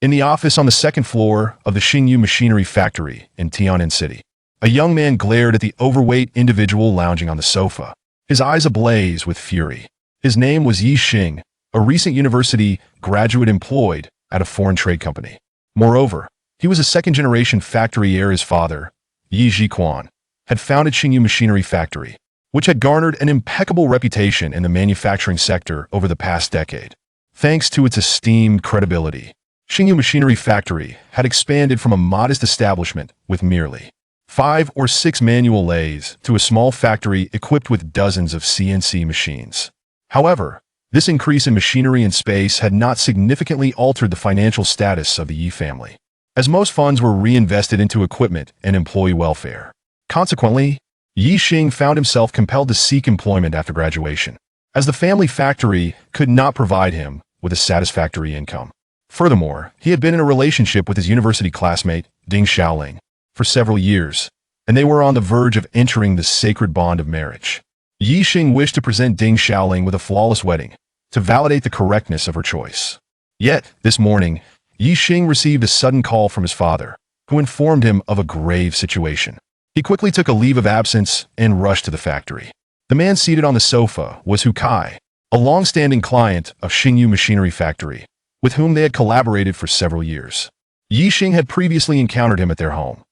In the office on the second floor of the Xingyu machinery factory in Tianjin City, a young man glared at the overweight individual lounging on the sofa, his eyes ablaze with fury. His name was Ye Xing, a recent university graduate employed at a foreign trade company. Moreover, he was a second-generation factory heir. His father, Ye Xing, had founded Xingyu Machinery Factory, which had garnered an impeccable reputation in the manufacturing sector over the past decade. Thanks to its esteemed credibility, Xingyu Machinery Factory had expanded from a modest establishment with merely 5 or 6 manual lathes to a small factory equipped with dozens of CNC machines. However, this increase in machinery and space had not significantly altered the financial status of the Ye family, as most funds were reinvested into equipment and employee welfare. Consequently, Ye Xing found himself compelled to seek employment after graduation, as the family factory could not provide him with a satisfactory income. Furthermore, he had been in a relationship with his university classmate, Ding Xiaoling, for several years, and they were on the verge of entering the sacred bond of marriage. Ye Xing wished to present Ding Xiaoling with a flawless wedding to validate the correctness of her choice. Yet, this morning, Ye Xing received a sudden call from his father, who informed him of a grave situation. He quickly took a leave of absence and rushed to the factory. The man seated on the sofa was Hu Kai, a long-standing client of Xingyu Machinery Factory, with whom they had collaborated for several years. Ye Xing had previously encountered him at their home.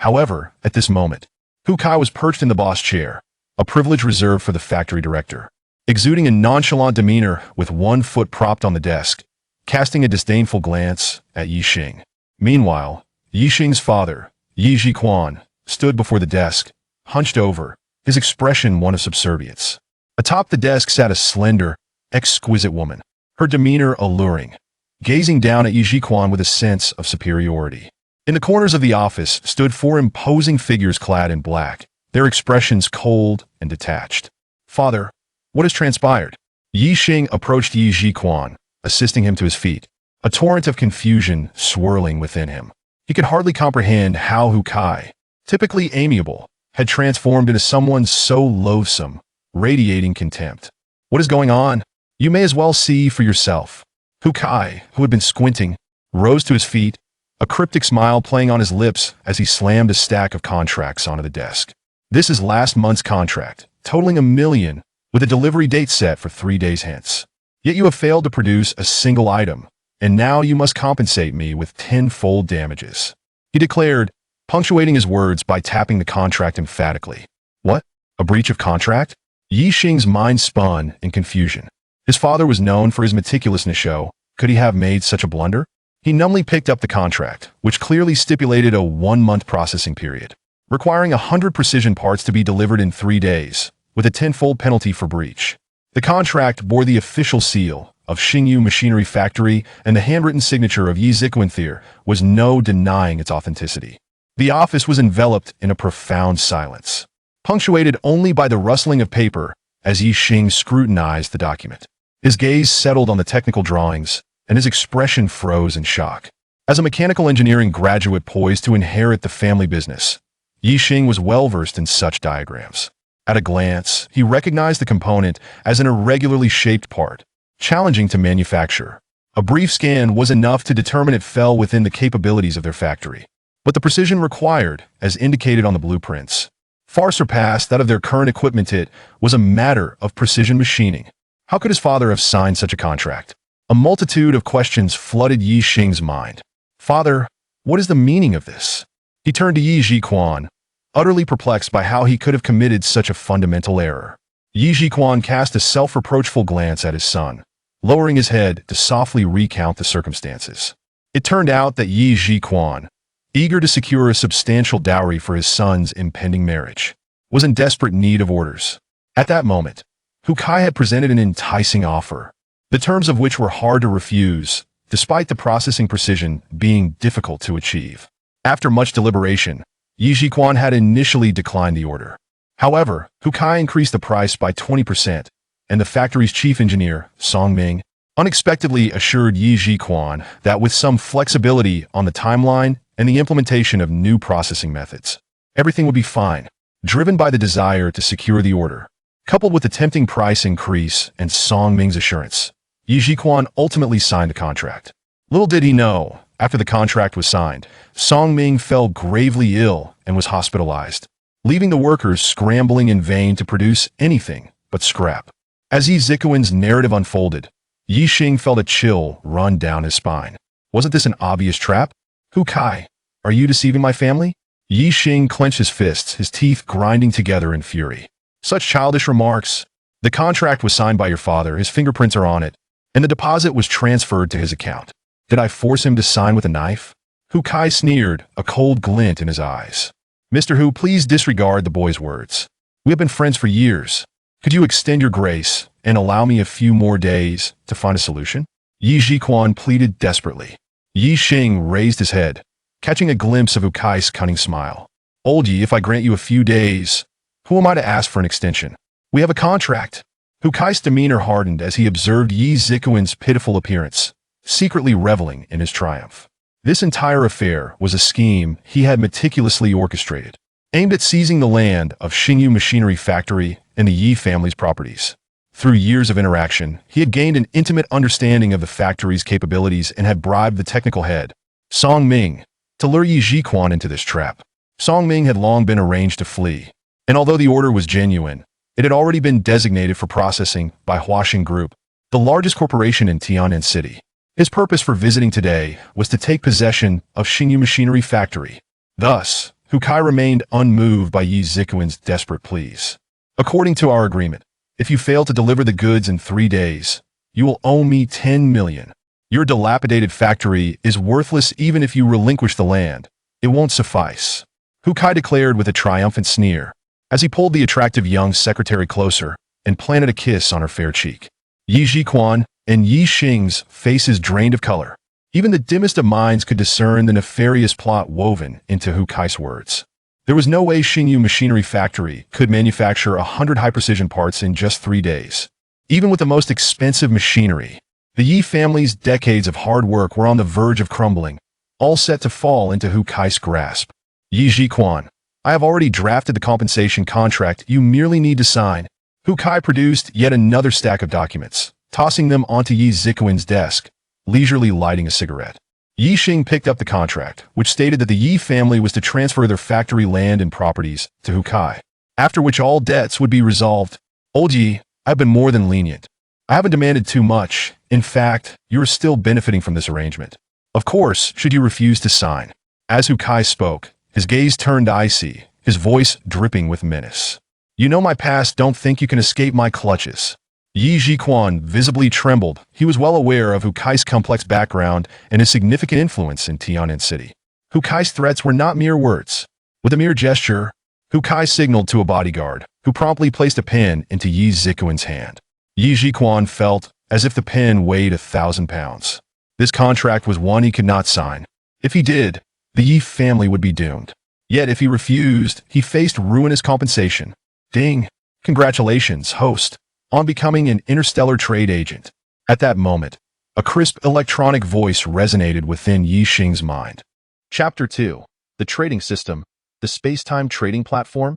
However, at this moment, Hu Kai was perched in the boss chair, a privilege reserved for the factory director, exuding a nonchalant demeanor with one foot propped on the desk, casting a disdainful glance at Ye Xing. Meanwhile, Ye Xing's father, Ye Xing, stood before the desk, hunched over, his expression one of subservience. Atop the desk sat a slender, exquisite woman, her demeanor alluring, gazing down at Ye Xing with a sense of superiority. In the corners of the office stood 4 imposing figures clad in black, their expressions cold and detached. "Father, what has transpired?" Ye Xing approached Ye Xing, assisting him to his feet, a torrent of confusion swirling within him. He could hardly comprehend how Hu Kai, typically amiable, had transformed into someone so loathsome, radiating contempt. "What is going on? You may as well see for yourself." Hu Kai, who had been squinting, rose to his feet, a cryptic smile playing on his lips as he slammed a stack of contracts onto the desk. "This is last month's contract, totaling $1 million, with a delivery date set for 3 days hence. Yet you have failed to produce a single item, and now you must compensate me with 10-fold damages," he declared, punctuating his words by tapping the contract emphatically. "What? A breach of contract?" Ye Xing's mind spun in confusion. His father was known for his meticulousness. Could he have made such a blunder? He numbly picked up the contract, which clearly stipulated a 1-month processing period, requiring 100 precision parts to be delivered in 3 days, with a 10-fold penalty for breach. The contract bore the official seal of Xingyu Machinery Factory, and the handwritten signature of Ye Xing. There was no denying its authenticity. The office was enveloped in a profound silence, punctuated only by the rustling of paper as Ye Xing scrutinized the document. His gaze settled on the technical drawings, and his expression froze in shock. As a mechanical engineering graduate poised to inherit the family business, Ye Xing was well-versed in such diagrams. At a glance, he recognized the component as an irregularly shaped part, challenging to manufacture. A brief scan was enough to determine it fell within the capabilities of their factory. But the precision required, as indicated on the blueprints, far surpassed that of their current equipment. It was a matter of precision machining. How could his father have signed such a contract? A multitude of questions flooded Ye Xing's mind. "Father, what is the meaning of this?" He turned to Ye Xing, utterly perplexed by how he could have committed such a fundamental error. Ye Xing cast a self-reproachful glance at his son, lowering his head to softly recount the circumstances. It turned out that Ye Xing, eager to secure a substantial dowry for his son's impending marriage, was in desperate need of orders. At that moment, Hu Kai had presented an enticing offer, the terms of which were hard to refuse, despite the processing precision being difficult to achieve. After much deliberation, Ye Xing had initially declined the order. However, Hu Kai increased the price by 20%, and the factory's chief engineer, Song Ming, unexpectedly assured Ye Xing that with some flexibility on the timeline and the implementation of new processing methods, everything would be fine. Driven by the desire to secure the order, coupled with the tempting price increase and Song Ming's assurance, Ye Xing ultimately signed the contract. Little did he know after the contract was signed, Song Ming fell gravely ill and was hospitalized, leaving the workers scrambling in vain to produce anything but scrap. As Ye Xing's narrative unfolded, Ye Xing felt a chill run down his spine. Wasn't this an obvious trap? Hu Kai, are you deceiving my family? Ye Xing clenched his fists, his teeth grinding together in fury. Such childish remarks. The contract was signed by your father, his fingerprints are on it, and the deposit was transferred to his account. Did I force him to sign with a knife? Hu Kai sneered, a cold glint in his eyes. Mr. Hu, please disregard the boy's words. We have been friends for years. Could you extend your grace and allow me a few more days to find a solution? Ye Xing pleaded desperately. Ye Xing raised his head, catching a glimpse of Hu Kai's cunning smile. Old Yi, if I grant you a few days, who am I to ask for an extension? We have a contract. Hu Kai's demeanor hardened as he observed Ye Xing's pitiful appearance, secretly reveling in his triumph. This entire affair was a scheme he had meticulously orchestrated, aimed at seizing the land of Xingyu Machinery Factory and the Yi family's properties. Through years of interaction, he had gained an intimate understanding of the factory's capabilities and had bribed the technical head, Song Ming, to lure Ye Xing into this trap. Song Ming had long been arranged to flee, and although the order was genuine, it had already been designated for processing by Huaxing Group, the largest corporation in Tian'an City. His purpose for visiting today was to take possession of Xingyu Machinery Factory. Thus, Hu Kai remained unmoved by Ye Xing's desperate pleas. According to our agreement, if you fail to deliver the goods in 3 days, you will owe me 10 million. Your dilapidated factory is worthless even if you relinquish the land. It won't suffice. Hu Kai declared with a triumphant sneer, as he pulled the attractive young secretary closer and planted a kiss on her fair cheek. Ye Xing and Ye Xing's faces drained of color. Even the dimmest of minds could discern the nefarious plot woven into Hu Kai's words. There was no way Xingyu Machinery Factory could manufacture 100 high-precision parts in just 3 days. Even with the most expensive machinery, the Yi family's decades of hard work were on the verge of crumbling, all set to fall into Hu Kai's grasp. Ye Xing, I have already drafted the compensation contract you merely need to sign. Hu Kai produced yet another stack of documents, tossing them onto Ye Xing's desk, leisurely lighting a cigarette. Ye Xing picked up the contract, which stated that the Yi family was to transfer their factory land and properties to Hu Kai, after which all debts would be resolved. Old Yi, I've been more than lenient. I haven't demanded too much. In fact, you are still benefiting from this arrangement. Of course, should you refuse to sign. As Hu Kai spoke, his gaze turned icy, his voice dripping with menace. You know my past, don't think you can escape my clutches. Ye Xing visibly trembled. He was well aware of Hu Kai's complex background and his significant influence in Tian'an City. Hu Kai's threats were not mere words. With a mere gesture, Hu Kai signaled to a bodyguard, who promptly placed a pen into Ye Xing's hand. Ye Xing felt as if the pen weighed 1,000 pounds. This contract was one he could not sign. If he did, the Yi family would be doomed. Yet if he refused, he faced ruinous compensation. Ding! Congratulations, host, on becoming an interstellar trade agent. At that moment, a crisp electronic voice resonated within Ye Xing's mind. Chapter 2. The Trading System, the Space-Time Trading Platform?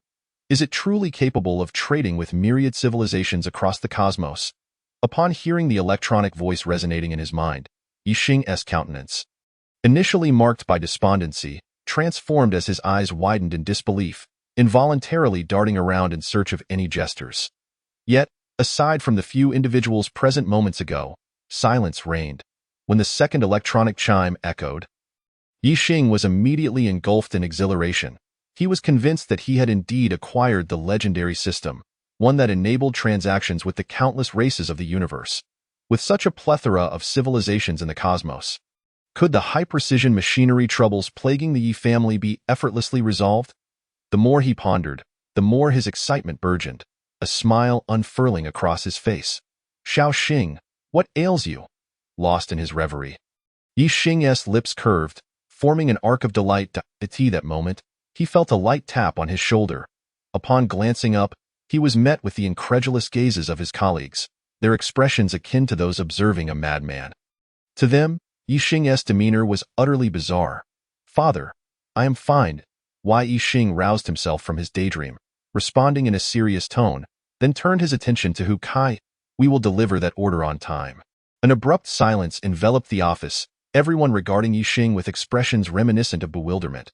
Is it truly capable of trading with myriad civilizations across the cosmos? Upon hearing the electronic voice resonating in his mind, Ye Xing's countenance, initially marked by despondency, transformed as his eyes widened in disbelief, involuntarily darting around in search of any gestures. Yet, aside from the few individuals present moments ago, silence reigned. When the second electronic chime echoed, Ye Xing was immediately engulfed in exhilaration. He was convinced that he had indeed acquired the legendary system, one that enabled transactions with the countless races of the universe. With such a plethora of civilizations in the cosmos, could the high-precision machinery troubles plaguing the Yi family be effortlessly resolved? The more he pondered, the more his excitement burgeoned, a smile unfurling across his face. Xiao Xing, what ails you? Lost in his reverie, Ye Xing's lips curved, forming an arc of delight. At that moment, he felt a light tap on his shoulder. Upon glancing up, he was met with the incredulous gazes of his colleagues, their expressions akin to those observing a madman. To them, Ye Xing's demeanor was utterly bizarre. Father, I am fine. Ye Xing roused himself from his daydream, responding in a serious tone, then turned his attention to Hu Kai. We will deliver that order on time. An abrupt silence enveloped the office, everyone regarding Ye Xing with expressions reminiscent of bewilderment.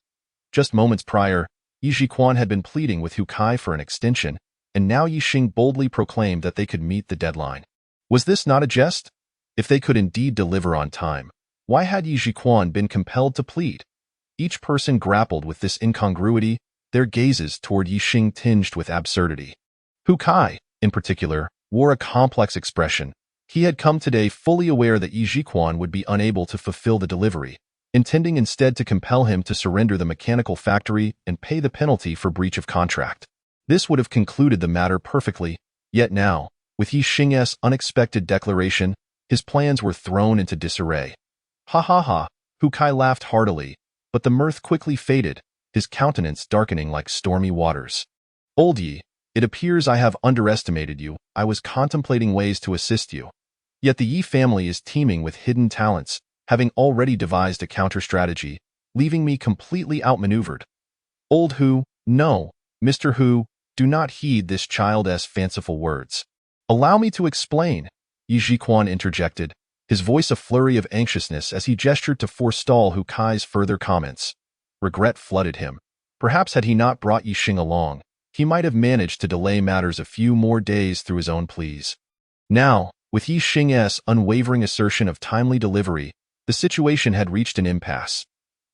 Just moments prior, Ye Zhiquan had been pleading with Hu Kai for an extension, and now Ye Xing boldly proclaimed that they could meet the deadline. Was this not a jest? If they could indeed deliver on time, why had Ye Zhiquan been compelled to plead? Each person grappled with this incongruity, their gazes toward Ye Xing tinged with absurdity. Hu Kai, in particular, wore a complex expression. He had come today fully aware that Ye Zhiquan would be unable to fulfill the delivery, intending instead to compel him to surrender the mechanical factory and pay the penalty for breach of contract. This would have concluded the matter perfectly, yet now, with Ye Xing's unexpected declaration, his plans were thrown into disarray. Ha ha ha, Hu Kai laughed heartily, but the mirth quickly faded, his countenance darkening like stormy waters. Old Ye, it appears I have underestimated you. I was contemplating ways to assist you. Yet the Ye family is teeming with hidden talents, having already devised a counter-strategy, leaving me completely outmaneuvered. Old Hu, no, Mr. Hu, do not heed this child's fanciful words. Allow me to explain, Ye Zhiquan interjected, his voice a flurry of anxiousness as he gestured to forestall Hu Kai's further comments. Regret flooded him. Perhaps had he not brought Ye Xing along, he might have managed to delay matters a few more days through his own pleas. Now, with Ye Xing's unwavering assertion of timely delivery, the situation had reached an impasse.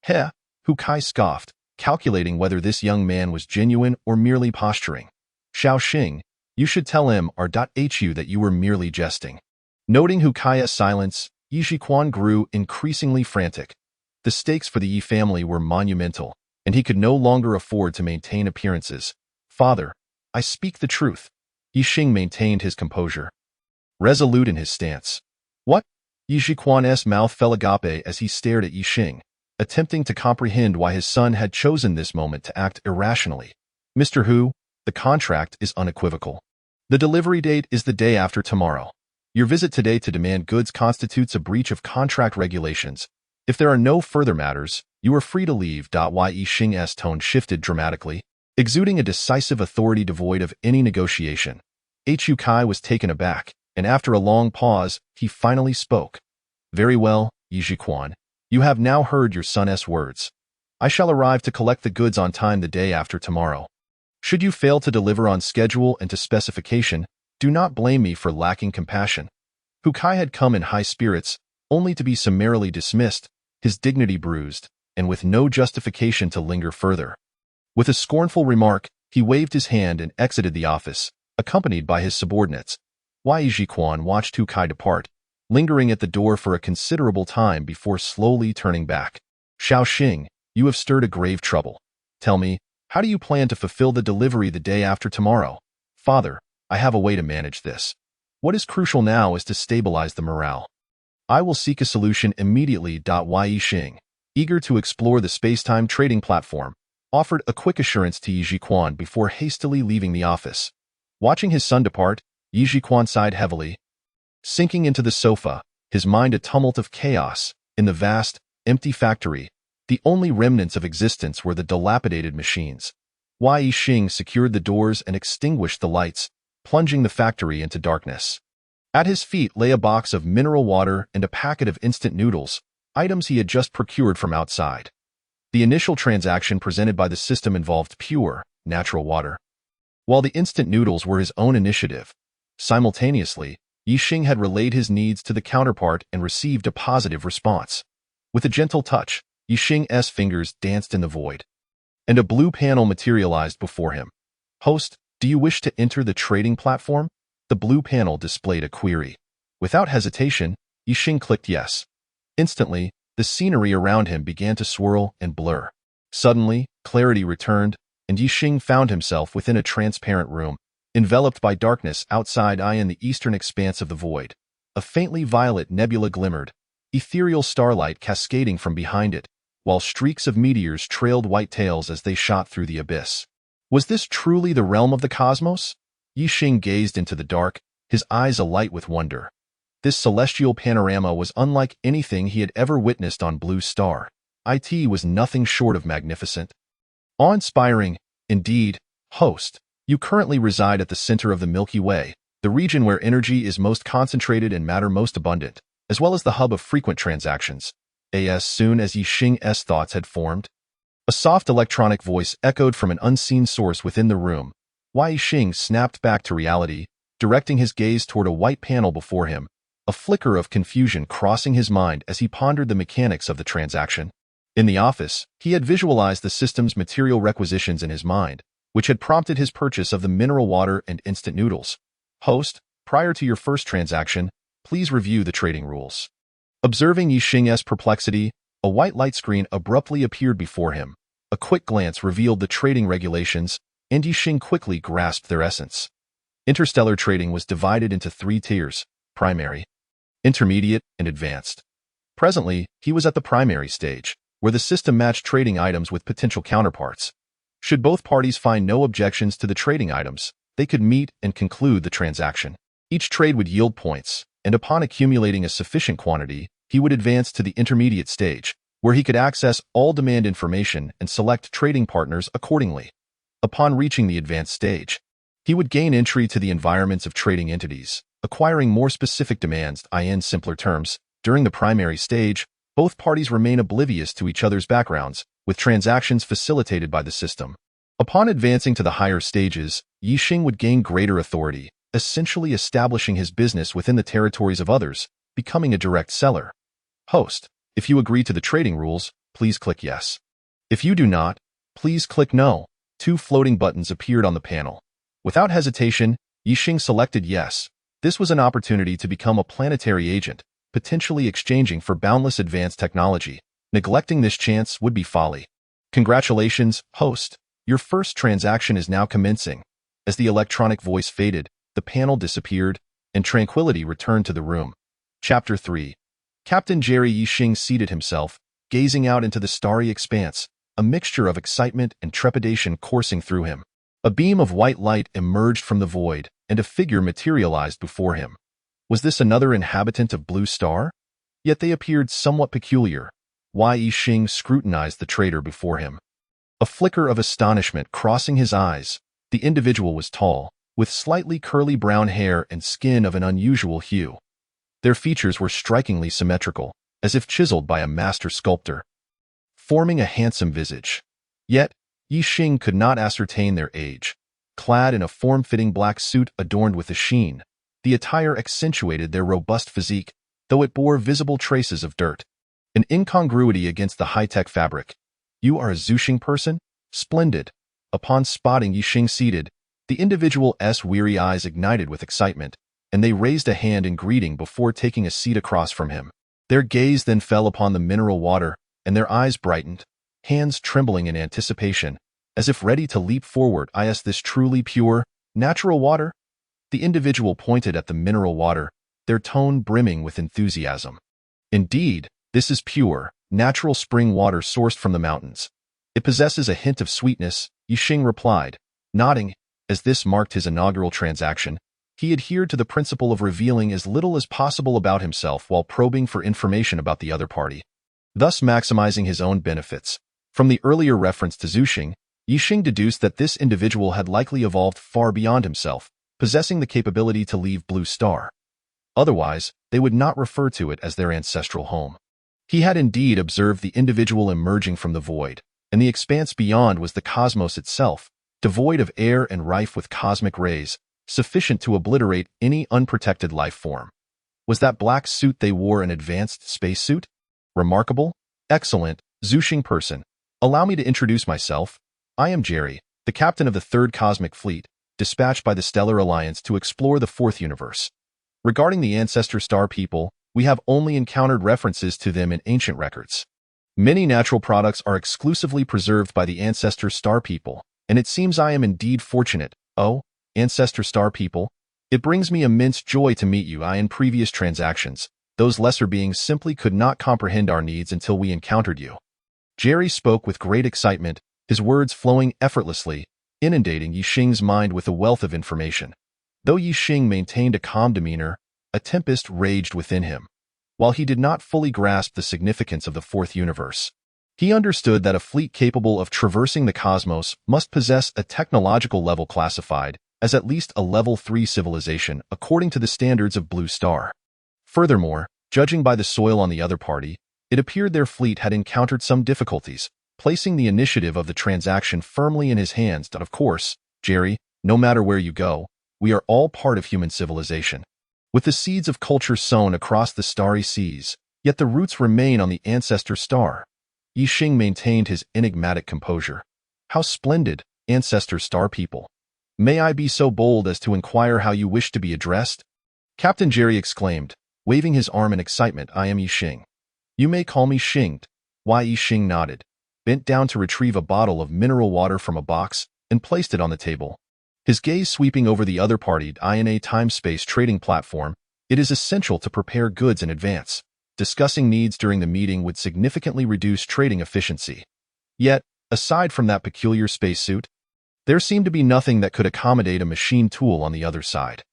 Heh, Hu Kai scoffed, calculating whether this young man was genuine or merely posturing. Xiaoxing, you should tell him/Hu that you were merely jesting. Noting Hu Kai's silence, Ye Zhiquan grew increasingly frantic. The stakes for the Ye family were monumental, and he could no longer afford to maintain appearances. Father, I speak the truth. Ye Xing maintained his composure, resolute in his stance. What? Ye Zhiquan's mouth fell agape as he stared at Ye Xing, attempting to comprehend why his son had chosen this moment to act irrationally. Mr. Hu, the contract is unequivocal. The delivery date is the day after tomorrow. Your visit today to demand goods constitutes a breach of contract regulations. If there are no further matters, you are free to leave. Ye Xing's tone shifted dramatically, exuding a decisive authority devoid of any negotiation. Hu Kai was taken aback, and after a long pause, he finally spoke. Very well, Ye Zhiquan. You have now heard your son's words. I shall arrive to collect the goods on time the day after tomorrow. Should you fail to deliver on schedule and to specification, do not blame me for lacking compassion. Hu Kai had come in high spirits, only to be summarily dismissed, his dignity bruised, and with no justification to linger further. With a scornful remark, he waved his hand and exited the office, accompanied by his subordinates. Ye Zhiquan watched Hu Kai depart, lingering at the door for a considerable time before slowly turning back. Xiaoxing, you have stirred a grave trouble. Tell me, how do you plan to fulfill the delivery the day after tomorrow? Father, I have a way to manage this. What is crucial now is to stabilize the morale. I will seek a solution immediately. Ye Xing, eager to explore the space-time trading platform, offered a quick assurance to Ye Zhiquan before hastily leaving the office. Watching his son depart, Ye Zhiquan sighed heavily. Sinking into the sofa, his mind a tumult of chaos, in the vast, empty factory, the only remnants of existence were the dilapidated machines. Ye Xing secured the doors and extinguished the lights, plunging the factory into darkness. At his feet lay a box of mineral water and a packet of instant noodles, items he had just procured from outside. The initial transaction presented by the system involved pure, natural water, while the instant noodles were his own initiative. Simultaneously, Ye Xing had relayed his needs to the counterpart and received a positive response. With a gentle touch, Ye Xing's fingers danced in the void, and a blue panel materialized before him. Host, do you wish to enter the trading platform? The blue panel displayed a query. Without hesitation, Ye Xing clicked yes. Instantly, the scenery around him began to swirl and blur. Suddenly, clarity returned, and Ye Xing found himself within a transparent room, enveloped by darkness outside in the eastern expanse of the void. A faintly violet nebula glimmered, ethereal starlight cascading from behind it, while streaks of meteors trailed white tails as they shot through the abyss. Was this truly the realm of the cosmos? Ye Xing gazed into the dark, his eyes alight with wonder. This celestial panorama was unlike anything he had ever witnessed on Blue Star. It was nothing short of magnificent. Awe-inspiring, indeed. Host, you currently reside at the center of the Milky Way, the region where energy is most concentrated and matter most abundant, as well as the hub of frequent transactions. As soon as Ye Xing's thoughts had formed, a soft electronic voice echoed from an unseen source within the room. Ye Xing snapped back to reality, directing his gaze toward a white panel before him, a flicker of confusion crossing his mind as he pondered the mechanics of the transaction. In the office, he had visualized the system's material requisitions in his mind, which had prompted his purchase of the mineral water and instant noodles. Host, prior to your first transaction, please review the trading rules. Observing Ye Xing's perplexity, a white light screen abruptly appeared before him. A quick glance revealed the trading regulations, and Ye Xing quickly grasped their essence. Interstellar trading was divided into 3 tiers: primary, intermediate, and advanced. Presently, he was at the primary stage, where the system matched trading items with potential counterparts. Should both parties find no objections to the trading items, they could meet and conclude the transaction. Each trade would yield points, and upon accumulating a sufficient quantity, he would advance to the intermediate stage, where he could access all demand information and select trading partners accordingly. Upon reaching the advanced stage, he would gain entry to the environments of trading entities, acquiring more specific demands. In simpler terms, during the primary stage, both parties remain oblivious to each other's backgrounds, with transactions facilitated by the system. Upon advancing to the higher stages, Ye Xing would gain greater authority, essentially establishing his business within the territories of others, becoming a direct seller. Host, if you agree to the trading rules, please click yes. If you do not, please click no. 2 floating buttons appeared on the panel. Without hesitation, Ye Xing selected yes. This was an opportunity to become a planetary agent, potentially exchanging for boundless advanced technology. Neglecting this chance would be folly. Congratulations, host. Your first transaction is now commencing. As the electronic voice faded, the panel disappeared, and tranquility returned to the room. Chapter 3. Captain Jerry Ye Xing seated himself, gazing out into the starry expanse, a mixture of excitement and trepidation coursing through him. A beam of white light emerged from the void, and a figure materialized before him. Was this another inhabitant of Blue Star? Yet they appeared somewhat peculiar. Ye Xing scrutinized the trader before him. A flicker of astonishment crossing his eyes. The individual was tall, with slightly curly brown hair and skin of an unusual hue. Their features were strikingly symmetrical, as if chiseled by a master sculptor, forming a handsome visage. Yet, Ye Xing could not ascertain their age. Clad in a form-fitting black suit adorned with a sheen, the attire accentuated their robust physique, though it bore visible traces of dirt. An incongruity against the high-tech fabric. You are a Xing person? Splendid. Upon spotting Ye Xing seated, the individual's weary eyes ignited with excitement, and they raised a hand in greeting before taking a seat across from him. Their gaze then fell upon the mineral water, and their eyes brightened, hands trembling in anticipation, as if ready to leap forward. Is this truly pure, natural water? The individual pointed at the mineral water, their tone brimming with enthusiasm. Indeed, this is pure, natural spring water sourced from the mountains. It possesses a hint of sweetness, Ye Xing replied, nodding. As this marked his inaugural transaction, he adhered to the principle of revealing as little as possible about himself while probing for information about the other party, thus maximizing his own benefits. From the earlier reference to Xing, Ye Xing deduced that this individual had likely evolved far beyond himself, possessing the capability to leave Blue Star. Otherwise, they would not refer to it as their ancestral home. He had indeed observed the individual emerging from the void, and the expanse beyond was the cosmos itself, devoid of air and rife with cosmic rays, sufficient to obliterate any unprotected life form. Was that black suit they wore an advanced spacesuit? Remarkable? Excellent, Xing person. Allow me to introduce myself. I am Jerry, the captain of the 3rd Cosmic Fleet, dispatched by the Stellar Alliance to explore the 4th universe. Regarding the ancestor star people, we have only encountered references to them in ancient records. Many natural products are exclusively preserved by the ancestor star people, and it seems I am indeed fortunate. Oh, ancestor star people, it brings me immense joy to meet you. In previous transactions, those lesser beings simply could not comprehend our needs until we encountered you. Jerry spoke with great excitement, his words flowing effortlessly, inundating Ye Xing's mind with a wealth of information. Though Ye Xing maintained a calm demeanor, a tempest raged within him. While he did not fully grasp the significance of the 4th universe, he understood that a fleet capable of traversing the cosmos must possess a technological level classified as at least a level 3 civilization according to the standards of Blue Star. Furthermore, judging by the soil on the other party, It appeared their fleet had encountered some difficulties, placing the initiative of the transaction firmly in his hands. Of course, Jerry, no matter where you go, we are all part of human civilization. With the seeds of culture sown across the starry seas, yet the roots remain on the ancestor star. Ye Xing maintained his enigmatic composure. How splendid, ancestor star people. May I be so bold as to inquire how you wish to be addressed? Captain Jerry exclaimed, waving his arm in excitement. I am Ye Xing. You may call me Xing. Ye Xing nodded, bent down to retrieve a bottle of mineral water from a box, and placed it on the table. His gaze sweeping over the other party in a time-space trading platform. It is essential to prepare goods in advance. Discussing needs during the meeting would significantly reduce trading efficiency. Yet, aside from that peculiar spacesuit, there seemed to be nothing that could accommodate a machine tool on the other side.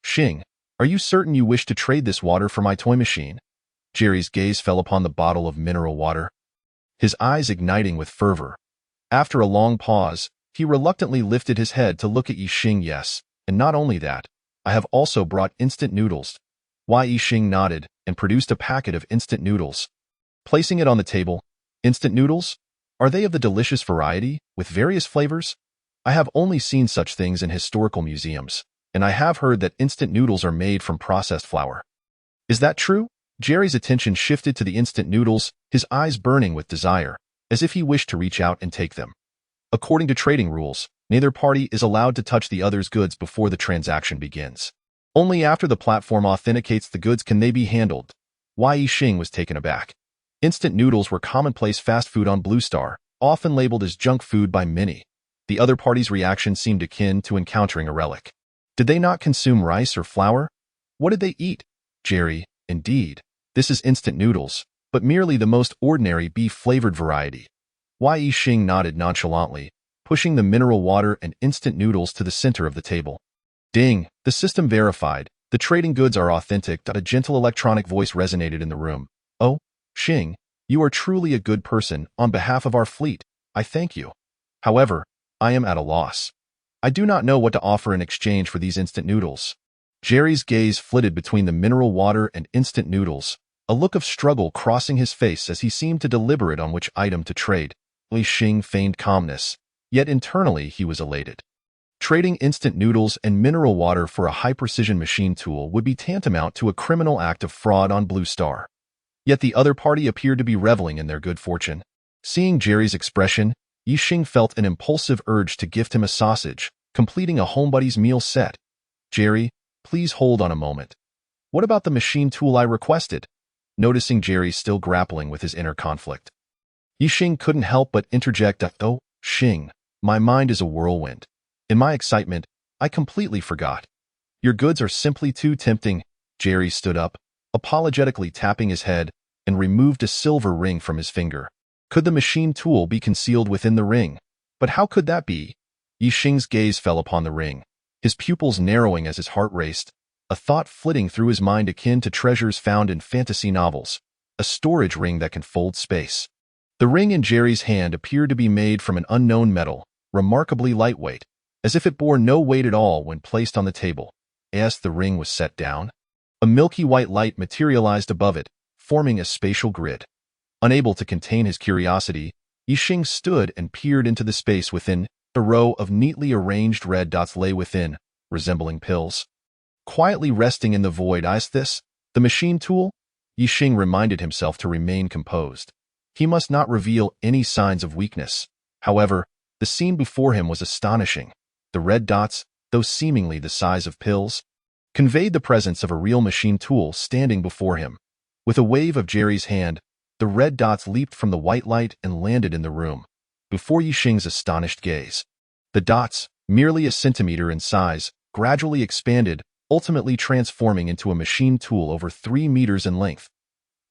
Xing, are you certain you wish to trade this water for my toy machine? Jerry's gaze fell upon the bottle of mineral water, his eyes igniting with fervor. After a long pause, he reluctantly lifted his head to look at Ye Xing. Yes, and not only that, I have also brought instant noodles. Ye Xing nodded and produced a packet of instant noodles. Placing it on the table, instant noodles? Are they of the delicious variety, with various flavors? I have only seen such things in historical museums, and I have heard that instant noodles are made from processed flour. Is that true? Jerry's attention shifted to the instant noodles, his eyes burning with desire, as if he wished to reach out and take them. According to trading rules, neither party is allowed to touch the other's goods before the transaction begins. Only after the platform authenticates the goods can they be handled. Ye Xing was taken aback. Instant noodles were commonplace fast food on Blue Star, often labeled as junk food by many. The other party's reaction seemed akin to encountering a relic. Did they not consume rice or flour? What did they eat? Jerry, indeed, this is instant noodles, but merely the most ordinary beef-flavored variety. Ye Xing nodded nonchalantly, pushing the mineral water and instant noodles to the center of the table. Ding! The system verified. The trading goods are authentic. A gentle electronic voice resonated in the room. Oh, Xing, you are truly a good person. On behalf of our fleet, I thank you. However, I am at a loss. I do not know what to offer in exchange for these instant noodles. Jerry's gaze flitted between the mineral water and instant noodles, a look of struggle crossing his face as he seemed to deliberate on which item to trade. Ye Xing feigned calmness, yet internally he was elated. Trading instant noodles and mineral water for a high-precision machine tool would be tantamount to a criminal act of fraud on Blue Star. Yet the other party appeared to be reveling in their good fortune. Seeing Jerry's expression, Ye Xing felt an impulsive urge to gift him a sausage, completing a homebuddy's meal set. Jerry, please hold on a moment. What about the machine tool I requested? Noticing Jerry still grappling with his inner conflict, Ye Xing couldn't help but interject. Oh, Xing, my mind is a whirlwind. In my excitement, I completely forgot. Your goods are simply too tempting. Jerry stood up, apologetically tapping his head, and removed a silver ring from his finger. Could the machine tool be concealed within the ring? But how could that be? Ye Xing's gaze fell upon the ring, his pupils narrowing as his heart raced, a thought flitting through his mind akin to treasures found in fantasy novels, a storage ring that can fold space. The ring in Jerry's hand appeared to be made from an unknown metal, remarkably lightweight, as if it bore no weight at all when placed on the table. As the ring was set down, a milky white light materialized above it, forming a spatial grid. Unable to contain his curiosity, Ye Xing stood and peered into the space within. A row of neatly arranged red dots lay within, resembling pills. Quietly resting in the void. Is this the machine tool? Ye Xing reminded himself to remain composed. He must not reveal any signs of weakness. However, the scene before him was astonishing. The red dots, though seemingly the size of pills, conveyed the presence of a real machine tool standing before him. With a wave of Jerry's hand, the red dots leaped from the white light and landed in the room, before Ye Xing's astonished gaze. The dots, merely a centimeter in size, gradually expanded, ultimately transforming into a machine tool over 3 meters in length.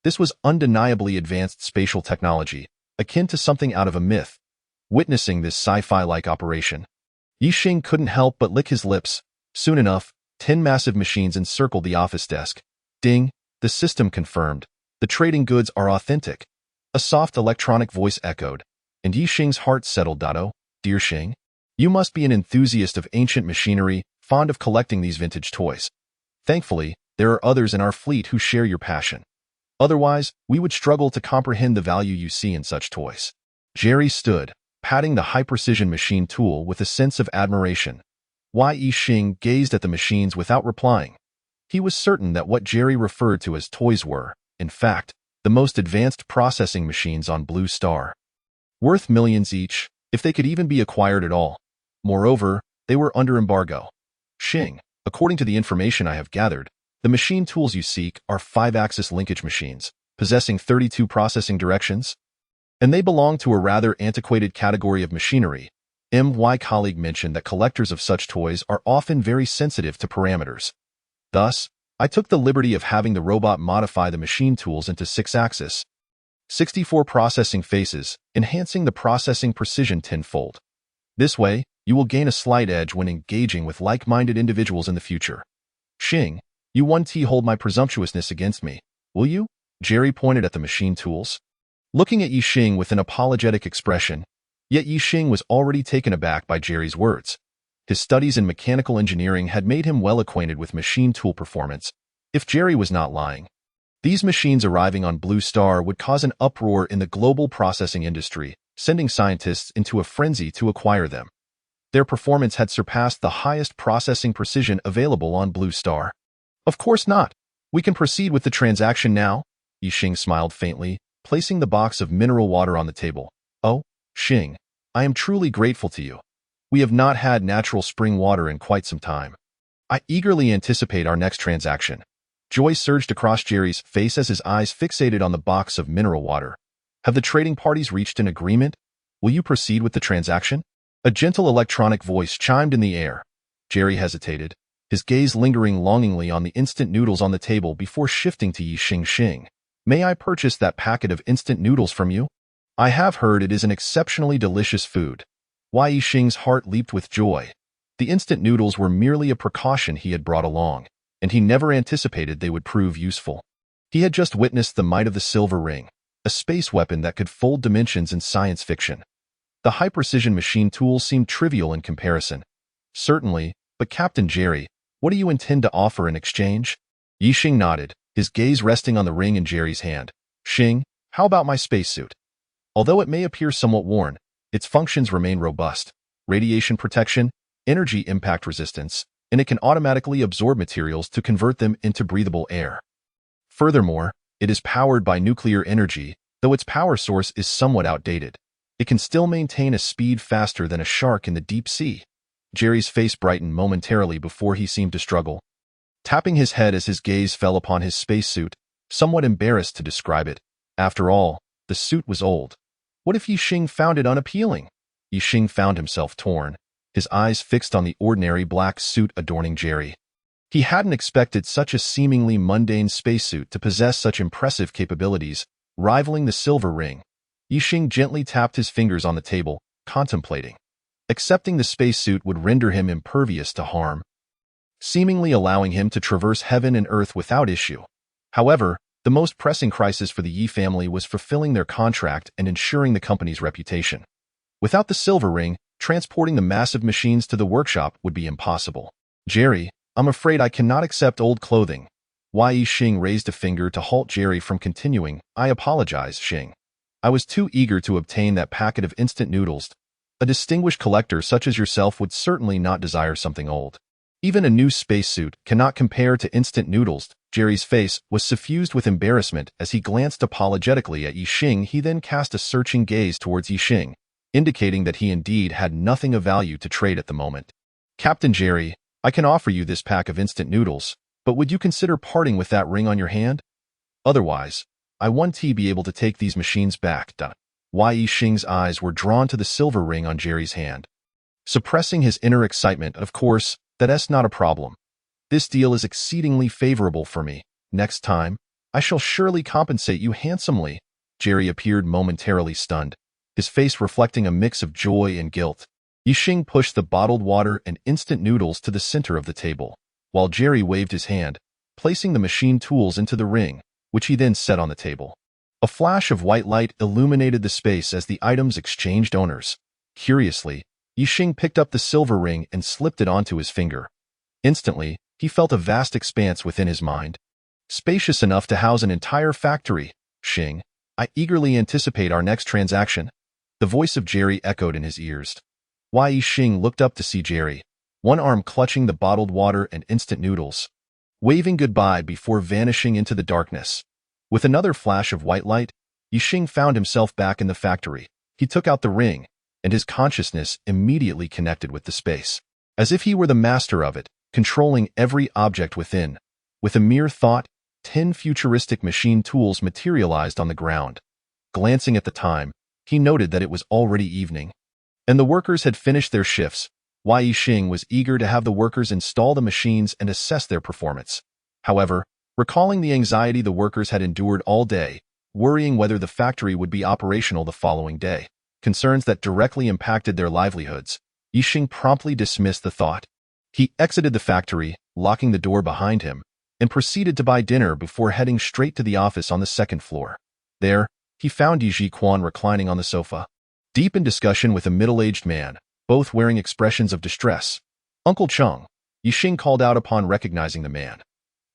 This was undeniably advanced spatial technology, akin to something out of a myth. Witnessing this sci-fi-like operation, Ye Xing couldn't help but lick his lips. Soon enough, 10 massive machines encircled the office desk. Ding! The system confirmed. The trading goods are authentic. A soft electronic voice echoed, and Ye Xing's heart settled. Oh, dear Xing, you must be an enthusiast of ancient machinery, fond of collecting these vintage toys. Thankfully, there are others in our fleet who share your passion. Otherwise, we would struggle to comprehend the value you see in such toys. Jerry stood, patting the high-precision machine tool with a sense of admiration. Ye Xing gazed at the machines without replying. He was certain that what Jerry referred to as toys were, in fact, the most advanced processing machines on Blue Star. Worth millions each, if they could even be acquired at all. Moreover, they were under embargo. Xing, according to the information I have gathered, the machine tools you seek are 5-axis linkage machines, possessing 32 processing directions, and they belong to a rather antiquated category of machinery. My colleague mentioned that collectors of such toys are often very sensitive to parameters. Thus, I took the liberty of having the robot modify the machine tools into 6-axis, 64 processing faces, enhancing the processing precision tenfold. This way, you will gain a slight edge when engaging with like-minded individuals in the future. Xing, you won't hold my presumptuousness against me, will you? Jerry pointed at the machine tools. Looking at Ye Xing with an apologetic expression, yet Ye Xing was already taken aback by Jerry's words. His studies in mechanical engineering had made him well acquainted with machine tool performance. If Jerry was not lying, these machines arriving on Blue Star would cause an uproar in the global processing industry, sending scientists into a frenzy to acquire them. Their performance had surpassed the highest processing precision available on Blue Star. Of course not. We can proceed with the transaction now, Ye Xing smiled faintly, placing the box of mineral water on the table. Oh, Xing, I am truly grateful to you. We have not had natural spring water in quite some time. I eagerly anticipate our next transaction. Joy surged across Jerry's face as his eyes fixated on the box of mineral water. Have the trading parties reached an agreement? Will you proceed with the transaction? A gentle electronic voice chimed in the air. Jerry hesitated, his gaze lingering longingly on the instant noodles on the table before shifting to Ye Xing. May I purchase that packet of instant noodles from you? I have heard it is an exceptionally delicious food. Ye Xing's heart leaped with joy. The instant noodles were merely a precaution he had brought along, and he never anticipated they would prove useful. He had just witnessed the might of the silver ring, a space weapon that could fold dimensions in science fiction. The high-precision machine tools seemed trivial in comparison. Certainly, but Captain Jerry, what do you intend to offer in exchange? Ye Xing nodded, his gaze resting on the ring in Jerry's hand. Xing, how about my spacesuit? Although it may appear somewhat worn, its functions remain robust. Radiation protection, energy impact resistance, and it can automatically absorb materials to convert them into breathable air. Furthermore, it is powered by nuclear energy, though its power source is somewhat outdated. It can still maintain a speed faster than a shark in the deep sea. Jerry's face brightened momentarily before he seemed to struggle, tapping his head as his gaze fell upon his spacesuit, somewhat embarrassed to describe it. After all, the suit was old. What if Ye Xing found it unappealing? Ye Xing found himself torn, his eyes fixed on the ordinary black suit adorning Jerry. He hadn't expected such a seemingly mundane spacesuit to possess such impressive capabilities, rivaling the silver ring. Ye Xing gently tapped his fingers on the table, contemplating. Accepting the spacesuit would render him impervious to harm, seemingly allowing him to traverse heaven and earth without issue. However, the most pressing crisis for the Ye family was fulfilling their contract and ensuring the company's reputation. Without the silver ring, transporting the massive machines to the workshop would be impossible. Jerry, I'm afraid I cannot accept old clothing. Ye Xing raised a finger to halt Jerry from continuing. I apologize, Xing. I was too eager to obtain that packet of instant noodles. A distinguished collector such as yourself would certainly not desire something old. Even a new spacesuit cannot compare to instant noodles. Jerry's face was suffused with embarrassment as he glanced apologetically at Ye Xing. He then cast a searching gaze towards Ye Xing, indicating that he indeed had nothing of value to trade at the moment. Captain Jerry, I can offer you this pack of instant noodles, but would you consider parting with that ring on your hand? Otherwise, I won't be able to take these machines back. Ye Xing's eyes were drawn to the silver ring on Jerry's hand. Suppressing his inner excitement, of course, that's not a problem. This deal is exceedingly favorable for me. Next time, I shall surely compensate you handsomely. Jerry appeared momentarily stunned, his face reflecting a mix of joy and guilt. Ye Xing pushed the bottled water and instant noodles to the center of the table, while Jerry waved his hand, placing the machine tools into the ring, which he then set on the table. A flash of white light illuminated the space as the items exchanged owners. Curiously, Ye Xing picked up the silver ring and slipped it onto his finger. Instantly, he felt a vast expanse within his mind. Spacious enough to house an entire factory. Xing, I eagerly anticipate our next transaction. The voice of Jerry echoed in his ears. Ye Xing looked up to see Jerry, one arm clutching the bottled water and instant noodles, waving goodbye before vanishing into the darkness. With another flash of white light, Ye Xing found himself back in the factory. He took out the ring, and his consciousness immediately connected with the space, as if he were the master of it, controlling every object within. With a mere thought, 10 futuristic machine tools materialized on the ground. Glancing at the time, he noted that it was already evening, and the workers had finished their shifts. Ye Xing was eager to have the workers install the machines and assess their performance. However, recalling the anxiety the workers had endured all day, worrying whether the factory would be operational the following day, concerns that directly impacted their livelihoods, Ye Xing promptly dismissed the thought. He exited the factory, locking the door behind him, and proceeded to buy dinner before heading straight to the office on the second floor. There, he found Ye Xing reclining on the sofa, deep in discussion with a middle-aged man, both wearing expressions of distress. Uncle Cheng, Ye Xing called out upon recognizing the man.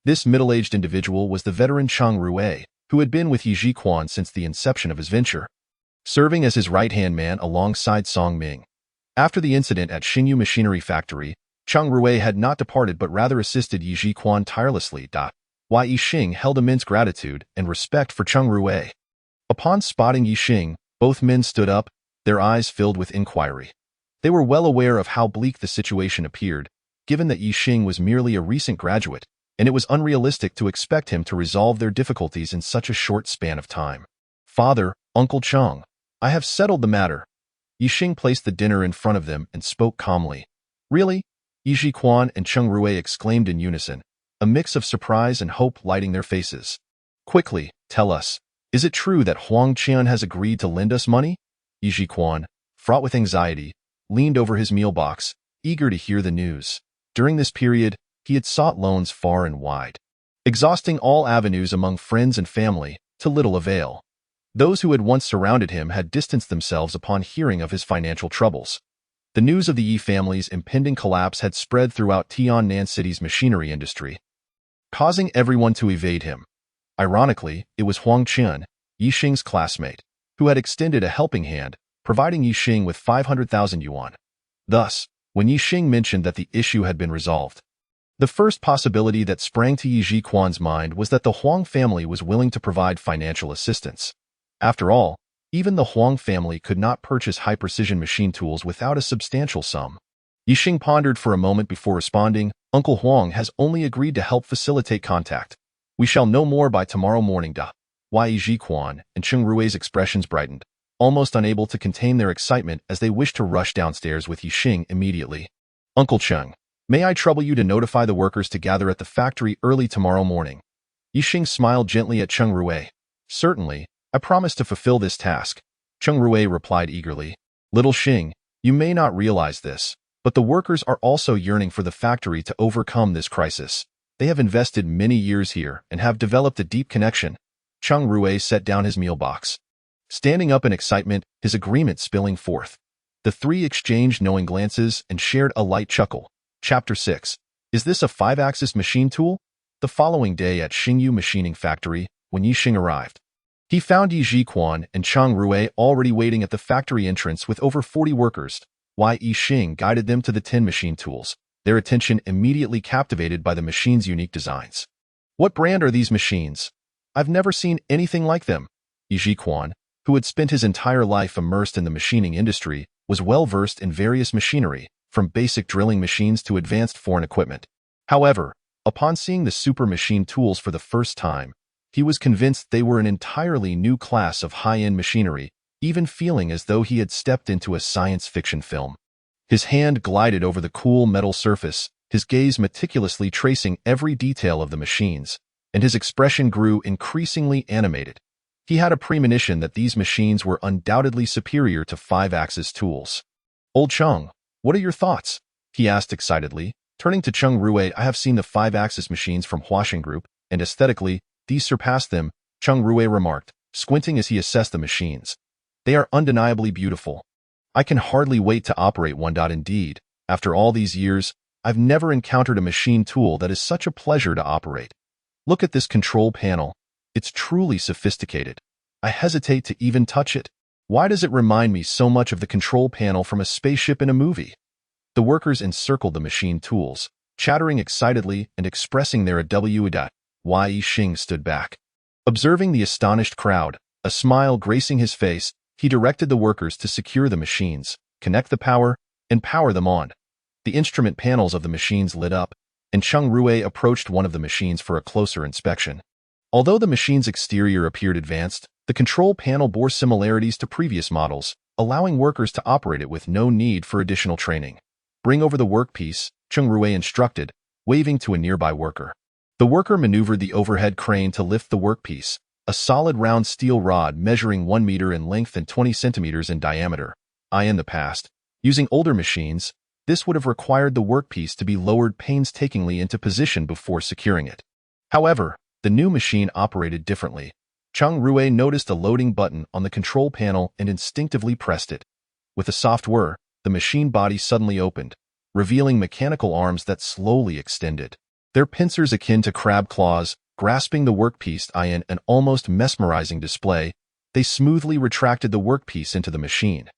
This middle-aged individual was the veteran Cheng Rui, who had been with Ye Xing since the inception of his venture, serving as his right-hand man alongside Song Ming. After the incident at Xingyu Machinery Factory, Cheng Rui had not departed but rather assisted Ye Xing tirelessly. Ye Xing held immense gratitude and respect for Cheng Rui. Upon spotting Ye Xing, both men stood up, their eyes filled with inquiry. They were well aware of how bleak the situation appeared, given that Ye Xing was merely a recent graduate, and it was unrealistic to expect him to resolve their difficulties in such a short span of time. Father, Uncle Cheng, I have settled the matter. Ye Xing placed the dinner in front of them and spoke calmly. Really? Ye Xing and Cheng Rui exclaimed in unison, a mix of surprise and hope lighting their faces. Quickly, tell us, is it true that Huang Qian has agreed to lend us money? Ye Xing, fraught with anxiety, leaned over his meal box, eager to hear the news. During this period, he had sought loans far and wide, exhausting all avenues among friends and family, to little avail. Those who had once surrounded him had distanced themselves upon hearing of his financial troubles. The news of the Yi family's impending collapse had spread throughout Tiannan City's machinery industry, causing everyone to evade him. Ironically, it was Huang Qian, Ye Xing's classmate, who had extended a helping hand, providing Ye Xing with 500,000 yuan. Thus, when Ye Xing mentioned that the issue had been resolved, the first possibility that sprang to Ye Xing's mind was that the Huang family was willing to provide financial assistance. After all, even the Huang family could not purchase high-precision machine tools without a substantial sum. Ye Xing pondered for a moment before responding, Uncle Huang has only agreed to help facilitate contact. We shall know more by tomorrow morning. Ye Xing and Cheng Rui's expressions brightened, almost unable to contain their excitement as they wished to rush downstairs with Ye Xing immediately. Uncle Cheng, may I trouble you to notify the workers to gather at the factory early tomorrow morning? Ye Xing smiled gently at Cheng Rui. Certainly, I promise to fulfill this task. Cheng Rui replied eagerly. Little Xing, you may not realize this, but the workers are also yearning for the factory to overcome this crisis. They have invested many years here and have developed a deep connection. Cheng Rui set down his meal box, standing up in excitement, his agreement spilling forth. The three exchanged knowing glances and shared a light chuckle. Chapter 6. Is this a 5-axis machine tool? The following day at Xingyu Machining Factory, when Ye Xing arrived, he found Ye Xing and Cheng Rui already waiting at the factory entrance with over 40 workers. Ye Xing guided them to the 10 machine tools, their attention immediately captivated by the machine's unique designs. What brand are these machines? I've never seen anything like them. Ye Xing, who had spent his entire life immersed in the machining industry, was well versed in various machinery, from basic drilling machines to advanced foreign equipment. However, upon seeing the super machine tools for the first time, he was convinced they were an entirely new class of high-end machinery, even feeling as though he had stepped into a science fiction film. His hand glided over the cool metal surface, his gaze meticulously tracing every detail of the machines, and his expression grew increasingly animated. He had a premonition that these machines were undoubtedly superior to 5-axis tools. Old Cheng, what are your thoughts? He asked excitedly. Turning to Cheng Rui, I have seen the 5-axis machines from Huaxing Group, and aesthetically, these surpass them, Cheng Rui remarked, squinting as he assessed the machines. They are undeniably beautiful. I can hardly wait to operate one. Indeed, after all these years, I've never encountered a machine tool that is such a pleasure to operate. Look at this control panel. It's truly sophisticated. I hesitate to even touch it. Why does it remind me so much of the control panel from a spaceship in a movie? The workers encircled the machine tools, chattering excitedly and expressing their Ye Xing stood back. Observing the astonished crowd, a smile gracing his face, he directed the workers to secure the machines, connect the power, and power them on. The instrument panels of the machines lit up, and Cheng Rui approached one of the machines for a closer inspection. Although the machine's exterior appeared advanced, the control panel bore similarities to previous models, allowing workers to operate it with no need for additional training. "Bring over the workpiece," Cheng Rui instructed, waving to a nearby worker. The worker maneuvered the overhead crane to lift the workpiece, a solid round steel rod measuring 1 meter in length and 20 centimeters in diameter. In the past, using older machines, this would have required the workpiece to be lowered painstakingly into position before securing it. However, the new machine operated differently. Cheng Rui noticed a loading button on the control panel and instinctively pressed it. With a soft whir, the machine body suddenly opened, revealing mechanical arms that slowly extended. Their pincers akin to crab claws, grasping the workpiece in an almost mesmerizing display, they smoothly retracted the workpiece into the machine.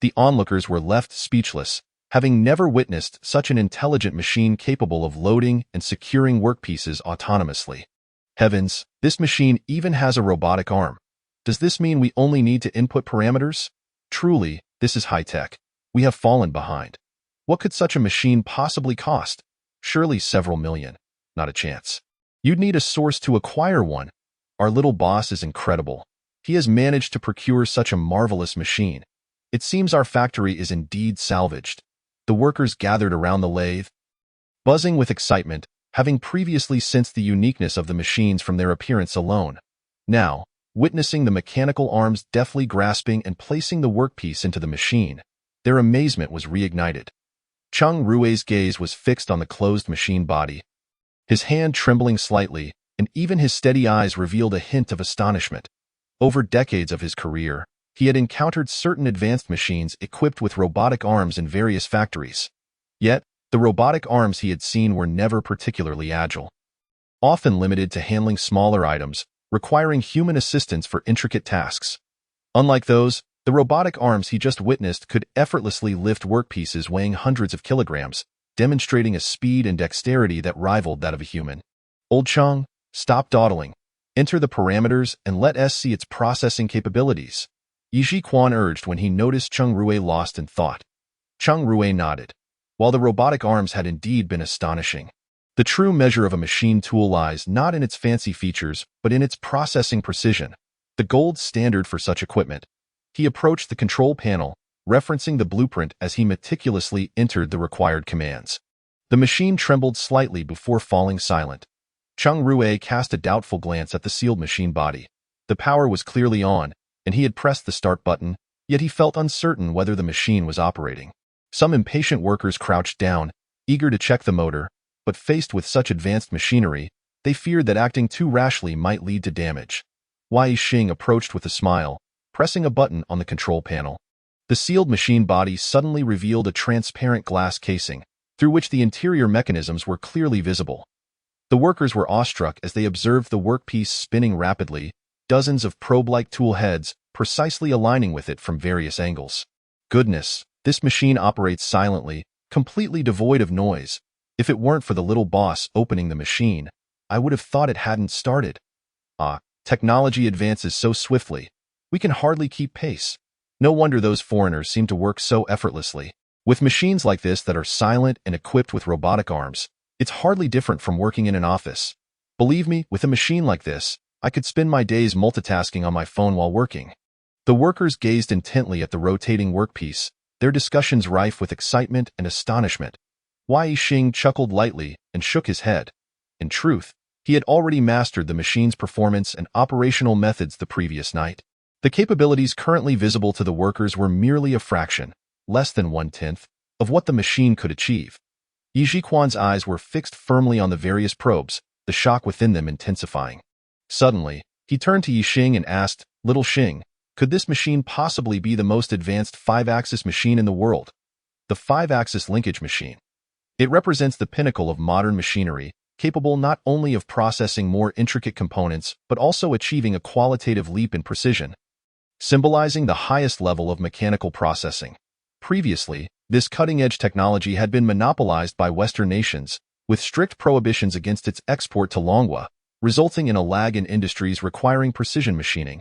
The onlookers were left speechless, having never witnessed such an intelligent machine capable of loading and securing workpieces autonomously. Heavens, this machine even has a robotic arm. Does this mean we only need to input parameters? Truly, this is high-tech. We have fallen behind. What could such a machine possibly cost? Surely several million. Not a chance. You'd need a source to acquire one. Our little boss is incredible. He has managed to procure such a marvelous machine. It seems our factory is indeed salvaged. The workers gathered around the lathe, buzzing with excitement, having previously sensed the uniqueness of the machines from their appearance alone. Now, witnessing the mechanical arms deftly grasping and placing the workpiece into the machine, their amazement was reignited. Cheng Rui's gaze was fixed on the closed machine body, his hand trembling slightly, and even his steady eyes revealed a hint of astonishment. Over decades of his career, he had encountered certain advanced machines equipped with robotic arms in various factories. Yet, the robotic arms he had seen were never particularly agile, often limited to handling smaller items, requiring human assistance for intricate tasks. Unlike those, the robotic arms he just witnessed could effortlessly lift workpieces weighing hundreds of kilograms, demonstrating a speed and dexterity that rivaled that of a human. "Old Cheng, stop dawdling. Enter the parameters and let us see its processing capabilities," Ye Xing urged when he noticed Cheng Rui lost in thought. Cheng Rui nodded. While the robotic arms had indeed been astonishing, the true measure of a machine tool lies not in its fancy features, but in its processing precision, the gold standard for such equipment. He approached the control panel, referencing the blueprint as he meticulously entered the required commands. The machine trembled slightly before falling silent. Cheng Rui cast a doubtful glance at the sealed machine body. The power was clearly on, and he had pressed the start button, yet he felt uncertain whether the machine was operating. Some impatient workers crouched down, eager to check the motor, but faced with such advanced machinery, they feared that acting too rashly might lead to damage. Ye Xing approached with a smile, pressing a button on the control panel. The sealed machine body suddenly revealed a transparent glass casing, through which the interior mechanisms were clearly visible. The workers were awestruck as they observed the workpiece spinning rapidly, dozens of probe-like tool heads precisely aligning with it from various angles. Goodness, this machine operates silently, completely devoid of noise. If it weren't for the little boss opening the machine, I would have thought it hadn't started. Technology advances so swiftly, we can hardly keep pace. No wonder those foreigners seem to work so effortlessly. With machines like this that are silent and equipped with robotic arms, it's hardly different from working in an office. Believe me, with a machine like this, I could spend my days multitasking on my phone while working. The workers gazed intently at the rotating workpiece, their discussions rife with excitement and astonishment. Ye Xing chuckled lightly and shook his head. In truth, he had already mastered the machine's performance and operational methods the previous night. The capabilities currently visible to the workers were merely a fraction, less than 1/10, of what the machine could achieve. Ye Xing's eyes were fixed firmly on the various probes, the shock within them intensifying. Suddenly, he turned to Ye Xing and asked, "Little Xing, could this machine possibly be the most advanced 5-axis machine in the world?" The 5-axis linkage machine. It represents the pinnacle of modern machinery, capable not only of processing more intricate components but also achieving a qualitative leap in precision, symbolizing the highest level of mechanical processing. Previously, this cutting-edge technology had been monopolized by Western nations, with strict prohibitions against its export to Longguo, resulting in a lag in industries requiring precision machining,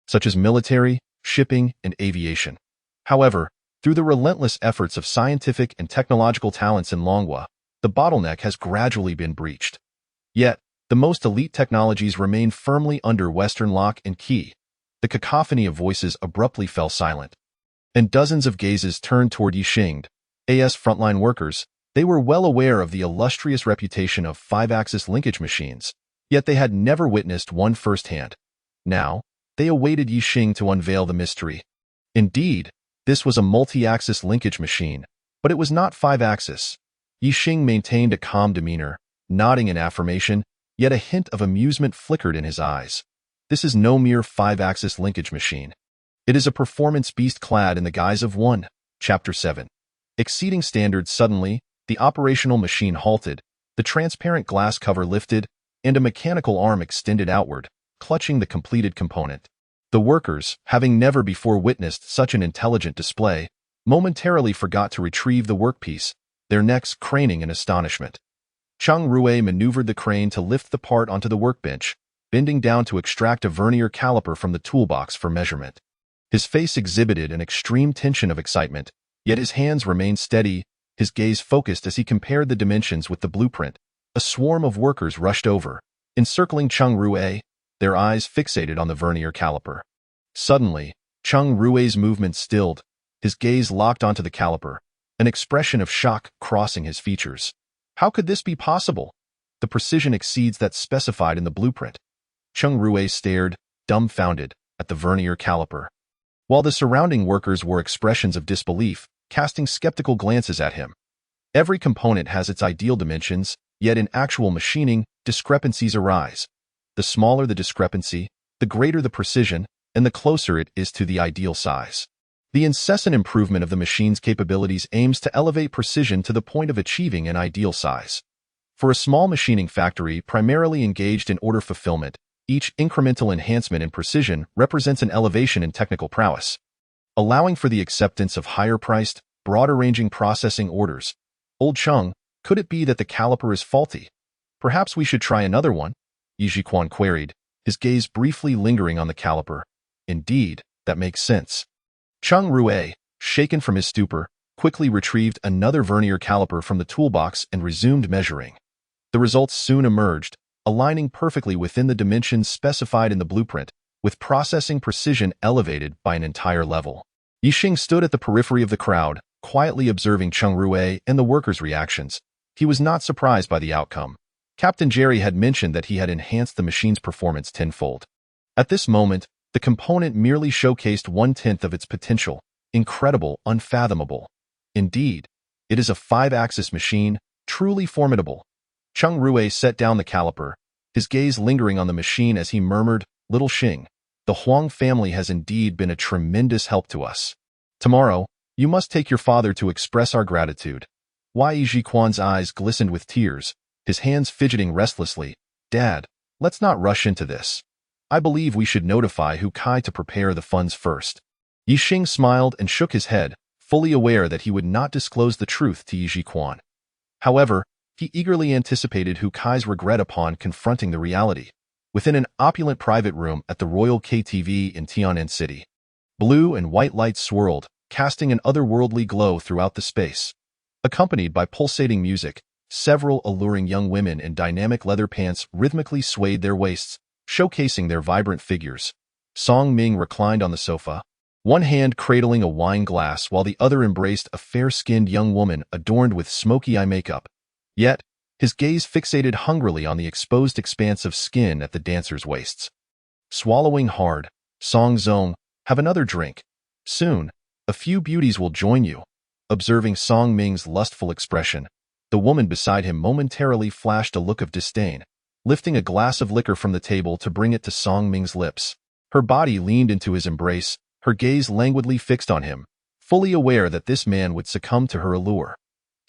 such as military, shipping, and aviation. However, through the relentless efforts of scientific and technological talents in Longguo, the bottleneck has gradually been breached. Yet, the most elite technologies remain firmly under Western lock and key. The cacophony of voices abruptly fell silent, and dozens of gazes turned toward Ye Xing, AS frontline workers. They were well aware of the illustrious reputation of 5-axis linkage machines, yet they had never witnessed one firsthand. Now, they awaited Ye Xing to unveil the mystery. Indeed, this was a multi-axis linkage machine, but it was not 5-axis. Ye Xing maintained a calm demeanor, nodding in affirmation, yet a hint of amusement flickered in his eyes. This is no mere 5-axis linkage machine. It is a performance beast clad in the guise of one. Chapter 7. Exceeding standards. Suddenly, the operational machine halted, the transparent glass cover lifted, and a mechanical arm extended outward, clutching the completed component. The workers, having never before witnessed such an intelligent display, momentarily forgot to retrieve the workpiece, their necks craning in astonishment. Cheng Rui maneuvered the crane to lift the part onto the workbench, bending down to extract a vernier caliper from the toolbox for measurement. His face exhibited an extreme tension of excitement, yet his hands remained steady, his gaze focused as he compared the dimensions with the blueprint. A swarm of workers rushed over, encircling Cheng Rui, their eyes fixated on the vernier caliper. Suddenly, Cheng Rui's movement stilled, his gaze locked onto the caliper, an expression of shock crossing his features. How could this be possible? The precision exceeds that specified in the blueprint. Cheng Rui stared, dumbfounded, at the vernier caliper, while the surrounding workers wore expressions of disbelief, casting skeptical glances at him. Every component has its ideal dimensions, yet in actual machining, discrepancies arise. The smaller the discrepancy, the greater the precision, and the closer it is to the ideal size. The incessant improvement of the machine's capabilities aims to elevate precision to the point of achieving an ideal size. For a small machining factory primarily engaged in order fulfillment, each incremental enhancement in precision represents an elevation in technical prowess, allowing for the acceptance of higher-priced, broader-ranging processing orders. Old Cheng, could it be that the caliper is faulty? Perhaps we should try another one? Ye Xing queried, his gaze briefly lingering on the caliper. Indeed, that makes sense. Cheng Rui, shaken from his stupor, quickly retrieved another vernier caliper from the toolbox and resumed measuring. The results soon emerged, aligning perfectly within the dimensions specified in the blueprint, with processing precision elevated by an entire level. Ye Xing stood at the periphery of the crowd, quietly observing Cheng Rui and the workers' reactions. He was not surprised by the outcome. Captain Jerry had mentioned that he had enhanced the machine's performance tenfold. At this moment, the component merely showcased 1/10 of its potential. Incredible, unfathomable. Indeed, it is a 5-axis machine, truly formidable. Cheng Rui set down the caliper, his gaze lingering on the machine as he murmured, "Little Xing, the Huang family has indeed been a tremendous help to us. Tomorrow, you must take your father to express our gratitude." Ye Xing's eyes glistened with tears, his hands fidgeting restlessly. "Dad, let's not rush into this. I believe we should notify Hu Kai to prepare the funds first." Ye Xing smiled and shook his head, fully aware that he would not disclose the truth to Ye Xing. However, he eagerly anticipated Hu Kai's regret upon confronting the reality. Within an opulent private room at the Royal KTV in Tian'an City, blue and white lights swirled, casting an otherworldly glow throughout the space. Accompanied by pulsating music, several alluring young women in dynamic leather pants rhythmically swayed their waists, showcasing their vibrant figures. Song Ming reclined on the sofa, one hand cradling a wine glass while the other embraced a fair-skinned young woman adorned with smoky eye makeup. Yet, his gaze fixated hungrily on the exposed expanse of skin at the dancer's waists. Swallowing hard, Song Zong, have another drink. Soon, a few beauties will join you. Observing Song Ming's lustful expression, the woman beside him momentarily flashed a look of disdain, lifting a glass of liquor from the table to bring it to Song Ming's lips. Her body leaned into his embrace, her gaze languidly fixed on him, fully aware that this man would succumb to her allure.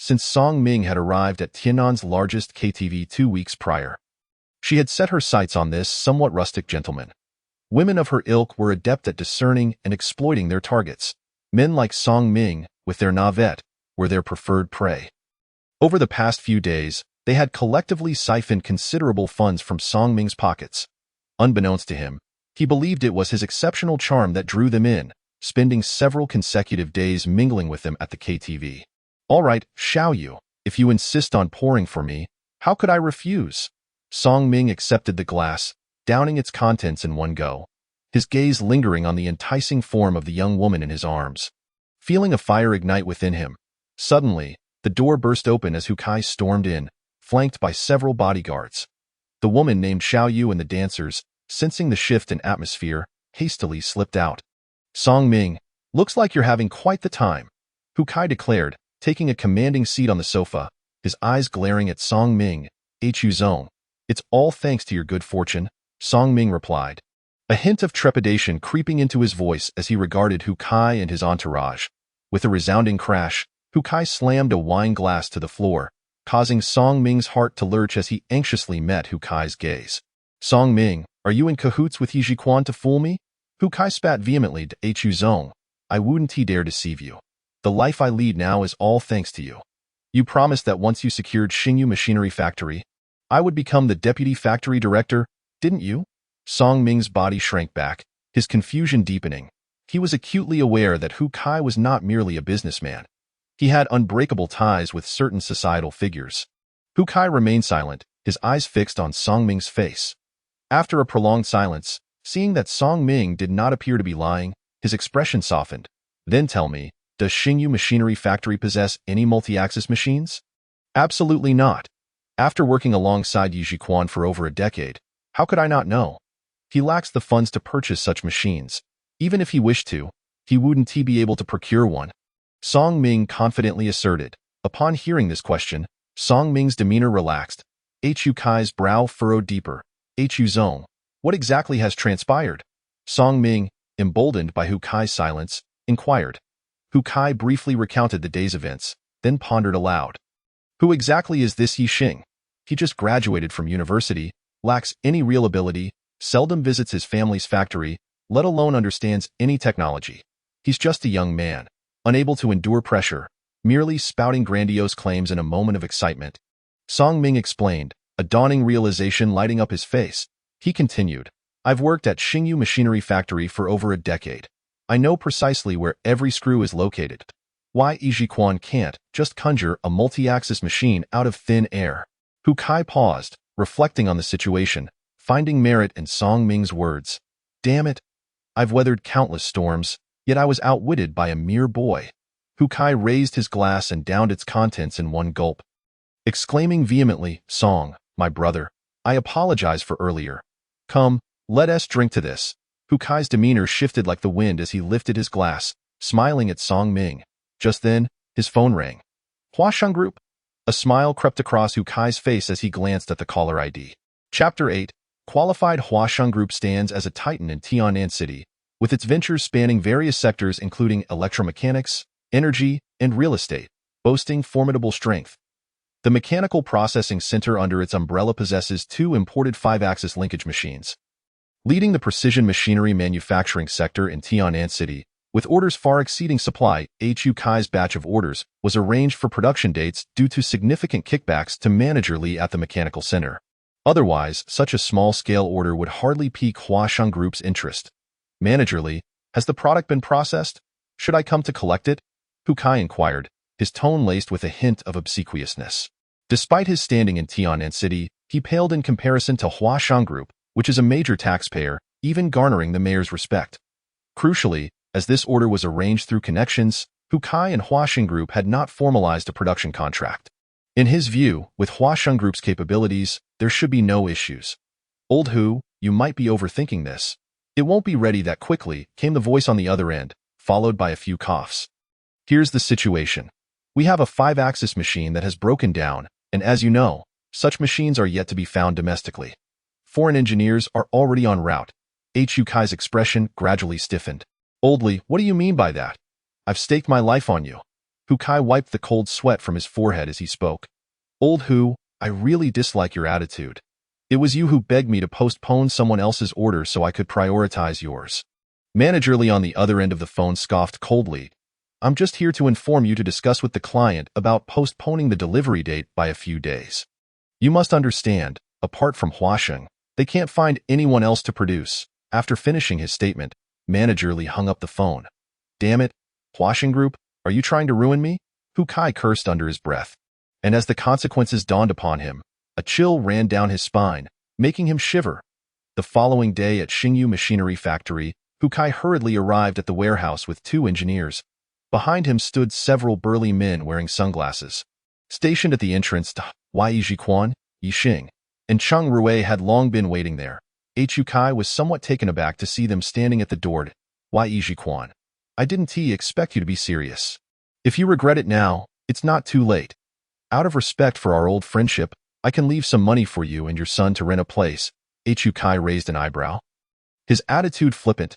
since Song Ming had arrived at Tiannan's largest KTV 2 weeks prior. She had set her sights on this somewhat rustic gentleman. Women of her ilk were adept at discerning and exploiting their targets. Men like Song Ming, with their navette, were their preferred prey. Over the past few days, they had collectively siphoned considerable funds from Song Ming's pockets. Unbeknownst to him, he believed it was his exceptional charm that drew them in, spending several consecutive days mingling with them at the KTV. "All right, Xiao Yu, if you insist on pouring for me, how could I refuse?" Song Ming accepted the glass, downing its contents in one go, his gaze lingering on the enticing form of the young woman in his arms. Feeling a fire ignite within him, suddenly, the door burst open as Hu Kai stormed in, flanked by several bodyguards. The woman named Xiao Yu and the dancers, sensing the shift in atmosphere, hastily slipped out. "Song Ming, looks like you're having quite the time," Hu Kai declared, taking a commanding seat on the sofa, his eyes glaring at Song Ming. "Hu Zong, it's all thanks to your good fortune," Song Ming replied, a hint of trepidation creeping into his voice as he regarded Hu Kai and his entourage. With a resounding crash, Hu Kai slammed a wine glass to the floor, causing Song Ming's heart to lurch as he anxiously met Hu Kai's gaze. "Song Ming, are you in cahoots with Ye Xing to fool me?" Hu Kai spat vehemently to Hu Zong. "I wouldn't dare deceive you. The life I lead now is all thanks to you. You promised that once you secured Xingyu Machinery Factory, I would become the deputy factory director, didn't you?" Song Ming's body shrank back, his confusion deepening. He was acutely aware that Hu Kai was not merely a businessman. He had unbreakable ties with certain societal figures. Hu Kai remained silent, his eyes fixed on Song Ming's face. After a prolonged silence, seeing that Song Ming did not appear to be lying, his expression softened. "Then tell me, does Xingyu Machinery Factory possess any multi-axis machines?" "Absolutely not. After working alongside Ye Xing for over a decade, how could I not know? He lacks the funds to purchase such machines. Even if he wished to, he wouldn't be able to procure one," Song Ming confidently asserted. Upon hearing this question, Song Ming's demeanor relaxed. Hu Kai's brow furrowed deeper. "Hu Zong, what exactly has transpired?" Song Ming, emboldened by Hu Kai's silence, inquired. Hu Kai briefly recounted the day's events, then pondered aloud. "Who exactly is this Ye Xing? He just graduated from university, lacks any real ability, seldom visits his family's factory, let alone understands any technology. He's just a young man, unable to endure pressure, merely spouting grandiose claims in a moment of excitement." Song Ming explained, a dawning realization lighting up his face. He continued, "I've worked at Xingyu Machinery Factory for over a decade. I know precisely where every screw is located. Why Ye Xing can't just conjure a multi-axis machine out of thin air?" Hu Kai paused, reflecting on the situation, finding merit in Song Ming's words. "Damn it. I've weathered countless storms, yet I was outwitted by a mere boy." Hu Kai raised his glass and downed its contents in one gulp, exclaiming vehemently, "Song, my brother, I apologize for earlier. Come, let us drink to this." Hu Kai's demeanor shifted like the wind as he lifted his glass, smiling at Song Ming. Just then, his phone rang. "Huasheng Group?" A smile crept across Hu Kai's face as he glanced at the caller ID. Chapter 8. Qualified Huasheng Group stands as a titan in Tian'an City, with its ventures spanning various sectors including electromechanics, energy, and real estate, boasting formidable strength. The mechanical processing center under its umbrella possesses 2 imported 5-axis linkage machines. Leading the precision machinery manufacturing sector in Tian'an City, with orders far exceeding supply, Hu Kai's batch of orders was arranged for production dates due to significant kickbacks to manager Li at the mechanical center. Otherwise, such a small-scale order would hardly pique Huasheng Group's interest. "Manager Li, has the product been processed? Should I come to collect it?" Hu Kai inquired, his tone laced with a hint of obsequiousness. Despite his standing in Tian'an City, he paled in comparison to Huasheng Group, which is a major taxpayer, even garnering the mayor's respect. Crucially, as this order was arranged through connections, Hu Kai and Huasheng Group had not formalized a production contract. In his view, with Huasheng Group's capabilities, there should be no issues. "Old Hu, you might be overthinking this. It won't be ready that quickly," came the voice on the other end, followed by a few coughs. "Here's the situation. We have a 5-axis machine that has broken down, and as you know, such machines are yet to be found domestically. Foreign engineers are already en route." Hu Kai's expression gradually stiffened. "Old Li, what do you mean by that? I've staked my life on you." Hu Kai wiped the cold sweat from his forehead as he spoke. Old Hu, I really dislike your attitude. It was you who begged me to postpone someone else's order so I could prioritize yours. Manager Lee on the other end of the phone scoffed coldly. I'm just here to inform you to discuss with the client about postponing the delivery date by a few days. You must understand, apart from Ye Xing, they can't find anyone else to produce. After finishing his statement, Manager Lee hung up the phone. Damn it, Ye Xing Group, are you trying to ruin me? Hu Kai cursed under his breath. And as the consequences dawned upon him, a chill ran down his spine, making him shiver. The following day at Xingyu Machinery Factory, Hu Kai hurriedly arrived at the warehouse with 2 engineers. Behind him stood several burly men wearing sunglasses. Stationed at the entrance to Ye Xing, Ye Xing, and Cheng Rui had long been waiting there. Hu Kai was somewhat taken aback to see them standing at the door. Ye Xing, I didn't expect you to be serious. If you regret it now, it's not too late. Out of respect for our old friendship, I can leave some money for you and your son to rent a place. Hu Kai raised an eyebrow. His attitude flippant.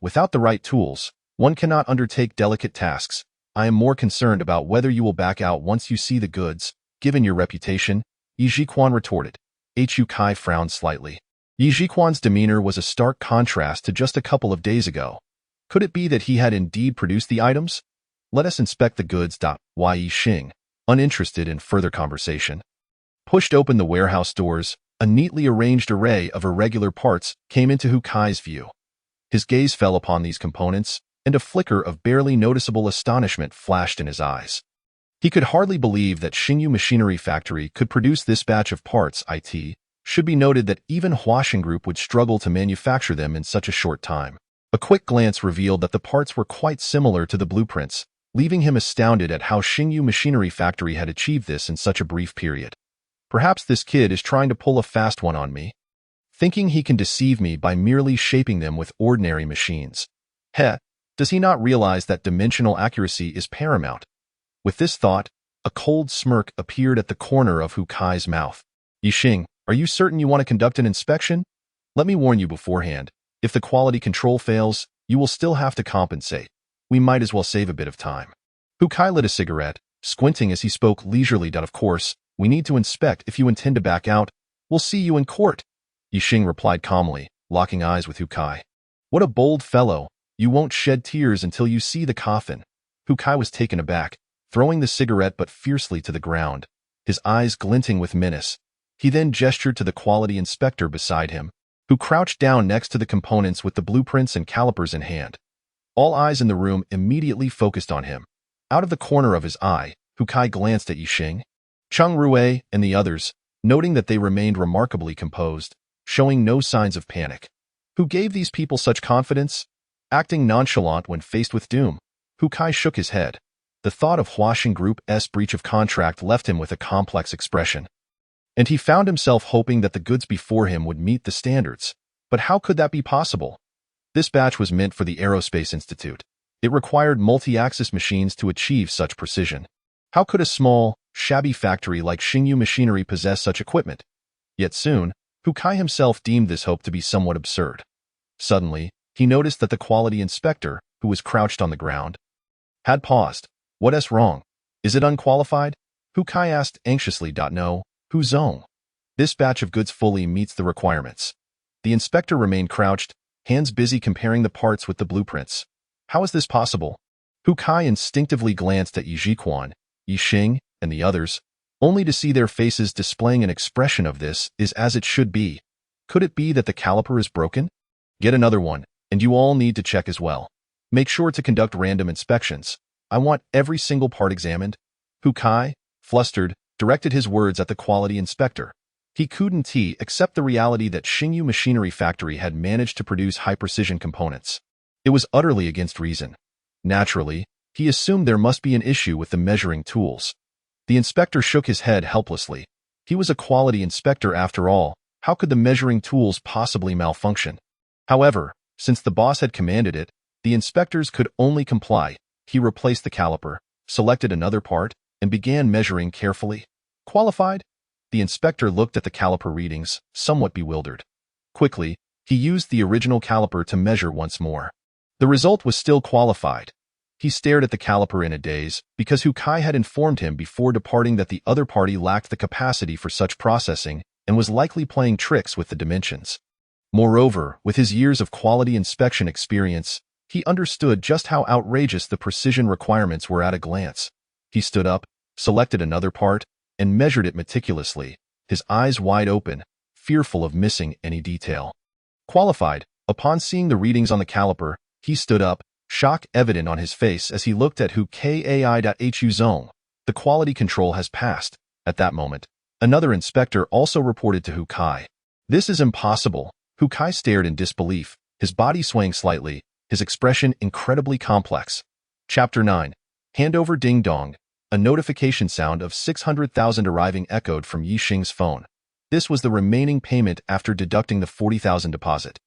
Without the right tools, one cannot undertake delicate tasks. I am more concerned about whether you will back out once you see the goods, given your reputation, Ye Xing retorted. Hu Kai frowned slightly. Ye Xing's demeanor was a stark contrast to just a couple of days ago. Could it be that he had indeed produced the items? Let us inspect the goods. Ye Xing, uninterested in further conversation, pushed open the warehouse doors. A neatly arranged array of irregular parts came into Hu Kai's view. His gaze fell upon these components, and a flicker of barely noticeable astonishment flashed in his eyes. He could hardly believe that Xingyu Machinery Factory could produce this batch of parts. It should be noted that even Ye Xing Group would struggle to manufacture them in such a short time. A quick glance revealed that the parts were quite similar to the blueprints, leaving him astounded at how Xingyu Machinery Factory had achieved this in such a brief period. Perhaps this kid is trying to pull a fast one on me, thinking he can deceive me by merely shaping them with ordinary machines. Does he not realize that dimensional accuracy is paramount? With this thought, a cold smirk appeared at the corner of Hu Kai's mouth. Ye Xing, are you certain you want to conduct an inspection? Let me warn you beforehand, if the quality control fails, you will still have to compensate. We might as well save a bit of time. Hu Kai lit a cigarette, squinting as he spoke leisurely. Of course, we need to inspect. If you intend to back out, we'll see you in court. Ye Xing replied calmly, locking eyes with Hu Kai. What a bold fellow. You won't shed tears until you see the coffin. Hu Kai was taken aback, throwing the cigarette but fiercely to the ground, his eyes glinting with menace. He then gestured to the quality inspector beside him, who crouched down next to the components with the blueprints and calipers in hand. All eyes in the room immediately focused on him. Out of the corner of his eye, Hu Kai glanced at Ye Xing, Cheng Rui, and the others, noting that they remained remarkably composed, showing no signs of panic. Who gave these people such confidence? Acting nonchalant when faced with doom, Hu Kai shook his head. The thought of Ye Xing Group's breach of contract left him with a complex expression. And he found himself hoping that the goods before him would meet the standards. But how could that be possible? This batch was meant for the Aerospace Institute. It required multi-axis machines to achieve such precision. How could a small, shabby factory like Xingyu Machinery possess such equipment? Yet soon, Hu Kai himself deemed this hope to be somewhat absurd. Suddenly, he noticed that the quality inspector, who was crouched on the ground, had paused. What's wrong? Is it unqualified? Hu Kai asked anxiously. No, Hu Zong. This batch of goods fully meets the requirements. The inspector remained crouched, hands busy comparing the parts with the blueprints. How is this possible? Hu Kai instinctively glanced at Ye Xing, Ye Xing, and the others, only to see their faces displaying an expression of this is as it should be. Could it be that the caliper is broken? Get another one, and you all need to check as well. Make sure to conduct random inspections. I want every single part examined. Hu Kai, flustered, directed his words at the quality inspector. He couldn't accept the reality that Xingyu Machinery Factory had managed to produce high-precision components. It was utterly against reason. Naturally, he assumed there must be an issue with the measuring tools. The inspector shook his head helplessly. He was a quality inspector after all. How could the measuring tools possibly malfunction? However, since the boss had commanded it, the inspectors could only comply. He replaced the caliper, selected another part, and began measuring carefully. Qualified? The inspector looked at the caliper readings, somewhat bewildered. Quickly, he used the original caliper to measure once more. The result was still qualified. He stared at the caliper in a daze, because Hu Kai had informed him before departing that the other party lacked the capacity for such processing and was likely playing tricks with the dimensions. Moreover, with his years of quality inspection experience, he understood just how outrageous the precision requirements were at a glance. He stood up, selected another part, and measured it meticulously, his eyes wide open, fearful of missing any detail. Qualified, upon seeing the readings on the caliper, he stood up, shock evident on his face as he looked at Hu Kai.Hu Zong. The quality control has passed. At that moment, another inspector also reported to Hu Kai. This is impossible. Hu Kai stared in disbelief, his body swaying slightly, his expression incredibly complex. Chapter 9. Handover Ding Dong. A notification sound of 600,000 arriving echoed from Ye Xing's phone. This was the remaining payment after deducting the 40,000 deposit.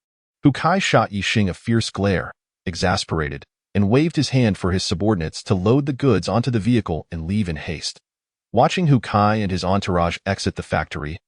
Hu Kai shot Ye Xing a fierce glare, exasperated, and waved his hand for his subordinates to load the goods onto the vehicle and leave in haste. Watching Hu Kai and his entourage exit the factory,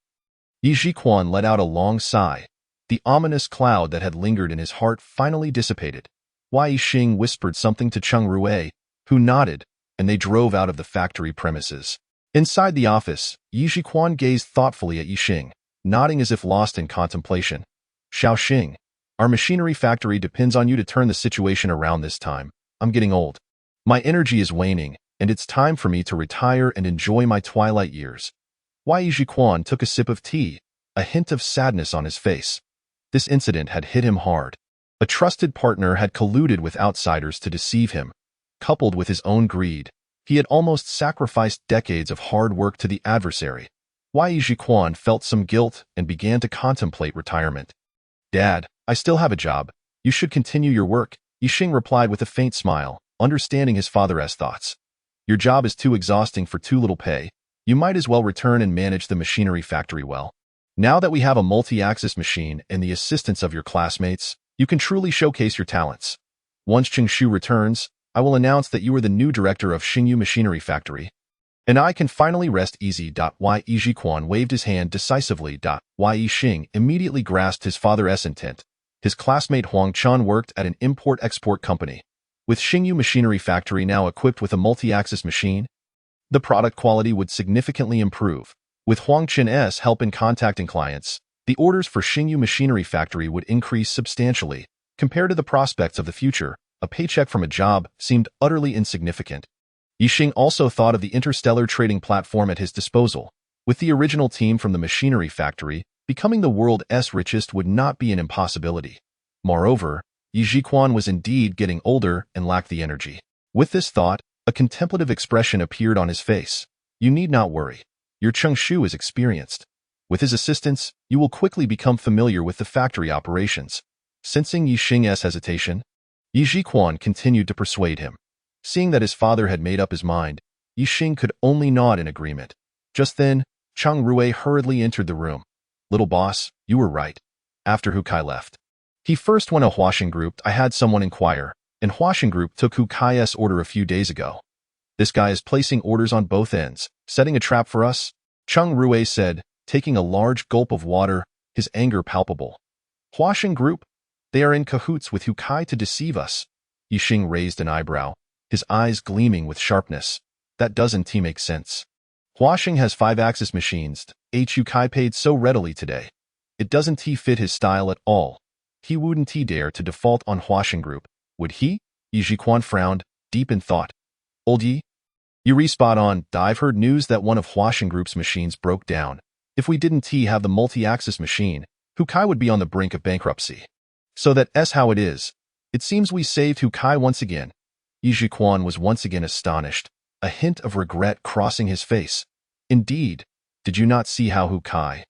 Ye Xing let out a long sigh. The ominous cloud that had lingered in his heart finally dissipated. Ye Xing whispered something to Cheng Rui, who nodded, and they drove out of the factory premises. Inside the office, Ye Xing gazed thoughtfully at Ye Xing, nodding as if lost in contemplation. Xiao Xing, our machinery factory depends on you to turn the situation around this time. I'm getting old. My energy is waning, and it's time for me to retire and enjoy my twilight years. Ye Xing took a sip of tea, a hint of sadness on his face. This incident had hit him hard. A trusted partner had colluded with outsiders to deceive him. Coupled with his own greed, he had almost sacrificed decades of hard work to the adversary. Ye Xing felt some guilt and began to contemplate retirement. Dad, I still have a job. You should continue your work, Ye Xing replied with a faint smile, understanding his father's thoughts. Your job is too exhausting for too little pay. You might as well return and manage the machinery factory well. Now that we have a multi-axis machine and the assistance of your classmates, you can truly showcase your talents. Once Chengshu returns, I will announce that you are the new director of Xingyu Machinery Factory. And I can finally rest easy. Ye Xing waved his hand decisively. Ye Xing immediately grasped his father's intent. His classmate Huang Chan worked at an import-export company. With Xingyu Machinery Factory now equipped with a multi-axis machine, the product quality would significantly improve. With Huang Chen's help in contacting clients, the orders for Xingyu Machinery Factory would increase substantially. Compared to the prospects of the future, a paycheck from a job seemed utterly insignificant. Ye Xing also thought of the Interstellar trading platform at his disposal. With the original team from the machinery factory, becoming the world's richest would not be an impossibility. Moreover, Ye Xing was indeed getting older and lacked the energy. With this thought, a contemplative expression appeared on his face. You need not worry. Your Chengshu is experienced. With his assistance, you will quickly become familiar with the factory operations. Sensing Ye Xing's hesitation, Ye Xing continued to persuade him. Seeing that his father had made up his mind, Ye Xing could only nod in agreement. Just then, Cheng Rui hurriedly entered the room. Little boss, you were right. After Hu Kai left, he first went to Huaxing Group. I had someone inquire, and Huaxing Group took Hu Kai's order a few days ago. This guy is placing orders on both ends, setting a trap for us, Cheng Rui said, taking a large gulp of water, his anger palpable. Huaxing Group? They are in cahoots with Hu Kai to deceive us. Ye Xing raised an eyebrow, his eyes gleaming with sharpness. That doesn't make sense. Huaxing has 5-axis machines. Hu Kai paid so readily today. It doesn't fit his style at all. He wouldn't dare to default on Huaxing Group, would he? Ye Xing frowned, deep in thought. Old Yi? You re-spot on. I've heard news that one of Huaxing Group's machines broke down. If we didn't have the multi-axis machine, Hu Kai would be on the brink of bankruptcy. So that's how it is. It seems we saved Hu Kai once again. Ye Xing was once again astonished, a hint of regret crossing his face. Indeed, did you not see how Hu Kai,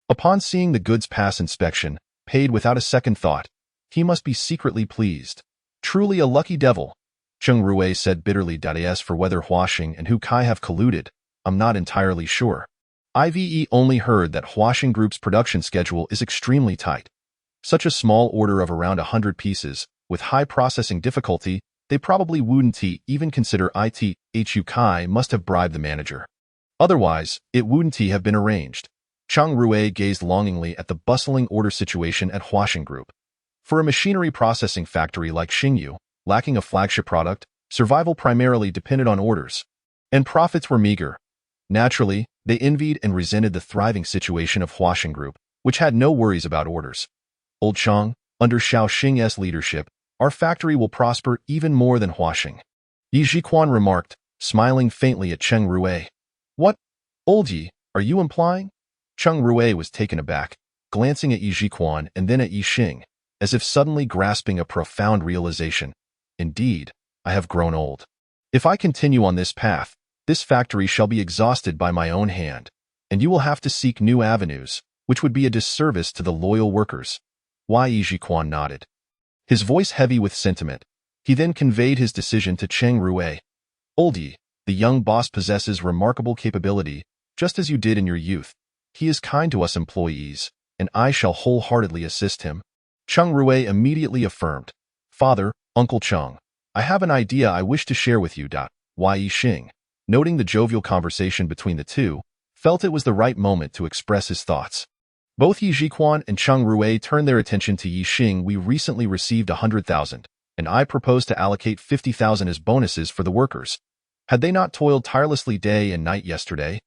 upon seeing the goods pass inspection, paid without a second thought? He must be secretly pleased. Truly a lucky devil. Cheng Rui said bitterly. As for whether Huaxing and Hu Kai have colluded, I'm not entirely sure. I've only heard that Huaxing Group's production schedule is extremely tight. Such a small order of around 100 pieces, with high processing difficulty, they probably wouldn't even consider it. Hu Kai must have bribed the manager. Otherwise, it wouldn't have been arranged. Cheng Rui gazed longingly at the bustling order situation at Huaxing Group. For a machinery processing factory like Xingyu, lacking a flagship product, Survival primarily depended on orders, and profits were meager. Naturally, they envied and resented the thriving situation of Huaxing Group, which had no worries about orders. Old Chang, under Xiao Xing's leadership, our factory will prosper even more than Huaxing. Ye Xing remarked, smiling faintly at Cheng Rui. What? Old Yi, are you implying? Cheng Rui was taken aback, glancing at Ye Xing and then at Ye Xing, as if suddenly grasping a profound realization. Indeed, I have grown old. If I continue on this path, this factory shall be exhausted by my own hand, and you will have to seek new avenues, which would be a disservice to the loyal workers. Ye Xing nodded, his voice heavy with sentiment. He then conveyed his decision to Cheng Rui. Old Yi, the young boss possesses remarkable capability, just as you did in your youth. He is kind to us employees, and I shall wholeheartedly assist him. Cheng Rui immediately affirmed, Father, Uncle Cheng, I have an idea I wish to share with you. Ye Xing, noting the jovial conversation between the two, felt it was the right moment to express his thoughts. Both Ye Xing and Cheng Rui turned their attention to Ye Xing. We recently received 100,000, and I propose to allocate 50,000 as bonuses for the workers. Had they not toiled tirelessly day and night yesterday,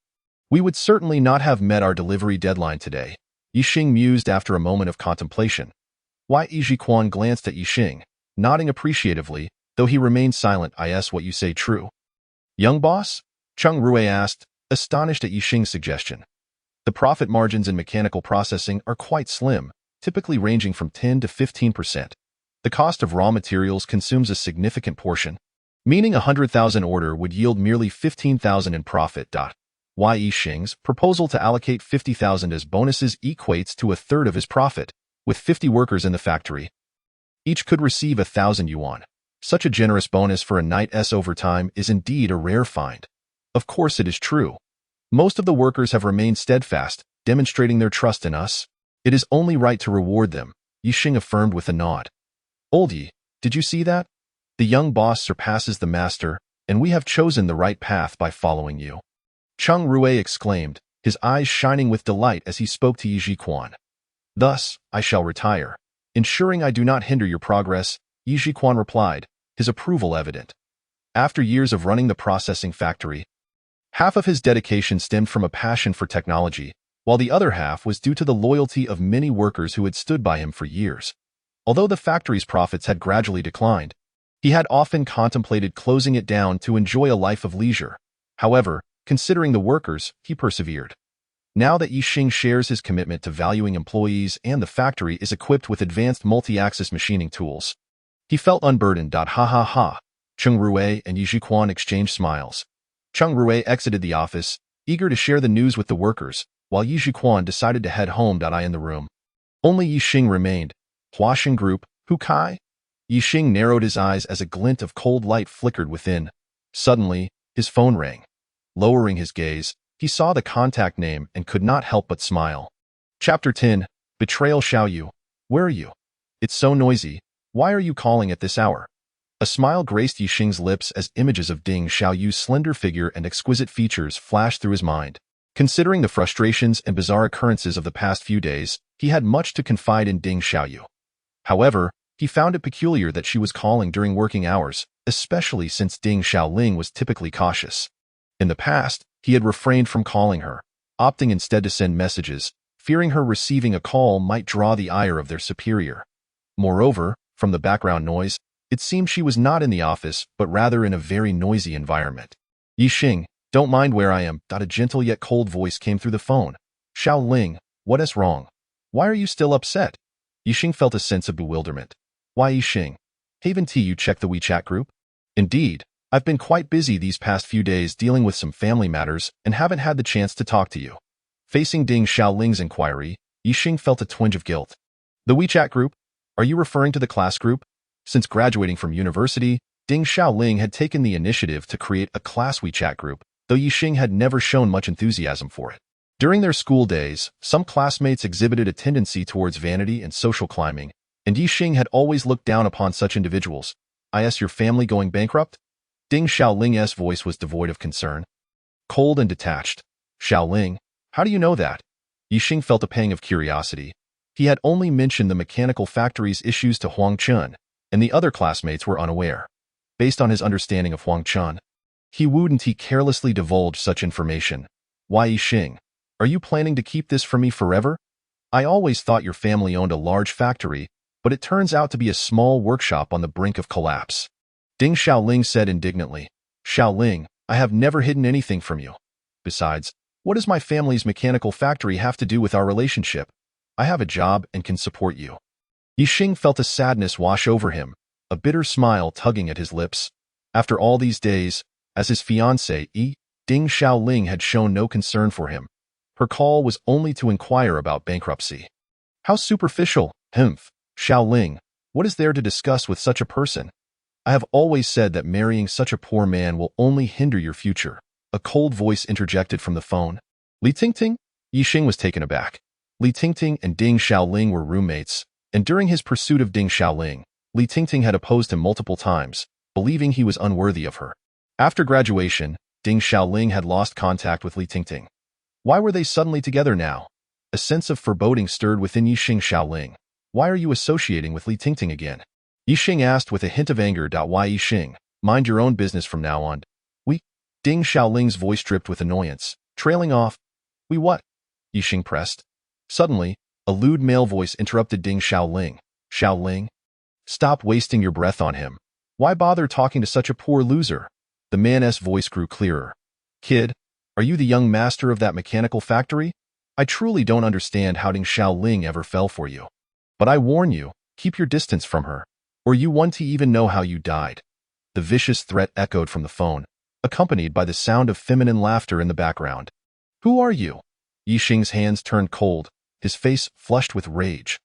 we would certainly not have met our delivery deadline today. Ye Xing mused after a moment of contemplation. Ye Xing glanced at Ye Xing, nodding appreciatively, though he remained silent. Is what you say true? Young boss? Cheng Rui asked, astonished at Ye Xing's suggestion. The profit margins in mechanical processing are quite slim, typically ranging from 10 to 15%. The cost of raw materials consumes a significant portion, meaning 100,000 order would yield merely 15,000 in profit. Ye Xing's proposal to allocate 50,000 as bonuses equates to a third of his profit, with 50 workers in the factory. Each could receive 1,000 yuan. Such a generous bonus for a night's overtime is indeed a rare find. Of course it is true. Most of the workers have remained steadfast, demonstrating their trust in us. It is only right to reward them, Ye Xing affirmed with a nod. Old Yi, did you see that? The young boss surpasses the master, and we have chosen the right path by following you. Cheng Rui exclaimed, his eyes shining with delight as he spoke to Ye Xing. Thus, I shall retire, ensuring I do not hinder your progress, Ye Xing replied, his approval evident. After years of running the processing factory, half of his dedication stemmed from a passion for technology, while the other half was due to the loyalty of many workers who had stood by him for years. Although the factory's profits had gradually declined, he had often contemplated closing it down to enjoy a life of leisure. However, considering the workers, he persevered. Now that Ye Xing shares his commitment to valuing employees and the factory is equipped with advanced multi-axis machining tools, he felt unburdened. Ha ha ha. Cheng Rui and Ye Xing exchanged smiles. Cheng Rui exited the office, eager to share the news with the workers, while Ye Xing decided to head home. In the room, only Ye Xing remained. Huaxing Group, Hu Kai? Ye Xing narrowed his eyes as a glint of cold light flickered within. Suddenly, his phone rang. Lowering his gaze, he saw the contact name and could not help but smile. Chapter 10, Betrayal. Xiaoyu, where are you? It's so noisy. Why are you calling at this hour? A smile graced Ye Xing's lips as images of Ding Xiaoyu's slender figure and exquisite features flashed through his mind. Considering the frustrations and bizarre occurrences of the past few days, he had much to confide in Ding Xiaoyu. However, he found it peculiar that she was calling during working hours, especially since Ding Xiaoling was typically cautious. In the past, he had refrained from calling her, opting instead to send messages, fearing her receiving a call might draw the ire of their superior. Moreover, from the background noise, it seemed she was not in the office, but rather in a very noisy environment. Ye Xing, don't mind where I am. A gentle yet cold voice came through the phone. Xiaoling, what is wrong? Why are you still upset? Ye Xing felt a sense of bewilderment. Why Ye Xing? Haven't you checked the WeChat group? Indeed, I've been quite busy these past few days dealing with some family matters and haven't had the chance to talk to you. Facing Ding Xiaoling's inquiry, Ye Xing felt a twinge of guilt. The WeChat group? Are you referring to the class group? Since graduating from university, Ding Xiaoling had taken the initiative to create a class WeChat group, though Ye Xing had never shown much enthusiasm for it. During their school days, some classmates exhibited a tendency towards vanity and social climbing, and Ye Xing had always looked down upon such individuals. Is your family going bankrupt? Ding Xiaoling's voice was devoid of concern. Cold and detached. Xiaoling, how do you know that? Ye Xing felt a pang of curiosity. He had only mentioned the mechanical factory's issues to Huang Chun, and the other classmates were unaware. based on his understanding of Huang Chun. He wouldn't he carelessly divulge such information. Ye Xing, are you planning to keep this from me forever? I always thought your family owned a large factory, but it turns out to be a small workshop on the brink of collapse. Ding Xiaoling said indignantly. Xiaoling, I have never hidden anything from you. Besides, what does my family's mechanical factory have to do with our relationship? I have a job and can support you. Ye Xing felt a sadness wash over him, a bitter smile tugging at his lips. After all these days, as his fiancée, Ding Xiaoling had shown no concern for him. Her call was only to inquire about bankruptcy. How superficial, Xiaoling, what is there to discuss with such a person? I have always said that marrying such a poor man will only hinder your future. A cold voice interjected from the phone. Li Tingting? Ye Xing was taken aback. Li Tingting and Ding Xiaoling were roommates, and during his pursuit of Ding Xiaoling, Li Tingting had opposed him multiple times, believing he was unworthy of her. After graduation, Ding Xiaoling had lost contact with Li Tingting. Why were they suddenly together now? A sense of foreboding stirred within Ye Xing. Xiaoling. Why are you associating with Li Tingting again? Ye Xing asked with a hint of anger. Ye Xing, mind your own business from now on. We? Ding Xiaoling's voice dripped with annoyance, trailing off. We what? Ye Xing pressed. Suddenly, a lewd male voice interrupted Ding Xiaoling. Xiaoling? Stop wasting your breath on him. Why bother talking to such a poor loser? The man's voice grew clearer. Kid, are you the young master of that mechanical factory? I truly don't understand how Ding Xiaoling ever fell for you. But I warn you, keep your distance from her, or you won't even know how you died. The vicious threat echoed from the phone, accompanied by the sound of feminine laughter in the background. Who are you? Ye Xing's hands turned cold, his face flushed with rage.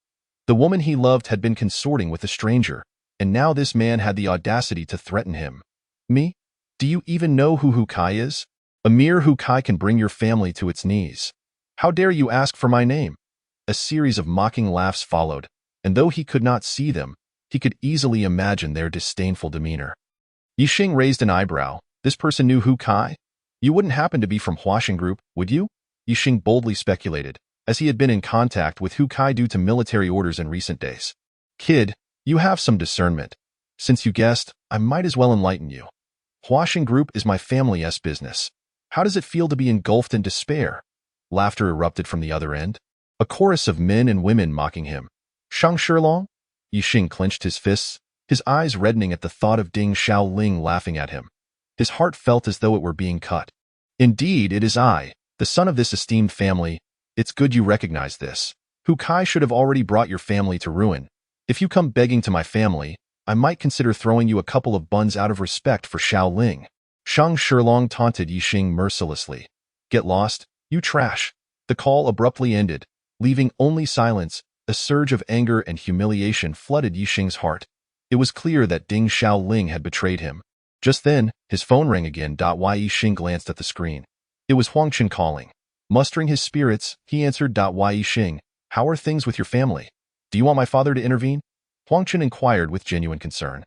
The woman he loved had been consorting with a stranger, and now this man had the audacity to threaten him. Me? Do you even know who Hu Kai is? A mere Hu Kai can bring your family to its knees. How dare you ask for my name? A series of mocking laughs followed, and though he could not see them, he could easily imagine their disdainful demeanor. Ye Xing raised an eyebrow. This person knew Hu Kai? You wouldn't happen to be from Huaxing Group, would you? Ye Xing boldly speculated, as he had been in contact with Hu Kai due to military orders in recent days. Kid, you have some discernment. Since you guessed, I might as well enlighten you. Huaxing Group is my family's business. How does it feel to be engulfed in despair? Laughter erupted from the other end. A chorus of men and women mocking him. Shang Shilong? Ye Xing clenched his fists, his eyes reddening at the thought of Ding Xiaoling laughing at him. His heart felt as though it were being cut. Indeed, it is I, the son of this esteemed family. It's good you recognize this. Hu Kai should have already brought your family to ruin. If you come begging to my family, I might consider throwing you a couple of buns out of respect for Xiaoling. Shang Shilong taunted Ye Xing mercilessly. Get lost, you trash. The call abruptly ended, leaving only silence. A surge of anger and humiliation flooded Ye Xing's heart. It was clear that Ding Xiaoling had betrayed him. Just then, his phone rang again. Ye Xing glanced at the screen. It was Huang Chun calling. Mustering his spirits, he answered. Ye Xing, how are things with your family? Do you want my father to intervene? Huang Chun inquired with genuine concern.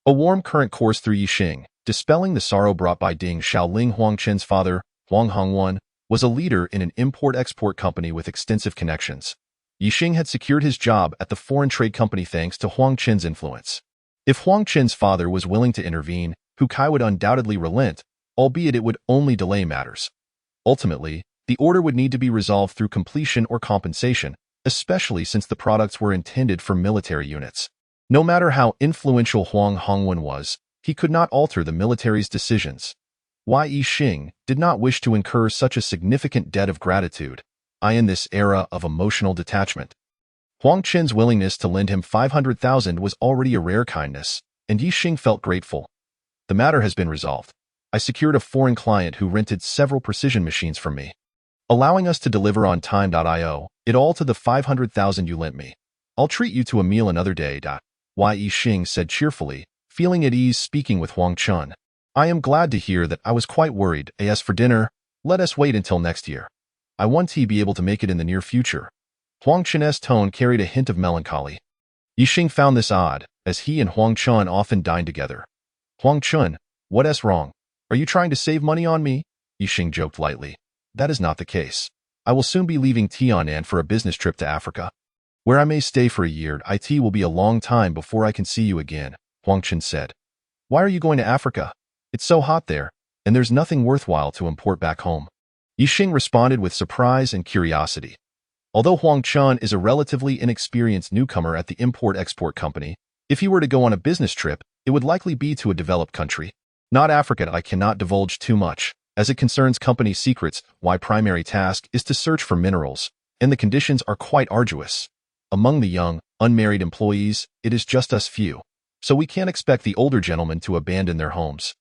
A warm current coursed through Ye Xing, dispelling the sorrow brought by Ding Xiaoling. Huang Chun's father, Huang Hongwan, was a leader in an import-export company with extensive connections. Ye Xing had secured his job at the foreign trade company thanks to Huang Chun's influence. If Huang Chun's father was willing to intervene, Hu Kai would undoubtedly relent, albeit it would only delay matters. Ultimately, the order would need to be resolved through completion or compensation, especially since the products were intended for military units. No matter how influential Huang Hongwan was, he could not alter the military's decisions. Ye Xing did not wish to incur such a significant debt of gratitude, in this era of emotional detachment. Huang Chun's willingness to lend him 500,000 was already a rare kindness, and Ye Xing felt grateful. The matter has been resolved. I secured a foreign client who rented several precision machines from me, allowing us to deliver on time. It all to the 500,000 you lent me. I'll treat you to a meal another day. Ye Xing said cheerfully, feeling at ease speaking with Huang Chun. I am glad to hear that. I was quite worried. As for dinner, let us wait until next year. I want to be able to make it in the near future. Huang Chun's tone carried a hint of melancholy. Ye Xing found this odd, as he and Huang Chun often dined together. Huang Chun, what's wrong? Are you trying to save money on me? Ye Xing joked lightly. That is not the case. I will soon be leaving Tianan for a business trip to Africa, where I may stay for a year. It will be a long time before I can see you again, Huang Chun said. Why are you going to Africa? It's so hot there, and there's nothing worthwhile to import back home. Ye Xing responded with surprise and curiosity. Although Huang Chun is a relatively inexperienced newcomer at the import-export company, if he were to go on a business trip, it would likely be to a developed country. Not Africa. I cannot divulge too much, as it concerns company secrets. My primary task is to search for minerals, and the conditions are quite arduous. Among the young, unmarried employees, it is just us few, so we can't expect the older gentlemen to abandon their homes.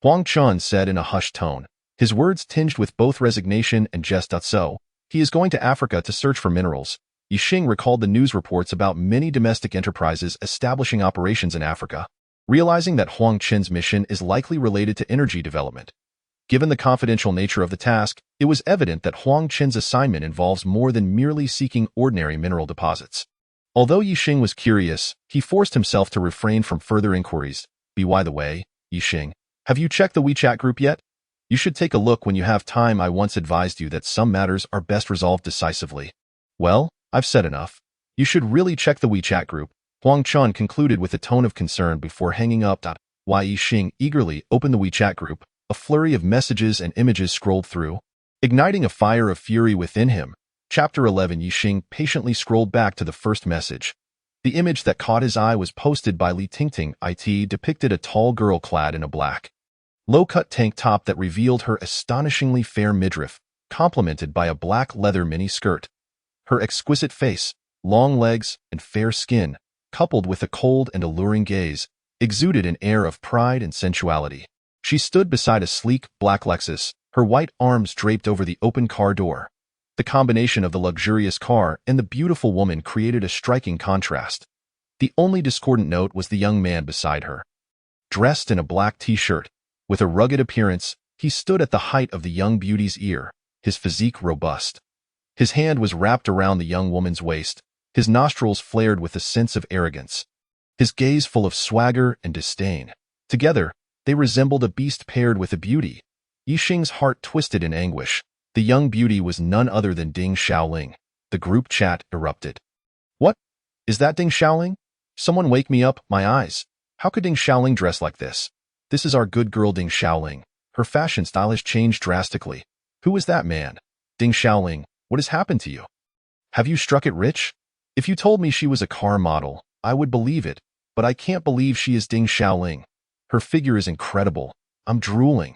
Huang Chun said in a hushed tone, his words tinged with both resignation and jest. So, he is going to Africa to search for minerals. Ye Xing recalled the news reports about many domestic enterprises establishing operations in Africa, realizing that Huang Chun's mission is likely related to energy development. Given the confidential nature of the task, it was evident that Huang Chun's assignment involves more than merely seeking ordinary mineral deposits. Although Ye Xing was curious, he forced himself to refrain from further inquiries. By the way, Ye Xing, have you checked the WeChat group yet? You should take a look when you have time. I once advised you that some matters are best resolved decisively. Well, I've said enough. You should really check the WeChat group, Huang Chun concluded with a tone of concern before hanging up. Ye Xing eagerly opened the WeChat group. A flurry of messages and images scrolled through, igniting a fire of fury within him. Chapter 11. Ye Xing patiently scrolled back to the first message. The image that caught his eye was posted by Li Tingting. It depicted a tall girl clad in a black, low-cut tank top that revealed her astonishingly fair midriff, complemented by a black leather mini-skirt. Her exquisite face, long legs, and fair skin, coupled with a cold and alluring gaze, exuded an air of pride and sensuality. She stood beside a sleek, black Lexus, her white arms draped over the open car door. The combination of the luxurious car and the beautiful woman created a striking contrast. The only discordant note was the young man beside her. Dressed in a black t-shirt, with a rugged appearance, he stood at the height of the young beauty's ear, his physique robust. His hand was wrapped around the young woman's waist, his nostrils flared with a sense of arrogance, his gaze full of swagger and disdain. Together, they resembled a beast paired with a beauty. Ye Xing's heart twisted in anguish. The young beauty was none other than Ding Xiaoling. The group chat erupted. What? Is that Ding Xiaoling? Someone wake me up, my eyes. How could Ding Xiaoling dress like this? This is our good girl Ding Xiaoling. Her fashion style has changed drastically. Who is that man? Ding Xiaoling, what has happened to you? Have you struck it rich? If you told me she was a car model, I would believe it, but I can't believe she is Ding Xiaoling. Her figure is incredible. I'm drooling.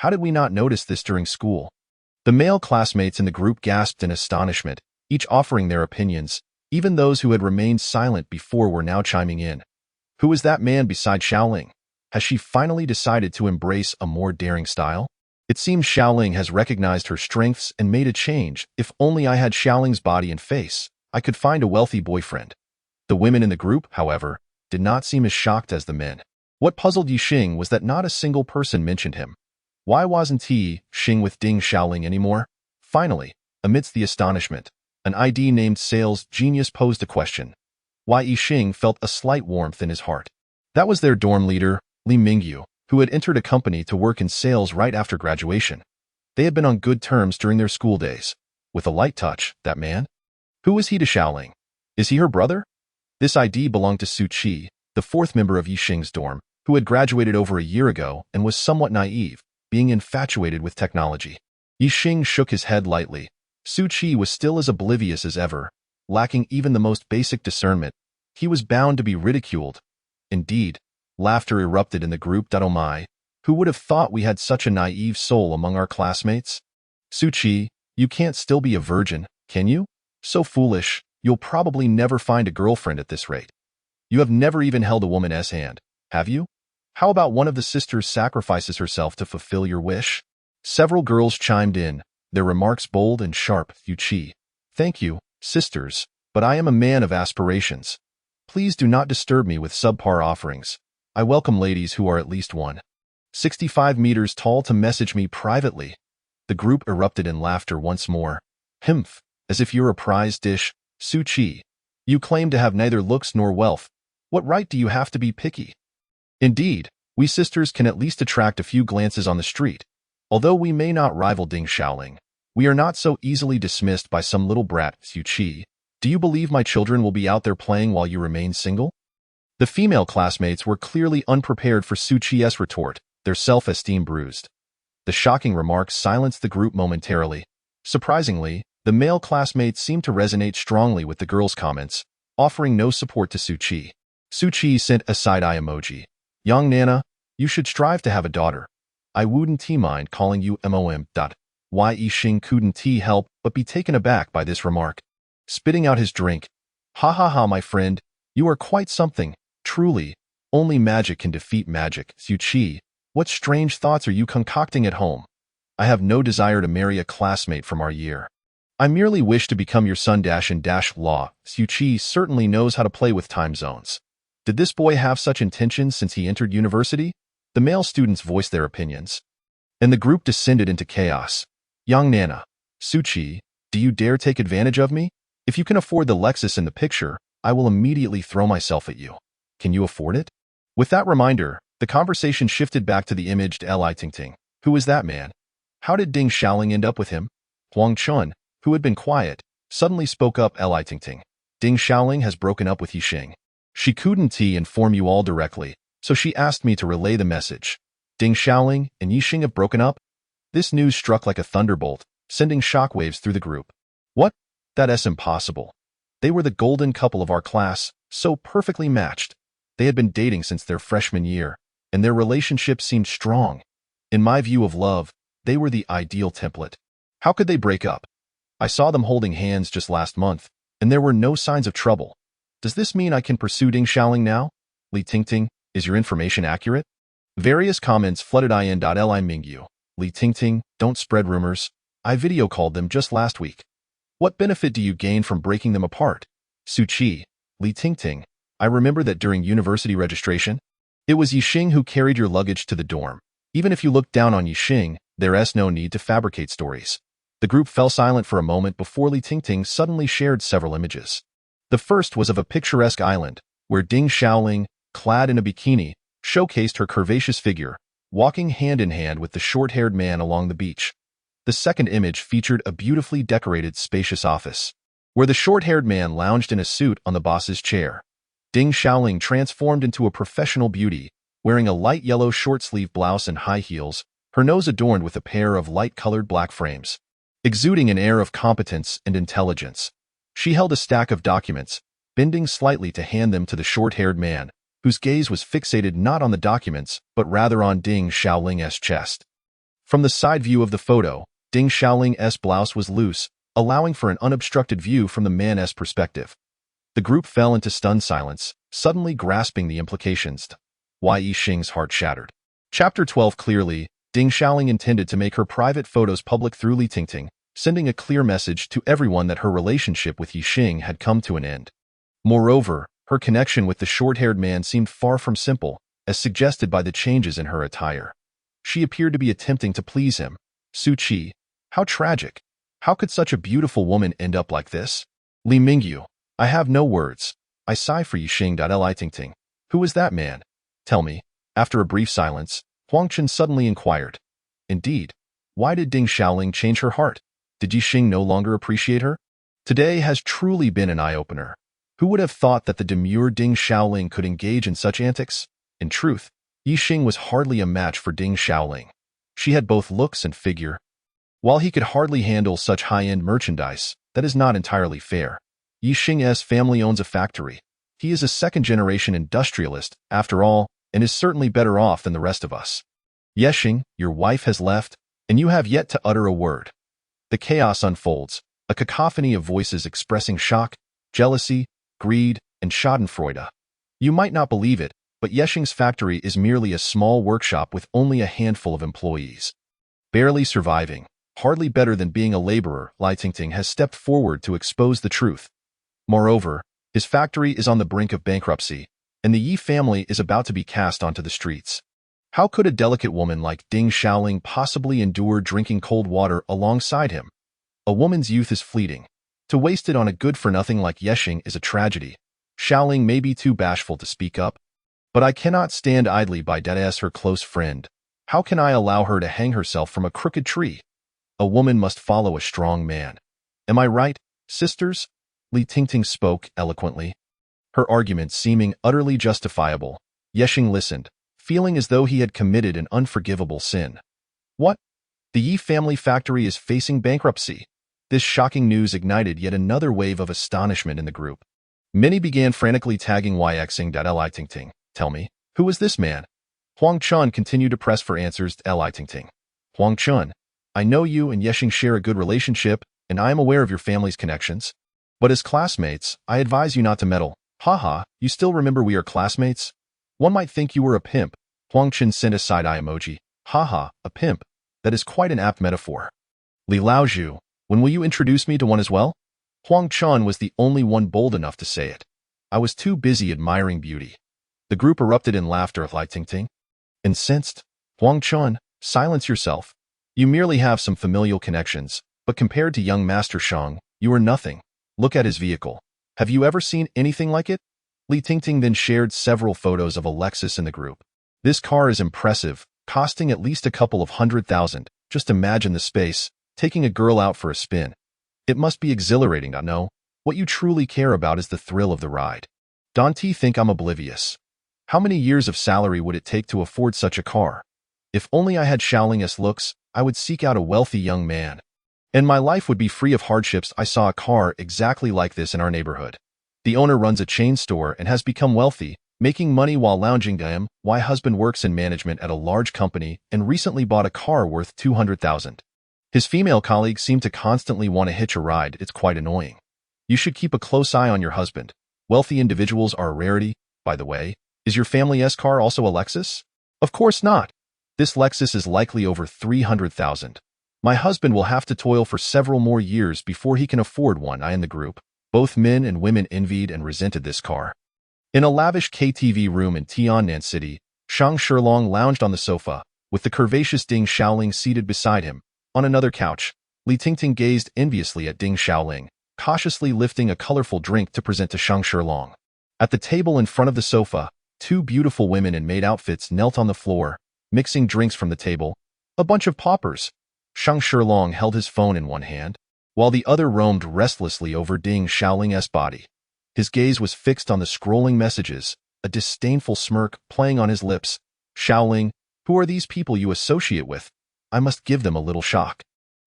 How did we not notice this during school? The male classmates in the group gasped in astonishment, each offering their opinions. Even those who had remained silent before were now chiming in. Who is that man beside Xiaoling? Has she finally decided to embrace a more daring style? It seems Xiaoling has recognized her strengths and made a change. If only I had Xiaoling's body and face, I could find a wealthy boyfriend. The women in the group, however, did not seem as shocked as the men. What puzzled Ye Xing was that not a single person mentioned him. Why wasn't Ye Xing with Ding Xiaoling anymore? Finally, amidst the astonishment, an ID named Sales Genius posed a question. Ye Xing felt a slight warmth in his heart. That was their dorm leader, Li Mingyu, who had entered a company to work in sales right after graduation. They had been on good terms during their school days. With a light touch, that man? Who is he to Xiaoling? Is he her brother? This ID belonged to Su Qi, the fourth member of Ye Xing's dorm, who had graduated over a year ago and was somewhat naive, being infatuated with technology. Ye Xing shook his head lightly. Su Qi was still as oblivious as ever, lacking even the most basic discernment. He was bound to be ridiculed. Indeed, laughter erupted in the group. Oh my, who would have thought we had such a naive soul among our classmates? Su Qi, you can't still be a virgin, can you? So foolish, you'll probably never find a girlfriend at this rate. You have never even held a woman's hand, have you? How about one of the sisters sacrifices herself to fulfill your wish? Several girls chimed in, their remarks bold and sharp. Yu Qi, thank you, sisters, but I am a man of aspirations. Please do not disturb me with subpar offerings. I welcome ladies who are at least 165 meters tall to message me privately. The group erupted in laughter once more. Himph, as if you're a prize dish, Su Qi. You claim to have neither looks nor wealth. What right do you have to be picky? Indeed, we sisters can at least attract a few glances on the street. Although we may not rival Ding Xiaoling, we are not so easily dismissed by some little brat. Yu Qi, do you believe my children will be out there playing while you remain single? The female classmates were clearly unprepared for Su Qi's retort, their self-esteem bruised. The shocking remarks silenced the group momentarily. Surprisingly, the male classmates seemed to resonate strongly with the girls' comments, offering no support to Su Qi. Su Qi sent a side-eye emoji. Young Nana, you should strive to have a daughter. I wouldn't mind calling you Mom. Ye Xing couldn't help but be taken aback by this remark. Spitting out his drink. Ha ha ha, my friend, you are quite something, truly. Only magic can defeat magic. Su Qi, what strange thoughts are you concocting at home? I have no desire to marry a classmate from our year. I merely wish to become your son and law. Su Qi certainly knows how to play with time zones. Did this boy have such intentions since he entered university? The male students voiced their opinions, and the group descended into chaos. Young Nana, Su Qi, do you dare take advantage of me? If you can afford the Lexus in the picture, I will immediately throw myself at you. Can you afford it? With that reminder, the conversation shifted back to the imaged Li Tingting. Who is that man? How did Ding Xiaoling end up with him? Huang Chun, who had been quiet, suddenly spoke up. Li Tingting. Ding Xiaoling has broken up with Ye Xing. She couldn't inform you all directly, so she asked me to relay the message. Ding Xiaoling and Ye Xing have broken up? This news struck like a thunderbolt, sending shockwaves through the group. What? That's impossible. They were the golden couple of our class, so perfectly matched. They had been dating since their freshman year, and their relationship seemed strong. In my view of love, they were the ideal template. How could they break up? I saw them holding hands just last month, and there were no signs of trouble. Does this mean I can pursue Ding Xiaoling now? Li Tingting, is your information accurate? Various comments flooded in. Li Mingyu. Li Tingting, don't spread rumors. I video called them just last week. What benefit do you gain from breaking them apart? Su Qi. Li Tingting, I remember that during university registration, it was Ye Xing who carried your luggage to the dorm. Even if you look down on Ye Xing, there's no need to fabricate stories. The group fell silent for a moment before Li Tingting suddenly shared several images. The first was of a picturesque island, where Ding Xiaoling, clad in a bikini, showcased her curvaceous figure, walking hand-in-hand with the short-haired man along the beach. The second image featured a beautifully decorated, spacious office, where the short-haired man lounged in a suit on the boss's chair. Ding Xiaoling transformed into a professional beauty, wearing a light yellow short-sleeve blouse and high heels, her nose adorned with a pair of light-colored black frames. Exuding an air of competence and intelligence, she held a stack of documents, bending slightly to hand them to the short-haired man, whose gaze was fixated not on the documents, but rather on Ding Xiaoling's chest. From the side view of the photo, Ding Xiaoling's blouse was loose, allowing for an unobstructed view from the man's perspective. The group fell into stunned silence, suddenly grasping the implications. Ye Xing's heart shattered. Chapter 12. Clearly, Ding Xiaoling intended to make her private photos public through Li Tingting, sending a clear message to everyone that her relationship with Ye Xing had come to an end. Moreover, her connection with the short-haired man seemed far from simple, as suggested by the changes in her attire. She appeared to be attempting to please him. Su Qi, how tragic. How could such a beautiful woman end up like this? Li Mingyu, I have no words. I sigh for Ye Xing. Li Tingting, who is that man? Tell me. After a brief silence, Huang Chen suddenly inquired. Indeed. Why did Ding Xiaoling change her heart? Did Ye Xing no longer appreciate her? Today has truly been an eye-opener. Who would have thought that the demure Ding Xiaoling could engage in such antics? In truth, Ye Xing was hardly a match for Ding Xiaoling. She had both looks and figure. While he could hardly handle such high-end merchandise, that is not entirely fair. Ye Xing's family owns a factory. He is a second-generation industrialist, after all, and is certainly better off than the rest of us. Ye Xing, your wife has left, and you have yet to utter a word. The chaos unfolds, a cacophony of voices expressing shock, jealousy, greed, and schadenfreude. You might not believe it, but Ye Xing's factory is merely a small workshop with only a handful of employees. Barely surviving, hardly better than being a laborer, Li Tingting has stepped forward to expose the truth. Moreover, his factory is on the brink of bankruptcy, and the Yi family is about to be cast onto the streets. How could a delicate woman like Ding Xiaoling possibly endure drinking cold water alongside him? A woman's youth is fleeting. To waste it on a good-for-nothing like Ye Xing is a tragedy. Xiaoling may be too bashful to speak up, but I cannot stand idly by as her close friend. How can I allow her to hang herself from a crooked tree? A woman must follow a strong man. Am I right, sisters? Li Tingting spoke eloquently. her argument seeming utterly justifiable. Ye Xing listened, feeling as though he had committed an unforgivable sin. What? The Ye family factory is facing bankruptcy. This shocking news ignited yet another wave of astonishment in the group. Many began frantically tagging Ye Xing. Tell me, who is this man? Huang Chun continued to press for answers. Huang Chun, I know you and Ye Xing share a good relationship, and I am aware of your family's connections. But as classmates, I advise you not to meddle. Haha, you still remember we are classmates? One might think you were a pimp. Huang Chun sent a side-eye emoji. Haha, a pimp. That is quite an apt metaphor. Li Laozhu, when will you introduce me to one as well? Huang Chun was the only one bold enough to say it. I was too busy admiring beauty. The group erupted in laughter. Incensed? Huang Chun, silence yourself. You merely have some familial connections, but compared to young Master Shang, you are nothing. Look at his vehicle. Have you ever seen anything like it? Li Tingting then shared several photos of a Lexus in the group. This car is impressive, costing at least a couple of $100,000. Just imagine the space, taking a girl out for a spin. It must be exhilarating, no? What you truly care about is the thrill of the ride. Don't you think I'm oblivious? How many years of salary would it take to afford such a car? If only I had Shaoling's looks, I would seek out a wealthy young man. And my life would be free of hardships. I saw a car exactly like this in our neighborhood. The owner runs a chain store and has become wealthy, making money while lounging. My husband works in management at a large company and recently bought a car worth $200,000. His female colleagues seem to constantly want to hitch a ride. It's quite annoying. You should keep a close eye on your husband. Wealthy individuals are a rarity. By the way, is your family's car also a Lexus? Of course not. This Lexus is likely over $300,000. My husband will have to toil for several more years before he can afford one. I in the group, both men and women envied and resented this car. In a lavish KTV room in Tiannan City, Shang Shilong lounged on the sofa, with the curvaceous Ding Xiaoling seated beside him. On another couch, Li Tingting gazed enviously at Ding Xiaoling, cautiously lifting a colorful drink to present to Shang Shilong. At the table in front of the sofa, two beautiful women in maid outfits knelt on the floor, mixing drinks from the table. A bunch of paupers. Shang Shilong held his phone in one hand, while the other roamed restlessly over Ding Xiaoling's body. His gaze was fixed on the scrolling messages, a disdainful smirk playing on his lips. Xiaoling, who are these people you associate with? I must give them a little shock.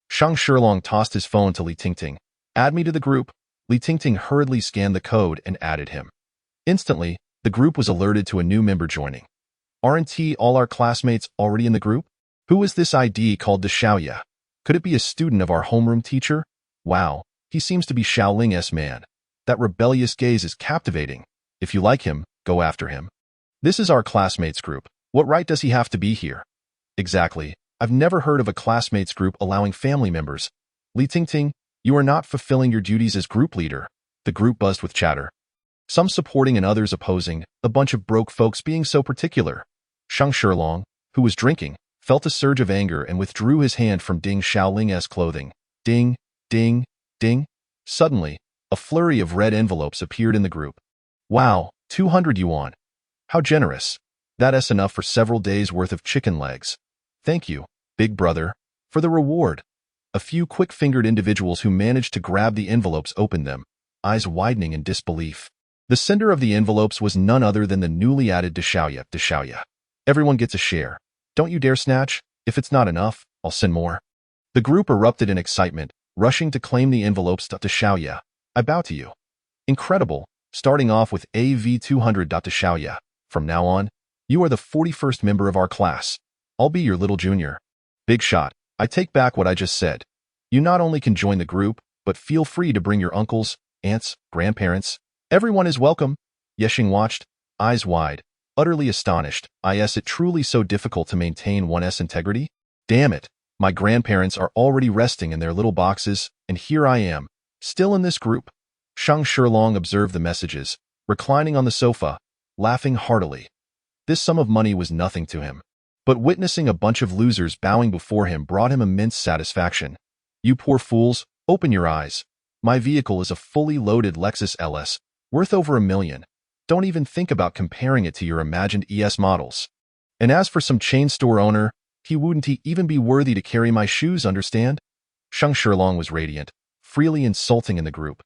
Shang Shilong tossed his phone to Li Tingting. Add me to the group. Li Tingting hurriedly scanned the code and added him. Instantly, the group was alerted to a new member joining. Aren't all our classmates already in the group? Who is this ID called the Xiaoya? Could it be a student of our homeroom teacher? Wow, he seems to be Xiaoling's man. That rebellious gaze is captivating. If you like him, go after him. This is our classmates group. What right does he have to be here? Exactly. I've never heard of a classmates group allowing family members. Li Tingting, you are not fulfilling your duties as group leader. The group buzzed with chatter. Some supporting and others opposing, a bunch of broke folks being so particular. Shang Shilong, who was drinking, felt a surge of anger and withdrew his hand from Ding Xiaoling's clothing. Ding, ding, ding. Suddenly, a flurry of red envelopes appeared in the group. Wow, 200 yuan. How generous. That's enough for several days' worth of chicken legs. Thank you, big brother, for the reward. A few quick-fingered individuals who managed to grab the envelopes opened them, eyes widening in disbelief. The sender of the envelopes was none other than the newly added Xiaoya. Everyone gets a share. Don't you dare snatch. If it's not enough, I'll send more. The group erupted in excitement, rushing to claim the envelopes. Xiaoya, I bow to you. Incredible, starting off with AV200. Xiaoya. From now on, you are the 41st member of our class. I'll be your little junior. Big shot. I take back what I just said. You not only can join the group, but feel free to bring your uncles, aunts, grandparents. Everyone is welcome. Ye Xing watched, eyes wide, utterly astonished. Is it truly so difficult to maintain one's integrity? Damn it. My grandparents are already resting in their little boxes, and here I am, still in this group. Shang Shilong observed the messages, reclining on the sofa, laughing heartily. This sum of money was nothing to him. But witnessing a bunch of losers bowing before him brought him immense satisfaction. You poor fools, open your eyes. My vehicle is a fully loaded Lexus LS, worth over $1 million. Don't even think about comparing it to your imagined ES models. And as for some chain store owner, he wouldn't even be worthy to carry my shoes, understand? Shang Shilong was radiant, freely insulting in the group.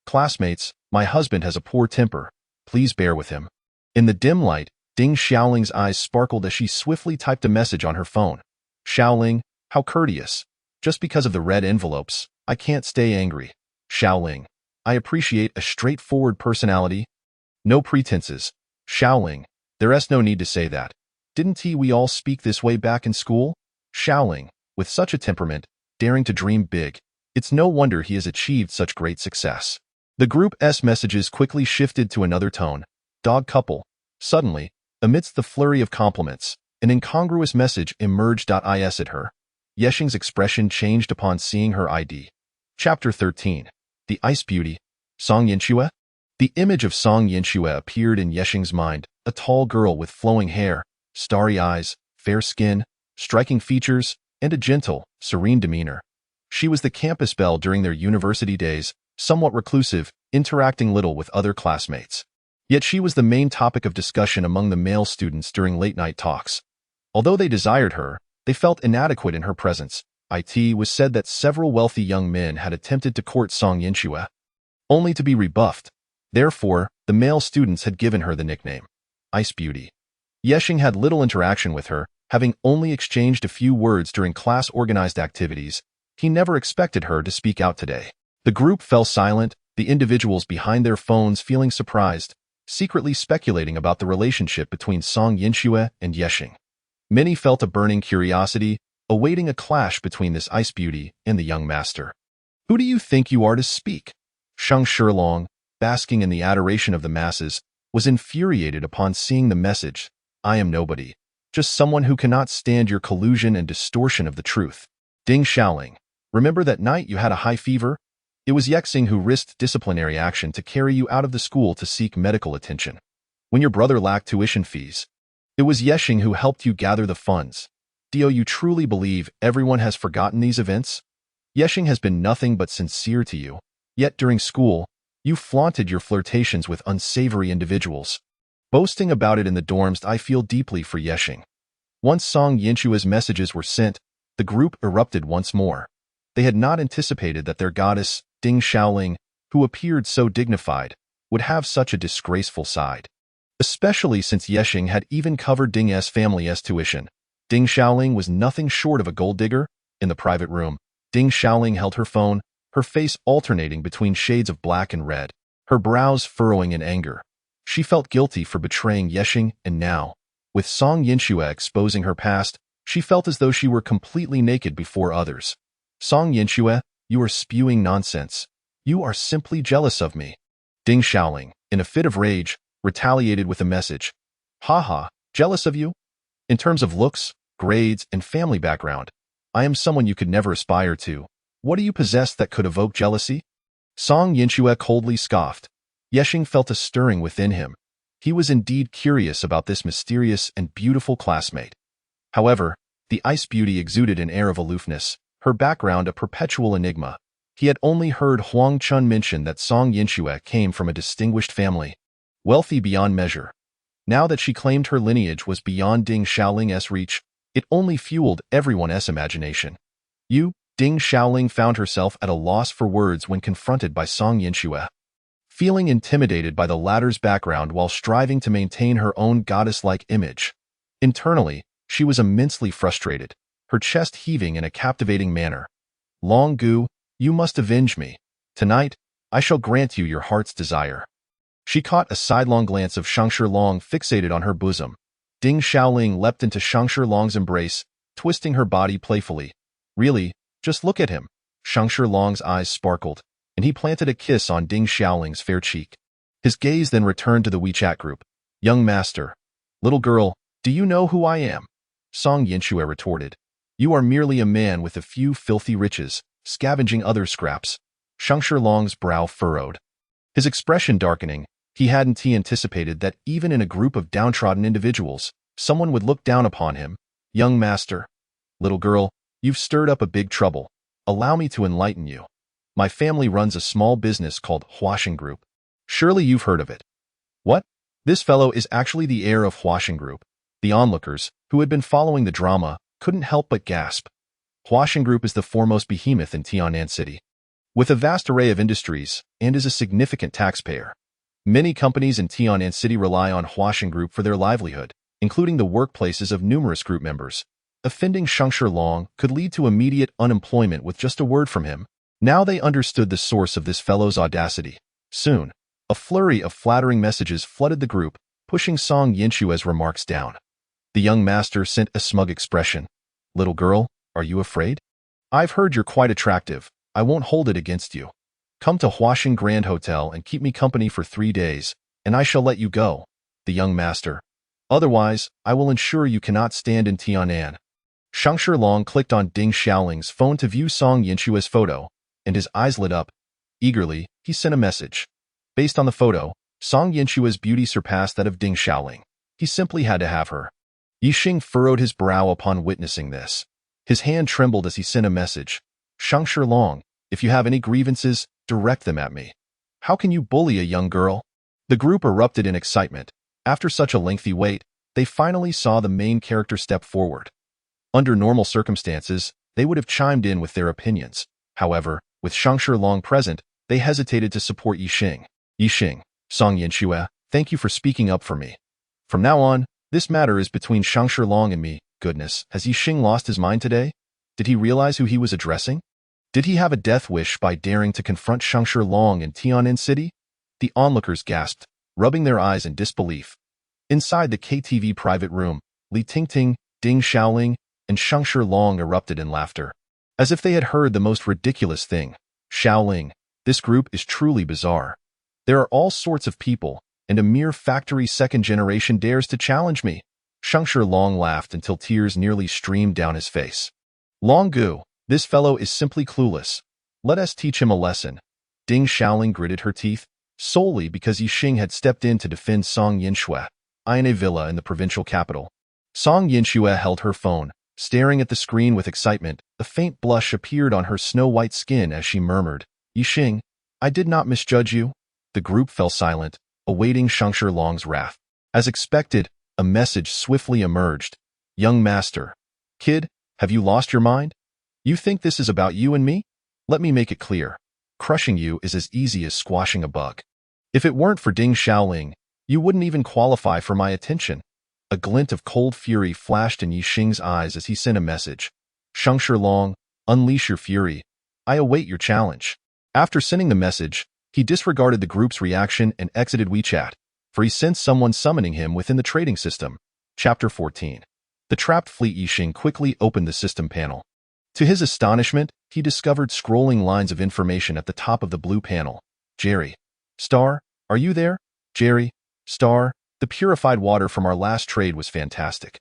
Classmates, my husband has a poor temper. Please bear with him. In the dim light, Ding Xiaoling's eyes sparkled as she swiftly typed a message on her phone. Xiaoling, how courteous. Just because of the red envelopes, I can't stay angry. Xiaoling, I appreciate a straightforward personality. No pretenses. Xiaoling, there's no need to say that. Didn't we all speak this way back in school? Xiaoling, with such a temperament, daring to dream big. It's no wonder he has achieved such great success. The group's messages quickly shifted to another tone. Dog couple. Suddenly, amidst the flurry of compliments, an incongruous message emerged. Is at her. Ye Xing's expression changed upon seeing her ID. Chapter 13. The Ice Beauty. Song Yinxue? The image of Song Yinxue appeared in Ye Xing's mind, a tall girl with flowing hair, starry eyes, fair skin, striking features, and a gentle, serene demeanor. She was the campus belle during their university days, somewhat reclusive, interacting little with other classmates. Yet she was the main topic of discussion among the male students during late-night talks. Although they desired her, they felt inadequate in her presence. It was said that several wealthy young men had attempted to court Song Yinxue, only to be rebuffed. Therefore, the male students had given her the nickname, Ice Beauty. Ye Xing had little interaction with her, having only exchanged a few words during class-organized activities. He never expected her to speak out today. The group fell silent, the individuals behind their phones feeling surprised, secretly speculating about the relationship between Song Yinxue and Ye Xing. Many felt a burning curiosity, awaiting a clash between this Ice Beauty and the young master. Who do you think you are to speak? Shang Shilong, basking in the adoration of the masses, was infuriated upon seeing the message. I am nobody. Just someone who cannot stand your collusion and distortion of the truth. Ding Xiaoling, remember that night you had a high fever? It was Ye Xing who risked disciplinary action to carry you out of the school to seek medical attention. When your brother lacked tuition fees, it was Ye Xing who helped you gather the funds. Do you truly believe everyone has forgotten these events? Ye Xing has been nothing but sincere to you. Yet during school, you flaunted your flirtations with unsavory individuals. Boasting about it in the dorms, I feel deeply for Ye Xing. Once Song Yinxue's messages were sent, the group erupted once more. They had not anticipated that their goddess, Ding Xiaoling, who appeared so dignified, would have such a disgraceful side. Especially since Ye Xing had even covered Ding's family's tuition. Ding Xiaoling was nothing short of a gold digger. In the private room, Ding Xiaoling held her phone, her face alternating between shades of black and red, her brows furrowing in anger. She felt guilty for betraying Ye Xing, and now, with Song Yinxue exposing her past, she felt as though she were completely naked before others. Song Yinxue, you are spewing nonsense. You are simply jealous of me. Ding Xiaoling, in a fit of rage, retaliated with a message. Haha, jealous of you? In terms of looks, grades, and family background, I am someone you could never aspire to. What do you possess that could evoke jealousy? Song Yinxue coldly scoffed. Ye Xing felt a stirring within him. He was indeed curious about this mysterious and beautiful classmate. However, the Ice Beauty exuded an air of aloofness, her background a perpetual enigma. He had only heard Huang Chun mention that Song Yinxue came from a distinguished family, wealthy beyond measure. Now that she claimed her lineage was beyond Ding Xiaoling's reach, it only fueled everyone's imagination. Ding Xiaoling found herself at a loss for words when confronted by Song Yinxue. Feeling intimidated by the latter's background while striving to maintain her own goddess-like image. Internally, she was immensely frustrated, her chest heaving in a captivating manner. Longguo, you must avenge me. Tonight, I shall grant you your heart's desire. She caught a sidelong glance of Shang Shilong fixated on her bosom. Ding Xiaoling leapt into Shang Shilong's embrace, twisting her body playfully. Really? Just look at him. Shang Shilong's eyes sparkled, and he planted a kiss on Ding Xiaoling's fair cheek. His gaze then returned to the WeChat group. Young master. Little girl, do you know who I am? Song Yinxue retorted. You are merely a man with a few filthy riches, scavenging other scraps. Shang Shilong's brow furrowed. His expression darkening, he hadn't anticipated that even in a group of downtrodden individuals, someone would look down upon him. Young master. Little girl, you've stirred up a big trouble. Allow me to enlighten you. My family runs a small business called Huaxing Group. Surely you've heard of it. What? This fellow is actually the heir of Huaxing Group. The onlookers, who had been following the drama, couldn't help but gasp. Huaxing Group is the foremost behemoth in Tianan City, with a vast array of industries, and is a significant taxpayer. Many companies in Tianan City rely on Huaxing Group for their livelihood, including the workplaces of numerous group members. Offending Shengshi Long could lead to immediate unemployment with just a word from him. Now they understood the source of this fellow's audacity. Soon, a flurry of flattering messages flooded the group, pushing Song Yinshue's remarks down. The young master sent a smug expression. "Little girl, are you afraid? I've heard you're quite attractive. I won't hold it against you. Come to Huaxing Grand Hotel and keep me company for 3 days, and I shall let you go." The young master. "Otherwise, I will ensure you cannot stand in Tianan." Shengshi Long clicked on Ding Xiaoling's phone to view Song Yinshue's photo, and his eyes lit up. Eagerly, he sent a message. Based on the photo, Song Yinshue's beauty surpassed that of Ding Xiaoling. He simply had to have her. Ye Xing furrowed his brow upon witnessing this. His hand trembled as he sent a message. "Shengshi Long, if you have any grievances, direct them at me. How can you bully a young girl?" The group erupted in excitement. After such a lengthy wait, they finally saw the main character step forward. Under normal circumstances, they would have chimed in with their opinions. However, with Shengshi Long present, they hesitated to support Ye Xing. "Ye Xing, Song Yinshue, thank you for speaking up for me. From now on, this matter is between Shengshi Long and me." Goodness, has Ye Xing lost his mind today? Did he realize who he was addressing? Did he have a death wish by daring to confront Shengshi Long in Tianan City? The onlookers gasped, rubbing their eyes in disbelief. Inside the KTV private room, Li Tingting, Ding Xiaoling, and Shengshi Long erupted in laughter, as if they had heard the most ridiculous thing. "Xiaoling, this group is truly bizarre. There are all sorts of people, and a mere factory second generation dares to challenge me." Shengshi Long laughed until tears nearly streamed down his face. "Longguo, this fellow is simply clueless. Let us teach him a lesson." Ding Xiaoling gritted her teeth, solely because Ye Xing had stepped in to defend Song Yinshue, in a villa in the provincial capital. Song Yinshue held her phone, staring at the screen with excitement. A faint blush appeared on her snow-white skin as she murmured, "Ye Xing, I did not misjudge you." The group fell silent, awaiting Shengshi Long's wrath. As expected, a message swiftly emerged. "Young master. Kid, have you lost your mind? You think this is about you and me? Let me make it clear. Crushing you is as easy as squashing a bug. If it weren't for Ding Xiaoling, you wouldn't even qualify for my attention." A glint of cold fury flashed in Ye Xing's eyes as he sent a message. "Shengshi Long, unleash your fury. I await your challenge." After sending the message, he disregarded the group's reaction and exited WeChat, for he sensed someone summoning him within the trading system. Chapter 14. The trapped fleet. Ye Xing quickly opened the system panel. To his astonishment, he discovered scrolling lines of information at the top of the blue panel. "Jerry. Star, are you there? Jerry. Star, the purified water from our last trade was fantastic.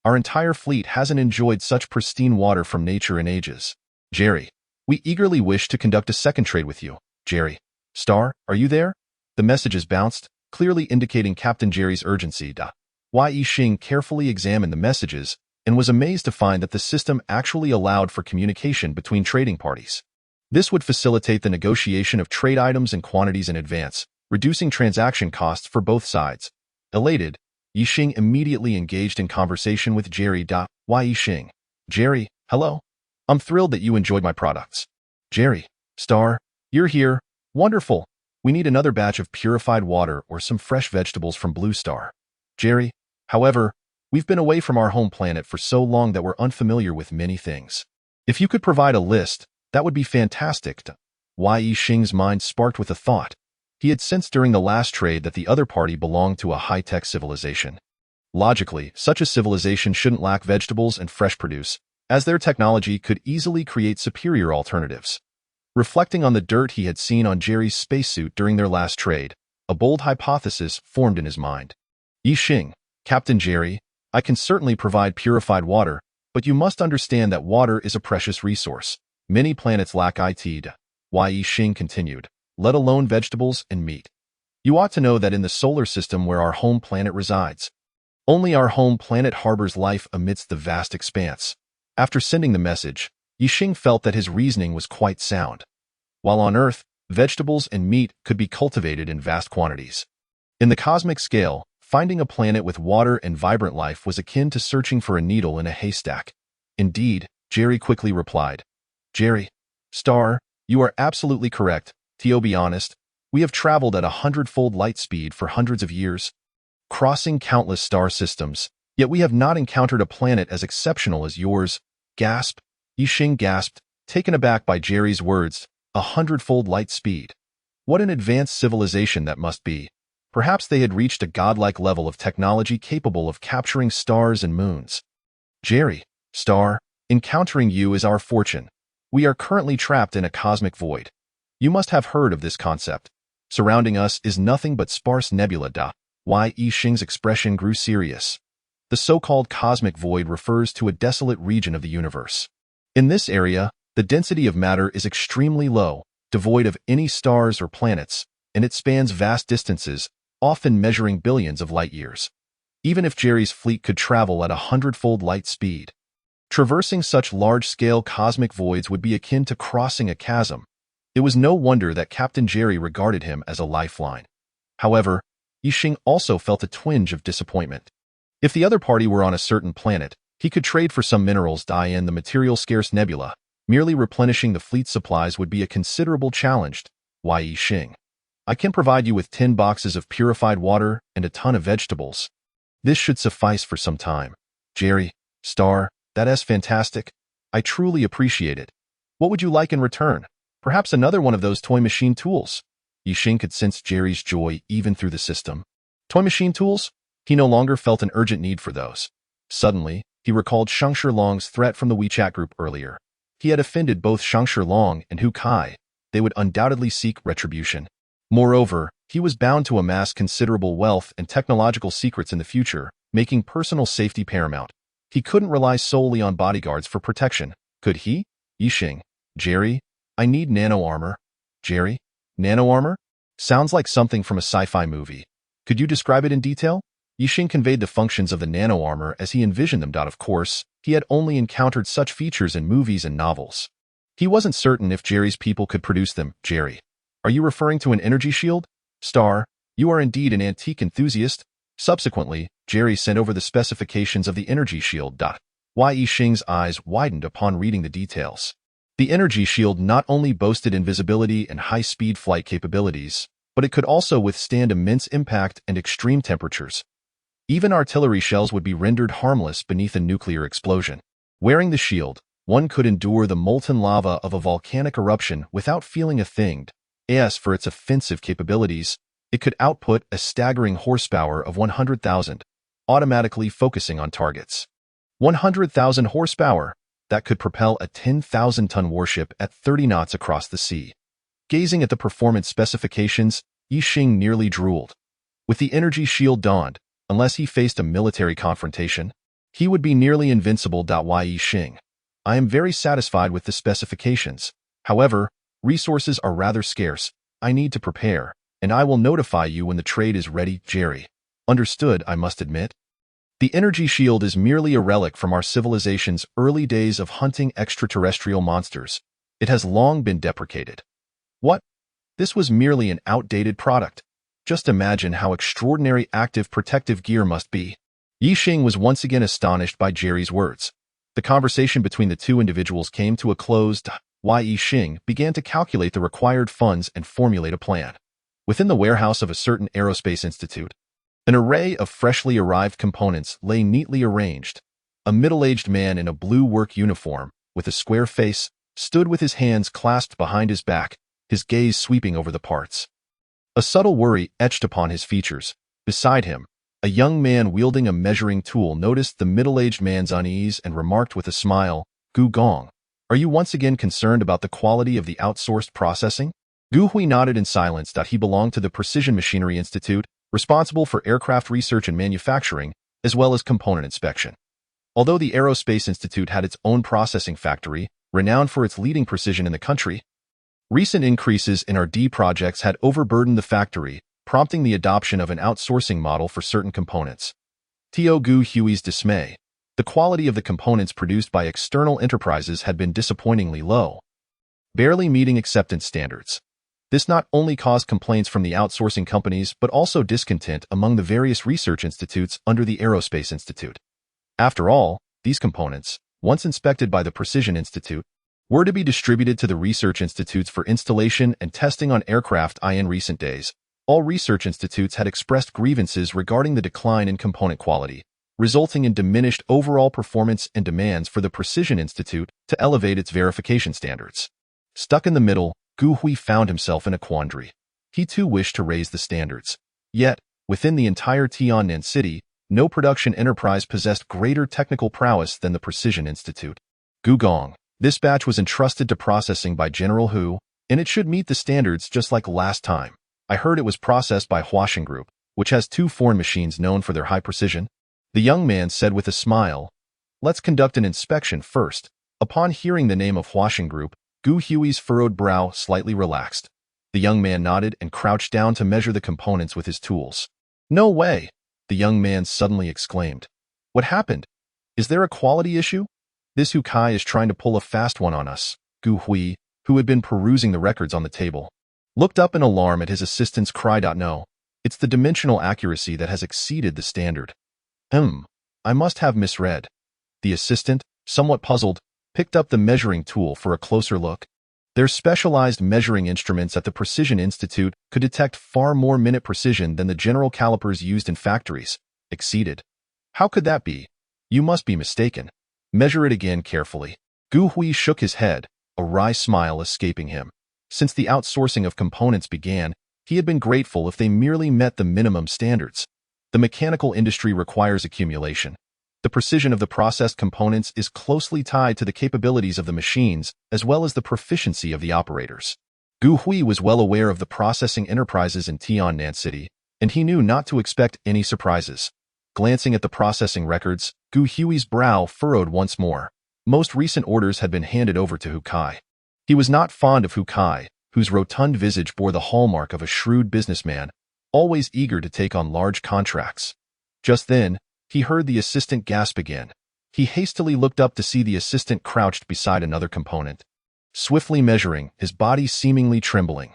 Our entire fleet hasn't enjoyed such pristine water from nature in ages. Jerry. We eagerly wish to conduct a second trade with you. Jerry. Star, are you there?" The messages bounced, clearly indicating Captain Jerry's urgency. Ye Xing carefully examined the messages and was amazed to find that the system actually allowed for communication between trading parties. This would facilitate the negotiation of trade items and quantities in advance, reducing transaction costs for both sides. Elated, Ye Xing immediately engaged in conversation with Jerry. Ye Xing. "Jerry, hello. I'm thrilled that you enjoyed my products." "Jerry. Star, you're here. Wonderful. We need another batch of purified water or some fresh vegetables from Blue Star." "Jerry. However, we've been away from our home planet for so long that we're unfamiliar with many things. If you could provide a list, that would be fantastic." Ye Xing's mind sparked with a thought. He had sensed during the last trade that the other party belonged to a high-tech civilization. Logically, such a civilization shouldn't lack vegetables and fresh produce, as their technology could easily create superior alternatives. Reflecting on the dirt he had seen on Jerry's spacesuit during their last trade, a bold hypothesis formed in his mind. "Ye Xing, Captain Jerry, I can certainly provide purified water, but you must understand that water is a precious resource. Many planets lack it. Ye Xing continued, let alone vegetables and meat. You ought to know that in the solar system where our home planet resides, only our home planet harbors life amidst the vast expanse." After sending the message, Ye Xing felt that his reasoning was quite sound. While on Earth, vegetables and meat could be cultivated in vast quantities. In the cosmic scale, finding a planet with water and vibrant life was akin to searching for a needle in a haystack. "Indeed," Jerry quickly replied. "Jerry. Star, you are absolutely correct. To be honest, We have traveled at 100-fold light speed for hundreds of years, crossing countless star systems, yet we have not encountered a planet as exceptional as yours. Gasp! Ye Xing gasped, taken aback by Jerry's words. 100-fold light speed. What an advanced civilization that must be. Perhaps they had reached a godlike level of technology capable of capturing stars and moons. Jerry, Star, encountering you is our fortune. We are currently trapped in a cosmic void. You must have heard of this concept. Surrounding us is nothing but sparse nebula. Ye Xing's expression grew serious. The so-called cosmic void refers to a desolate region of the universe. In this area, the density of matter is extremely low, devoid of any stars or planets, and it spans vast distances, often measuring billions of light years. Even if Jerry's fleet could travel at 100-fold light speed, traversing such large-scale cosmic voids would be akin to crossing a chasm. It was no wonder that Captain Jerry regarded him as a lifeline. However, Ye Xing also felt a twinge of disappointment. If the other party were on a certain planet, he could trade for some minerals in the material-scarce nebula. Merely replenishing the fleet's supplies would be a considerable challenge. Ye Xing, I can provide you with 10 boxes of purified water and a ton of vegetables. This should suffice for some time. Jerry, Star, that's fantastic. I truly appreciate it. What would you like in return? Perhaps another one of those toy machine tools? Ye Xing could sense Jerry's joy even through the system. Toy machine tools? He no longer felt an urgent need for those. Suddenly, he recalled Shang Long's threat from the WeChat group earlier. He had offended both Shang Long and Hu Kai. They would undoubtedly seek retribution. Moreover, he was bound to amass considerable wealth and technological secrets in the future, making personal safety paramount. He couldn't rely solely on bodyguards for protection, could he? Ye Xing, Jerry, I need nano armor. Jerry, nano armor? Sounds like something from a sci-fi movie. Could you describe it in detail? Ye Xing conveyed the functions of the nano armor as he envisioned them. Of course, he had only encountered such features in movies and novels. He wasn't certain if Jerry's people could produce them. Jerry, are you referring to an energy shield? Star, you are indeed an antique enthusiast. Subsequently, Jerry sent over the specifications of the energy shield. Ye Xing's eyes widened upon reading the details. The energy shield not only boasted invisibility and high-speed flight capabilities, but it could also withstand immense impact and extreme temperatures. Even artillery shells would be rendered harmless beneath a nuclear explosion. Wearing the shield, one could endure the molten lava of a volcanic eruption without feeling a thing. As for its offensive capabilities, it could output a staggering horsepower of 100,000, automatically focusing on targets. 100,000 horsepower that could propel a 10,000-ton warship at 30 knots across the sea. Gazing at the performance specifications, Ye Xing nearly drooled. With the energy shield donned, unless he faced a military confrontation, he would be nearly invincible. Ye Xing, I am very satisfied with the specifications. However, resources are rather scarce. I need to prepare, and I will notify you when the trade is ready. Jerry, understood, I must admit. The energy shield is merely a relic from our civilization's early days of hunting extraterrestrial monsters. It has long been deprecated. What? This was merely an outdated product. Just imagine how extraordinary active protective gear must be. Ye Xing was once again astonished by Jerry's words. The conversation between the two individuals came to a close. Ye Xing began to calculate the required funds and formulate a plan. Within the warehouse of a certain aerospace institute, an array of freshly arrived components lay neatly arranged. A middle-aged man in a blue work uniform, with a square face, stood with his hands clasped behind his back, his gaze sweeping over the parts. A subtle worry etched upon his features. Beside him, a young man wielding a measuring tool noticed the middle-aged man's unease and remarked with a smile, "Gu Gong, are you once again concerned about the quality of the outsourced processing?" Gu Hui nodded in silence. He belonged to the Precision Machinery Institute, responsible for aircraft research and manufacturing, as well as component inspection. Although the Aerospace Institute had its own processing factory, renowned for its leading precision in the country, recent increases in R&D projects had overburdened the factory, prompting the adoption of an outsourcing model for certain components. To Gu Hui's dismay, the quality of the components produced by external enterprises had been disappointingly low, barely meeting acceptance standards. This not only caused complaints from the outsourcing companies but also discontent among the various research institutes under the Aerospace Institute. After all, these components, once inspected by the Precision Institute, were to be distributed to the research institutes for installation and testing on aircraft. In recent days, all research institutes had expressed grievances regarding the decline in component quality, resulting in diminished overall performance and demands for the Precision Institute to elevate its verification standards. Stuck in the middle, Gu Hui found himself in a quandary. He too wished to raise the standards. Yet, within the entire Tiannan city, no production enterprise possessed greater technical prowess than the Precision Institute. Gu Gong. This batch was entrusted to processing by General Hu, and it should meet the standards just like last time. I heard it was processed by Huaxing Group, which has 2 foreign machines known for their high precision. The young man said with a smile, "Let's conduct an inspection first." Upon hearing the name of Huaxing Group, Gu Hui's furrowed brow slightly relaxed. The young man nodded and crouched down to measure the components with his tools. "No way!" the young man suddenly exclaimed. "What happened? Is there a quality issue? This Hu Kai is trying to pull a fast one on us." Gu Hui, who had been perusing the records on the table, looked up in alarm at his assistant's cry. "No, it's the dimensional accuracy that has exceeded the standard." I must have misread." The assistant, somewhat puzzled, picked up the measuring tool for a closer look. Their specialized measuring instruments at the Precision Institute could detect far more minute precision than the general calipers used in factories. Exceeded. How could that be? You must be mistaken. Measure it again carefully. Gu Hui shook his head, a wry smile escaping him. Since the outsourcing of components began, he had been grateful if they merely met the minimum standards. The mechanical industry requires accumulation. The precision of the processed components is closely tied to the capabilities of the machines as well as the proficiency of the operators. Gu Hui was well aware of the processing enterprises in Tiannan City, and he knew not to expect any surprises. Glancing at the processing records, Gu Hui's brow furrowed once more. Most recent orders had been handed over to Hu Kai. He was not fond of Hu Kai, whose rotund visage bore the hallmark of a shrewd businessman, always eager to take on large contracts. Just then, he heard the assistant gasp again. He hastily looked up to see the assistant crouched beside another component, swiftly measuring, his body seemingly trembling.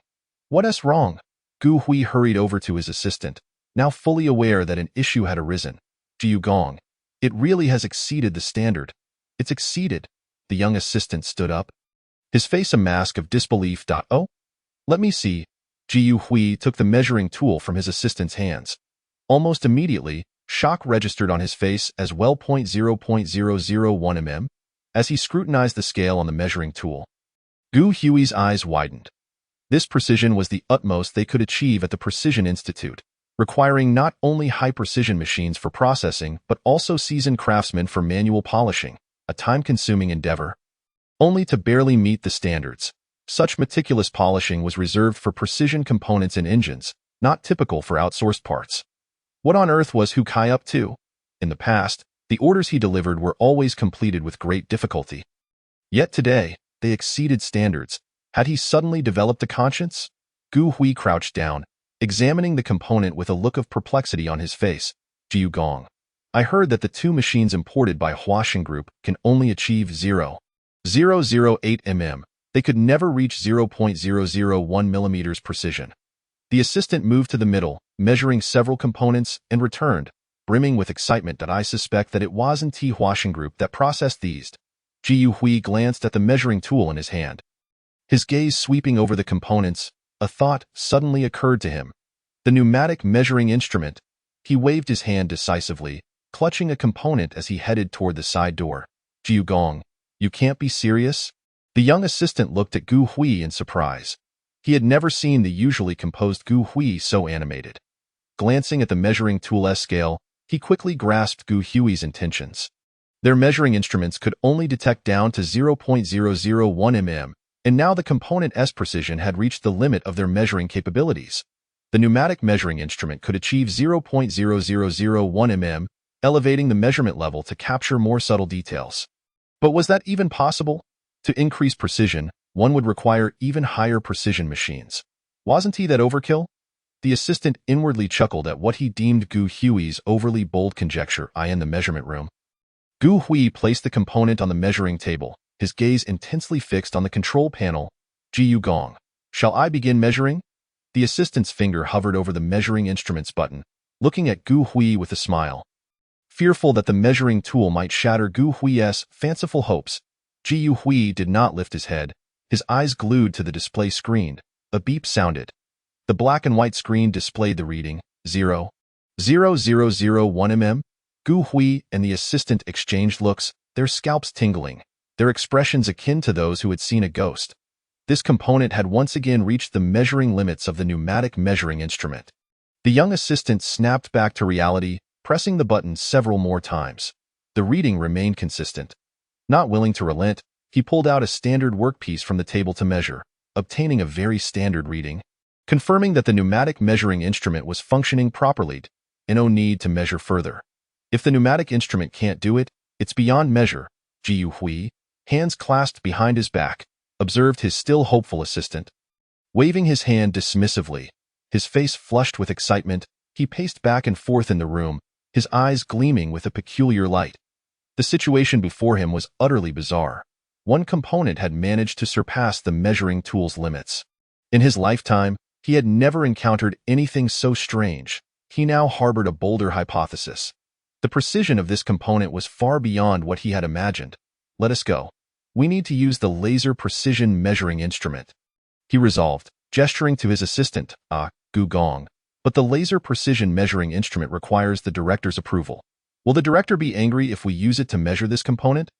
"What's wrong?" Gu Hui hurried over to his assistant, now fully aware that an issue had arisen. "Jiu Gong, it really has exceeded the standard." "It's exceeded." The young assistant stood up, his face a mask of disbelief. "Oh? Let me see." Jiu Hui took the measuring tool from his assistant's hands. Almost immediately, shock registered on his face as well. 0.001 mm. As he scrutinized the scale on the measuring tool, Gu Hui's eyes widened. This precision was the utmost they could achieve at the Precision Institute, requiring not only high-precision machines for processing but also seasoned craftsmen for manual polishing, a time-consuming endeavor. Only to barely meet the standards. Such meticulous polishing was reserved for precision components and engines, not typical for outsourced parts. What on earth was Hu Kai up to? In the past, the orders he delivered were always completed with great difficulty. Yet today, they exceeded standards. Had he suddenly developed a conscience? Gu Hui crouched down, examining the component with a look of perplexity on his face. "Jiu Gong, I heard that the 2 machines imported by Huaxing Group can only achieve 0.008 mm. They could never reach 0.001 mm precision." The assistant moved to the middle, measuring several components, and returned, brimming with excitement. "I suspect that it wasn't T Huaxing Group that processed these." Jiu Hui glanced at the measuring tool in his hand. His gaze sweeping over the components, a thought suddenly occurred to him. The pneumatic measuring instrument. He waved his hand decisively, clutching a component as he headed toward the side door. "Jiu Gong, you can't be serious?" The young assistant looked at Gu Hui in surprise. He had never seen the usually composed Gu Hui so animated. Glancing at the measuring tool's scale, he quickly grasped Gu Hui's intentions. Their measuring instruments could only detect down to 0.001 mm, and now the component's precision had reached the limit of their measuring capabilities. The pneumatic measuring instrument could achieve 0.0001 mm, elevating the measurement level to capture more subtle details. But was that even possible? To increase precision, one would require even higher precision machines. Wasn't he that overkill? The assistant inwardly chuckled at what he deemed Gu Hui's overly bold conjecture. In the measurement room, Gu Hui placed the component on the measuring table, his gaze intensely fixed on the control panel. "Jiu Gong, shall I begin measuring?" The assistant's finger hovered over the measuring instruments button, looking at Gu Hui with a smile. Fearful that the measuring tool might shatter Gu Hui's fanciful hopes, Ji Hui did not lift his head, his eyes glued to the display screen. A beep sounded. The black and white screen displayed the reading, 0.0001 mm. Gu Hui and the assistant exchanged looks, their scalps tingling, their expressions akin to those who had seen a ghost. This component had once again reached the measuring limits of the pneumatic measuring instrument. The young assistant snapped back to reality, pressing the button several more times. The reading remained consistent. Not willing to relent, he pulled out a standard workpiece from the table to measure, obtaining a very standard reading. Confirming that the pneumatic measuring instrument was functioning properly, and no need to measure further. If the pneumatic instrument can't do it, it's beyond measure. Ji Hui, hands clasped behind his back, observed his still hopeful assistant. Waving his hand dismissively, his face flushed with excitement, he paced back and forth in the room, his eyes gleaming with a peculiar light. The situation before him was utterly bizarre. One component had managed to surpass the measuring tool's limits. In his lifetime, he had never encountered anything so strange. He now harbored a bolder hypothesis. The precision of this component was far beyond what he had imagined. Let us go. We need to use the laser precision measuring instrument, he resolved, gesturing to his assistant, Gu Gong. But the laser precision measuring instrument requires the director's approval. Will the director be angry if we use it to measure this component?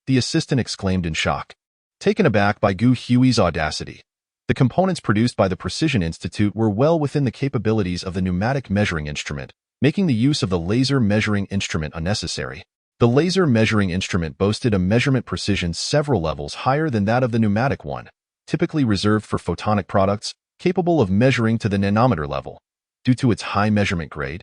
The assistant exclaimed in shock, taken aback by Gu Hui's audacity. The components produced by the Precision Institute were well within the capabilities of the pneumatic measuring instrument, making the use of the laser measuring instrument unnecessary. The laser measuring instrument boasted a measurement precision several levels higher than that of the pneumatic one, typically reserved for photonic products, capable of measuring to the nanometer level. Due to its high measurement grade,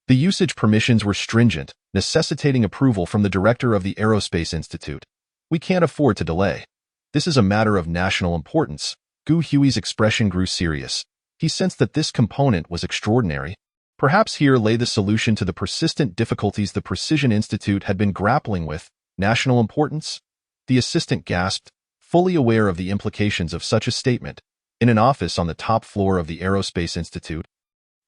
the usage permissions were stringent, necessitating approval from the director of the Aerospace Institute. We can't afford to delay. This is a matter of national importance. Gu Hui's expression grew serious. He sensed that this component was extraordinary. Perhaps here lay the solution to the persistent difficulties the Precision Institute had been grappling with. National importance? The assistant gasped, fully aware of the implications of such a statement. In an office on the top floor of the Aerospace Institute,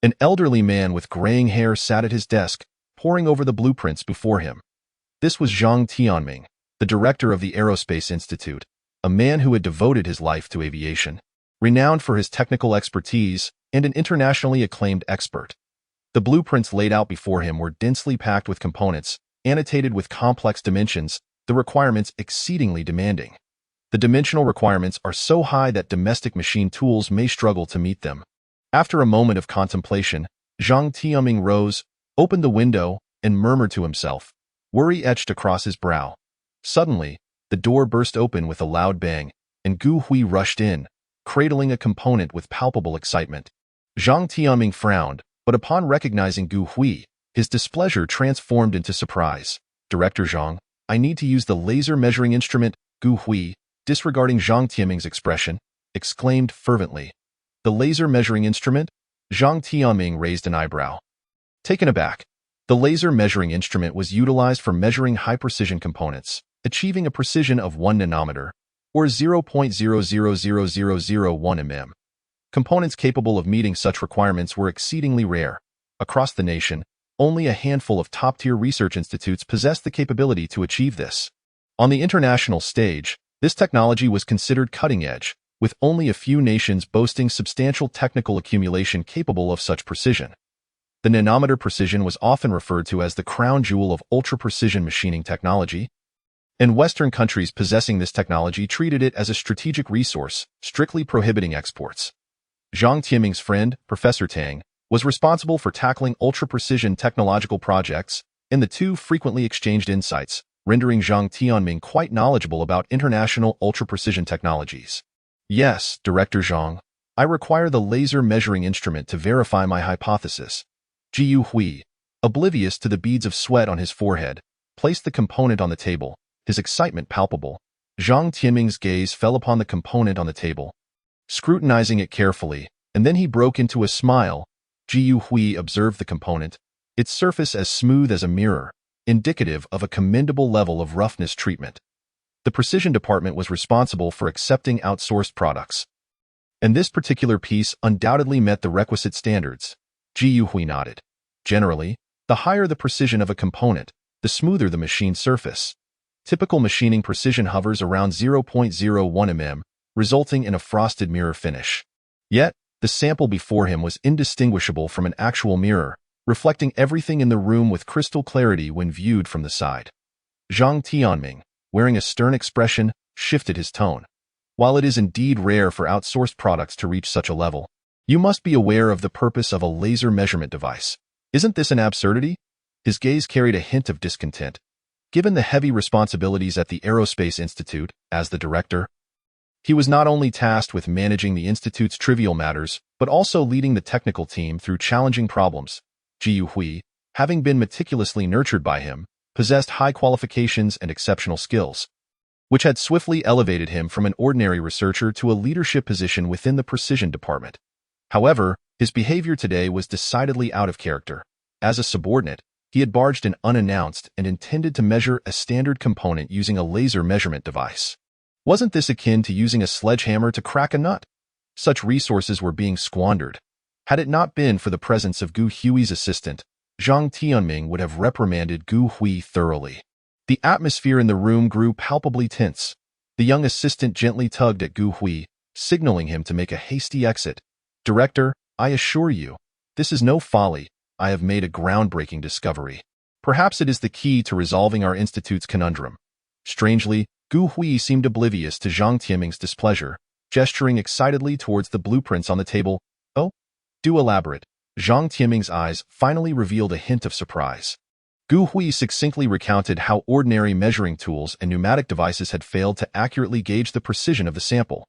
an elderly man with graying hair sat at his desk, poring over the blueprints before him. This was Zhang Tianming, the director of the Aerospace Institute, a man who had devoted his life to aviation, renowned for his technical expertise and an internationally acclaimed expert. The blueprints laid out before him were densely packed with components, annotated with complex dimensions, the requirements exceedingly demanding. The dimensional requirements are so high that domestic machine tools may struggle to meet them. After a moment of contemplation, Zhang Tianming rose, opened the window, and murmured to himself. Worry etched across his brow. Suddenly, the door burst open with a loud bang, and Gu Hui rushed in, cradling a component with palpable excitement. Zhang Tianming frowned, but upon recognizing Gu Hui, his displeasure transformed into surprise. Director Zhang, I need to use the laser measuring instrument. Gu Hui, disregarding Zhang Tianming's expression, exclaimed fervently. The laser measuring instrument? Zhang Tianming raised an eyebrow. Taken aback, the laser measuring instrument was utilized for measuring high-precision components, achieving a precision of 1 nanometer, or 0.000001 mm. Components capable of meeting such requirements were exceedingly rare. Across the nation, only a handful of top-tier research institutes possessed the capability to achieve this. On the international stage, this technology was considered cutting-edge, with only a few nations boasting substantial technical accumulation capable of such precision. The nanometer precision was often referred to as the crown jewel of ultra-precision machining technology, and Western countries possessing this technology treated it as a strategic resource, strictly prohibiting exports. Zhang Tianming's friend, Professor Tang, was responsible for tackling ultra-precision technological projects, and the two frequently exchanged insights, rendering Zhang Tianming quite knowledgeable about international ultra-precision technologies. Yes, Director Zhang, I require the laser measuring instrument to verify my hypothesis. Ji Hui, oblivious to the beads of sweat on his forehead, placed the component on the table, his excitement palpable. Zhang Tianming's gaze fell upon the component on the table, scrutinizing it carefully, and then he broke into a smile. Ji Hui observed the component, its surface as smooth as a mirror, indicative of a commendable level of roughness treatment. The precision department was responsible for accepting outsourced products, and this particular piece undoubtedly met the requisite standards. Ji Hui nodded. Generally, the higher the precision of a component, the smoother the machine surface. Typical machining precision hovers around 0.01 mm, resulting in a frosted mirror finish. Yet, the sample before him was indistinguishable from an actual mirror, reflecting everything in the room with crystal clarity when viewed from the side. Zhang Tianming, wearing a stern expression, shifted his tone. While it is indeed rare for outsourced products to reach such a level, you must be aware of the purpose of a laser measurement device. Isn't this an absurdity? His gaze carried a hint of discontent. Given the heavy responsibilities at the Aerospace Institute, as the director, he was not only tasked with managing the institute's trivial matters, but also leading the technical team through challenging problems. Ji Hui, having been meticulously nurtured by him, possessed high qualifications and exceptional skills, which had swiftly elevated him from an ordinary researcher to a leadership position within the precision department. However, his behavior today was decidedly out of character. As a subordinate, he had barged in unannounced and intended to measure a standard component using a laser measurement device. Wasn't this akin to using a sledgehammer to crack a nut? Such resources were being squandered. Had it not been for the presence of Gu Hui's assistant, Zhang Tianming would have reprimanded Gu Hui thoroughly. The atmosphere in the room grew palpably tense. The young assistant gently tugged at Gu Hui, signaling him to make a hasty exit. "Director, I assure you, this is no folly. I have made a groundbreaking discovery. Perhaps it is the key to resolving our institute's conundrum." Strangely, Gu Hui seemed oblivious to Zhang Tianming's displeasure, gesturing excitedly towards the blueprints on the table. "Oh, do elaborate." Zhang Tianming's eyes finally revealed a hint of surprise. Gu Hui succinctly recounted how ordinary measuring tools and pneumatic devices had failed to accurately gauge the precision of the sample.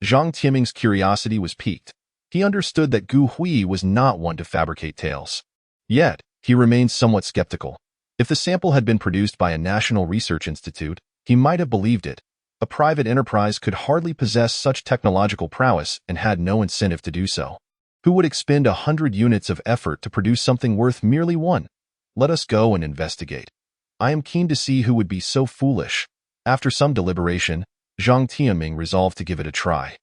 Zhang Tianming's curiosity was piqued. He understood that Gu Hui was not one to fabricate tales. Yet, he remained somewhat skeptical. If the sample had been produced by a national research institute, he might have believed it. A private enterprise could hardly possess such technological prowess and had no incentive to do so. Who would expend 100 units of effort to produce something worth merely one? Let us go and investigate. I am keen to see who would be so foolish. After some deliberation, Zhang Tianming resolved to give it a try.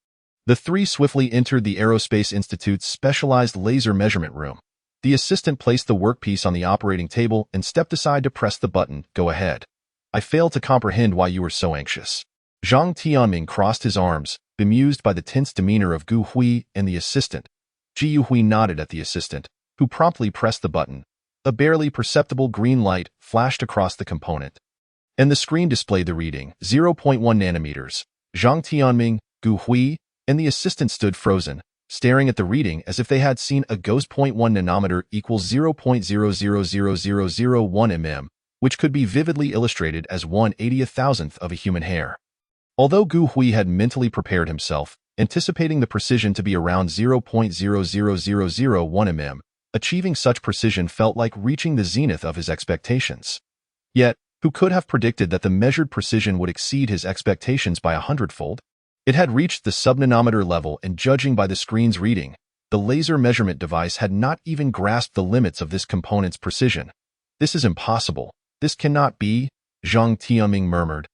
The three swiftly entered the Aerospace Institute's specialized laser measurement room. The assistant placed the workpiece on the operating table and stepped aside to press the button. "Go ahead." "I fail to comprehend why you were so anxious." Zhang Tianming crossed his arms, bemused by the tense demeanor of Gu Hui and the assistant. Ji Hui nodded at the assistant, who promptly pressed the button. A barely perceptible green light flashed across the component, and the screen displayed the reading, 0.1 nanometers. Zhang Tianming, Gu Hui, and the assistant stood frozen, staring at the reading as if they had seen a ghost. 0.1 nanometer equals 0.000001 mm, which could be vividly illustrated as 1/80,000th of a human hair. Although Gu Hui had mentally prepared himself, anticipating the precision to be around 0.00001 mm, achieving such precision felt like reaching the zenith of his expectations. Yet, who could have predicted that the measured precision would exceed his expectations by 100-fold? It had reached the subnanometer level, and judging by the screen's reading, the laser measurement device had not even grasped the limits of this component's precision. "This is impossible. This cannot be," Zhang Tianming murmured.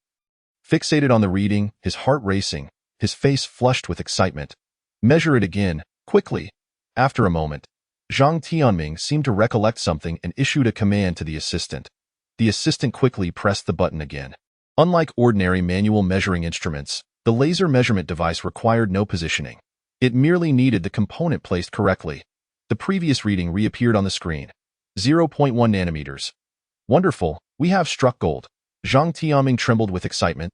Fixated on the reading, his heart racing, his face flushed with excitement. "Measure it again, quickly." After a moment, Zhang Tianming seemed to recollect something and issued a command to the assistant. The assistant quickly pressed the button again. Unlike ordinary manual measuring instruments, the laser measurement device required no positioning. It merely needed the component placed correctly. The previous reading reappeared on the screen. 0.1 nanometers. "Wonderful, we have struck gold." Zhang Tianming trembled with excitement.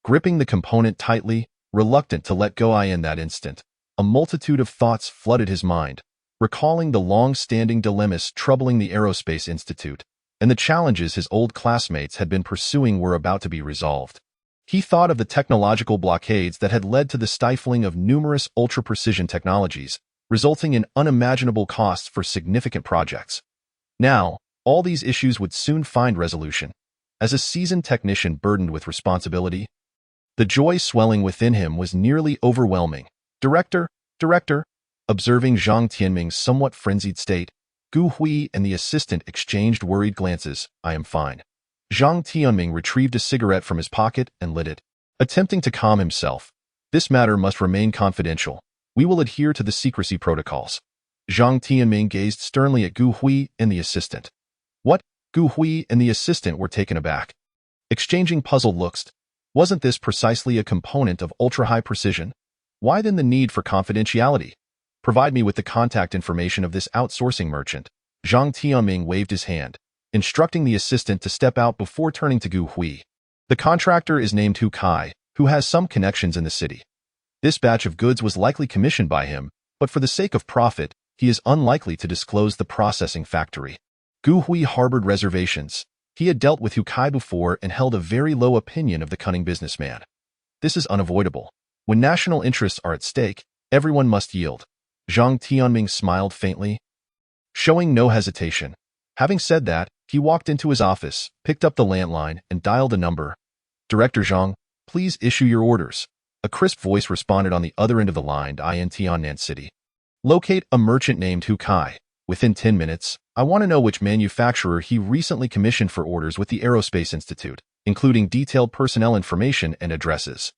Gripping the component tightly, reluctant to let go in that instant, a multitude of thoughts flooded his mind, recalling the long-standing dilemmas troubling the Aerospace Institute, and the challenges his old classmates had been pursuing were about to be resolved. He thought of the technological blockades that had led to the stifling of numerous ultra-precision technologies, resulting in unimaginable costs for significant projects. Now, all these issues would soon find resolution. As a seasoned technician burdened with responsibility, the joy swelling within him was nearly overwhelming. Director," observing Zhang Tianming's somewhat frenzied state, Gu Hui and the assistant exchanged worried glances. "I am fine." Zhang Tianming retrieved a cigarette from his pocket and lit it. Attempting to calm himself, "This matter must remain confidential. We will adhere to the secrecy protocols." Zhang Tianming gazed sternly at Gu Hui and the assistant. What? Gu Hui and the assistant were taken aback. exchanging puzzled looks. Wasn't this precisely a component of ultra-high precision? Why then the need for confidentiality? Provide me with the contact information of this outsourcing merchant. Zhang Tianming waved his hand, instructing the assistant to step out before turning to Gu Hui. The contractor is named Hu Kai, who has some connections in the city. This batch of goods was likely commissioned by him, but for the sake of profit, he is unlikely to disclose the processing factory. Gu Hui harbored reservations. He had dealt with Hu Kai before and held a very low opinion of the cunning businessman. This is unavoidable. When national interests are at stake, everyone must yield. Zhang Tianming smiled faintly, showing no hesitation. Having said that, he walked into his office, picked up the landline, and dialed a number. Director Zhang, please issue your orders. A crisp voice responded on the other end of the line, in Tiannan City. Locate a merchant named Hu Kai. Within 10 minutes, I want to know which manufacturer he recently commissioned for orders with the Aerospace Institute, including detailed personnel information and addresses.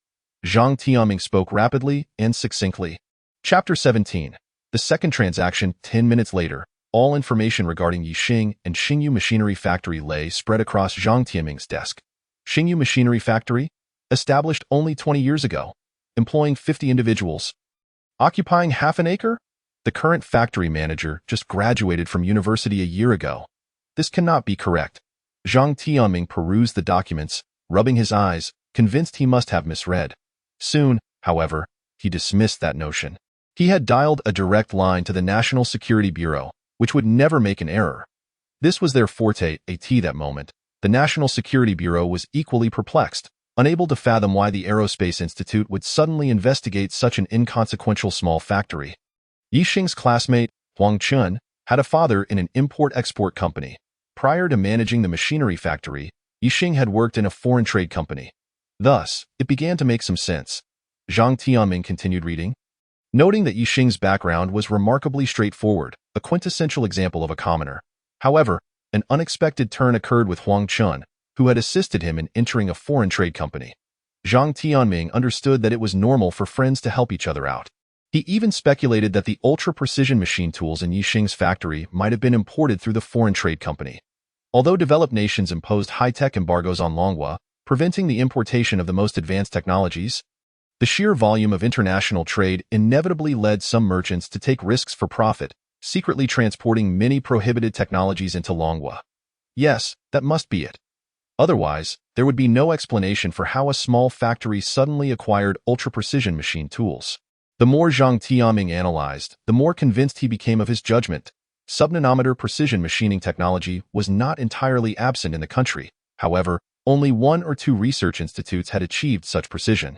Zhang Tianming spoke rapidly and succinctly. Chapter 17. The second transaction. 10 minutes later, all information regarding Ye Xing and Xingyu Machinery Factory lay spread across Zhang Tianming's desk. Xingyu Machinery Factory? Established only 20 years ago, employing 50 individuals. Occupying half an acre? The current factory manager just graduated from university a year ago. This cannot be correct. Zhang Tianming perused the documents, rubbing his eyes, convinced he must have misread. Soon, however, he dismissed that notion. He had dialed a direct line to the National Security Bureau, which would never make an error. This was their forte, that moment. The National Security Bureau was equally perplexed, unable to fathom why the Aerospace Institute would suddenly investigate such an inconsequential small factory. Ye Xing's classmate, Huang Chun, had a father in an import-export company. Prior to managing the machinery factory, Ye Xing had worked in a foreign trade company. Thus, it began to make some sense. Zhang Tianming continued reading, noting that Ye Xing's background was remarkably straightforward, a quintessential example of a commoner. However, an unexpected turn occurred with Huang Chun, who had assisted him in entering a foreign trade company. Zhang Tianming understood that it was normal for friends to help each other out. He even speculated that the ultra-precision machine tools in Ye Xing's factory might have been imported through the foreign trade company. Although developed nations imposed high-tech embargoes on Longguo, preventing the importation of the most advanced technologies, the sheer volume of international trade inevitably led some merchants to take risks for profit, secretly transporting many prohibited technologies into Longguo. Yes, that must be it. Otherwise, there would be no explanation for how a small factory suddenly acquired ultra-precision machine tools. The more Zhang Tianming analyzed, the more convinced he became of his judgment. Subnanometer precision machining technology was not entirely absent in the country. However, only 1 or 2 research institutes had achieved such precision.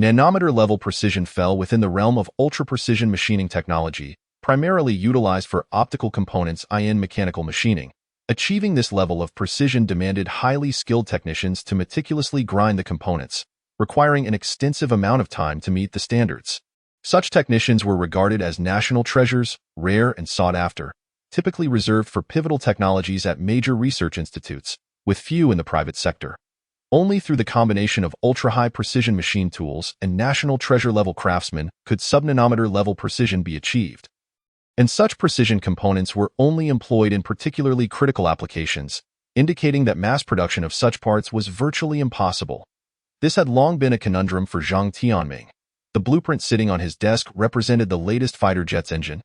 Nanometer-level precision fell within the realm of ultra-precision machining technology, primarily utilized for optical components in mechanical machining. Achieving this level of precision demanded highly skilled technicians to meticulously grind the components, requiring an extensive amount of time to meet the standards. Such technicians were regarded as national treasures, rare and sought after, typically reserved for pivotal technologies at major research institutes, with few in the private sector. Only through the combination of ultra-high precision machine tools and national treasure-level craftsmen could subnanometer-level precision be achieved. And such precision components were only employed in particularly critical applications, indicating that mass production of such parts was virtually impossible. This had long been a conundrum for Zhang Tianming. The blueprint sitting on his desk represented the latest fighter jet's engine,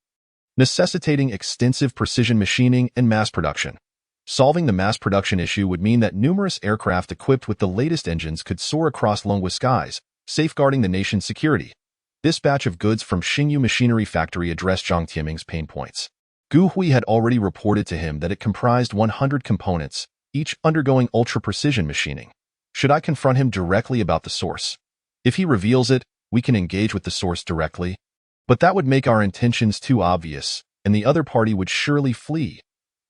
necessitating extensive precision machining and mass production. Solving the mass production issue would mean that numerous aircraft equipped with the latest engines could soar across Longguo skies, safeguarding the nation's security. This batch of goods from Xingyu Machinery Factory addressed Zhang Tianming's pain points. Gu Hui had already reported to him that it comprised 100 components, each undergoing ultra-precision machining. Should I confront him directly about the source? If he reveals it, we can engage with the source directly. But that would make our intentions too obvious, and the other party would surely flee.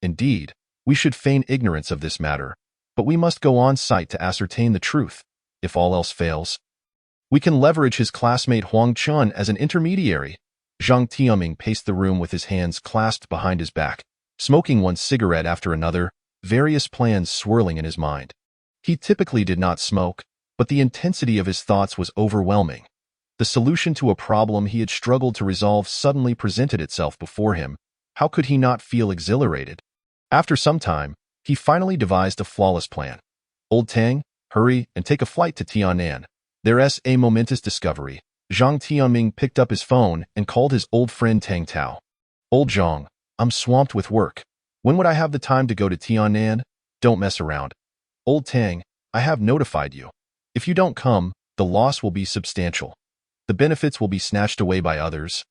Indeed, we should feign ignorance of this matter, but we must go on site to ascertain the truth. If all else fails, we can leverage his classmate Huang Chun as an intermediary. Zhang Tianming paced the room with his hands clasped behind his back, smoking one cigarette after another, various plans swirling in his mind. He typically did not smoke, but the intensity of his thoughts was overwhelming. The solution to a problem he had struggled to resolve suddenly presented itself before him. How could he not feel exhilarated? After some time, he finally devised a flawless plan. Old Tang, Hurry and take a flight to Tianan. There's a momentous discovery. Zhang Tianming picked up his phone and called his old friend Tang Tao. Old Zhang, I'm swamped with work. When would I have the time to go to Tianan? Don't mess around. Old Tang, I have notified you. If you don't come, the loss will be substantial. The benefits will be snatched away by others.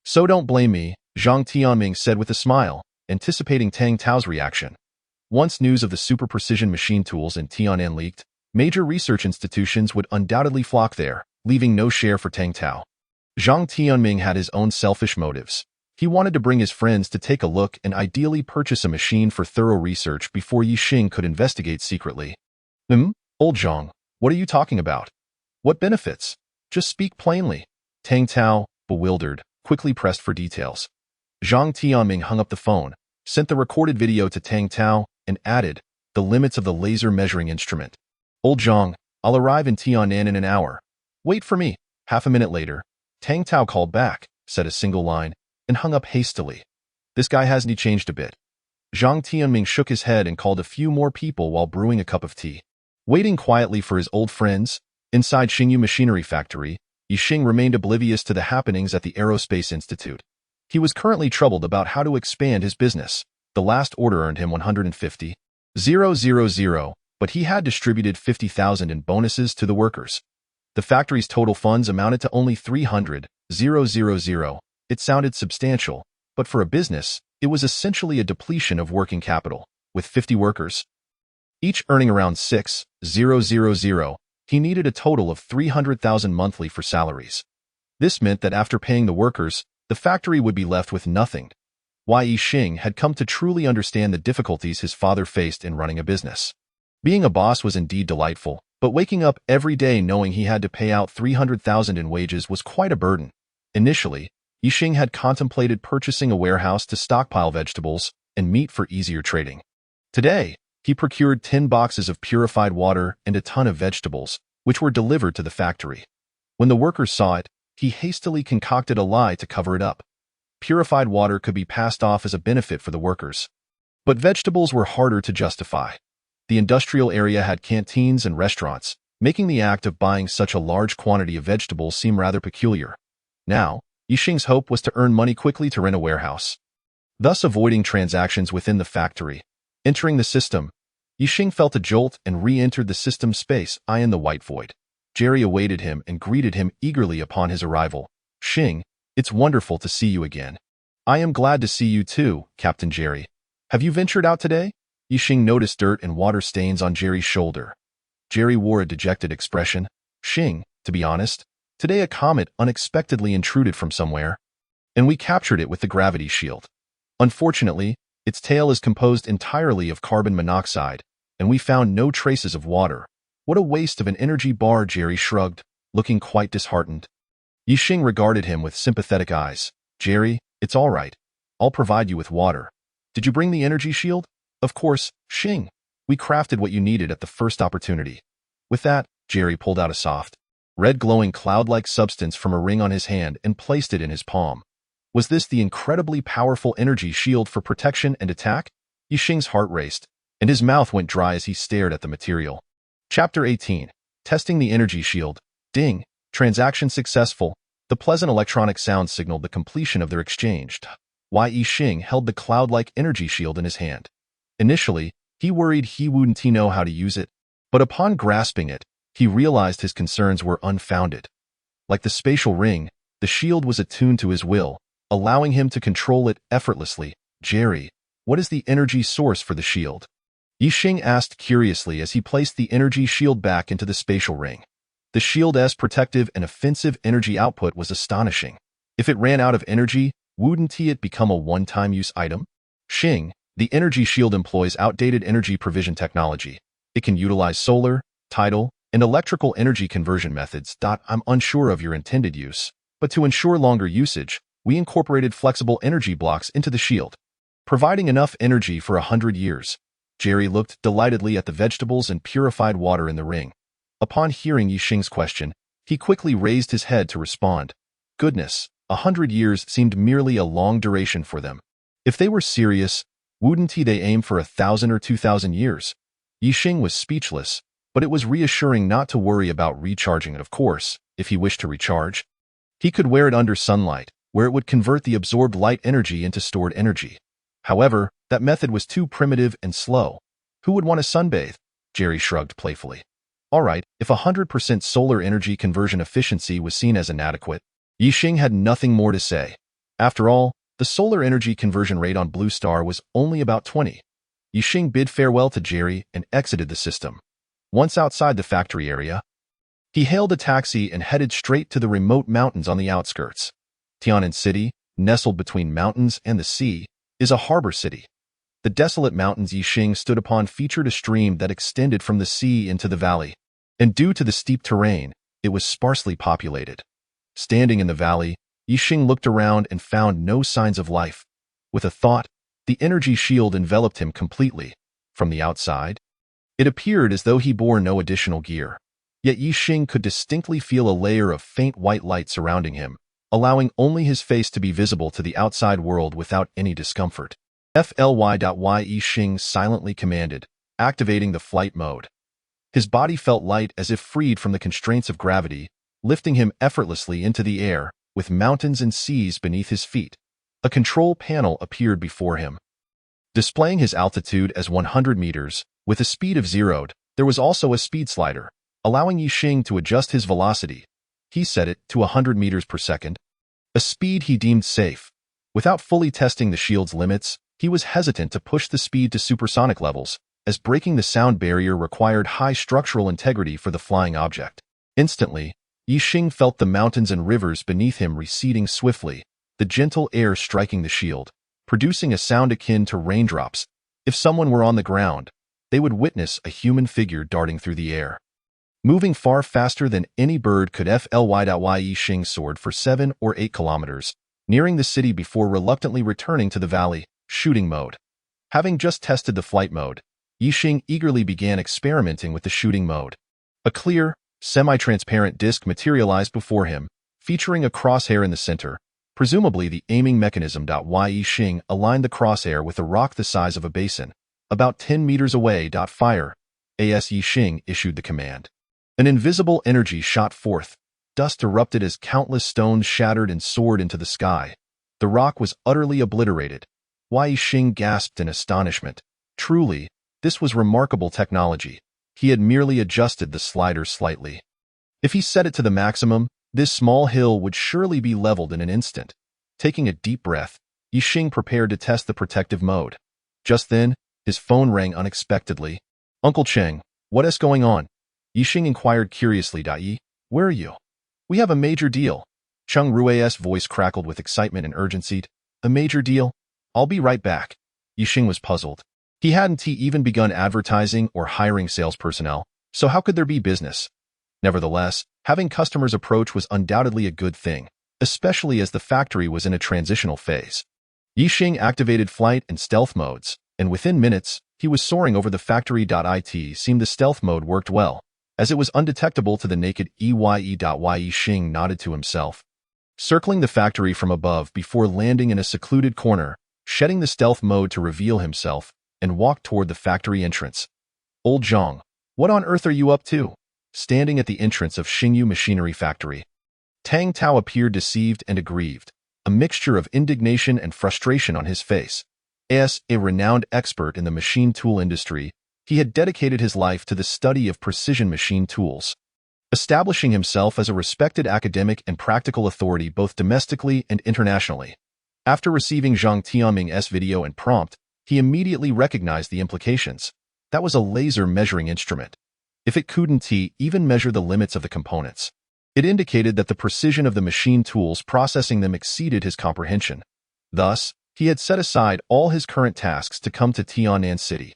So don't blame me, Zhang Tianming said with a smile, anticipating Tang Tao's reaction. Once news of the super-precision machine tools in Tianan leaked, major research institutions would undoubtedly flock there, leaving no share for Tang Tao. Zhang Tianming had his own selfish motives. He wanted to bring his friends to take a look and ideally purchase a machine for thorough research before Ye Xing could investigate secretly. Old Zhang, what are you talking about? What benefits? Just speak plainly. Tang Tao, bewildered, quickly pressed for details. Zhang Tianming hung up the phone, sent the recorded video to Tang Tao, and added, the limits of the laser measuring instrument. Old Zhang, I'll arrive in Tianan in an hour. Wait for me. Half a minute later, Tang Tao called back, said a single line, and hung up hastily. This guy hasn't changed a bit. Zhang Tianming shook his head and called a few more people while brewing a cup of tea. Waiting quietly for his old friends, inside Xingyu Machinery Factory, Ye Xing remained oblivious to the happenings at the Aerospace Institute. He was currently troubled about how to expand his business. The last order earned him 150,000, but he had distributed 50,000 in bonuses to the workers. The factory's total funds amounted to only 300,000. It sounded substantial, but for a business, it was essentially a depletion of working capital. With 50 workers, each earning around 6,000, he needed a total of 300,000 monthly for salaries. This meant that after paying the workers, the factory would be left with nothing. Ye Xing had come to truly understand the difficulties his father faced in running a business. Being a boss was indeed delightful, but waking up every day knowing he had to pay out 300,000 in wages was quite a burden. Initially, Ye Xing had contemplated purchasing a warehouse to stockpile vegetables and meat for easier trading. Today, he procured 10 boxes of purified water and a ton of vegetables, which were delivered to the factory. When the workers saw it, he hastily concocted a lie to cover it up. Purified water could be passed off as a benefit for the workers. But vegetables were harder to justify. The industrial area had canteens and restaurants, making the act of buying such a large quantity of vegetables seem rather peculiar. Now, Ye Xing's hope was to earn money quickly to rent a warehouse, thus avoiding transactions within the factory. Entering the system, Ye Xing felt a jolt and re-entered the system space, eyeing the white void. Jerry awaited him and greeted him eagerly upon his arrival. Xing, it's wonderful to see you again. I am glad to see you too, Captain Jerry. Have you ventured out today? Ye Xing noticed dirt and water stains on Jerry's shoulder. Jerry wore a dejected expression. Xing, to be honest, today a comet unexpectedly intruded from somewhere, and we captured it with the gravity shield. Unfortunately, its tail is composed entirely of carbon monoxide, and we found no traces of water. What a waste of an energy bar, Jerry shrugged, looking quite disheartened. Ye Xing regarded him with sympathetic eyes. Jerry, it's all right. I'll provide you with water. Did you bring the energy shield? Of course, Xing. We crafted what you needed at the first opportunity. With that, Jerry pulled out a soft, red glowing cloud-like substance from a ring on his hand and placed it in his palm. Was this the incredibly powerful energy shield for protection and attack? Ye Xing's heart raced, and his mouth went dry as he stared at the material. Chapter 18. Testing the energy shield. Ding. Transaction successful. The pleasant electronic sound signaled the completion of their exchange. Ye Xing held the cloud-like energy shield in his hand. Initially, he worried he wouldn't know how to use it, but upon grasping it, he realized his concerns were unfounded. Like the spatial ring, the shield was attuned to his will, allowing him to control it effortlessly. Jerry, what is the energy source for the shield? Ye Xing asked curiously as he placed the energy shield back into the spatial ring. The shield's protective and offensive energy output was astonishing. If it ran out of energy, wouldn't it become a one-time use item? Xing, the energy shield employs outdated energy provision technology. It can utilize solar, tidal, and electrical energy conversion methods. I'm unsure of your intended use, but to ensure longer usage, we incorporated flexible energy blocks into the shield, providing enough energy for 100 years. Jerry looked delightedly at the vegetables and purified water in the ring. Upon hearing Ye Xing's question, he quickly raised his head to respond. Goodness, 100 years seemed merely a long duration for them. If they were serious, wouldn't they aim for 1,000 or 2,000 years? Ye Xing was speechless. but it was reassuring not to worry about recharging it. Of course, if he wished to recharge, he could wear it under sunlight, where it would convert the absorbed light energy into stored energy. However, that method was too primitive and slow. Who would want to sunbathe? Jerry shrugged playfully. All right, if 100% solar energy conversion efficiency was seen as inadequate, Ye Xing had nothing more to say. After all, the solar energy conversion rate on Blue Star was only about 20. Ye Xing bid farewell to Jerry and exited the system. Once outside the factory area, he hailed a taxi and headed straight to the remote mountains on the outskirts. Tianan City, nestled between mountains and the sea, is a harbor city. The desolate mountains Ye Xing stood upon featured a stream that extended from the sea into the valley, and due to the steep terrain, it was sparsely populated. Standing in the valley, Ye Xing looked around and found no signs of life. With a thought, the energy shield enveloped him completely. From the outside, it appeared as though he bore no additional gear. Yet Ye Xing could distinctly feel a layer of faint white light surrounding him, allowing only his face to be visible to the outside world without any discomfort. FLY. Ye Xing silently commanded, activating the flight mode. His body felt light as if freed from the constraints of gravity, lifting him effortlessly into the air, with mountains and seas beneath his feet. A control panel appeared before him, displaying his altitude as 100 meters. With a speed of 0, there was also a speed slider, allowing Ye Xing to adjust his velocity. He set it to 100 meters per second, a speed he deemed safe. Without fully testing the shield's limits, he was hesitant to push the speed to supersonic levels, as breaking the sound barrier required high structural integrity for the flying object. Instantly, Ye Xing felt the mountains and rivers beneath him receding swiftly, the gentle air striking the shield, producing a sound akin to raindrops. If someone were on the ground, they would witness a human figure darting through the air, moving far faster than any bird could. FLY. Ye Xing soared for 7 or 8 kilometers, nearing the city before reluctantly returning to the valley. Shooting mode. Having just tested the flight mode, Ye Xing eagerly began experimenting with the shooting mode. A clear, semi-transparent disc materialized before him, featuring a crosshair in the center, presumably the aiming mechanism. Ye Xing aligned the crosshair with a rock the size of a basin, about 10 meters away. Fire. As Ye Xing issued the command, an invisible energy shot forth. Dust erupted as countless stones shattered and soared into the sky. The rock was utterly obliterated. Ye Xing gasped in astonishment. Truly, this was remarkable technology. He had merely adjusted the slider slightly. If he set it to the maximum, this small hill would surely be leveled in an instant. Taking a deep breath, Ye Xing prepared to test the protective mode. Just then, his phone rang unexpectedly. Uncle Cheng, what is going on? Ye Xing inquired curiously. Yi, where are you? We have a major deal. Cheng Rui's voice crackled with excitement and urgency. A major deal? I'll be right back. Ye Xing was puzzled. He hadn't even begun advertising or hiring sales personnel, so how could there be business? Nevertheless, having customers approach was undoubtedly a good thing, especially as the factory was in a transitional phase. Ye Xing activated flight and stealth modes, and within minutes, he was soaring over the factory. It seemed the stealth mode worked well, as it was undetectable to the naked eye. Ye Xing nodded to himself, circling the factory from above before landing in a secluded corner, shedding the stealth mode to reveal himself, and walked toward the factory entrance. Old Zhang, what on earth are you up to? Standing at the entrance of Xingyu Machinery Factory, Tang Tao appeared deceived and aggrieved, a mixture of indignation and frustration on his face. As a renowned expert in the machine tool industry, he had dedicated his life to the study of precision machine tools, establishing himself as a respected academic and practical authority both domestically and internationally. After receiving Zhang Tianming's video and prompt, he immediately recognized the implications. That was a laser measuring instrument. If it couldn't even measure the limits of the components, it indicated that the precision of the machine tools processing them exceeded his comprehension. Thus, he had set aside all his current tasks to come to Tianan City.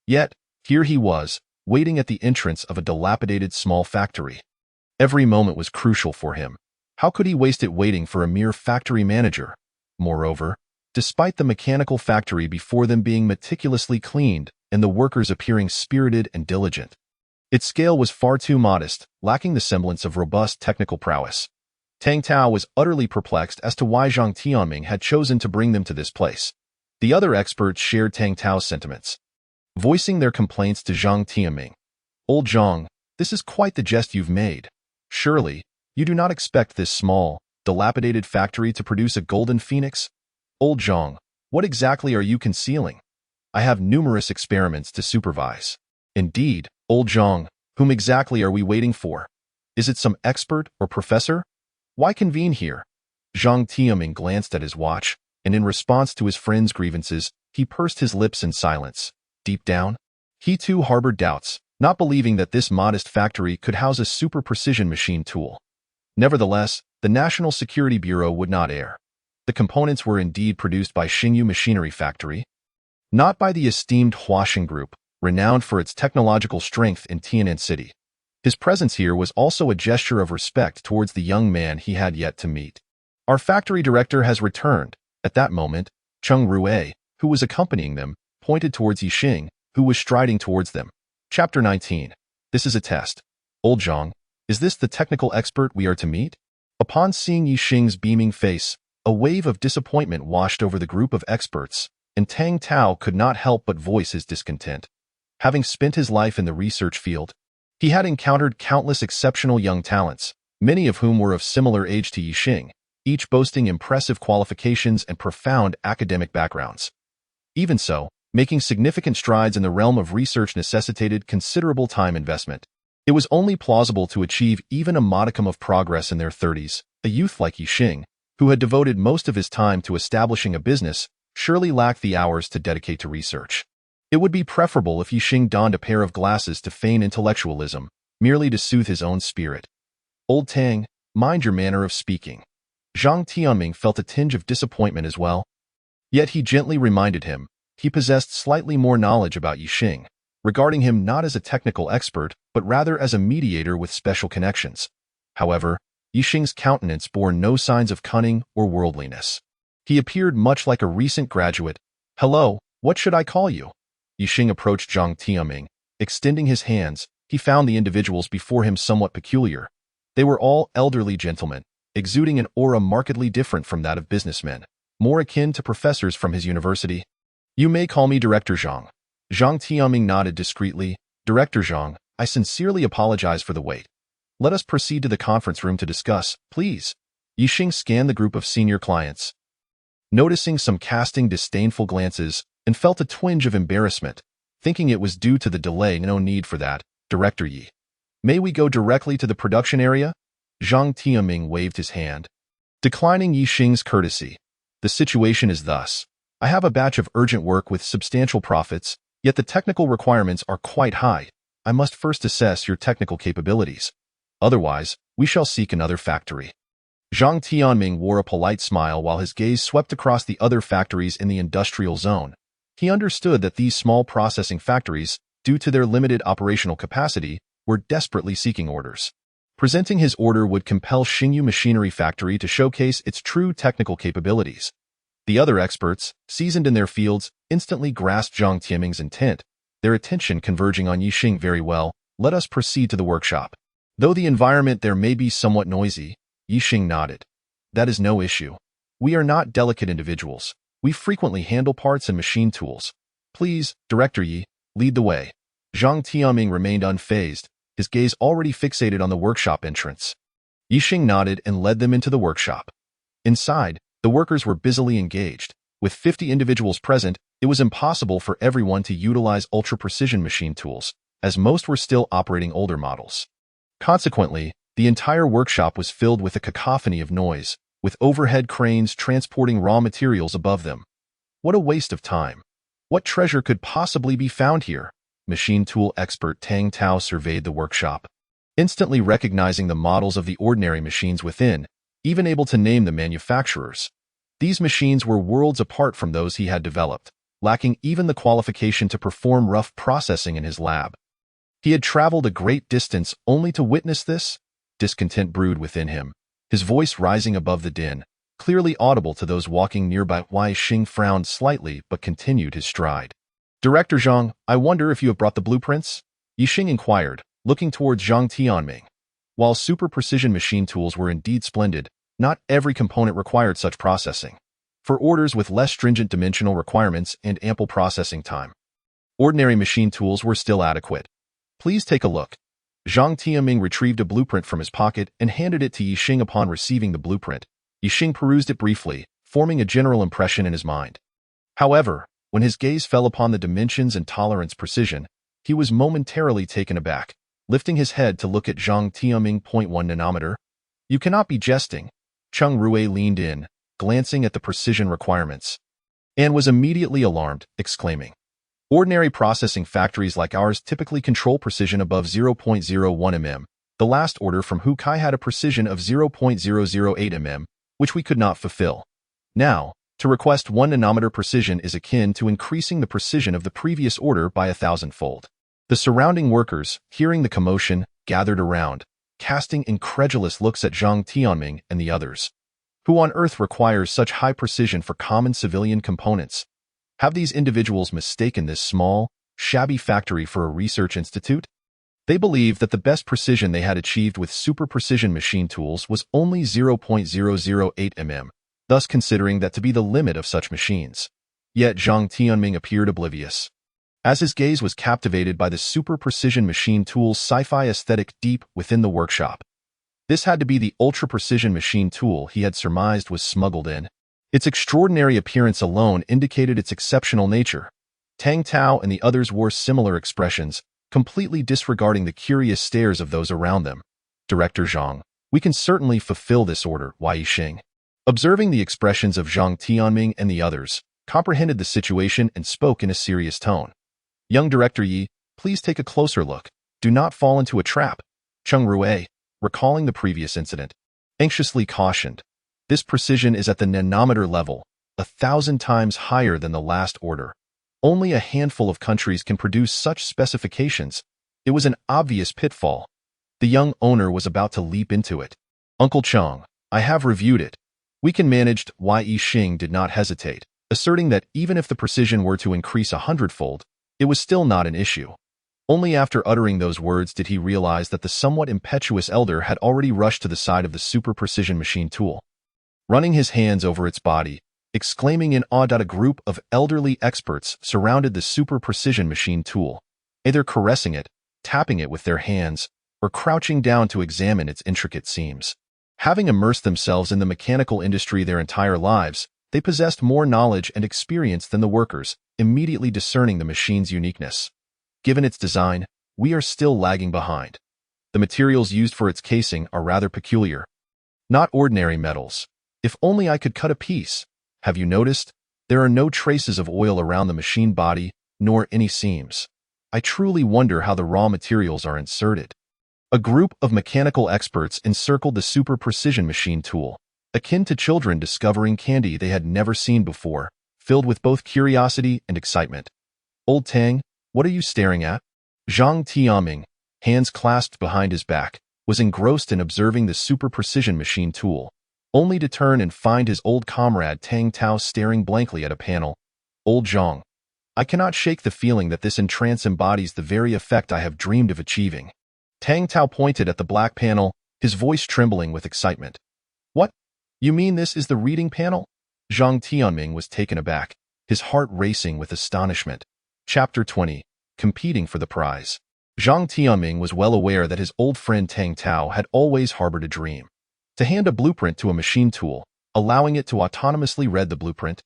Yet, here he was, waiting at the entrance of a dilapidated small factory. Every moment was crucial for him. How could he waste it waiting for a mere factory manager? Moreover, despite the mechanical factory before them being meticulously cleaned and the workers appearing spirited and diligent, its scale was far too modest, lacking the semblance of robust technical prowess. Tang Tao was utterly perplexed as to why Zhang Tianming had chosen to bring them to this place. The other experts shared Tang Tao's sentiments, voicing their complaints to Zhang Tianming. Old Zhang, this is quite the jest you've made. Surely, you do not expect this small, dilapidated factory to produce a golden phoenix? Old Zhang, what exactly are you concealing? I have numerous experiments to supervise. Indeed, Old Zhang, whom exactly are we waiting for? Is it some expert or professor? Why convene here? Zhang Tianming glanced at his watch, and in response to his friend's grievances, he pursed his lips in silence. Deep down, he too harbored doubts, not believing that this modest factory could house a super-precision machine tool. Nevertheless, the National Security Bureau would not err. The components were indeed produced by Xingyu Machinery Factory, not by the esteemed Huaxing Group, renowned for its technological strength in Tianan City. His presence here was also a gesture of respect towards the young man he had yet to meet. Our factory director has returned. At that moment, Cheng Rue, who was accompanying them, pointed towards Ye Xing, who was striding towards them. Chapter 19. This is a test. Old Zhang, is this the technical expert we are to meet? Upon seeing Ye Xing's beaming face, a wave of disappointment washed over the group of experts, and Tang Tao could not help but voice his discontent. Having spent his life in the research field, he had encountered countless exceptional young talents, many of whom were of similar age to Ye Xing, each boasting impressive qualifications and profound academic backgrounds. Even so, making significant strides in the realm of research necessitated considerable time investment. It was only plausible to achieve even a modicum of progress in their 30s. A youth like Ye Xing, who had devoted most of his time to establishing a business, surely lacked the hours to dedicate to research. It would be preferable if Ye Xing donned a pair of glasses to feign intellectualism, merely to soothe his own spirit. Old Tang, mind your manner of speaking. Zhang Tianming felt a tinge of disappointment as well. Yet he gently reminded him, he possessed slightly more knowledge about Ye Xing, regarding him not as a technical expert, but rather as a mediator with special connections. However, Ye Xing's countenance bore no signs of cunning or worldliness. He appeared much like a recent graduate. Hello, what should I call you? Ye Xing approached Zhang Tianming. Extending his hands, he found the individuals before him somewhat peculiar. They were all elderly gentlemen, exuding an aura markedly different from that of businessmen, more akin to professors from his university. You may call me Director Zhang. Zhang Tianming nodded discreetly. Director Zhang, I sincerely apologize for the wait. Let us proceed to the conference room to discuss, please. Ye Xing scanned the group of senior clients, noticing some casting disdainful glances, and felt a twinge of embarrassment, thinking it was due to the delay. No need for that, Director Yi. May we go directly to the production area? Zhang Tianming waved his hand, declining Ye Xing's courtesy. The situation is thus. I have a batch of urgent work with substantial profits, yet the technical requirements are quite high. I must first assess your technical capabilities. Otherwise, we shall seek another factory. Zhang Tianming wore a polite smile while his gaze swept across the other factories in the industrial zone. He understood that these small processing factories, due to their limited operational capacity, were desperately seeking orders. Presenting his order would compel Xingyu Machinery Factory to showcase its true technical capabilities. The other experts, seasoned in their fields, instantly grasped Zhang Tianming's intent, their attention converging on Ye Xing. Very well, let us proceed to the workshop. Though the environment there may be somewhat noisy, Ye Xing nodded. That is no issue. We are not delicate individuals. We frequently handle parts and machine tools. Please, Director Yi, lead the way. Zhang Tianming remained unfazed, his gaze already fixated on the workshop entrance. Ye Xing nodded and led them into the workshop. Inside, the workers were busily engaged. With 50 individuals present, it was impossible for everyone to utilize ultra-precision machine tools, as most were still operating older models. Consequently, the entire workshop was filled with a cacophony of noise, with overhead cranes transporting raw materials above them. What a waste of time. What treasure could possibly be found here? Machine tool expert Tang Tao surveyed the workshop, instantly recognizing the models of the ordinary machines within, even able to name the manufacturers. These machines were worlds apart from those he had developed, lacking even the qualification to perform rough processing in his lab. He had traveled a great distance only to witness this. Discontent brewed within him, his voice rising above the din, clearly audible to those walking nearby. Ye Xing frowned slightly but continued his stride. Director Zhang, I wonder if you have brought the blueprints? Ye Xing inquired, looking towards Zhang Tianming. While super-precision machine tools were indeed splendid, not every component required such processing. For orders with less stringent dimensional requirements and ample processing time, ordinary machine tools were still adequate. Please take a look. Zhang Tianming retrieved a blueprint from his pocket and handed it to Ye Xing. Upon receiving the blueprint, Ye Xing perused it briefly, forming a general impression in his mind. However, when his gaze fell upon the dimensions and tolerance precision, he was momentarily taken aback, lifting his head to look at Zhang Tianming. 1 nanometer? You cannot be jesting. Cheng Rui leaned in, glancing at the precision requirements, and was immediately alarmed, exclaiming, "Ordinary processing factories like ours typically control precision above 0.01 mm. The last order from Hukai had a precision of 0.008 mm, which we could not fulfill. Now, to request 1 nanometer precision is akin to increasing the precision of the previous order by 1,000-fold. The surrounding workers, hearing the commotion, gathered around, casting incredulous looks at Zhang Tianming and the others. Who on earth requires such high precision for common civilian components? Have these individuals mistaken this small, shabby factory for a research institute? They believed that the best precision they had achieved with super-precision machine tools was only 0.008 mm, thus considering that to be the limit of such machines. Yet Zhang Tianming appeared oblivious, as his gaze was captivated by the super-precision machine tool's sci-fi aesthetic deep within the workshop. This had to be the ultra-precision machine tool he had surmised was smuggled in. Its extraordinary appearance alone indicated its exceptional nature. Tang Tao and the others wore similar expressions, completely disregarding the curious stares of those around them. Director Zhang, we can certainly fulfill this order, Ye Xing, observing the expressions of Zhang Tianming and the others, comprehended the situation and spoke in a serious tone. Young Director Yi, please take a closer look. Do not fall into a trap. Cheng Rui, recalling the previous incident, anxiously cautioned. This precision is at the nanometer level, 1,000 times higher than the last order. Only a handful of countries can produce such specifications. It was an obvious pitfall. The young owner was about to leap into it. Uncle Cheng, I have reviewed it. We can manage. Ye Xing did not hesitate, asserting that even if the precision were to increase 100-fold, it was still not an issue. Only after uttering those words did he realize that the somewhat impetuous elder had already rushed to the side of the super-precision machine tool, running his hands over its body, exclaiming in awe that a group of elderly experts surrounded the super-precision machine tool, either caressing it, tapping it with their hands, or crouching down to examine its intricate seams. Having immersed themselves in the mechanical industry their entire lives, they possessed more knowledge and experience than the workers, immediately discerning the machine's uniqueness. Given its design, we are still lagging behind. The materials used for its casing are rather peculiar. Not ordinary metals. If only I could cut a piece. Have you noticed? There are no traces of oil around the machine body, nor any seams. I truly wonder how the raw materials are inserted. A group of mechanical experts encircled the super-precision machine tool, akin to children discovering candy they had never seen before, filled with both curiosity and excitement. Old Tang, what are you staring at? Zhang Tianming, hands clasped behind his back, was engrossed in observing the super-precision machine tool, only to turn and find his old comrade Tang Tao staring blankly at a panel. Old Zhang, I cannot shake the feeling that this entrance embodies the very effect I have dreamed of achieving. Tang Tao pointed at the black panel, his voice trembling with excitement. What? You mean this is the reading panel? Zhang Tianming was taken aback, his heart racing with astonishment. Chapter 20. Competing for the prize. Zhang Tianming was well aware that his old friend Tang Tao had always harbored a dream. To hand a blueprint to a machine tool, allowing it to autonomously read the blueprint,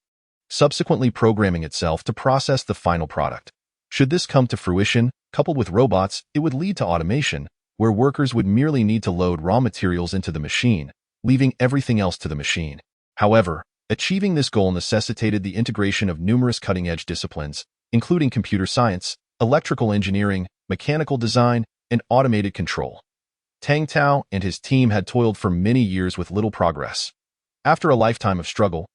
subsequently programming itself to process the final product. Should this come to fruition, coupled with robots, it would lead to automation, where workers would merely need to load raw materials into the machine, leaving everything else to the machine. However, achieving this goal necessitated the integration of numerous cutting-edge disciplines, including computer science, electrical engineering, mechanical design, and automated control. Tang Tao and his team had toiled for many years with little progress. After a lifetime of struggle,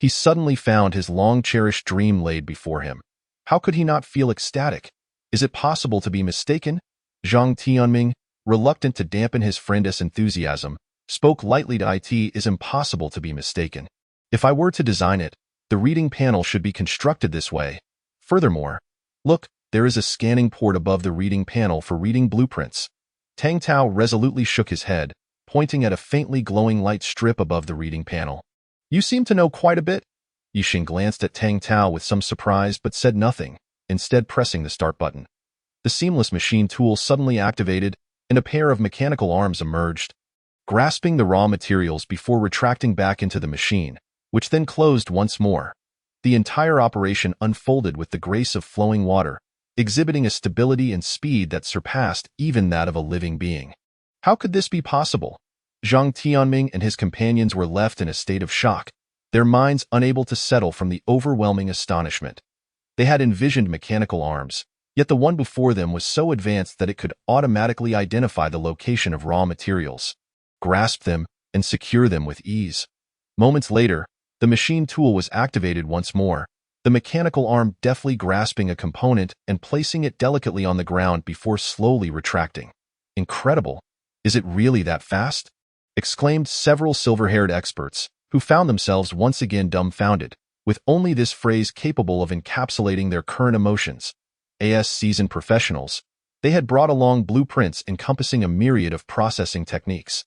he suddenly found his long-cherished dream laid before him. How could he not feel ecstatic? Is it possible to be mistaken? Zhang Tianming, reluctant to dampen his friend's enthusiasm, spoke lightly to it. Is impossible to be mistaken. If I were to design it, the reading panel should be constructed this way. Furthermore, look, there is a scanning port above the reading panel for reading blueprints. Tang Tao resolutely shook his head, pointing at a faintly glowing light strip above the reading panel. You seem to know quite a bit. Ye Xing glanced at Tang Tao with some surprise but said nothing, instead pressing the start button. the seamless machine tool suddenly activated, and a pair of mechanical arms emerged, grasping the raw materials before retracting back into the machine, which then closed once more. The entire operation unfolded with the grace of flowing water, exhibiting a stability and speed that surpassed even that of a living being. How could this be possible? Zhang Tianming and his companions were left in a state of shock, their minds unable to settle from the overwhelming astonishment. They had envisioned mechanical arms, yet the one before them was so advanced that it could automatically identify the location of raw materials, grasp them, and secure them with ease. Moments later, the machine tool was activated once more, the mechanical arm deftly grasping a component and placing it delicately on the ground before slowly retracting. Incredible! Is it really that fast? Exclaimed several silver-haired experts, who found themselves once again dumbfounded, with only this phrase capable of encapsulating their current emotions. As seasoned professionals, they had brought along blueprints encompassing a myriad of processing techniques,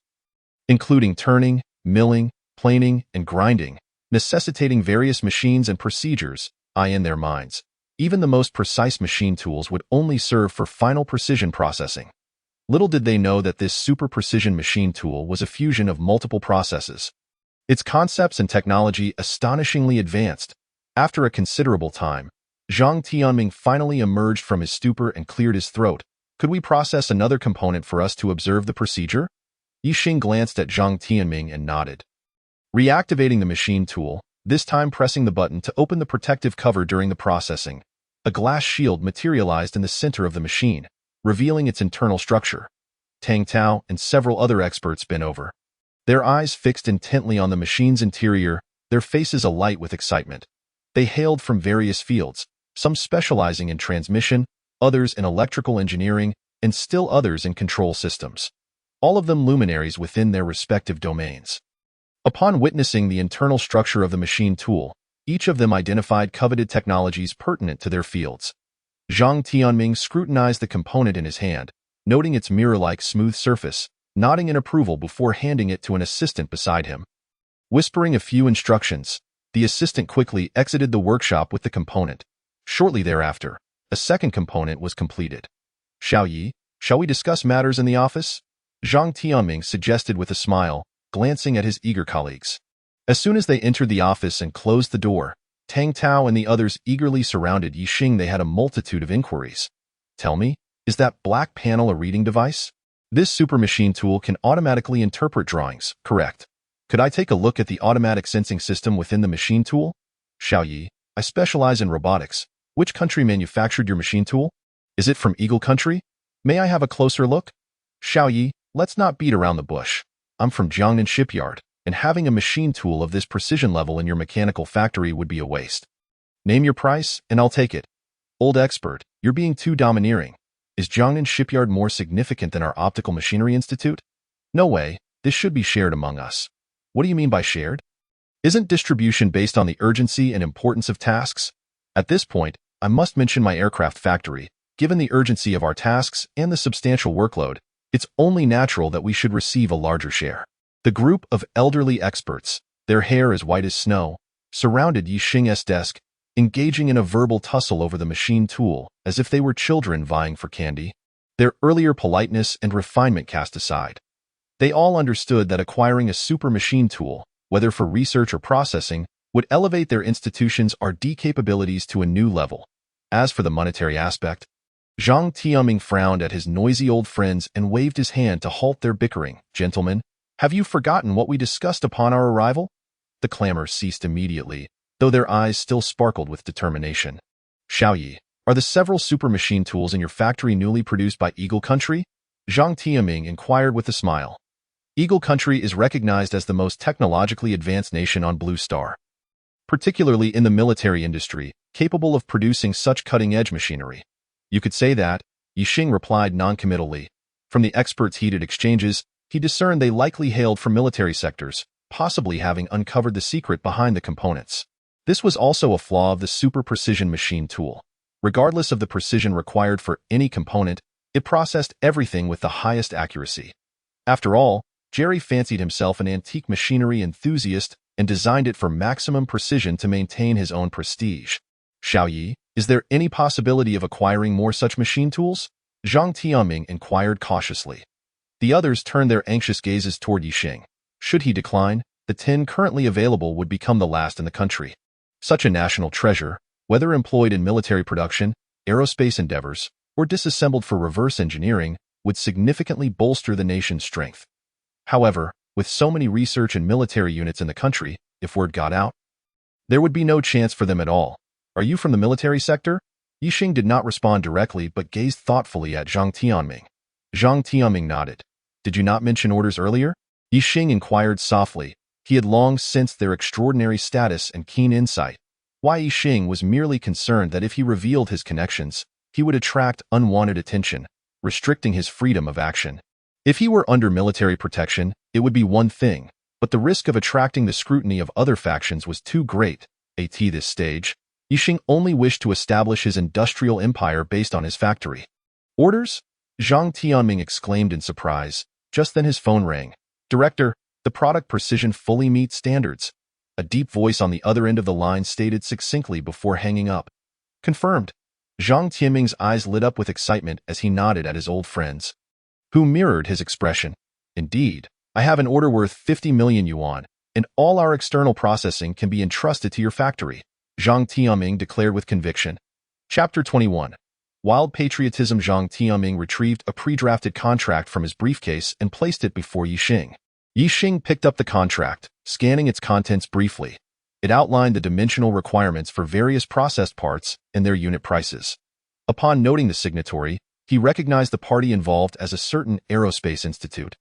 including turning, milling, planing, and grinding, necessitating various machines and procedures, in their minds. Even the most precise machine tools would only serve for final precision processing. Little did they know that this super-precision machine tool was a fusion of multiple processes. Its concepts and technology astonishingly advanced. After a considerable time, Zhang Tianming finally emerged from his stupor and cleared his throat. Could we process another component for us to observe the procedure? Ye Xing glanced at Zhang Tianming and nodded. Reactivating the machine tool, this time pressing the button to open the protective cover during the processing, a glass shield materialized in the center of the machine, revealing its internal structure. Tang Tao and several other experts bent over, their eyes fixed intently on the machine's interior, their faces alight with excitement. They hailed from various fields, some specializing in transmission, others in electrical engineering, and still others in control systems. All of them luminaries within their respective domains. Upon witnessing the internal structure of the machine tool, each of them identified coveted technologies pertinent to their fields. Zhang Tianming scrutinized the component in his hand, noting its mirror-like smooth surface, nodding in approval before handing it to an assistant beside him. Whispering a few instructions, the assistant quickly exited the workshop with the component. Shortly thereafter, a second component was completed. Xiaoyi, shall we discuss matters in the office? Zhang Tianming suggested with a smile, glancing at his eager colleagues. As soon as they entered the office and closed the door, Tang Tao and the others eagerly surrounded Ye Xing. They had a multitude of inquiries. Tell me, is that black panel a reading device? This super machine tool can automatically interpret drawings, correct? Could I take a look at the automatic sensing system within the machine tool? Xiaoyi, I specialize in robotics. Which country manufactured your machine tool? Is it from Eagle Country? May I have a closer look? Xiaoyi, let's not beat around the bush. I'm from Jiangnan Shipyard, and having a machine tool of this precision level in your mechanical factory would be a waste. Name your price, and I'll take it. Old expert, you're being too domineering. Is Jiangnan Shipyard more significant than our Optical Machinery Institute? No way, this should be shared among us. What do you mean by shared? Isn't distribution based on the urgency and importance of tasks? At this point, I must mention my aircraft factory. Given the urgency of our tasks and the substantial workload, it's only natural that we should receive a larger share. The group of elderly experts, their hair as white as snow, surrounded Ye Xing's desk, engaging in a verbal tussle over the machine tool, as if they were children vying for candy. Their earlier politeness and refinement cast aside, they all understood that acquiring a super machine tool, whether for research or processing, would elevate their institution's R&D capabilities to a new level. As for the monetary aspect, Zhang Tianming frowned at his noisy old friends and waved his hand to halt their bickering. Gentlemen, have you forgotten what we discussed upon our arrival? The clamor ceased immediately, though their eyes still sparkled with determination. Xiaoyi, are the several super machine tools in your factory newly produced by Eagle Country? Zhang Tianming inquired with a smile. Eagle Country is recognized as the most technologically advanced nation on Blue Star, particularly in the military industry, capable of producing such cutting-edge machinery. You could say that, Ye Xing replied noncommittally. From the experts' heated exchanges, he discerned they likely hailed from military sectors, possibly having uncovered the secret behind the components. This was also a flaw of the super-precision machine tool. Regardless of the precision required for any component, it processed everything with the highest accuracy. After all, Jerry fancied himself an antique machinery enthusiast and designed it for maximum precision to maintain his own prestige. Xiaoyi, Is there any possibility of acquiring more such machine tools? Zhang Tianming inquired cautiously. The others turned their anxious gazes toward Ye Xing. Should he decline, the 10 currently available would become the last in the country. Such a national treasure, whether employed in military production, aerospace endeavors, or disassembled for reverse engineering, would significantly bolster the nation's strength. However, with so many research and military units in the country, if word got out, there would be no chance for them at all. Are you from the military sector? Ye Xing did not respond directly but gazed thoughtfully at Zhang Tianming. Zhang Tianming nodded. Did you not mention orders earlier? Ye Xing inquired softly. He had long sensed their extraordinary status and keen insight. Ye Xing was merely concerned that if he revealed his connections, he would attract unwanted attention, restricting his freedom of action. If he were under military protection, it would be one thing, but the risk of attracting the scrutiny of other factions was too great. At this stage, Ye Xing only wished to establish his industrial empire based on his factory. Orders? Zhang Tianming exclaimed in surprise. Just then his phone rang. Director, the product precision fully meets standards. A deep voice on the other end of the line stated succinctly before hanging up. Confirmed. Zhang Tianming's eyes lit up with excitement as he nodded at his old friends, who mirrored his expression. Indeed, I have an order worth 50 million yuan, and all our external processing can be entrusted to your factory, Zhang Tianming declared with conviction. Chapter 21. Wild patriotism. Zhang Tianming retrieved a pre-drafted contract from his briefcase and placed it before Ye Xing. Ye Xing picked up the contract, scanning its contents briefly. It outlined the dimensional requirements for various processed parts and their unit prices. Upon noting the signatory, he recognized the party involved as a certain aerospace institute,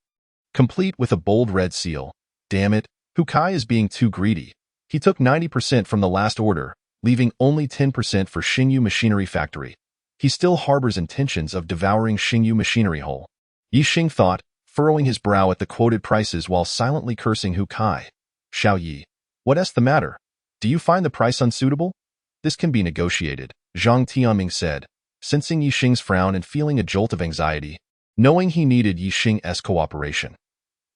complete with a bold red seal. Damn it, Hukai is being too greedy. He took 90% from the last order, leaving only 10% for Xingyu Machinery Factory. He still harbors intentions of devouring Xingyu Machinery whole. Ye Xing thought, furrowing his brow at the quoted prices while silently cursing Hukai. Xiao Yi, what's the matter? Do you find the price unsuitable? This can be negotiated, Zhang Tianming said, sensing Ye Xing's frown and feeling a jolt of anxiety, knowing he needed Ye Xing's cooperation.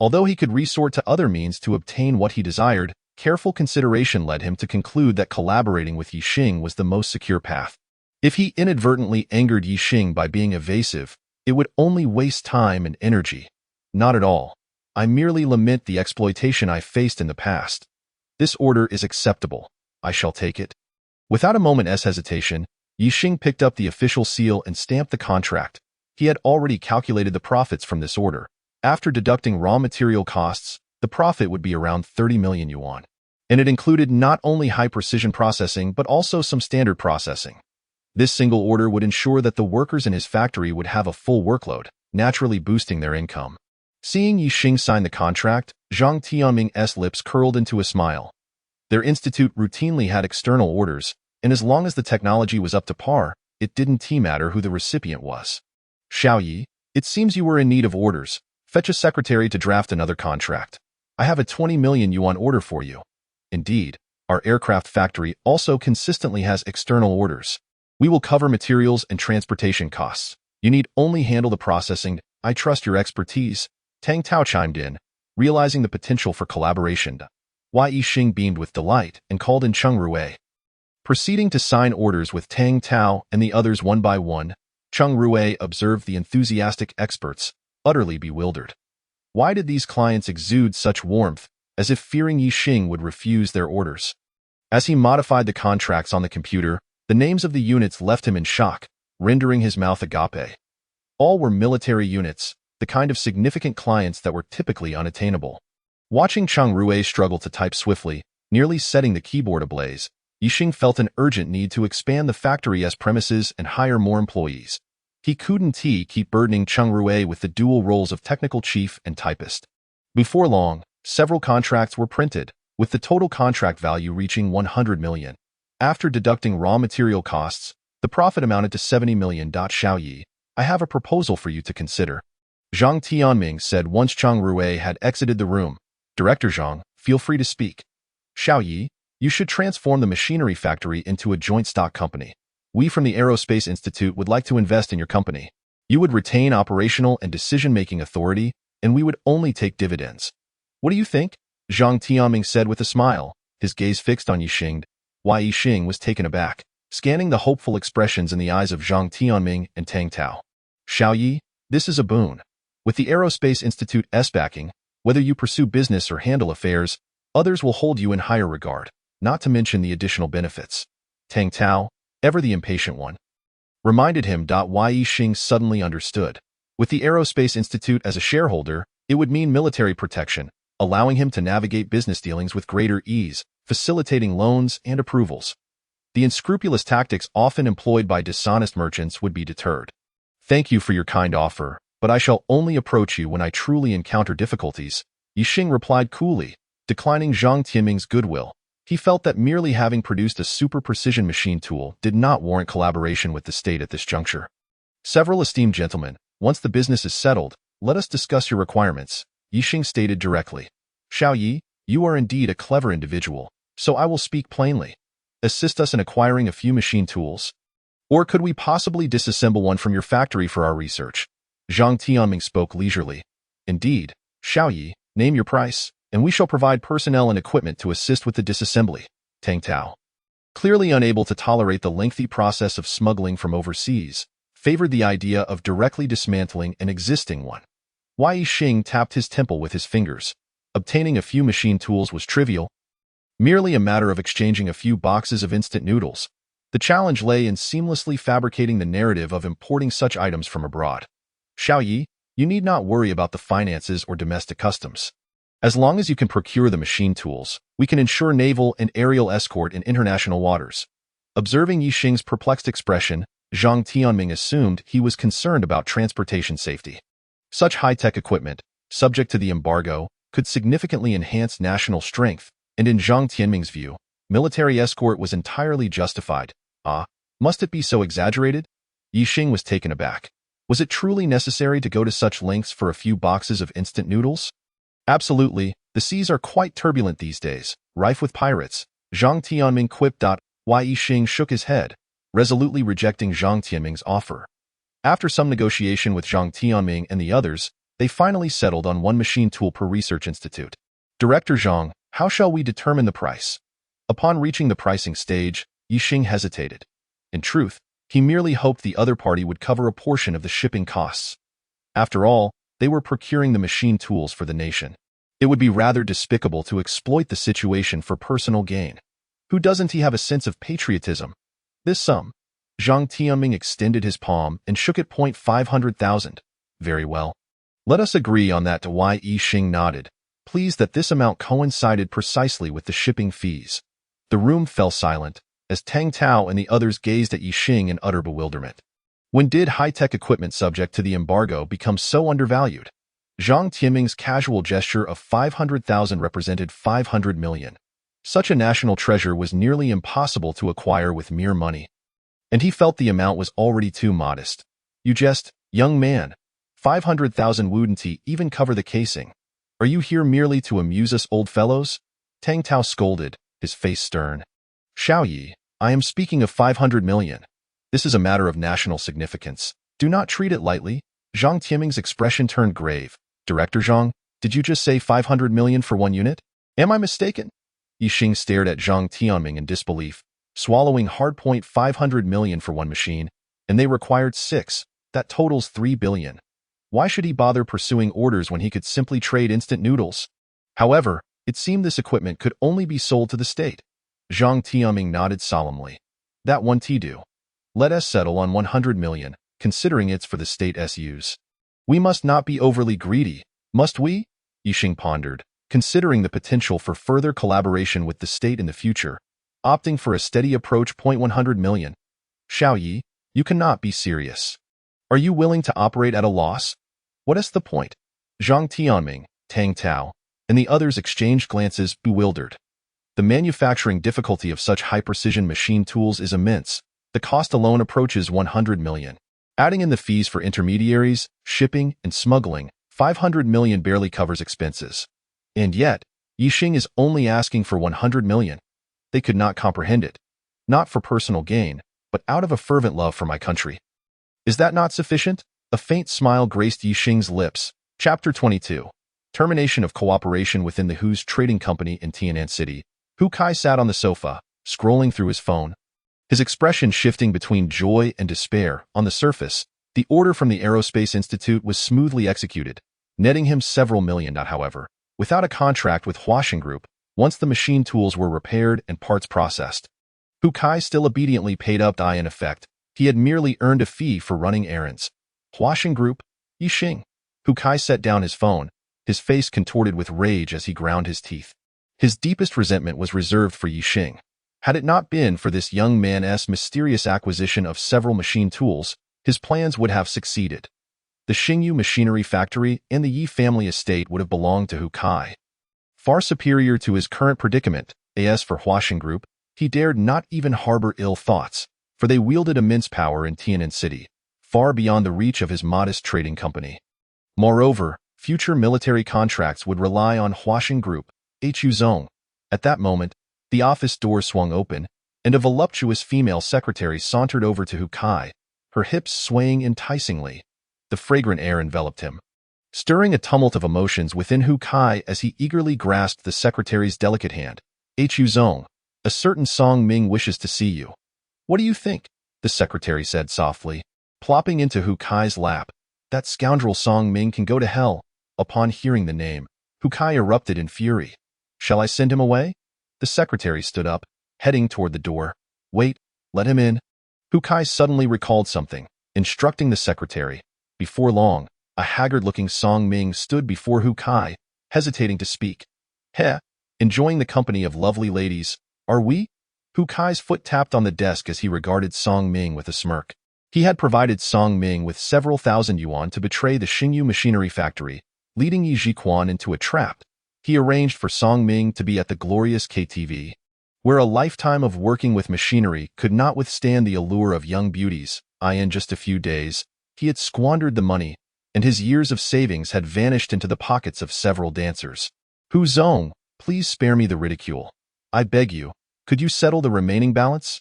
Although he could resort to other means to obtain what he desired, careful consideration led him to conclude that collaborating with Ye Xing was the most secure path. If he inadvertently angered Ye Xing by being evasive, it would only waste time and energy. Not at all. I merely lament the exploitation I faced in the past. This order is acceptable. I shall take it. Without a moment's hesitation, Ye Xing picked up the official seal and stamped the contract. He had already calculated the profits from this order. After deducting raw material costs, the profit would be around 30 million yuan. And it included not only high-precision processing but also some standard processing. This single order would ensure that the workers in his factory would have a full workload, naturally boosting their income. Seeing Ye Xing sign the contract, Zhang Tianming's lips curled into a smile. Their institute routinely had external orders, and as long as the technology was up to par, it didn't matter who the recipient was. Xiao Yi, it seems you were in need of orders. Fetch a secretary to draft another contract. I have a 20 million yuan order for you. Indeed, our aircraft factory also consistently has external orders. We will cover materials and transportation costs. You need only handle the processing. I trust your expertise. Tang Tao chimed in, realizing the potential for collaboration. Ye Xing beamed with delight and called in Cheng Rue. Proceeding to sign orders with Tang Tao and the others one by one, Cheng Rue observed the enthusiastic experts, utterly bewildered. Why did these clients exude such warmth, as if fearing Ye Xing would refuse their orders? As he modified the contracts on the computer, the names of the units left him in shock, rendering his mouth agape. All were military units, the kind of significant clients that were typically unattainable. Watching Cheng Rue struggle to type swiftly, nearly setting the keyboard ablaze, Ye Xing felt an urgent need to expand the factory's premises and hire more employees. He couldn't keep burdening Cheng Rue with the dual roles of technical chief and typist. Before long, several contracts were printed, with the total contract value reaching 100 million. After deducting raw material costs, the profit amounted to 70 million. Xiao Yi, I have a proposal for you to consider. Zhang Tianming said once Cheng Rue had exited the room. Director Zhang, feel free to speak. Xiao Yi, you should transform the machinery factory into a joint stock company. We from the Aerospace Institute would like to invest in your company. You would retain operational and decision-making authority, and we would only take dividends. What do you think? Zhang Tianming said with a smile, his gaze fixed on Ye Xing. Ye Xing was taken aback. scanning the hopeful expressions in the eyes of Zhang Tianming and Tang Tao. Xiao Yi, this is a boon. With the Aerospace Institute's backing, whether you pursue business or handle affairs, others will hold you in higher regard, not to mention the additional benefits. Tang Tao, ever the impatient one, reminded him. Ye Xing suddenly understood. With the Aerospace Institute as a shareholder, it would mean military protection, allowing him to navigate business dealings with greater ease, facilitating loans and approvals. The unscrupulous tactics often employed by dishonest merchants would be deterred. Thank you for your kind offer, but I shall only approach you when I truly encounter difficulties, Ye Xing replied coolly, declining Zhang Tianming's goodwill. He felt that merely having produced a super-precision machine tool did not warrant collaboration with the state at this juncture. Several esteemed gentlemen, once the business is settled, let us discuss your requirements, Ye Xing stated directly. Xiao Yi, you are indeed a clever individual, so I will speak plainly. Assist us in acquiring a few machine tools. Or could we possibly disassemble one from your factory for our research? Zhang Tianming spoke leisurely. Indeed, Xiao Yi, name your price, and we shall provide personnel and equipment to assist with the disassembly. Tang Tao, clearly unable to tolerate the lengthy process of smuggling from overseas, favored the idea of directly dismantling an existing one. Ye Xing tapped his temple with his fingers. Obtaining a few machine tools was trivial, merely a matter of exchanging a few boxes of instant noodles. The challenge lay in seamlessly fabricating the narrative of importing such items from abroad. Xiao Yi, you need not worry about the finances or domestic customs. As long as you can procure the machine tools, we can ensure naval and aerial escort in international waters. Observing Ye Xing's perplexed expression, Zhang Tianming assumed he was concerned about transportation safety. Such high-tech equipment, subject to the embargo, could significantly enhance national strength, and in Zhang Tianming's view, military escort was entirely justified. Must it be so exaggerated? Ye Xing was taken aback. Was it truly necessary to go to such lengths for a few boxes of instant noodles? Absolutely, the seas are quite turbulent these days, rife with pirates, Zhang Tianming quipped. Ye Xing shook his head, resolutely rejecting Zhang Tianming's offer. After some negotiation with Zhang Tianming and the others, they finally settled on one machine tool per research institute. Director Zhang, how shall we determine the price? Upon reaching the pricing stage, Ye Xing hesitated. In truth, he merely hoped the other party would cover a portion of the shipping costs. After all, they were procuring the machine tools for the nation. It would be rather despicable to exploit the situation for personal gain. Who doesn't he have a sense of patriotism? This sum. Zhang Tianming extended his palm and shook it. 500,000. Very well. Let us agree on that. Ye Xing nodded, pleased that this amount coincided precisely with the shipping fees. The room fell silent, as Tang Tao and the others gazed at Ye Xing in utter bewilderment. When did high-tech equipment subject to the embargo become so undervalued? Zhang Tianming's casual gesture of 500,000 represented 500 million. Such a national treasure was nearly impossible to acquire with mere money. And he felt the amount was already too modest. You jest, young man. 500,000 wouldn't even cover the casing. Are you here merely to amuse us old fellows? Tang Tao scolded, his face stern. Xiao Yi, I am speaking of 500 million. This is a matter of national significance. Do not treat it lightly. Zhang Tianming's expression turned grave. Director Zhang, did you just say 500 million for one unit? Am I mistaken? Ye Xing stared at Zhang Tianming in disbelief, swallowing hard. 500 million for one machine, and they required 6. That totals 3 billion. Why should he bother pursuing orders when he could simply trade instant noodles? However, it seemed this equipment could only be sold to the state. Zhang Tianming nodded solemnly. That won't do. Let us settle on 100 million, considering it's for the state's use. We must not be overly greedy, must we? Ye Xing pondered, considering the potential for further collaboration with the state in the future, opting for a steady approach. 100 million. Xiao Yi, you cannot be serious. Are you willing to operate at a loss? What is the point? Zhang Tianming, Tang Tao, and the others exchanged glances, bewildered. The manufacturing difficulty of such high-precision machine tools is immense. The cost alone approaches 100 million. Adding in the fees for intermediaries, shipping, and smuggling, 500 million barely covers expenses. And yet, Ye Xing is only asking for 100 million. They could not comprehend it. Not for personal gain, but out of a fervent love for my country. Is that not sufficient? A faint smile graced Ye Xing's lips. Chapter 22. Termination of cooperation within the Hu's trading company in Tianan City. Hu Kai sat on the sofa, scrolling through his phone. his expression shifting between joy and despair. On the surface, the order from the Aerospace Institute was smoothly executed, netting him several million. However, without a contract with Huaxing Group, once the machine tools were repaired and parts processed, Hu Kai still obediently paid up. In effect, he had merely earned a fee for running errands. Huaxing Group, Ye Xing. Hu Kai set down his phone, his face contorted with rage as he ground his teeth. His deepest resentment was reserved for Ye Xing. Had it not been for this young man's mysterious acquisition of several machine tools, his plans would have succeeded. The Xingyu machinery factory and the Yi family estate would have belonged to Hu Kai. Far superior to his current predicament, as for Huaxing Group, he dared not even harbor ill thoughts, for they wielded immense power in Tianan City, far beyond the reach of his modest trading company. Moreover, future military contracts would rely on Huaxing Group, Ye Xing. At that moment, the office door swung open, and a voluptuous female secretary sauntered over to Hu Kai, her hips swaying enticingly. The fragrant air enveloped him, stirring a tumult of emotions within Hu Kai as he eagerly grasped the secretary's delicate hand. Ye Xing, a certain Song Ming wishes to see you. What do you think? The secretary said softly, plopping into Hu Kai's lap. That scoundrel Song Ming can go to hell. Upon hearing the name, Hu Kai erupted in fury. Shall I send him away? The secretary stood up, heading toward the door. Wait, let him in. Hu Kai suddenly recalled something, instructing the secretary. Before long, a haggard-looking Song Ming stood before Hu Kai, hesitating to speak. Heh, enjoying the company of lovely ladies, are we? Hu Kai's foot tapped on the desk as he regarded Song Ming with a smirk. He had provided Song Ming with several thousand yuan to betray the Xingyu machinery factory, leading Ye Xing into a trap. He arranged for Song Ming to be at the glorious KTV, where a lifetime of working with machinery could not withstand the allure of young beauties. In just a few days, he had squandered the money, and his years of savings had vanished into the pockets of several dancers. Hu Zong, please spare me the ridicule. I beg you, could you settle the remaining balance?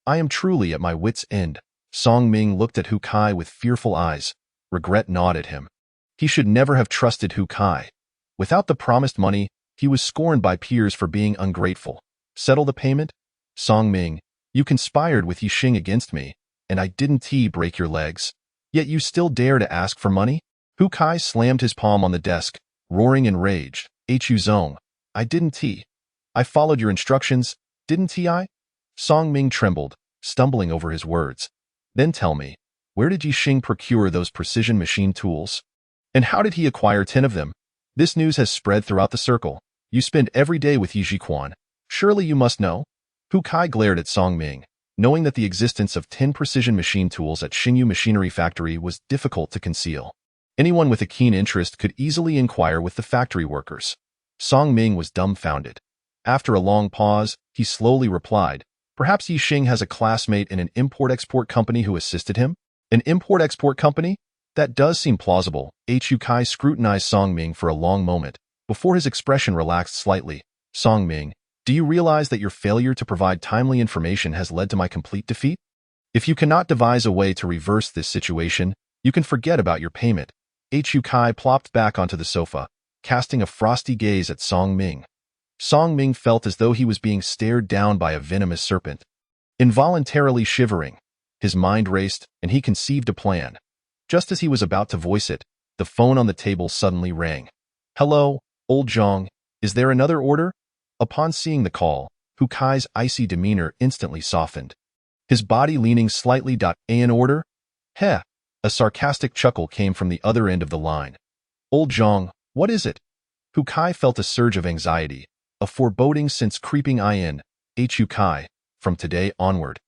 I am truly at my wit's end. Song Ming looked at Hu Kai with fearful eyes. Regret gnawed at him. He should never have trusted Hu Kai. Without the promised money, he was scorned by peers for being ungrateful. Settle the payment? Song Ming, you conspired with Ye Xing against me, and I didn't break your legs. Yet you still dare to ask for money? Hu Kai slammed his palm on the desk, roaring in rage. Ye Xing, I didn't I followed your instructions, didn't I? Song Ming trembled, stumbling over his words. Then tell me, where did Ye Xing procure those precision machine tools? And how did he acquire 10 of them? This news has spread throughout the circle. You spend every day with Ye Xing. Surely you must know? Hu Kai glared at Song Ming, knowing that the existence of 10 precision machine tools at Xingyu Machinery Factory was difficult to conceal. Anyone with a keen interest could easily inquire with the factory workers. Song Ming was dumbfounded. After a long pause, he slowly replied, perhaps Ye Xing has a classmate in an import-export company who assisted him? An import-export company? That does seem plausible. Hu Kai scrutinized Song Ming for a long moment, before his expression relaxed slightly. Song Ming, do you realize that your failure to provide timely information has led to my complete defeat? If you cannot devise a way to reverse this situation, you can forget about your payment. Hu Kai plopped back onto the sofa, casting a frosty gaze at Song Ming. Song Ming felt as though he was being stared down by a venomous serpent. Involuntarily shivering, his mind raced, and he conceived a plan. Just as he was about to voice it, the phone on the table suddenly rang. Hello, old Zhang, is there another order? Upon seeing the call, Hu Kai's icy demeanor instantly softened, his body leaning slightly. An order? Heh! A sarcastic chuckle came from the other end of the line. Old Zhang, what is it? Hu Kai felt a surge of anxiety, a foreboding sense creeping in. Hu Kai, from today onward,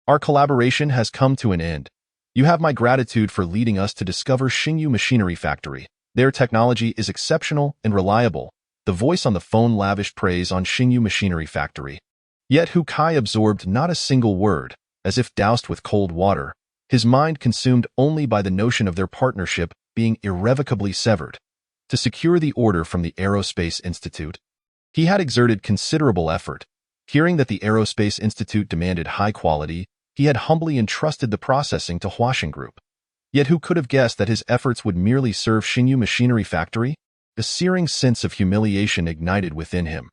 our collaboration has come to an end. You have my gratitude for leading us to discover Xingyu Machinery Factory. Their technology is exceptional and reliable. The voice on the phone lavished praise on Xingyu Machinery Factory. Yet Hu Kai absorbed not a single word, as if doused with cold water, his mind consumed only by the notion of their partnership being irrevocably severed. To secure the order from the Aerospace Institute, he had exerted considerable effort. Hearing that the Aerospace Institute demanded high quality, he had humbly entrusted the processing to Huaxing Group. Yet who could have guessed that his efforts would merely serve Xingyu Machinery Factory? A searing sense of humiliation ignited within him.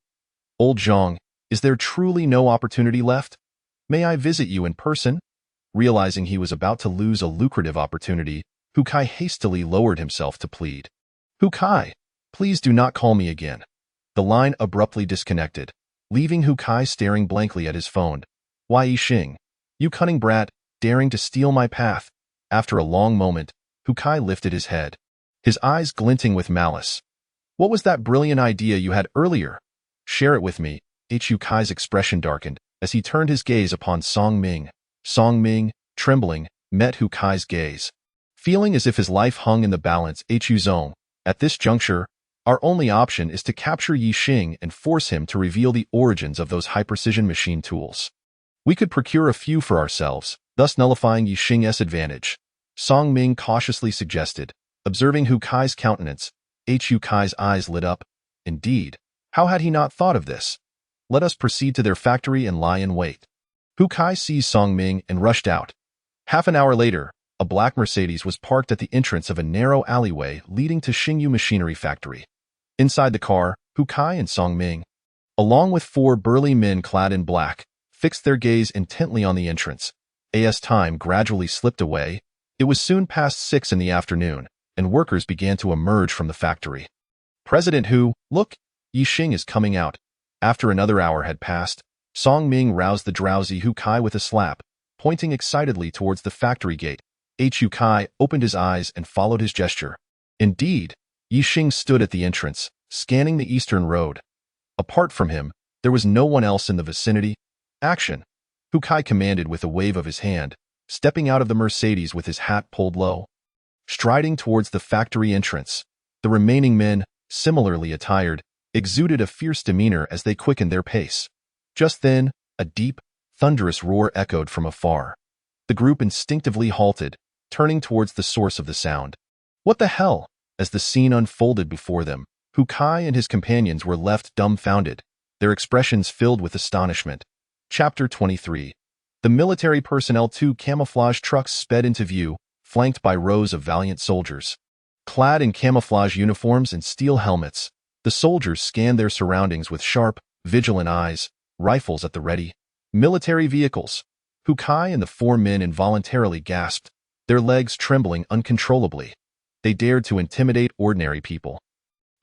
Old Zhang, is there truly no opportunity left? May I visit you in person? Realizing he was about to lose a lucrative opportunity, Hu Kai hastily lowered himself to plead. Hu Kai, please do not call me again. The line abruptly disconnected, leaving Hu Kai staring blankly at his phone. Ye Xing, you cunning brat, daring to steal my path. After a long moment, Hu Kai lifted his head, his eyes glinting with malice. What was that brilliant idea you had earlier? Share it with me. Hu Kai's expression darkened as he turned his gaze upon Song Ming. Song Ming, trembling, met Hu Kai's gaze. Feeling as if his life hung in the balance, Hu Zong, at this juncture, our only option is to capture Ye Xing and force him to reveal the origins of those high-precision machine tools. We could procure a few for ourselves, thus nullifying Ye Xing's advantage. Song Ming cautiously suggested. Observing Hu Kai's countenance, Hu Kai's eyes lit up. Indeed, how had he not thought of this? Let us proceed to their factory and lie in wait. Hu Kai seized Song Ming and rushed out. Half an hour later, a black Mercedes was parked at the entrance of a narrow alleyway leading to Xingyu Machinery Factory. Inside the car, Hu Kai and Song Ming, along with 4 burly men clad in black, fixed their gaze intently on the entrance. As time gradually slipped away, it was soon past 6 in the afternoon, and workers began to emerge from the factory. President Hu, look, Ye Xing is coming out. After another hour had passed, Song Ming roused the drowsy Hu Kai with a slap, pointing excitedly towards the factory gate. Hu Kai opened his eyes and followed his gesture. Indeed, Ye Xing stood at the entrance, scanning the eastern road. Apart from him, there was no one else in the vicinity. Action! Hu Kai commanded with a wave of his hand, stepping out of the Mercedes with his hat pulled low. Striding towards the factory entrance, the remaining men, similarly attired, exuded a fierce demeanor as they quickened their pace. Just then, a deep, thunderous roar echoed from afar. The group instinctively halted, turning towards the source of the sound. What the hell? As the scene unfolded before them, Hu Kai and his companions were left dumbfounded, their expressions filled with astonishment. Chapter 23. The military personnel 2 camouflage trucks sped into view, flanked by rows of valiant soldiers. Clad in camouflage uniforms and steel helmets, the soldiers scanned their surroundings with sharp, vigilant eyes, rifles at the ready. Military vehicles. Hu Kai and the 4 men involuntarily gasped, their legs trembling uncontrollably. They dared to intimidate ordinary people,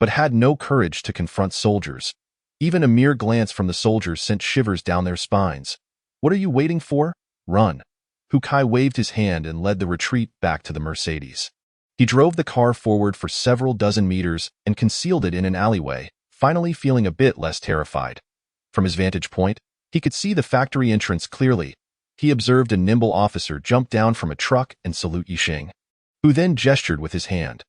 but had no courage to confront soldiers. Even a mere glance from the soldiers sent shivers down their spines. What are you waiting for? Run. Hu Kai waved his hand and led the retreat back to the Mercedes. He drove the car forward for several dozen meters and concealed it in an alleyway, finally feeling a bit less terrified. From his vantage point, he could see the factory entrance clearly. He observed a nimble officer jump down from a truck and salute Ye Xing, who then gestured with his hand.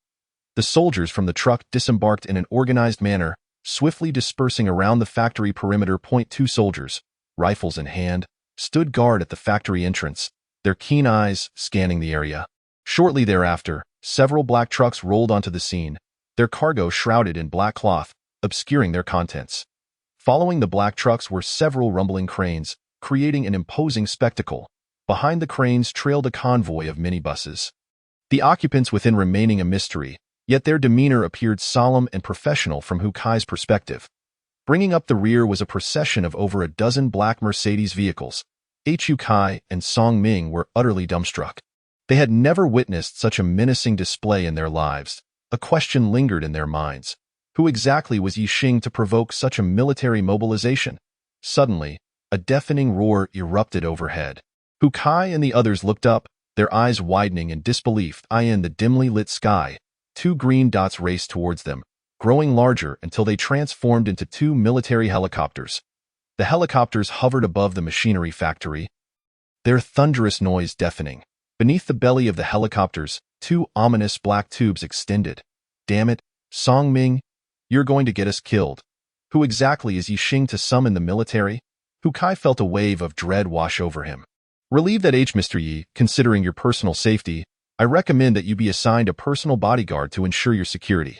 The soldiers from the truck disembarked in an organized manner, swiftly dispersing around the factory perimeter. 2 soldiers, rifles in hand, stood guard at the factory entrance, their keen eyes scanning the area. Shortly thereafter, several black trucks rolled onto the scene, their cargo shrouded in black cloth, obscuring their contents. Following the black trucks were several rumbling cranes, creating an imposing spectacle. Behind the cranes trailed a convoy of minibuses, the occupants within remaining a mystery, yet their demeanor appeared solemn and professional from Hu Kai's perspective. Bringing up the rear was a procession of over a dozen black Mercedes vehicles. Hu Kai and Song Ming were utterly dumbstruck. They had never witnessed such a menacing display in their lives. A question lingered in their minds. Who exactly was Ye Xing to provoke such a military mobilization? Suddenly, a deafening roar erupted overhead. Hu Kai and the others looked up, their eyes widening in disbelief. In the dimly lit sky, 2 green dots raced towards them, growing larger until they transformed into 2 military helicopters. The helicopters hovered above the machinery factory, their thunderous noise deafening. Beneath the belly of the helicopters, 2 ominous black tubes extended. Damn it, Song Ming, you're going to get us killed. Who exactly is Ye Xing to some in the military? Hu Kai felt a wave of dread wash over him. Relieved that Mr. Yi, considering your personal safety, I recommend that you be assigned a personal bodyguard to ensure your security.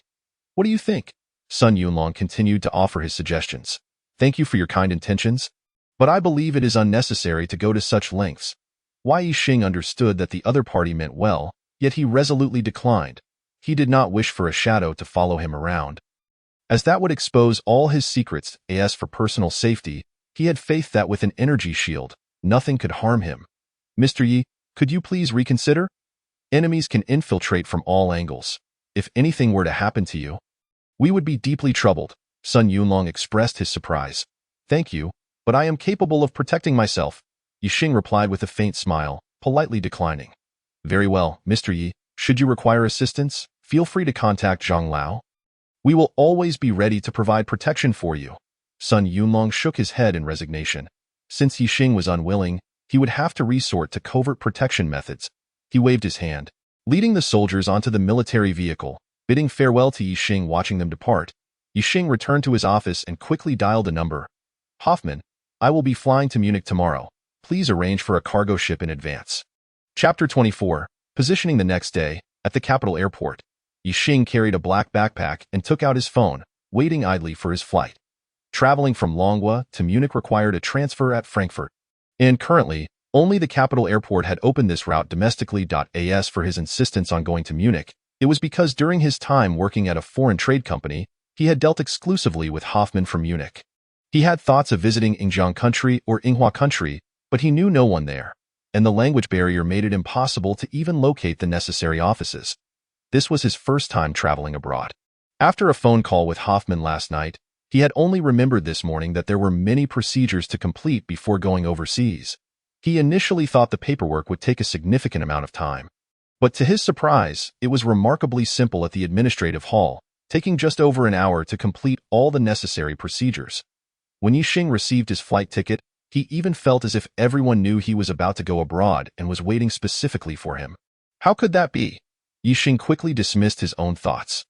What do you think? Sun Yunlong continued to offer his suggestions. Thank you for your kind intentions, but I believe it is unnecessary to go to such lengths. Ye Xing understood that the other party meant well, yet he resolutely declined. He did not wish for a shadow to follow him around, as that would expose all his secrets. As for personal safety, he had faith that with an energy shield, Nothing could harm him. Mr. Ye, could you please reconsider? Enemies can infiltrate from all angles. If anything were to happen to you, we would be deeply troubled. Sun Yunlong expressed his surprise. Thank you, but I am capable of protecting myself. Ye Xing replied with a faint smile, politely declining. Very well, Mr. Yi. Should you require assistance, feel free to contact Zhang Lao. We will always be ready to provide protection for you. Sun Yunlong shook his head in resignation. Since Ye Xing was unwilling, he would have to resort to covert protection methods. He waved his hand, leading the soldiers onto the military vehicle, bidding farewell to Ye Xing, watching them depart. Ye Xing returned to his office and quickly dialed a number. Hoffman, I will be flying to Munich tomorrow. Please arrange for a cargo ship in advance. Chapter 24. Positioning the next day, at the capital airport. Ye Xing carried a black backpack and took out his phone, waiting idly for his flight. Traveling from Longguo to Munich required a transfer at Frankfurt. And currently, only the capital airport had opened this route domestically. As for his insistence on going to Munich, it was because during his time working at a foreign trade company, he had dealt exclusively with Hoffman from Munich. He had thoughts of visiting Yingjiang country or Yinghua country, but he knew no one there, and the language barrier made it impossible to even locate the necessary offices. This was his first time traveling abroad. After a phone call with Hoffman last night, he had only remembered this morning that there were many procedures to complete before going overseas. He initially thought the paperwork would take a significant amount of time. But to his surprise, it was remarkably simple at the administrative hall, taking just over an hour to complete all the necessary procedures. When Ye Xing received his flight ticket, he even felt as if everyone knew he was about to go abroad and was waiting specifically for him. How could that be? Ye Xing quickly dismissed his own thoughts.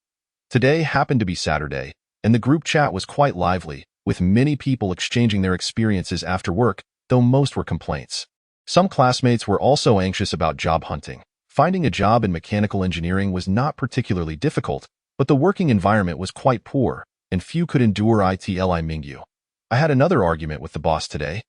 Today happened to be Saturday, and the group chat was quite lively, with many people exchanging their experiences after work, though most were complaints. Some classmates were also anxious about job hunting. Finding a job in mechanical engineering was not particularly difficult, but the working environment was quite poor, and few could endure it. Li Mingyu. I had another argument with the boss today.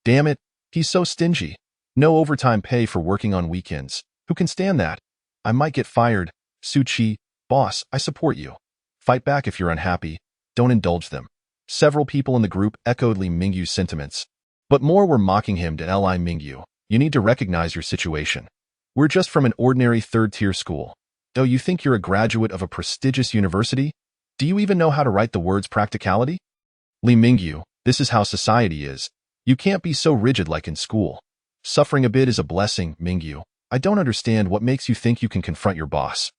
Damn it, he's so stingy. No overtime pay for working on weekends. Who can stand that? I might get fired. Su Qi, boss, I support you. Fight back if you're unhappy. Don't indulge them. Several people in the group echoed Li Mingyu's sentiments. But more were mocking him. Li Mingyu, you need to recognize your situation. We're just from an ordinary third-tier school. Though you think you're a graduate of a prestigious university? Do you even know how to write the words practicality? Li Mingyu, this is how society is. You can't be so rigid like in school. Suffering a bit is a blessing, Mingyu. I don't understand what makes you think you can confront your boss.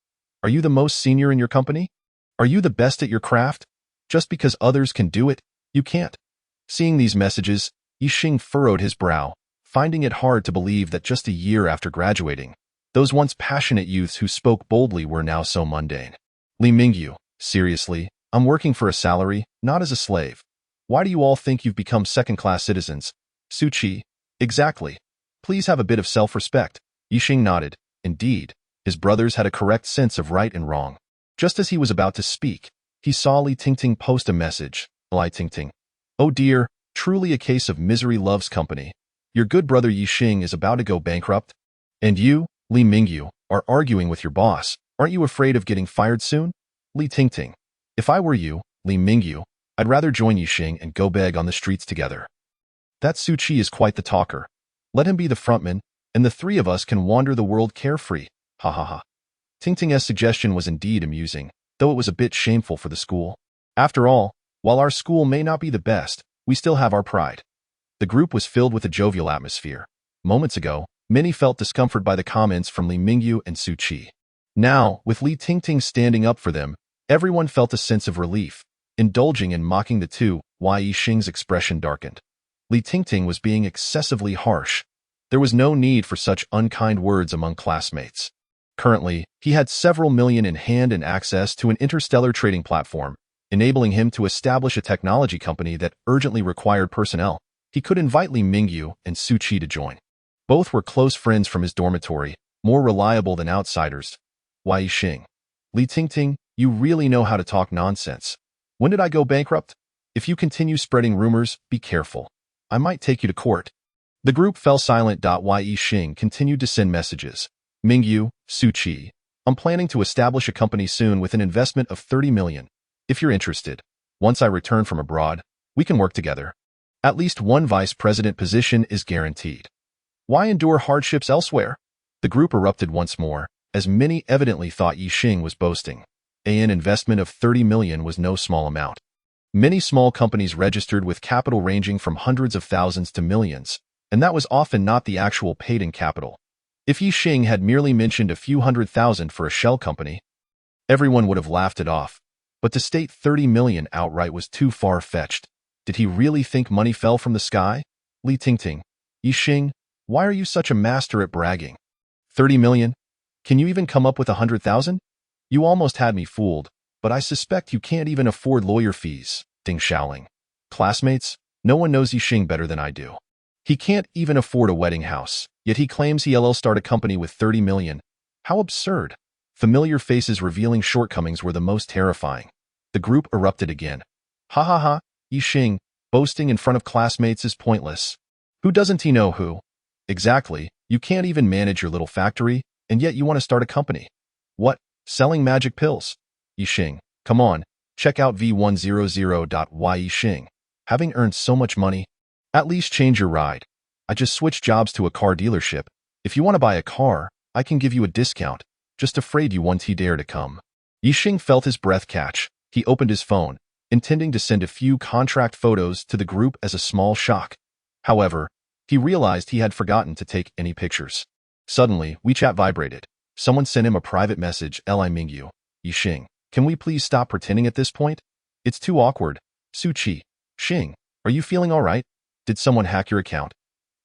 Are you the most senior in your company? Are you the best at your craft? Just because others can do it, you can't. Seeing these messages, Ye Xing furrowed his brow, finding it hard to believe that just a year after graduating, those once passionate youths who spoke boldly were now so mundane. Li Mingyu, seriously, I'm working for a salary, not as a slave. Why do you all think you've become second-class citizens? Su Qi, exactly. Please have a bit of self-respect. Ye Xing nodded. Indeed, his brothers had a correct sense of right and wrong. Just as he was about to speak, he saw Li Tingting post a message. Li Tingting. Oh dear, truly a case of misery loves company. Your good brother Ye Xing is about to go bankrupt. And you, Li Mingyu, are arguing with your boss. Aren't you afraid of getting fired soon? Li Tingting. If I were you, Li Mingyu, I'd rather join Ye Xing and go beg on the streets together. That Su Qi is quite the talker. Let him be the frontman, and the three of us can wander the world carefree. Ha ha ha. Tingting's suggestion was indeed amusing, though it was a bit shameful for the school. After all, while our school may not be the best, we still have our pride. The group was filled with a jovial atmosphere. Moments ago, many felt discomfort by the comments from Li Mingyu and Su Qi. Now, with Li Tingting standing up for them, everyone felt a sense of relief. Indulging in mocking the two, Ye Xing's expression darkened. Li Tingting was being excessively harsh. There was no need for such unkind words among classmates. Currently, he had several million in hand and access to an interstellar trading platform, enabling him to establish a technology company that urgently required personnel. He could invite Li Mingyu and Su Qi to join. Both were close friends from his dormitory, more reliable than outsiders. Ye Xing. Li Tingting, you really know how to talk nonsense. When did I go bankrupt? If you continue spreading rumors, be careful. I might take you to court. The group fell silent. Ye Xing continued to send messages. Mingyu, Su Qi, I'm planning to establish a company soon with an investment of 30 million. If you're interested, once I return from abroad, we can work together. At least one vice president position is guaranteed. Why endure hardships elsewhere? The group erupted once more, as many evidently thought Ye Xing was boasting. An investment of 30 million was no small amount. Many small companies registered with capital ranging from hundreds of thousands to millions, and that was often not the actual paid-in capital. If Ye Xing had merely mentioned a few $100,000 for a shell company, everyone would have laughed it off. But to state 30 million outright was too far-fetched. Did he really think money fell from the sky? Li Tingting, Ye Xing, why are you such a master at bragging? 30 million? Can you even come up with 100,000? You almost had me fooled, but I suspect you can't even afford lawyer fees. Ding Xiaoling. Classmates, no one knows Ye Xing better than I do. He can't even afford a wedding house, yet he claims he'll start a company with 30 million. How absurd. Familiar faces revealing shortcomings were the most terrifying. The group erupted again. Ha ha ha, Ye Xing, boasting in front of classmates is pointless. Who doesn't he know who? Exactly, you can't even manage your little factory, and yet you want to start a company. What? Selling magic pills? Ye Xing, come on, check out v100.y Ye Xing. Having earned so much money, at least change your ride. I just switched jobs to a car dealership. If you want to buy a car, I can give you a discount. Just afraid you won't dare to come. Ye Xing felt his breath catch. He opened his phone, intending to send a few contract photos to the group as a small shock. However, he realized he had forgotten to take any pictures. Suddenly, WeChat vibrated. Someone sent him a private message. Li Mingyu, Ye Xing, can we please stop pretending at this point? It's too awkward. Su Qi, Xing, are you feeling all right? Did someone hack your account?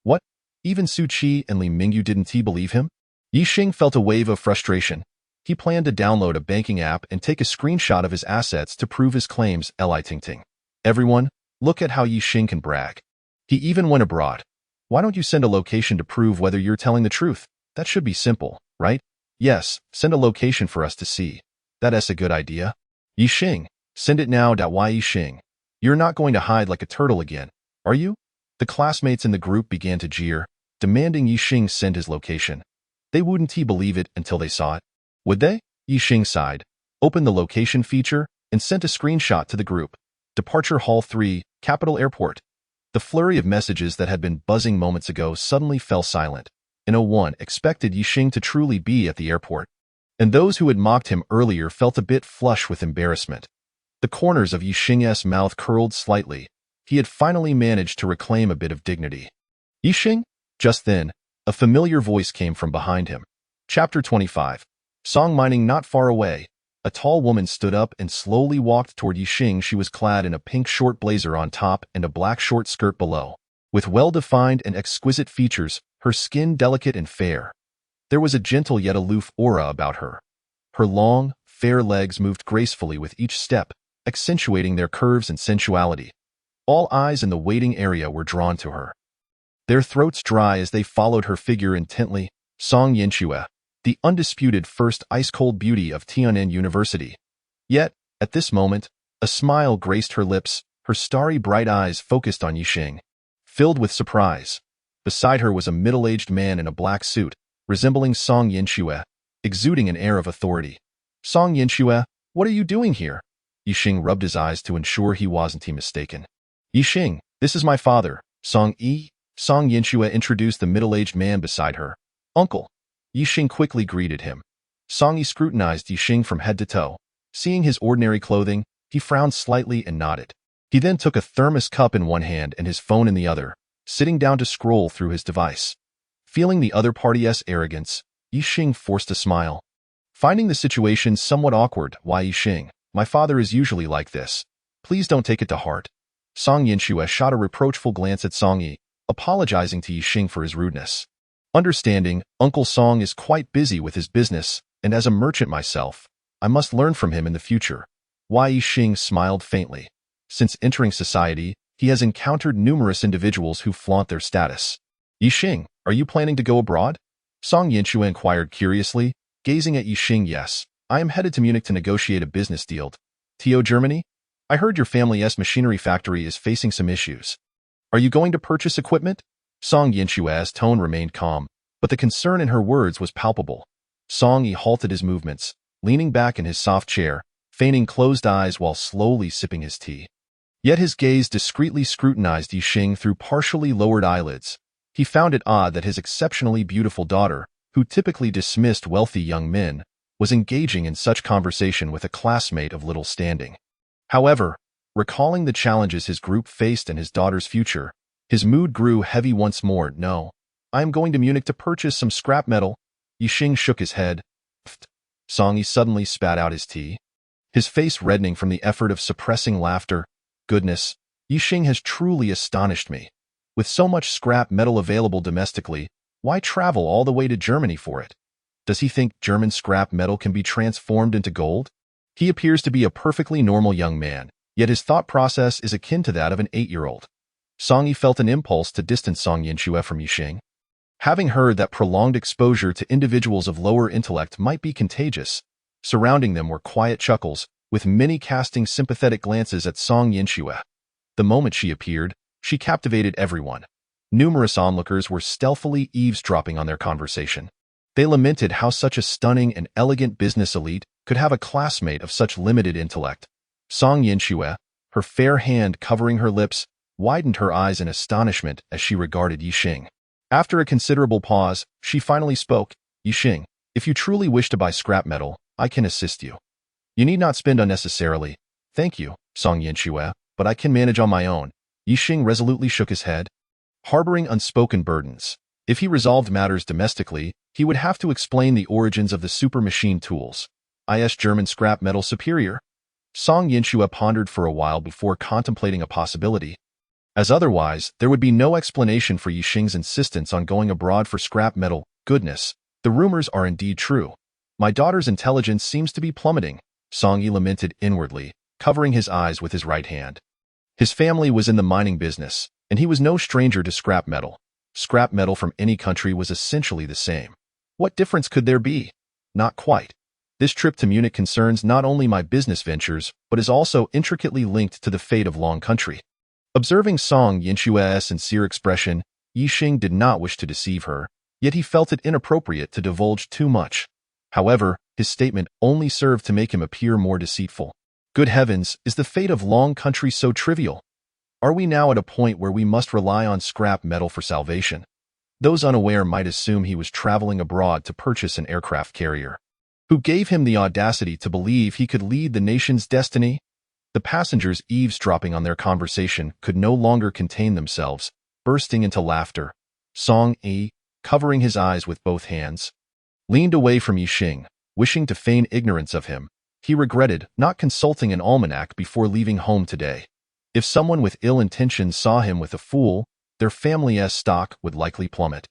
What? Even Su Qi and Li Mingyu didn't believe him? Ye Xing felt a wave of frustration. He planned to download a banking app and take a screenshot of his assets to prove his claims. Li Tingting. Everyone, look at how Ye Xing can brag. He even went abroad. Why don't you send a location to prove whether you're telling the truth? That should be simple, right? Yes, send a location for us to see. That's a good idea. Ye Xing, send it now. Why Ye Xing? You're not going to hide like a turtle again, are you? The classmates in the group began to jeer, demanding Ye Xing send his location. They wouldn't believe it until they saw it. Would they? Ye Xing sighed, opened the location feature, and sent a screenshot to the group. Departure Hall 3, Capital Airport. The flurry of messages that had been buzzing moments ago suddenly fell silent. No one expected Ye Xing to truly be at the airport, and those who had mocked him earlier felt a bit flush with embarrassment. The corners of Ye Xing's mouth curled slightly. He had finally managed to reclaim a bit of dignity. Ye Xing? Just then, a familiar voice came from behind him. Chapter 25. Song mining not far away. A tall woman stood up and slowly walked toward Ye Xing. She was clad in a pink short blazer on top and a black short skirt below. With well-defined and exquisite features, her skin delicate and fair. There was a gentle yet aloof aura about her. Her long, fair legs moved gracefully with each step, accentuating their curves and sensuality. All eyes in the waiting area were drawn to her. Their throats dry as they followed her figure intently. Song Yanxue, the undisputed first ice-cold beauty of Tian'an University. Yet, at this moment, a smile graced her lips, her starry bright eyes focused on Ye Xing. Filled with surprise, beside her was a middle-aged man in a black suit, resembling Song Yanxue, exuding an air of authority. Song Yanxue, what are you doing here? Ye Xing rubbed his eyes to ensure he wasn't mistaken. Ye Xing, this is my father, Song Yi. Song Yanxue introduced the middle-aged man beside her. Uncle. Ye Xing quickly greeted him. Song Yi scrutinized Ye Xing from head to toe. Seeing his ordinary clothing, he frowned slightly and nodded. He then took a thermos cup in one hand and his phone in the other, sitting down to scroll through his device. Feeling the other party's arrogance, Ye Xing forced a smile. Finding the situation somewhat awkward, why Ye Xing, my father is usually like this. Please don't take it to heart. Song Yanxue shot a reproachful glance at Song Yi, apologizing to Ye Xing for his rudeness. Understanding, Uncle Song is quite busy with his business, and as a merchant myself, I must learn from him in the future. Why Ye Xing smiled faintly. Since entering society, he has encountered numerous individuals who flaunt their status. Ye Xing, are you planning to go abroad? Song Yanxue inquired curiously, gazing at Ye Xing. Yes, I am headed to Munich to negotiate a business deal. To Germany? I heard your family's machinery factory is facing some issues. Are you going to purchase equipment? Song Yanxue's tone remained calm, but the concern in her words was palpable. Song Yi halted his movements, leaning back in his soft chair, feigning closed eyes while slowly sipping his tea. Yet his gaze discreetly scrutinized Ye Xing through partially lowered eyelids. He found it odd that his exceptionally beautiful daughter, who typically dismissed wealthy young men, was engaging in such conversation with a classmate of little standing. However, recalling the challenges his group faced and his daughter's future, his mood grew heavy once more. "No, I am going to Munich to purchase some scrap metal." Ye Xing shook his head. Pfft. Song Yi suddenly spat out his tea, his face reddening from the effort of suppressing laughter. "Goodness, Ye Xing has truly astonished me. With so much scrap metal available domestically, why travel all the way to Germany for it? Does he think German scrap metal can be transformed into gold?" He appears to be a perfectly normal young man, yet his thought process is akin to that of an 8-year-old. Song Yi felt an impulse to distance Song Yinxue from Ye Xing. Having heard that prolonged exposure to individuals of lower intellect might be contagious, surrounding them were quiet chuckles, with many casting sympathetic glances at Song Yinxue. The moment she appeared, she captivated everyone. Numerous onlookers were stealthily eavesdropping on their conversation. They lamented how such a stunning and elegant business elite could have a classmate of such limited intellect. Song Yinxue, her fair hand covering her lips, widened her eyes in astonishment as she regarded Ye Xing. After a considerable pause, she finally spoke. "Ye Xing, if you truly wish to buy scrap metal, I can assist you. You need not spend unnecessarily." "Thank you, Song Yinxue, but I can manage on my own." Ye Xing resolutely shook his head. Harboring unspoken burdens, if he resolved matters domestically, he would have to explain the origins of the super machine tools. Is German scrap metal superior? Song Yinxue pondered for a while before contemplating a possibility. As otherwise, there would be no explanation for Ye Xing's insistence on going abroad for scrap metal. "Goodness, the rumors are indeed true. My daughter's intelligence seems to be plummeting," Song Yi lamented inwardly, covering his eyes with his right hand. His family was in the mining business, and he was no stranger to scrap metal. Scrap metal from any country was essentially the same. What difference could there be? Not quite. This trip to Munich concerns not only my business ventures, but is also intricately linked to the fate of Long Country. Observing Song Yinxue's sincere expression, Ye Xing did not wish to deceive her, yet he felt it inappropriate to divulge too much. However, his statement only served to make him appear more deceitful. Good heavens, is the fate of Long Country so trivial? Are we now at a point where we must rely on scrap metal for salvation? Those unaware might assume he was traveling abroad to purchase an aircraft carrier. Who gave him the audacity to believe he could lead the nation's destiny? The passengers eavesdropping on their conversation could no longer contain themselves, bursting into laughter. Song Yi, covering his eyes with both hands, leaned away from Ye Xing, wishing to feign ignorance of him. He regretted not consulting an almanac before leaving home today. If someone with ill intentions saw him with a fool, their family's stock would likely plummet.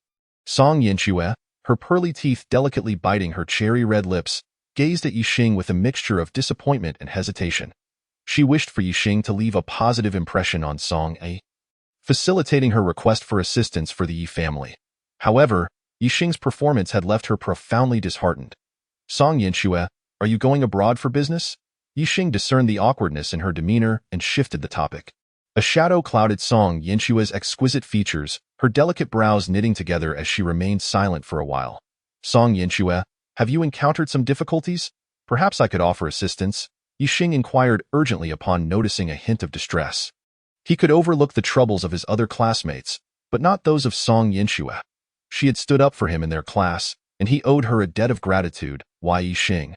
Song Yinxue, her pearly teeth delicately biting her cherry-red lips, gazed at Ye Xing with a mixture of disappointment and hesitation. She wished for Ye Xing to leave a positive impression on Song Yi, facilitating her request for assistance for the Yi family. However, Ye Xing's performance had left her profoundly disheartened. "Song Yinxue, are you going abroad for business?" Ye Xing discerned the awkwardness in her demeanor and shifted the topic. A shadow clouded Song Yinxue's exquisite features, her delicate brows knitting together as she remained silent for a while. "Song Yinxue, have you encountered some difficulties? Perhaps I could offer assistance," Ye Xing inquired urgently upon noticing a hint of distress. He could overlook the troubles of his other classmates, but not those of Song Yinxue. She had stood up for him in their class, and he owed her a debt of gratitude. "Why, Ye Xing?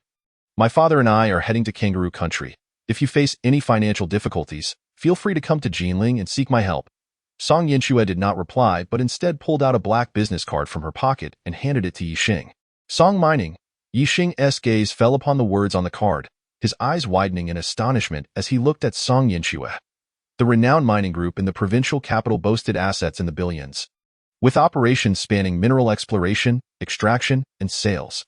My father and I are heading to Kangaroo Country. If you face any financial difficulties, feel free to come to Jinling and seek my help." Song Yinxue did not reply, but instead pulled out a black business card from her pocket and handed it to Ye Xing. "Song Mining." Ye Xing's gaze fell upon the words on the card, his eyes widening in astonishment as he looked at Song Yinxue. The renowned mining group in the provincial capital boasted assets in the billions, with operations spanning mineral exploration, extraction, and sales.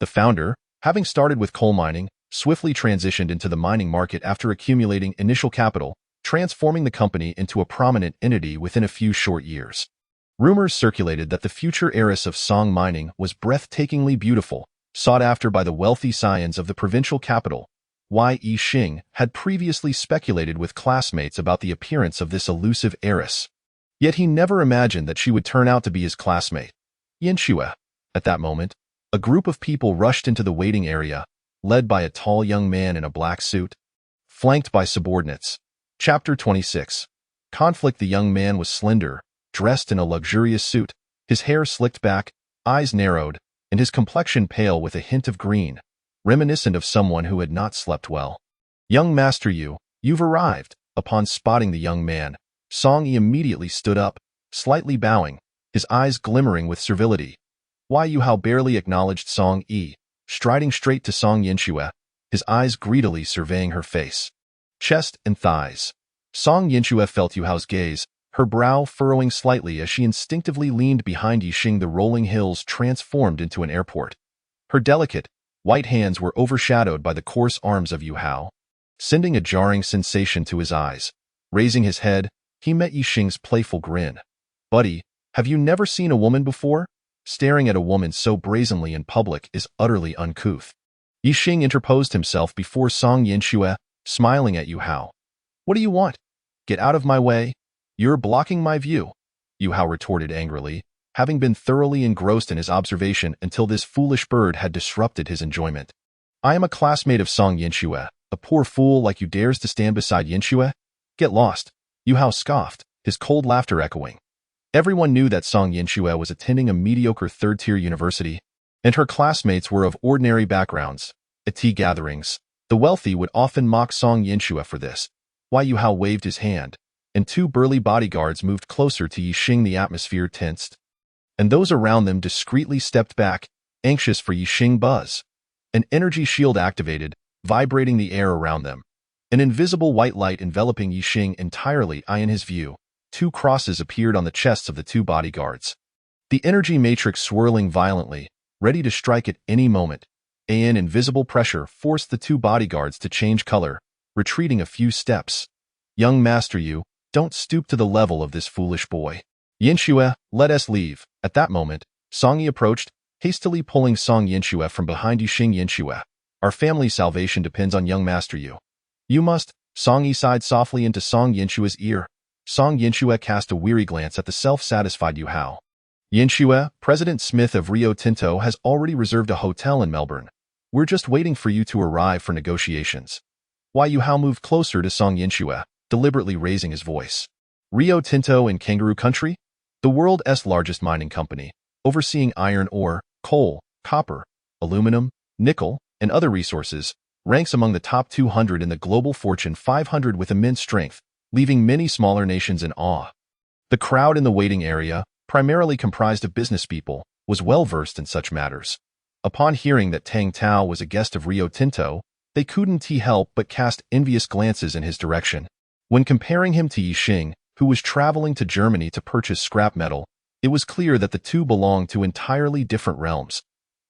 The founder, having started with coal mining, swiftly transitioned into the mining market after accumulating initial capital, transforming the company into a prominent entity within a few short years. Rumors circulated that the future heiress of Song Mining was breathtakingly beautiful, sought after by the wealthy scions of the provincial capital. Ye Xing had previously speculated with classmates about the appearance of this elusive heiress. Yet he never imagined that she would turn out to be his classmate, Yinxue. At that moment, a group of people rushed into the waiting area, led by a tall young man in a black suit, flanked by subordinates. Chapter 26. Conflict. The young man was slender, dressed in a luxurious suit, his hair slicked back, eyes narrowed, and his complexion pale with a hint of green, reminiscent of someone who had not slept well. "Young Master Yu, you've arrived." Upon spotting the young man, Song Yi immediately stood up, slightly bowing, his eyes glimmering with servility. Yu Hao barely acknowledged Song Yi, striding straight to Song Yinxue, his eyes greedily surveying her face, chest, and thighs. Song Yinxue felt Yu Hao's gaze, her brow furrowing slightly as she instinctively leaned behind Ye Xing. The rolling hills transformed into an airport. Her delicate, white hands were overshadowed by the coarse arms of Yu Hao, sending a jarring sensation to his eyes. Raising his head, he met Ye Xing's playful grin. "Buddy, have you never seen a woman before? Staring at a woman so brazenly in public is utterly uncouth." Ye Xing interposed himself before Song Yinxue, smiling at Yu Hao. "What do you want? Get out of my way. You're blocking my view," Yu Hao retorted angrily, having been thoroughly engrossed in his observation until this foolish bird had disrupted his enjoyment. "I am a classmate of Song Yinxue. A poor fool like you dares to stand beside Yinxue? Get lost," Yu Hao scoffed, his cold laughter echoing. Everyone knew that Song Yinxue was attending a mediocre third-tier university, and her classmates were of ordinary backgrounds. At tea gatherings, the wealthy would often mock Song Yinxue for this. Yu Hao waved his hand, and two burly bodyguards moved closer to Ye Xing. The atmosphere tensed, and those around them discreetly stepped back, anxious for Ye Xing buzz. An energy shield activated, vibrating the air around them. An invisible white light enveloping Ye Xing entirely. In his view, two crosses appeared on the chests of the two bodyguards. The energy matrix swirling violently, ready to strike at any moment. An invisible pressure forced the two bodyguards to change color, retreating a few steps. "Young Master Yu, don't stoop to the level of this foolish boy. Yinxue, let us leave." At that moment, Song Yi approached, hastily pulling Song Yinxue from behind Ye Xing. "Yinxue, our family's salvation depends on young Master Yu. You must." Song Yi sighed softly into Song Yinxue's ear. Song Yinxue cast a weary glance at the self-satisfied Yu Hao. "Yinxue, President Smith of Rio Tinto has already reserved a hotel in Melbourne. We're just waiting for you to arrive for negotiations." Yu Hao moved closer to Song Yinxue, deliberately raising his voice. "Rio Tinto in Kangaroo Country? The world's largest mining company, overseeing iron ore, coal, copper, aluminum, nickel, and other resources, ranks among the top 200 in the global Fortune 500 with immense strength, leaving many smaller nations in awe." The crowd in the waiting area, primarily comprised of business people, was well versed in such matters. Upon hearing that Tang Tao was a guest of Rio Tinto, they couldn't help but cast envious glances in his direction. When comparing him to Ye Xing, who was traveling to Germany to purchase scrap metal, it was clear that the two belonged to entirely different realms.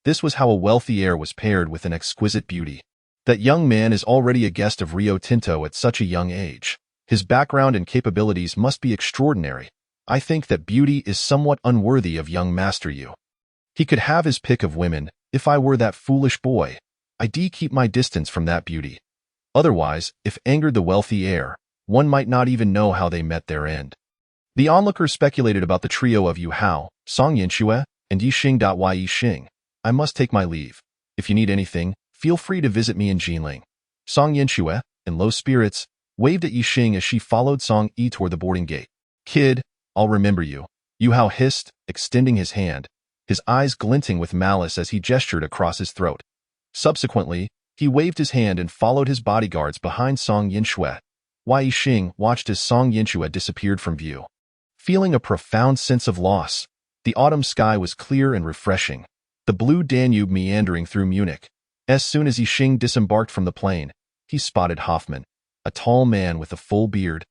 This was how a wealthy heir was paired with an exquisite beauty. That young man is already a guest of Rio Tinto at such a young age. His background and capabilities must be extraordinary. I think that beauty is somewhat unworthy of young Master Yu. He could have his pick of women. If I were that foolish boy, I'd keep my distance from that beauty. Otherwise, if angered the wealthy heir, one might not even know how they met their end. The onlookers speculated about the trio of Yu Hao, Song Yinxue, and Ye Xing. Ye Xing, I must take my leave. If you need anything, feel free to visit me in Jinling. Song Yinxue, in low spirits, waved at Ye Xing as she followed Song Yi toward the boarding gate. "Kid, I'll remember you," Yu Hao hissed, extending his hand, his eyes glinting with malice as he gestured across his throat. Subsequently, he waved his hand and followed his bodyguards behind Song Yinxue. Ye Xing watched as Song Yinxue disappeared from view. Feeling a profound sense of loss, the autumn sky was clear and refreshing, the blue Danube meandering through Munich. As soon as Ye Xing disembarked from the plane, he spotted Hoffman, a tall man with a full beard.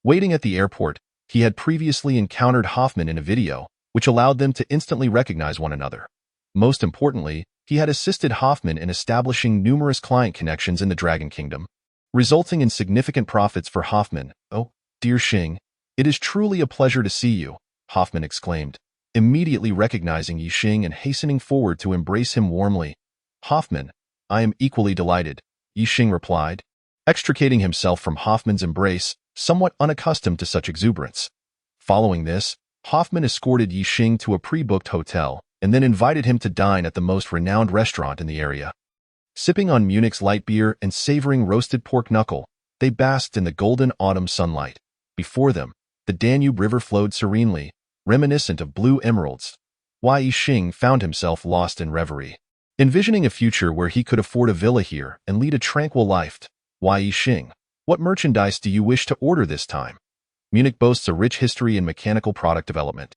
Waiting at the airport, he had previously encountered Hoffman in a video, which allowed them to instantly recognize one another. Most importantly, he had assisted Hoffman in establishing numerous client connections in the Dragon Kingdom, resulting in significant profits for Hoffman. "Oh, dear Xing, it is truly a pleasure to see you," Hoffman exclaimed, immediately recognizing Ye Xing and hastening forward to embrace him warmly. "Hoffman, I am equally delighted," Ye Xing replied, extricating himself from Hoffman's embrace, somewhat unaccustomed to such exuberance. Following this, Hoffman escorted Ye Xing to a pre-booked hotel and then invited him to dine at the most renowned restaurant in the area. Sipping on Munich's light beer and savoring roasted pork knuckle, They basked in the golden autumn sunlight. Before them, the Danube River flowed serenely, reminiscent of blue emeralds. Ye Xing found himself lost in reverie. Envisioning a future where he could afford a villa here and lead a tranquil life. Ye Xing, what merchandise do you wish to order this time? Munich boasts a rich history in mechanical product development.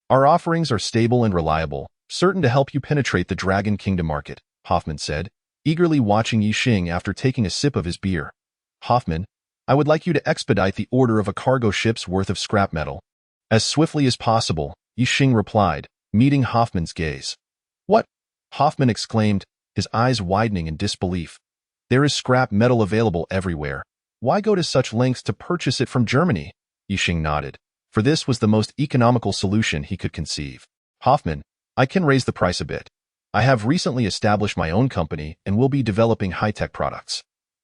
Our offerings are stable and reliable, certain to help you penetrate the Dragon Kingdom market, Hoffman said, eagerly watching Ye Xing after taking a sip of his beer. Hoffman, I would like you to expedite the order of a cargo ship's worth of scrap metal. As swiftly as possible, Ye Xing replied, meeting Hoffman's gaze. What? Hoffman exclaimed, his eyes widening in disbelief. There is scrap metal available everywhere. Why go to such lengths to purchase it from Germany? Ye Xing nodded, for this was the most economical solution he could conceive. Hoffman, I can raise the price a bit. I have recently established my own company and will be developing high-tech products.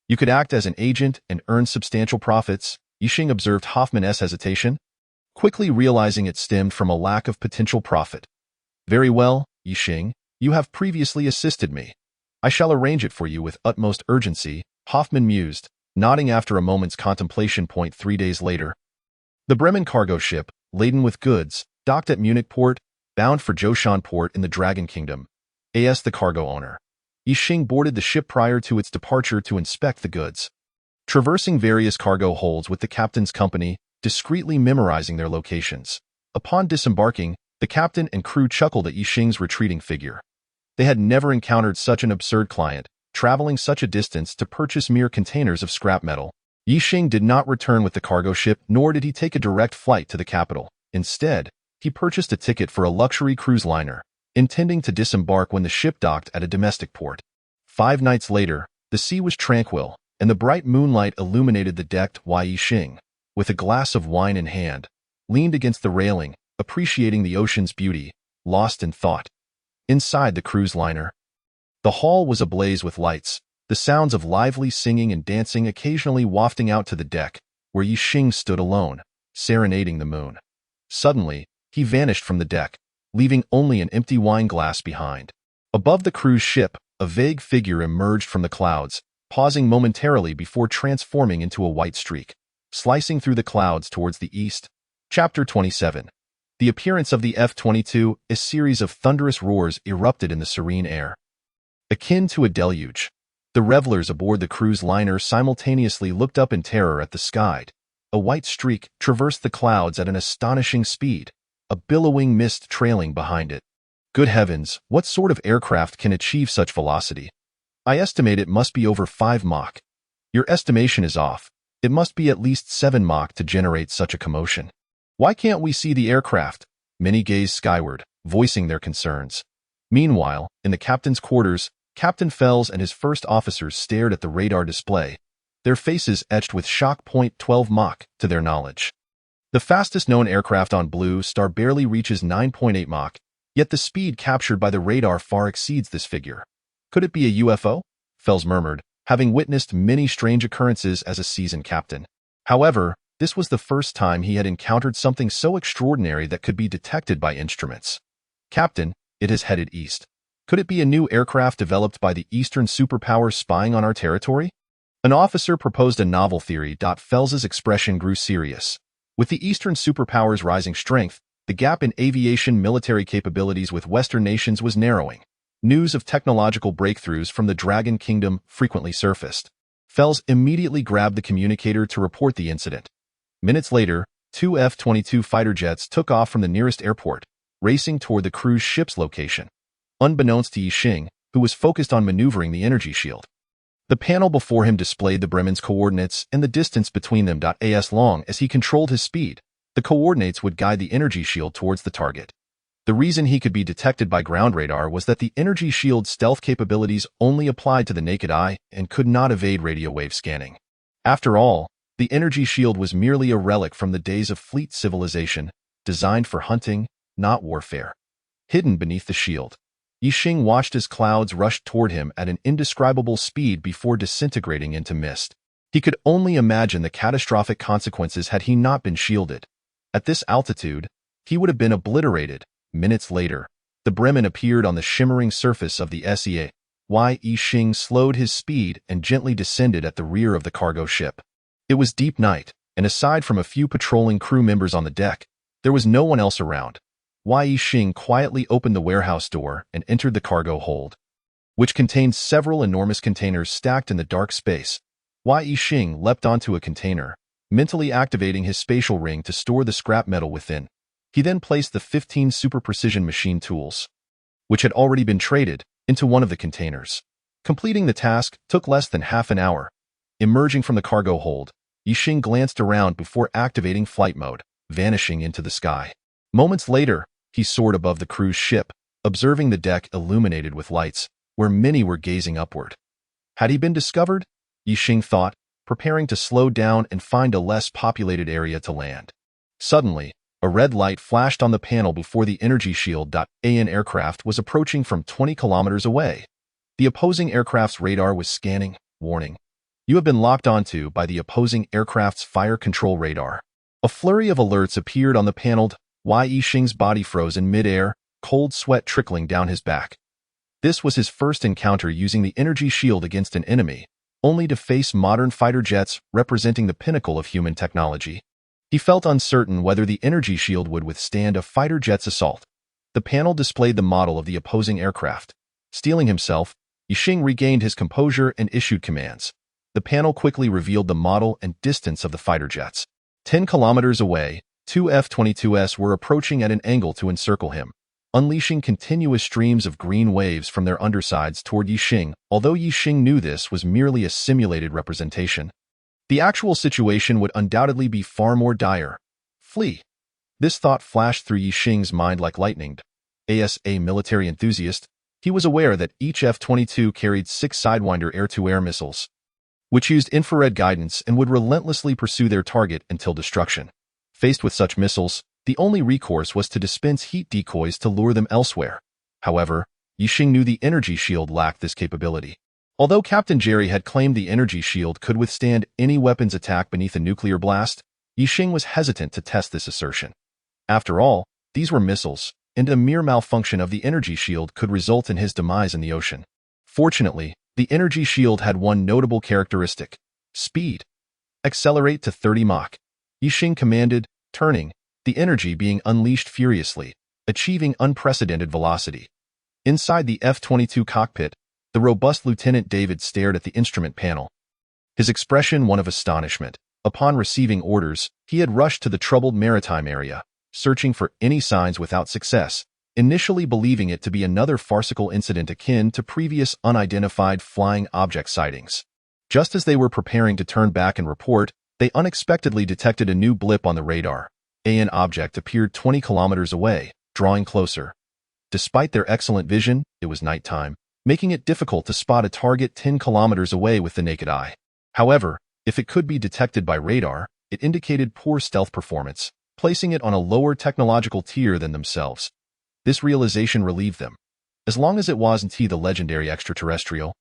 You could act as an agent and earn substantial profits, Ye Xing observed Hoffman's hesitation, quickly realizing it stemmed from a lack of potential profit. Very well, Ye Xing, you have previously assisted me. I shall arrange it for you with utmost urgency, Hoffman mused, nodding after a moment's contemplation. 3 days later, the Bremen cargo ship, laden with goods, docked at Munich port, bound for Zhoushan port in the Dragon Kingdom. The cargo owner. Ye Xing boarded the ship prior to its departure to inspect the goods. Traversing various cargo holds with the captain's company, discreetly memorizing their locations. Upon disembarking, the captain and crew chuckled at Ye Xing's retreating figure. They had never encountered such an absurd client, traveling such a distance to purchase mere containers of scrap metal. Ye Xing did not return with the cargo ship, nor did he take a direct flight to the capital. Instead, he purchased a ticket for a luxury cruise liner, intending to disembark when the ship docked at a domestic port. 5 nights later, the sea was tranquil, and the bright moonlight illuminated the deck. Ye Xing, with a glass of wine in hand, leaned against the railing, appreciating the ocean's beauty, lost in thought. Inside the cruise liner, the hall was ablaze with lights, the sounds of lively singing and dancing occasionally wafting out to the deck, where Ye Xing stood alone, serenading the moon. Suddenly, he vanished from the deck, leaving only an empty wine glass behind. Above the cruise ship, a vague figure emerged from the clouds, pausing momentarily before transforming into a white streak, slicing through the clouds towards the east. Chapter 27. The appearance of the F-22, a series of thunderous roars erupted in the serene air. Akin to a deluge, the revelers aboard the cruise liner simultaneously looked up in terror at the sky. A white streak traversed the clouds at an astonishing speed, a billowing mist trailing behind it. Good heavens, what sort of aircraft can achieve such velocity? I estimate it must be over 5 Mach. Your estimation is off. It must be at least 7 Mach to generate such a commotion. Why can't we see the aircraft? Many gazed skyward, voicing their concerns. Meanwhile, in the captain's quarters, Captain Fels and his first officers stared at the radar display, their faces etched with shock. 12 Mach, to their knowledge. The fastest known aircraft on Blue Star barely reaches 9.8 Mach, yet the speed captured by the radar far exceeds this figure. Could it be a UFO? Fels murmured, having witnessed many strange occurrences as a seasoned captain. However, this was the first time he had encountered something so extraordinary that could be detected by instruments. Captain, it has headed east. Could it be a new aircraft developed by the Eastern superpower spying on our territory? An officer proposed a novel theory. Fels's expression grew serious. With the Eastern superpower's rising strength, the gap in aviation military capabilities with Western nations was narrowing. News of technological breakthroughs from the Dragon Kingdom frequently surfaced. Fels immediately grabbed the communicator to report the incident. Minutes later, 2 F-22 fighter jets took off from the nearest airport, racing toward the cruise ship's location. Unbeknownst to Ye Xing, who was focused on maneuvering the energy shield. The panel before him displayed the Bremen's coordinates and the distance between them. As long as he controlled his speed, the coordinates would guide the energy shield towards the target. The reason he could be detected by ground radar was that the energy shield's stealth capabilities only applied to the naked eye and could not evade radio wave scanning. After all, the energy shield was merely a relic from the days of fleet civilization, designed for hunting, not warfare. Hidden beneath the shield, Ye Xing watched as clouds rushed toward him at an indescribable speed before disintegrating into mist. He could only imagine the catastrophic consequences had he not been shielded. At this altitude, he would have been obliterated. Minutes later, the Bremen appeared on the shimmering surface of the SEA. Ye Xing slowed his speed and gently descended at the rear of the cargo ship. It was deep night, and aside from a few patrolling crew members on the deck, there was no one else around. Ye Xing quietly opened the warehouse door and entered the cargo hold, which contained several enormous containers stacked in the dark space. Ye Xing leapt onto a container, mentally activating his spatial ring to store the scrap metal within. He then placed the 15 super-precision machine tools, which had already been traded, into one of the containers. Completing the task took less than half an hour. Emerging from the cargo hold, Ye Xing glanced around before activating flight mode, vanishing into the sky. Moments later, he soared above the cruise ship, observing the deck illuminated with lights, where many were gazing upward. Had he been discovered? Ye Xing thought, preparing to slow down and find a less populated area to land. Suddenly, a red light flashed on the panel before the energy shield. An aircraft was approaching from 20 kilometers away. The opposing aircraft's radar was scanning. Warning. You have been locked onto by the opposing aircraft's fire control radar. A flurry of alerts appeared on the panel. Ye Xing's body froze in midair, cold sweat trickling down his back. This was his first encounter using the energy shield against an enemy, only to face modern fighter jets representing the pinnacle of human technology. He felt uncertain whether the energy shield would withstand a fighter jet's assault. The panel displayed the model of the opposing aircraft. Steeling himself, Ye Xing regained his composure and issued commands. The panel quickly revealed the model and distance of the fighter jets. 10 kilometers away, two F-22s were approaching at an angle to encircle him, unleashing continuous streams of green waves from their undersides toward Ye Xing, although Ye Xing knew this was merely a simulated representation. The actual situation would undoubtedly be far more dire. Flee. This thought flashed through Ye Xing's mind like lightning. As a military enthusiast, he was aware that each F-22 carried 6 Sidewinder air-to-air missiles, which used infrared guidance and would relentlessly pursue their target until destruction. Faced with such missiles, the only recourse was to dispense heat decoys to lure them elsewhere. However, Ye Xing knew the energy shield lacked this capability. Although Captain Jerry had claimed the energy shield could withstand any weapon's attack beneath a nuclear blast, Ye Xing was hesitant to test this assertion. After all, these were missiles, and a mere malfunction of the energy shield could result in his demise in the ocean. Fortunately, the energy shield had one notable characteristic: speed. Accelerate to 30 Mach. Ye Xing commanded, turning, the energy being unleashed furiously, achieving unprecedented velocity. Inside the F-22 cockpit, the robust Lieutenant David stared at the instrument panel, his expression one of astonishment. Upon receiving orders, he had rushed to the troubled maritime area, searching for any signs without success, initially believing it to be another farcical incident akin to previous unidentified flying object sightings. Just as they were preparing to turn back and report, they unexpectedly detected a new blip on the radar. An object appeared 20 kilometers away, drawing closer. Despite their excellent vision, it was nighttime, making it difficult to spot a target 10 kilometers away with the naked eye. However, if it could be detected by radar, it indicated poor stealth performance, placing it on a lower technological tier than themselves. This realization relieved them. As long as it wasn't the legendary extraterrestrial,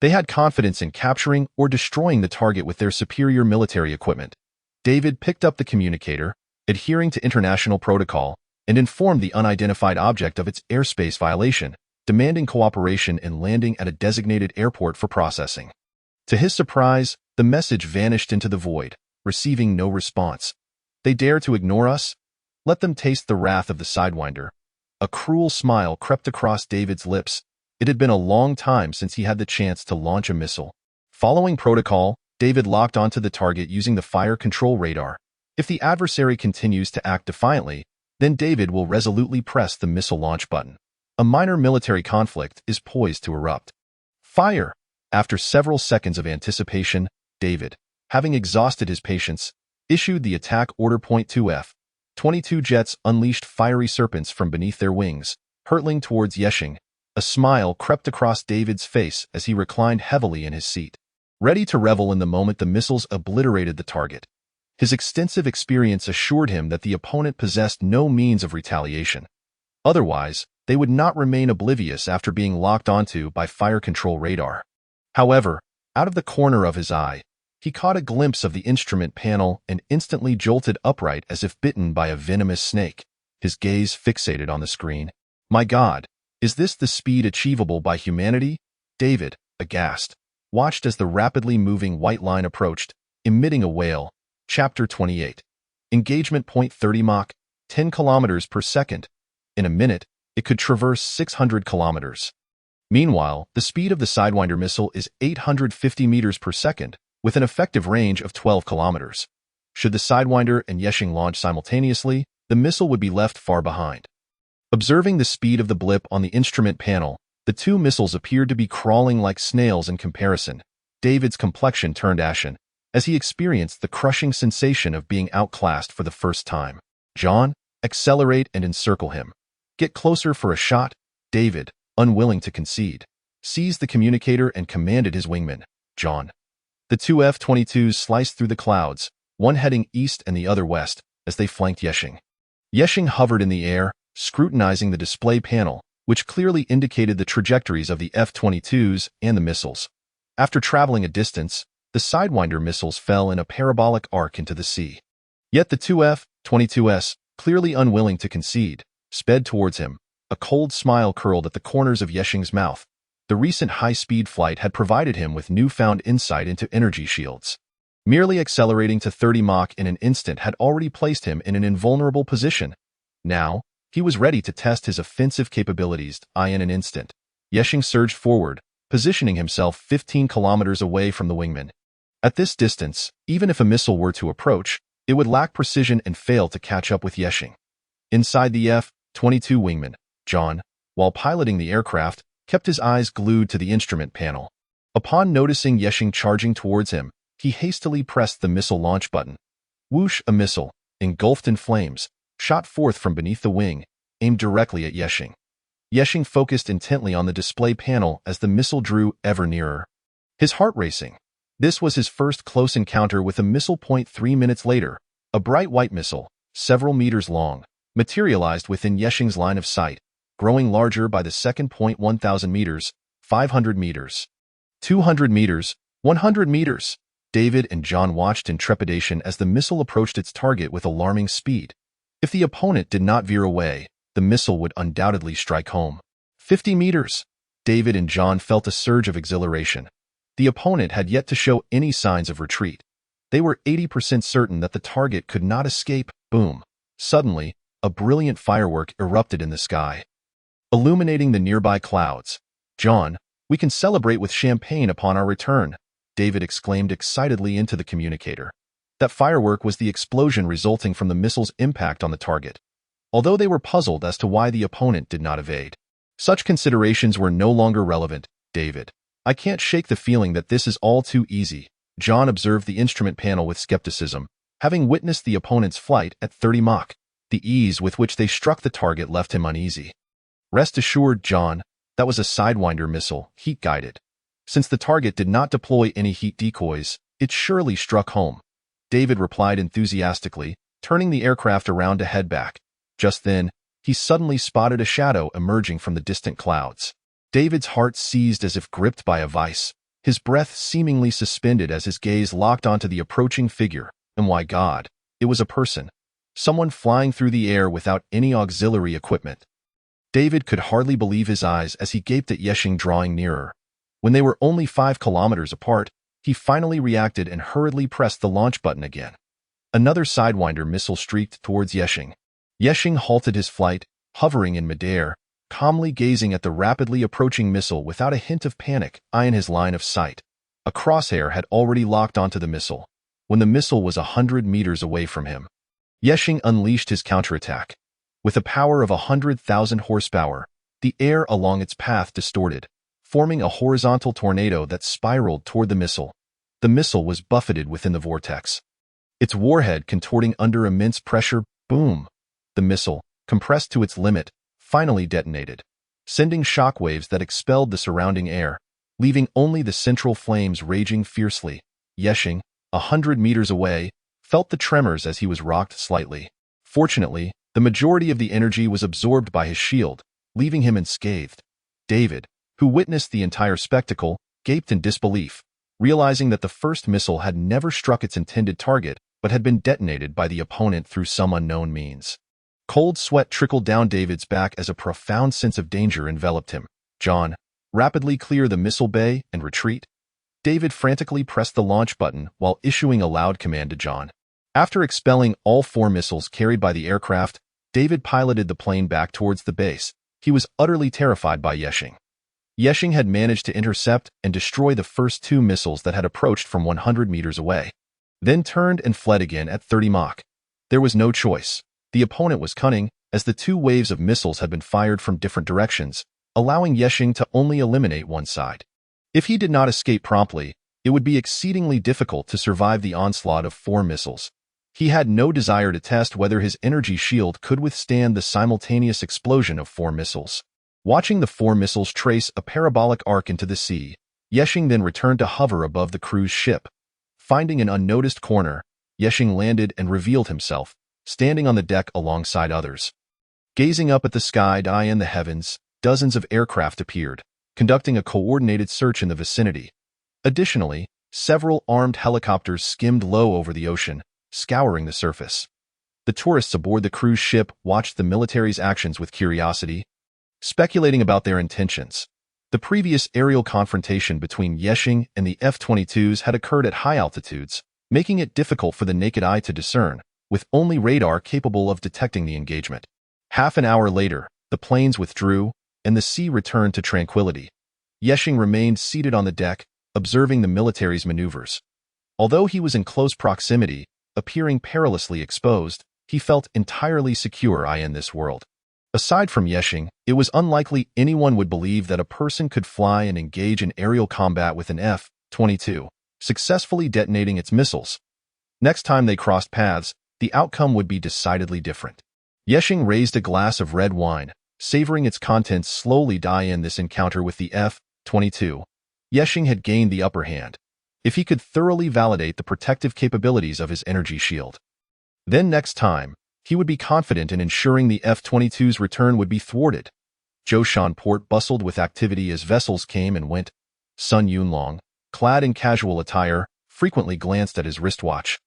they had confidence in capturing or destroying the target with their superior military equipment. David picked up the communicator, adhering to international protocol, and informed the unidentified object of its airspace violation, demanding cooperation in landing at a designated airport for processing. To his surprise, the message vanished into the void, receiving no response. They dare to ignore us? Let them taste the wrath of the Sidewinder. A cruel smile crept across David's lips. It had been a long time since he had the chance to launch a missile. Following protocol, David locked onto the target using the fire control radar. If the adversary continues to act defiantly, then David will resolutely press the missile launch button. A minor military conflict is poised to erupt. Fire! After several seconds of anticipation, David, having exhausted his patience, issued the attack order. 2 F-22 jets unleashed fiery serpents from beneath their wings, hurtling towards Ye Xing. A smile crept across David's face as he reclined heavily in his seat. Ready to revel in the moment the missiles obliterated the target. His extensive experience assured him that the opponent possessed no means of retaliation. Otherwise, they would not remain oblivious after being locked onto by fire control radar. However, out of the corner of his eye, he caught a glimpse of the instrument panel and instantly jolted upright as if bitten by a venomous snake, his gaze fixated on the screen. My God, is this the speed achievable by humanity? David, aghast, watched as the rapidly moving white line approached, emitting a wail. Chapter 28. Engagement point 30 Mach, 10 kilometers per second. In a minute, it could traverse 600 kilometers. Meanwhile, the speed of the Sidewinder missile is 850 meters per second, with an effective range of 12 kilometers. Should the Sidewinder and Ye Xing launch simultaneously, the missile would be left far behind. Observing the speed of the blip on the instrument panel, the two missiles appeared to be crawling like snails in comparison. David's complexion turned ashen, as he experienced the crushing sensation of being outclassed for the first time. John, accelerate and encircle him. Get closer for a shot. David, unwilling to concede, seized the communicator and commanded his wingman, John. The two F-22s sliced through the clouds, one heading east and the other west, as they flanked Ye Xing. Ye Xing hovered in the air, scrutinizing the display panel, which clearly indicated the trajectories of the F-22s and the missiles. After traveling a distance, the Sidewinder missiles fell in a parabolic arc into the sea. Yet the two F-22s, clearly unwilling to concede, sped towards him. A cold smile curled at the corners of Ye Xing's mouth. The recent high-speed flight had provided him with newfound insight into energy shields. Merely accelerating to 30 Mach in an instant had already placed him in an invulnerable position. Now, he was ready to test his offensive capabilities in an instant. Ye Xing surged forward, positioning himself 15 kilometers away from the wingman. At this distance, even if a missile were to approach, it would lack precision and fail to catch up with Ye Xing. Inside the F-22 wingman, John, while piloting the aircraft, kept his eyes glued to the instrument panel. Upon noticing Ye Xing charging towards him, he hastily pressed the missile launch button. Whoosh! A missile, engulfed in flames, shot forth from beneath the wing, aimed directly at Ye Xing. Ye Xing focused intently on the display panel as the missile drew ever nearer. His heart racing. This was his first close encounter with a missile. 3 minutes later, a bright white missile, several meters long, materialized within Ye Xing's line of sight, growing larger by the second. 1,000 meters, 500 meters, 200 meters, 100 meters. David and John watched in trepidation as the missile approached its target with alarming speed. If the opponent did not veer away, the missile would undoubtedly strike home. 50 meters. David and John felt a surge of exhilaration. The opponent had yet to show any signs of retreat. They were 80% certain that the target could not escape. Boom. Suddenly, a brilliant firework erupted in the sky, illuminating the nearby clouds. John, we can celebrate with champagne upon our return, David exclaimed excitedly into the communicator. That firework was the explosion resulting from the missile's impact on the target. Although they were puzzled as to why the opponent did not evade, such considerations were no longer relevant. David, I can't shake the feeling that this is all too easy. John observed the instrument panel with skepticism, having witnessed the opponent's flight at 30 Mach. The ease with which they struck the target left him uneasy. Rest assured, John, that was a Sidewinder missile, heat-guided. Since the target did not deploy any heat decoys, it surely struck home. David replied enthusiastically, turning the aircraft around to head back. Just then, he suddenly spotted a shadow emerging from the distant clouds. David's heart seized as if gripped by a vice, his breath seemingly suspended as his gaze locked onto the approaching figure. And why God, it was a person. Someone flying through the air without any auxiliary equipment. David could hardly believe his eyes as he gaped at Ye Xing drawing nearer. When they were only 5 kilometers apart, he finally reacted and hurriedly pressed the launch button again. Another Sidewinder missile streaked towards Ye Xing. Ye Xing halted his flight, hovering in midair, calmly gazing at the rapidly approaching missile without a hint of panic in his line of sight. A crosshair had already locked onto the missile, when the missile was 100 meters away from him. Ye Xing unleashed his counterattack. With a power of 100,000 horsepower, the air along its path distorted, forming a horizontal tornado that spiraled toward the missile. The missile was buffeted within the vortex, its warhead contorting under immense pressure. Boom! The missile, compressed to its limit, finally detonated, sending shockwaves that expelled the surrounding air, leaving only the central flames raging fiercely. Ye Xing, 100 meters away, felt the tremors as he was rocked slightly. Fortunately, the majority of the energy was absorbed by his shield, leaving him unscathed. David, who witnessed the entire spectacle, gaped in disbelief, realizing that the first missile had never struck its intended target but had been detonated by the opponent through some unknown means. Cold sweat trickled down David's back as a profound sense of danger enveloped him. John, rapidly clear the missile bay and retreat. David frantically pressed the launch button while issuing a loud command to John. After expelling all 4 missiles carried by the aircraft, David piloted the plane back towards the base. He was utterly terrified by Ye Xing. Ye Xing had managed to intercept and destroy the first 2 missiles that had approached from 100 meters away, then turned and fled again at 30 Mach. There was no choice. The opponent was cunning, as the 2 waves of missiles had been fired from different directions, allowing Ye Xing to only eliminate one side. If he did not escape promptly, it would be exceedingly difficult to survive the onslaught of 4 missiles. He had no desire to test whether his energy shield could withstand the simultaneous explosion of 4 missiles. Watching the 4 missiles trace a parabolic arc into the sea, Ye Xing then returned to hover above the crew's ship. Finding an unnoticed corner, Ye Xing landed and revealed himself, standing on the deck alongside others. Gazing up at the sky and the heavens, dozens of aircraft appeared, conducting a coordinated search in the vicinity. Additionally, several armed helicopters skimmed low over the ocean, scouring the surface. The tourists aboard the cruise ship watched the military's actions with curiosity, speculating about their intentions. The previous aerial confrontation between Ye Xing and the F-22s had occurred at high altitudes, making it difficult for the naked eye to discern, with only radar capable of detecting the engagement. Half an hour later, the planes withdrew, and the sea returned to tranquility. Ye Xing remained seated on the deck, observing the military's maneuvers. Although he was in close proximity, appearing perilously exposed, he felt entirely secure in this world. Aside from Ye Xing, it was unlikely anyone would believe that a person could fly and engage in aerial combat with an F-22, successfully detonating its missiles. Next time they crossed paths, the outcome would be decidedly different. Ye Xing raised a glass of red wine, savoring its contents slowly in this encounter with the F-22. Ye Xing had gained the upper hand, if he could thoroughly validate the protective capabilities of his energy shield. Then next time, he would be confident in ensuring the F-22's return would be thwarted. Zhoushan port bustled with activity as vessels came and went. Sun Yunlong, clad in casual attire, frequently glanced at his wristwatch.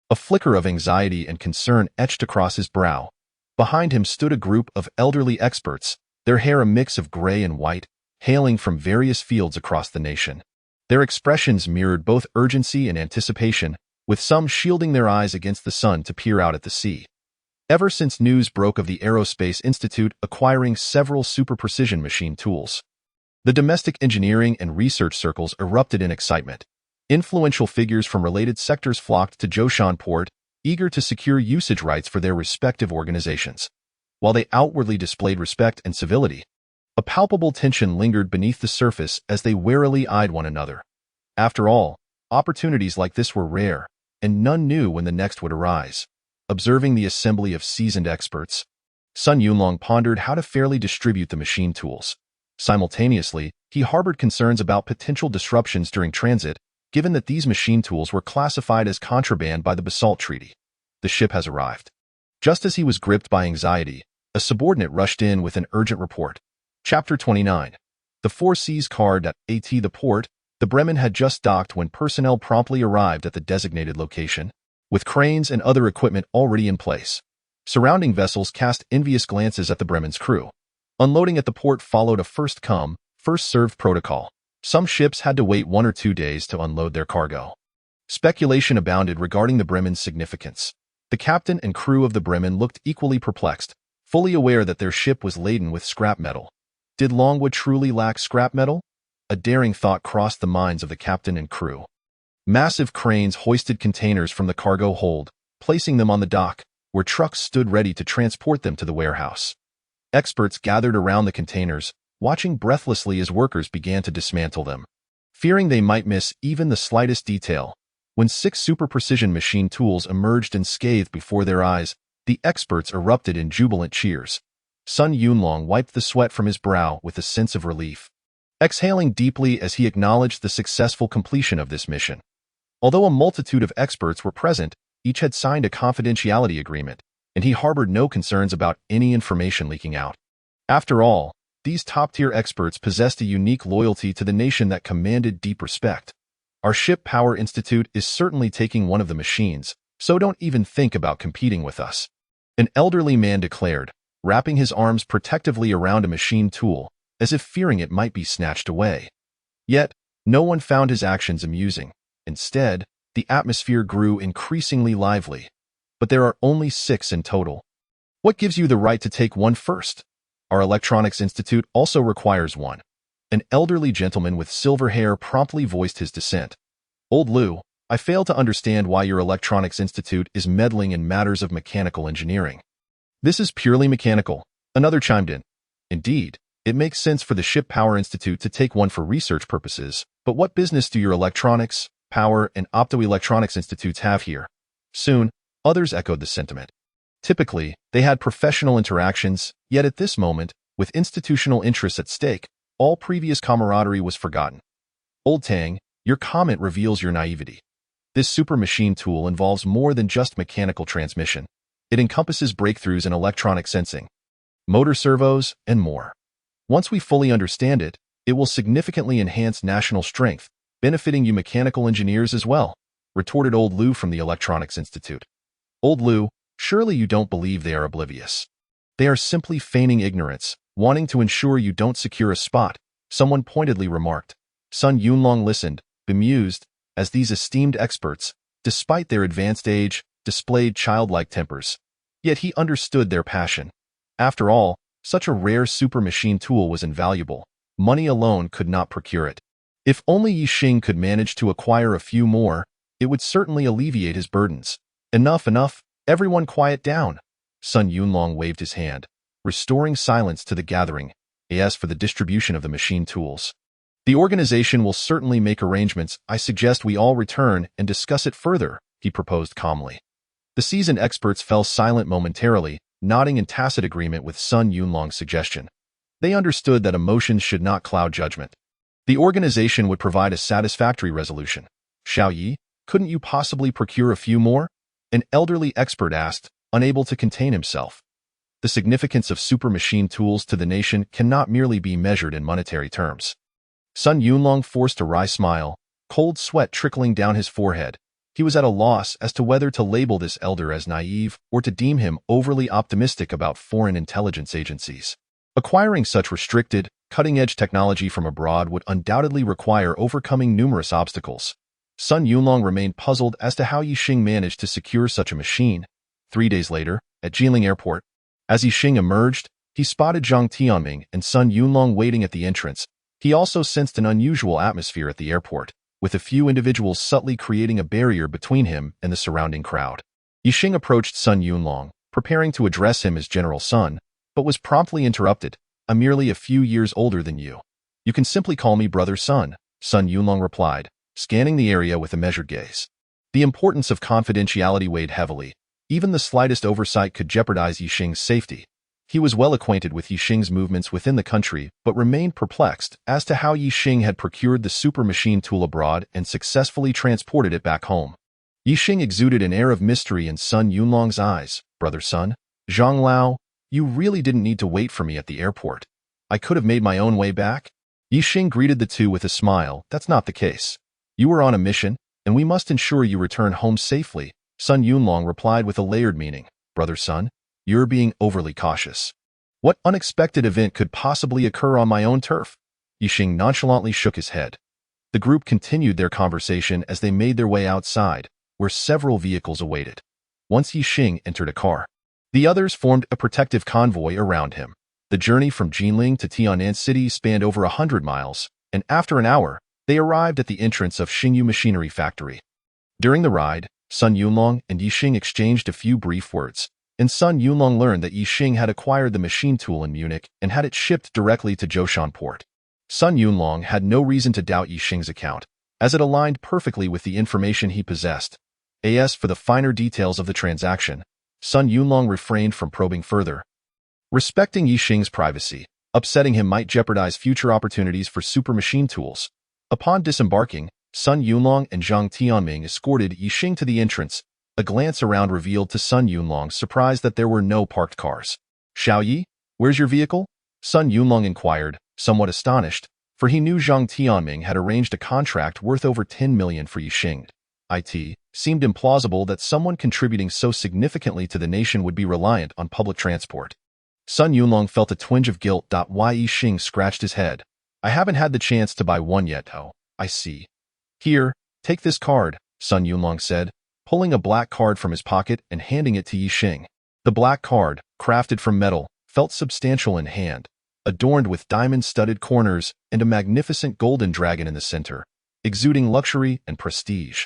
A flicker of anxiety and concern etched across his brow. Behind him stood a group of elderly experts, their hair a mix of gray and white, hailing from various fields across the nation. Their expressions mirrored both urgency and anticipation, with some shielding their eyes against the sun to peer out at the sea. Ever since news broke of the Aerospace Institute acquiring several super-precision machine tools, the domestic engineering and research circles erupted in excitement. Influential figures from related sectors flocked to Zhoushan port, eager to secure usage rights for their respective organizations. While they outwardly displayed respect and civility, a palpable tension lingered beneath the surface as they warily eyed one another. After all, opportunities like this were rare, and none knew when the next would arise. Observing the assembly of seasoned experts, Sun Yunlong pondered how to fairly distribute the machine tools. Simultaneously, he harbored concerns about potential disruptions during transit, given that these machine tools were classified as contraband by the Basalt Treaty. The ship has arrived. Just as he was gripped by anxiety, a subordinate rushed in with an urgent report. Chapter 29. The Four Seas card at the port. The Bremen had just docked when personnel promptly arrived at the designated location, with cranes and other equipment already in place. Surrounding vessels cast envious glances at the Bremen's crew. Unloading at the port followed a first-come, first-served protocol. Some ships had to wait 1 or 2 days to unload their cargo. Speculation abounded regarding the Bremen's significance. The captain and crew of the Bremen looked equally perplexed, fully aware that their ship was laden with scrap metal. Did Longguo truly lack scrap metal? A daring thought crossed the minds of the captain and crew. Massive cranes hoisted containers from the cargo hold, placing them on the dock, where trucks stood ready to transport them to the warehouse. Experts gathered around the containers, watching breathlessly as workers began to dismantle them, fearing they might miss even the slightest detail. When 6 super-precision machine tools emerged unscathed before their eyes, the experts erupted in jubilant cheers. Sun Yunlong wiped the sweat from his brow with a sense of relief, exhaling deeply as he acknowledged the successful completion of this mission. Although a multitude of experts were present, each had signed a confidentiality agreement, and he harbored no concerns about any information leaking out. After all, these top-tier experts possessed a unique loyalty to the nation that commanded deep respect. Our Ship Power Institute is certainly taking one of the machines, so don't even think about competing with us. An elderly man declared, wrapping his arms protectively around a machine tool, as if fearing it might be snatched away. Yet, No one found his actions amusing. Instead, the atmosphere grew increasingly lively. But there are only 6 in total. What gives you the right to take one first? Our Electronics Institute also requires one. An elderly gentleman with silver hair promptly voiced his dissent. Old Liu, I fail to understand why your Electronics Institute is meddling in matters of mechanical engineering. This is purely mechanical, another chimed in. Indeed, it makes sense for the Ship Power Institute to take one for research purposes, but what business do your Electronics, Power, and Optoelectronics Institutes have here? Soon, others echoed the sentiment. Typically, they had professional interactions, yet at this moment, with institutional interests at stake, all previous camaraderie was forgotten. Old Tang, your comment reveals your naivety. This super machine tool involves more than just mechanical transmission. It encompasses breakthroughs in electronic sensing, motor servos, and more. Once we fully understand it, it will significantly enhance national strength, benefiting you mechanical engineers as well, retorted Old Liu from the Electronics Institute. Old Liu, surely you don't believe they are oblivious. They are simply feigning ignorance, wanting to ensure you don't secure a spot, someone pointedly remarked. Sun Yunlong listened, bemused, as these esteemed experts, despite their advanced age, displayed childlike tempers. Yet he understood their passion. After all, such a rare super machine tool was invaluable. Money alone could not procure it. If only Ye Xing could manage to acquire a few more, it would certainly alleviate his burdens. Enough, enough, everyone quiet down. Sun Yunlong waved his hand, restoring silence to the gathering, as for the distribution of the machine tools. The organization will certainly make arrangements. I suggest we all return and discuss it further, he proposed calmly. The seasoned experts fell silent momentarily, nodding in tacit agreement with Sun Yunlong's suggestion. They understood that emotions should not cloud judgment. The organization would provide a satisfactory resolution. Xiao Yi, couldn't you possibly procure a few more? An elderly expert asked, unable to contain himself. The significance of super machine tools to the nation cannot merely be measured in monetary terms. Sun Yunlong forced a wry smile, cold sweat trickling down his forehead. He was at a loss as to whether to label this elder as naive or to deem him overly optimistic about foreign intelligence agencies. Acquiring such restricted, cutting-edge technology from abroad would undoubtedly require overcoming numerous obstacles. Sun Yunlong remained puzzled as to how Ye Xing managed to secure such a machine. 3 days later, at Jilin Airport, as Ye Xing emerged, he spotted Zhang Tianming and Sun Yunlong waiting at the entrance. He also sensed an unusual atmosphere at the airport, with a few individuals subtly creating a barrier between him and the surrounding crowd. Ye Xing approached Sun Yunlong, preparing to address him as General Sun, but was promptly interrupted. I'm merely a few years older than you. You can simply call me Brother Sun, Sun Yunlong replied, scanning the area with a measured gaze. The importance of confidentiality weighed heavily. Even the slightest oversight could jeopardize Ye Xing's safety. He was well acquainted with Ye Xing's movements within the country, but remained perplexed as to how Ye Xing had procured the super machine tool abroad and successfully transported it back home. Ye Xing exuded an air of mystery in Sun Yunlong's eyes. Brother Sun, Zhang Lao, you really didn't need to wait for me at the airport. I could have made my own way back. Ye Xing greeted the two with a smile. That's not the case. You were on a mission, and we must ensure you return home safely, Sun Yunlong replied with a layered meaning. Brother Sun, you're being overly cautious. What unexpected event could possibly occur on my own turf? Ye Xing nonchalantly shook his head. The group continued their conversation as they made their way outside, where several vehicles awaited. Once Ye Xing entered a car, the others formed a protective convoy around him. The journey from Jinling to Tianan City spanned over 100 miles, and after an hour, they arrived at the entrance of Xingyu Machinery Factory. During the ride, Sun Yunlong and Ye Xing exchanged a few brief words, and Sun Yunlong learned that Ye Xing had acquired the machine tool in Munich and had it shipped directly to Zhoushan Port. Sun Yunlong had no reason to doubt Ye Xing's account, as it aligned perfectly with the information he possessed. As for the finer details of the transaction, Sun Yunlong refrained from probing further. Respecting Ye Xing's privacy, upsetting him might jeopardize future opportunities for super machine tools. Upon disembarking, Sun Yunlong and Zhang Tianming escorted Ye Xing to the entrance. A glance around revealed to Sun Yunlong's surprise that there were no parked cars. Xiao Yi, where's your vehicle? Sun Yunlong inquired, somewhat astonished, for he knew Zhang Tianming had arranged a contract worth over 10 million for Ye Xing. It seemed implausible that someone contributing so significantly to the nation would be reliant on public transport. Sun Yunlong felt a twinge of guilt. Ye Xing scratched his head. I haven't had the chance to buy one yet, though. I see. Here, take this card, Sun Yunlong said, pulling a black card from his pocket and handing it to Ye Xing. The black card, crafted from metal, felt substantial in hand, adorned with diamond-studded corners and a magnificent golden dragon in the center, exuding luxury and prestige.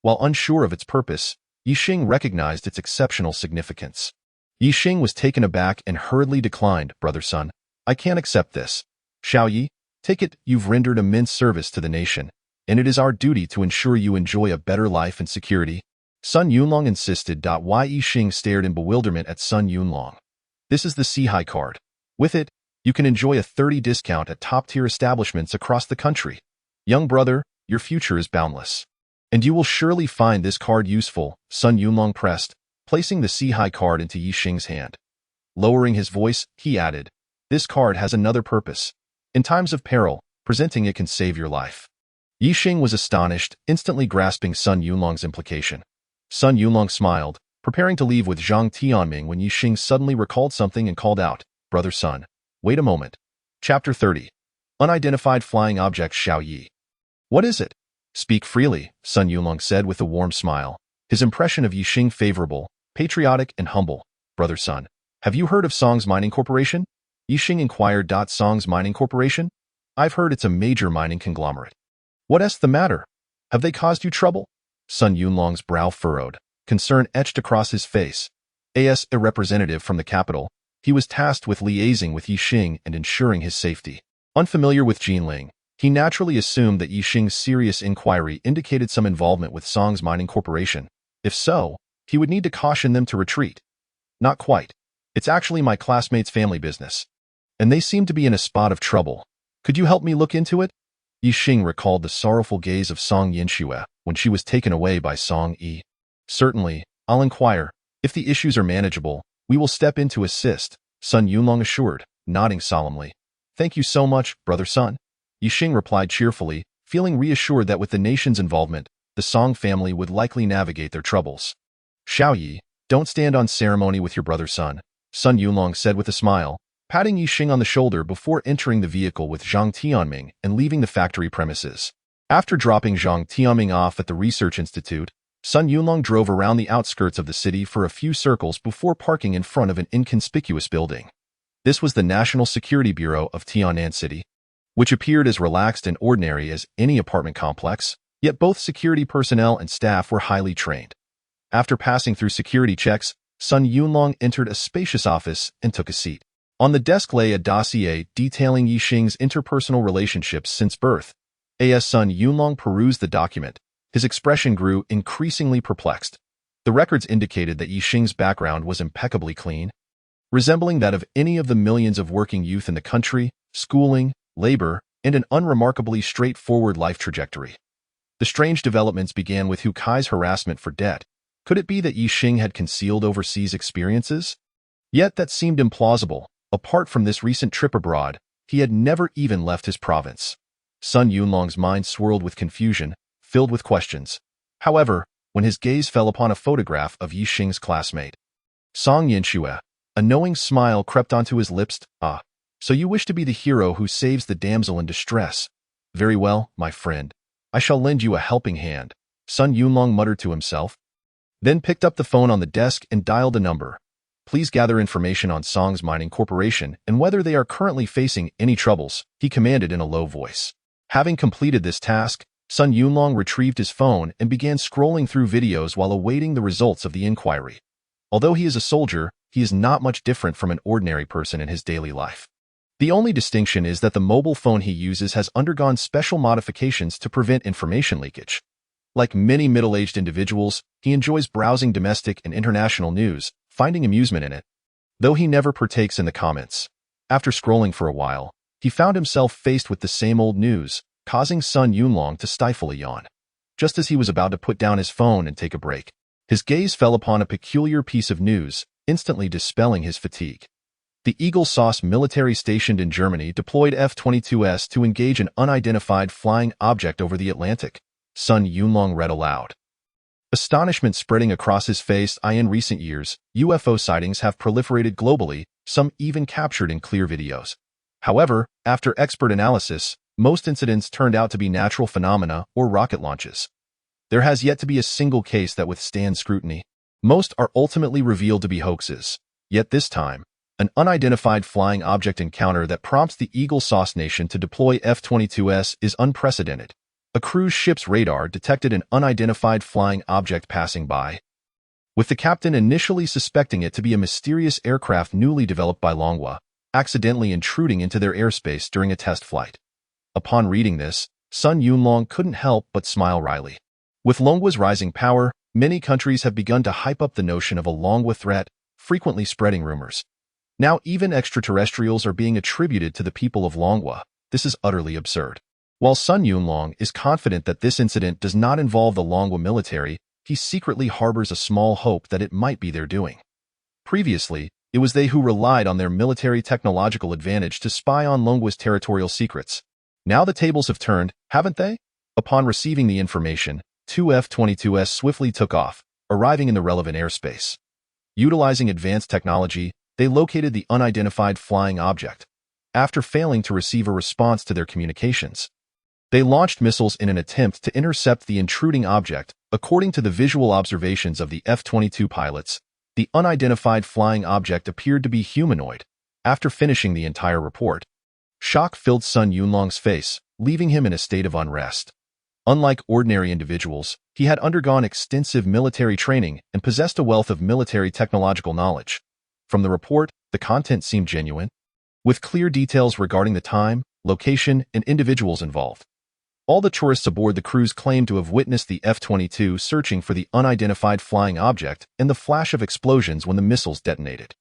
While unsure of its purpose, Ye Xing recognized its exceptional significance. Ye Xing was taken aback and hurriedly declined, "Brother Sun, I can't accept this. Xiao Yi, take it. You've rendered immense service to the nation, and it is our duty to ensure you enjoy a better life and security." Sun Yunlong insisted. Ye Xing stared in bewilderment at Sun Yunlong. "This is the Sihai card. With it, you can enjoy a 30% discount at top-tier establishments across the country. Young brother, your future is boundless. And you will surely find this card useful," Sun Yunlong pressed, placing the Sihai card into Ye Xing's hand. Lowering his voice, he added, "This card has another purpose. In times of peril, presenting it can save your life." Ye Xing was astonished, instantly grasping Sun Yunlong's implication. Sun Yunlong smiled, preparing to leave with Zhang Tianming when Ye Xing suddenly recalled something and called out, "Brother Sun, wait a moment." Chapter 30. Unidentified Flying Objects. Xiao Yi. "What is it?" "Speak freely," Sun Yunlong said with a warm smile, his impression of Ye Xing favorable, patriotic, and humble. "Brother Sun, have you heard of Song's Mining Corporation?" Ye Xing inquired. "Song's Mining Corporation? I've heard it's a major mining conglomerate. What's the matter? Have they caused you trouble?" Sun Yunlong's brow furrowed, concern etched across his face. As a representative from the capital, he was tasked with liaising with Ye Xing and ensuring his safety. Unfamiliar with Jinling, he naturally assumed that Ye Xing's serious inquiry indicated some involvement with Song's Mining Corporation. If so, he would need to caution them to retreat. "Not quite. It's actually my classmate's family business, and they seem to be in a spot of trouble. Could you help me look into it?" Ye Xing recalled the sorrowful gaze of Song Yinxue when she was taken away by Song Yi. "Certainly, I'll inquire. If the issues are manageable, we will step in to assist," Sun Yunlong assured, nodding solemnly. "Thank you so much, Brother Sun." Ye Xing replied cheerfully, feeling reassured that with the nation's involvement, the Song family would likely navigate their troubles. "Xiao Yi, don't stand on ceremony with your brother Sun," Sun Yunlong said with a smile, patting Ye Xing on the shoulder before entering the vehicle with Zhang Tianming and leaving the factory premises. After dropping Zhang Tianming off at the Research Institute, Sun Yunlong drove around the outskirts of the city for a few circles before parking in front of an inconspicuous building. This was the National Security Bureau of Tianan City, which appeared as relaxed and ordinary as any apartment complex, yet both security personnel and staff were highly trained. After passing through security checks, Sun Yunlong entered a spacious office and took a seat. On the desk lay a dossier detailing Ye Xing's interpersonal relationships since birth. As Sun Yunlong perused the document, his expression grew increasingly perplexed. The records indicated that Ye Xing's background was impeccably clean, resembling that of any of the millions of working youth in the country, schooling, labor, and an unremarkably straightforward life trajectory. The strange developments began with Hu Kai's harassment for debt. Could it be that Ye Xing had concealed overseas experiences? Yet that seemed implausible. Apart from this recent trip abroad, he had never even left his province. Sun Yunlong's mind swirled with confusion, filled with questions. However, when his gaze fell upon a photograph of Ye Xing's classmate, Song Yinxue, a knowing smile crept onto his lips. "Ah, so you wish to be the hero who saves the damsel in distress. Very well, my friend. I shall lend you a helping hand," Sun Yunlong muttered to himself, then picked up the phone on the desk and dialed a number. "Please gather information on Song's Mining Corporation and whether they are currently facing any troubles," he commanded in a low voice. Having completed this task, Sun Yunlong retrieved his phone and began scrolling through videos while awaiting the results of the inquiry. Although he is a soldier, he is not much different from an ordinary person in his daily life. The only distinction is that the mobile phone he uses has undergone special modifications to prevent information leakage. Like many middle-aged individuals, he enjoys browsing domestic and international news, finding amusement in it, though he never partakes in the comments. After scrolling for a while, he found himself faced with the same old news, causing Sun Yunlong to stifle a yawn. Just as he was about to put down his phone and take a break, his gaze fell upon a peculiar piece of news, instantly dispelling his fatigue. The Eagle Sauce military stationed in Germany deployed F-22s to engage an unidentified flying object over the Atlantic, Sun Yunlong read aloud. Astonishment spreading across his face. In recent years, UFO sightings have proliferated globally, some even captured in clear videos. However, after expert analysis, Most incidents turned out to be natural phenomena or rocket launches. There has yet to be a single case that withstands scrutiny. Most are ultimately revealed to be hoaxes. Yet this time, an unidentified flying object encounter that prompts the Eagle Sauce Nation to deploy F-22s is unprecedented. A cruise ship's radar detected an unidentified flying object passing by, with the captain initially suspecting it to be a mysterious aircraft newly developed by Longguo, accidentally intruding into their airspace during a test flight. Upon reading this, Sun Yunlong couldn't help but smile wryly. With Longguo's rising power, many countries have begun to hype up the notion of a Longguo threat, frequently spreading rumors. Now even extraterrestrials are being attributed to the people of Longguo. This is utterly absurd. While Sun Yunlong is confident that this incident does not involve the Longguo military, he secretly harbors a small hope that it might be their doing. Previously, it was they who relied on their military technological advantage to spy on Longguo's territorial secrets. Now the tables have turned, haven't they? Upon receiving the information, two F-22s swiftly took off, arriving in the relevant airspace. Utilizing advanced technology, they located the unidentified flying object. After failing to receive a response to their communications, they launched missiles in an attempt to intercept the intruding object. According to the visual observations of the F-22 pilots, the unidentified flying object appeared to be humanoid. After finishing the entire report, shock filled Sun Yunlong's face, leaving him in a state of unrest. Unlike ordinary individuals, he had undergone extensive military training and possessed a wealth of military technological knowledge. From the report, the content seemed genuine, with clear details regarding the time, location, and individuals involved. All the tourists aboard the cruise claimed to have witnessed the F-22 searching for the unidentified flying object and the flash of explosions when the missiles detonated.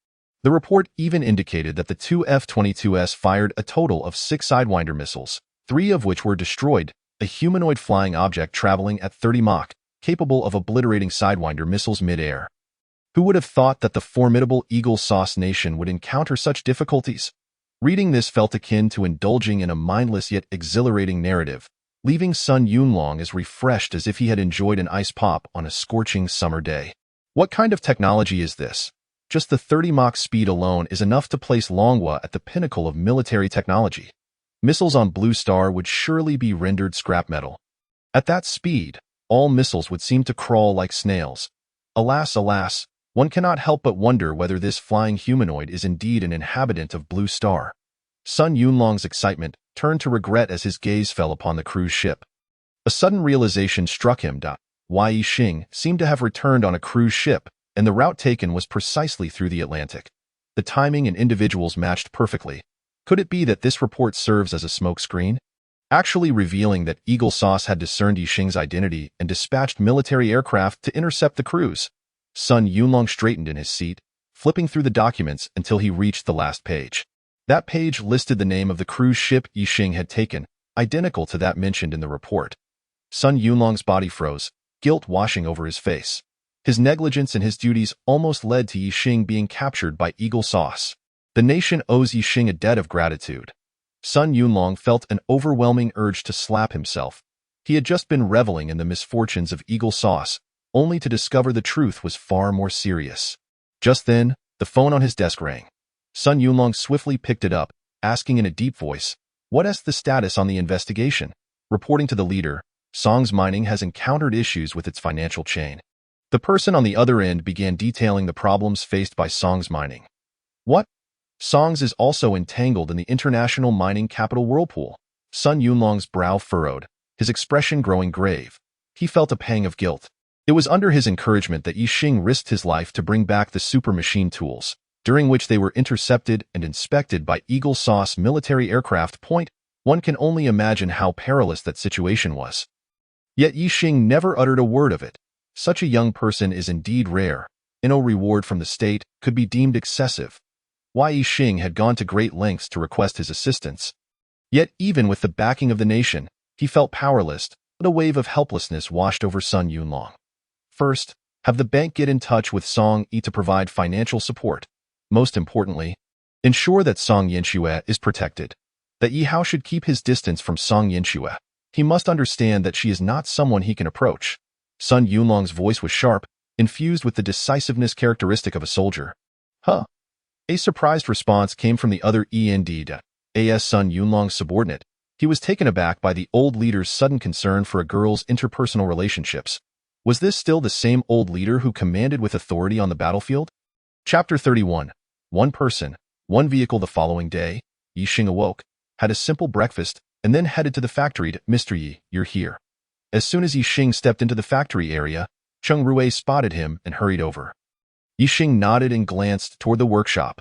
The report even indicated that the two F-22s fired a total of 6 Sidewinder missiles, 3 of which were destroyed, a humanoid flying object traveling at 30 Mach, capable of obliterating Sidewinder missiles mid-air. Who would have thought that the formidable Eagle Sauce Nation would encounter such difficulties? Reading this felt akin to indulging in a mindless yet exhilarating narrative, leaving Sun Yunlong as refreshed as if he had enjoyed an ice pop on a scorching summer day. What kind of technology is this? Just the 30 Mach speed alone is enough to place Longguo at the pinnacle of military technology. Missiles on Blue Star would surely be rendered scrap metal. At that speed, all missiles would seem to crawl like snails. Alas, alas, one cannot help but wonder whether this flying humanoid is indeed an inhabitant of Blue Star. Sun Yunlong's excitement turned to regret as his gaze fell upon the cruise ship. A sudden realization struck him. Ye Xing seemed to have returned on a cruise ship, and the route taken was precisely through the Atlantic. The timing and individuals matched perfectly. Could it be that this report serves as a smokescreen, actually revealing that Eagle Sauce had discerned Ye Xing's identity and dispatched military aircraft to intercept the cruise? Sun Yunlong straightened in his seat, flipping through the documents until he reached the last page. That page listed the name of the cruise ship Ye Xing had taken, identical to that mentioned in the report. Sun Yunlong's body froze, guilt washing over his face. His negligence in his duties almost led to Ye Xing being captured by Eagle Sauce. The nation owes Ye Xing a debt of gratitude. Sun Yunlong felt an overwhelming urge to slap himself. He had just been reveling in the misfortunes of Eagle Sauce, only to discover the truth was far more serious. Just then, the phone on his desk rang. Sun Yunlong swiftly picked it up, asking in a deep voice, "What's the status on the investigation?" Reporting to the leader, Song's Mining has encountered issues with its financial chain. The person on the other end began detailing the problems faced by Song's Mining. What? Song's is also entangled in the international mining capital whirlpool. Sun Yunlong's brow furrowed, his expression growing grave. He felt a pang of guilt. It was under his encouragement that Ye Xing risked his life to bring back the super machine tools, during which they were intercepted and inspected by Eagle Sauce military aircraft. One can only imagine how perilous that situation was. Yet Ye Xing never uttered a word of it. Such a young person is indeed rare, and no reward from the state could be deemed excessive. Ye Xing had gone to great lengths to request his assistance. Yet even with the backing of the nation, he felt powerless, but a wave of helplessness washed over Sun Yunlong. First, have the bank get in touch with Song Yi to provide financial support. Most importantly, ensure that Song Yanxue is protected. That Yi Hao should keep his distance from Song Yanxue. He must understand that she is not someone he can approach. Sun Yunlong's voice was sharp, infused with the decisiveness characteristic of a soldier. Huh. A surprised response came from the other END. As Sun Yunlong's subordinate, He was taken aback by the old leader's sudden concern for a girl's interpersonal relationships. Was this still the same old leader who commanded with authority on the battlefield? Chapter 31. One person, one vehicle. The following day, Ye Xing awoke, had a simple breakfast, and then headed to the factory to, "Mr. Yi, you're here." As soon as Ye Xing stepped into the factory area, Cheng Rui spotted him and hurried over. Ye Xing nodded and glanced toward the workshop.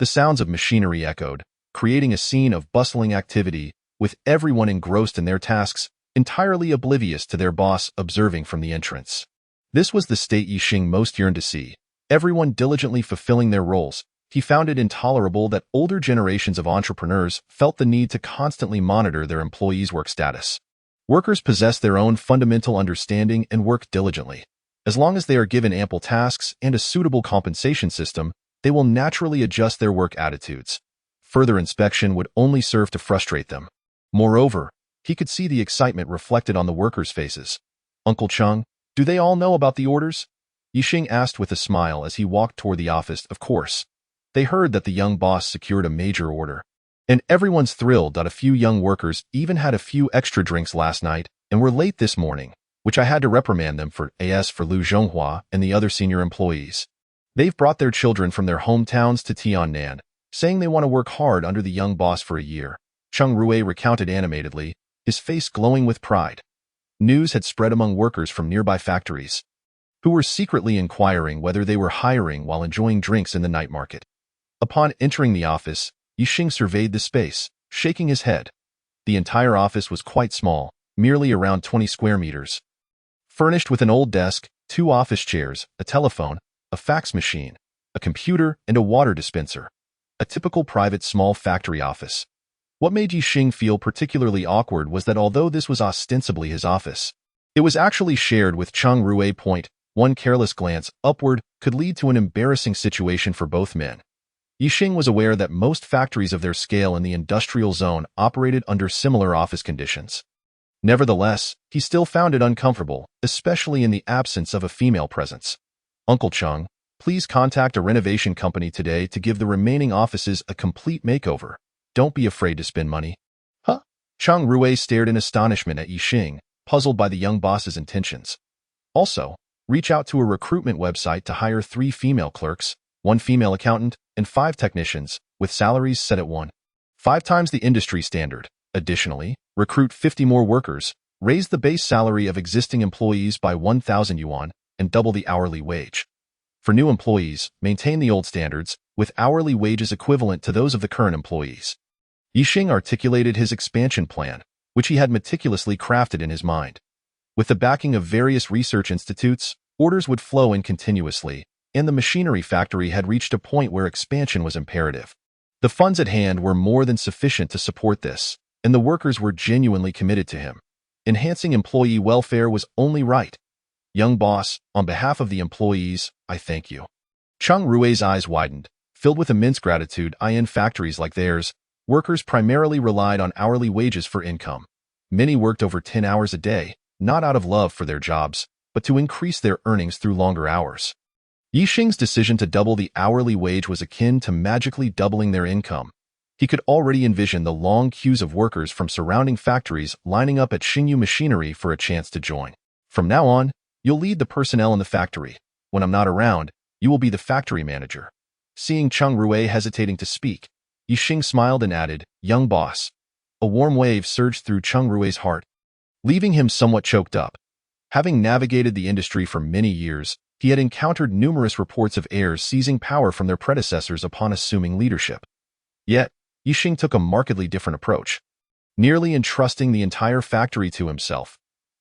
The sounds of machinery echoed, creating a scene of bustling activity, with everyone engrossed in their tasks, entirely oblivious to their boss observing from the entrance. This was the state Ye Xing most yearned to see, everyone diligently fulfilling their roles. He found it intolerable that older generations of entrepreneurs felt the need to constantly monitor their employees' work status. Workers possess their own fundamental understanding and work diligently. As long as they are given ample tasks and a suitable compensation system, they will naturally adjust their work attitudes. Further inspection would only serve to frustrate them. Moreover, he could see the excitement reflected on the workers' faces. "Uncle Cheng, do they all know about the orders?" Ye Xing asked with a smile as he walked toward the office. "Of course. They heard that the young boss secured a major order. And everyone's thrilled that a few young workers even had a few extra drinks last night and were late this morning, which I had to reprimand them for, as for Lu Zhonghua and the other senior employees. They've brought their children from their hometowns to Tiannan, saying they want to work hard under the young boss for a year." Cheng Rui recounted animatedly, his face glowing with pride. News had spread among workers from nearby factories, who were secretly inquiring whether they were hiring while enjoying drinks in the night market. Upon entering the office, Ye Xing surveyed the space, shaking his head. The entire office was quite small, merely around 20 square meters. Furnished with an old desk, 2 office chairs, a telephone, a fax machine, a computer, and a water dispenser. A typical private small factory office. What made Ye Xing feel particularly awkward was that although this was ostensibly his office, it was actually shared with Cheng Rui. One careless glance upward could lead to an embarrassing situation for both men. Ye Xing was aware that most factories of their scale in the industrial zone operated under similar office conditions. Nevertheless, he still found it uncomfortable, especially in the absence of a female presence. "Uncle Cheng, please contact a renovation company today to give the remaining offices a complete makeover. Don't be afraid to spend money." "Huh?" Cheng Rui stared in astonishment at Ye Xing, puzzled by the young boss's intentions. "Also, reach out to a recruitment website to hire 3 female clerks, 1 female accountant, and 5 technicians, with salaries set at 1.5 times the industry standard. Additionally, recruit 50 more workers, raise the base salary of existing employees by 1,000 yuan, and double the hourly wage. For new employees, maintain the old standards, with hourly wages equivalent to those of the current employees." Ye Xing articulated his expansion plan, which he had meticulously crafted in his mind. With the backing of various research institutes, orders would flow in continuously, and the machinery factory had reached a point where expansion was imperative. The funds at hand were more than sufficient to support this, and the workers were genuinely committed to him. Enhancing employee welfare was only right. "Young boss, on behalf of the employees, I thank you." Cheng Rui's eyes widened, filled with immense gratitude. In factories like theirs, workers primarily relied on hourly wages for income. Many worked over 10 hours a day, not out of love for their jobs, but to increase their earnings through longer hours. Ye Xing's decision to double the hourly wage was akin to magically doubling their income. He could already envision the long queues of workers from surrounding factories lining up at Xingyu Machinery for a chance to join. "From now on, you'll lead the personnel in the factory. When I'm not around, you will be the factory manager." Seeing Cheng Rui hesitating to speak, Ye Xing smiled and added, "Young boss." A warm wave surged through Cheng Rui's heart, leaving him somewhat choked up. Having navigated the industry for many years, he had encountered numerous reports of heirs seizing power from their predecessors upon assuming leadership. Yet, Ye Xing took a markedly different approach, nearly entrusting the entire factory to himself.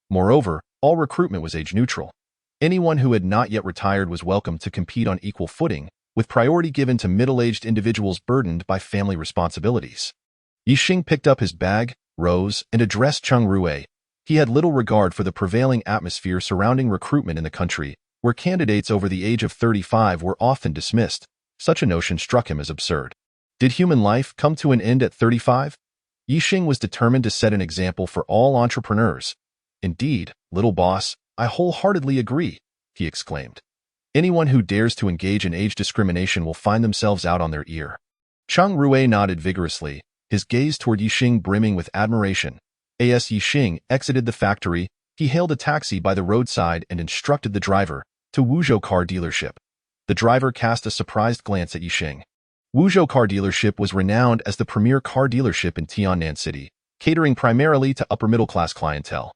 Moreover, all recruitment was age-neutral. Anyone who had not yet retired was welcome to compete on equal footing, with priority given to middle-aged individuals burdened by family responsibilities. Ye Xing picked up his bag, rose, and addressed Cheng Rui. He had little regard for the prevailing atmosphere surrounding recruitment in the country, where candidates over the age of 35 were often dismissed. Such a notion struck him as absurd. Did human life come to an end at 35? Ye Xing was determined to set an example for all entrepreneurs. "Indeed, little boss, I wholeheartedly agree," he exclaimed. "Anyone who dares to engage in age discrimination will find themselves out on their ear." Cheng Rui nodded vigorously, his gaze toward Ye Xing brimming with admiration. As Ye Xing exited the factory, he hailed a taxi by the roadside and instructed the driver to Wuzhou car dealership. The driver cast a surprised glance at Ye Xing. Wuzhou car dealership was renowned as the premier car dealership in Tiannan City, catering primarily to upper-middle-class clientele.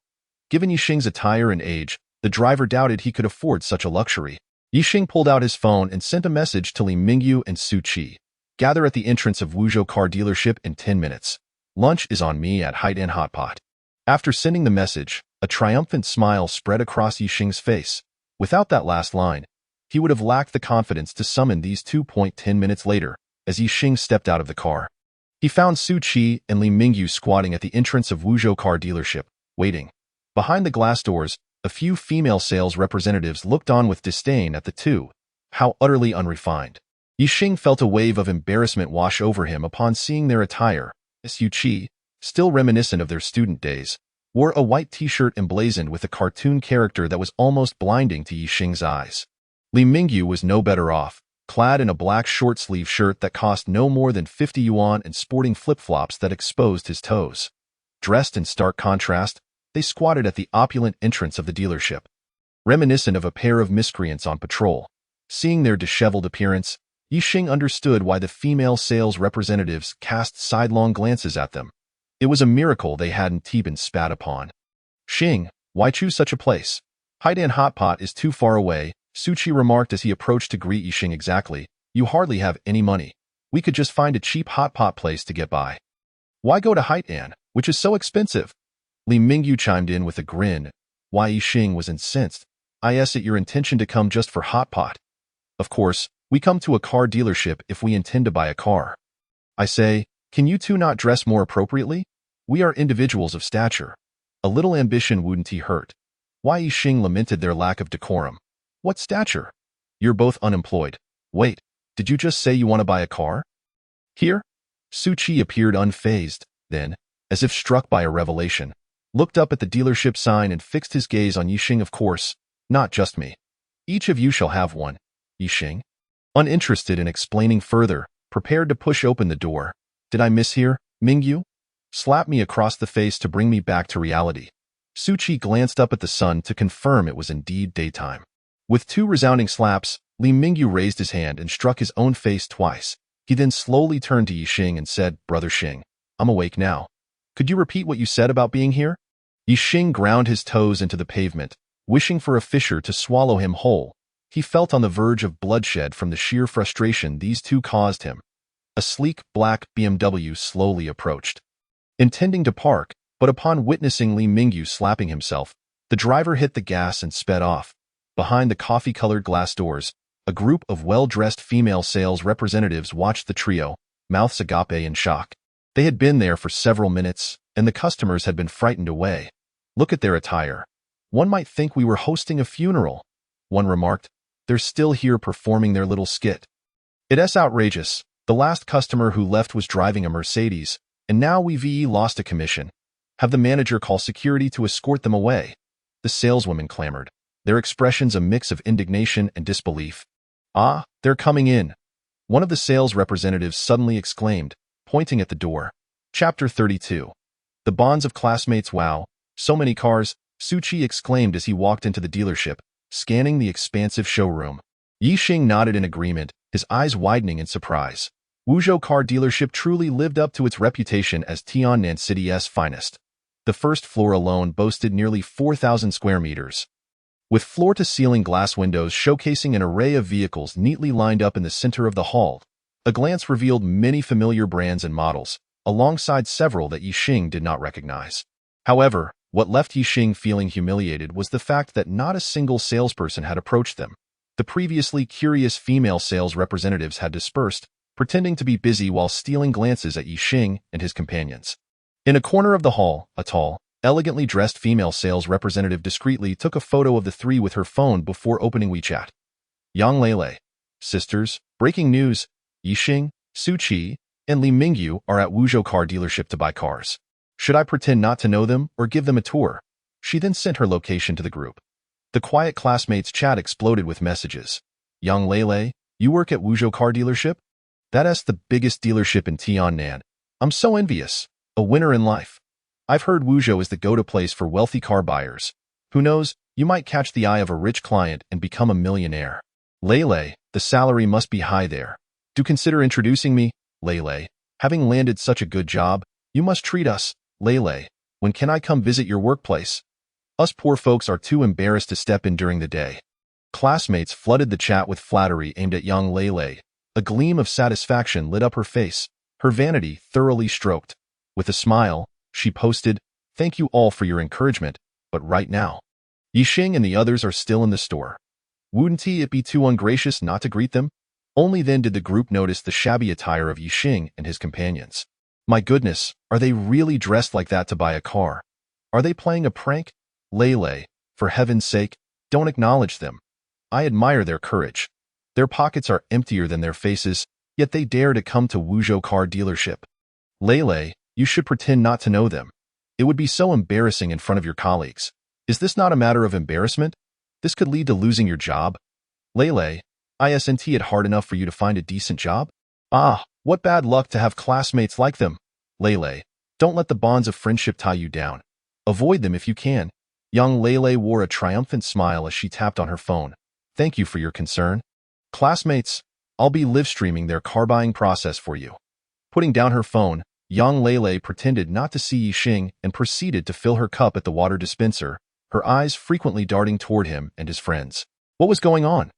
Given Ye Xing's attire and age, the driver doubted he could afford such a luxury. Ye Xing pulled out his phone and sent a message to Li Mingyu and Su Qi. Gather at the entrance of Wuzhou car dealership in 10 minutes. Lunch is on me at Haidian Hot Pot. After sending the message, a triumphant smile spread across Ye Xing's face. Without that last line, he would have lacked the confidence to summon these 2.10 minutes later, as Ye Xing stepped out of the car. He found Su Qi and Li Mingyu squatting at the entrance of Wuzhou car dealership, waiting. Behind the glass doors, a few female sales representatives looked on with disdain at the two. How utterly unrefined. Ye Xing felt a wave of embarrassment wash over him upon seeing their attire. Su Qi, still reminiscent of their student days, wore a white t-shirt emblazoned with a cartoon character that was almost blinding to Ye Xing's eyes. Li Mingyu was no better off, clad in a black short-sleeve shirt that cost no more than 50 yuan and sporting flip-flops that exposed his toes. Dressed in stark contrast, they squatted at the opulent entrance of the dealership, reminiscent of a pair of miscreants on patrol. Seeing their disheveled appearance, Ye Xing understood why the female sales representatives cast sidelong glances at them. It was a miracle they hadn't been spat upon. Xing, why choose such a place? Haidian Hot Pot is too far away, Su Qi remarked as he approached to greet Ye Xing. Exactly. You hardly have any money. We could just find a cheap hot pot place to get by. Why go to Haidian, which is so expensive? Li Mingyu chimed in with a grin. Why Ye Xing was incensed. Is it your intention to come just for hot pot? Of course, we come to a car dealership if we intend to buy a car. I say, can you two not dress more appropriately? We are individuals of stature. A little ambition wouldn't hurt. Why Ye Xing lamented their lack of decorum. What stature? You're both unemployed. Wait, did you just say you want to buy a car? Here? Su Qi appeared unfazed, then, as if struck by a revelation, looked up at the dealership sign and fixed his gaze on Ye Xing. Of course, not just me. Each of you shall have one. Ye Xing, uninterested in explaining further, prepared to push open the door. Did I mishear, Mingyu? Slap me across the face to bring me back to reality. Su Qi glanced up at the sun to confirm it was indeed daytime. With two resounding slaps, Li Mingyu raised his hand and struck his own face twice. He then slowly turned to Ye Xing and said, Brother Xing, I'm awake now. Could you repeat what you said about being here? Ye Xing ground his toes into the pavement, wishing for a fissure to swallow him whole. He felt on the verge of bloodshed from the sheer frustration these two caused him. A sleek, black BMW slowly approached, intending to park, but upon witnessing Li Mingyu slapping himself, the driver hit the gas and sped off. Behind the coffee-colored glass doors, a group of well-dressed female sales representatives watched the trio, mouths agape in shock. They had been there for several minutes, and the customers had been frightened away. Look at their attire. One might think we were hosting a funeral, one remarked. They're still here performing their little skit. It's outrageous. The last customer who left was driving a Mercedes, and now we've lost a commission. Have the manager call security to escort them away. The saleswomen clamored, their expressions a mix of indignation and disbelief. Ah, they're coming in. One of the sales representatives suddenly exclaimed, pointing at the door. Chapter 32. The bonds of classmates. Wow, so many cars, Su Qi exclaimed as he walked into the dealership, scanning the expansive showroom. Ye Xing nodded in agreement, his eyes widening in surprise. Wuzhou car dealership truly lived up to its reputation as Tiannan City's finest. The first floor alone boasted nearly 4,000 square meters, with floor-to-ceiling glass windows showcasing an array of vehicles neatly lined up in the center of the hall. A glance revealed many familiar brands and models, alongside several that Ye Xing did not recognize. However, what left Ye Xing feeling humiliated was the fact that not a single salesperson had approached them. The previously curious female sales representatives had dispersed, pretending to be busy while stealing glances at Ye Xing and his companions. In a corner of the hall, a tall, elegantly dressed female sales representative discreetly took a photo of the three with her phone before opening WeChat. Yang Lele, sisters, breaking news, Ye Xing, Su Qi, and Li Mingyu are at Wuzhou car dealership to buy cars. Should I pretend not to know them or give them a tour? She then sent her location to the group. The quiet classmates' chat exploded with messages. Yang Lele, you work at Wuzhou car dealership? That's the biggest dealership in Tiannan. I'm so envious. A winner in life. I've heard Wuzhou is the go-to place for wealthy car buyers. Who knows, you might catch the eye of a rich client and become a millionaire. Lele, the salary must be high there. Do consider introducing me, Lele. Having landed such a good job, you must treat us, Lele. When can I come visit your workplace? Us poor folks are too embarrassed to step in during the day. Classmates flooded the chat with flattery aimed at young Lele. A gleam of satisfaction lit up her face, her vanity thoroughly stroked. With a smile, she posted, "Thank you all for your encouragement, but right now, Ye Xing and the others are still in the store. Wouldn't it be too ungracious not to greet them?" Only then did the group notice the shabby attire of Ye Xing and his companions. My goodness, are they really dressed like that to buy a car? Are they playing a prank? Lele, for heaven's sake, don't acknowledge them. I admire their courage. Their pockets are emptier than their faces, yet they dare to come to Wuzhou car dealership. Lele, you should pretend not to know them. It would be so embarrassing in front of your colleagues. Is this not a matter of embarrassment? This could lead to losing your job. Lele, isn't it hard enough for you to find a decent job? Ah, what bad luck to have classmates like them. Lele, don't let the bonds of friendship tie you down. Avoid them if you can. Young Lele wore a triumphant smile as she tapped on her phone. Thank you for your concern. Classmates, I'll be live streaming their car buying process for you. Putting down her phone, young Lele pretended not to see Ye Xing and proceeded to fill her cup at the water dispenser, her eyes frequently darting toward him and his friends. What was going on?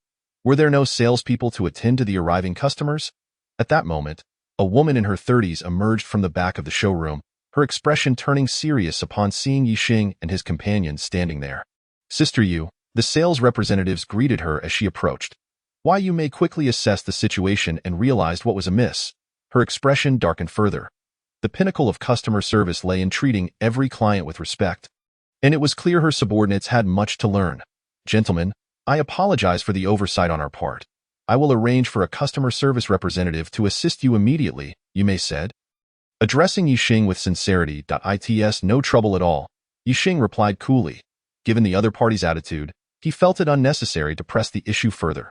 Were there no salespeople to attend to the arriving customers? At that moment, a woman in her 30s emerged from the back of the showroom, her expression turning serious upon seeing Ye Xing and his companions standing there. Sister Yu, the sales representatives greeted her as she approached. Why you may quickly assess the situation and realized what was amiss. Her expression darkened further. The pinnacle of customer service lay in treating every client with respect. And it was clear her subordinates had much to learn. Gentlemen, I apologize for the oversight on our part. I will arrange for a customer service representative to assist you immediately, Yume said. Addressing Ye Xing with sincerity, "It's no trouble at all," Ye Xing replied coolly. Given the other party's attitude, he felt it unnecessary to press the issue further.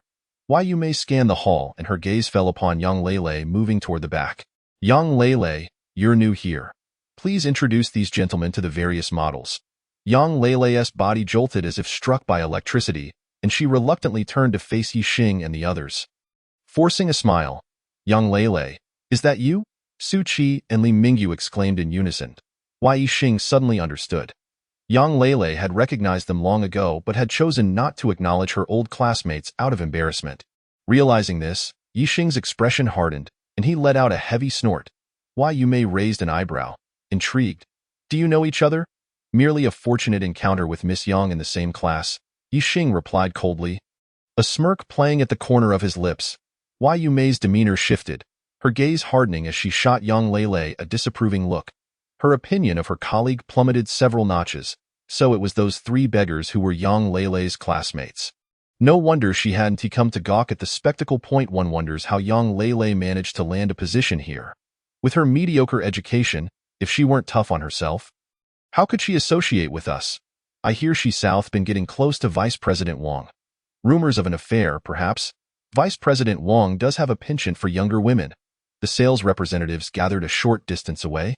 Wai Yume scanned the hall and her gaze fell upon young Lele moving toward the back. Young Lele, you're new here. Please introduce these gentlemen to the various models. Young Lele's body jolted as if struck by electricity, and she reluctantly turned to face Ye Xing and the others. Forcing a smile, "Young Lele, is that you?" Su Qi and Li Mingyu exclaimed in unison. Ye Xing suddenly understood. Young Lele had recognized them long ago but had chosen not to acknowledge her old classmates out of embarrassment. Realizing this, Ye Xing's expression hardened, and he let out a heavy snort. Wai Yume raised an eyebrow, intrigued. Do you know each other? Merely a fortunate encounter with Miss Yang in the same class, Ye Xing replied coldly. A smirk playing at the corner of his lips, Wai Yume's demeanor shifted, her gaze hardening as she shot young Lele a disapproving look. Her opinion of her colleague plummeted several notches, so it was those three beggars who were young Lele's classmates. No wonder she hadn't come to gawk at the spectacle. One wonders how young Lele managed to land a position here. With her mediocre education, if she weren't tough on herself, how could she associate with us? I hear she's been getting close to Vice President Wang. Rumors of an affair, perhaps. Vice President Wang does have a penchant for younger women. The sales representatives gathered a short distance away,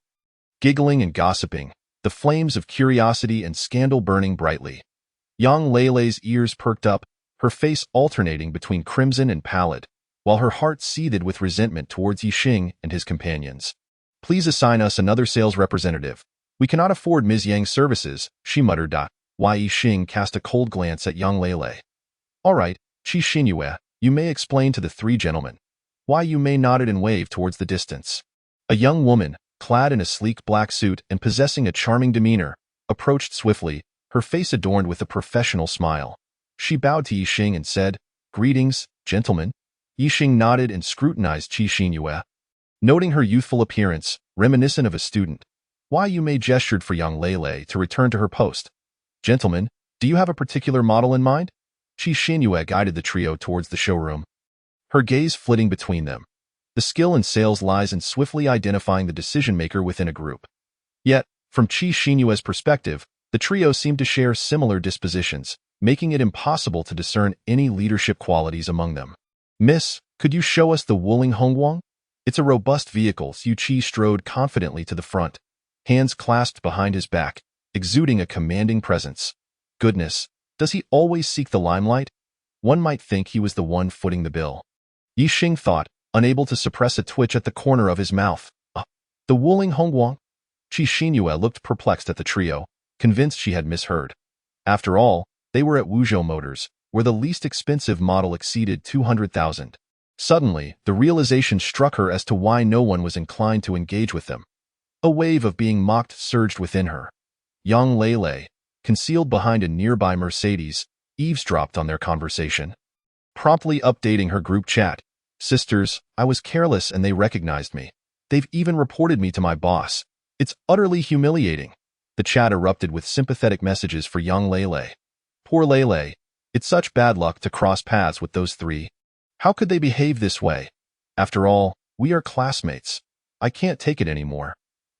giggling and gossiping, the flames of curiosity and scandal burning brightly. Young Lele's ears perked up, her face alternating between crimson and pallid, while her heart seethed with resentment towards Ye Xing and his companions. Please assign us another sales representative. We cannot afford Ms. Yang's services, she muttered. Ye Xing cast a cold glance at young Lele. All right, Qi Xinyue, you may explain to the three gentlemen. Wai Yume nodded and waved towards the distance. A young woman, clad in a sleek black suit and possessing a charming demeanor, approached swiftly, her face adorned with a professional smile. She bowed to Ye Xing and said, "Greetings, gentlemen." Ye Xing nodded and scrutinized Qi Xinyue. Noting her youthful appearance, reminiscent of a student, Wai Yume gestured for young Lele to return to her post. Gentlemen, do you have a particular model in mind? Qi Xinyue guided the trio towards the showroom, her gaze flitting between them. The skill in sales lies in swiftly identifying the decision-maker within a group. Yet, from Qi Xinyue's perspective, the trio seemed to share similar dispositions, making it impossible to discern any leadership qualities among them. Miss, could you show us the Wuling Hongguang? It's a robust vehicle. Xu Qi strode confidently to the front, hands clasped behind his back, exuding a commanding presence. Goodness, does he always seek the limelight? One might think he was the one footing the bill. Ye Xing thought, unable to suppress a twitch at the corner of his mouth. The Wuling Hongguang? Qi Xinyue looked perplexed at the trio, convinced she had misheard. After all, they were at Wuzhou Motors, where the least expensive model exceeded 200,000. Suddenly, the realization struck her as to why no one was inclined to engage with them. A wave of being mocked surged within her. Yang Lele, concealed behind a nearby Mercedes, eavesdropped on their conversation. Promptly updating her group chat, "Sisters, I was careless and they recognized me. They've even reported me to my boss. It's utterly humiliating." The chat erupted with sympathetic messages for young Lele. Poor Lele. It's such bad luck to cross paths with those three. How could they behave this way? After all, we are classmates. I can't take it anymore.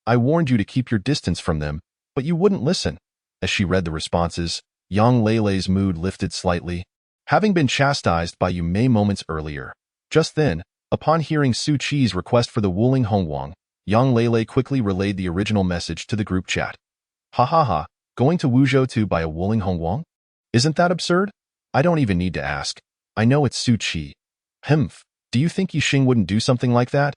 I warned you to keep your distance from them, but you wouldn't listen. As she read the responses, young Lele's mood lifted slightly, having been chastised by Yu Mei moments earlier. Just then, upon hearing Su Qi's request for the Wuling Hongguang, young Lele quickly relayed the original message to the group chat. Ha ha ha, going to Wuzhou to buy a Wuling Hongguang? Isn't that absurd? I don't even need to ask. I know it's Su Qi. Humph, do you think Ye Xing wouldn't do something like that?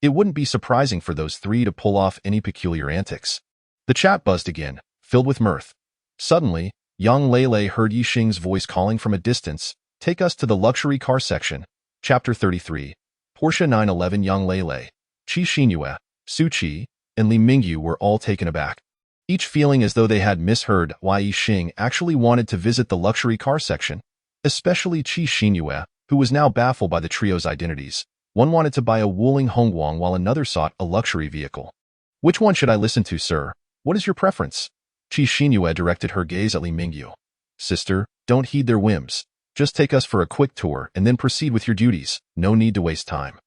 It wouldn't be surprising for those three to pull off any peculiar antics. The chat buzzed again, filled with mirth. Suddenly, young Lele heard Ye Xing's voice calling from a distance, "Take us to the luxury car section." Chapter 33. Porsche 911. Young Lele, Qi Xinyue, Su Qi, and Li Mingyu were all taken aback, each feeling as though they had misheard why Ye Xing actually wanted to visit the luxury car section. Especially Qi Xinyue, who was now baffled by the trio's identities. One wanted to buy a Wuling Hongguang while another sought a luxury vehicle. "Which one should I listen to, sir? What is your preference?" Qi Xinyue directed her gaze at Li Mingyu. "Sister, don't heed their whims. Just take us for a quick tour and then proceed with your duties. No need to waste time."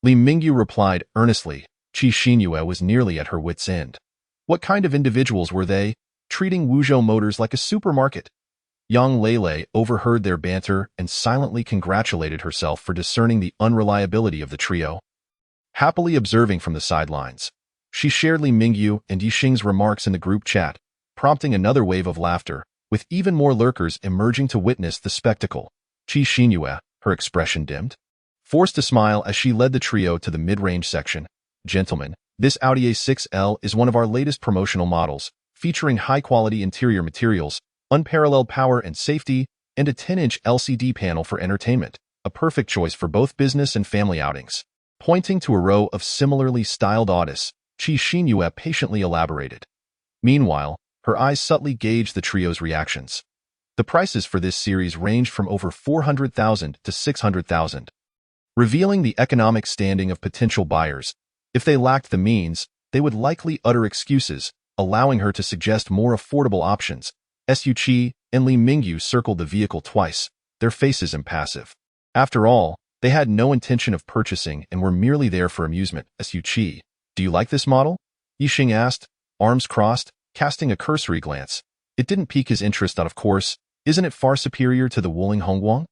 Li Mingyu replied earnestly. Qi Xinyue was nearly at her wit's end. What kind of individuals were they, treating Wuzhou Motors like a supermarket? Young Lele overheard their banter and silently congratulated herself for discerning the unreliability of the trio. Happily observing from the sidelines, she shared Li Mingyu and Ye Xing's remarks in the group chat, prompting another wave of laughter, with even more lurkers emerging to witness the spectacle. Qi Xinyue, her expression dimmed, forced to smile as she led the trio to the mid-range section. "Gentlemen, this Audi A6L is one of our latest promotional models, featuring high-quality interior materials, unparalleled power and safety, and a 10-inch LCD panel for entertainment, a perfect choice for both business and family outings." Pointing to a row of similarly styled Audis, Qi Xinyue patiently elaborated. Meanwhile, her eyes subtly gauged the trio's reactions. The prices for this series ranged from over 400,000 to 600,000, revealing the economic standing of potential buyers. If they lacked the means, they would likely utter excuses, allowing her to suggest more affordable options. Su Qi and Li Mingyu circled the vehicle twice, their faces impassive. After all, they had no intention of purchasing and were merely there for amusement. Su Qi, "Do you like this model?" Ye Xing asked, arms crossed, casting a cursory glance. It didn't pique his interest, of course. Isn't it far superior to the Wuling Hongguang?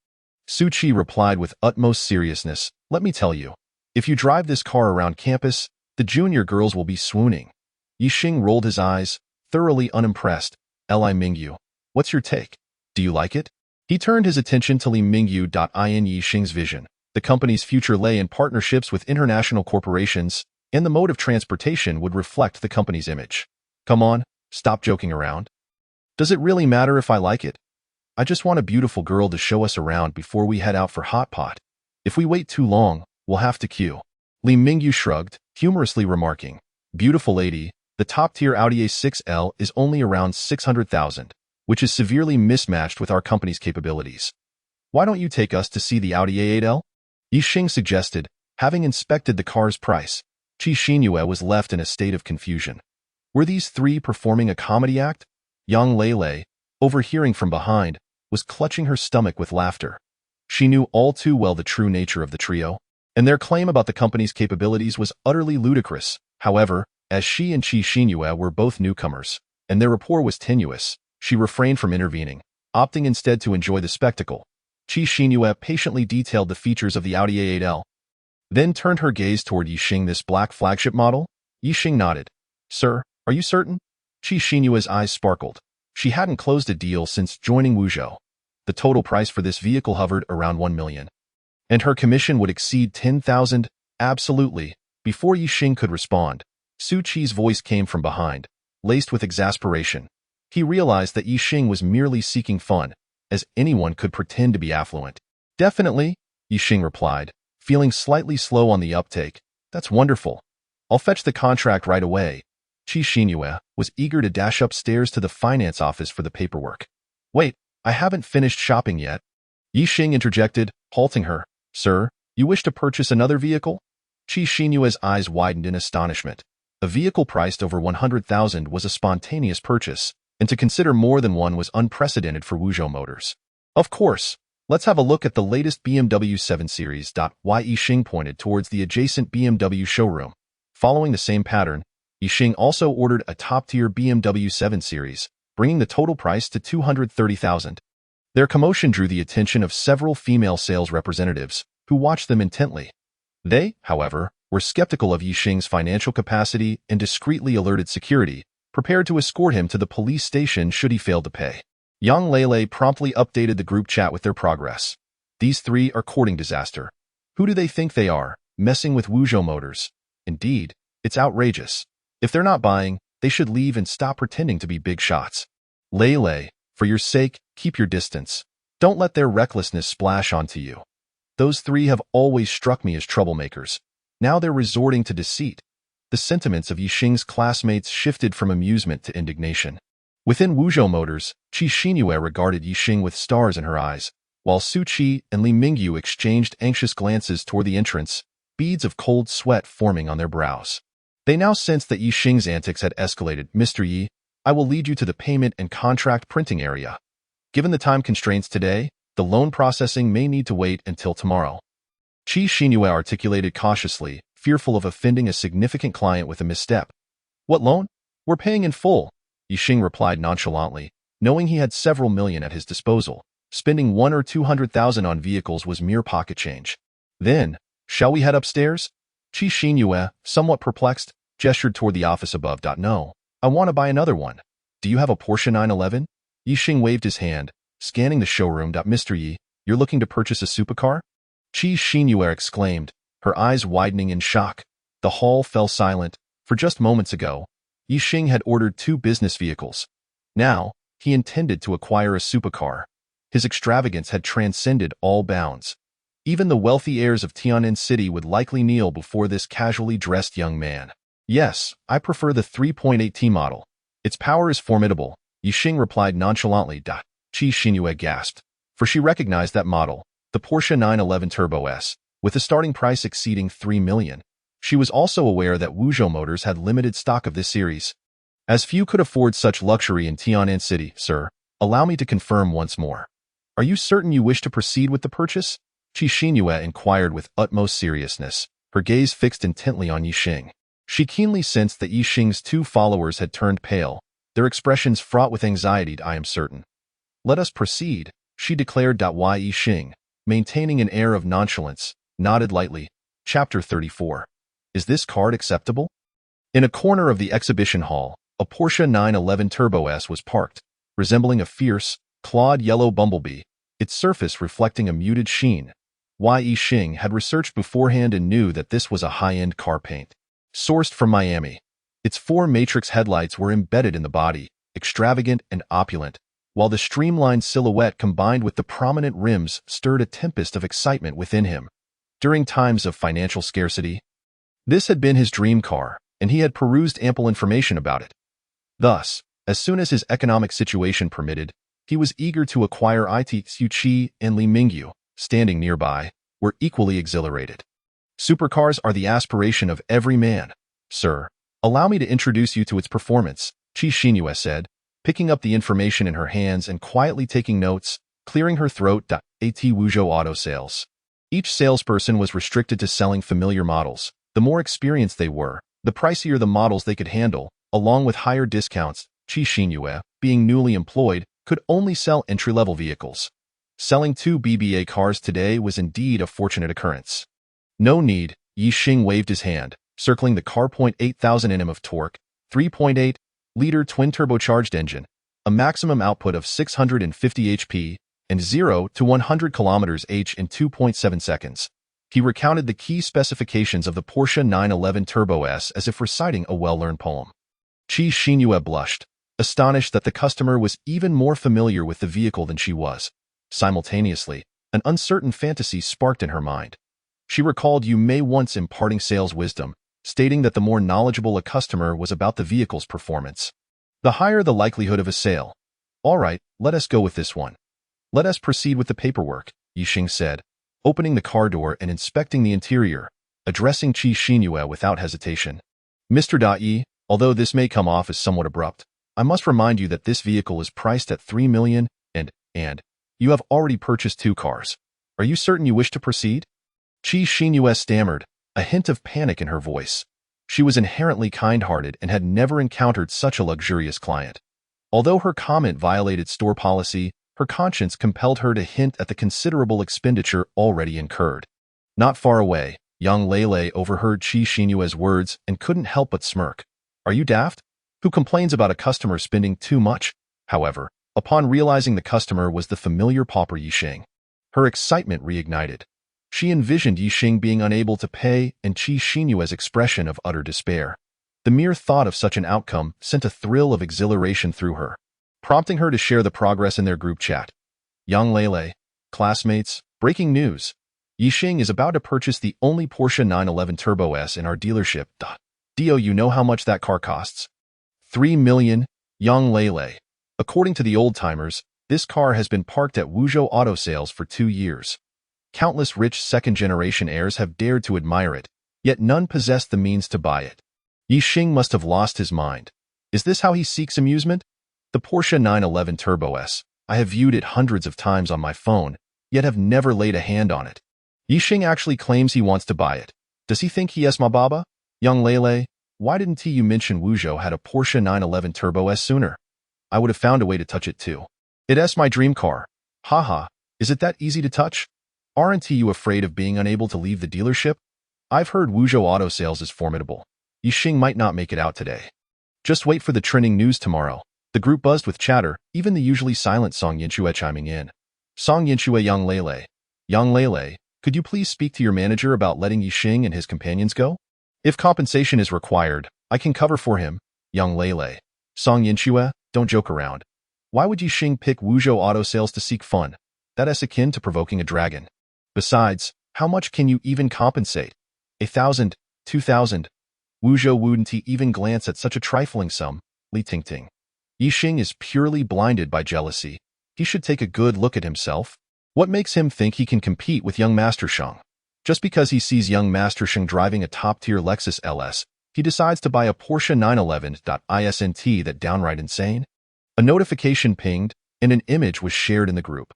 Su Qi replied with utmost seriousness, "Let me tell you, if you drive this car around campus, the junior girls will be swooning." Ye Xing rolled his eyes, thoroughly unimpressed. "Li Mingyu, what's your take? Do you like it?" He turned his attention to Li Mingyu. In Ye Xing's vision, the company's future lay in partnerships with international corporations, and the mode of transportation would reflect the company's image. "Come on, stop joking around. Does it really matter if I like it? I just want a beautiful girl to show us around before we head out for hot pot. If we wait too long, we'll have to queue." Li Mingyu shrugged, humorously remarking, "Beautiful lady, the top-tier Audi A6L is only around 600,000, which is severely mismatched with our company's capabilities. Why don't you take us to see the Audi A8L?" Ye Xing suggested, having inspected the car's price. Qi Xinyue was left in a state of confusion. Were these three performing a comedy act? Young Lele, overhearing from behind, was clutching her stomach with laughter. She knew all too well the true nature of the trio, and their claim about the company's capabilities was utterly ludicrous. However, as she and Qi Xinyue were both newcomers, and their rapport was tenuous, she refrained from intervening, opting instead to enjoy the spectacle. Qi Xinyue patiently detailed the features of the Audi A8L. then turned her gaze toward Ye Xing. This black flagship model? Ye Xing nodded. Sir, are you certain? Qi Xinyue's eyes sparkled. She hadn't closed a deal since joining Wuzhou. The total price for this vehicle hovered around 1 million. And her commission would exceed 10,000? Absolutely. Before Ye Xing could respond, Su Qi's voice came from behind, laced with exasperation. He realized that Ye Xing was merely seeking fun, as anyone could pretend to be affluent. Definitely, Ye Xing replied, feeling slightly slow on the uptake. That's wonderful. I'll fetch the contract right away. Qi Xinyue was eager to dash upstairs to the finance office for the paperwork. Wait, I haven't finished shopping yet. Ye Xing interjected, halting her. Sir, you wish to purchase another vehicle? Qi Xinyue's eyes widened in astonishment. A vehicle priced over 100,000 was a spontaneous purchase, and to consider more than one was unprecedented for Wuzhou Motors. Of course, let's have a look at the latest BMW 7 Series. Ye Xing pointed towards the adjacent BMW showroom. Following the same pattern, Ye Xing also ordered a top-tier BMW 7 Series, bringing the total price to 230,000. Their commotion drew the attention of several female sales representatives, who watched them intently. They, however, were skeptical of Ye Xing's financial capacity and discreetly alerted security, prepared to escort him to the police station should he fail to pay. Yang Lele promptly updated the group chat with their progress. These three are courting disaster. Who do they think they are, messing with Wuzhou Motors? Indeed, it's outrageous. If they're not buying, they should leave and stop pretending to be big shots. Lele, for your sake, keep your distance. Don't let their recklessness splash onto you. Those three have always struck me as troublemakers. Now they're resorting to deceit. The sentiments of Ye Xing's classmates shifted from amusement to indignation. Within Wuzhou Motors, Qi Xinyue regarded Ye Xing with stars in her eyes, while Su Qi and Li Mingyu exchanged anxious glances toward the entrance, beads of cold sweat forming on their brows. They now sensed that Ye Xing's antics had escalated. Mr. Yi, I will lead you to the payment and contract printing area. Given the time constraints today, the loan processing may need to wait until tomorrow. Qi Xinyue articulated cautiously, fearful of offending a significant client with a misstep. What loan? We're paying in full, Ye Xing replied nonchalantly, knowing he had several million at his disposal. Spending 100,000 or 200,000 on vehicles was mere pocket change. Then, shall we head upstairs? Qi Xinyue, somewhat perplexed, gestured toward the office above. No, I want to buy another one. Do you have a Porsche 911? Ye Xing waved his hand, scanning the showroom. Mr. Yi, you're looking to purchase a supercar? Qi Xinyue exclaimed, her eyes widening in shock. The hall fell silent. For just moments ago, Ye Xing had ordered 2 business vehicles. Now, he intended to acquire a supercar. His extravagance had transcended all bounds. Even the wealthy heirs of Tian'an City would likely kneel before this casually dressed young man. Yes, I prefer the 3.8T model. Its power is formidable, Ye Xing replied nonchalantly. Qi Xinyue gasped, for she recognized that model, the Porsche 911 Turbo S, with a starting price exceeding 3 million. She was also aware that Wuzhou Motors had limited stock of this series. As few could afford such luxury in Tian'an City, sir, allow me to confirm once more. Are you certain you wish to proceed with the purchase? Qi Xinyue inquired with utmost seriousness, her gaze fixed intently on Ye Xing. She keenly sensed that Ye Xing's 2 followers had turned pale, their expressions fraught with anxiety. I am certain. Let us proceed, she declared. Ye Xing, maintaining an air of nonchalance, nodded lightly. Chapter 34. Is this card acceptable? In a corner of the exhibition hall, a Porsche 911 Turbo S was parked, resembling a fierce, clawed yellow bumblebee, its surface reflecting a muted sheen. Ye Xing had researched beforehand and knew that this was a high-end car paint, sourced from Miami. Its 4 matrix headlights were embedded in the body, extravagant and opulent, while the streamlined silhouette combined with the prominent rims stirred a tempest of excitement within him. During times of financial scarcity, this had been his dream car, and he had perused ample information about it. Thus, as soon as his economic situation permitted, he was eager to acquire it. Su Qi and Li Mingyu, standing nearby, were equally exhilarated. Supercars are the aspiration of every man. Sir, allow me to introduce you to its performance, Qi Xinyue said, picking up the information in her hands and quietly taking notes, clearing her throat. At Wuzhou Auto Sales. Each salesperson was restricted to selling familiar models. The more experienced they were, the pricier the models they could handle, along with higher discounts. Qi Xinyue, being newly employed, could only sell entry-level vehicles. Selling 2 BBA cars today was indeed a fortunate occurrence. No need, Ye Xing waved his hand, circling the car. 8,000 Nm of torque, 3.8-liter twin-turbocharged engine, a maximum output of 650 HP, and 0 to 100 km/h in 2.7 seconds. He recounted the key specifications of the Porsche 911 Turbo S as if reciting a well-learned poem. Ye Xing blushed, astonished that the customer was even more familiar with the vehicle than she was. Simultaneously, an uncertain fantasy sparked in her mind. She recalled Yu Mei once imparting sales wisdom, stating that the more knowledgeable a customer was about the vehicle's performance, the higher the likelihood of a sale. All right, let us go with this one. Let us proceed with the paperwork, Ye Xing said, opening the car door and inspecting the interior, addressing Ye Xing without hesitation. Mr. Yi, although this may come off as somewhat abrupt, I must remind you that this vehicle is priced at 3 million and you have already purchased 2 cars. Are you certain you wish to proceed? Ye Xing stammered, a hint of panic in her voice. She was inherently kind-hearted and had never encountered such a luxurious client. Although her comment violated store policy, her conscience compelled her to hint at the considerable expenditure already incurred. Not far away, young Lele overheard Ye Xing's words and couldn't help but smirk. Are you daft? Who complains about a customer spending too much? However, upon realizing the customer was the familiar pauper Ye Xing, her excitement reignited. She envisioned Ye Xing being unable to pay and Ye Xing's expression of utter despair. The mere thought of such an outcome sent a thrill of exhilaration through her, prompting her to share the progress in their group chat. Young Lele, classmates, breaking news. Ye Xing is about to purchase the only Porsche 911 Turbo S in our dealership. Dio, you know how much that car costs? 3 million, young Lele. According to the old-timers, this car has been parked at Wuzhou Auto Sales for 2 years. Countless rich second-generation heirs have dared to admire it, yet none possess the means to buy it. Ye Xing must have lost his mind. Is this how he seeks amusement? The Porsche 911 Turbo S. I have viewed it hundreds of times on my phone, yet have never laid a hand on it. Ye Xing actually claims he wants to buy it. Does he think he is my baba? Young Lele, why didn't you mention Wuzhou had a Porsche 911 Turbo S sooner? I would have found a way to touch it too. It's my dream car. Haha, is it that easy to touch? Aren't you afraid of being unable to leave the dealership? I've heard Wuzhou Auto Sales is formidable. Ye Xing might not make it out today. Just wait for the trending news tomorrow. The group buzzed with chatter, even the usually silent Song Yinxue chiming in. Song Yinxue, young Lele. Young Lele, could you please speak to your manager about letting Ye Xing and his companions go? If compensation is required, I can cover for him, young Lele. Song Yinxue, don't joke around. Why would Ye Xing pick Wuzhou Auto Sales to seek fun? That is akin to provoking a dragon. Besides, how much can you even compensate? 1,000, 2,000. Wuzhou wouldn't even glance at such a trifling sum, Li Tingting. Ye Xing is purely blinded by jealousy. He should take a good look at himself. What makes him think he can compete with young Master Sheng? Just because he sees young Master Sheng driving a top-tier Lexus LS, he decides to buy a Porsche 911. Isn't that downright insane? A notification pinged, and an image was shared in the group.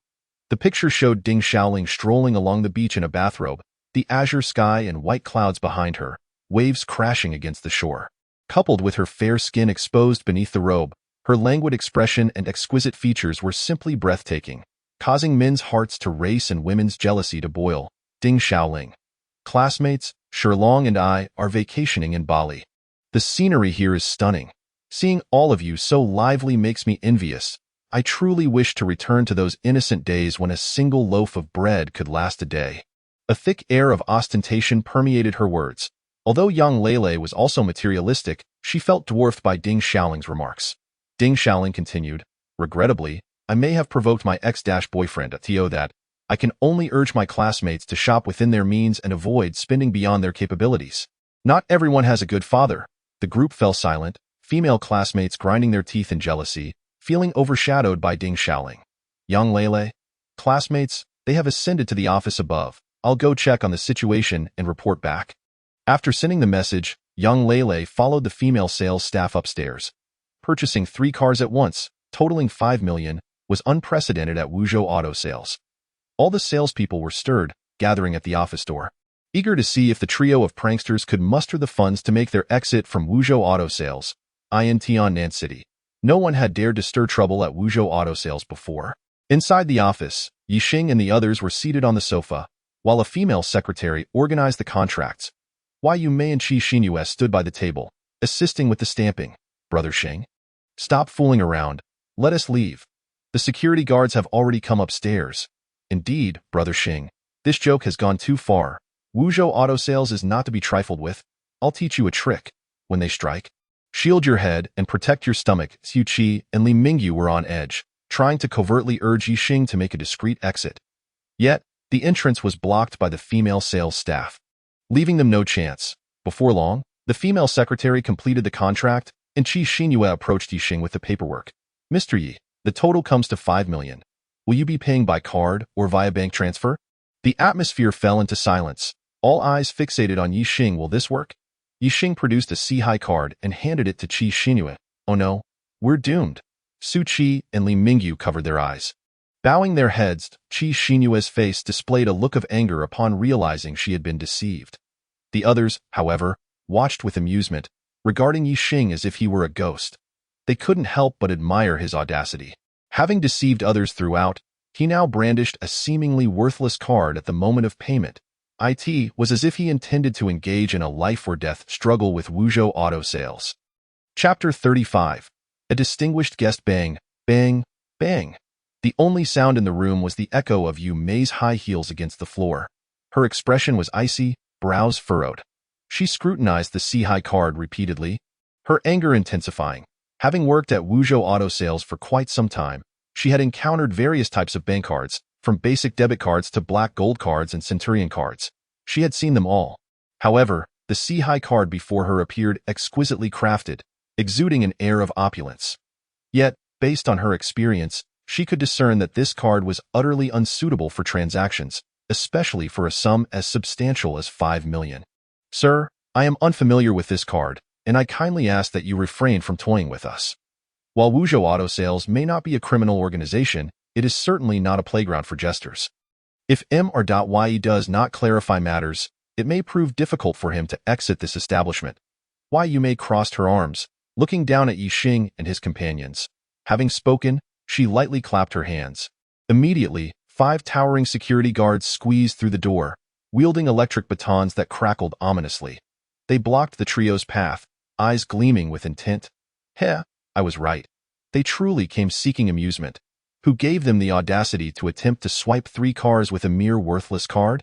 The picture showed Ding Xiaoling strolling along the beach in a bathrobe, the azure sky and white clouds behind her, waves crashing against the shore. Coupled with her fair skin exposed beneath the robe, her languid expression and exquisite features were simply breathtaking, causing men's hearts to race and women's jealousy to boil. Ding Xiaoling. Classmates, Shilong and I are vacationing in Bali. The scenery here is stunning. Seeing all of you so lively makes me envious. I truly wish to return to those innocent days when a single loaf of bread could last a day. A thick air of ostentation permeated her words. Although young Lele was also materialistic, she felt dwarfed by Ding Xiaoling's remarks. Ding Xiaoling continued, regrettably, I may have provoked my ex-boyfriend Tio that I can only urge my classmates to shop within their means and avoid spending beyond their capabilities. Not everyone has a good father. The group fell silent, female classmates grinding their teeth in jealousy, feeling overshadowed by Ding Xiaoling. Young Lele, classmates, they have ascended to the office above. I'll go check on the situation and report back. After sending the message, young Lele followed the female sales staff upstairs. Purchasing 3 cars at once, totaling 5 million, was unprecedented at Wuzhou Auto Sales. All the salespeople were stirred, gathering at the office door, eager to see if the trio of pranksters could muster the funds to make their exit from Wuzhou Auto Sales, in Tiannan City. No one had dared to stir trouble at Wuzhou Auto Sales before. Inside the office, Ye Xing and the others were seated on the sofa, while a female secretary organized the contracts. Ye Mei and Ye Xing stood by the table, assisting with the stamping. Brother Xing, stop fooling around. Let us leave. The security guards have already come upstairs. Indeed, Brother Xing, this joke has gone too far. Wuzhou Auto Sales is not to be trifled with. I'll teach you a trick. When they strike, shield your head and protect your stomach. Xu Qi and Li Mingyu were on edge, trying to covertly urge Ye Xing to make a discreet exit. Yet, the entrance was blocked by the female sales staff, leaving them no chance. Before long, the female secretary completed the contract, and Ye Xing approached Ye Xing with the paperwork. Mr. Yi, the total comes to 5 million. Will you be paying by card or via bank transfer? The atmosphere fell into silence, all eyes fixated on Ye Xing. Will this work? Ye Xing produced a C-high card and handed it to Ye Xing. Oh no, we're doomed. Su Qi and Li Mingyu covered their eyes. Bowing their heads, Ye Xing's face displayed a look of anger upon realizing she had been deceived. The others, however, watched with amusement, regarding Ye Xing as if he were a ghost. They couldn't help but admire his audacity. Having deceived others throughout, he now brandished a seemingly worthless card at the moment of payment. It was as if he intended to engage in a life-or-death struggle with Wuzhou Auto Sales. Chapter 35. A distinguished guest. Bang, bang, bang. The only sound in the room was the echo of Ye Mei's high heels against the floor. Her expression was icy, brows furrowed. She scrutinized the C-high card repeatedly, her anger intensifying. Having worked at Wuzhou Auto Sales for quite some time, she had encountered various types of bank cards, from basic debit cards to black gold cards and centurion cards. She had seen them all. However, the C-high card before her appeared exquisitely crafted, exuding an air of opulence. Yet, based on her experience, she could discern that this card was utterly unsuitable for transactions, especially for a sum as substantial as 5 million. Sir, I am unfamiliar with this card, and I kindly ask that you refrain from toying with us. While Wuzhou Auto Sales may not be a criminal organization, it is certainly not a playground for jesters. If Ye does not clarify matters, it may prove difficult for him to exit this establishment. Ye Mei crossed her arms, looking down at Ye Xing and his companions. Having spoken, she lightly clapped her hands. Immediately, 5 towering security guards squeezed through the door, wielding electric batons that crackled ominously. They blocked the trio's path, eyes gleaming with intent. Heh, I was right. They truly came seeking amusement. Who gave them the audacity to attempt to swipe 3 cars with a mere worthless card?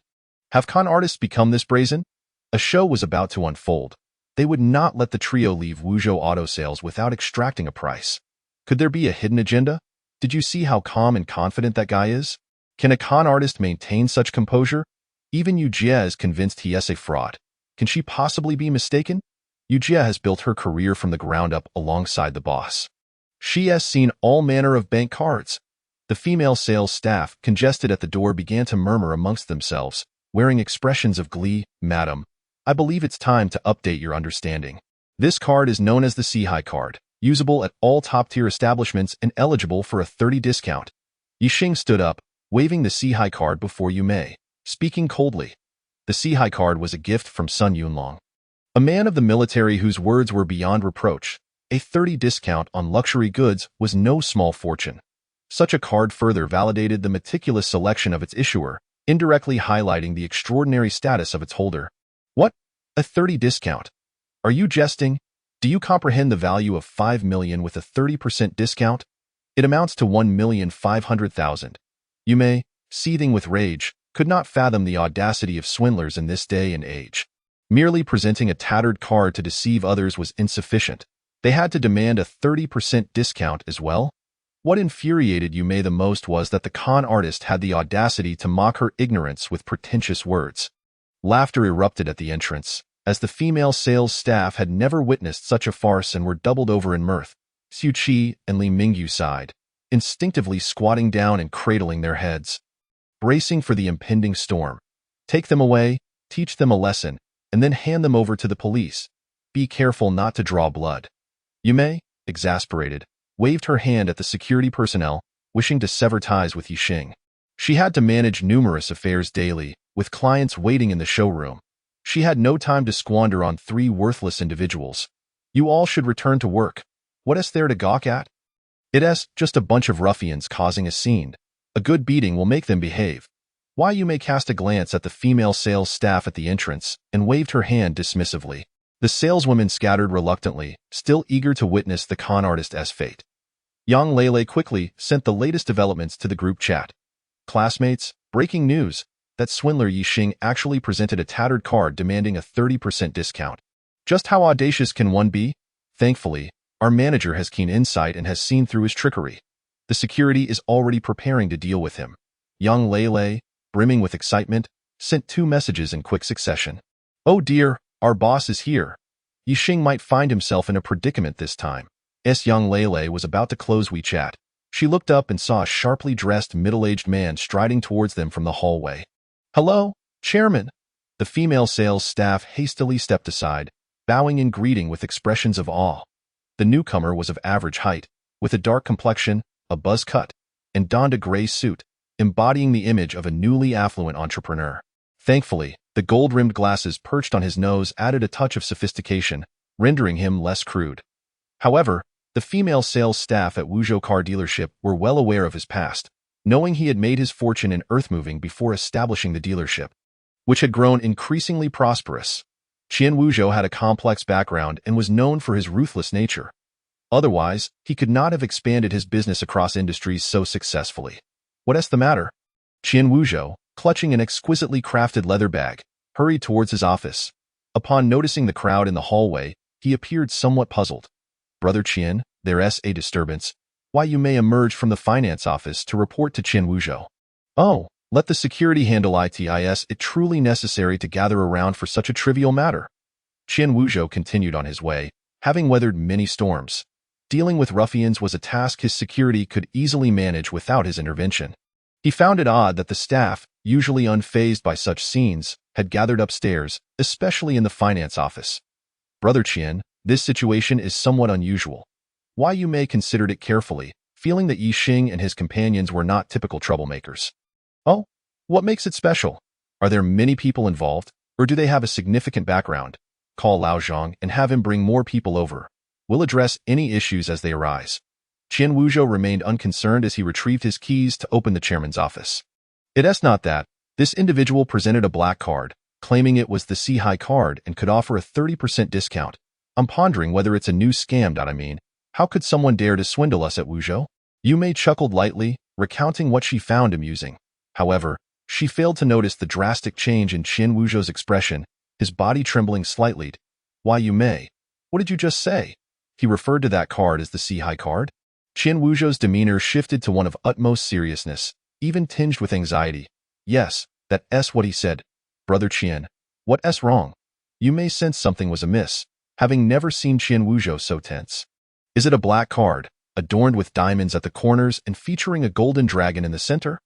Have con artists become this brazen? A show was about to unfold. They would not let the trio leave Wuzhou Auto Sales without extracting a price. Could there be a hidden agenda? Did you see how calm and confident that guy is? Can a con artist maintain such composure? Even Yu Jie is convinced he is a fraud. Can she possibly be mistaken? Yu Jie has built her career from the ground up alongside the boss. She has seen all manner of bank cards. The female sales staff, congested at the door, began to murmur amongst themselves, wearing expressions of glee. Madam, I believe it's time to update your understanding. This card is known as the C-high card, usable at all top-tier establishments and eligible for a 30% discount. Ye Xing stood up, waving the C-high card before Ye Mei, speaking coldly. The C-high card was a gift from Sun Yunlong, a man of the military whose words were beyond reproach. A 30% discount on luxury goods was no small fortune. Such a card further validated the meticulous selection of its issuer, indirectly highlighting the extraordinary status of its holder. What? A 30% discount? Are you jesting? Do you comprehend the value of 5 million with a 30% discount? It amounts to 1,500,000. Ye Mei, seething with rage, could not fathom the audacity of swindlers in this day and age. Merely presenting a tattered card to deceive others was insufficient. They had to demand a 30% discount as well. What infuriated Ye Mei the most was that the con artist had the audacity to mock her ignorance with pretentious words. Laughter erupted at the entrance, as the female sales staff had never witnessed such a farce and were doubled over in mirth. Xu Qi and Li Mingyu sighed, instinctively squatting down and cradling their heads, bracing for the impending storm. Take them away, teach them a lesson, and then hand them over to the police. Be careful not to draw blood. Ye Mei, exasperated, waved her hand at the security personnel, wishing to sever ties with Ye Xing. She had to manage numerous affairs daily, with clients waiting in the showroom. She had no time to squander on 3 worthless individuals. You all should return to work. What is there to gawk at? It is just a bunch of ruffians causing a scene. A good beating will make them behave. Wai Yume cast a glance at the female sales staff at the entrance and waved her hand dismissively. The saleswomen scattered reluctantly, still eager to witness the con artist's fate. Yang Lele quickly sent the latest developments to the group chat. Classmates, breaking news. That swindler Ye Xing actually presented a tattered card demanding a 30% discount. Just how audacious can one be? Thankfully, our manager has keen insight and has seen through his trickery. The security is already preparing to deal with him. Yang Lele, brimming with excitement, sent 2 messages in quick succession. Oh dear, our boss is here. Ye Xing might find himself in a predicament this time. Yang Lele was about to close WeChat. She looked up and saw a sharply dressed middle-aged man striding towards them from the hallway. Hello, Chairman. The female sales staff hastily stepped aside, bowing in greeting with expressions of awe. The newcomer was of average height, with a dark complexion, a buzz cut, and donned a gray suit, embodying the image of a newly affluent entrepreneur. Thankfully, the gold-rimmed glasses perched on his nose added a touch of sophistication, rendering him less crude. However, the female sales staff at Wuzhou car dealership were well aware of his past, knowing he had made his fortune in earthmoving before establishing the dealership, which had grown increasingly prosperous. Qian Wuzhou had a complex background and was known for his ruthless nature. Otherwise, he could not have expanded his business across industries so successfully. What's the matter? Qian Wuzhou, clutching an exquisitely crafted leather bag, hurried towards his office. Upon noticing the crowd in the hallway, he appeared somewhat puzzled. Brother Qian, there's a disturbance. Why you may emerge from the finance office to report to Qian Wuzhou. Oh, let the security handle it. Is it truly necessary to gather around for such a trivial matter? Qian Wuzhou continued on his way, having weathered many storms. Dealing with ruffians was a task his security could easily manage without his intervention. He found it odd that the staff, usually unfazed by such scenes, had gathered upstairs, especially in the finance office. Brother Qian, this situation is somewhat unusual. Why you may considered it carefully, feeling that Ye Xing and his companions were not typical troublemakers. Oh, what makes it special? Are there many people involved, or do they have a significant background? Call Lao Zhang and have him bring more people over. We'll address any issues as they arise. Qian Wuzhou remained unconcerned as he retrieved his keys to open the chairman's office. It's not that. This individual presented a black card, claiming it was the C-High card and could offer a 30% discount. I'm pondering whether it's a new scam. I mean, how could someone dare to swindle us at Wuzhou? Yumei chuckled lightly, recounting what she found amusing. However, she failed to notice the drastic change in Qian Wuzhou's expression, his body trembling slightly. Why Yumei? What did you just say? He referred to that card as the C-High card? Qian Wuzhou's demeanor shifted to one of utmost seriousness, even tinged with anxiety. Yes, that's what he said. Brother Qian, what's wrong? Yumei sensed something was amiss, having never seen Qian Wuzhou so tense. Is it a black card, adorned with diamonds at the corners and featuring a golden dragon in the center?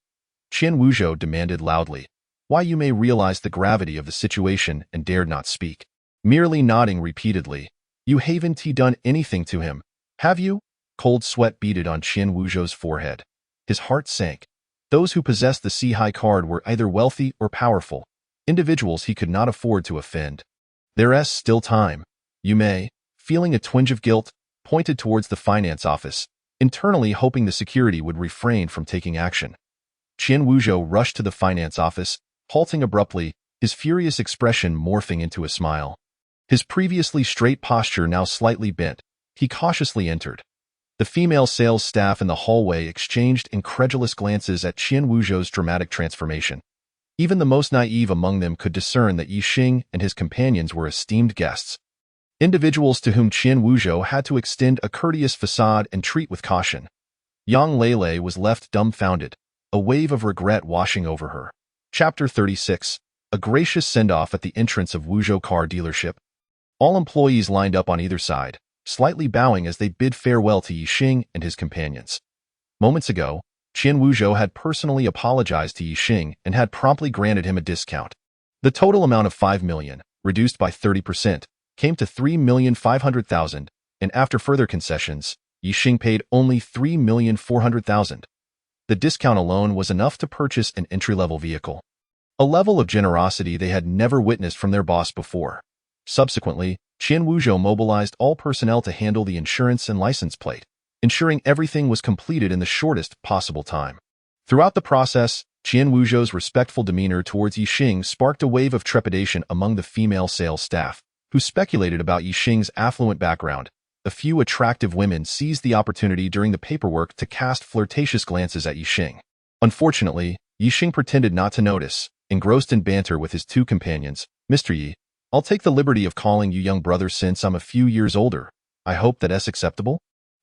Qian Wuzhou demanded loudly. Why Yumei realized the gravity of the situation and dared not speak. Merely nodding repeatedly. You haven't done anything to him, have you? Cold sweat beaded on Qian Wuzhou's forehead. His heart sank. Those who possessed the C-High card were either wealthy or powerful, individuals he could not afford to offend. There's still time. Yumei, feeling a twinge of guilt, pointed towards the finance office, internally hoping the security would refrain from taking action. Qian Wuzhou rushed to the finance office, halting abruptly, his furious expression morphing into a smile. His previously straight posture now slightly bent, he cautiously entered. The female sales staff in the hallway exchanged incredulous glances at Qian Wuzhou's dramatic transformation. Even the most naive among them could discern that Ye Xing and his companions were esteemed guests. Individuals to whom Qian Wuzhou had to extend a courteous facade and treat with caution. Yang Lele was left dumbfounded, a wave of regret washing over her. Chapter 36. A gracious send-off at the entrance of Wuzhou car dealership. All employees lined up on either side, slightly bowing as they bid farewell to Ye Xing and his companions. Moments ago, Qian Wuzhou had personally apologized to Ye Xing and had promptly granted him a discount. The total amount of 5 million, reduced by 30%, came to 3,500,000, and after further concessions, Ye Xing paid only 3,400,000. The discount alone was enough to purchase an entry-level vehicle. A level of generosity they had never witnessed from their boss before. Subsequently, Qian Wuzhou mobilized all personnel to handle the insurance and license plate, ensuring everything was completed in the shortest possible time. Throughout the process, Qian Wuzhou's respectful demeanor towards Ye Xing sparked a wave of trepidation among the female sales staff, who speculated about Ye Xing's affluent background. A few attractive women seized the opportunity during the paperwork to cast flirtatious glances at Ye Xing. Unfortunately, Ye Xing pretended not to notice, engrossed in banter with his two companions. Mr. Yi, I'll take the liberty of calling you young brother since I'm a few years older. I hope that's acceptable?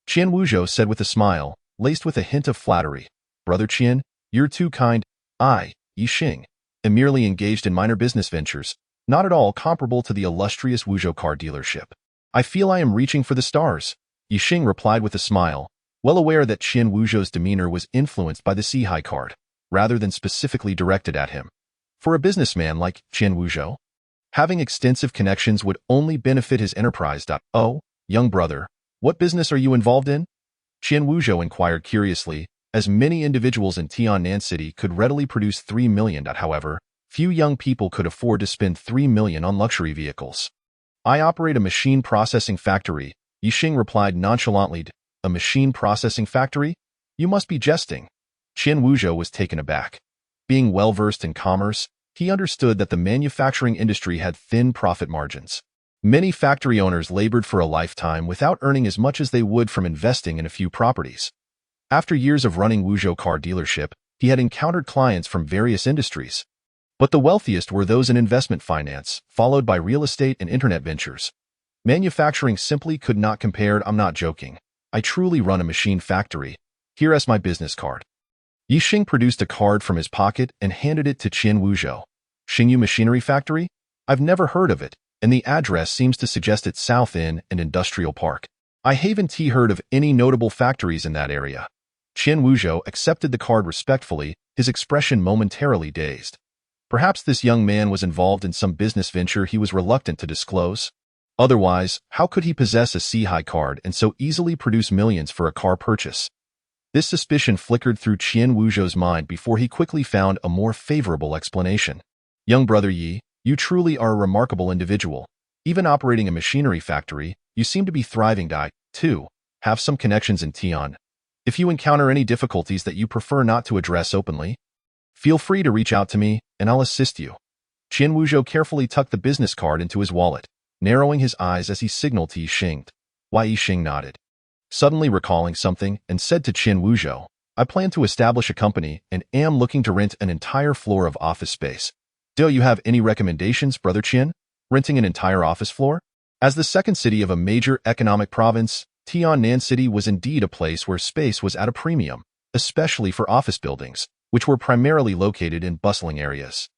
Qian Wuzhou said with a smile, laced with a hint of flattery. Brother Qian, you're too kind. I, Ye Xing, am merely engaged in minor business ventures, not at all comparable to the illustrious Wuzhou car dealership. I feel I am reaching for the stars. Ye Xing replied with a smile, well aware that Qian Wuzhou's demeanor was influenced by the Sihai card, rather than specifically directed at him. For a businessman like Qian Wuzhou, having extensive connections would only benefit his enterprise. Oh, young brother, what business are you involved in? Qian Wuzhou inquired curiously, as many individuals in Tiannan City could readily produce 3 million. However, few young people could afford to spend 3 million on luxury vehicles. I operate a machine processing factory, Ye Xing replied nonchalantly. A machine processing factory? You must be jesting. Qian Wuzhou was taken aback. Being well-versed in commerce, he understood that the manufacturing industry had thin profit margins. Many factory owners labored for a lifetime without earning as much as they would from investing in a few properties. After years of running Wuzhou car dealership, he had encountered clients from various industries. But the wealthiest were those in investment finance, followed by real estate and internet ventures. Manufacturing simply could not compare. I'm not joking. I truly run a machine factory. Here is my business card. Ye Xing produced a card from his pocket and handed it to Qian Wuzhou. Xingyu Machinery Factory? I've never heard of it, and the address seems to suggest it's south in an industrial park. I haven't heard of any notable factories in that area. Qian Wuzhou accepted the card respectfully, his expression momentarily dazed. Perhaps this young man was involved in some business venture he was reluctant to disclose. Otherwise, how could he possess a Sihai card and so easily produce millions for a car purchase? This suspicion flickered through Qian Wuzhou's mind before he quickly found a more favorable explanation. Young brother Yi, you truly are a remarkable individual. Even operating a machinery factory, you seem to be thriving. Too, have some connections in Tian. If you encounter any difficulties that you prefer not to address openly, feel free to reach out to me, and I'll assist you. Qian Wuzhou carefully tucked the business card into his wallet, narrowing his eyes as he signaled to Ye Xing. Ye Xing nodded, suddenly recalling something, and said to Qian Wuzhou, I plan to establish a company and am looking to rent an entire floor of office space. Do you have any recommendations, Brother Qian? Renting an entire office floor? As the second city of a major economic province, Tiannan City was indeed a place where space was at a premium, especially for office buildings, which were primarily located in bustling areas.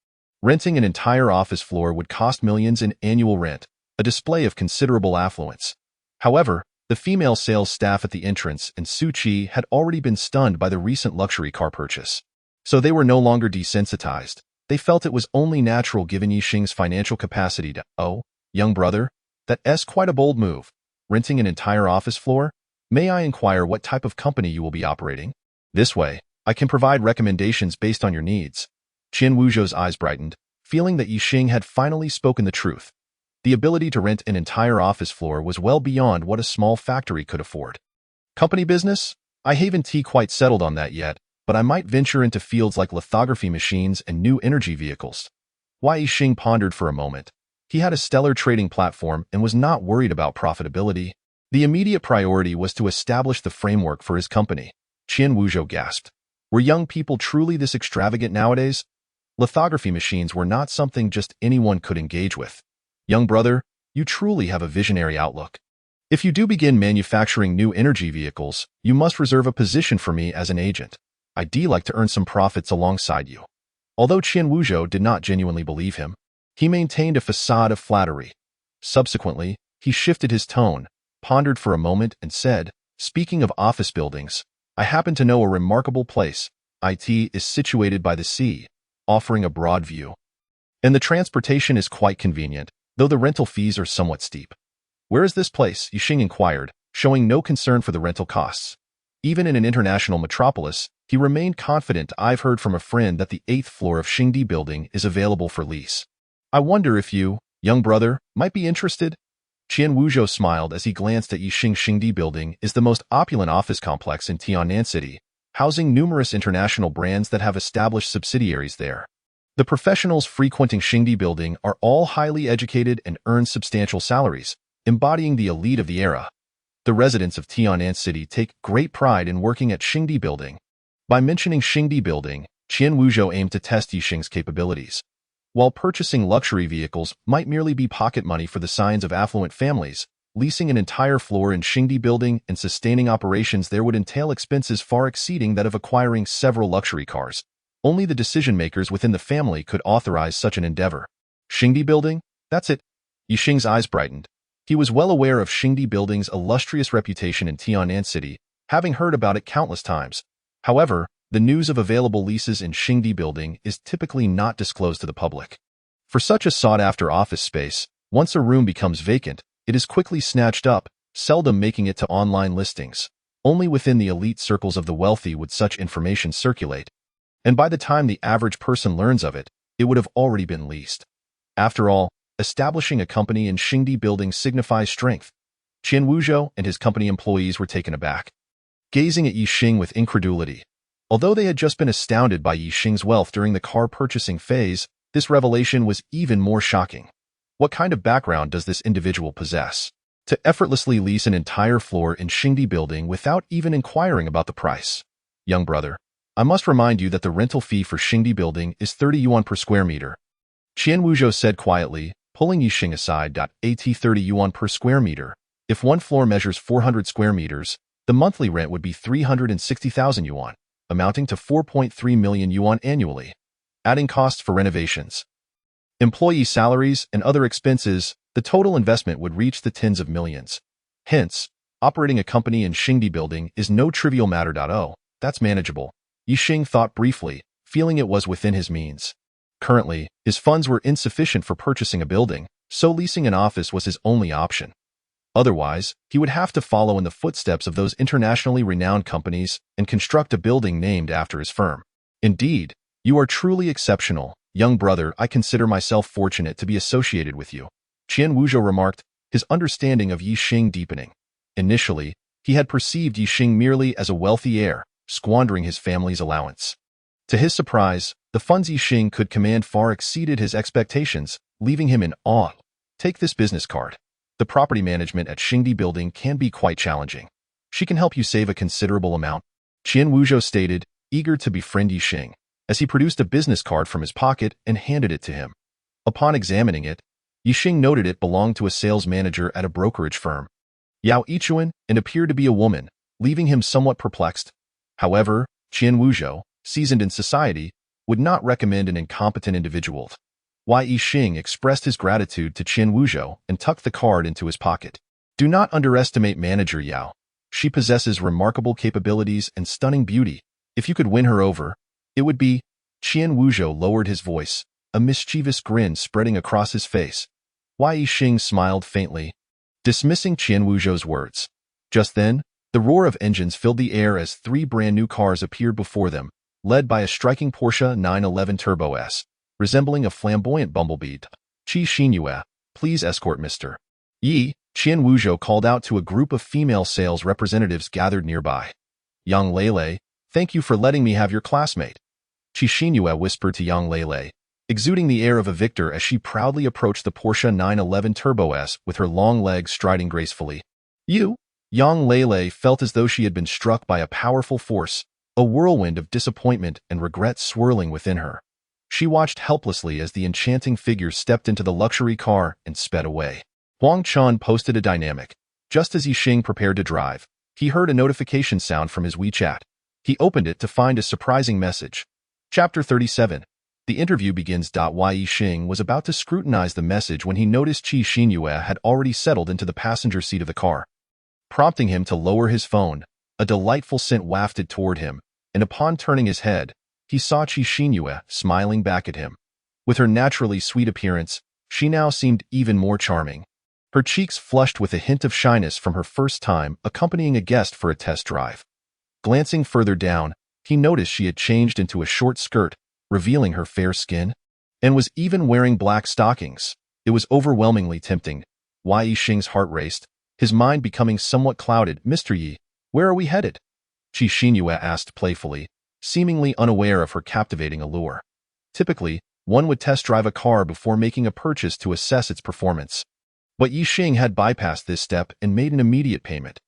Renting an entire office floor would cost millions in annual rent, a display of considerable affluence. However, the female sales staff at the entrance and Su Qi had already been stunned by the recent luxury car purchase. So they were no longer desensitized. They felt it was only natural given Ye Xing's financial capacity to, oh, young brother, that's quite a bold move. Renting an entire office floor? May I inquire what type of company you will be operating? This way, I can provide recommendations based on your needs. Qian Wuzhou's eyes brightened, feeling that Ye Xing had finally spoken the truth. The ability to rent an entire office floor was well beyond what a small factory could afford. Company business? I haven't quite settled on that yet, but I might venture into fields like lithography machines and new energy vehicles. Ye Xing pondered for a moment. He had a stellar trading platform and was not worried about profitability. The immediate priority was to establish the framework for his company. Qian Wuzhou gasped. Were young people truly this extravagant nowadays? Lithography machines were not something just anyone could engage with. Young brother, you truly have a visionary outlook. If you do begin manufacturing new energy vehicles, you must reserve a position for me as an agent. I'd like to earn some profits alongside you. Although Qian Wuzhou did not genuinely believe him, he maintained a facade of flattery. Subsequently, he shifted his tone, pondered for a moment, and said, speaking of office buildings, I happen to know a remarkable place. It is situated by the sea, offering a broad view. And the transportation is quite convenient, though the rental fees are somewhat steep. Where is this place? Ye Xing inquired, showing no concern for the rental costs. Even in an international metropolis, he remained confident. I've heard from a friend that the 8th floor of Xingdi building is available for lease. I wonder if you, young brother, might be interested? Qian Wuzhou smiled as he glanced at Ye Xing's Xingdi building is the most opulent office complex in Tiannan City. housing numerous international brands that have established subsidiaries there. The professionals frequenting Xingdi Building are all highly educated and earn substantial salaries, embodying the elite of the era. The residents of Tianan City take great pride in working at Xingdi Building. By mentioning Xingdi Building, Qian Wuzhou aimed to test Ye Xing's capabilities. While purchasing luxury vehicles might merely be pocket money for the scions of affluent families, leasing an entire floor in Xingdi Building and sustaining operations there would entail expenses far exceeding that of acquiring several luxury cars. Only the decision-makers within the family could authorize such an endeavor. Xingdi Building? That's it. Ye Xing's eyes brightened. He was well aware of Xingdi Building's illustrious reputation in Tianan City, having heard about it countless times. However, the news of available leases in Xingdi Building is typically not disclosed to the public. For such a sought-after office space, once a room becomes vacant, it is quickly snatched up, seldom making it to online listings. Only within the elite circles of the wealthy would such information circulate. And by the time the average person learns of it, it would have already been leased. After all, establishing a company in Xingdi Building signifies strength. Qian Wuzhou and his company employees were taken aback, gazing at Ye Xing with incredulity. Although they had just been astounded by Ye Xing's wealth during the car purchasing phase, this revelation was even more shocking. What kind of background does this individual possess to effortlessly lease an entire floor in Xingdi Building without even inquiring about the price? Young brother, I must remind you that the rental fee for Xingdi Building is 30 yuan per square meter. Qian Wuzhou said quietly, pulling Ye Xing aside. At 30 yuan per square meter. If one floor measures 400 square meters, the monthly rent would be 360,000 yuan, amounting to 4.3 million yuan annually. Adding costs for renovations, employee salaries, and other expenses, the total investment would reach the tens of millions. Hence, operating a company in Xingdi Building is no trivial matter. Oh, that's manageable. Ye Xing thought briefly, feeling it was within his means. Currently, his funds were insufficient for purchasing a building, so leasing an office was his only option. Otherwise, he would have to follow in the footsteps of those internationally renowned companies and construct a building named after his firm. Indeed, you are truly exceptional, young brother. I consider myself fortunate to be associated with you, Qian Wuzhou remarked, his understanding of Ye Xing deepening. Initially, he had perceived Ye Xing merely as a wealthy heir, squandering his family's allowance. To his surprise, the funds Ye Xing could command far exceeded his expectations, leaving him in awe. Take this business card. The property management at Xingdi Building can be quite challenging. She can help you save a considerable amount, Qian Wuzhou stated, eager to befriend Ye Xing, as he produced a business card from his pocket and handed it to him. Upon examining it, Ye Xing noted it belonged to a sales manager at a brokerage firm, Yao Yichuan, and appeared to be a woman, leaving him somewhat perplexed. However, Qian Wuzhou, seasoned in society, would not recommend an incompetent individual. Ye Xing expressed his gratitude to Qian Wuzhou and tucked the card into his pocket. Do not underestimate manager Yao. She possesses remarkable capabilities and stunning beauty. If you could win her over, it would be. Qian Wuzhou lowered his voice, a mischievous grin spreading across his face. Ye Xing smiled faintly, dismissing Qian Wuzhou's words. Just then, the roar of engines filled the air as 3 brand-new cars appeared before them, led by a striking Porsche 911 Turbo S, resembling a flamboyant bumblebee. Qi Xinyue, please escort Mr. Yi, Qian Wuzhou called out to a group of female sales representatives gathered nearby. Yang Lele, thank you for letting me have your classmate. Qi Xinyue whispered to Yang Lele, exuding the air of a victor as she proudly approached the Porsche 911 Turbo S with her long legs striding gracefully. You? Yang Lele felt as though she had been struck by a powerful force, a whirlwind of disappointment and regret swirling within her. She watched helplessly as the enchanting figure stepped into the luxury car and sped away. Huang Chan posted a dynamic. Just as Ye Xing prepared to drive, he heard a notification sound from his WeChat. He opened it to find a surprising message. Chapter 37. The interview begins. Ye Xing was about to scrutinize the message when he noticed Qi Xinyue had already settled into the passenger seat of the car. Prompting him to lower his phone, a delightful scent wafted toward him, and upon turning his head, he saw Qi Xinyue smiling back at him. With her naturally sweet appearance, she now seemed even more charming. Her cheeks flushed with a hint of shyness from her first time accompanying a guest for a test drive. Glancing further down, he noticed she had changed into a short skirt, revealing her fair skin, and was even wearing black stockings. It was overwhelmingly tempting. Ye Xing's heart raced, his mind becoming somewhat clouded. Mr. Yi, where are we headed? Qi Xinyue asked playfully, seemingly unaware of her captivating allure. Typically, one would test drive a car before making a purchase to assess its performance. But Ye Xing had bypassed this step and made an immediate payment.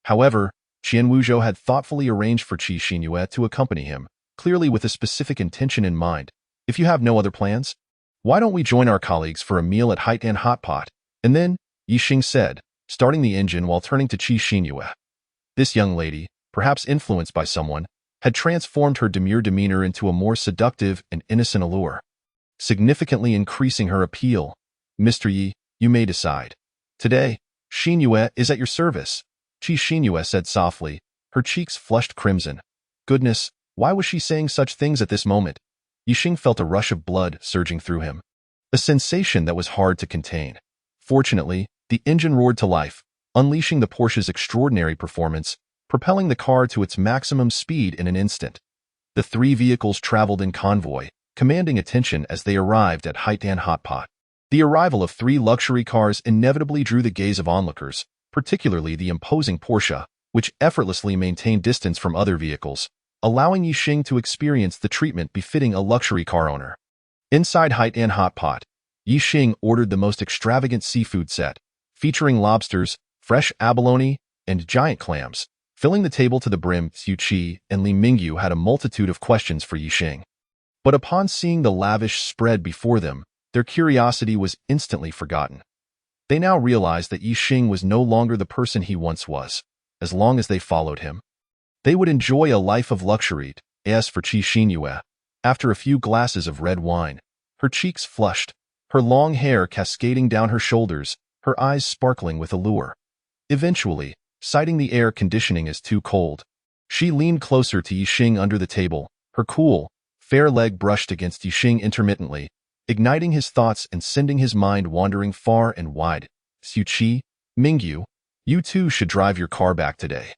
However, Qian Wuzhou had thoughtfully arranged for Qi Xinyue to accompany him, clearly with a specific intention in mind. If you have no other plans, why don't we join our colleagues for a meal at Haitan Hot Pot? And then, Ye Xing said, starting the engine while turning to Qi Xinyue. This young lady, perhaps influenced by someone, had transformed her demure demeanor into a more seductive and innocent allure, significantly increasing her appeal. Mr. Yi, you may decide. Today, Xinyue is at your service, Qi Xinyue said softly, her cheeks flushed crimson. Goodness, why was she saying such things at this moment? Ye Xing felt a rush of blood surging through him, a sensation that was hard to contain. Fortunately, the engine roared to life, unleashing the Porsche's extraordinary performance, propelling the car to its maximum speed in an instant. The three vehicles traveled in convoy, commanding attention as they arrived at Haitan Hot Pot. The arrival of three luxury cars inevitably drew the gaze of onlookers, particularly the imposing Porsche, which effortlessly maintained distance from other vehicles, allowing Ye Xing to experience the treatment befitting a luxury car owner. Inside Haitan Hot Pot, Ye Xing ordered the most extravagant seafood set, featuring lobsters, fresh abalone, and giant clams. Filling the table to the brim, Xu Qi and Li Mingyu had a multitude of questions for Ye Xing. But upon seeing the lavish spread before them, their curiosity was instantly forgotten. They now realized that Ye Xing was no longer the person he once was. As long as they followed him, they would enjoy a life of luxury. As for Qi Xinyue, after a few glasses of red wine, her cheeks flushed, her long hair cascading down her shoulders, her eyes sparkling with allure. Eventually, citing the air conditioning as too cold, she leaned closer to Ye Xing under the table, her cool, fair leg brushed against Ye Xing intermittently, igniting his thoughts and sending his mind wandering far and wide. Xu Qi, Mingyu, you two should drive your car back today.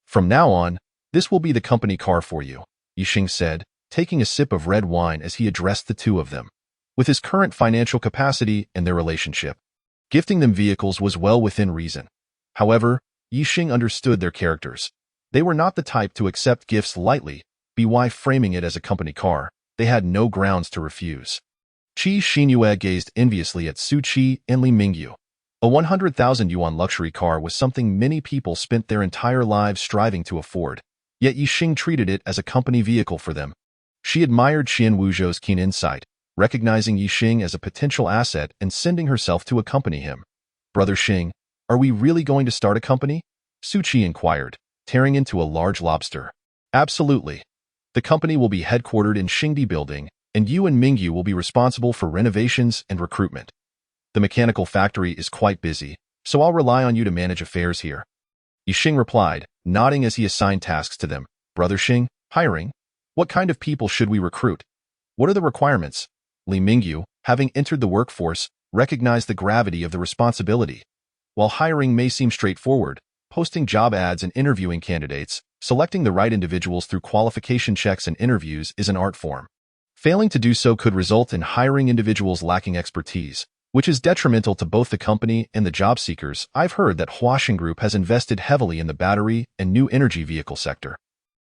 From now on, this will be the company car for you, Ye Xing said, taking a sip of red wine as he addressed the two of them. With his current financial capacity and their relationship, gifting them vehicles was well within reason. However, Ye Xing understood their characters. They were not the type to accept gifts lightly, by framing it as a company car. They had no grounds to refuse. Qi Xinyue gazed enviously at Xu Qi and Li Mingyu. A 100,000 yuan luxury car was something many people spent their entire lives striving to afford. Yet Ye Xing treated it as a company vehicle for them. She admired Qian Wuzhou's keen insight, recognizing Ye Xing as a potential asset and sending herself to accompany him. Brother Xing, are we really going to start a company? Xu Qi inquired, tearing into a large lobster. Absolutely. The company will be headquartered in Xingdi Building, and you and Mingyu will be responsible for renovations and recruitment. The mechanical factory is quite busy, so I'll rely on you to manage affairs here. Ye Xing replied, nodding as he assigned tasks to them. Brother Xing, hiring? What kind of people should we recruit? What are the requirements? Li Mingyu, having entered the workforce, recognized the gravity of the responsibility. While hiring may seem straightforward, posting job ads and interviewing candidates, selecting the right individuals through qualification checks and interviews is an art form. Failing to do so could result in hiring individuals lacking expertise, which is detrimental to both the company and the job seekers. I've heard that Huaxing Group has invested heavily in the battery and new energy vehicle sector.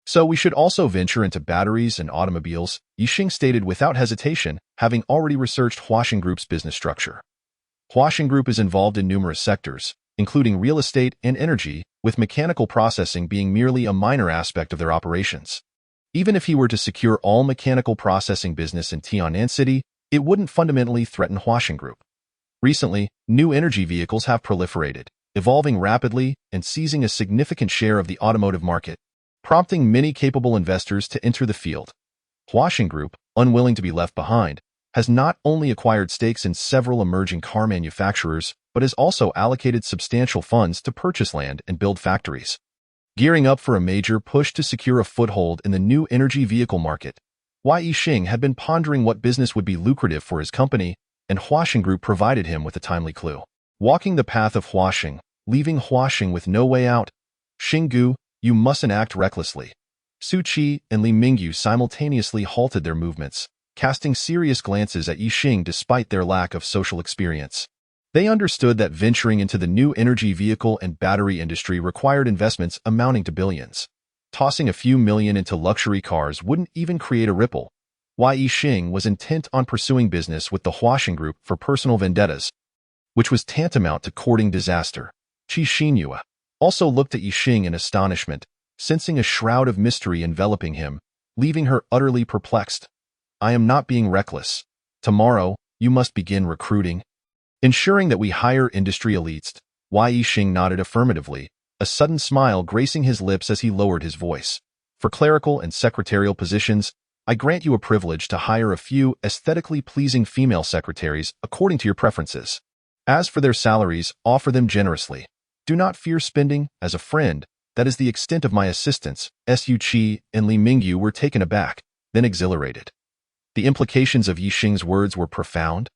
So we should also venture into batteries and automobiles, Ye Xing stated without hesitation, having already researched Huaxing Group's business structure. Huaxing Group is involved in numerous sectors, including real estate and energy, with mechanical processing being merely a minor aspect of their operations. Even if he were to secure all mechanical processing business in Tianan City, it wouldn't fundamentally threaten Huaxing Group. Recently, new energy vehicles have proliferated, evolving rapidly and seizing a significant share of the automotive market, prompting many capable investors to enter the field. Huaxing Group, unwilling to be left behind, has not only acquired stakes in several emerging car manufacturers, but has also allocated substantial funds to purchase land and build factories. Gearing up for a major push to secure a foothold in the new energy vehicle market, Ye Xing had been pondering what business would be lucrative for his company, and Huaxing Group provided him with a timely clue. Walking the path of Huaxing, leaving Huaxing with no way out. Xinggu, you mustn't act recklessly. Xu Qi and Li Mingyu simultaneously halted their movements, casting serious glances at Ye Xing despite their lack of social experience. They understood that venturing into the new energy vehicle and battery industry required investments amounting to billions. Tossing a few million into luxury cars wouldn't even create a ripple. Ye Xing was intent on pursuing business with the Huaxing Group for personal vendettas, which was tantamount to courting disaster. Qi Xinyue also looked at Ye Xing in astonishment, sensing a shroud of mystery enveloping him, leaving her utterly perplexed. I am not being reckless. Tomorrow, you must begin recruiting. Ensuring that we hire industry elites. Ye Xing nodded affirmatively, a sudden smile gracing his lips as he lowered his voice. For clerical and secretarial positions, I grant you a privilege to hire a few aesthetically pleasing female secretaries according to your preferences. As for their salaries, offer them generously. Do not fear spending. As a friend, that is the extent of my assistance. Su Qi and Li Mingyu were taken aback, then exhilarated. The implications of Ye Xing's words were profound.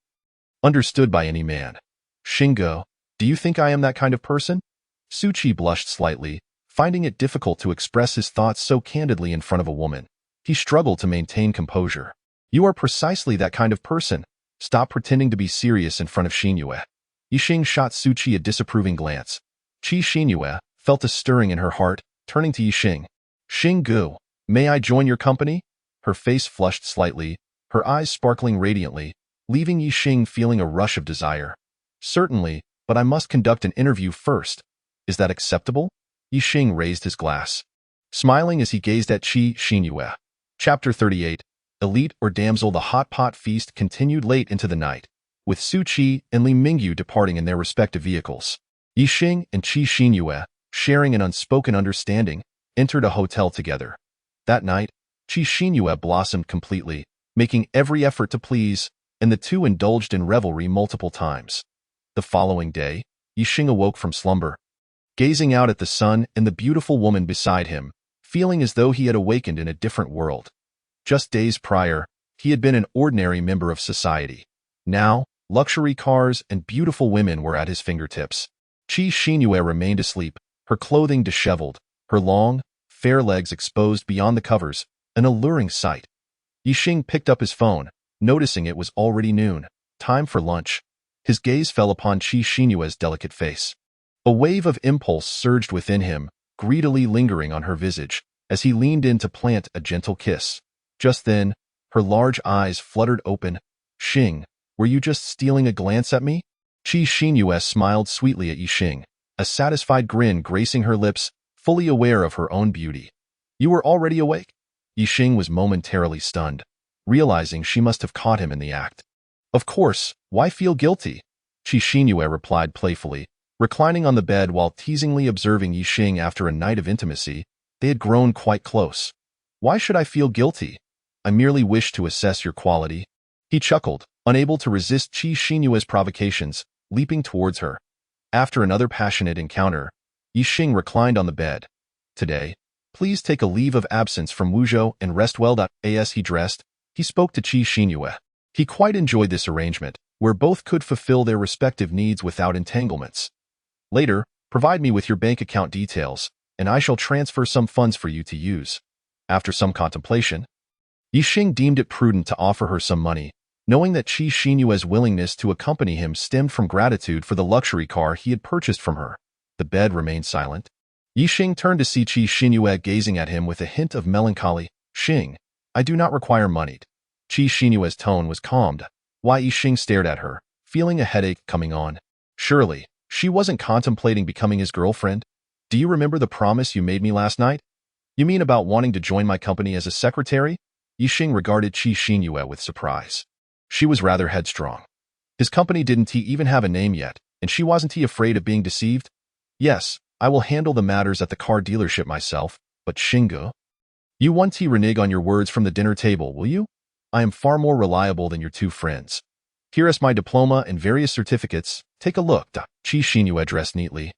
Understood by any man. Xingguo, do you think I am that kind of person? Su Qi blushed slightly, finding it difficult to express his thoughts so candidly in front of a woman. He struggled to maintain composure. You are precisely that kind of person. Stop pretending to be serious in front of Xinyue. Ye Xing shot Su Qi a disapproving glance. Qi Xinyue felt a stirring in her heart, turning to Ye Xing. Xingguo, may I join your company? Her face flushed slightly, her eyes sparkling radiantly, leaving Ye Xing feeling a rush of desire. Certainly, but I must conduct an interview first. Is that acceptable? Ye Xing raised his glass, smiling as he gazed at Qi Xinyue. Chapter 38. Elite or Damsel. The hot pot feast continued late into the night, with Su Qi and Li Mingyu departing in their respective vehicles. Ye Xing and Qi Xinyue, sharing an unspoken understanding, entered a hotel together. That night, Qi Xinyue blossomed completely, making every effort to please, and the two indulged in revelry multiple times. The following day, Ye Xing awoke from slumber, gazing out at the sun and the beautiful woman beside him, feeling as though he had awakened in a different world. Just days prior, he had been an ordinary member of society. Now, luxury cars and beautiful women were at his fingertips. Qi Xinyue remained asleep, her clothing disheveled, her long, fair legs exposed beyond the covers, an alluring sight. Ye Xing picked up his phone, noticing it was already noon, time for lunch. His gaze fell upon Qi Xinyue's delicate face. A wave of impulse surged within him, greedily lingering on her visage, as he leaned in to plant a gentle kiss. Just then, her large eyes fluttered open. Xing, were you just stealing a glance at me? Qi Xinyue smiled sweetly at Ye Xing, a satisfied grin gracing her lips, fully aware of her own beauty. You were already awake? Ye Xing was momentarily stunned, realizing she must have caught him in the act. Of course, why feel guilty? Qi Xinyue replied playfully, reclining on the bed while teasingly observing Ye Xing. After a night of intimacy, they had grown quite close. Why should I feel guilty? I merely wish to assess your quality. He chuckled, unable to resist Qi Xinyue's provocations, leaping towards her. After another passionate encounter, Ye Xing reclined on the bed. Today, please take a leave of absence from Wuzhou and rest well. As he dressed, he spoke to Qi Xinyue. He quite enjoyed this arrangement, where both could fulfill their respective needs without entanglements. Later, provide me with your bank account details, and I shall transfer some funds for you to use. After some contemplation, Ye Xing deemed it prudent to offer her some money, knowing that Qi Xinyue's willingness to accompany him stemmed from gratitude for the luxury car he had purchased from her. The bed remained silent. Ye Xing turned to see Qi Xinyue gazing at him with a hint of melancholy. Xing, I do not require money. Qi Xinyue's tone was calmed. Ye Xing stared at her, feeling a headache coming on. Surely, she wasn't contemplating becoming his girlfriend? Do you remember the promise you made me last night? You mean about wanting to join my company as a secretary? Ye Xing regarded Qi Xinyue with surprise. She was rather headstrong. His company didn't even have a name yet, and she wasn't afraid of being deceived? Yes, I will handle the matters at the car dealership myself, but Xingguo, you won't renege on your words from the dinner table, will you? I am far more reliable than your two friends. Here is my diploma and various certificates. Take a look. Qi Xinyue dressed neatly,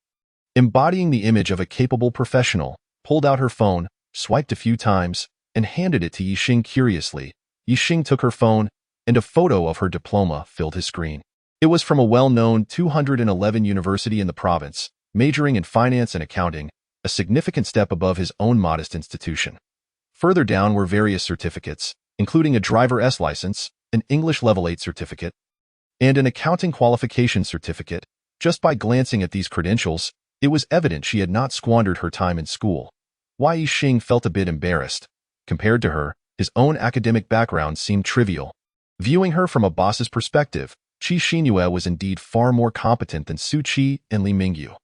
embodying the image of a capable professional, pulled out her phone, swiped a few times, and handed it to Ye Xing curiously. Ye Xing took her phone, and a photo of her diploma filled his screen. It was from a well-known 211 university in the province, majoring in finance and accounting, a significant step above his own modest institution. Further down were various certificates, including a driver's license, an English Level 8 certificate, and an accounting qualification certificate. Just by glancing at these credentials, it was evident she had not squandered her time in school. Ye Xing felt a bit embarrassed. Compared to her, his own academic background seemed trivial. Viewing her from a boss's perspective, Qi Xinyue was indeed far more competent than Su Qi and Li Mingyu.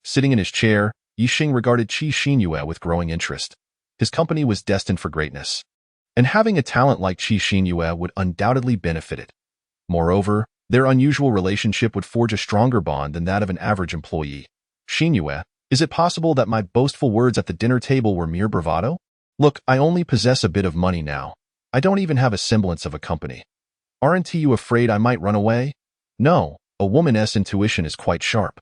Sitting in his chair, Ye Xing regarded Qi Xinyue with growing interest. His company was destined for greatness, and having a talent like Qi Xinyue would undoubtedly benefit it. Moreover, their unusual relationship would forge a stronger bond than that of an average employee. Xinyue, is it possible that my boastful words at the dinner table were mere bravado? Look, I only possess a bit of money now. I don't even have a semblance of a company. Aren't you afraid I might run away? No, a woman's intuition is quite sharp.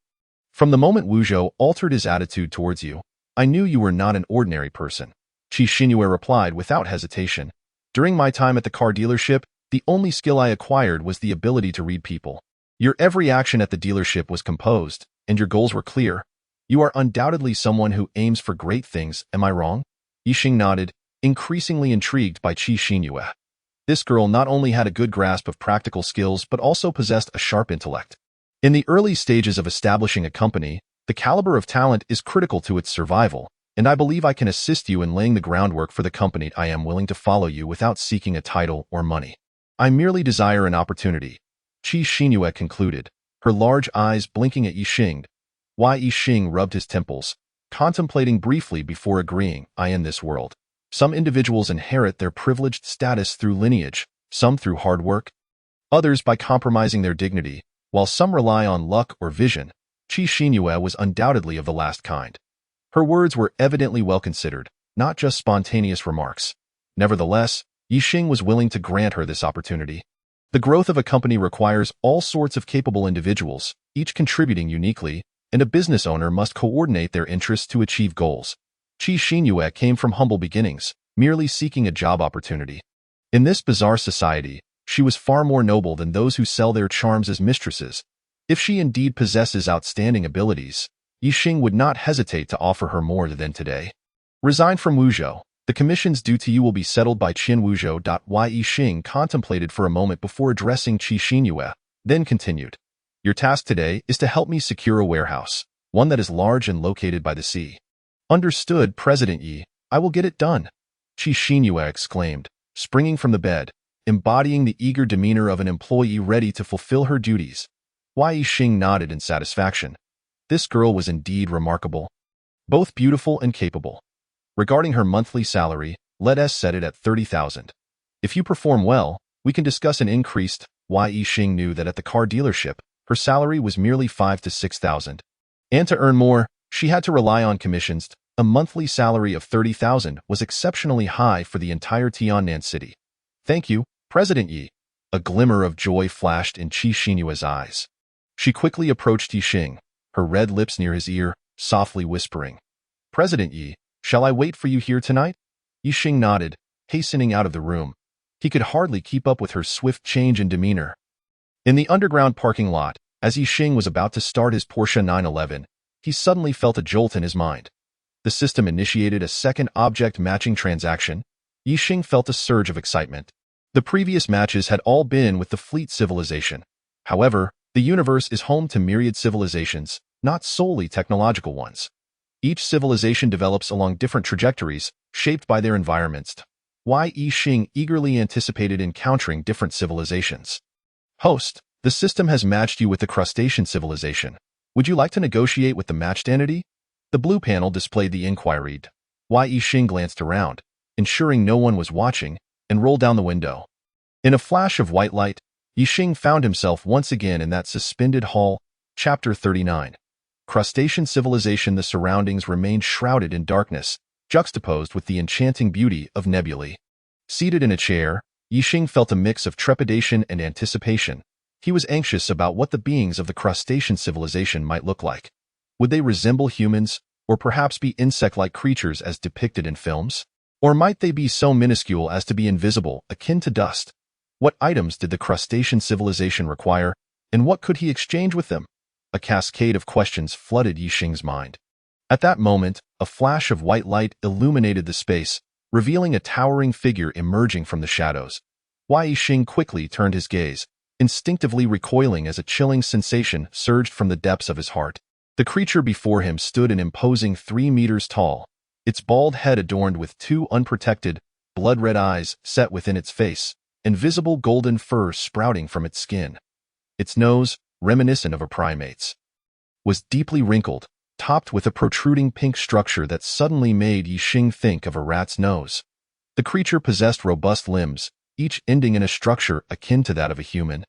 From the moment Wuzhou altered his attitude towards you, I knew you were not an ordinary person. Qi Xinyue replied without hesitation. During my time at the car dealership, the only skill I acquired was the ability to read people. Your every action at the dealership was composed, and your goals were clear. You are undoubtedly someone who aims for great things, am I wrong? Ye Xing nodded, increasingly intrigued by Qi Xinyue. This girl not only had a good grasp of practical skills but also possessed a sharp intellect. In the early stages of establishing a company, the caliber of talent is critical to its survival, and I believe I can assist you in laying the groundwork for the company. I am willing to follow you without seeking a title or money. I merely desire an opportunity. Qi Xinyue concluded, her large eyes blinking at Ye Xing. Ye Xing rubbed his temples, contemplating briefly before agreeing. In this world, some individuals inherit their privileged status through lineage, some through hard work, others by compromising their dignity, while some rely on luck or vision. Qi Xinyue was undoubtedly of the last kind. Her words were evidently well considered, not just spontaneous remarks. Nevertheless, Ye Xing was willing to grant her this opportunity. The growth of a company requires all sorts of capable individuals, each contributing uniquely, and a business owner must coordinate their interests to achieve goals. Qi Xinyue came from humble beginnings, merely seeking a job opportunity. In this bizarre society, she was far more noble than those who sell their charms as mistresses. If she indeed possesses outstanding abilities, Ye Xing would not hesitate to offer her more than today. Resign from Wuzhou. The commissions due to you will be settled by Qin Wuzhou. Ye Xing contemplated for a moment before addressing Qi Xinyue, then continued. Your task today is to help me secure a warehouse, one that is large and located by the sea. Understood, President Yi. I will get it done. Qi Xinyue exclaimed, springing from the bed, embodying the eager demeanor of an employee ready to fulfill her duties. Ye Xing nodded in satisfaction. This girl was indeed remarkable, both beautiful and capable. Regarding her monthly salary, let us set it at 30,000. If you perform well, we can discuss an increase. Ye Xing knew that at the car dealership, her salary was merely 5,000 to 6,000. And to earn more, she had to rely on commissions. A monthly salary of 30,000 was exceptionally high for the entire Tiannan city. Thank you, President Yi. A glimmer of joy flashed in Qi Xinyue's eyes. She quickly approached Ye Xing, her red lips near his ear, softly whispering. President Yi, shall I wait for you here tonight? Ye Xing nodded, hastening out of the room. He could hardly keep up with her swift change in demeanor. In the underground parking lot, as Ye Xing was about to start his Porsche 911, he suddenly felt a jolt in his mind. The system initiated a second object matching transaction. Ye Xing felt a surge of excitement. The previous matches had all been with the fleet civilization. However, the universe is home to myriad civilizations, not solely technological ones. Each civilization develops along different trajectories, shaped by their environments. Ye Xing eagerly anticipated encountering different civilizations. Host, the system has matched you with the crustacean civilization. Would you like to negotiate with the matched entity? The blue panel displayed the inquiry. Ye Xing glanced around, ensuring no one was watching, and rolled down the window. In a flash of white light, Ye Xing found himself once again in that suspended hall. Chapter 39. Crustacean civilization. The surroundings remained shrouded in darkness, juxtaposed with the enchanting beauty of nebulae. Seated in a chair, Ye Xing felt a mix of trepidation and anticipation. He was anxious about what the beings of the crustacean civilization might look like. Would they resemble humans, or perhaps be insect-like creatures as depicted in films? Or might they be so minuscule as to be invisible, akin to dust? What items did the crustacean civilization require, and what could he exchange with them? A cascade of questions flooded Ye Xing's mind. At that moment, a flash of white light illuminated the space, revealing a towering figure emerging from the shadows. Ye Xing quickly turned his gaze, instinctively recoiling as a chilling sensation surged from the depths of his heart. The creature before him stood an imposing 3 meters tall, its bald head adorned with two unprotected, blood-red eyes set within its face, and visible golden fur sprouting from its skin. Its nose, reminiscent of a primate's, was deeply wrinkled, topped with a protruding pink structure that suddenly made Ye Xing think of a rat's nose. The creature possessed robust limbs, each ending in a structure akin to that of a human,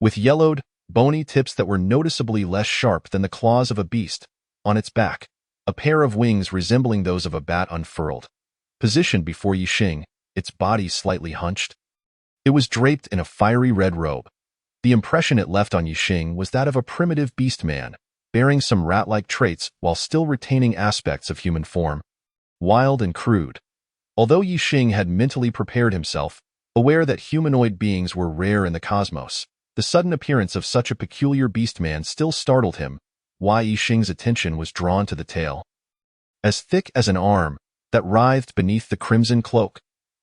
with yellowed, bony tips that were noticeably less sharp than the claws of a beast. On its back, a pair of wings resembling those of a bat unfurled. Positioned before Ye Xing, its body slightly hunched. It was draped in a fiery red robe. The impression it left on Ye Xing was that of a primitive beast man, bearing some rat-like traits while still retaining aspects of human form. Wild and crude. Although Ye Xing had mentally prepared himself, aware that humanoid beings were rare in the cosmos, the sudden appearance of such a peculiar beast man still startled him. Ye Xing's attention was drawn to the tail. As thick as an arm, that writhed beneath the crimson cloak.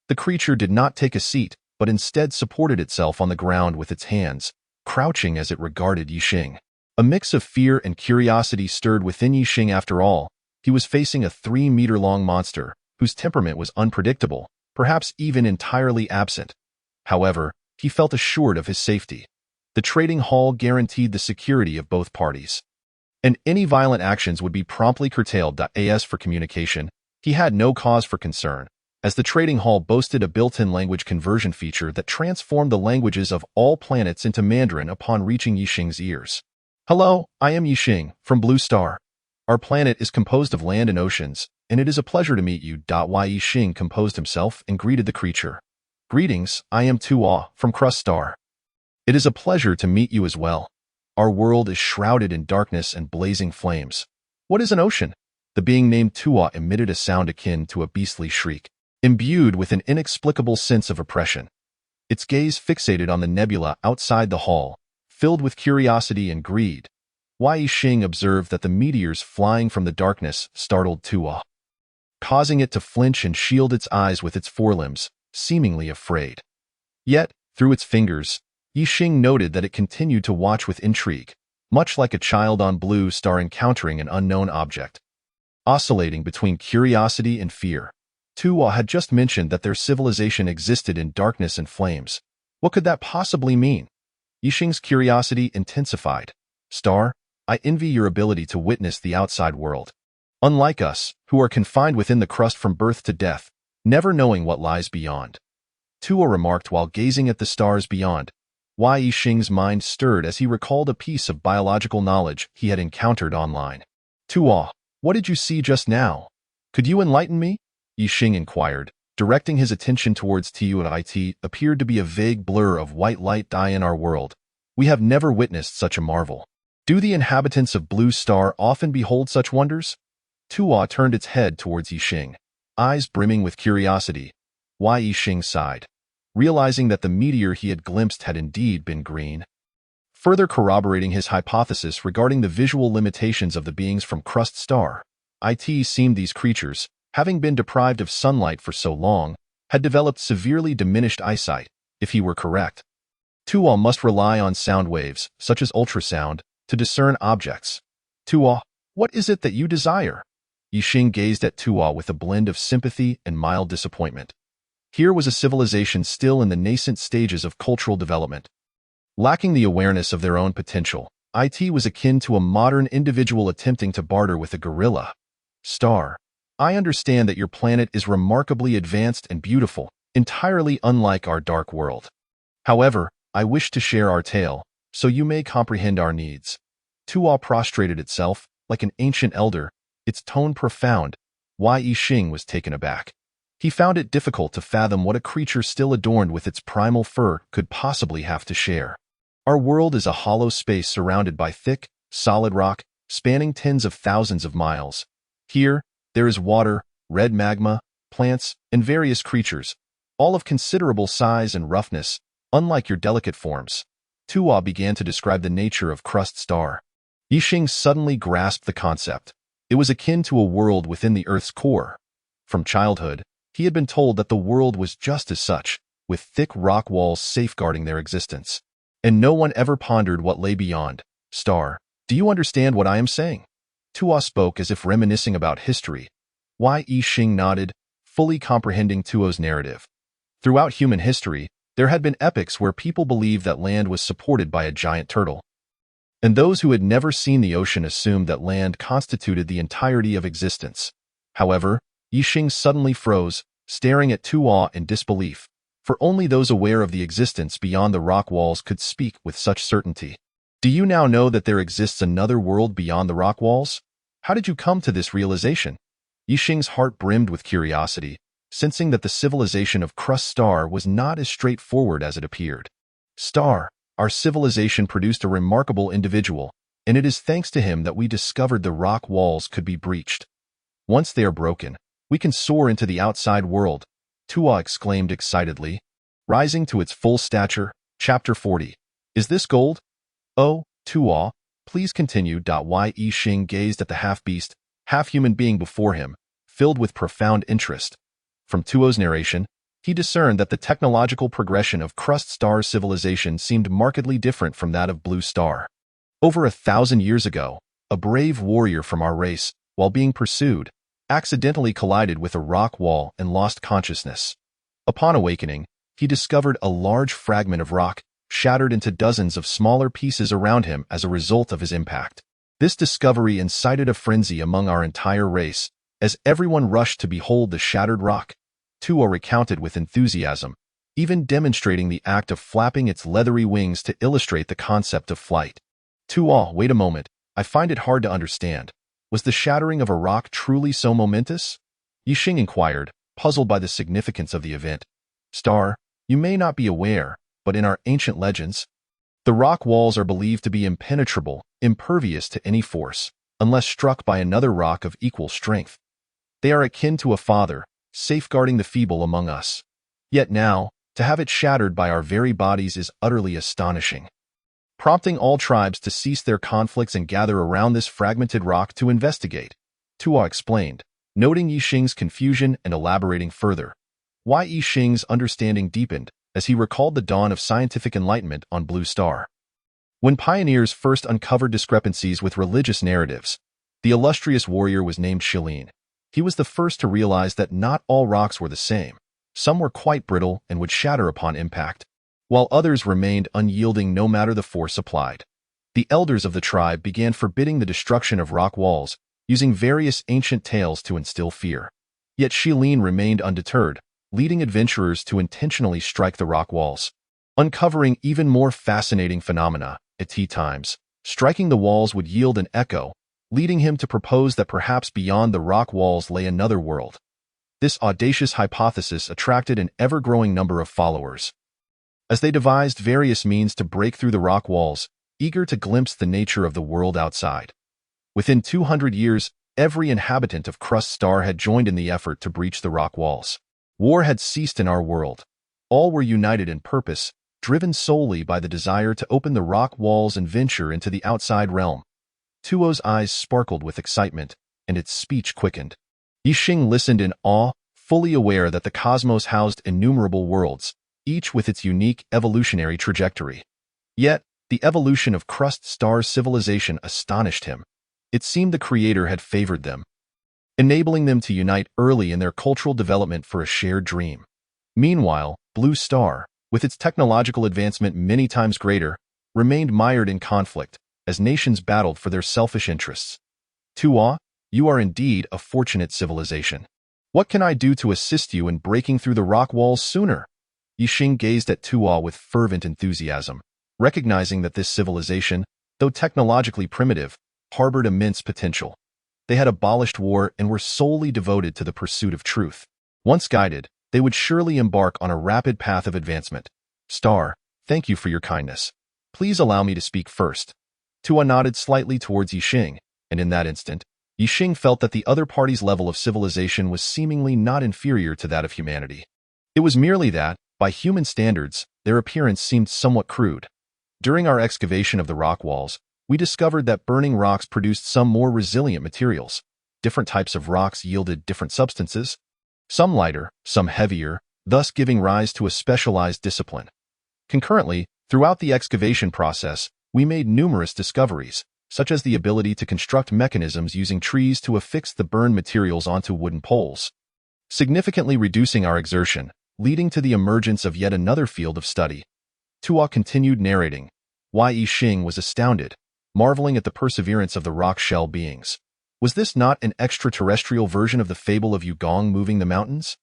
The creature did not take a seat, but instead supported itself on the ground with its hands, crouching as it regarded Ye Xing. A mix of fear and curiosity stirred within Ye Xing. After all, he was facing a 3-meter-long monster, whose temperament was unpredictable, perhaps even entirely absent. However, he felt assured of his safety. The trading hall guaranteed the security of both parties, and any violent actions would be promptly curtailed. As for communication, he had no cause for concern, as the trading hall boasted a built-in language conversion feature that transformed the languages of all planets into Mandarin upon reaching Ye Xing's ears. Hello, I am Ye Xing, from Blue Star. Our planet is composed of land and oceans, and it is a pleasure to meet you. Ye Xing composed himself and greeted the creature. Greetings, I am Tuo, from Crust Star. It is a pleasure to meet you as well. Our world is shrouded in darkness and blazing flames. What is an ocean? The being named Tuo emitted a sound akin to a beastly shriek, imbued with an inexplicable sense of oppression. Its gaze fixated on the nebula outside the hall, filled with curiosity and greed. Ye Xing observed that the meteors flying from the darkness startled Tuo, causing it to flinch and shield its eyes with its forelimbs, seemingly afraid. Yet, through its fingers, Ye Xing noted that it continued to watch with intrigue, much like a child on Blue Star encountering an unknown object. Oscillating between curiosity and fear, Tuo had just mentioned that their civilization existed in darkness and flames. What could that possibly mean? Ye Xing's curiosity intensified. Star, I envy your ability to witness the outside world. Unlike us, who are confined within the crust from birth to death, never knowing what lies beyond. Tuo remarked while gazing at the stars beyond. Ye Xing's mind stirred as he recalled a piece of biological knowledge he had encountered online. Tuo, what did you see just now? Could you enlighten me? Ye Xing inquired, directing his attention towards It appeared to be a vague blur of white light. In our world, we have never witnessed such a marvel. Do the inhabitants of Blue Star often behold such wonders? Tuo turned its head towards Ye Xing, eyes brimming with curiosity. Ye Xing sighed, realizing that the meteor he had glimpsed had indeed been green. Further corroborating his hypothesis regarding the visual limitations of the beings from Crust Star, it seemed these creatures, having been deprived of sunlight for so long, had developed severely diminished eyesight. If he were correct, Tuo must rely on sound waves, such as ultrasound, to discern objects. Tuo, what is it that you desire? Ye Xing gazed at Tuo with a blend of sympathy and mild disappointment. Here was a civilization still in the nascent stages of cultural development. Lacking the awareness of their own potential, it was akin to a modern individual attempting to barter with a gorilla. Star, I understand that your planet is remarkably advanced and beautiful, entirely unlike our dark world. However, I wish to share our tale, so you may comprehend our needs. Tuo prostrated itself, like an ancient elder, its tone profound. Ye Xing was taken aback. He found it difficult to fathom what a creature still adorned with its primal fur could possibly have to share. Our world is a hollow space surrounded by thick, solid rock, spanning tens of thousands of miles. Here, there is water, red magma, plants, and various creatures, all of considerable size and roughness, unlike your delicate forms. Tuo began to describe the nature of Crust Star. Ye Xing suddenly grasped the concept. It was akin to a world within the Earth's core. From childhood, he had been told that the world was just as such, with thick rock walls safeguarding their existence. And no one ever pondered what lay beyond. Star, do you understand what I am saying? Tuo spoke as if reminiscing about history. Ye Xing nodded, fully comprehending Tuo's narrative. Throughout human history, there had been epochs where people believed that land was supported by a giant turtle. And those who had never seen the ocean assumed that land constituted the entirety of existence. However, Ye Xing suddenly froze, staring at Tuo in disbelief, for only those aware of the existence beyond the rock walls could speak with such certainty. Do you now know that there exists another world beyond the rock walls? How did you come to this realization? Ye Xing's heart brimmed with curiosity, sensing that the civilization of Crust Star was not as straightforward as it appeared. Star, our civilization produced a remarkable individual, and it is thanks to him that we discovered the rock walls could be breached. Once they are broken, we can soar into the outside world, Tuo exclaimed excitedly. Rising to its full stature, Chapter 40. Is this gold? Oh, Tuo, please continue. Ye Xing gazed at the half-beast, half-human being before him, filled with profound interest. From Tuo's narration, he discerned that the technological progression of Crust Star's civilization seemed markedly different from that of Blue Star. Over 1,000 years ago, a brave warrior from our race, while being pursued, accidentally collided with a rock wall and lost consciousness. Upon awakening, he discovered a large fragment of rock, shattered into dozens of smaller pieces around him as a result of his impact. This discovery incited a frenzy among our entire race, as everyone rushed to behold the shattered rock. Tuo recounted with enthusiasm, even demonstrating the act of flapping its leathery wings to illustrate the concept of flight. Tuo, wait a moment, I find it hard to understand. Was the shattering of a rock truly so momentous? Ye Xing inquired, puzzled by the significance of the event. Star, you may not be aware, but in our ancient legends, the rock walls are believed to be impenetrable, impervious to any force, unless struck by another rock of equal strength. They are akin to a father, safeguarding the feeble among us. Yet now, to have it shattered by our very bodies is utterly astonishing. Prompting all tribes to cease their conflicts and gather around this fragmented rock to investigate, Tuo explained, noting Ye Xing's confusion and elaborating further. Ye Xing's understanding deepened as he recalled the dawn of scientific enlightenment on Blue Star. When pioneers first uncovered discrepancies with religious narratives, the illustrious warrior was named Shilin. He was the first to realize that not all rocks were the same. Some were quite brittle and would shatter upon impact, while others remained unyielding no matter the force applied. The elders of the tribe began forbidding the destruction of rock walls, using various ancient tales to instill fear. Yet Shilin remained undeterred, leading adventurers to intentionally strike the rock walls, uncovering even more fascinating phenomena. At times, striking the walls would yield an echo, leading him to propose that perhaps beyond the rock walls lay another world. This audacious hypothesis attracted an ever-growing number of followers, as they devised various means to break through the rock walls, eager to glimpse the nature of the world outside. Within 200 years, every inhabitant of Crust Star had joined in the effort to breach the rock walls. War had ceased in our world. All were united in purpose, driven solely by the desire to open the rock walls and venture into the outside realm. Tuo's eyes sparkled with excitement, and its speech quickened. Ye Xing listened in awe, fully aware that the cosmos housed innumerable worlds, each with its unique evolutionary trajectory. Yet, the evolution of Crust Star's civilization astonished him. It seemed the Creator had favored them, enabling them to unite early in their cultural development for a shared dream. Meanwhile, Blue Star, with its technological advancement many times greater, remained mired in conflict, as nations battled for their selfish interests. Tuo, you are indeed a fortunate civilization. What can I do to assist you in breaking through the rock walls sooner? Ye Xing gazed at Tuo with fervent enthusiasm, recognizing that this civilization, though technologically primitive, harbored immense potential. They had abolished war and were solely devoted to the pursuit of truth. Once guided, they would surely embark on a rapid path of advancement. Star, thank you for your kindness. Please allow me to speak first. Tuo nodded slightly towards Ye Xing, and in that instant, Ye Xing felt that the other party's level of civilization was seemingly not inferior to that of humanity. It was merely that, by human standards, their appearance seemed somewhat crude. During our excavation of the rock walls, we discovered that burning rocks produced some more resilient materials. Different types of rocks yielded different substances, some lighter, some heavier, thus giving rise to a specialized discipline. Concurrently, throughout the excavation process, we made numerous discoveries, such as the ability to construct mechanisms using trees to affix the burned materials onto wooden poles, significantly reducing our exertion, leading to the emergence of yet another field of study. Tuo continued narrating. Ye Xing was astounded, marveling at the perseverance of the rock shell beings. Was this not an extraterrestrial version of the fable of Yugong moving the mountains?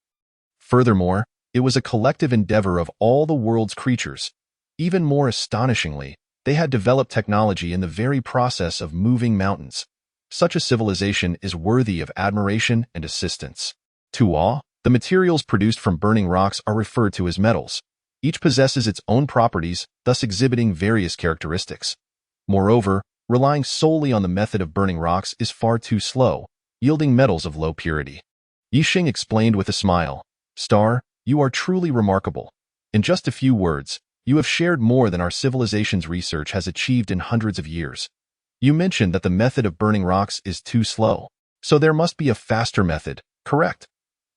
Furthermore, it was a collective endeavor of all the world's creatures. Even more astonishingly, they had developed technology in the very process of moving mountains. Such a civilization is worthy of admiration and assistance. Tuo, the materials produced from burning rocks are referred to as metals. Each possesses its own properties, thus exhibiting various characteristics. Moreover, relying solely on the method of burning rocks is far too slow, yielding metals of low purity. Ye Xing explained with a smile. Star, you are truly remarkable. In just a few words, you have shared more than our civilization's research has achieved in hundreds of years. You mentioned that the method of burning rocks is too slow, so there must be a faster method, correct?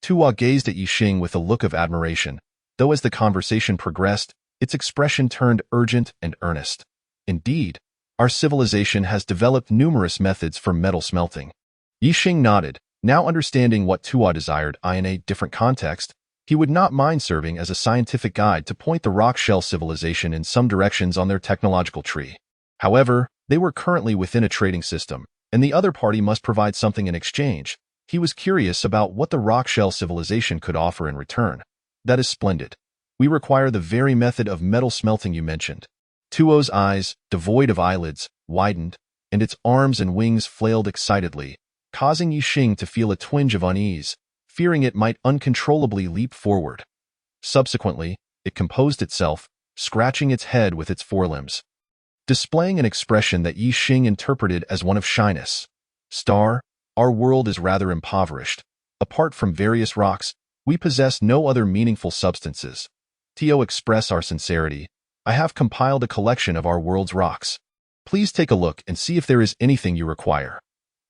Tuo gazed at Ye Xing with a look of admiration, though as the conversation progressed, its expression turned urgent and earnest. Indeed, our civilization has developed numerous methods for metal smelting. Ye Xing nodded, now understanding what Tuo desired in a different context. He would not mind serving as a scientific guide to point the rock shell civilization in some directions on their technological tree. However, they were currently within a trading system, and the other party must provide something in exchange. He was curious about what the rock shell civilization could offer in return. That is splendid. We require the very method of metal smelting you mentioned. Tuo's eyes, devoid of eyelids, widened, and its arms and wings flailed excitedly, causing Ye Xing to feel a twinge of unease, fearing it might uncontrollably leap forward. Subsequently, it composed itself, scratching its head with its forelimbs, displaying an expression that Ye Xing interpreted as one of shyness. Star, our world is rather impoverished. Apart from various rocks, we possess no other meaningful substances. To express our sincerity, I have compiled a collection of our world's rocks. Please take a look and see if there is anything you require.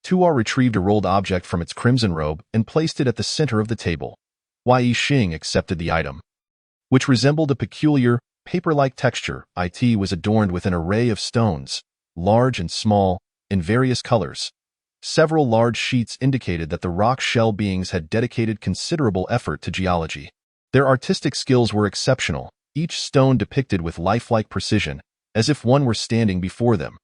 Tuo retrieved a rolled object from its crimson robe and placed it at the center of the table. Ye Xing accepted the item, which resembled a peculiar, paper-like texture. It was adorned with an array of stones, large and small, in various colors. Several large sheets indicated that the rock shell beings had dedicated considerable effort to geology. Their artistic skills were exceptional, each stone depicted with lifelike precision, as if one were standing before them.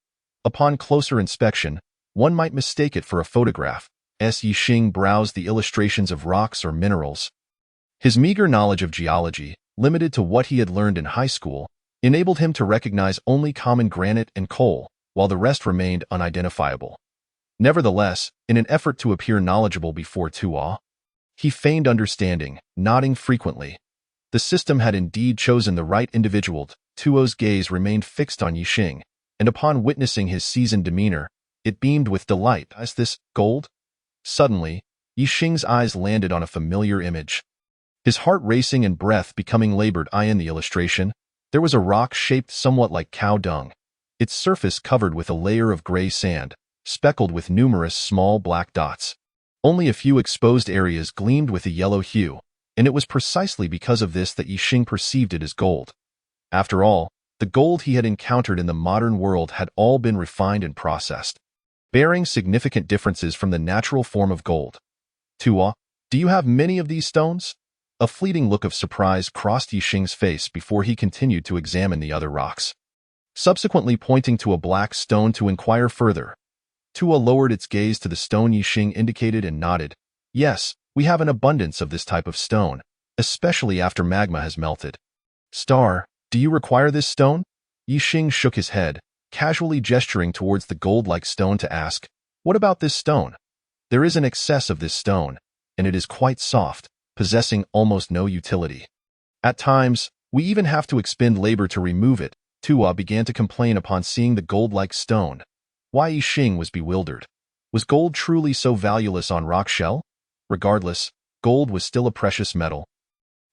Upon closer inspection, one might mistake it for a photograph, as Ye Xing browsed the illustrations of rocks or minerals. His meager knowledge of geology, limited to what he had learned in high school, enabled him to recognize only common granite and coal, while the rest remained unidentifiable. Nevertheless, in an effort to appear knowledgeable before Tuo, he feigned understanding, nodding frequently. The system had indeed chosen the right individual. Tuo's gaze remained fixed on Ye Xing, and upon witnessing his seasoned demeanor, it beamed with delight. Is this gold? Suddenly, Ye Xing's eyes landed on a familiar image. His heart racing and breath becoming labored. In the illustration, there was a rock shaped somewhat like cow dung, its surface covered with a layer of gray sand, speckled with numerous small black dots. Only a few exposed areas gleamed with a yellow hue, and it was precisely because of this that Ye Xing perceived it as gold. After all, the gold he had encountered in the modern world had all been refined and processed, bearing significant differences from the natural form of gold. Tuo, do you have many of these stones? A fleeting look of surprise crossed Ye Xing's face before he continued to examine the other rocks, subsequently pointing to a black stone to inquire further. Tuo lowered its gaze to the stone Ye Xing indicated and nodded. Yes, we have an abundance of this type of stone, especially after magma has melted. Star, do you require this stone? Ye Xing shook his head, casually gesturing towards the gold-like stone to ask, what about this stone? There is an excess of this stone, and it is quite soft, possessing almost no utility. At times, we even have to expend labor to remove it. Tuo began to complain upon seeing the gold-like stone. Ye Xing was bewildered. Was gold truly so valueless on rock shell? Regardless, gold was still a precious metal.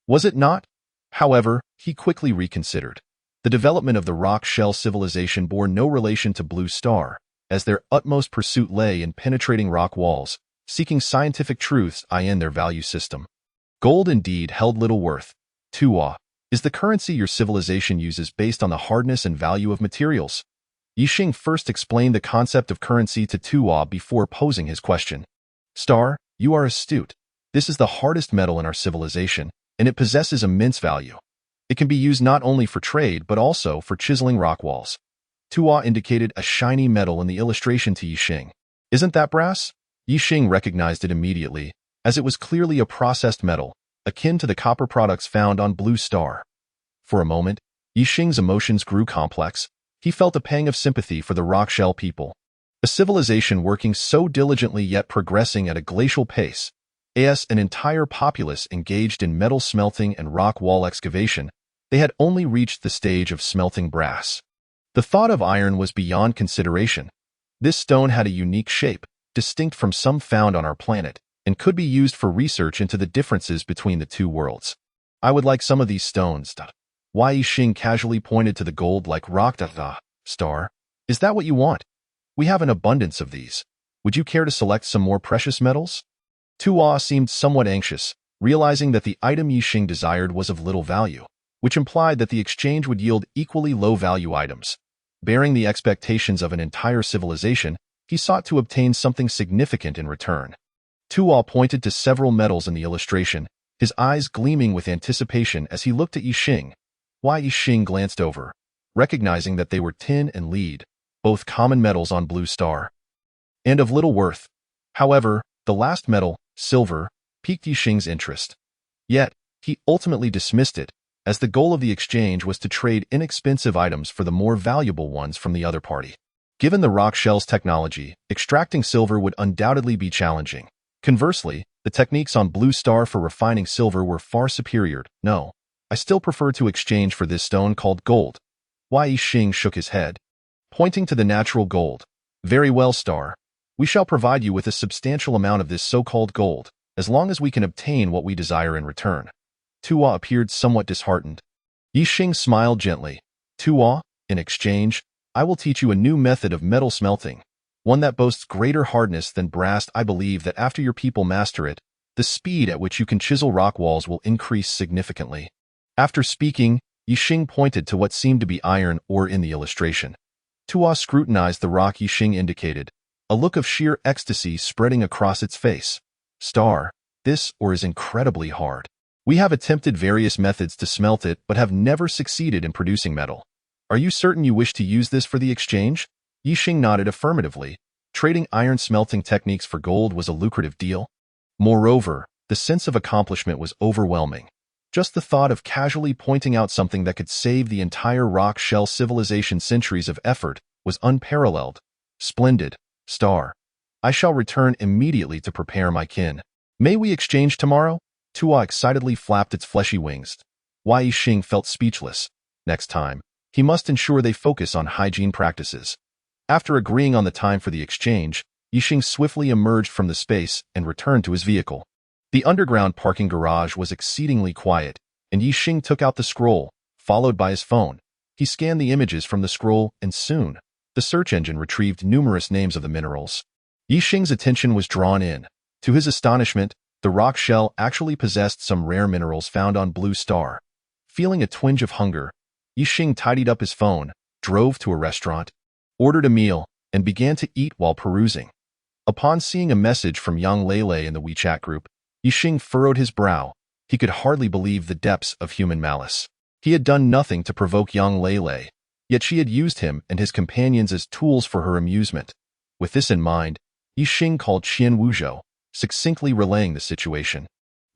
Was it not? However, he quickly reconsidered. The development of the rock shell civilization bore no relation to Blue Star, as their utmost pursuit lay in penetrating rock walls, seeking scientific truths in their value system. Gold indeed held little worth. Tuo, is the currency your civilization uses based on the hardness and value of materials? Ye Xing first explained the concept of currency to Tuo before posing his question. Star, you are astute. This is the hardest metal in our civilization, and it possesses immense value. It can be used not only for trade but also for chiseling rock walls. Tuo indicated a shiny metal in the illustration to Ye Xing. Isn't that brass? Ye Xing recognized it immediately, as it was clearly a processed metal, akin to the copper products found on Blue Star. For a moment, Ye Xing's emotions grew complex. He felt a pang of sympathy for the rock shell people. A civilization working so diligently yet progressing at a glacial pace. As an entire populace engaged in metal smelting and rock wall excavation, they had only reached the stage of smelting brass. The thought of iron was beyond consideration. This stone had a unique shape, distinct from some found on our planet, and could be used for research into the differences between the two worlds. I would like some of these stones. Ye Xing casually pointed to the gold-like rock. Star, is that what you want? We have an abundance of these. Would you care to select some more precious metals? Tuo seemed somewhat anxious, realizing that the item Ye Xing desired was of little value, which implied that the exchange would yield equally low-value items. Bearing the expectations of an entire civilization, he sought to obtain something significant in return. Tuo pointed to several metals in the illustration, his eyes gleaming with anticipation as he looked at Ye Xing. Ye Xing glanced over, recognizing that they were tin and lead, both common metals on Blue Star, and of little worth. However, the last metal, silver, piqued Ye Xing's interest. Yet, he ultimately dismissed it, as the goal of the exchange was to trade inexpensive items for the more valuable ones from the other party. Given the rock shell's technology, extracting silver would undoubtedly be challenging. Conversely, the techniques on Blue Star for refining silver were far superior. No, I still prefer to exchange for this stone called gold. Ye Xing shook his head, pointing to the natural gold. Very well, Star. We shall provide you with a substantial amount of this so-called gold, as long as we can obtain what we desire in return. Tuo appeared somewhat disheartened. Ye Xing smiled gently. Tuo, in exchange, I will teach you a new method of metal smelting, one that boasts greater hardness than brass. I believe that after your people master it, the speed at which you can chisel rock walls will increase significantly. After speaking, Ye Xing pointed to what seemed to be iron ore in the illustration. Tuo scrutinized the rock Ye Xing indicated, a look of sheer ecstasy spreading across its face. Star, this ore is incredibly hard. We have attempted various methods to smelt it but have never succeeded in producing metal. Are you certain you wish to use this for the exchange? Ye Xing nodded affirmatively. Trading iron smelting techniques for gold was a lucrative deal. Moreover, the sense of accomplishment was overwhelming. Just the thought of casually pointing out something that could save the entire rock shell civilization centuries of effort was unparalleled. Splendid, Star. I shall return immediately to prepare my kin. May we exchange tomorrow? Tuo excitedly flapped its fleshy wings. Ye Xing felt speechless. Next time, he must ensure they focus on hygiene practices. After agreeing on the time for the exchange, Ye Xing swiftly emerged from the space and returned to his vehicle. The underground parking garage was exceedingly quiet, and Ye Xing took out the scroll, followed by his phone. He scanned the images from the scroll, and soon, the search engine retrieved numerous names of the minerals. Ye Xing's attention was drawn in. To his astonishment, the rock shell actually possessed some rare minerals found on Blue Star. Feeling a twinge of hunger, Ye Xing tidied up his phone, drove to a restaurant, ordered a meal, and began to eat while perusing. Upon seeing a message from Yang Lele in the WeChat group, Ye Xing furrowed his brow. He could hardly believe the depths of human malice. He had done nothing to provoke Yang Lele, yet she had used him and his companions as tools for her amusement. With this in mind, Ye Xing called Qian Wuzhou, succinctly relaying the situation.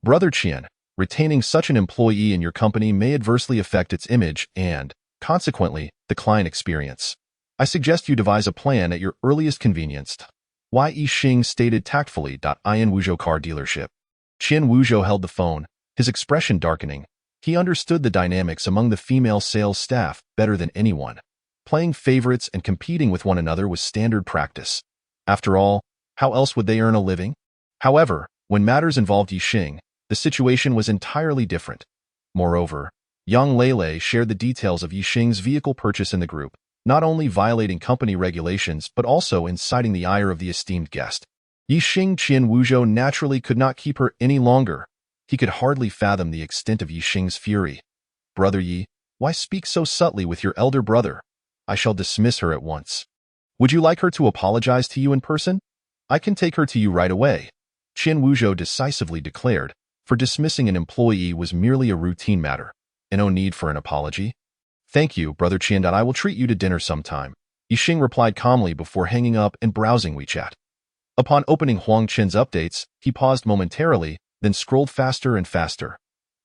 Brother Qian, retaining such an employee in your company may adversely affect its image and, consequently, the client experience. I suggest you devise a plan at your earliest convenience. Ye Xing stated tactfully. In Wuzhou car dealership. Qian Wuzhou held the phone, his expression darkening. He understood the dynamics among the female sales staff better than anyone. Playing favorites and competing with one another was standard practice. After all, how else would they earn a living? However, when matters involved Ye Xing, the situation was entirely different. Moreover, Yang Lele shared the details of Ye Xing's vehicle purchase in the group, not only violating company regulations but also inciting the ire of the esteemed guest. Ye Xing Qian Wuzhou naturally could not keep her any longer. He could hardly fathom the extent of Ye Xing's fury. Brother Yi, why speak so subtly with your elder brother? I shall dismiss her at once. Would you like her to apologize to you in person? I can take her to you right away, Qin Wuzhou decisively declared, for dismissing an employee was merely a routine matter, and no need for an apology. Thank you, Brother Qin. I will treat you to dinner sometime, Ye Xing replied calmly before hanging up and browsing WeChat. Upon opening Huang Qin's updates, he paused momentarily, then scrolled faster and faster.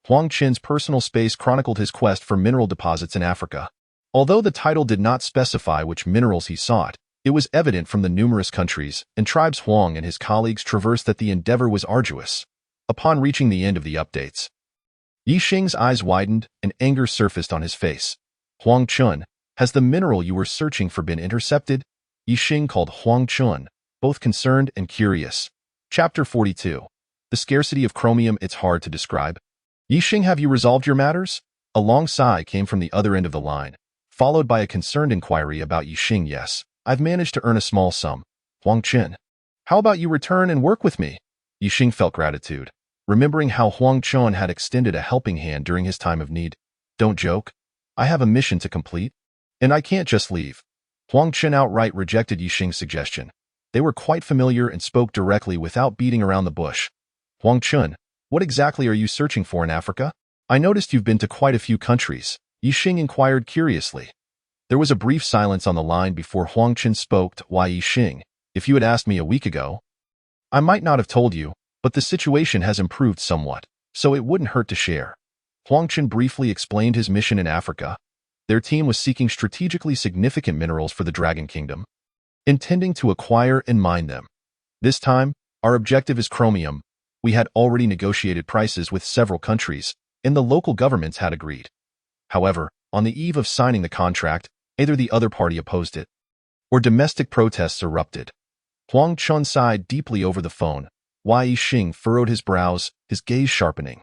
Huang Qin's personal space chronicled his quest for mineral deposits in Africa. Although the title did not specify which minerals he sought, it was evident from the numerous countries and tribes Huang and his colleagues traversed that the endeavor was arduous. Upon reaching the end of the updates, Ye Xing's eyes widened and anger surfaced on his face. Huang Chun, has the mineral you were searching for been intercepted? Ye Xing called Huang Chun, both concerned and curious. Chapter 42. The scarcity of chromium. It's hard to describe. Ye Xing, have you resolved your matters? A long sigh came from the other end of the line, followed by a concerned inquiry about Ye Xing. Yes, I've managed to earn a small sum. Huang Qin, how about you return and work with me? Ye Xing felt gratitude, remembering how Huang Chun had extended a helping hand during his time of need. Don't joke. I have a mission to complete, and I can't just leave. Huang Qin outright rejected Ye Xing's suggestion. They were quite familiar and spoke directly without beating around the bush. Huang Chun, what exactly are you searching for in Africa? I noticed you've been to quite a few countries, Ye Xing inquired curiously. There was a brief silence on the line before Huang Qin spoke. Why, Ye Xing, if you had asked me a week ago, I might not have told you, but the situation has improved somewhat, so it wouldn't hurt to share. Huang Qin briefly explained his mission in Africa. Their team was seeking strategically significant minerals for the Dragon Kingdom, intending to acquire and mine them. This time, our objective is chromium. We had already negotiated prices with several countries, and the local governments had agreed. However, on the eve of signing the contract, either the other party opposed it, or domestic protests erupted. Huang Chun sighed deeply over the phone. Ye Xing furrowed his brows, his gaze sharpening.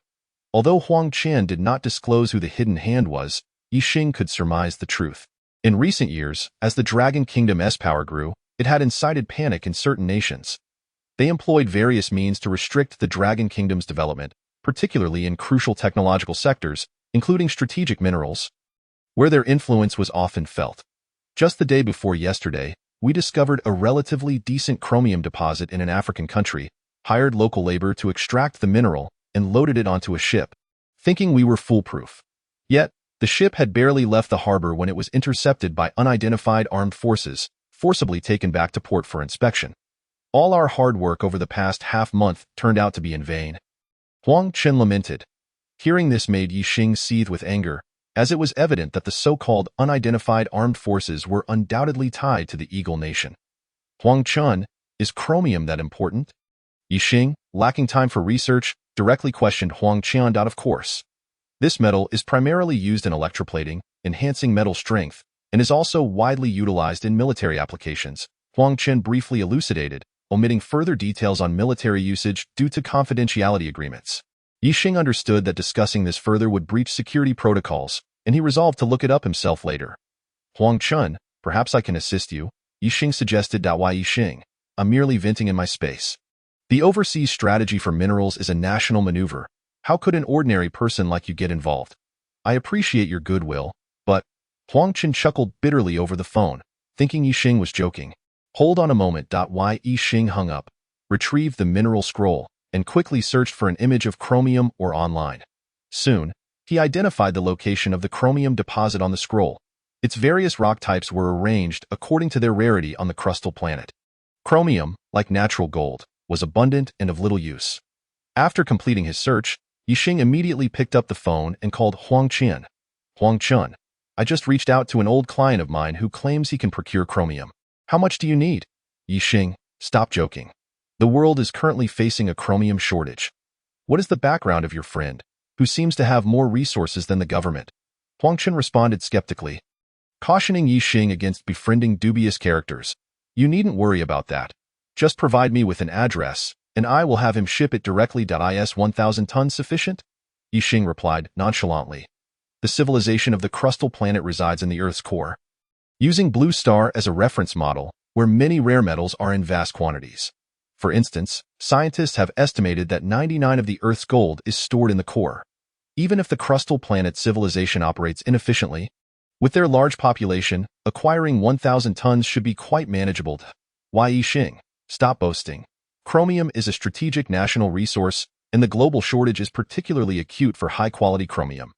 Although Huang Qian did not disclose who the hidden hand was, Ye Xing could surmise the truth. In recent years, as the Dragon Kingdom's power grew, it had incited panic in certain nations. They employed various means to restrict the Dragon Kingdom's development, particularly in crucial technological sectors, including strategic minerals, where their influence was often felt. Just the day before yesterday, we discovered a relatively decent chromium deposit in an African country, hired local labor to extract the mineral, and loaded it onto a ship, thinking we were foolproof. Yet, the ship had barely left the harbor when it was intercepted by unidentified armed forces, forcibly taken back to port for inspection. All our hard work over the past half-month turned out to be in vain. Huang Qin lamented. Hearing this made Ye Xing seethe with anger, as it was evident that the so-called unidentified armed forces were undoubtedly tied to the Eagle Nation. Huang Chun, is chromium that important? Ye Xing, lacking time for research, directly questioned Huang Qian. Of course. This metal is primarily used in electroplating, enhancing metal strength, and is also widely utilized in military applications, Huang Qin briefly elucidated, omitting further details on military usage due to confidentiality agreements. Ye Xing understood that discussing this further would breach security protocols, and he resolved to look it up himself later. Huang Chun, perhaps I can assist you, Ye Xing suggested. Why, Ye Xing, I'm merely venting in my space. The overseas strategy for minerals is a national maneuver. How could an ordinary person like you get involved? I appreciate your goodwill, but Huang Qin chuckled bitterly over the phone, thinking Ye Xing was joking. Hold on a moment. Ye Xing hung up, retrieved the mineral scroll, and quickly searched for an image of chromium or online. Soon, he identified the location of the chromium deposit on the scroll. Its various rock types were arranged according to their rarity on the crustal planet. Chromium, like natural gold, was abundant and of little use. After completing his search, Ye Xing immediately picked up the phone and called Huang Qian. Huang Chun, I just reached out to an old client of mine who claims he can procure chromium. How much do you need? Ye Xing, stop joking. The world is currently facing a chromium shortage. What is the background of your friend, who seems to have more resources than the government? Huang Qian responded skeptically, cautioning Ye Xing against befriending dubious characters. You needn't worry about that. Just provide me with an address, and I will have him ship it directly. Is 1,000 tons sufficient? Ye Xing replied nonchalantly. The civilization of the crustal planet resides in the Earth's core, using Blue Star as a reference model, where many rare metals are in vast quantities. For instance, scientists have estimated that 99% of the Earth's gold is stored in the core. Even if the crustal planet civilization operates inefficiently, With their large population, acquiring 1,000 tons should be quite manageable. Ye Xing, stop boasting. Chromium is a strategic national resource, and the global shortage is particularly acute for high-quality chromium.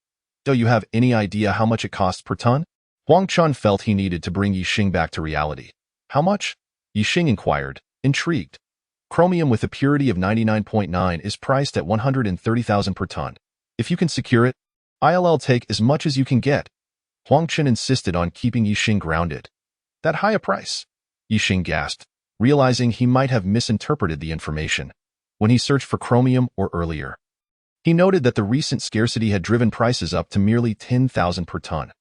Do you have any idea how much it costs per ton? Huang Chun felt he needed to bring Ye Xing back to reality. How much? Ye Xing inquired, intrigued. Chromium with a purity of 99.9 is priced at 130,000 per ton. If you can secure it, I'll take as much as you can get. Huang Chun insisted on keeping Ye Xing grounded. That high a price? Ye Xing gasped, realizing he might have misinterpreted the information when he searched for chromium or earlier. He noted that the recent scarcity had driven prices up to merely 10,000 per ton.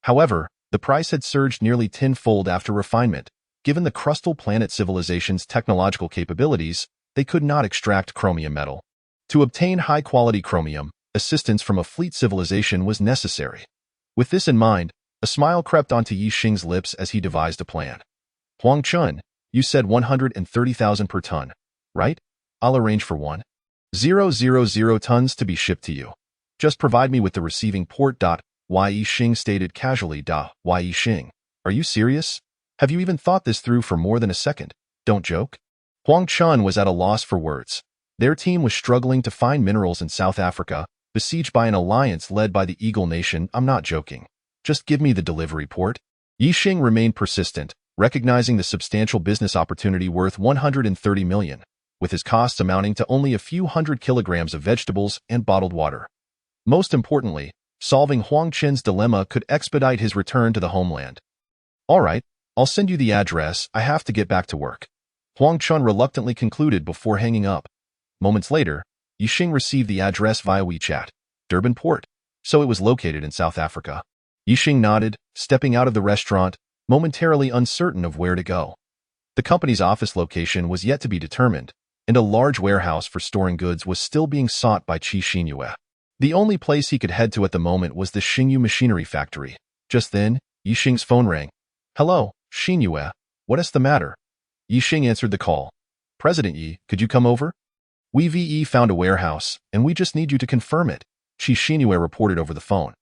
However, the price had surged nearly tenfold after refinement. Given the crustal planet civilization's technological capabilities, they could not extract chromium metal. To obtain high-quality chromium, assistance from a fleet civilization was necessary. With this in mind, a smile crept onto Ye Xing's lips as he devised a plan. Huang Chun, you said 130,000 per ton, right? I'll arrange for 1,000 tons to be shipped to you. Just provide me with the receiving port. Ye Xing stated casually. Ye Xing, are you serious? Have you even thought this through for more than a second? Don't joke. Huang Chun was at a loss for words. Their team was struggling to find minerals in South Africa, besieged by an alliance led by the Eagle Nation. I'm not joking. Just give me the delivery port. Ye Xing remained persistent, recognizing the substantial business opportunity worth 130 million, with his costs amounting to only a few hundred kilograms of vegetables and bottled water. Most importantly, solving Huang Chun's dilemma could expedite his return to the homeland. All right, I'll send you the address. I have to get back to work. Huang Chun reluctantly concluded before hanging up. Moments later, Ye Xing received the address via WeChat. Durban Port. So it was located in South Africa. Ye Xing nodded, stepping out of the restaurant, momentarily uncertain of where to go. The company's office location was yet to be determined, and a large warehouse for storing goods was still being sought by Ye Xing. The only place he could head to at the moment was the Xingyu machinery factory. Just then, Ye Xing's phone rang. Hello, Xingyu. What is the matter? Ye Xing answered the call. President Ye, could you come over? We found a warehouse, and we just need you to confirm it. Ye Xing reported over the phone.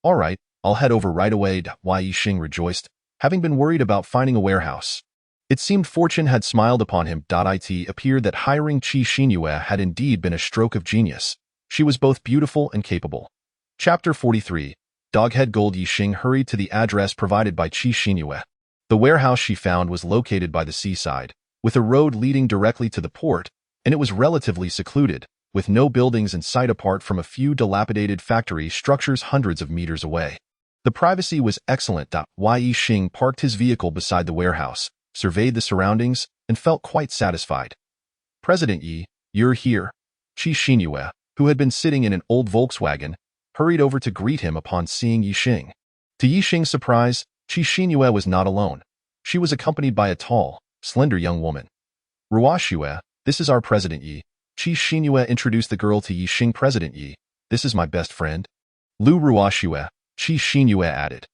All right, I'll head over right away. Ye Xing rejoiced, having been worried about finding a warehouse. It seemed fortune had smiled upon him. It appeared that hiring Ye Xing had indeed been a stroke of genius. She was both beautiful and capable. Chapter 43. Doghead Gold. Ye Xing hurried to the address provided by Ye Xing. The warehouse she found was located by the seaside, with a road leading directly to the port, and it was relatively secluded, with no buildings in sight apart from a few dilapidated factory structures hundreds of meters away. The privacy was excellent. Ye Xing parked his vehicle beside the warehouse, surveyed the surroundings, and felt quite satisfied. President Ye, you're here. Ye Xing, who had been sitting in an old Volkswagen, hurried over to greet him upon seeing Ye Xing. To Ye Xing's surprise, Ye Xing was not alone. She was accompanied by a tall, slender young woman. Ruoxue, this is our President Ye. Ye Xing introduced the girl to Ye Xing. President Ye, this is my best friend. Lu Ruoxue, Ye Xing added.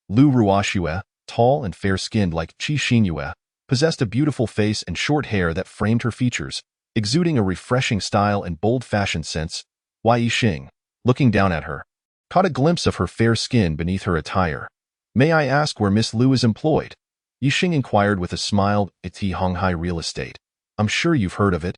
Lu Ruoxue, tall and fair-skinned like Ye Xing, possessed a beautiful face and short hair that framed her features, exuding a refreshing style and bold-fashioned sense. Ye Xing, looking down at her, caught a glimpse of her fair skin beneath her attire. May I ask where Miss Lu is employed? Ye Xing inquired with a smile. It's Honghai Real Estate. I'm sure you've heard of it.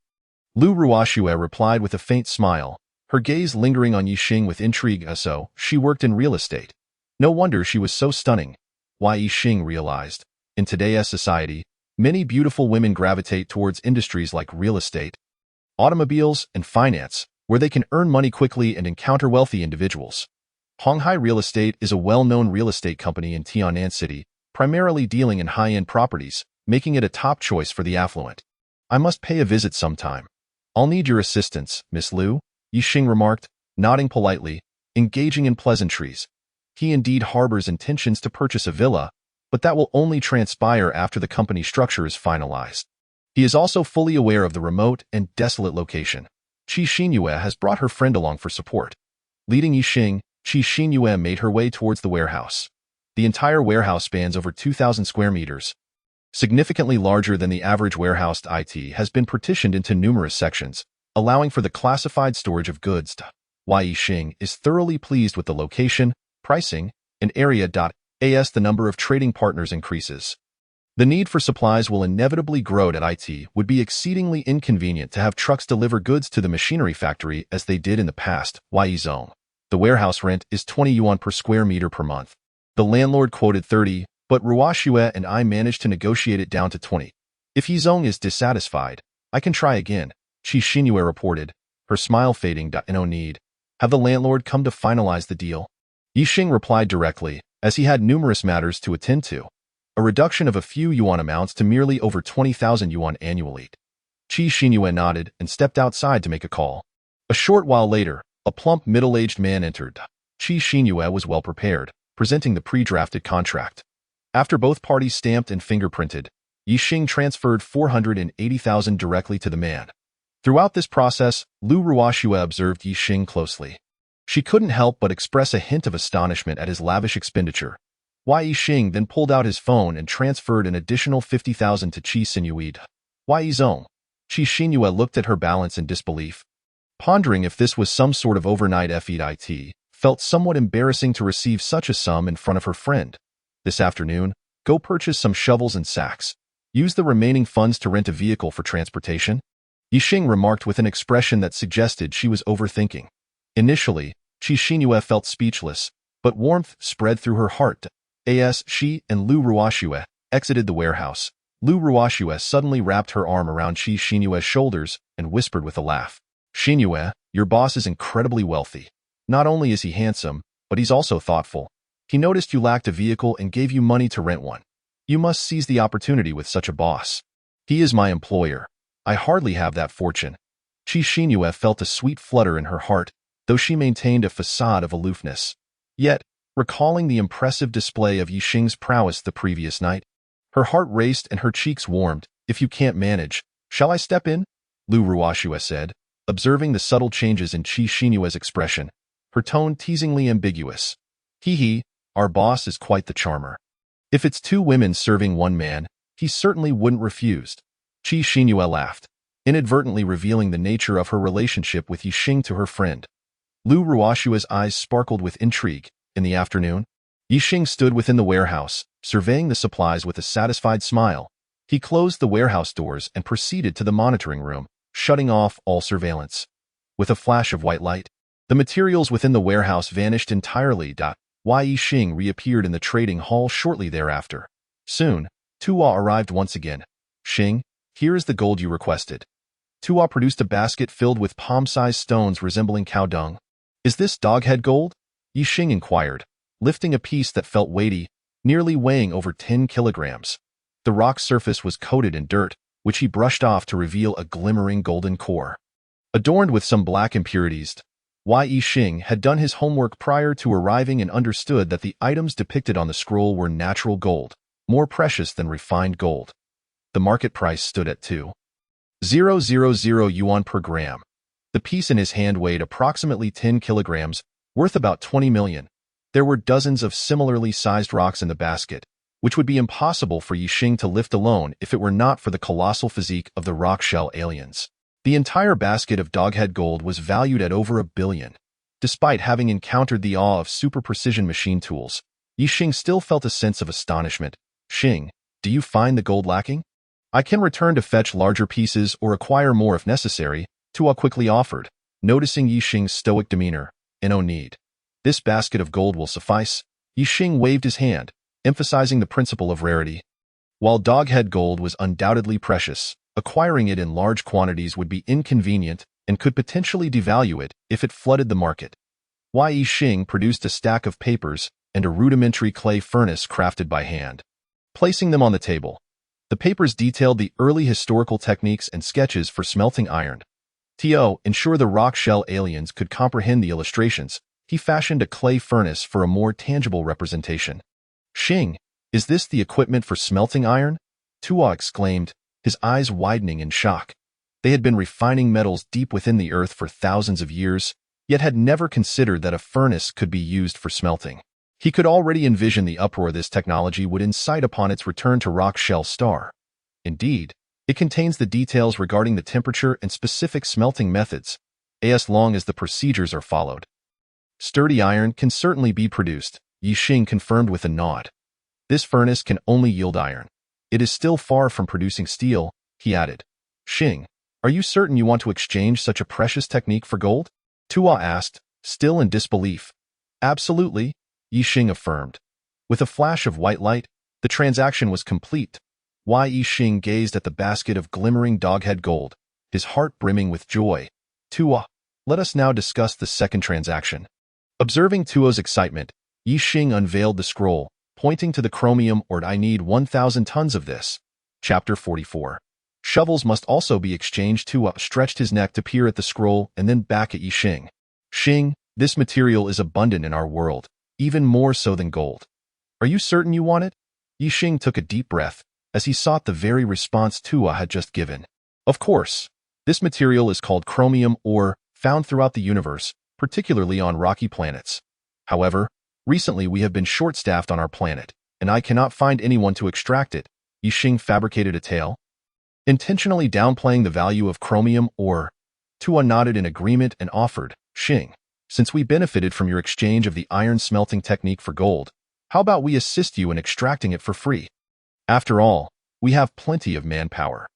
Lu Ruoxue replied with a faint smile, her gaze lingering on Ye Xing with intrigue. So, she worked in real estate. No wonder she was so stunning. Ye Xing realized. In today's society, many beautiful women gravitate towards industries like real estate, automobiles, and finance, where they can earn money quickly and encounter wealthy individuals. Honghai Real Estate is a well-known real estate company in Tianan City, primarily dealing in high-end properties, making it a top choice for the affluent. I must pay a visit sometime. I'll need your assistance, Miss Lu, Ye Xing remarked, nodding politely, engaging in pleasantries. He indeed harbors intentions to purchase a villa, but that will only transpire after the company structure is finalized. He is also fully aware of the remote and desolate location. Ye Xing has brought her friend along for support. Leading Ye Xing, Ye Xing made her way towards the warehouse. The entire warehouse spans over 2,000 square meters. Significantly larger than the average warehouse, it has been partitioned into numerous sections, allowing for the classified storage of goods. Ye Xing is thoroughly pleased with the location, pricing, and area. As the number of trading partners increases, the need for supplies will inevitably grow. It would be exceedingly inconvenient to have trucks deliver goods to the machinery factory as they did in the past. Ye Xing. The warehouse rent is 20 yuan per square meter per month. The landlord quoted 30, but Ruoxue and I managed to negotiate it down to 20. If Ye Xing is dissatisfied, I can try again, Ye Xing reported, her smile fading. No need. Have the landlord come to finalize the deal? Ye Xing replied directly, as he had numerous matters to attend to. A reduction of a few yuan amounts to merely over 20,000 yuan annually. Ye Xing nodded and stepped outside to make a call. A short while later, a plump middle-aged man entered. Ye Xing was well prepared, presenting the pre-drafted contract. After both parties stamped and fingerprinted, Ye Xing transferred 480,000 directly to the man. Throughout this process, Lu Ruoxue observed Ye Xing closely. She couldn't help but express a hint of astonishment at his lavish expenditure. Ye Xing then pulled out his phone and transferred an additional 50,000 to Ye Xing. Ye Xing. Ye Xing looked at her balance in disbelief. Pondering if this was some sort of overnight FEIT, felt somewhat embarrassing to receive such a sum in front of her friend. This afternoon, go purchase some shovels and sacks. Use the remaining funds to rent a vehicle for transportation. Ye Xing remarked with an expression that suggested she was overthinking. Initially, Ye Xing felt speechless, but warmth spread through her heart. As she and Lu Ruoxue exited the warehouse, Lu Ruoxue suddenly wrapped her arm around Ye Xing's shoulders and whispered with a laugh. Xing, your boss is incredibly wealthy. Not only is he handsome, but he's also thoughtful. He noticed you lacked a vehicle and gave you money to rent one. You must seize the opportunity with such a boss. He is my employer. I hardly have that fortune. Ye Xing felt a sweet flutter in her heart, though she maintained a facade of aloofness. Yet, recalling the impressive display of Ye Xing's prowess the previous night, her heart raced and her cheeks warmed. If you can't manage, shall I step in? Lu Ruoxue said, observing the subtle changes in Ye Xing's expression, her tone teasingly ambiguous. Hee, our boss is quite the charmer. If it's two women serving one man, he certainly wouldn't refuse. Ye Xing laughed, inadvertently revealing the nature of her relationship with Ye Xing to her friend. Lu Ruoxue's eyes sparkled with intrigue. In the afternoon, Ye Xing stood within the warehouse, surveying the supplies with a satisfied smile. He closed the warehouse doors and proceeded to the monitoring room, shutting off all surveillance. With a flash of white light, the materials within the warehouse vanished entirely. Ye Xing reappeared in the trading hall shortly thereafter. Soon, Tuo arrived once again. Xing, here is the gold you requested. Tuo produced a basket filled with palm-sized stones resembling cow dung. Is this doghead gold? Ye Xing inquired, lifting a piece that felt weighty, nearly weighing over 10 kilograms. The rock's surface was coated in dirt, which he brushed off to reveal a glimmering golden core. Adorned with some black impurities, Ye Xing had done his homework prior to arriving and understood that the items depicted on the scroll were natural gold, more precious than refined gold. The market price stood at 2,000 yuan per gram. The piece in his hand weighed approximately 10 kilograms, worth about 20 million. There were dozens of similarly sized rocks in the basket, which would be impossible for Ye Xing to lift alone if it were not for the colossal physique of the rock shell aliens. The entire basket of doghead gold was valued at over $1 billion. Despite having encountered the awe of super-precision machine tools, Ye Xing still felt a sense of astonishment. Xing, do you find the gold lacking? I can return to fetch larger pieces or acquire more if necessary, Tuo quickly offered, noticing Ye Xing's stoic demeanor. No need. This basket of gold will suffice. Ye Xing waved his hand, emphasizing the principle of rarity. While doghead gold was undoubtedly precious, acquiring it in large quantities would be inconvenient and could potentially devalue it if it flooded the market. Ye Xing produced a stack of papers and a rudimentary clay furnace crafted by hand. Placing them on the table, the papers detailed the early historical techniques and sketches for smelting iron. To ensure the rock shell aliens could comprehend the illustrations, he fashioned a clay furnace for a more tangible representation. Xing, is this the equipment for smelting iron? Tuo exclaimed, his eyes widening in shock. They had been refining metals deep within the earth for thousands of years, yet had never considered that a furnace could be used for smelting. He could already envision the uproar this technology would incite upon its return to Rock Shell Star. Indeed, it contains the details regarding the temperature and specific smelting methods, as long as the procedures are followed. Sturdy iron can certainly be produced, Ye Xing confirmed with a nod. This furnace can only yield iron. It is still far from producing steel, he added. Xing, are you certain you want to exchange such a precious technique for gold? Tuo asked, still in disbelief. Absolutely, Ye Xing affirmed. With a flash of white light, the transaction was complete. Ye Xing gazed at the basket of glimmering doghead gold, his heart brimming with joy. Tuo, let us now discuss the second transaction. Observing Tuo's excitement, Ye Xing unveiled the scroll, pointing to the chromium ore. I need 1,000 tons of this. Chapter 44. Shovels must also be exchanged. Tuo stretched his neck to peer at the scroll and then back at Ye Xing. Xing, this material is abundant in our world, even more so than gold. Are you certain you want it? Ye Xing took a deep breath, as he sought the very response Tuo had just given. Of course. This material is called chromium ore, found throughout the universe, particularly on rocky planets. However, recently we have been short-staffed on our planet, and I cannot find anyone to extract it. Ye Xing fabricated a tale, intentionally downplaying the value of chromium ore. Tuo nodded in agreement and offered, Xing, since we benefited from your exchange of the iron smelting technique for gold, how about we assist you in extracting it for free? After all, we have plenty of manpower.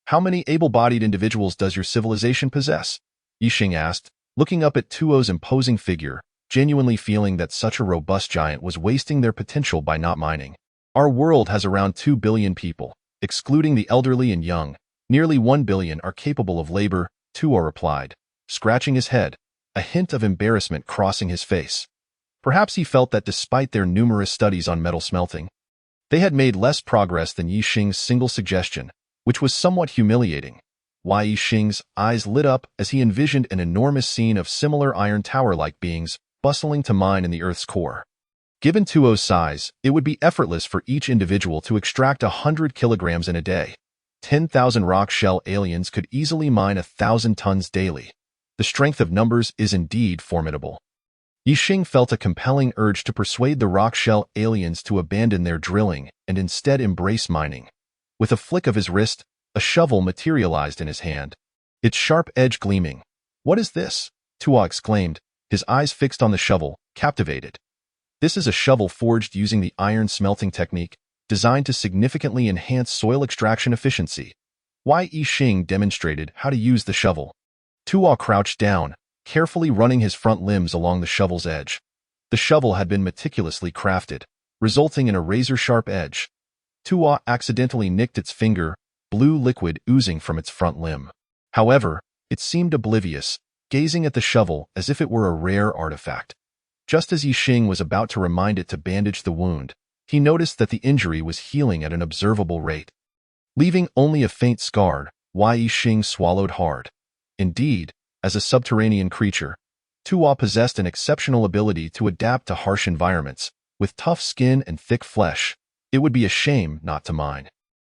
How many able-bodied individuals does your civilization possess? Ye Xing asked, looking up at Tuo's imposing figure, genuinely feeling that such a robust giant was wasting their potential by not mining. Our world has around 2 billion people, excluding the elderly and young. Nearly 1 billion are capable of labor, Tuo replied, scratching his head, a hint of embarrassment crossing his face. Perhaps he felt that despite their numerous studies on metal smelting, they had made less progress than Ye Xing's single suggestion, which was somewhat humiliating. Ye Xing's eyes lit up as he envisioned an enormous scene of similar iron tower-like beings bustling to mine in the Earth's core. Given Tuo's size, it would be effortless for each individual to extract 100 kilograms in a day. 10,000 rock shell aliens could easily mine 1,000 tons daily. The strength of numbers is indeed formidable. Ye Xing felt a compelling urge to persuade the rock shell aliens to abandon their drilling and instead embrace mining. With a flick of his wrist, a shovel materialized in his hand, its sharp edge gleaming. What is this? Tuo exclaimed, his eyes fixed on the shovel, captivated. This is a shovel forged using the iron smelting technique, designed to significantly enhance soil extraction efficiency. Ye Xing demonstrated how to use the shovel. Tuo crouched down, carefully running his front limbs along the shovel's edge. The shovel had been meticulously crafted, resulting in a razor-sharp edge. Tuo accidentally nicked its finger, blue liquid oozing from its front limb. However, it seemed oblivious, gazing at the shovel as if it were a rare artifact. Just as Ye Xing was about to remind it to bandage the wound, he noticed that the injury was healing at an observable rate. Leaving only a faint scar, Ye Xing swallowed hard. Indeed, as a subterranean creature, Tuo possessed an exceptional ability to adapt to harsh environments. With tough skin and thick flesh, it would be a shame not to mine.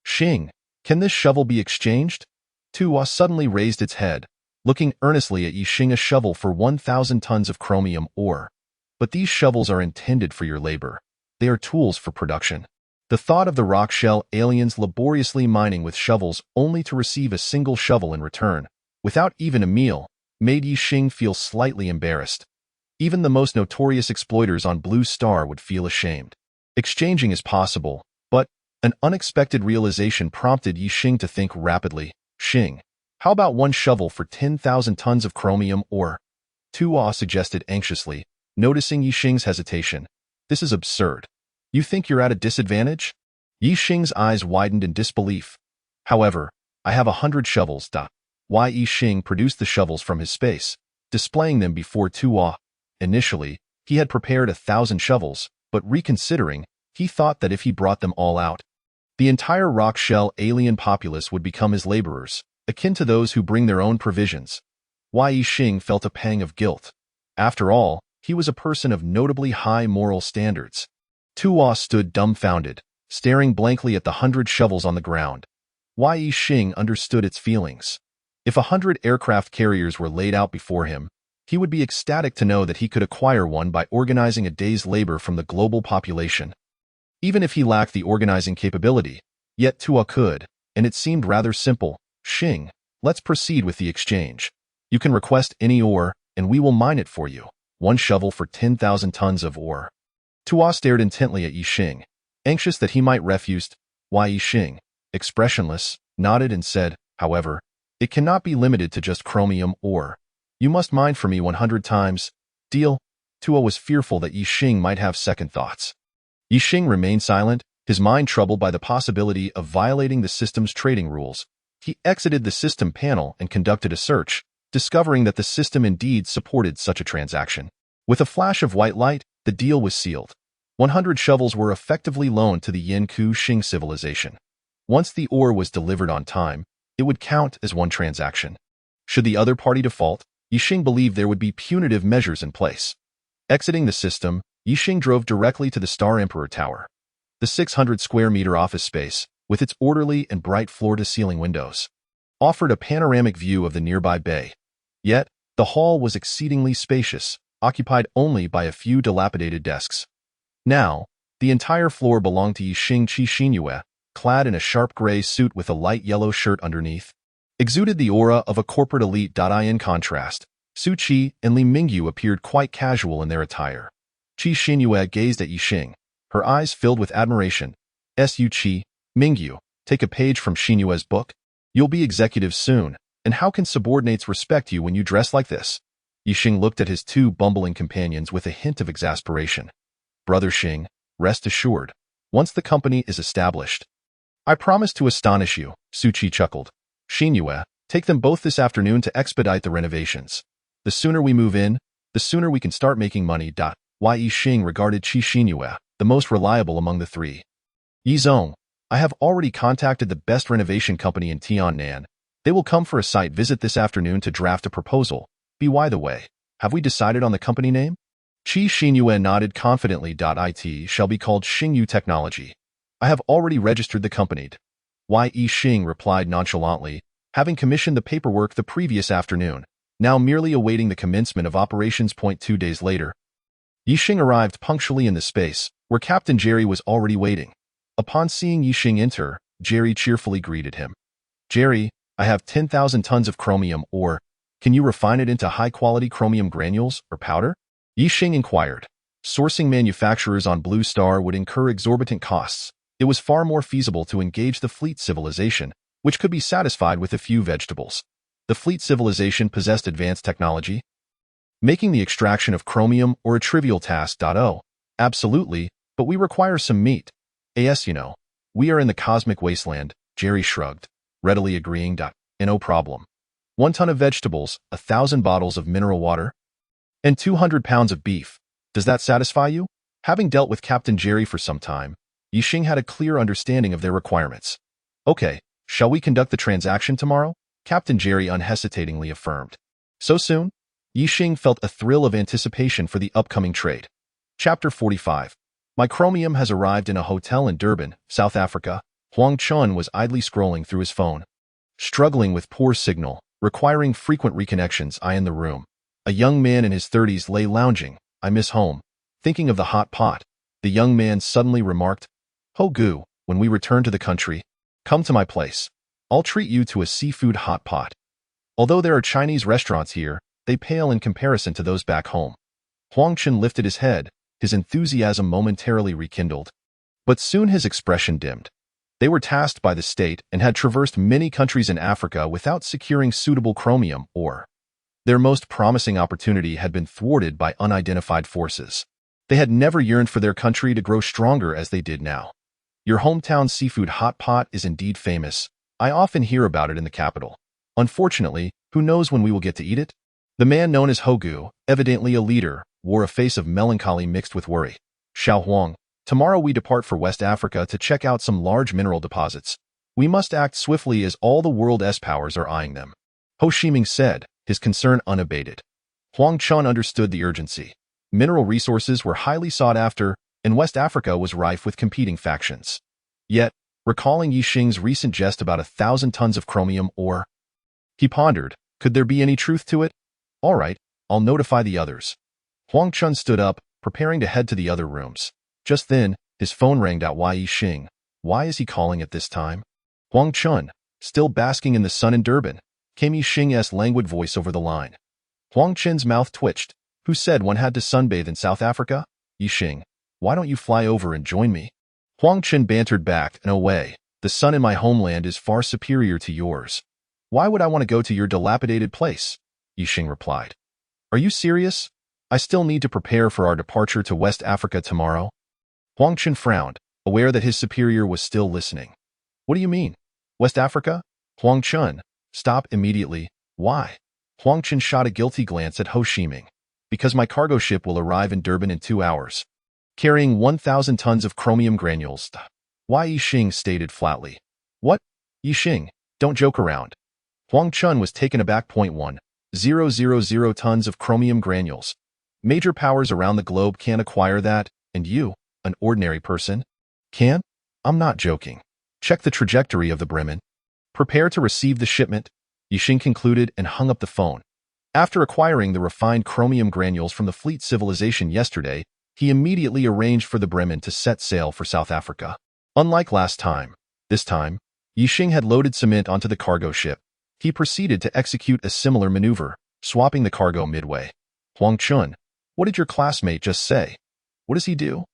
Xing, can this shovel be exchanged? Tuo suddenly raised its head, looking earnestly at Ye Xing. A shovel for 1,000 tons of chromium ore. But these shovels are intended for your labor. They are tools for production. The thought of the rock shell aliens laboriously mining with shovels only to receive a single shovel in return, without even a meal, made Ye Xing feel slightly embarrassed. Even the most notorious exploiters on Blue Star would feel ashamed. Exchanging is possible, but an unexpected realization prompted Ye Xing to think rapidly. Xing, how about one shovel for 10,000 tons of chromium ore? Tuo suggested anxiously, noticing Ye Xing's hesitation. This is absurd. You think you're at a disadvantage? Ye Xing's eyes widened in disbelief. However, I have 100 shovels. Ye Xing produced the shovels from his space, displaying them before Tuo. Initially, he had prepared 1,000 shovels, but reconsidering, he thought that if he brought them all out, the entire rock shell alien populace would become his laborers, akin to those who bring their own provisions. Ye Xing felt a pang of guilt. After all, he was a person of notably high moral standards. Tuo stood dumbfounded, staring blankly at the 100 shovels on the ground. Ye Xing understood its feelings. If 100 aircraft carriers were laid out before him, he would be ecstatic to know that he could acquire one by organizing a day's labor from the global population. Even if he lacked the organizing capability, yet Tuo could, and it seemed rather simple. Xing, let's proceed with the exchange. You can request any ore, and we will mine it for you. One shovel for 10,000 tons of ore. Tua stared intently at Ye Xing, anxious that he might refuse. Why Ye Xing, expressionless, nodded and said, however, it cannot be limited to just chromium ore. You must mine for me 100 times. Deal? Tua was fearful that Ye Xing might have second thoughts. Ye Xing remained silent, his mind troubled by the possibility of violating the system's trading rules. He exited the system panel and conducted a search, discovering that the system indeed supported such a transaction. With a flash of white light, the deal was sealed. 100 shovels were effectively loaned to the Ye Xing civilization. Once the ore was delivered on time, it would count as one transaction. Should the other party default, Ye Xing believed there would be punitive measures in place. Exiting the system, Ye Xing drove directly to the Star Emperor Tower. The 600-square-meter office space, with its orderly and bright floor-to-ceiling windows, offered a panoramic view of the nearby bay. Yet, the hall was exceedingly spacious, occupied only by a few dilapidated desks. Now, the entire floor belonged to Ye Xing Qi Xinyue, clad in a sharp gray suit with a light yellow shirt underneath. Exuded the aura of a corporate elite. In contrast, Su Qi and Li Mingyu appeared quite casual in their attire. Qi Xinyue gazed at Ye Xing, her eyes filled with admiration. Su Qi, Mingyu, take a page from Xinyue's book. You'll be executive soon, and how can subordinates respect you when you dress like this? Ye Xing looked at his two bumbling companions with a hint of exasperation. Brother Xing, rest assured, once the company is established, I promise to astonish you, Su Qi chuckled. Xinyue, take them both this afternoon to expedite the renovations. The sooner we move in, the sooner we can start making money. Ye Xing regarded Qi Xinyue, the most reliable among the three. Ye Zong, I have already contacted the best renovation company in Tiannan. They will come for a site visit this afternoon to draft a proposal. By the way, have we decided on the company name? Qi Xinyue nodded confidently. It shall be called Xingyu Technology. I have already registered the company. Ye Xing replied nonchalantly, having commissioned the paperwork the previous afternoon, now merely awaiting the commencement of operations. 2 days later, Ye Xing arrived punctually in the space, where Captain Jerry was already waiting. Upon seeing Ye Xing enter, Jerry cheerfully greeted him. Jerry, I have 10,000 tons of chromium ore. Can you refine it into high-quality chromium granules or powder? Ye Xing inquired. Sourcing manufacturers on Blue Star would incur exorbitant costs. It was far more feasible to engage the Fleet civilization, which could be satisfied with a few vegetables. The Fleet civilization possessed advanced technology, making the extraction of chromium or a trivial task. Oh, absolutely, but we require some meat. We are in the cosmic wasteland, Jerry shrugged, readily agreeing. No problem. 1 ton of vegetables, 1,000 bottles of mineral water, and 200 pounds of beef. Does that satisfy you? Having dealt with Captain Jerry for some time, Ye Xing had a clear understanding of their requirements. Okay, shall we conduct the transaction tomorrow? Captain Jerry unhesitatingly affirmed. So soon? Ye Xing felt a thrill of anticipation for the upcoming trade. Chapter 45. My chromium has arrived in a hotel in Durban, South Africa. Huang Chun was idly scrolling through his phone. Struggling with poor signal, requiring frequent reconnections, in the room. A young man in his 30s lay lounging. I miss home. Thinking of the hot pot, the young man suddenly remarked, Ho Gu, when we return to the country, come to my place. I'll treat you to a seafood hot pot. Although there are Chinese restaurants here, they pale in comparison to those back home. Huang Chun lifted his head, his enthusiasm momentarily rekindled. But soon his expression dimmed. They were tasked by the state and had traversed many countries in Africa without securing suitable chromium ore. Their most promising opportunity had been thwarted by unidentified forces. They had never yearned for their country to grow stronger as they did now. Your hometown seafood hot pot is indeed famous. I often hear about it in the capital. Unfortunately, who knows when we will get to eat it? The man known as Hogu, evidently a leader, wore a face of melancholy mixed with worry. Xiao Huang, tomorrow we depart for West Africa to check out some large mineral deposits. We must act swiftly as all the world S-powers are eyeing them. Ho Shiming said, his concern unabated. Huang Chun understood the urgency. Mineral resources were highly sought after, and West Africa was rife with competing factions. Yet, recalling Ye Xing's recent jest about 1,000 tons of chromium ore, he pondered, could there be any truth to it? All right, I'll notify the others. Huang Chun stood up, preparing to head to the other rooms. Just then, his phone rang out. Ye Xing. Why is he calling at this time? Huang Chun, still basking in the sun in Durban, came Ye Xing's languid voice over the line. Huang Chun's mouth twitched. Who said one had to sunbathe in South Africa? Ye Xing. Why don't you fly over and join me? Huang Chen bantered back, "No way. The sun in my homeland is far superior to yours. Why would I want to go to your dilapidated place?" Ye Xing replied. "Are you serious? I still need to prepare for our departure to West Africa tomorrow." Huang Chen frowned, aware that his superior was still listening. "What do you mean? West Africa?" "Huang Chen, stop immediately. Why?" Huang Chen shot a guilty glance at Ho Shiming. "Because my cargo ship will arrive in Durban in 2 hours, carrying 1,000 tons of chromium granules." Ye Xing stated flatly. "What? Ye Xing, don't joke around." Huang Chen was taken aback. 1,000 tons of chromium granules. Major powers around the globe can't acquire that, and you, an ordinary person, can? I'm not joking. Check the trajectory of the Bremen. Prepare to receive the shipment, Ye Xing concluded and hung up the phone. After acquiring the refined chromium granules from the fleet civilization yesterday, he immediately arranged for the Bremen to set sail for South Africa. Unlike last time, this time, Ye Xing had loaded cement onto the cargo ship. He proceeded to execute a similar maneuver, swapping the cargo midway. "Huang Chen, what did your classmate just say? What does he do?"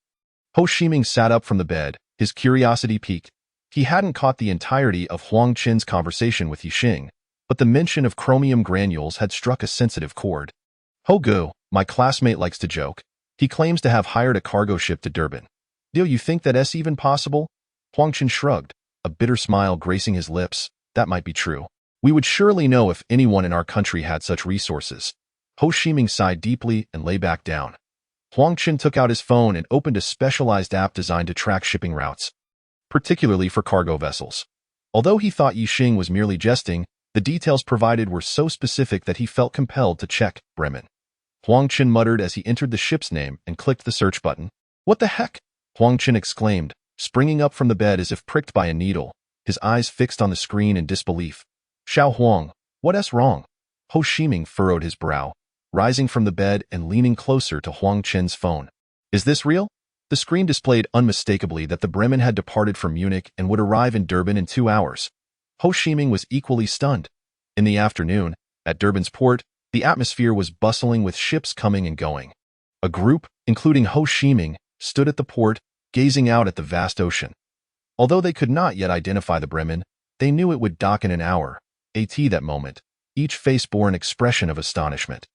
Ho Shiming sat up from the bed, his curiosity piqued. He hadn't caught the entirety of Huang Chen's conversation with Ye Xing, but the mention of chromium granules had struck a sensitive chord. "Ho Go, my classmate likes to joke. He claims to have hired a cargo ship to Durban. Do you think that's even possible?" Huang Chen shrugged, a bitter smile gracing his lips. "That might be true. We would surely know if anyone in our country had such resources." Ho Shiming sighed deeply and lay back down. Huang Chen took out his phone and opened a specialized app designed to track shipping routes, particularly for cargo vessels. Although he thought Ye Xing was merely jesting, the details provided were so specific that he felt compelled to check Bremen. Huang Chen muttered as he entered the ship's name and clicked the search button. "What the heck?" Huang Chen exclaimed, springing up from the bed as if pricked by a needle, his eyes fixed on the screen in disbelief. "Xiao Huang, what's wrong?" Ho Shiming furrowed his brow, rising from the bed and leaning closer to Huang Chen's phone. "Is this real?" The screen displayed unmistakably that the Bremen had departed from Munich and would arrive in Durban in 2 hours. Ho Shiming was equally stunned. In the afternoon, at Durban's port, the atmosphere was bustling with ships coming and going. A group, including Ho Shiming, stood at the port, gazing out at the vast ocean. Although they could not yet identify the Bremen, they knew it would dock in an hour. That moment, each face bore an expression of astonishment.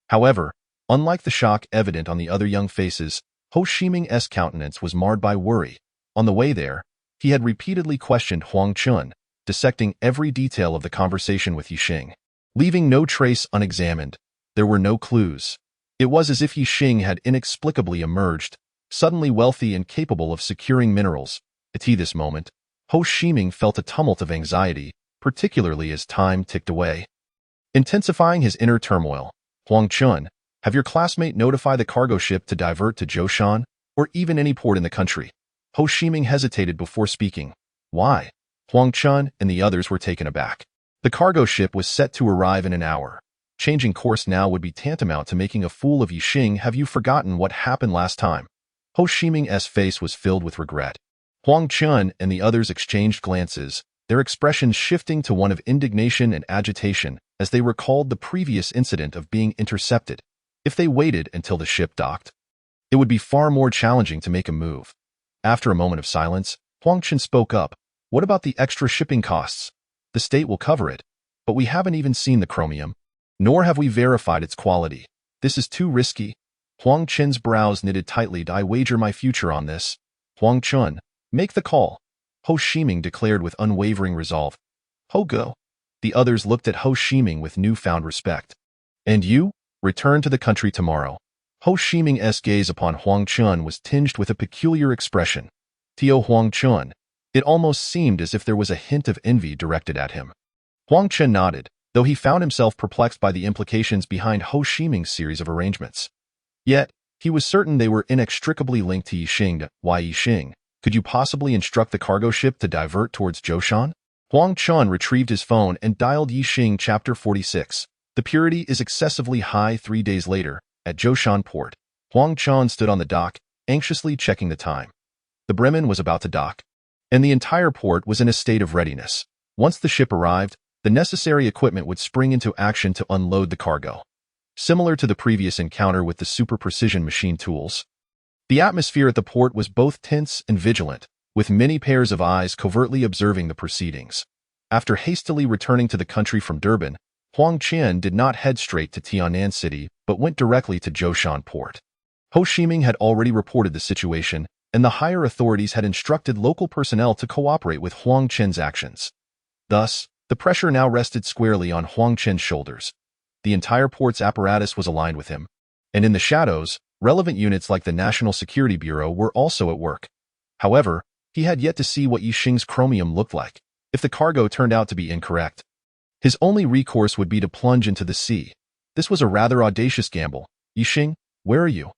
However, unlike the shock evident on the other young faces, Ho Shiming's countenance was marred by worry. On the way there, he had repeatedly questioned Huang Chen, dissecting every detail of the conversation with Ye Xing, leaving no trace unexamined. There were no clues. It was as if Ye Xing had inexplicably emerged, suddenly wealthy and capable of securing minerals. At this moment, Ho Shiming felt a tumult of anxiety, particularly as time ticked away, intensifying his inner turmoil. "Huang Chen, have your classmate notify the cargo ship to divert to Zhoushan, or even any port in the country?" Ho Shiming hesitated before speaking. "Why?" Huang Chen and the others were taken aback. The cargo ship was set to arrive in an hour. Changing course now would be tantamount to making a fool of Ye Xing. "Have you forgotten what happened last time?" Ho Shiming's face was filled with regret. Huang Chen and the others exchanged glances, their expressions shifting to one of indignation and agitation as they recalled the previous incident of being intercepted. If they waited until the ship docked, it would be far more challenging to make a move. After a moment of silence, Huang Chen spoke up. "What about the extra shipping costs? The state will cover it, but we haven't even seen the chromium, nor have we verified its quality. This is too risky." Huang Chen's brows knitted tightly. "I wager my future on this." "Huang Chen, make the call," Ho Shiming declared with unwavering resolve. "Ho Go." The others looked at Ho Shiming with newfound respect. "And you? Return to the country tomorrow." Ho Shiming's gaze upon Huang Chen was tinged with a peculiar expression. "Tio Huang Chen." It almost seemed as if there was a hint of envy directed at him. Huang Chen nodded, though he found himself perplexed by the implications behind Ho Shiming's series of arrangements. Yet, he was certain they were inextricably linked to Ye Xing. "Why, Ye Xing, could you possibly instruct the cargo ship to divert towards Zhoushan?" Huang Chen retrieved his phone and dialed Ye Xing. Chapter 46. The purity is excessively high. 3 days later, at Zhoushan port, Huang Chen stood on the dock, anxiously checking the time. The Bremen was about to dock, and the entire port was in a state of readiness. Once the ship arrived, the necessary equipment would spring into action to unload the cargo. Similar to the previous encounter with the super-precision machine tools, The atmosphere at the port was both tense and vigilant, with many pairs of eyes covertly observing the proceedings. After hastily returning to the country from Durban, Huang Qian did not head straight to Tianan City but went directly to Zhoushan Port. Ho Shiming had already reported the situation, and the higher authorities had instructed local personnel to cooperate with Huang Qian's actions. Thus, the pressure now rested squarely on Huang Qian's shoulders. The entire port's apparatus was aligned with him, and in the shadows, relevant units like the National Security Bureau were also at work. However, he had yet to see what Ye Xing's chromium looked like, if the cargo turned out to be incorrect. His only recourse would be to plunge into the sea. This was a rather audacious gamble. Ye Xing, where are you?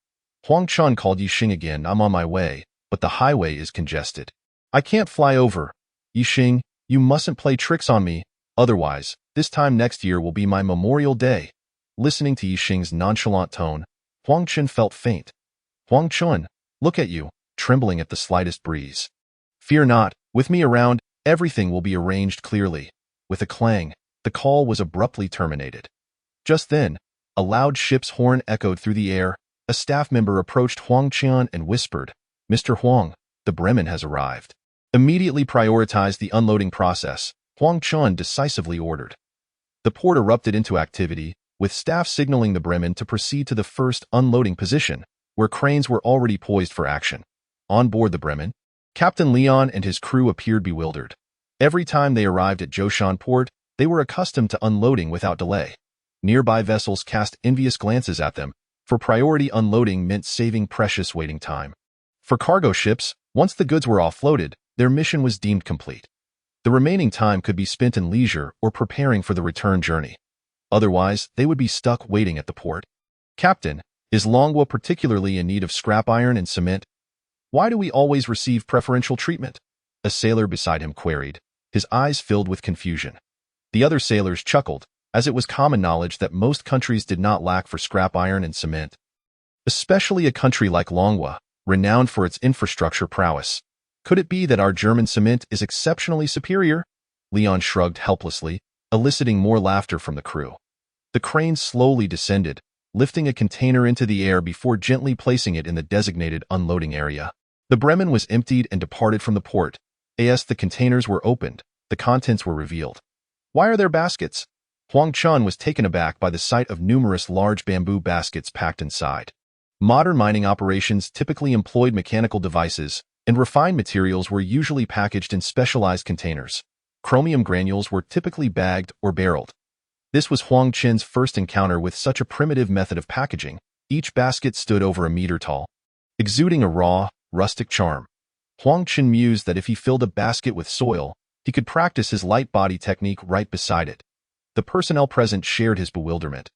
Huang Qian called Ye Xing again. I'm on my way, but the highway is congested. I can't fly over. Ye Xing, you mustn't play tricks on me, otherwise, this time next year will be my Memorial Day. Listening to Ye Xing's nonchalant tone, Huang Qian felt faint. Huang Qian, look at you, trembling at the slightest breeze. Fear not, with me around, everything will be arranged clearly. With a clang, the call was abruptly terminated. Just then, a loud ship's horn echoed through the air. A staff member approached Huang Qian and whispered, Mr. Huang, the Bremen has arrived. Immediately prioritize the unloading process, Huang Qian decisively ordered. The port erupted into activity, with staff signaling the Bremen to proceed to the first unloading position, where cranes were already poised for action. On board the Bremen, Captain Leon and his crew appeared bewildered. Every time they arrived at Zhoushan Port, they were accustomed to unloading without delay. Nearby vessels cast envious glances at them, for priority unloading meant saving precious waiting time. For cargo ships, once the goods were offloaded, their mission was deemed complete. The remaining time could be spent in leisure or preparing for the return journey. Otherwise, they would be stuck waiting at the port. Captain, is Longguo particularly in need of scrap iron and cement? Why do we always receive preferential treatment? A sailor beside him queried, his eyes filled with confusion. The other sailors chuckled, as it was common knowledge that most countries did not lack for scrap iron and cement. Especially a country like Longguo, renowned for its infrastructure prowess. Could it be that our German cement is exceptionally superior? Leon shrugged helplessly, eliciting more laughter from the crew. The crane slowly descended, lifting a container into the air before gently placing it in the designated unloading area. The Bremen was emptied and departed from the port. As the containers were opened, the contents were revealed. Why are there baskets? Huang Qian was taken aback by the sight of numerous large bamboo baskets packed inside. Modern mining operations typically employed mechanical devices, and refined materials were usually packaged in specialized containers. Chromium granules were typically bagged or barreled. This was Huang Qian's first encounter with such a primitive method of packaging. Each basket stood over a meter tall, exuding a raw, rustic charm. Huang Qian mused that if he filled a basket with soil, he could practice his light body technique right beside it. The personnel present shared his bewilderment.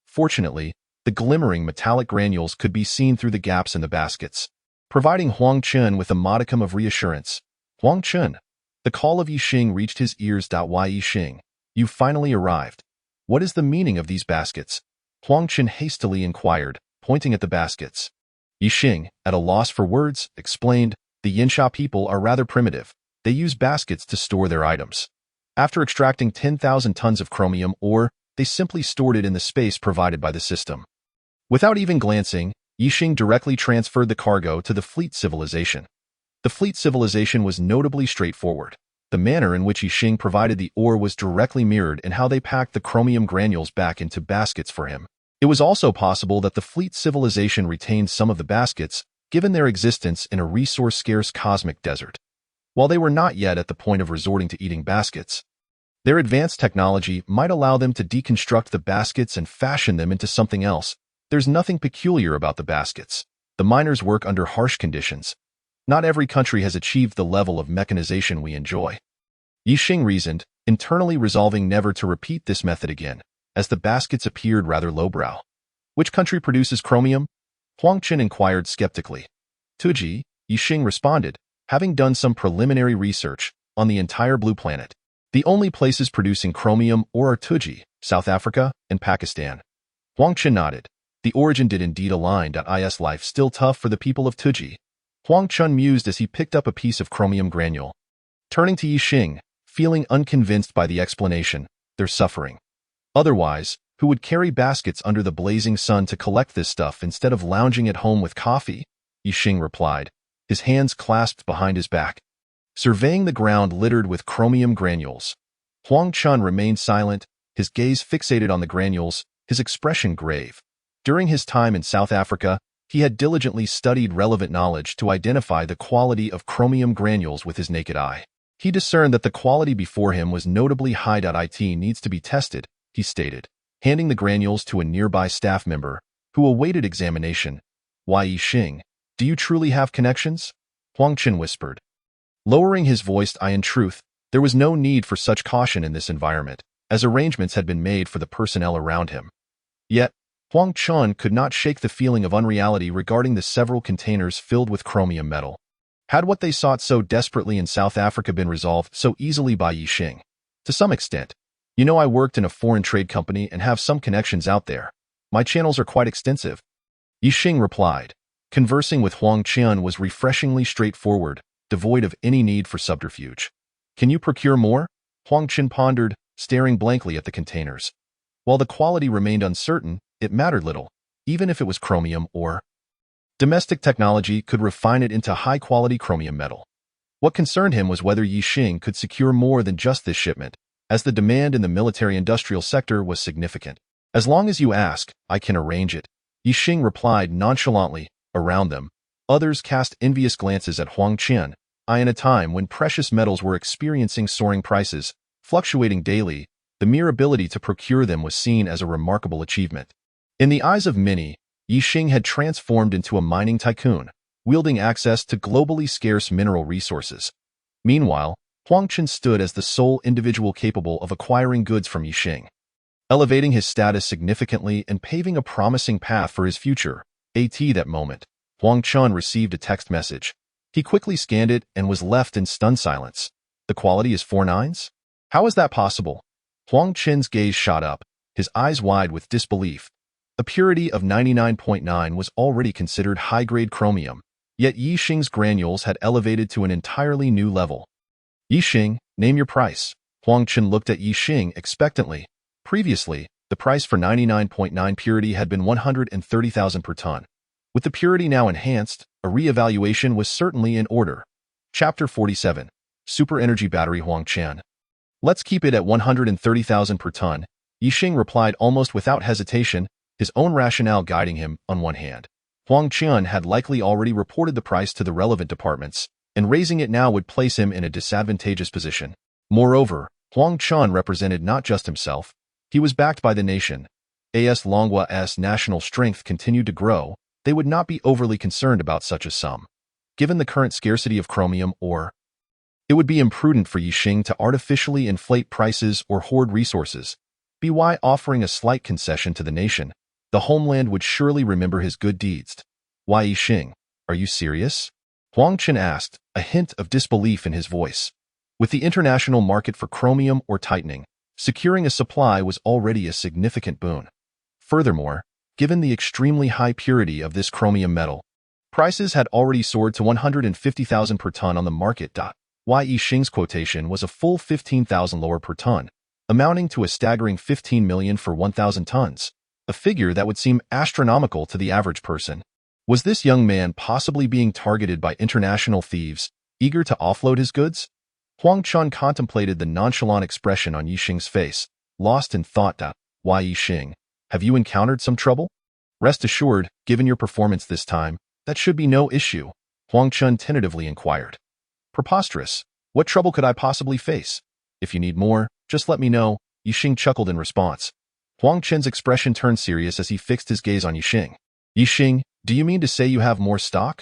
Fortunately, the glimmering metallic granules could be seen through the gaps in the baskets, providing Huang Qian with a modicum of reassurance. Huang Qian, the call of Ye Xing reached his ears. Why Ye Xing, you finally arrived. What is the meaning of these baskets? Huang Qian hastily inquired, pointing at the baskets. Ye Xing, at a loss for words, explained, the Yinsha people are rather primitive. They use baskets to store their items. After extracting 10,000 tons of chromium ore, they simply stored it in the space provided by the system. Without even glancing, Ye Xing directly transferred the cargo to the fleet civilization. The fleet civilization was notably straightforward. The manner in which Ye Xing provided the ore was directly mirrored in how they packed the chromium granules back into baskets for him. It was also possible that the fleet civilization retained some of the baskets, given their existence in a resource-scarce cosmic desert. While they were not yet at the point of resorting to eating baskets, their advanced technology might allow them to deconstruct the baskets and fashion them into something else. There's nothing peculiar about the baskets. The miners work under harsh conditions. Not every country has achieved the level of mechanization we enjoy. Ye Xing reasoned, internally resolving never to repeat this method again, as the baskets appeared rather lowbrow. Which country produces chromium? Huang Qian inquired skeptically. Tuji, Ye Xing responded, having done some preliminary research on the entire blue planet. The only places producing chromium ore are Tuji, South Africa, and Pakistan. Huang Qian nodded. The origin did indeed align. Is life still tough for the people of Tuji? Huang Qian mused as he picked up a piece of chromium granule. Turning to Ye Xing, feeling unconvinced by the explanation, they're suffering. Otherwise, who would carry baskets under the blazing sun to collect this stuff instead of lounging at home with coffee? Ye Xing replied, his hands clasped behind his back. Surveying the ground littered with chromium granules, Huang Chun remained silent, his gaze fixated on the granules, his expression grave. During his time in South Africa, he had diligently studied relevant knowledge to identify the quality of chromium granules with his naked eye. He discerned that the quality before him was notably high. It needs to be tested, he stated, handing the granules to a nearby staff member, who awaited examination. Ye Xing, do you truly have connections? Huang Chun whispered. Lowering his voice, in truth, there was no need for such caution in this environment, as arrangements had been made for the personnel around him. Yet, Huang Chun could not shake the feeling of unreality regarding the several containers filled with chromium metal. Had what they sought so desperately in South Africa been resolved so easily by Ye Xing? To some extent. You know, I worked in a foreign trade company and have some connections out there. My channels are quite extensive. Ye Xing replied. Conversing with Huang Chun was refreshingly straightforward, devoid of any need for subterfuge. Can you procure more? Huang Chun pondered, staring blankly at the containers. While the quality remained uncertain, it mattered little, even if it was chromium or domestic technology could refine it into high-quality chromium metal. What concerned him was whether Ye Xing could secure more than just this shipment, as the demand in the military-industrial sector was significant. As long as you ask, I can arrange it, Ye Xing replied nonchalantly. Around them, others cast envious glances at Huang Chun. In a time when precious metals were experiencing soaring prices, fluctuating daily, the mere ability to procure them was seen as a remarkable achievement. In the eyes of many, Ye Xing had transformed into a mining tycoon, wielding access to globally scarce mineral resources. Meanwhile, Huang Chun stood as the sole individual capable of acquiring goods from Ye Xing, elevating his status significantly and paving a promising path for his future. At that moment, Huang Chun received a text message. He quickly scanned it and was left in stunned silence. The quality is 4 nines? How is that possible? Huang Chun's gaze shot up, his eyes wide with disbelief. A purity of 99.9 was already considered high-grade chromium, yet Ye Xing's granules had elevated to an entirely new level. Ye Xing, name your price. Huang Chun looked at Ye Xing expectantly. Previously, the price for 99.9 purity had been 130,000 per ton. With the purity now enhanced, a re-evaluation was certainly in order. Chapter 47. Super Energy Battery. Huang Chun. Let's keep it at 130,000 per ton, Ye Xing replied almost without hesitation, his own rationale guiding him. On one hand, Huang Chun had likely already reported the price to the relevant departments, and raising it now would place him in a disadvantageous position. Moreover, Huang Chun represented not just himself, he was backed by the nation. As Longguo's national strength continued to grow, they would not be overly concerned about such a sum. Given the current scarcity of chromium ore, it would be imprudent for Ye Xing to artificially inflate prices or hoard resources. By offering a slight concession to the nation, the homeland would surely remember his good deeds. Ye Xing, are you serious? Huang Chun asked, a hint of disbelief in his voice. With the international market for chromium ore tightening, securing a supply was already a significant boon. Furthermore, given the extremely high purity of this chromium metal, prices had already soared to 150,000 per ton on the market. Ye Xing's quotation was a full 15,000 lower per ton, amounting to a staggering 15 million for 1,000 tons, a figure that would seem astronomical to the average person. Was this young man possibly being targeted by international thieves, eager to offload his goods? Huang Chun contemplated the nonchalant expression on Ye Xing's face, lost in thought. Ye Xing, have you encountered some trouble? Rest assured, given your performance this time, that should be no issue, Huang Chun tentatively inquired. Preposterous. What trouble could I possibly face? If you need more, just let me know, Ye Xing chuckled in response. Huang Chun's expression turned serious as he fixed his gaze on Ye Xing. Ye Xing, do you mean to say you have more stock?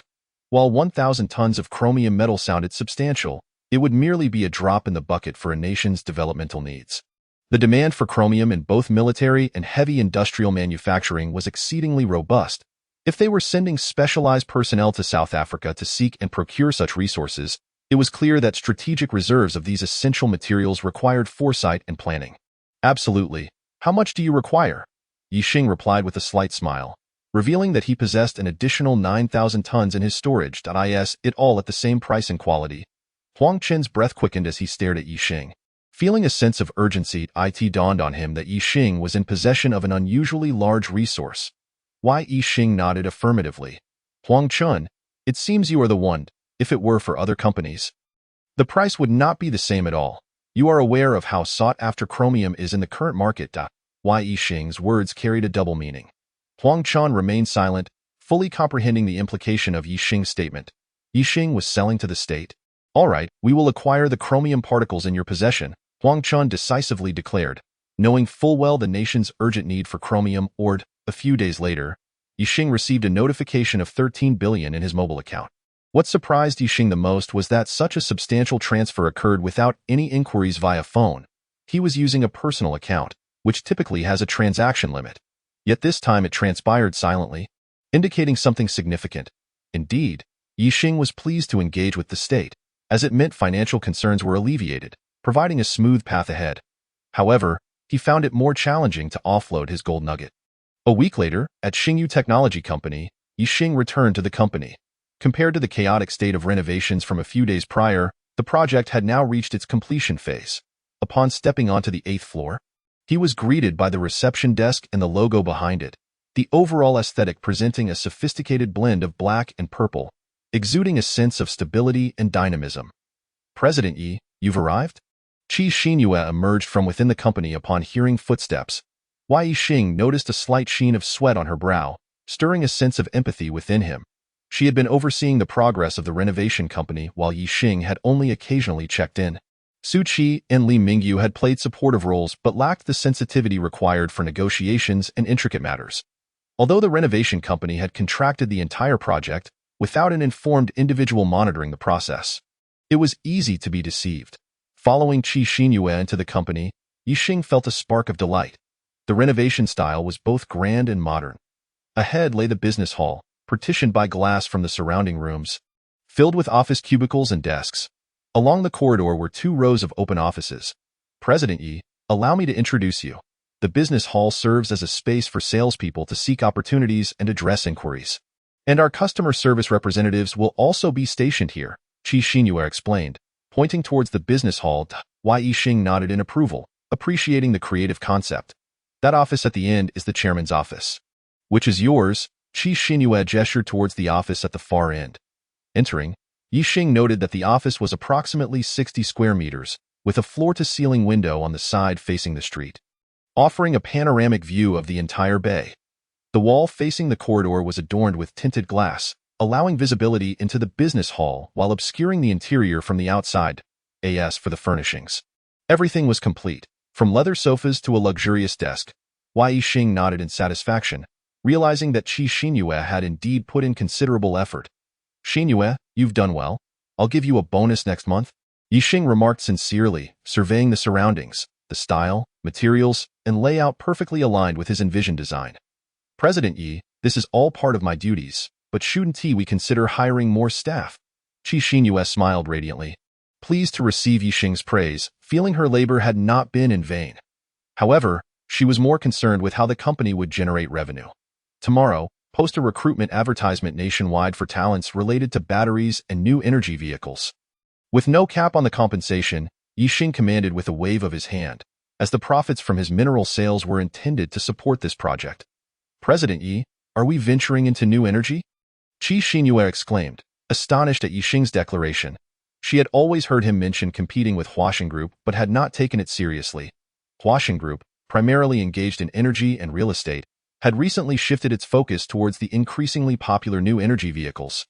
While 1,000 tons of chromium metal sounded substantial, it would merely be a drop in the bucket for a nation's developmental needs. The demand for chromium in both military and heavy industrial manufacturing was exceedingly robust. If they were sending specialized personnel to South Africa to seek and procure such resources, it was clear that strategic reserves of these essential materials required foresight and planning. Absolutely. How much do you require? Ye Xing replied with a slight smile, revealing that he possessed an additional 9,000 tons in his storage. It all at the same price and quality. Huang Chun's breath quickened as he stared at Ye Xing. Feeling a sense of urgency, it dawned on him that Ye Xing was in possession of an unusually large resource. Ye Xing nodded affirmatively. Huang Chun, It seems you are the one. If it were for other companies, the price would not be the same at all. You are aware of how sought-after chromium is in the current market. Ye Xing's words carried a double meaning. Huang Quan remained silent, fully comprehending the implication of Ye Xing's statement. Ye Xing was selling to the state. All right, we will acquire the chromium particles in your possession, Huang Quan decisively declared, knowing full well the nation's urgent need for chromium. A few days later, Ye Xing received a notification of 13 billion in his mobile account. What surprised Ye Xing the most was that such a substantial transfer occurred without any inquiries via phone. He was using a personal account, which typically has a transaction limit. Yet this time it transpired silently, indicating something significant. Indeed, Ye Xing was pleased to engage with the state, as it meant financial concerns were alleviated, providing a smooth path ahead. However, he found it more challenging to offload his gold nugget. A week later, at Xingyu Technology Company, Ye Xing returned to the company. Compared to the chaotic state of renovations from a few days prior, the project had now reached its completion phase. Upon stepping onto the 8th floor, he was greeted by the reception desk and the logo behind it, the overall aesthetic presenting a sophisticated blend of black and purple, exuding a sense of stability and dynamism. President Yi, you've arrived? Qi Xinyue emerged from within the company upon hearing footsteps. Ye Xing noticed a slight sheen of sweat on her brow, stirring a sense of empathy within him. She had been overseeing the progress of the renovation company while Ye Xing had only occasionally checked in. Su Qi and Li Mingyu had played supportive roles but lacked the sensitivity required for negotiations and intricate matters. Although the renovation company had contracted the entire project without an informed individual monitoring the process, it was easy to be deceived. Following Qi Xinyue into the company, Ye Xing felt a spark of delight. The renovation style was both grand and modern. Ahead lay the business hall, partitioned by glass from the surrounding rooms, filled with office cubicles and desks. Along the corridor were 2 rows of open offices. President Yi, allow me to introduce you. The business hall serves as a space for salespeople to seek opportunities and address inquiries. And our customer service representatives will also be stationed here, Qi Xinyue explained, pointing towards the business hall. Ye Xing nodded in approval, appreciating the creative concept. That office at the end is the chairman's office. Which is yours? Qi Xinyue gestured towards the office at the far end. Entering, Ye Xing noted that the office was approximately 60 square meters, with a floor-to-ceiling window on the side facing the street, offering a panoramic view of the entire bay. The wall facing the corridor was adorned with tinted glass, allowing visibility into the business hall while obscuring the interior from the outside. As for the furnishings, everything was complete, from leather sofas to a luxurious desk. Ye Xing nodded in satisfaction, realizing that Qi Xinyue had indeed put in considerable effort. Xinyue, you've done well. I'll give you a bonus next month. Ye Xing remarked sincerely, surveying the surroundings, the style, materials, and layout perfectly aligned with his envisioned design. President Yi, this is all part of my duties, but shouldn't we consider hiring more staff? Qi Xinyue smiled radiantly, pleased to receive Ye Xing's praise, feeling her labor had not been in vain. However, she was more concerned with how the company would generate revenue. Tomorrow, post a recruitment advertisement nationwide for talents related to batteries and new energy vehicles. With no cap on the compensation, Ye Xing commanded with a wave of his hand, as the profits from his mineral sales were intended to support this project. President Yi, are we venturing into new energy? Qi Xinyue exclaimed, astonished at Ye Xing's declaration. She had always heard him mention competing with Huaxing Group but had not taken it seriously. Huaxing Group, primarily engaged in energy and real estate, had recently shifted its focus towards the increasingly popular new energy vehicles,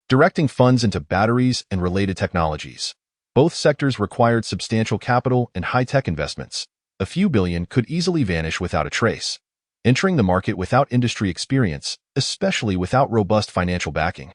directing funds into batteries and related technologies. Both sectors required substantial capital and high-tech investments. A few billion could easily vanish without a trace. Entering the market without industry experience, especially without robust financial backing,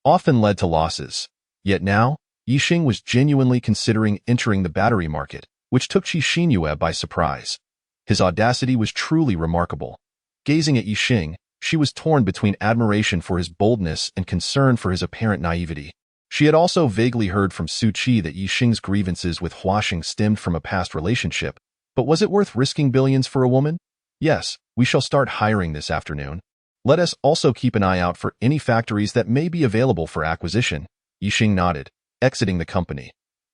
often led to losses. Yet now, Ye Xing was genuinely considering entering the battery market, which took Qi Xinyue by surprise. His audacity was truly remarkable. Gazing at Ye Xing, she was torn between admiration for his boldness and concern for his apparent naivety. She had also vaguely heard from Su Qi that Ye Xing's grievances with Huaxing stemmed from a past relationship, but was it worth risking billions for a woman? Yes, we shall start hiring this afternoon. Let us also keep an eye out for any factories that may be available for acquisition. Ye Xing nodded, exiting the company.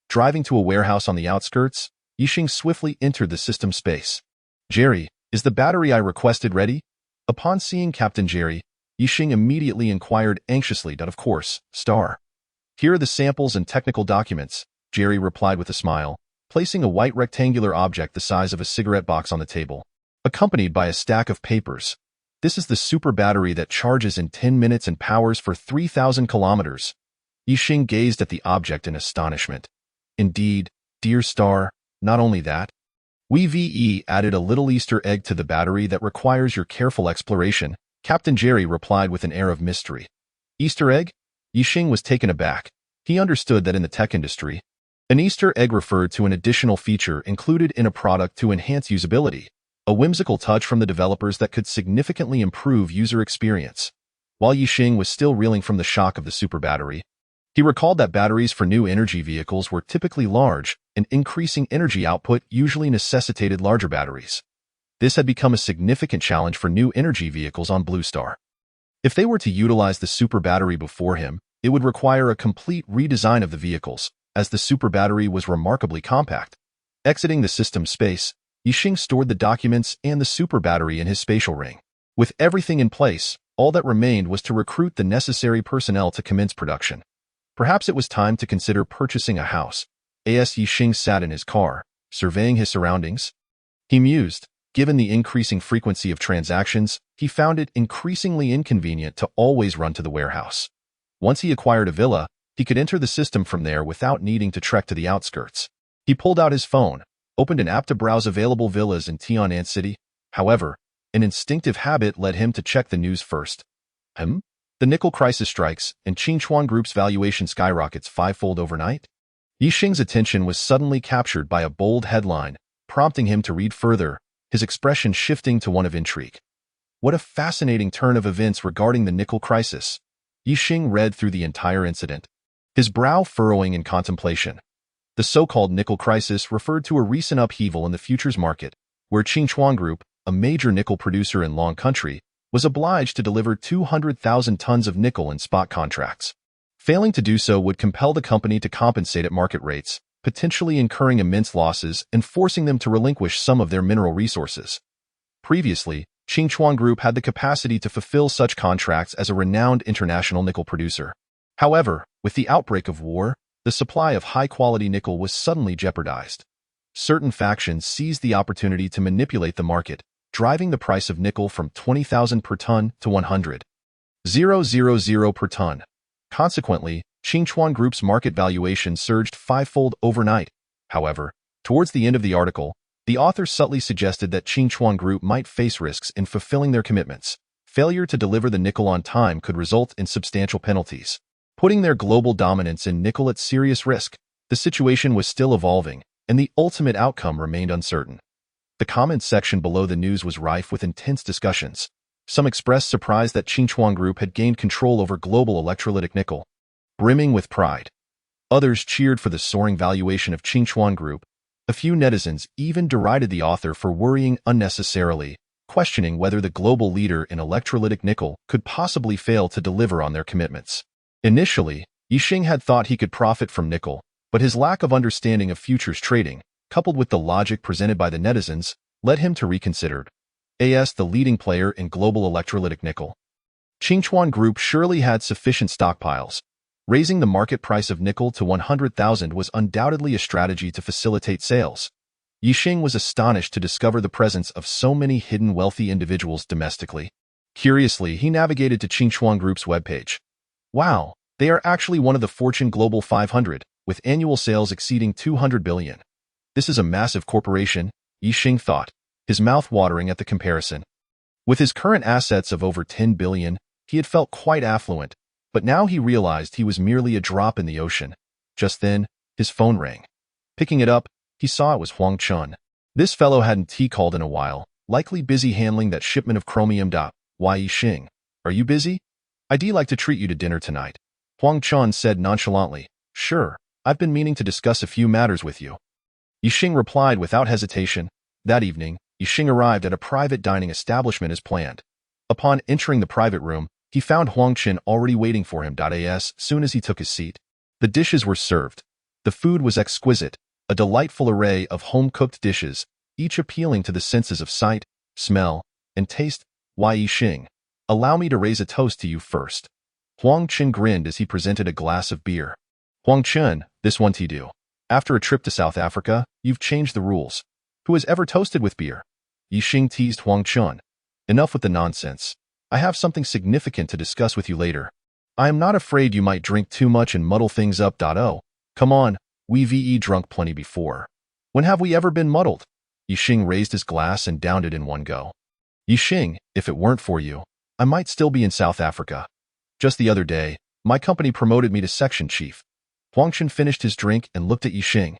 Driving to a warehouse on the outskirts, Ye Xing swiftly entered the system space. Jerry, is the battery I requested ready? Upon seeing Captain Jerry, Ye Xing immediately inquired anxiously. Of course, star. Here are the samples and technical documents, Jerry replied with a smile, placing a white rectangular object the size of a cigarette box on the table, accompanied by a stack of papers. This is the super battery that charges in 10 minutes and powers for 3,000 kilometers. Ye Xing gazed at the object in astonishment. Indeed, dear star, not only that. We added a little Easter egg to the battery that requires your careful exploration, Captain Jerry replied with an air of mystery. Easter egg? Ye Xing was taken aback. He understood that in the tech industry, an Easter egg referred to an additional feature included in a product to enhance usability, a whimsical touch from the developers that could significantly improve user experience. While Ye Xing was still reeling from the shock of the super battery, he recalled that batteries for new energy vehicles were typically large, and increasing energy output usually necessitated larger batteries. This had become a significant challenge for new energy vehicles on Blue Star. If they were to utilize the super battery before him, it would require a complete redesign of the vehicles, as the super battery was remarkably compact. Exiting the system space, Ye Xing stored the documents and the super battery in his spatial ring. With everything in place, all that remained was to recruit the necessary personnel to commence production. Perhaps it was time to consider purchasing a house. As Ye Xing sat in his car, surveying his surroundings, he mused. Given the increasing frequency of transactions, he found it increasingly inconvenient to always run to the warehouse. Once he acquired a villa, he could enter the system from there without needing to trek to the outskirts. He pulled out his phone, opened an app to browse available villas in Tianan City. However, an instinctive habit led him to check the news first. The nickel crisis strikes, and Qingchuan Group's valuation skyrockets fivefold overnight? Ye Xing's attention was suddenly captured by a bold headline, prompting him to read further, his expression shifting to one of intrigue. What a fascinating turn of events regarding the nickel crisis. Ye Xing read through the entire incident, his brow furrowing in contemplation. The so-called nickel crisis referred to a recent upheaval in the futures market, where Qingchuan Group, a major nickel producer in Long Country, was obliged to deliver 200,000 tons of nickel in spot contracts. Failing to do so would compel the company to compensate at market rates, potentially incurring immense losses and forcing them to relinquish some of their mineral resources. Previously, Qingchuan Group had the capacity to fulfill such contracts as a renowned international nickel producer. However, with the outbreak of war, the supply of high-quality nickel was suddenly jeopardized. Certain factions seized the opportunity to manipulate the market, driving the price of nickel from 20,000 per ton to 100,000 per ton. Consequently, Qingchuan Group's market valuation surged fivefold overnight. However, towards the end of the article, the author subtly suggested that Qingchuan Group might face risks in fulfilling their commitments. Failure to deliver the nickel on time could result in substantial penalties, putting their global dominance in nickel at serious risk. The situation was still evolving, and the ultimate outcome remained uncertain. The comments section below the news was rife with intense discussions. Some expressed surprise that Qingchuan Group had gained control over global electrolytic nickel, brimming with pride. Others cheered for the soaring valuation of Qingchuan Group. A few netizens even derided the author for worrying unnecessarily, questioning whether the global leader in electrolytic nickel could possibly fail to deliver on their commitments. Initially, Ye Xing had thought he could profit from nickel, but his lack of understanding of futures trading, coupled with the logic presented by the netizens, led him to reconsider. As the leading player in global electrolytic nickel, Qingchuan Group surely had sufficient stockpiles. Raising the market price of nickel to 100,000 was undoubtedly a strategy to facilitate sales. Ye Xing was astonished to discover the presence of so many hidden wealthy individuals domestically. Curiously, he navigated to Qingchuan Group's webpage. Wow, they are actually one of the Fortune Global 500, with annual sales exceeding 200 billion. This is a massive corporation, Ye Xing thought, his mouth watering at the comparison. With his current assets of over 10 billion, he had felt quite affluent, but now he realized he was merely a drop in the ocean. Just then, his phone rang. Picking it up, he saw it was Huang Chun. This fellow hadn't called in a while, likely busy handling that shipment of chromium. Ye Xing, are you busy? I'd like to treat you to dinner tonight. Huang Chun said nonchalantly. Sure, I've been meaning to discuss a few matters with you. Ye Xing replied without hesitation. That evening, Ye Xing arrived at a private dining establishment as planned. Upon entering the private room, he found Huang Chun already waiting for him. As soon as he took his seat, the dishes were served. The food was exquisite, a delightful array of home-cooked dishes, each appealing to the senses of sight, smell, and taste. Ye Xing, Allow me to raise a toast to you first. Huang Chen grinned as he presented a glass of beer. Huang Chen, this one to do. After a trip to South Africa, you've changed the rules. Who has ever toasted with beer? Ye Xing teased Huang Chen. Enough with the nonsense. I have something significant to discuss with you later. I am not afraid you might drink too much and muddle things up. Oh, come on, we've drunk plenty before. When have we ever been muddled? Ye Xing raised his glass and downed it in one go. Ye Xing, if it weren't for you, I might still be in South Africa. Just the other day, my company promoted me to section chief. Huang Chen finished his drink and looked at Ye Xing.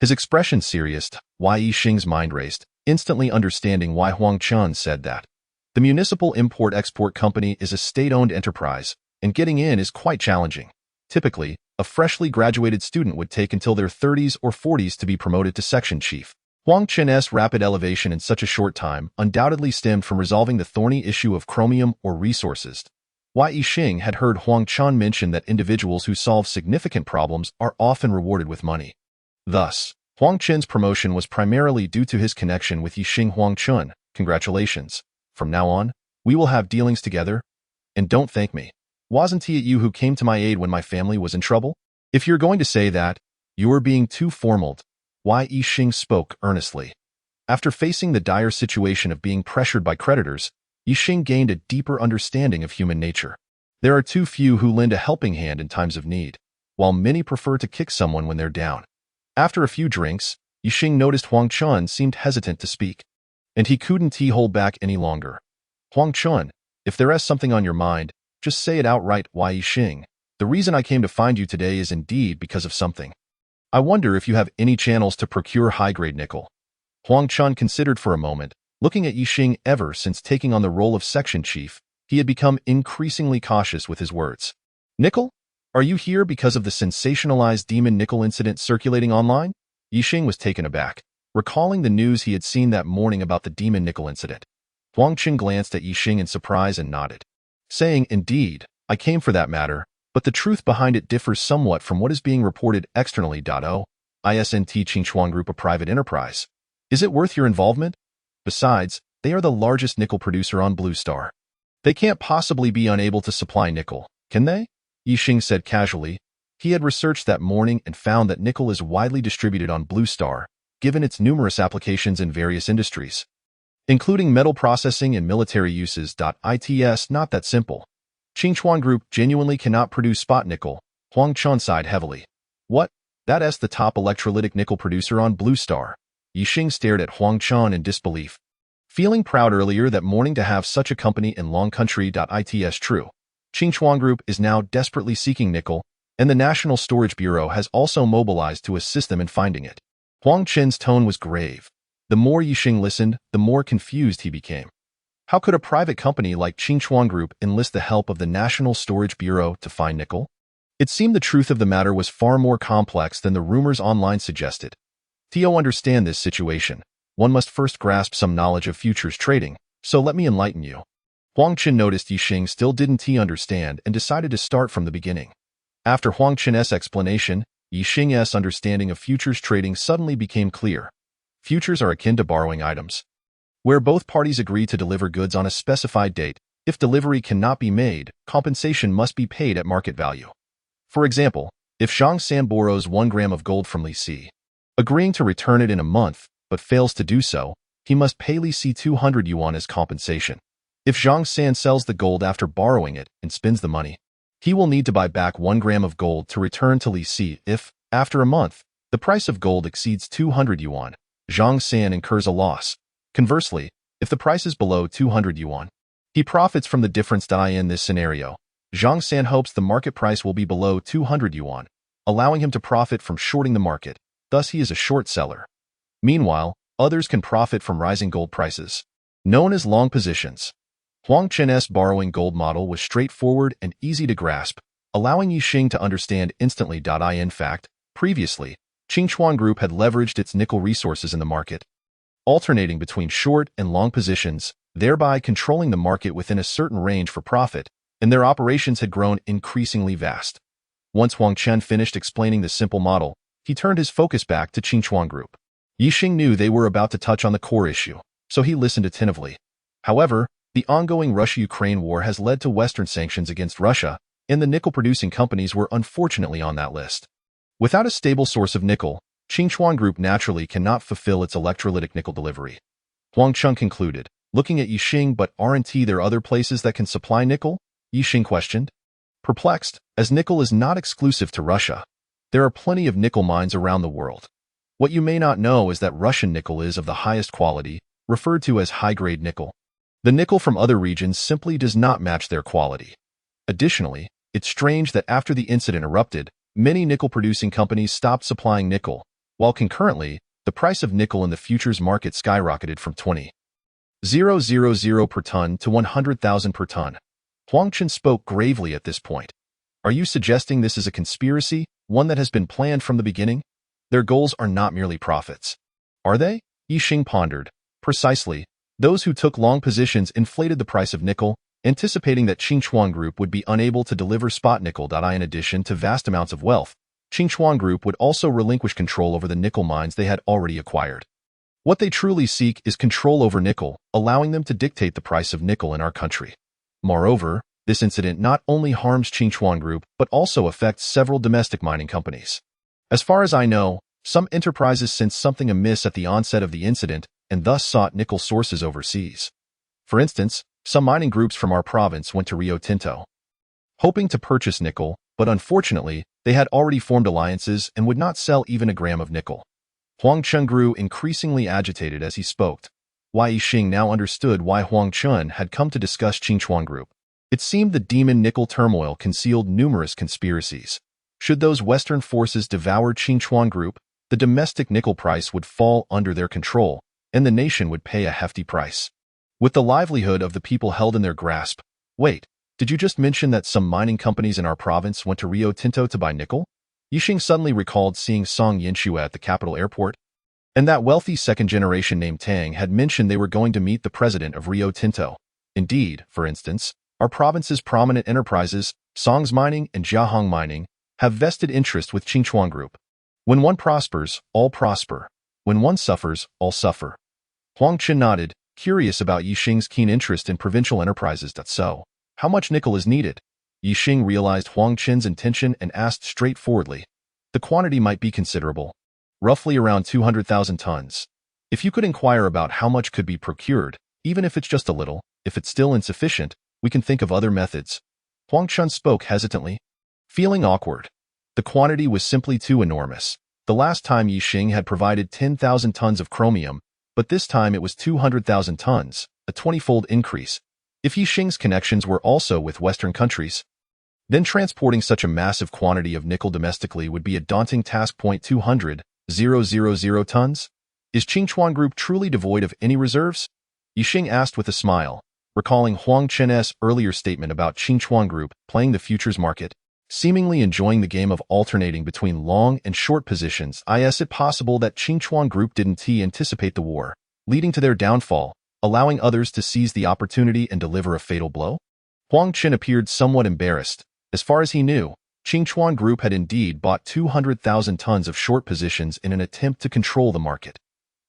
His expression serious, why Ye Xing's mind raced, instantly understanding why Huang Chen said that. The municipal import-export company is a state-owned enterprise, and getting in is quite challenging. Typically, a freshly graduated student would take until their 30s or 40s to be promoted to section chief. Huang Chen's rapid elevation in such a short time undoubtedly stemmed from resolving the thorny issue of chromium or resources. Ye Xing had heard Huang Chen mention that individuals who solve significant problems are often rewarded with money. Thus, Huang Chen's promotion was primarily due to his connection with Ye Xing. Huang Chen, congratulations. From now on, we will have dealings together. And don't thank me. Wasn't it you who came to my aid when my family was in trouble? If you're going to say that, you are being too formal. Ye Xing spoke earnestly. After facing the dire situation of being pressured by creditors, Ye Xing gained a deeper understanding of human nature. There are too few who lend a helping hand in times of need, while many prefer to kick someone when they're down. After a few drinks, Ye Xing noticed Huang Chen seemed hesitant to speak, and he couldn't hold back any longer. Huang Chen, if there is something on your mind, just say it outright. Ye Xing, the reason I came to find you today is indeed because of something. I wonder if you have any channels to procure high-grade nickel. Huang Chen considered for a moment, looking at Ye Xing. Ever since taking on the role of section chief, he had become increasingly cautious with his words. Nickel? Are you here because of the sensationalized demon nickel incident circulating online? Ye Xing was taken aback, recalling the news he had seen that morning about the demon nickel incident. Huang Chen glanced at Ye Xing in surprise and nodded, saying, Indeed, I came for that matter, but the truth behind it differs somewhat from what is being reported externally. Isn't Qingchuan Group a private enterprise? Is it worth your involvement? Besides, they are the largest nickel producer on Blue Star. They can't possibly be unable to supply nickel, can they? Ye Xing said casually. He had researched that morning and found that nickel is widely distributed on Blue Star, given its numerous applications in various industries, including metal processing and military uses. It's not that simple. Qingchuan Group genuinely cannot produce spot nickel. Huang Chen sighed heavily. What? That's the top electrolytic nickel producer on Blue Star. Ye Xing stared at Huang Chen in disbelief. Feeling proud earlier that morning to have such a company in Long Country. It's true. Qingchuan Group is now desperately seeking nickel, and the National Storage Bureau has also mobilized to assist them in finding it. Huang Chen's tone was grave. The more Ye Xing listened, the more confused he became. How could a private company like Qingchuan Group enlist the help of the National Storage Bureau to find nickel? It seemed the truth of the matter was far more complex than the rumors online suggested. To understand this situation, one must first grasp some knowledge of futures trading, so let me enlighten you. Huang Chen noticed Ye Xing still didn't understand and decided to start from the beginning. After Huang Chen's explanation, Ye Xing's understanding of futures trading suddenly became clear. Futures are akin to borrowing items, where both parties agree to deliver goods on a specified date. If delivery cannot be made, compensation must be paid at market value. For example, if Zhang San borrows 1 gram of gold from Li Si, agreeing to return it in a month, but fails to do so, he must pay Li Si 200 yuan as compensation. If Zhang San sells the gold after borrowing it and spends the money, he will need to buy back 1 gram of gold to return to Li Si. If, after a month, the price of gold exceeds 200 yuan, Zhang San incurs a loss. Conversely, if the price is below 200 yuan, he profits from the difference. In this scenario, Zhang San hopes the market price will be below 200 yuan, allowing him to profit from shorting the market. Thus, he is a short seller. Meanwhile, others can profit from rising gold prices, known as long positions. Huang Chen's borrowing gold model was straightforward and easy to grasp, allowing Ye Xing to understand instantly. In fact, previously, Qingchuan Group had leveraged its nickel resources in the market, alternating between short and long positions, thereby controlling the market within a certain range for profit, and their operations had grown increasingly vast. Once Huang Chen finished explaining the simple model, he turned his focus back to Qingchuan Group. Ye Xing knew they were about to touch on the core issue, so he listened attentively. However, The ongoing Russia-Ukraine war has led to Western sanctions against Russia, and the nickel-producing companies were unfortunately on that list. Without a stable source of nickel, Qingchuan Group naturally cannot fulfill its electrolytic nickel delivery. Huang Chun concluded, looking at Ye Xing. But aren't there other places that can supply nickel? Ye Xing questioned. Perplexed, as nickel is not exclusive to Russia. There are plenty of nickel mines around the world. What you may not know is that Russian nickel is of the highest quality, referred to as high-grade nickel. The nickel from other regions simply does not match their quality. Additionally, it's strange that after the incident erupted, many nickel-producing companies stopped supplying nickel, while concurrently, the price of nickel in the futures market skyrocketed from 20,000 per ton to 100,000 per ton. Huang Chun spoke gravely at this point. Are you suggesting this is a conspiracy, one that has been planned from the beginning? Their goals are not merely profits. Are they? Ye Xing pondered. Precisely. Those who took long positions inflated the price of nickel, anticipating that Qingchuan Group would be unable to deliver spot nickel. In addition to vast amounts of wealth, Qingchuan Group would also relinquish control over the nickel mines they had already acquired. What they truly seek is control over nickel, allowing them to dictate the price of nickel in our country. Moreover, this incident not only harms Qingchuan Group but also affects several domestic mining companies. As far as I know, some enterprises sensed something amiss at the onset of the incident and thus sought nickel sources overseas. For instance, some mining groups from our province went to Rio Tinto, hoping to purchase nickel, but unfortunately, they had already formed alliances and would not sell even a gram of nickel. Huang Chun grew increasingly agitated as he spoke. Ye Xing now understood why Huang Chun had come to discuss Qingchuan Group. It seemed the demon nickel turmoil concealed numerous conspiracies. Should those Western forces devour Qingchuan Group, the domestic nickel price would fall under their control, and the nation would pay a hefty price. With the livelihood of the people held in their grasp. Wait, did you just mention that some mining companies in our province went to Rio Tinto to buy nickel? Ye Xing suddenly recalled seeing Song Yinshua at the capital airport. And that wealthy second-generation named Tang had mentioned they were going to meet the president of Rio Tinto. Indeed, for instance, our province's prominent enterprises, Song's Mining and Jiahong Mining, have vested interest with Qingchuan Group. When one prospers, all prosper. When one suffers, all suffer. Huang Chun nodded, curious about Ye Xing's keen interest in provincial enterprises. So, how much nickel is needed? Ye Xing realized Huang Chun's intention and asked straightforwardly. The quantity might be considerable. Roughly around 200,000 tons. If you could inquire about how much could be procured, even if it's just a little, if it's still insufficient, we can think of other methods. Huang Chun spoke hesitantly, feeling awkward. The quantity was simply too enormous. The last time Ye Xing had provided 10,000 tons of chromium, but this time it was 200,000 tons, a 20-fold increase. If Ye Xing's connections were also with Western countries, then transporting such a massive quantity of nickel domestically would be a daunting task. 200,000 tons? Is Qingchuan Group truly devoid of any reserves? Ye Xing asked with a smile, recalling Huang Chun's earlier statement about Qingchuan Group playing the futures market, seemingly enjoying the game of alternating between long and short positions. Is it possible that Qingchuan Group didn't anticipate the war, leading to their downfall, allowing others to seize the opportunity and deliver a fatal blow? Huang Chun appeared somewhat embarrassed. As far as he knew, Qingchuan Group had indeed bought 200,000 tons of short positions in an attempt to control the market.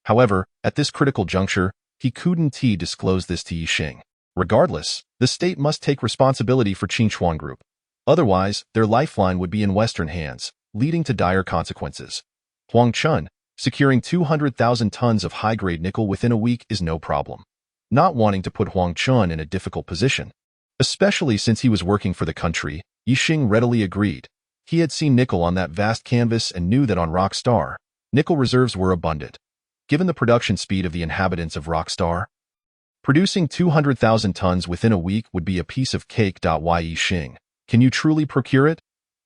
However, at this critical juncture, he couldn't disclose this to Ye Xing. Regardless, the state must take responsibility for Qingchuan Group. Otherwise, their lifeline would be in Western hands, leading to dire consequences. Huang Chun, securing 200,000 tons of high-grade nickel within a week is no problem. Not wanting to put Huang Chun in a difficult position, especially since he was working for the country, Ye Xing readily agreed. He had seen nickel on that vast canvas and knew that on Rockstar, nickel reserves were abundant. Given the production speed of the inhabitants of Rockstar, producing 200,000 tons within a week would be a piece of cake. Ye Xing, can you truly procure it?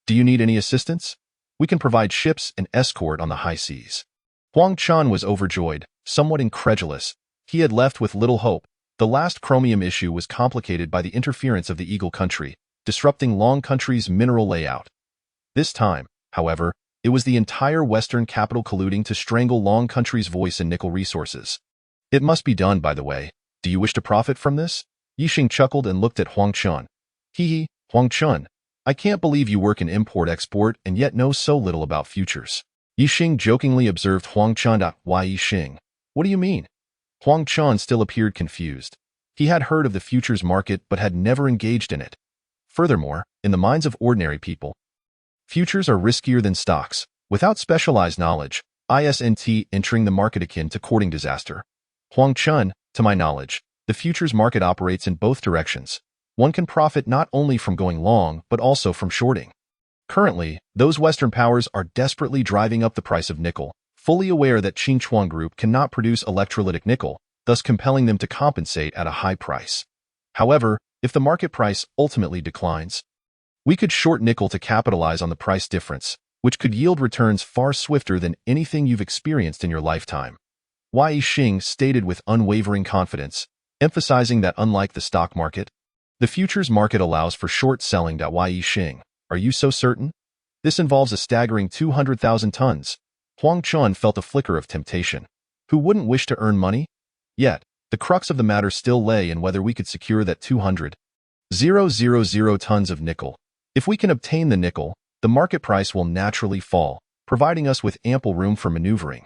Do you need any assistance? We can provide ships and escort on the high seas. Huang Chun was overjoyed, somewhat incredulous. He had left with little hope. The last chromium issue was complicated by the interference of the Eagle country, disrupting Long country's mineral layout. This time, however, it was the entire Western capital colluding to strangle Long country's voice in nickel resources. It must be done, by the way. Do you wish to profit from this? Ye Xing chuckled and looked at Huang Chun. Hee, Huang Chun, I can't believe you work in import-export and yet know so little about futures. Ye Xing jokingly observed Huang Chun. Ye Xing, what do you mean? Huang Chun still appeared confused. He had heard of the futures market but had never engaged in it. Furthermore, in the minds of ordinary people, futures are riskier than stocks. Without specialized knowledge, ISNT entering the market akin to courting disaster. Huang Chun, to my knowledge, the futures market operates in both directions. One can profit not only from going long but also from shorting. Currently, those Western powers are desperately driving up the price of nickel, fully aware that Qingchuan Group cannot produce electrolytic nickel, thus compelling them to compensate at a high price. However, if the market price ultimately declines, we could short nickel to capitalize on the price difference, which could yield returns far swifter than anything you've experienced in your lifetime. Ye Xing stated with unwavering confidence, emphasizing that unlike the stock market, the futures market allows for short selling. Ye Xing, are you so certain? This involves a staggering 200,000 tons. Huang Chun felt a flicker of temptation. Who wouldn't wish to earn money? Yet, the crux of the matter still lay in whether we could secure that 200,000 tons of nickel. If we can obtain the nickel, the market price will naturally fall, providing us with ample room for maneuvering.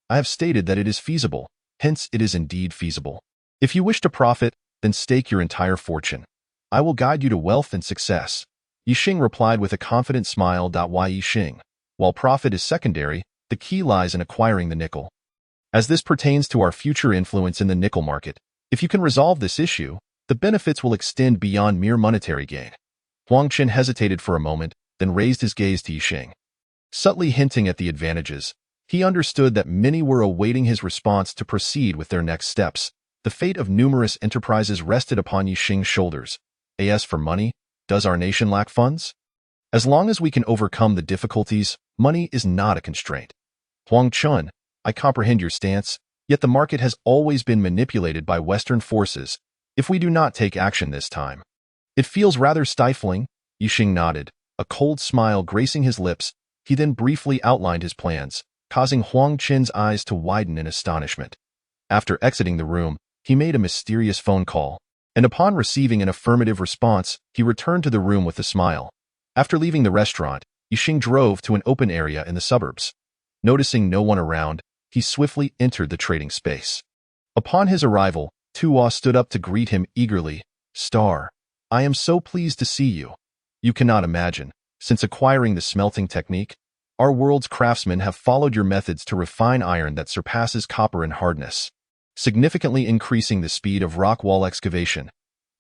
I have stated that it is feasible, hence it is indeed feasible. If you wish to profit, then stake your entire fortune. I will guide you to wealth and success. Ye Xing replied with a confident smile. Ye Xing, while profit is secondary, the key lies in acquiring the nickel. As this pertains to our future influence in the nickel market, if you can resolve this issue, the benefits will extend beyond mere monetary gain. Huang Chen hesitated for a moment, then raised his gaze to Ye Xing. Subtly hinting at the advantages, he understood that many were awaiting his response to proceed with their next steps. The fate of numerous enterprises rested upon Ye Xing's shoulders. As for money, does our nation lack funds? As long as we can overcome the difficulties, money is not a constraint. Huang Chun, I comprehend your stance, yet the market has always been manipulated by Western forces. If we do not take action this time, it feels rather stifling. Ye Xing nodded, a cold smile gracing his lips. He then briefly outlined his plans, causing Huang Chen's eyes to widen in astonishment. After exiting the room, he made a mysterious phone call, and upon receiving an affirmative response, he returned to the room with a smile. After leaving the restaurant, Ye Xing drove to an open area in the suburbs. Noticing no one around, he swiftly entered the trading space. Upon his arrival, Tuo stood up to greet him eagerly. Star, I am so pleased to see you. You cannot imagine, since acquiring the smelting technique, our world's craftsmen have followed your methods to refine iron that surpasses copper in hardness, significantly increasing the speed of rock wall excavation.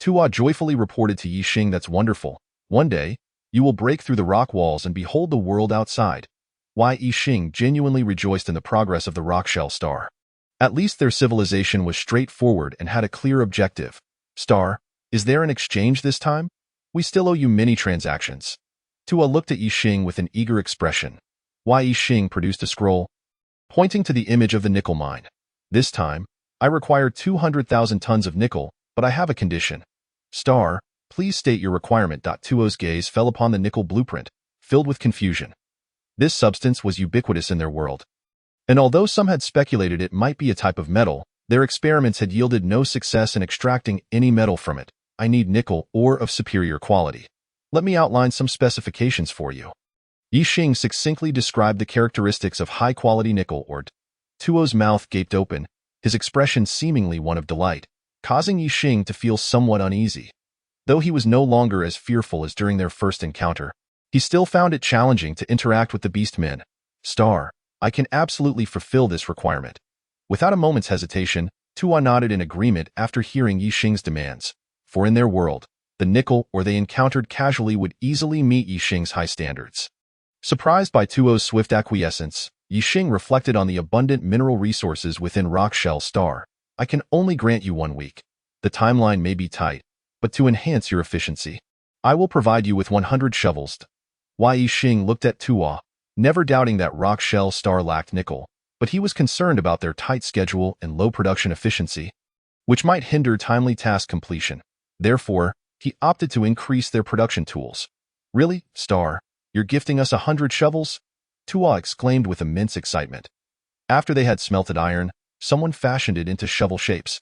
Tuo joyfully reported to Ye Xing, that's wonderful. One day, you will break through the rock walls and behold the world outside. Ye Xing genuinely rejoiced in the progress of the rock-shell star. At least their civilization was straightforward and had a clear objective. Star, is there an exchange this time? We still owe you many transactions. Tuo looked at Ye Xing with an eager expression. Ye Xing produced a scroll, pointing to the image of the nickel mine. This time, I require 200,000 tons of nickel, but I have a condition. Star, please state your requirement. Tuo's gaze fell upon the nickel blueprint, filled with confusion. This substance was ubiquitous in their world, and although some had speculated it might be a type of metal, their experiments had yielded no success in extracting any metal from it. I need nickel ore of superior quality. Let me outline some specifications for you. Ye Xing succinctly described the characteristics of high-quality nickel ore. Tuo's mouth gaped open, his expression seemingly one of delight, causing Ye Xing to feel somewhat uneasy. Though he was no longer as fearful as during their first encounter, he still found it challenging to interact with the beast men. Star, I can absolutely fulfill this requirement. Without a moment's hesitation, Tuo nodded in agreement after hearing Ye Xing's demands. For in their world, the nickel ore they encountered casually would easily meet Ye Xing's high standards. Surprised by Tuo's swift acquiescence, Ye Xing reflected on the abundant mineral resources within Rock-Shell Star. I can only grant you 1 week. The timeline may be tight, but to enhance your efficiency, I will provide you with 100 shovels. Ye Xing looked at Tuo, never doubting that Rock-Shell Star lacked nickel, but he was concerned about their tight schedule and low production efficiency, which might hinder timely task completion. Therefore, he opted to increase their production tools. Really, Star, you're gifting us 100 shovels? Tuo exclaimed with immense excitement. After they had smelted iron, someone fashioned it into shovel shapes,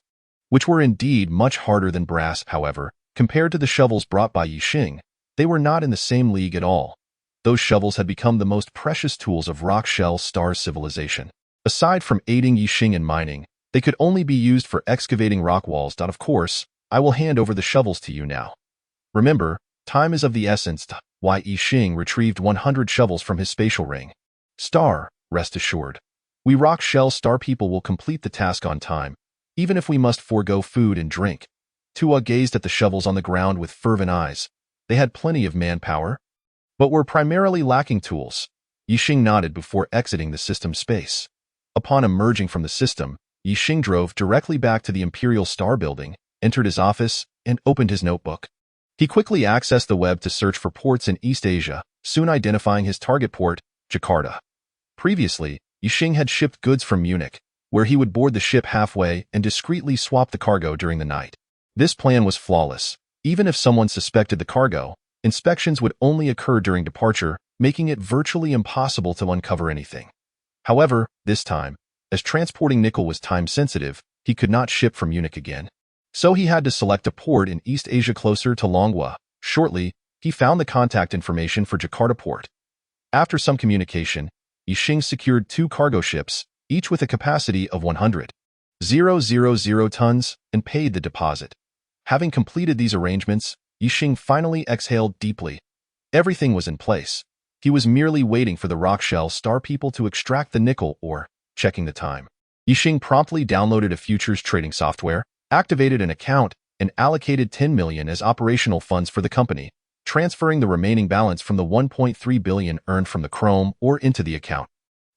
which were indeed much harder than brass. However, compared to the shovels brought by Ye Xing, they were not in the same league at all. Those shovels had become the most precious tools of Rock-Shell Star's civilization. Aside from aiding Ye Xing in mining, they could only be used for excavating rock walls. Of course, I will hand over the shovels to you now. Remember, time is of the essence. Ye Xing retrieved 100 shovels from his spatial ring. Star, rest assured. We rock shell star people will complete the task on time, even if we must forego food and drink. Tua gazed at the shovels on the ground with fervent eyes. They had plenty of manpower, but were primarily lacking tools. Ye Xing nodded before exiting the system space. Upon emerging from the system, Ye Xing drove directly back to the Imperial Star Building, entered his office, and opened his notebook. He quickly accessed the web to search for ports in East Asia, soon identifying his target port, Jakarta. Previously, Ye Xing had shipped goods from Munich, where he would board the ship halfway and discreetly swap the cargo during the night. This plan was flawless. Even if someone suspected the cargo, inspections would only occur during departure, making it virtually impossible to uncover anything. However, this time, as transporting nickel was time-sensitive, he could not ship from Munich again. So he had to select a port in East Asia closer to Longguo. Shortly, he found the contact information for Jakarta port. After some communication, Ye Xing secured 2 cargo ships, each with a capacity of 100,000 tons, and paid the deposit. Having completed these arrangements, Ye Xing finally exhaled deeply. Everything was in place. He was merely waiting for the rockshell star people to extract the nickel or checking the time. Ye Xing promptly downloaded a futures trading software, activated an account, and allocated 10 million as operational funds for the company, transferring the remaining balance from the 1.3 billion earned from the chrome ore into the account.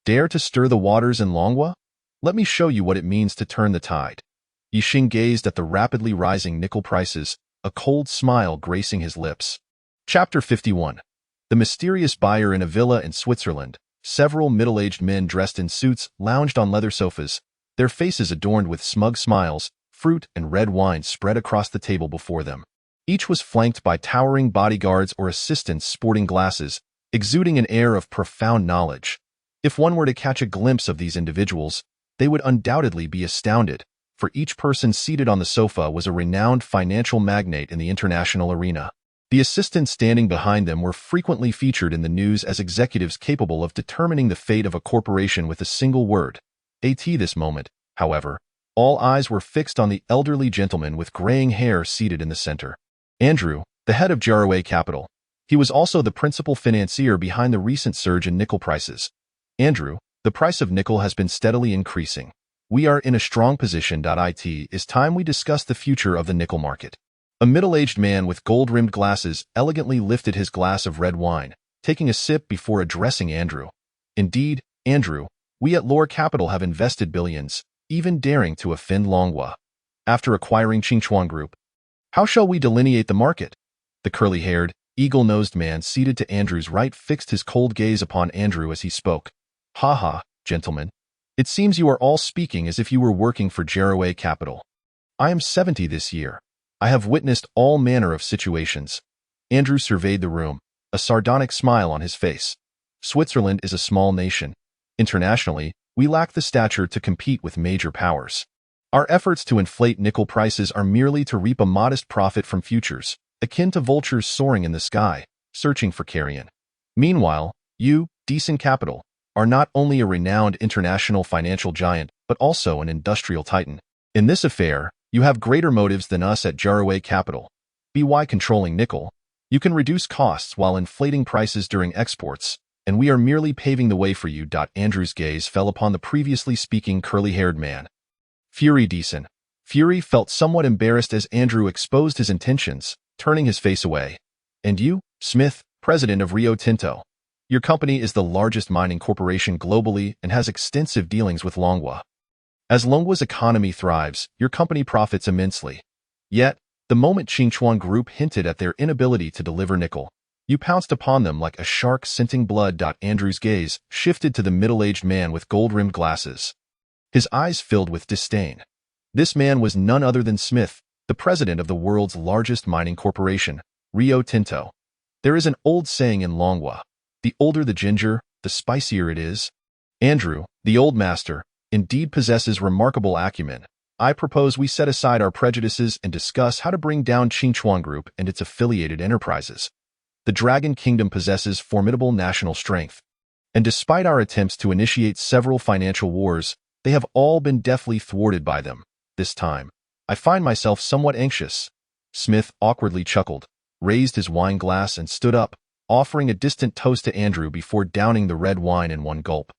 Dare to stir the waters in Longguo? Let me show you what it means to turn the tide. Ye Xing gazed at the rapidly rising nickel prices, a cold smile gracing his lips. Chapter 51. The mysterious buyer in a villa in Switzerland. Several middle-aged men dressed in suits lounged on leather sofas, their faces adorned with smug smiles. Fruit and red wine spread across the table before them. Each was flanked by towering bodyguards or assistants sporting glasses, exuding an air of profound knowledge. If one were to catch a glimpse of these individuals, they would undoubtedly be astounded, for each person seated on the sofa was a renowned financial magnate in the international arena. The assistants standing behind them were frequently featured in the news as executives capable of determining the fate of a corporation with a single word. At this moment, however, all eyes were fixed on the elderly gentleman with graying hair seated in the center. Andrew, the head of Ye Capital. He was also the principal financier behind the recent surge in nickel prices. Andrew, the price of nickel has been steadily increasing. We are in a strong position. It is time we discuss the future of the nickel market. A middle-aged man with gold-rimmed glasses elegantly lifted his glass of red wine, taking a sip before addressing Andrew. Indeed, Andrew, we at Ye Capital have invested billions, even daring to offend Longguo. After acquiring Qingchuan Group, how shall we delineate the market? The curly-haired, eagle-nosed man seated to Andrew's right fixed his cold gaze upon Andrew as he spoke. Ha ha, gentlemen. It seems you are all speaking as if you were working for Ye Capital. I am 70 this year. I have witnessed all manner of situations. Andrew surveyed the room, a sardonic smile on his face. Switzerland is a small nation. Internationally, we lack the stature to compete with major powers. Our efforts to inflate nickel prices are merely to reap a modest profit from futures, akin to vultures soaring in the sky, searching for carrion. Meanwhile, you, Decent Capital, are not only a renowned international financial giant, but also an industrial titan. In this affair, you have greater motives than us at Ye Capital. By controlling nickel, you can reduce costs while inflating prices during exports, and we are merely paving the way for you. Andrew's gaze fell upon the previously speaking curly-haired man. Fury Decent. Fury felt somewhat embarrassed as Andrew exposed his intentions, turning his face away. And you, Smith, president of Rio Tinto. Your company is the largest mining corporation globally and has extensive dealings with Longguo. As Longguo's economy thrives, your company profits immensely. Yet, the moment Qingchuan Group hinted at their inability to deliver nickel, you pounced upon them like a shark scenting blood. Andrew's gaze shifted to the middle-aged man with gold-rimmed glasses. His eyes filled with disdain. This man was none other than Smith, the president of the world's largest mining corporation, Rio Tinto. There is an old saying in Longguo, the older the ginger, the spicier it is. Andrew, the old master, indeed possesses remarkable acumen. I propose we set aside our prejudices and discuss how to bring down Qingchuan Group and its affiliated enterprises. The Dragon Kingdom possesses formidable national strength, and despite our attempts to initiate several financial wars, they have all been deftly thwarted by them. This time, I find myself somewhat anxious." Smith awkwardly chuckled, raised his wine glass and stood up, offering a distant toast to Andrew before downing the red wine in one gulp.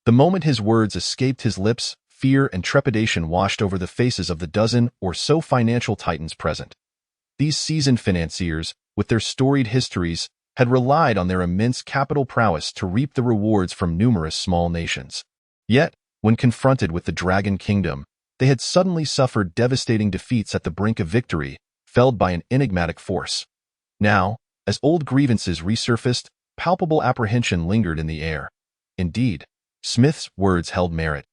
The moment his words escaped his lips, fear and trepidation washed over the faces of the dozen or so financial titans present. These seasoned financiers, with their storied histories, had relied on their immense capital prowess to reap the rewards from numerous small nations. Yet, when confronted with the Dragon Kingdom, they had suddenly suffered devastating defeats at the brink of victory, felled by an enigmatic force. Now, as old grievances resurfaced, palpable apprehension lingered in the air. Indeed, Smith's words held merit.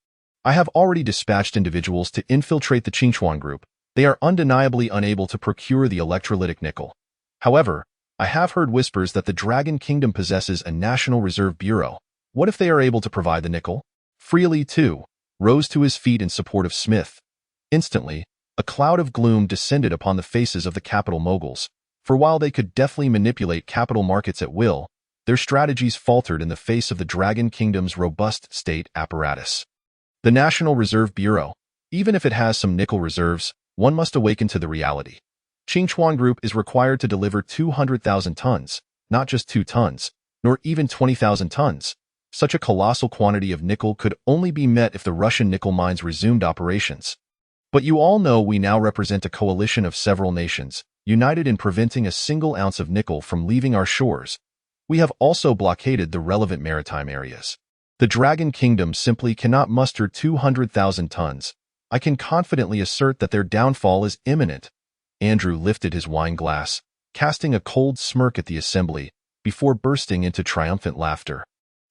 "I have already dispatched individuals to infiltrate the Qingchuan group. They are undeniably unable to procure the electrolytic nickel. However, I have heard whispers that the Dragon Kingdom possesses a National Reserve Bureau. What if they are able to provide the nickel?" Freely, too, rose to his feet in support of Smith. Instantly, a cloud of gloom descended upon the faces of the capital moguls, for while they could deftly manipulate capital markets at will, their strategies faltered in the face of the Dragon Kingdom's robust state apparatus. The National Reserve Bureau, even if it has some nickel reserves, one must awaken to the reality. Qingchuan Group is required to deliver 200,000 tons, not just 2 tons, nor even 20,000 tons. Such a colossal quantity of nickel could only be met if the Russian nickel mines resumed operations. But you all know we now represent a coalition of several nations, united in preventing a single ounce of nickel from leaving our shores. We have also blockaded the relevant maritime areas. The Dragon Kingdom simply cannot muster 200,000 tons. I can confidently assert that their downfall is imminent." Andrew lifted his wine glass, casting a cold smirk at the assembly, before bursting into triumphant laughter.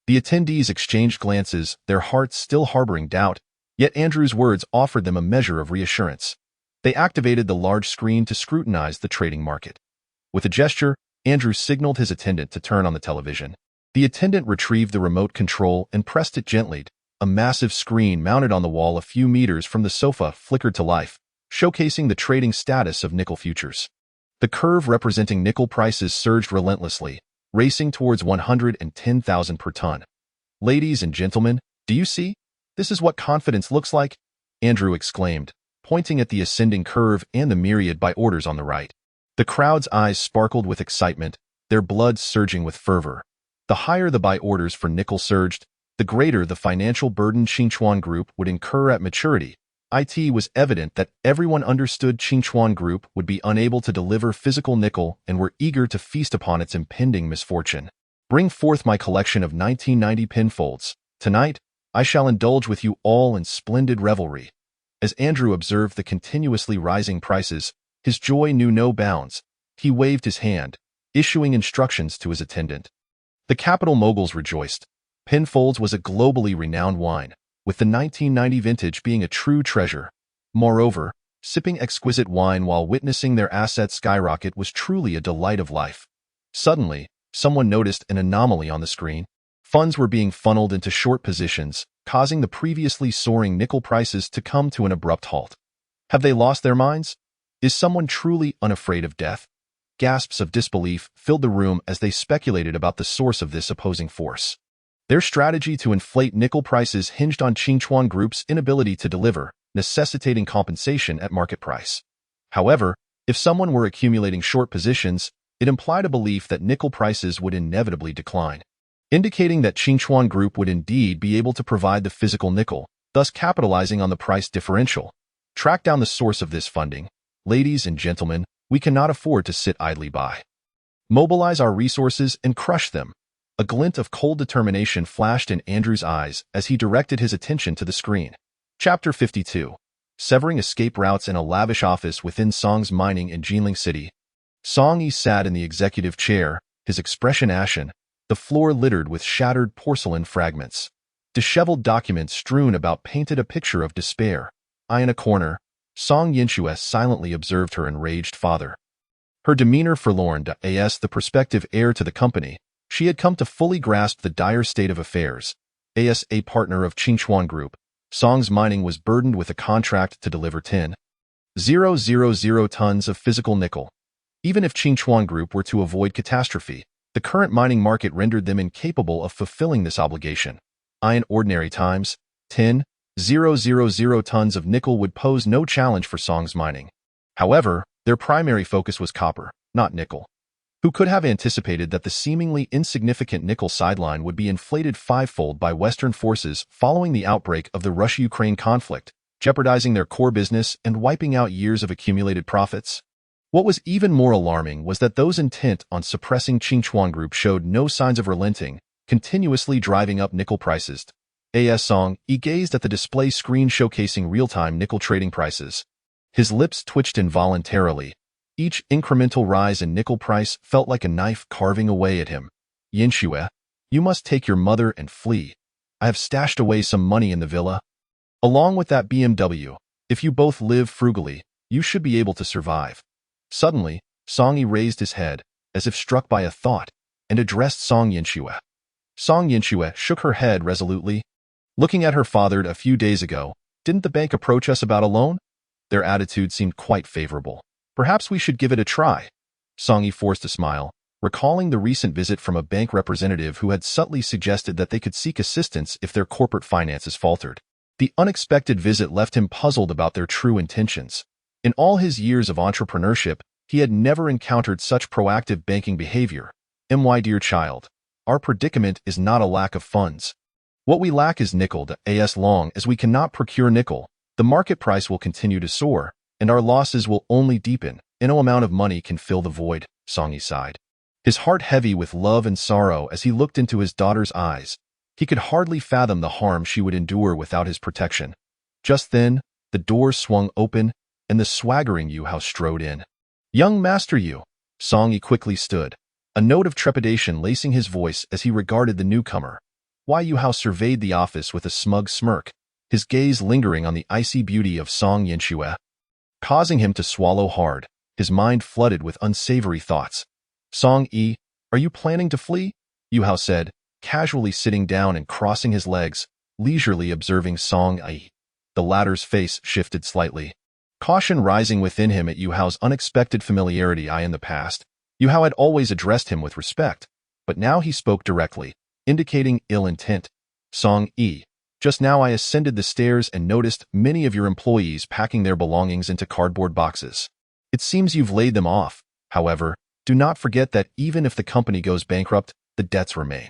The attendees exchanged glances, their hearts still harboring doubt, yet Andrew's words offered them a measure of reassurance. They activated the large screen to scrutinize the trading market. With a gesture, Andrew signaled his attendant to turn on the television. The attendant retrieved the remote control and pressed it gently. A massive screen mounted on the wall a few meters from the sofa flickered to life, showcasing the trading status of nickel futures. The curve representing nickel prices surged relentlessly, racing towards 110,000 per ton. "Ladies and gentlemen, do you see? This is what confidence looks like," Andrew exclaimed, pointing at the ascending curve and the myriad buy orders on the right. The crowd's eyes sparkled with excitement, their blood surging with fervor. The higher the buy orders for nickel surged, the greater the financial burden Qingchuan Group would incur at maturity. It was evident that everyone understood Qingchuan Group would be unable to deliver physical nickel and were eager to feast upon its impending misfortune. "Bring forth my collection of 1990 pinfolds. Tonight, I shall indulge with you all in splendid revelry." As Andrew observed the continuously rising prices, his joy knew no bounds. He waved his hand, issuing instructions to his attendant. The capital moguls rejoiced. Penfolds was a globally renowned wine, with the 1990 vintage being a true treasure. Moreover, sipping exquisite wine while witnessing their assets skyrocket was truly a delight of life. Suddenly, someone noticed an anomaly on the screen. Funds were being funneled into short positions, causing the previously soaring nickel prices to come to an abrupt halt. Have they lost their minds? Is someone truly unafraid of death? Gasps of disbelief filled the room as they speculated about the source of this opposing force. Their strategy to inflate nickel prices hinged on Qingchuan Group's inability to deliver, necessitating compensation at market price. However, if someone were accumulating short positions, it implied a belief that nickel prices would inevitably decline, indicating that Qingchuan Group would indeed be able to provide the physical nickel, thus capitalizing on the price differential. Track down the source of this funding. Ladies and gentlemen, we cannot afford to sit idly by. Mobilize our resources and crush them. A glint of cold determination flashed in Andrew's eyes as he directed his attention to the screen. Chapter 52. Severing escape routes in a lavish office within Song's mining in Jinling City. Song Yi sat in the executive chair, his expression ashen, the floor littered with shattered porcelain fragments. Disheveled documents strewn about painted a picture of despair. In a corner, Song Yinxue silently observed her enraged father. Her demeanor forlorn as the prospective heir to the company, she had come to fully grasp the dire state of affairs. As a partner of Qingchuan Group, Song's mining was burdened with a contract to deliver 10,000 tons of physical nickel. Even if Qingchuan Group were to avoid catastrophe, the current mining market rendered them incapable of fulfilling this obligation. In ordinary times, 10,000 0.000 tons of nickel would pose no challenge for Song's mining. However, their primary focus was copper, not nickel. Who could have anticipated that the seemingly insignificant nickel sideline would be inflated fivefold by Western forces following the outbreak of the Russia-Ukraine conflict, jeopardizing their core business and wiping out years of accumulated profits? What was even more alarming was that those intent on suppressing Qingchuan Group showed no signs of relenting, continuously driving up nickel prices. As Song Yi gazed at the display screen showcasing real-time nickel trading prices. His lips twitched involuntarily. Each incremental rise in nickel price felt like a knife carving away at him. Yinxue, you must take your mother and flee. I have stashed away some money in the villa. Along with that BMW, if you both live frugally, you should be able to survive. Suddenly, Song Yi raised his head, as if struck by a thought, and addressed Song Yinxue. Song Yinxue shook her head resolutely. Looking at her father a few days ago, didn't the bank approach us about a loan? Their attitude seemed quite favorable. Perhaps we should give it a try. Song Yi forced a smile, recalling the recent visit from a bank representative who had subtly suggested that they could seek assistance if their corporate finances faltered. The unexpected visit left him puzzled about their true intentions. In all his years of entrepreneurship, he had never encountered such proactive banking behavior. My dear child, our predicament is not a lack of funds. What we lack is nickel. As long as we cannot procure nickel, the market price will continue to soar, and our losses will only deepen. No amount of money can fill the void, Song Yi sighed. His heart heavy with love and sorrow as he looked into his daughter's eyes. He could hardly fathom the harm she would endure without his protection. Just then, the doors swung open, and the swaggering Yu Hao strode in. Young Master Yu, Song Yi quickly stood, a note of trepidation lacing his voice as he regarded the newcomer. Yu Hao surveyed the office with a smug smirk, his gaze lingering on the icy beauty of Song Yinxue, causing him to swallow hard, his mind flooded with unsavory thoughts. Song Yi, are you planning to flee? Yu Hao said, casually sitting down and crossing his legs, leisurely observing Song Yi. The latter's face shifted slightly, caution rising within him at Yu Hao's unexpected familiarity. In the past, Yu Hao had always addressed him with respect, but now he spoke directly, indicating ill intent. Song Yi, just now I ascended the stairs and noticed many of your employees packing their belongings into cardboard boxes. It seems you've laid them off. However, do not forget that even if the company goes bankrupt, the debts remain.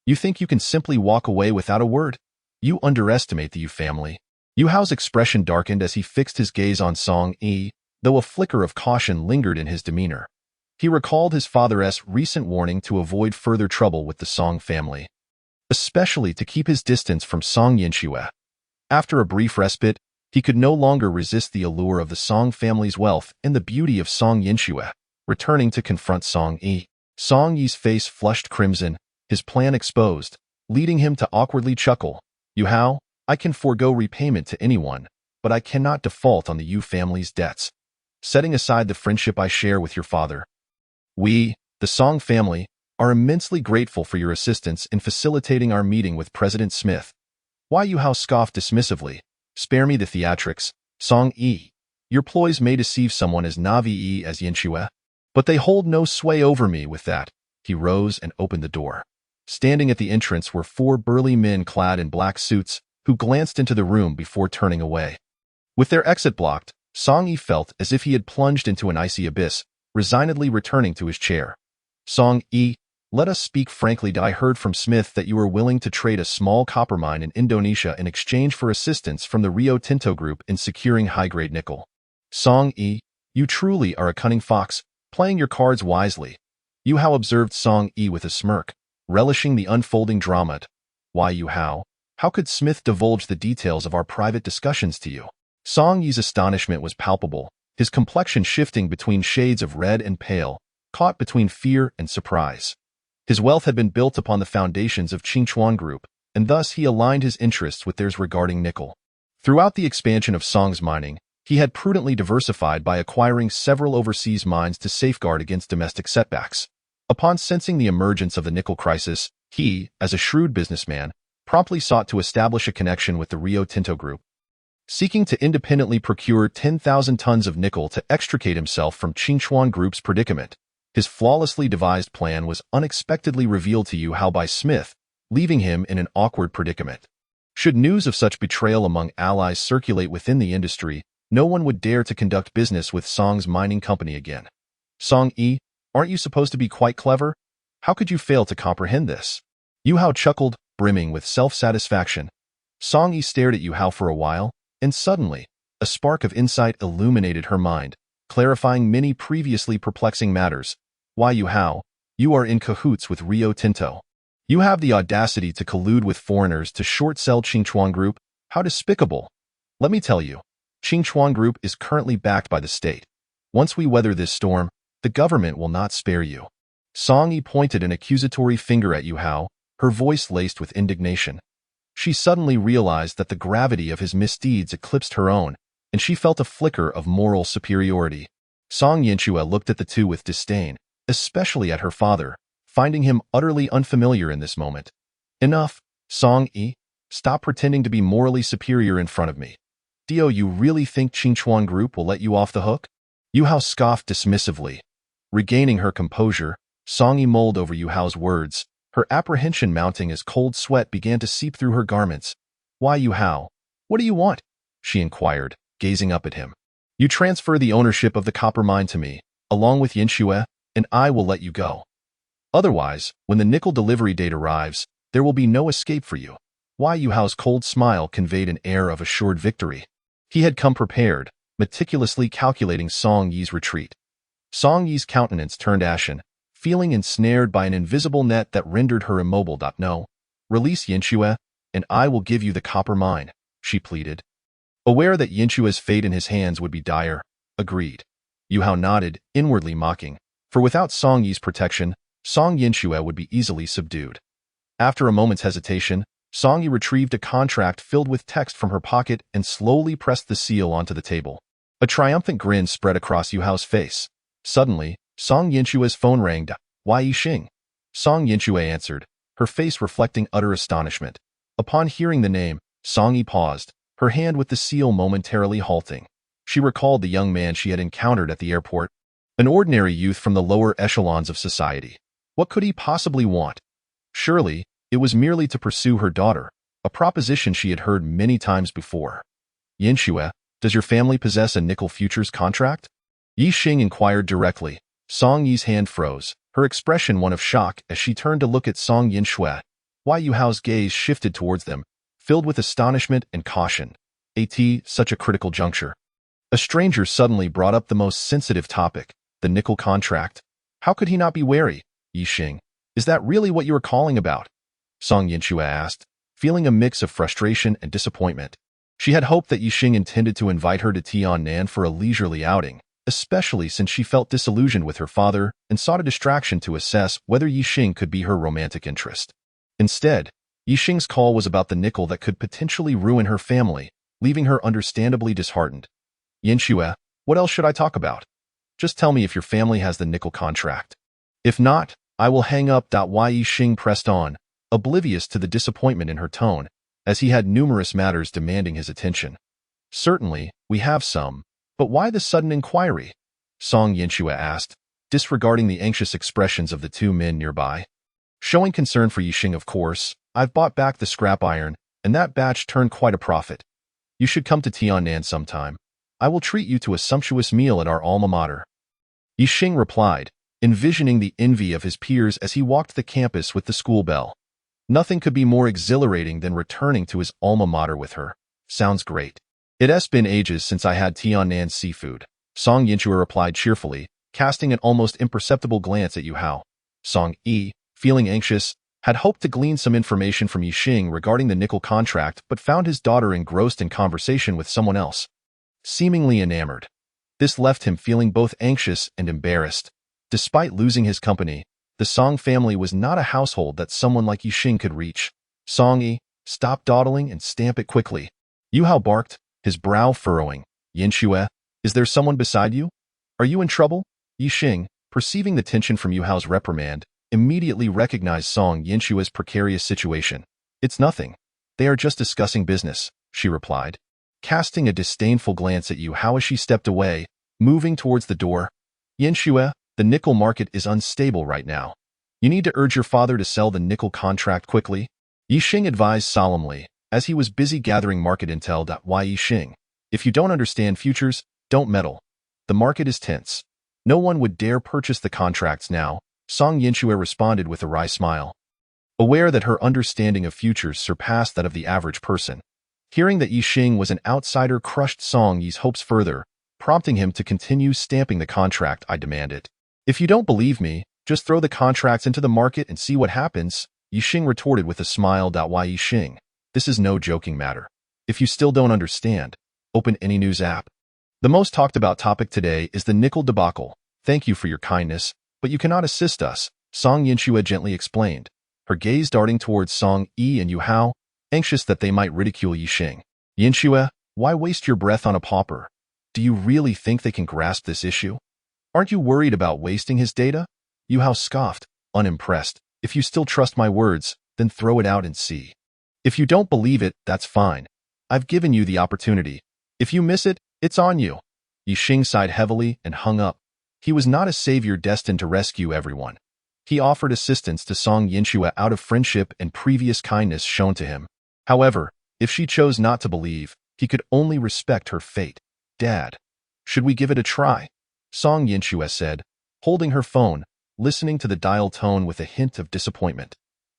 You think you can simply walk away without a word? You underestimate the Yu family. Yu Hao's expression darkened as he fixed his gaze on Song Yi, though a flicker of caution lingered in his demeanor. He recalled his father's recent warning to avoid further trouble with the Song family, especially to keep his distance from Song Yinxue. After a brief respite, he could no longer resist the allure of the Song family's wealth and the beauty of Song Yinxue, returning to confront Song Yi. Song Yi's face flushed crimson, his plan exposed, leading him to awkwardly chuckle. Yu Hao, I can forego repayment to anyone, but I cannot default on the Yu family's debts. Setting aside the friendship I share with your father, we, the Song family, are immensely grateful for your assistance in facilitating our meeting with President Smith. Yu Hao scoffed dismissively. Spare me the theatrics, Song Yi. Your ploys may deceive someone as Navi as Yinxue, but they hold no sway over me. With that, he rose and opened the door. Standing at the entrance were 4 burly men clad in black suits, who glanced into the room before turning away. With their exit blocked, Song Yi felt as if he had plunged into an icy abyss, resignedly returning to his chair. Song Yi, let us speak frankly. I heard from Smith that you are willing to trade a small copper mine in Indonesia in exchange for assistance from the Rio Tinto Group in securing high-grade nickel. Song Yi, you truly are a cunning fox, playing your cards wisely. Yu Hao observed Song Yi with a smirk, relishing the unfolding drama. Yu Hao, how could Smith divulge the details of our private discussions to you? Song Yi's astonishment was palpable, his complexion shifting between shades of red and pale, caught between fear and surprise. His wealth had been built upon the foundations of Qingchuan Group, and thus he aligned his interests with theirs regarding nickel. Throughout the expansion of Song's mining, he had prudently diversified by acquiring several overseas mines to safeguard against domestic setbacks. Upon sensing the emergence of the nickel crisis, he, as a shrewd businessman, promptly sought to establish a connection with the Rio Tinto Group, seeking to independently procure 10,000 tons of nickel to extricate himself from Qingchuan Group's predicament. His flawlessly devised plan was unexpectedly revealed to Yu Hao by Smith, leaving him in an awkward predicament. Should news of such betrayal among allies circulate within the industry, no one would dare to conduct business with Song's mining company again. Song Yi, aren't you supposed to be quite clever? How could you fail to comprehend this? Yu Hao chuckled, brimming with self-satisfaction. Song Yi stared at Yu Hao for a while, and suddenly, a spark of insight illuminated her mind, clarifying many previously perplexing matters. Why, Yu Hao, you are in cahoots with Rio Tinto. You have the audacity to collude with foreigners to short-sell Qingchuan Group? How despicable! Let me tell you, Qingchuan Group is currently backed by the state. Once we weather this storm, the government will not spare you. Song Yi pointed an accusatory finger at Yu Hao, her voice laced with indignation. She suddenly realized that the gravity of his misdeeds eclipsed her own, and she felt a flicker of moral superiority. Song Yinchue looked at the two with disdain, especially at her father, finding him utterly unfamiliar in this moment. Enough, Song Yi. Stop pretending to be morally superior in front of me. Dio, you really think Qingchuan Group will let you off the hook? Yu Hao scoffed dismissively. Regaining her composure, Song Yi mulled over Yu Hao's words, her apprehension mounting as cold sweat began to seep through her garments. Why, Yu Hao? What do you want? She inquired, gazing up at him. You transfer the ownership of the copper mine to me, along with Yinxue, and I will let you go. Otherwise, when the nickel delivery date arrives, there will be no escape for you. Why, Yu Hao's cold smile conveyed an air of assured victory. He had come prepared, meticulously calculating Song Yi's retreat. Song Yi's countenance turned ashen, feeling ensnared by an invisible net that rendered her immobile. No. Release Yinxue, and I will give you the copper mine, she pleaded. Aware that Yinxue's fate in his hands would be dire, agreed. Yu Hao nodded, inwardly mocking, for without Song Yi's protection, Song Yinxue would be easily subdued. After a moment's hesitation, Song Yi retrieved a contract filled with text from her pocket and slowly pressed the seal onto the table. A triumphant grin spread across Yu Hao's face. Suddenly, Song Yinxue's phone rang. Ye Xing. Song Yinxue answered, her face reflecting utter astonishment. Upon hearing the name, Song Yi paused, her hand with the seal momentarily halting. She recalled the young man she had encountered at the airport, an ordinary youth from the lower echelons of society. What could he possibly want? Surely, it was merely to pursue her daughter, a proposition she had heard many times before. Yinxue, does your family possess a nickel futures contract? Ye Xing inquired directly. Song Yi's hand froze, her expression one of shock as she turned to look at Song Yinxue. Yu Hao's gaze shifted towards them, filled with astonishment and caution. Such a critical juncture. A stranger suddenly brought up the most sensitive topic, the nickel contract. How could he not be wary? Ye Xing, is that really what you are calling about? Song Yinxue asked, feeling a mix of frustration and disappointment. She had hoped that Ye Xing intended to invite her to Tiannan for a leisurely outing, especially since she felt disillusioned with her father and sought a distraction to assess whether Ye Xing could be her romantic interest. Instead, Ye Xing's call was about the nickel that could potentially ruin her family, leaving her understandably disheartened. Yinxue, what else should I talk about? Just tell me if your family has the nickel contract. If not, I will hang up. Ye Xing pressed on, oblivious to the disappointment in her tone, as he had numerous matters demanding his attention. Certainly, we have some, but why the sudden inquiry? Song Yinxue asked, disregarding the anxious expressions of the two men nearby. Showing concern for Ye Xing, of course, I've bought back the scrap iron, and that batch turned quite a profit. You should come to Tiannan sometime. I will treat you to a sumptuous meal at our alma mater. Ye Xing replied, envisioning the envy of his peers as he walked the campus with the school bell. Nothing could be more exhilarating than returning to his alma mater with her. Sounds great. It's been ages since I had Tiannan seafood, Song Yinxue replied cheerfully, casting an almost imperceptible glance at Yu Hao. Song Yi, feeling anxious, had hoped to glean some information from Ye Xing regarding the nickel contract but found his daughter engrossed in conversation with someone else, seemingly enamored. This left him feeling both anxious and embarrassed. Despite losing his company, the Song family was not a household that someone like Ye Xing could reach. Song Yi, stop dawdling and stamp it quickly. Yu Hao barked, his brow furrowing. Yinxue, is there someone beside you? Are you in trouble? Ye Xing, perceiving the tension from Yu Hao's reprimand, immediately recognized Song Yinxue's precarious situation. It's nothing. They are just discussing business, she replied, casting a disdainful glance at Yu Hao as she stepped away, moving towards the door. Yinxue, the nickel market is unstable right now. You need to urge your father to sell the nickel contract quickly, Ye Xing advised solemnly, as he was busy gathering market intel. Ye Xing, if you don't understand futures, don't meddle. The market is tense. No one would dare purchase the contracts now, Song Yinxue responded with a wry smile. Aware that her understanding of futures surpassed that of the average person. Hearing that Ye Xing was an outsider crushed Song Yi's hopes further, prompting him to continue stamping the contract. I demanded. If you don't believe me, just throw the contracts into the market and see what happens, Ye Xing retorted with a smile. Ye Xing, this is no joking matter. If you still don't understand, open any news app. The most talked about topic today is the nickel debacle. Thank you for your kindness, but you cannot assist us, Song Yinxue gently explained, her gaze darting towards Song Yi and Yu Hao, anxious that they might ridicule Ye Xing. Yinxue, why waste your breath on a pauper? Do you really think they can grasp this issue? Aren't you worried about wasting his data? Yu Hao scoffed, unimpressed. If you still trust my words, then throw it out and see. If you don't believe it, that's fine. I've given you the opportunity. If you miss it, it's on you. Ye Xing sighed heavily and hung up. He was not a savior destined to rescue everyone. He offered assistance to Song Yinxue out of friendship and previous kindness shown to him. However, if she chose not to believe, he could only respect her fate. Dad, should we give it a try? Song Yinxue said, holding her phone, listening to the dial tone with a hint of disappointment.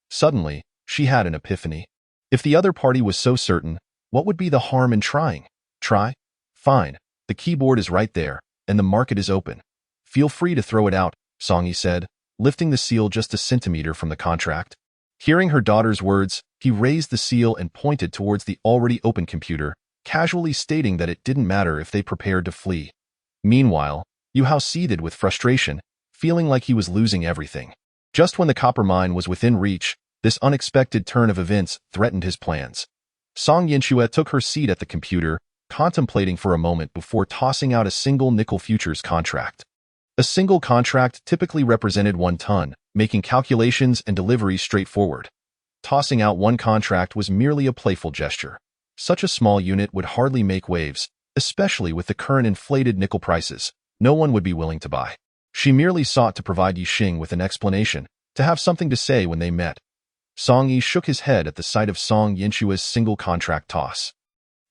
Suddenly, she had an epiphany. If the other party was so certain, what would be the harm in trying? Try? Fine. The keyboard is right there, and the market is open. Feel free to throw it out, Song Yi said, lifting the seal just a centimeter from the contract. Hearing her daughter's words, he raised the seal and pointed towards the already open computer, casually stating that it didn't matter if they prepared to flee. Meanwhile, Yu Hao seethed with frustration, feeling like he was losing everything. Just when the copper mine was within reach, this unexpected turn of events threatened his plans. Song Yinxue took her seat at the computer, contemplating for a moment before tossing out a single nickel futures contract. A single contract typically represented 1 ton, making calculations and deliveries straightforward. Tossing out one contract was merely a playful gesture. Such a small unit would hardly make waves, especially with the current inflated nickel prices. No one would be willing to buy. She merely sought to provide Ye Xing with an explanation, to have something to say when they met. Song Yi shook his head at the sight of Song Yinxue's single contract toss.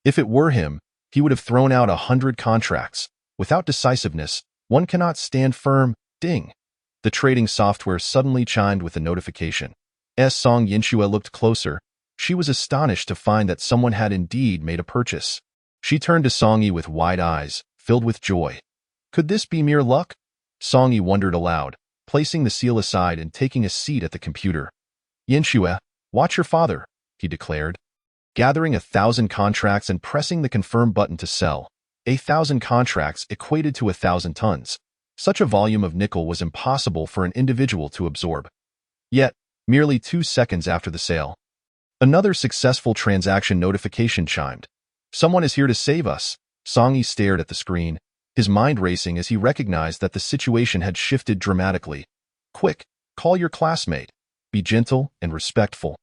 If it were him, he would have thrown out 100 contracts. Without decisiveness, one cannot stand firm. Ding! The trading software suddenly chimed with a notification. As Song Yinxue looked closer, she was astonished to find that someone had indeed made a purchase. She turned to Song Yi with wide eyes, filled with joy. Could this be mere luck? Song Yi wondered aloud, placing the seal aside and taking a seat at the computer. Yinxue, watch your father, he declared. Gathering 1,000 contracts and pressing the confirm button to sell. 1,000 contracts equated to 1,000 tons. Such a volume of nickel was impossible for an individual to absorb. Yet, merely 2 seconds after the sale, another successful transaction notification chimed. Someone is here to save us. Song Yi stared at the screen, his mind racing as he recognized that the situation had shifted dramatically. Quick, call your classmate. Be gentle and respectful,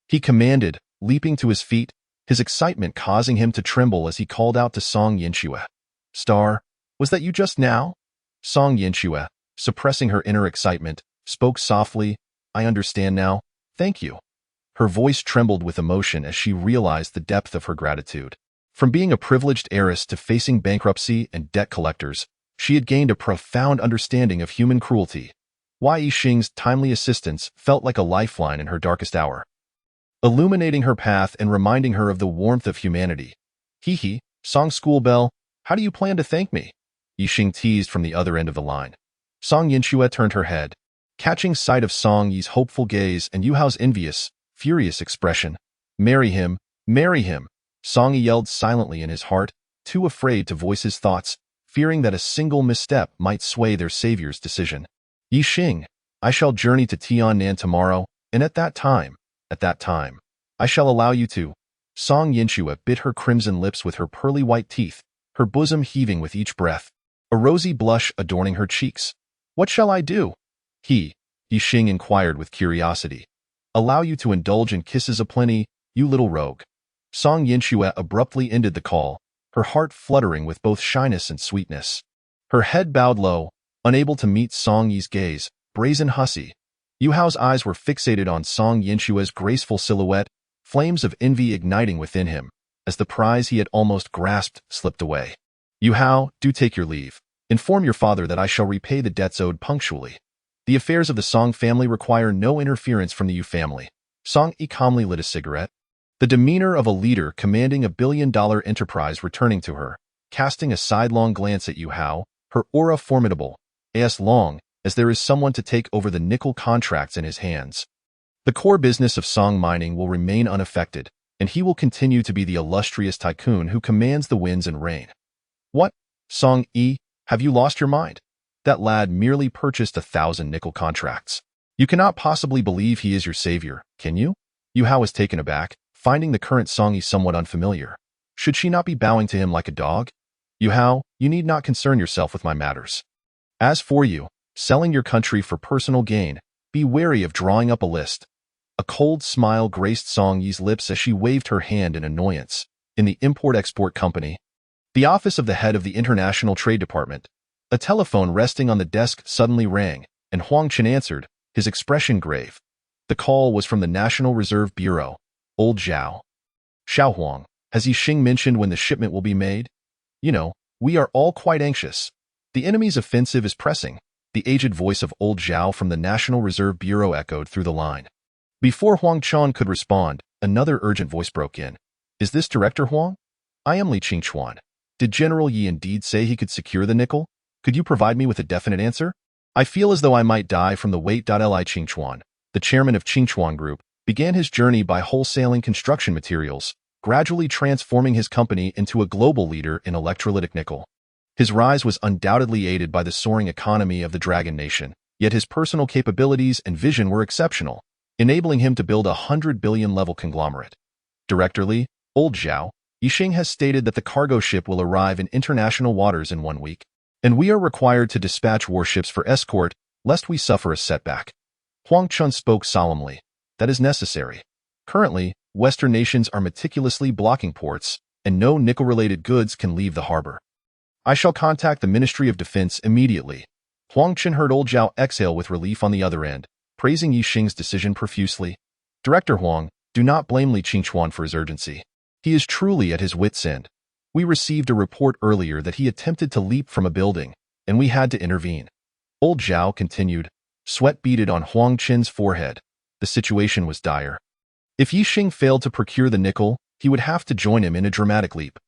he commanded, leaping to his feet, his excitement causing him to tremble as he called out to Song Yinxue. Star, was that you just now? Song Yinxue, suppressing her inner excitement, spoke softly. I understand now. Thank you. Her voice trembled with emotion as she realized the depth of her gratitude. From being a privileged heiress to facing bankruptcy and debt collectors, she had gained a profound understanding of human cruelty. Ye Xing's timely assistance felt like a lifeline in her darkest hour, illuminating her path and reminding her of the warmth of humanity. Hee, Song School Bell, how do you plan to thank me? Ye Xing teased from the other end of the line. Song Yinxue turned her head, catching sight of Song Yi's hopeful gaze and Yu Hao's envious, furious expression. Marry him, marry him, Song Yi yelled silently in his heart, too afraid to voice his thoughts, fearing that a single misstep might sway their savior's decision. Ye Xing, I shall journey to Tiannan tomorrow, and at that time, I shall allow you to. Song Yinxue bit her crimson lips with her pearly white teeth, her bosom heaving with each breath, a rosy blush adorning her cheeks. What shall I do? Ye Xing inquired with curiosity. Allow you to indulge in kisses aplenty, you little rogue. Song Yinxue abruptly ended the call, her heart fluttering with both shyness and sweetness. Her head bowed low, unable to meet Song Yi's gaze, brazen hussy. Yu Hao's eyes were fixated on Song Yinxue's graceful silhouette, flames of envy igniting within him, as the prize he had almost grasped slipped away. "You Hao, do take your leave. Inform your father that I shall repay the debts owed punctually. The affairs of the Song family require no interference from the Yu family." Song Yi calmly lit a cigarette, the demeanor of a leader commanding a billion-dollar enterprise returning to her, casting a sidelong glance at Yu Hao, her aura formidable, as long as there is someone to take over the nickel contracts in his hands. The core business of Song mining will remain unaffected, and he will continue to be the illustrious tycoon who commands the winds and rain. "What? Song Yi, have you lost your mind? That lad merely purchased 1,000 nickel contracts. You cannot possibly believe he is your savior, can you?" Yu Hao was taken aback, finding the current Song Yi somewhat unfamiliar. Should she not be bowing to him like a dog? "Yu Hao, you need not concern yourself with my matters. As for you, selling your country for personal gain, be wary of drawing up a list." A cold smile graced Song Yi's lips as she waved her hand in annoyance. In the Import-Export Company, the office of the head of the International Trade Department, a telephone resting on the desk suddenly rang, and Huang Chen answered, his expression grave. The call was from the National Reserve Bureau. "Old Zhao." "Xiao Huang, has Ye Xing mentioned when the shipment will be made? You know, we are all quite anxious. The enemy's offensive is pressing." The aged voice of Old Zhao from the National Reserve Bureau echoed through the line. Before Huang Chen could respond, another urgent voice broke in. "Is this Director Huang? I am Li Qingchuan. Did General Yi indeed say he could secure the nickel? Could you provide me with a definite answer? I feel as though I might die from the weight." Li Qingchuan, the chairman of Qingchuan Group, began his journey by wholesaling construction materials, gradually transforming his company into a global leader in electrolytic nickel. His rise was undoubtedly aided by the soaring economy of the Dragon Nation, yet his personal capabilities and vision were exceptional, enabling him to build a 100 billion level conglomerate. Director Li, Old Zhao, Ye Xing has stated that the cargo ship will arrive in international waters in 1 week, and we are required to dispatch warships for escort, lest we suffer a setback. Huang Chen spoke solemnly. "That is necessary. Currently, Western nations are meticulously blocking ports, and no nickel-related goods can leave the harbor. I shall contact the Ministry of Defense immediately." Huang Chen heard Old Zhao exhale with relief on the other end, praising Ye Xing's decision profusely. "Director Huang, do not blame Li Qingchuan for his urgency. He is truly at his wit's end. We received a report earlier that he attempted to leap from a building, and we had to intervene." Old Zhao continued. Sweat beaded on Huang Chen's forehead. The situation was dire. If Ye Xing failed to procure the nickel, he would have to join him in a dramatic leap.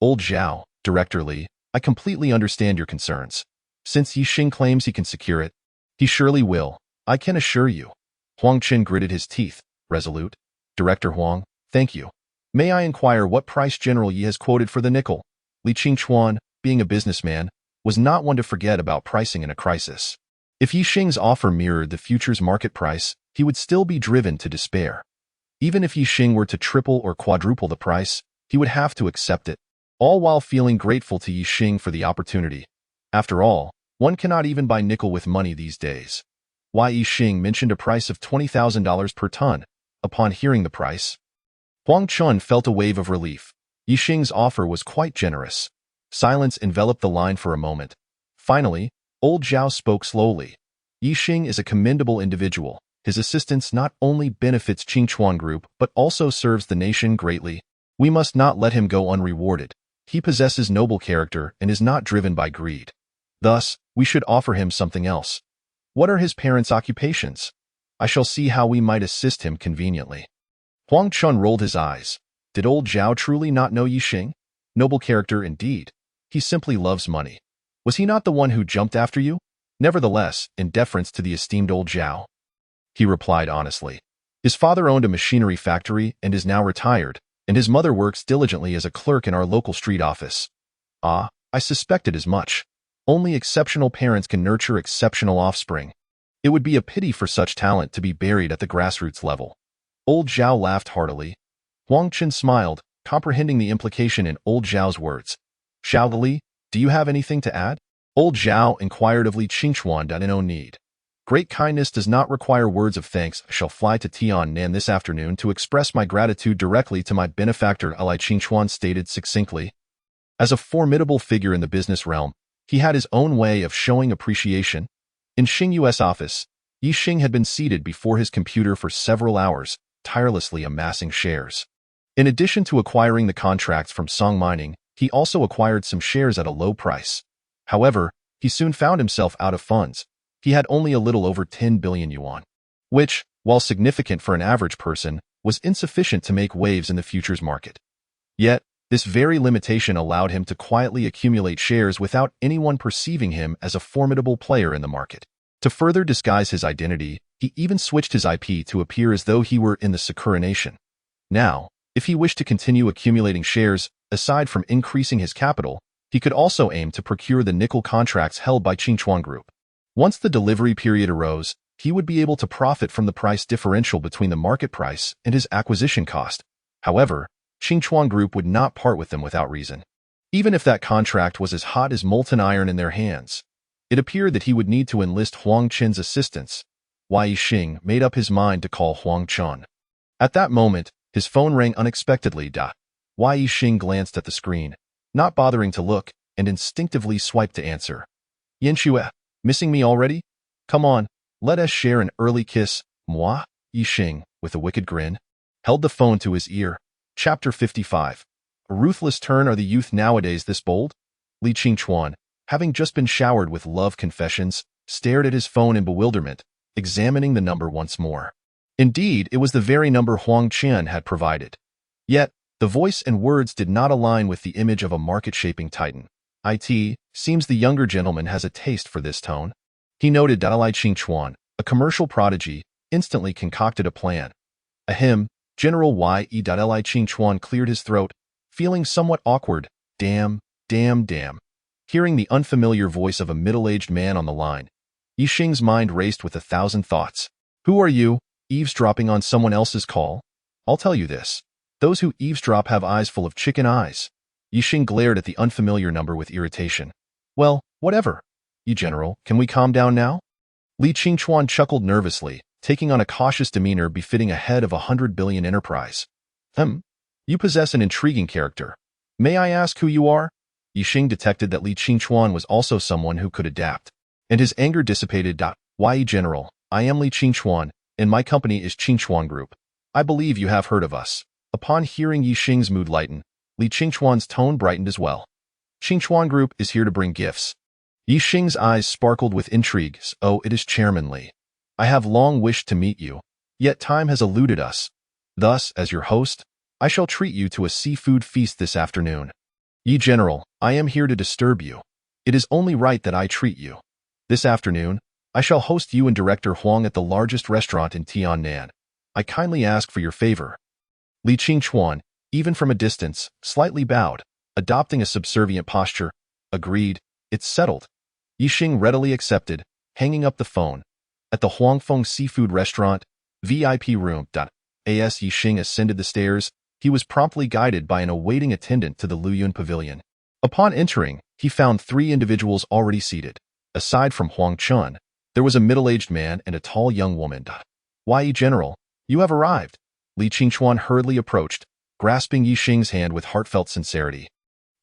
"Old Zhao, Director Li, I completely understand your concerns. Since Ye Xing claims he can secure it, he surely will, I can assure you." Huang Chen gritted his teeth, resolute. "Director Huang, thank you. May I inquire what price General Yi has quoted for the nickel?" Li Qingchuan, being a businessman, was not one to forget about pricing in a crisis. If Ye Xing's offer mirrored the future's market price, he would still be driven to despair. Even if Ye Xing were to triple or quadruple the price, he would have to accept it, all while feeling grateful to Ye Xing for the opportunity. After all, one cannot even buy nickel with money these days. Why Ye Xing mentioned a price of $20,000 per ton. Upon hearing the price, Huang Chen felt a wave of relief. Ye Xing's offer was quite generous. Silence enveloped the line for a moment. Finally, Old Zhao spoke slowly. "Ye Xing is a commendable individual. His assistance not only benefits Qingchuan Group but also serves the nation greatly. We must not let him go unrewarded. He possesses noble character and is not driven by greed. Thus, we should offer him something else. What are his parents' occupations? I shall see how we might assist him conveniently." Huang Chen rolled his eyes. Did Old Zhao truly not know Ye Xing? Noble character indeed. He simply loves money. Was he not the one who jumped after you? Nevertheless, in deference to the esteemed Old Zhao, he replied honestly. His father owned a machinery factory and is now retired, and his mother works diligently as a clerk in our local street office. Ah, I suspected as much. Only exceptional parents can nurture exceptional offspring. It would be a pity for such talent to be buried at the grassroots level. Old Zhao laughed heartily. Huang Chen smiled, comprehending the implication in Old Zhao's words. "Xiao Li, do you have anything to add?" Old Zhao inquired of Li Qingchuan. "No need. Great kindness does not require words of thanks. I shall fly to Tiannan this afternoon to express my gratitude directly to my benefactor," Li Qingchuan stated succinctly. As a formidable figure in the business realm, he had his own way of showing appreciation. In Xing U.S. office, Ye Xing had been seated before his computer for several hours, tirelessly amassing shares. In addition to acquiring the contracts from Song Mining, he also acquired some shares at a low price. However, he soon found himself out of funds. He had only a little over 10 billion yuan, which, while significant for an average person, was insufficient to make waves in the futures market. Yet, this very limitation allowed him to quietly accumulate shares without anyone perceiving him as a formidable player in the market. To further disguise his identity, he even switched his IP to appear as though he were in the Sakura Nation. Now, if he wished to continue accumulating shares, aside from increasing his capital, he could also aim to procure the nickel contracts held by Qingchuan Group. Once the delivery period arose, he would be able to profit from the price differential between the market price and his acquisition cost. However, Qingchuan Group would not part with them without reason. Even if that contract was as hot as molten iron in their hands, it appeared that he would need to enlist Huang Qin's assistance. Ye Xing made up his mind to call Huang Qin. At that moment, his phone rang unexpectedly. Ye Xing glanced at the screen, not bothering to look, and instinctively swiped to answer. Yanxue, missing me already? Come on, let us share an early kiss. Moi? Ye Xing, with a wicked grin, held the phone to his ear. Chapter 55. A ruthless turn. Are the youth nowadays this bold? Li Qingchuan, having just been showered with love confessions, stared at his phone in bewilderment, examining the number once more. Indeed, it was the very number Huang Qin had provided. Yet, the voice and words did not align with the image of a market-shaping titan. It seems the younger gentleman has a taste for this tone. He noted that Li Qingchuan, a commercial prodigy, instantly concocted a plan. Ahem, General Li Qingchuan cleared his throat, feeling somewhat awkward. Damn. Hearing the unfamiliar voice of a middle-aged man on the line, Ye Xing's mind raced with 1,000 thoughts. Who are you, eavesdropping on someone else's call? I'll tell you this. Those who eavesdrop have eyes full of chicken eyes. Ye Xing glared at the unfamiliar number with irritation. Well, whatever. Ye General, can we calm down now? Li Qingchuan chuckled nervously, taking on a cautious demeanor befitting a head of 100 billion enterprise. You possess an intriguing character. May I ask who you are? Ye Xing detected that Li Qingchuan was also someone who could adapt, and his anger dissipated. Ye General, I am Li Qingchuan, and my company is Qingchuan Group. I believe you have heard of us. Upon hearing Ye Xing's mood lighten, Li Qingchuan's tone brightened as well. Qingchuan Group is here to bring gifts. Ye Xing's eyes sparkled with intrigue. Oh, it is Chairman Li. I have long wished to meet you, yet time has eluded us. Thus, as your host, I shall treat you to a seafood feast this afternoon. Ye General, I am here to disturb you. It is only right that I treat you. This afternoon, I shall host you and Director Huang at the largest restaurant in Tiannan. I kindly ask for your favor. Li Qingchuan, even from a distance, slightly bowed, adopting a subservient posture. Agreed, it's settled. Ye Xing readily accepted, hanging up the phone. At the Huangfeng Seafood Restaurant, VIP room. As Ye Xing ascended the stairs, he was promptly guided by an awaiting attendant to the Luyun Pavilion. Upon entering, he found 3 individuals already seated. Aside from Huang Qin, there was a middle-aged man and a tall young woman. Ye General, you have arrived. Li Qingchuan hurriedly approached, grasping Ye Xing's hand with heartfelt sincerity.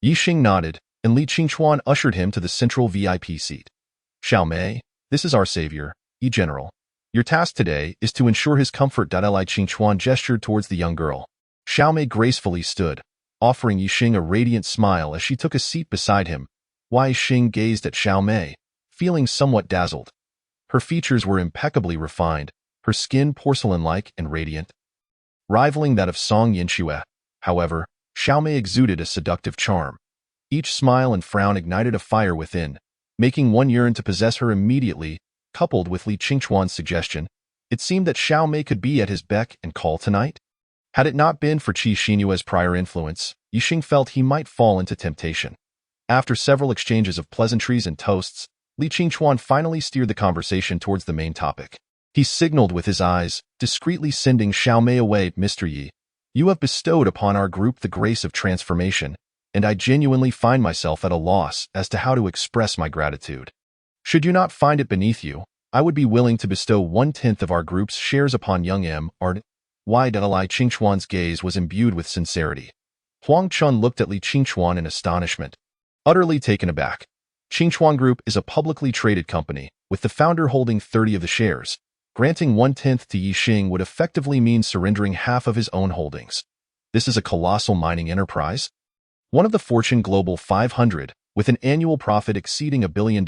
Ye Xing nodded, and Li Qingchuan ushered him to the central VIP seat. Xiao Mei, this is our savior, Ye General. Your task today is to ensure his comfort. Li Qingchuan gestured towards the young girl. Xiao Mei gracefully stood, offering Ye Xing a radiant smile as she took a seat beside him. Ye Xing gazed at Xiao Mei, feeling somewhat dazzled. Her features were impeccably refined, her skin porcelain-like and radiant, rivaling that of Song Yanxue. However, Xiao Mei exuded a seductive charm. Each smile and frown ignited a fire within, making one yearn to possess her immediately. Coupled with Li Qingchuan's suggestion, it seemed that Xiao Mei could be at his beck and call tonight. Had it not been for Qi Xinyue's prior influence, Ye Xing felt he might fall into temptation. After several exchanges of pleasantries and toasts, Li Qingchuan finally steered the conversation towards the main topic. He signaled with his eyes, discreetly sending Xiao Mei away. Mr. Yi, you have bestowed upon our group the grace of transformation, and I genuinely find myself at a loss as to how to express my gratitude. Should you not find it beneath you, I would be willing to bestow 1/10 of our group's shares upon young M. Li Qingchuan's gaze was imbued with sincerity. Huang Qin looked at Li Qingchuan in astonishment, utterly taken aback. Qingchuan Group is a publicly traded company, with the founder holding 30 of the shares, Granting 1/10 to Ye Xing would effectively mean surrendering half of his own holdings. This is a colossal mining enterprise. One of the Fortune Global 500, with an annual profit exceeding $1 billion,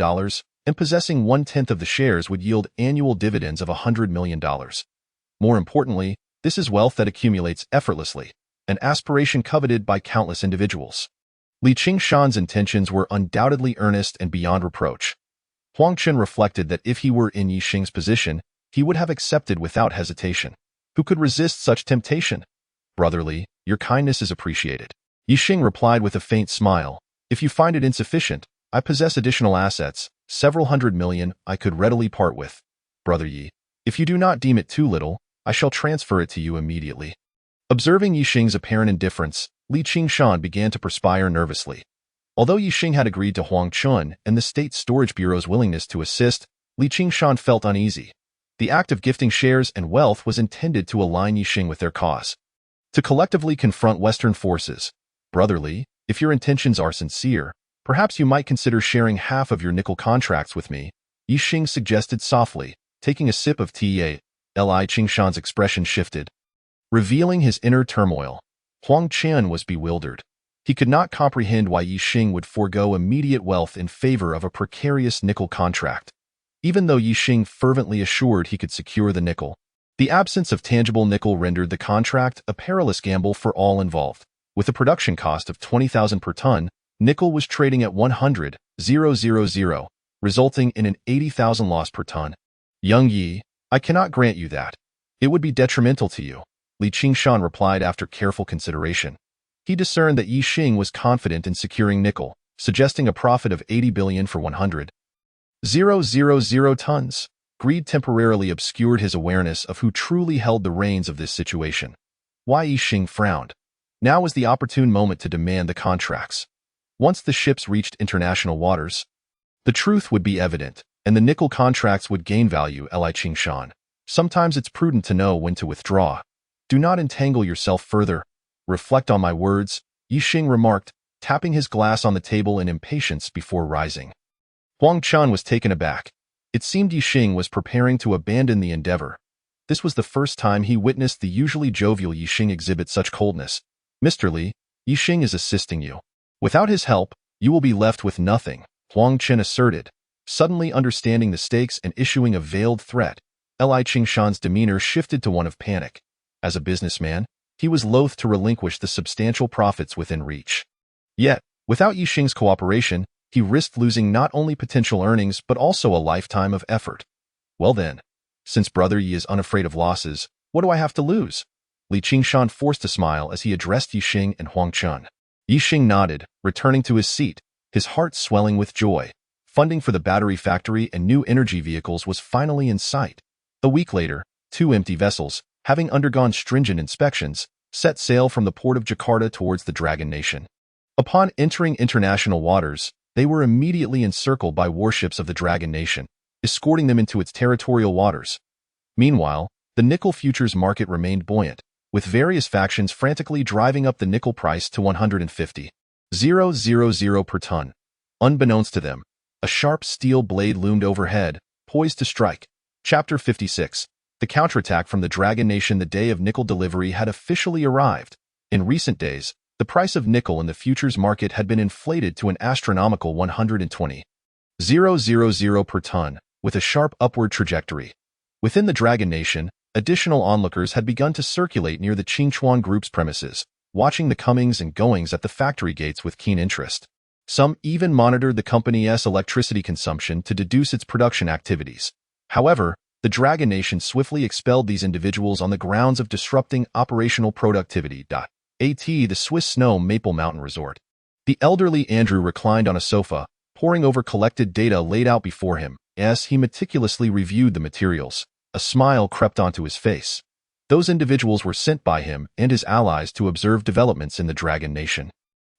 and possessing 1/10 of the shares would yield annual dividends of $100 million. More importantly, this is wealth that accumulates effortlessly, an aspiration coveted by countless individuals. Li Qingshan's intentions were undoubtedly earnest and beyond reproach. Huang Chen reflected that if he were in Ye Xing's position, he would have accepted without hesitation. Who could resist such temptation? Brotherly, your kindness is appreciated. Ye Xing replied with a faint smile. If you find it insufficient, I possess additional assets, several $100 million I could readily part with. Brother Ye, if you do not deem it too little, I shall transfer it to you immediately. Observing Ye Xing's apparent indifference, Li Qingshan began to perspire nervously. Although Ye Xing had agreed to Huang Chen and the State Storage Bureau's willingness to assist, Li Qingshan felt uneasy. The act of gifting shares and wealth was intended to align Ye Xing with their cause. To collectively confront Western forces. Brotherly, if your intentions are sincere, perhaps you might consider sharing half of your nickel contracts with me, Ye Xing suggested softly, taking a sip of tea. Li Qingshan's expression shifted, revealing his inner turmoil. Huang Chen was bewildered. He could not comprehend why Ye Xing would forego immediate wealth in favor of a precarious nickel contract. Even though Ye Xing fervently assured he could secure the nickel, the absence of tangible nickel rendered the contract a perilous gamble for all involved. With a production cost of 20,000 per ton, nickel was trading at 100,000, resulting in an 80,000 loss per ton. Young Yi, I cannot grant you that. It would be detrimental to you, Li Qingshan replied after careful consideration. He discerned that Ye Xing was confident in securing nickel, suggesting a profit of 80 billion for 100,000 tons. Greed temporarily obscured his awareness of who truly held the reins of this situation. Why Ye Xing frowned. Now was the opportune moment to demand the contracts. Once the ships reached international waters, the truth would be evident, and the nickel contracts would gain value. Li Qingshan. Sometimes it's prudent to know when to withdraw. Do not entangle yourself further. Reflect on my words, Ye Xing remarked, tapping his glass on the table in impatience before rising. Huang Chen was taken aback. It seemed Ye Xing was preparing to abandon the endeavor. This was the first time he witnessed the usually jovial Ye Xing exhibit such coldness. Mr. Li, Ye Xing is assisting you. Without his help, you will be left with nothing, Huang Chen asserted, suddenly understanding the stakes and issuing a veiled threat. Li Qingshan's demeanor shifted to one of panic. As a businessman, he was loath to relinquish the substantial profits within reach. Yet, without Ye Xing's cooperation, he risked losing not only potential earnings but also a lifetime of effort. Well then, since Brother Yi is unafraid of losses, what do I have to lose? Li Qingshan forced a smile as he addressed Ye Xing and Huang Chen. Ye Xing nodded, returning to his seat, his heart swelling with joy. Funding for the battery factory and new energy vehicles was finally in sight. A week later, 2 empty vessels, having undergone stringent inspections, set sail from the port of Jakarta towards the Dragon Nation. Upon entering international waters, they were immediately encircled by warships of the Dragon Nation, escorting them into its territorial waters. Meanwhile, the nickel futures market remained buoyant, with various factions frantically driving up the nickel price to 150,000 per ton. Unbeknownst to them, a sharp steel blade loomed overhead, poised to strike. Chapter 56. The counterattack from the Dragon Nation. The day of nickel delivery had officially arrived. In recent days, the price of nickel in the futures market had been inflated to an astronomical 120,000 per ton, with a sharp upward trajectory. Within the Dragon Nation, additional onlookers had begun to circulate near the Qingchuan Group's premises, watching the comings and goings at the factory gates with keen interest. Some even monitored the company's electricity consumption to deduce its production activities. However, the Dragon Nation swiftly expelled these individuals on the grounds of disrupting operational productivity. The Swiss Snow Maple Mountain Resort. The elderly Andrew reclined on a sofa, poring over collected data laid out before him. As he meticulously reviewed the materials, a smile crept onto his face. Those individuals were sent by him and his allies to observe developments in the Dragon Nation.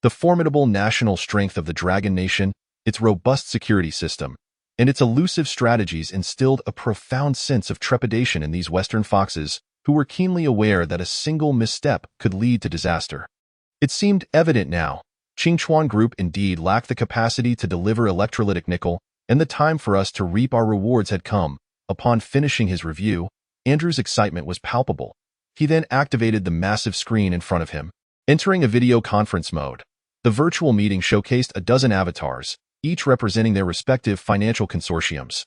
The formidable national strength of the Dragon Nation, its robust security system, and its elusive strategies instilled a profound sense of trepidation in these Western foxes, who were keenly aware that a single misstep could lead to disaster. It seemed evident now, Qingchuan Group indeed lacked the capacity to deliver electrolytic nickel, and the time for us to reap our rewards had come. Upon finishing his review, Andrew's excitement was palpable. He then activated the massive screen in front of him, entering a video conference mode. The virtual meeting showcased a dozen avatars, each representing their respective financial consortiums.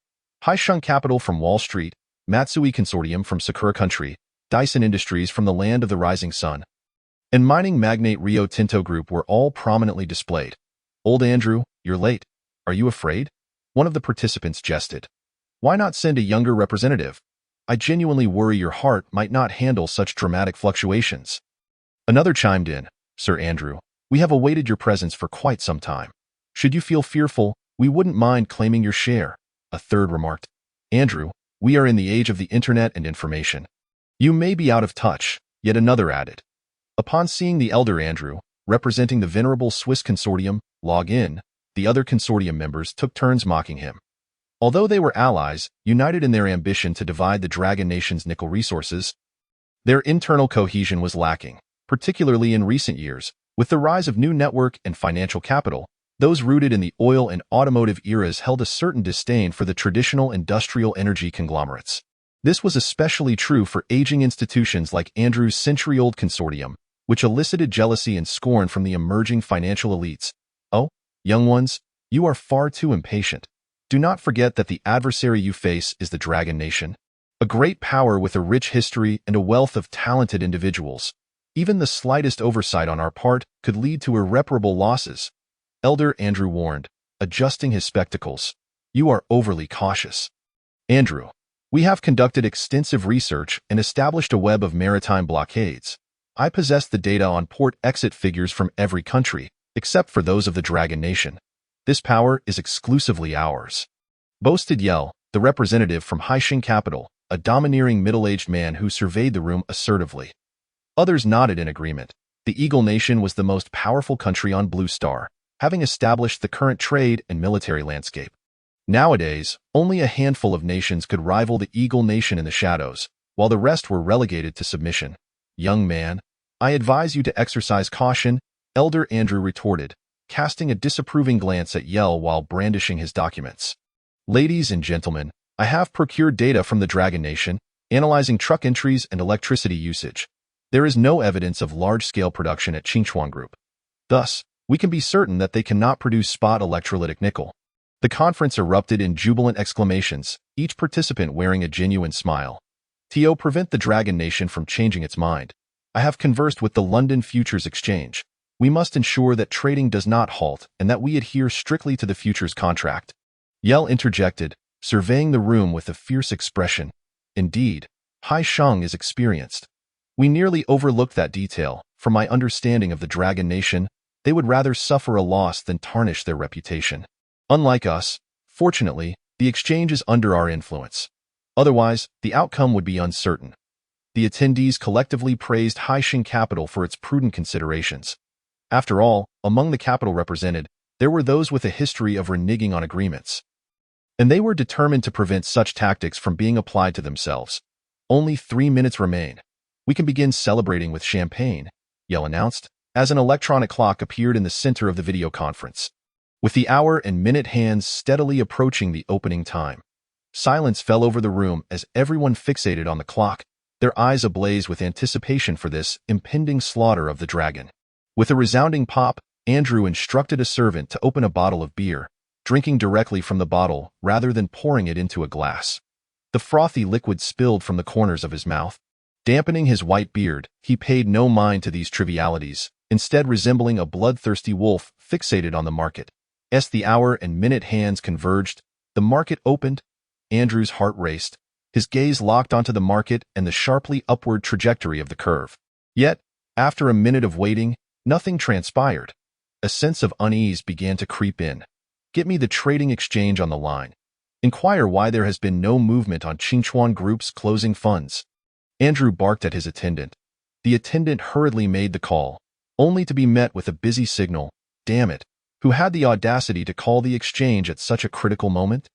Ye Xing Capital from Wall Street, Matsui Consortium from Sakura Country, Dyson Industries from the Land of the Rising Sun, and mining magnate Rio Tinto Group were all prominently displayed. "Old Andrew, you're late. Are you afraid?" One of the participants jested. "Why not send a younger representative? I genuinely worry your heart might not handle such dramatic fluctuations." Another chimed in. "Sir Andrew, we have awaited your presence for quite some time. Should you feel fearful, we wouldn't mind claiming your share." A third remarked. "Andrew, we are in the age of the internet and information. You may be out of touch," yet another added. Upon seeing the elder Andrew, representing the venerable Swiss consortium, log in, the other consortium members took turns mocking him. Although they were allies, united in their ambition to divide the Dragon Nation's nickel resources, their internal cohesion was lacking, particularly in recent years. With the rise of new network and financial capital, those rooted in the oil and automotive eras held a certain disdain for the traditional industrial energy conglomerates. This was especially true for aging institutions like Andrew's century-old consortium, which elicited jealousy and scorn from the emerging financial elites. "Oh, young ones, you are far too impatient. Do not forget that the adversary you face is the Dragon Nation, a great power with a rich history and a wealth of talented individuals. Even the slightest oversight on our part could lead to irreparable losses." Elder Andrew warned, adjusting his spectacles. "You are overly cautious. Andrew, we have conducted extensive research and established a web of maritime blockades. I possess the data on port exit figures from every country, except for those of the Dragon Nation. This power is exclusively ours," boasted Yell, the representative from Ye Xing Capital, a domineering middle-aged man who surveyed the room assertively. Others nodded in agreement. The Eagle Nation was the most powerful country on Blue Star, having established the current trade and military landscape. Nowadays, only a handful of nations could rival the Eagle Nation in the shadows, while the rest were relegated to submission. "Young man, I advise you to exercise caution," Elder Andrew retorted, casting a disapproving glance at Yell while brandishing his documents. "Ladies and gentlemen, I have procured data from the Dragon Nation, analyzing truck entries and electricity usage. There is no evidence of large-scale production at Qingchuan Group. Thus, we can be certain that they cannot produce spot electrolytic nickel." The conference erupted in jubilant exclamations, each participant wearing a genuine smile. "To prevent the Dragon Nation from changing its mind, I have conversed with the London Futures Exchange. We must ensure that trading does not halt and that we adhere strictly to the futures contract." Yell interjected, surveying the room with a fierce expression. "Indeed, Ye Xing is experienced. We nearly overlooked that detail. From my understanding of the Dragon Nation, they would rather suffer a loss than tarnish their reputation. Unlike us, fortunately, the exchange is under our influence. Otherwise, the outcome would be uncertain." The attendees collectively praised Ye Xing Capital for its prudent considerations. After all, among the capital represented, there were those with a history of reneging on agreements, and they were determined to prevent such tactics from being applied to themselves. "Only 3 minutes remain. We can begin celebrating with champagne," Yell announced, as an electronic clock appeared in the center of the video conference. With the hour and minute hands steadily approaching the opening time, silence fell over the room as everyone fixated on the clock, their eyes ablaze with anticipation for this impending slaughter of the dragon. With a resounding pop, Andrew instructed a servant to open a bottle of beer, drinking directly from the bottle rather than pouring it into a glass. The frothy liquid spilled from the corners of his mouth. Dampening his white beard, he paid no mind to these trivialities, instead resembling a bloodthirsty wolf fixated on the market. As the hour and minute hands converged, the market opened. Andrew's heart raced, his gaze locked onto the market and the sharply upward trajectory of the curve. Yet, after a minute of waiting, nothing transpired. A sense of unease began to creep in. "Get me the trading exchange on the line. Inquire why there has been no movement on Qingchuan Group's closing funds." Andrew barked at his attendant. The attendant hurriedly made the call, only to be met with a busy signal. Damn it, who had the audacity to call the exchange at such a critical moment?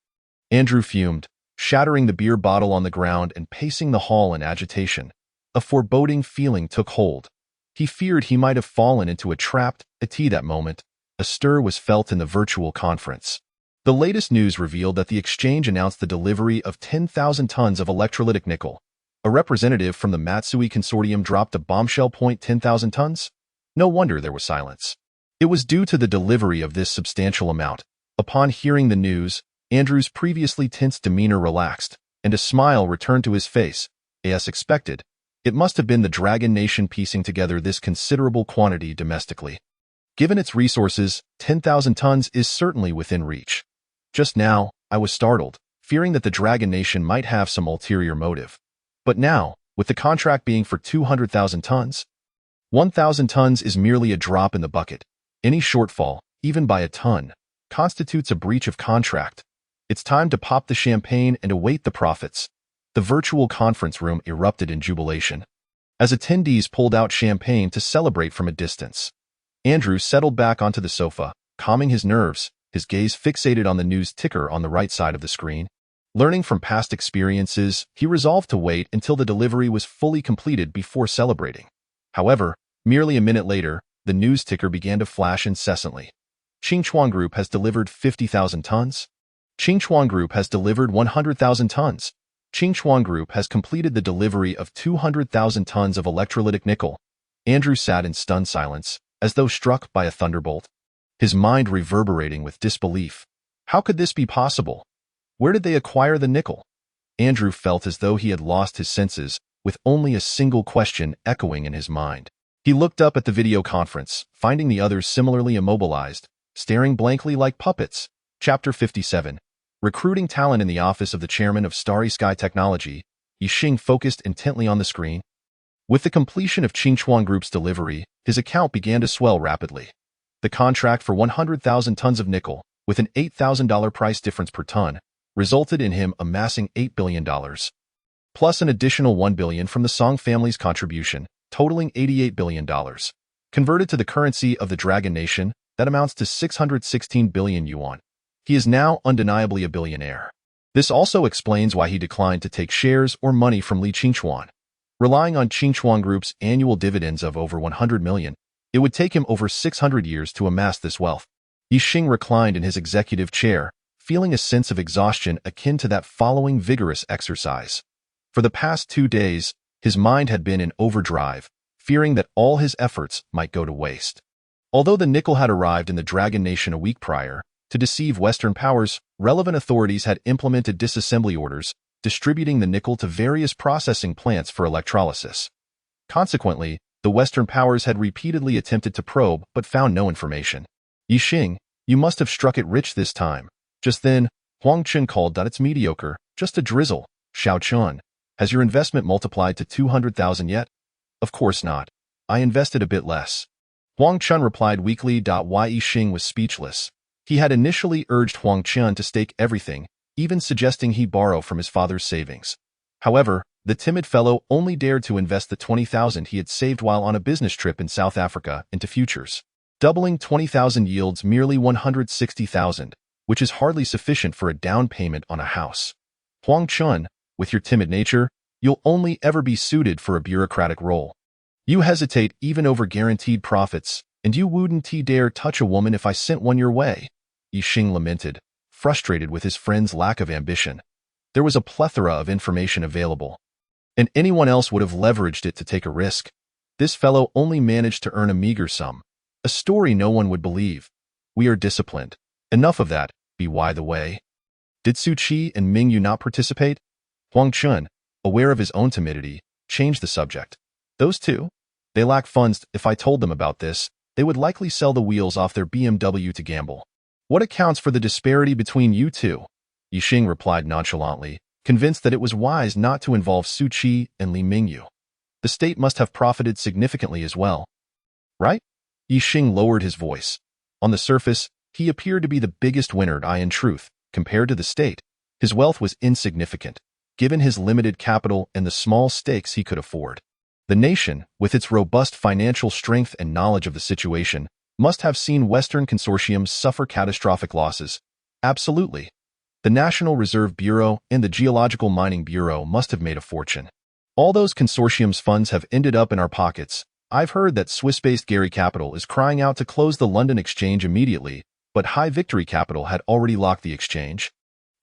Andrew fumed, shattering the beer bottle on the ground and pacing the hall in agitation. A foreboding feeling took hold. He feared he might have fallen into a trap. At that moment, a stir was felt in the virtual conference. The latest news revealed that the exchange announced the delivery of 10,000 tons of electrolytic nickel. A representative from the Matsui consortium dropped a bombshell point 10,000 tons? No wonder there was silence. It was due to the delivery of this substantial amount. Upon hearing the news, Andrew's previously tense demeanor relaxed, and a smile returned to his face. As expected, it must have been the Dragon Nation piecing together this considerable quantity domestically. Given its resources, 10,000 tons is certainly within reach. Just now, I was startled, fearing that the Dragon Nation might have some ulterior motive. But now, with the contract being for 200,000 tons, 1,000 tons is merely a drop in the bucket. Any shortfall, even by a ton, constitutes a breach of contract. It's time to pop the champagne and await the profits. The virtual conference room erupted in jubilation, as attendees pulled out champagne to celebrate from a distance. Andrew settled back onto the sofa, calming his nerves, his gaze fixated on the news ticker on the right side of the screen. Learning from past experiences, he resolved to wait until the delivery was fully completed before celebrating. However, merely a minute later, the news ticker began to flash incessantly. Qingchuan Group has delivered 50,000 tons. Qingchuan Group has delivered 100,000 tons. Qingchuan Group has completed the delivery of 200,000 tons of electrolytic nickel. Andrew sat in stunned silence, as though struck by a thunderbolt, his mind reverberating with disbelief. How could this be possible? Where did they acquire the nickel? Andrew felt as though he had lost his senses, with only a single question echoing in his mind. He looked up at the video conference, finding the others similarly immobilized, staring blankly like puppets. Chapter 57. Recruiting talent in the office of the chairman of Starry Sky Technology, Ye Xing focused intently on the screen. With the completion of Qingchuan Group's delivery, his account began to swell rapidly. The contract for 100,000 tons of nickel, with an $8,000 price difference per ton, resulted in him amassing $8 billion, plus an additional $1 billion from the Song family's contribution, totaling $88 billion. Converted to the currency of the Dragon Nation, that amounts to 616 billion yuan. He is now undeniably a billionaire. This also explains why he declined to take shares or money from Li Qingchuan. Relying on Qingchuan Group's annual dividends of over 100 million, it would take him over 600 years to amass this wealth. Ye Xing reclined in his executive chair, feeling a sense of exhaustion akin to that following vigorous exercise. For the past 2 days, his mind had been in overdrive, fearing that all his efforts might go to waste. Although the nickel had arrived in the Dragon Nation a week prior, to deceive Western powers, relevant authorities had implemented disassembly orders, distributing the nickel to various processing plants for electrolysis. Consequently, the Western powers had repeatedly attempted to probe but found no information. Ye Xing, you must have struck it rich this time. Just then, Huang Chun called that it's mediocre, just a drizzle. Xiao Chun, has your investment multiplied to 200,000 yet? Of course not. I invested a bit less. Huang Chun replied weakly. Ye Xing was speechless. He had initially urged Huang Chun to stake everything, even suggesting he borrow from his father's savings. However, the timid fellow only dared to invest the 20,000 he had saved while on a business trip in South Africa into futures. Doubling 20,000 yields merely 160,000, which is hardly sufficient for a down payment on a house. Huang Chun, with your timid nature, you'll only ever be suited for a bureaucratic role. You hesitate even over guaranteed profits, and you wouldn't dare touch a woman if I sent one your way. Ye Xing lamented, frustrated with his friend's lack of ambition. There was a plethora of information available, and anyone else would have leveraged it to take a risk. This fellow only managed to earn a meager sum, a story no one would believe. We are disciplined. Enough of that, by the way. Did Su Qi and Ming Yu not participate? Huang Chun, aware of his own timidity, changed the subject. Those two? They lack funds. If I told them about this, they would likely sell the wheels off their BMW to gamble. What accounts for the disparity between you two? Ye Xing replied nonchalantly, convinced that it was wise not to involve Su Qi and Li Mingyu. The state must have profited significantly as well. Right? Ye Xing lowered his voice. On the surface, he appeared to be the biggest winner. In truth, compared to the state, his wealth was insignificant, given his limited capital and the small stakes he could afford. The nation, with its robust financial strength and knowledge of the situation, must have seen Western consortiums suffer catastrophic losses. Absolutely. The National Reserve Bureau and the Geological Mining Bureau must have made a fortune. All those consortiums' funds have ended up in our pockets. I've heard that Swiss-based Gary Capital is crying out to close the London exchange immediately. but High Victory Capital had already locked the exchange,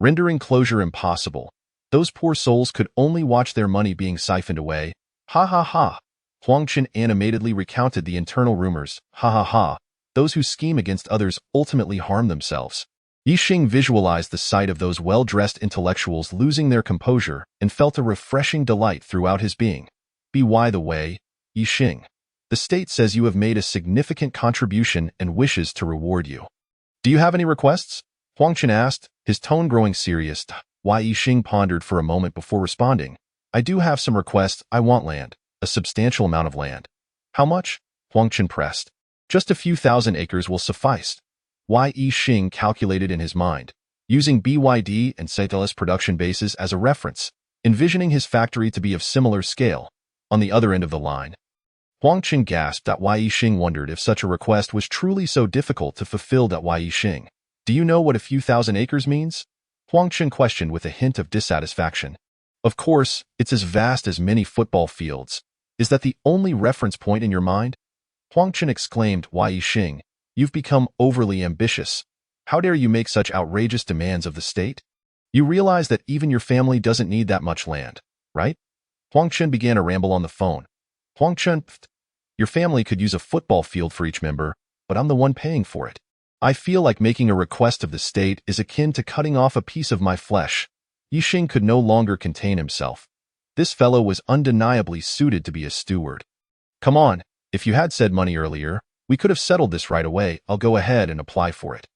rendering closure impossible. Those poor souls could only watch their money being siphoned away. Ha ha ha. Huangchen animatedly recounted the internal rumors. Ha ha ha. Those who scheme against others ultimately harm themselves. Ye Xing visualized the sight of those well-dressed intellectuals losing their composure and felt a refreshing delight throughout his being. By the way, Ye Xing, the state says you have made a significant contribution and wishes to reward you. Do you have any requests? Huangchen asked, his tone growing serious. Ye Xing pondered for a moment before responding. I do have some requests. I want land, a substantial amount of land. How much? Huangchen pressed. Just a few thousand acres will suffice. Ye Xing calculated in his mind, using BYD and Satel's production bases as a reference, envisioning his factory to be of similar scale. On the other end of the line, Huangchen gasped that Ye Xing wondered if such a request was truly so difficult to fulfill. Ye Xing, do you know what a few thousand acres means? Huangchen questioned with a hint of dissatisfaction. Of course, it's as vast as many football fields. Is that the only reference point in your mind? Huangchen exclaimed. Ye Xing, you've become overly ambitious. How dare you make such outrageous demands of the state? You realize that even your family doesn't need that much land, right? Huangchen began a ramble on the phone. Huangchen, your family could use a football field for each member, but I'm the one paying for it. I feel like making a request of the state is akin to cutting off a piece of my flesh. Ye Xing could no longer contain himself. This fellow was undeniably suited to be a steward. Come on, if you had said money earlier, we could have settled this right away. I'll go ahead and apply for it.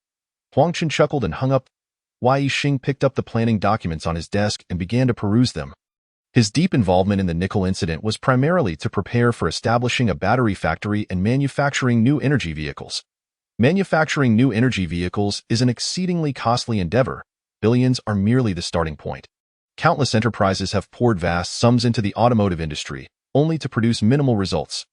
Huangchen chuckled and hung up. Ye Xing picked up the planning documents on his desk and began to peruse them. His deep involvement in the nickel incident was primarily to prepare for establishing a battery factory and manufacturing new energy vehicles. Manufacturing new energy vehicles is an exceedingly costly endeavor. Billions are merely the starting point. Countless enterprises have poured vast sums into the automotive industry, only to produce minimal results.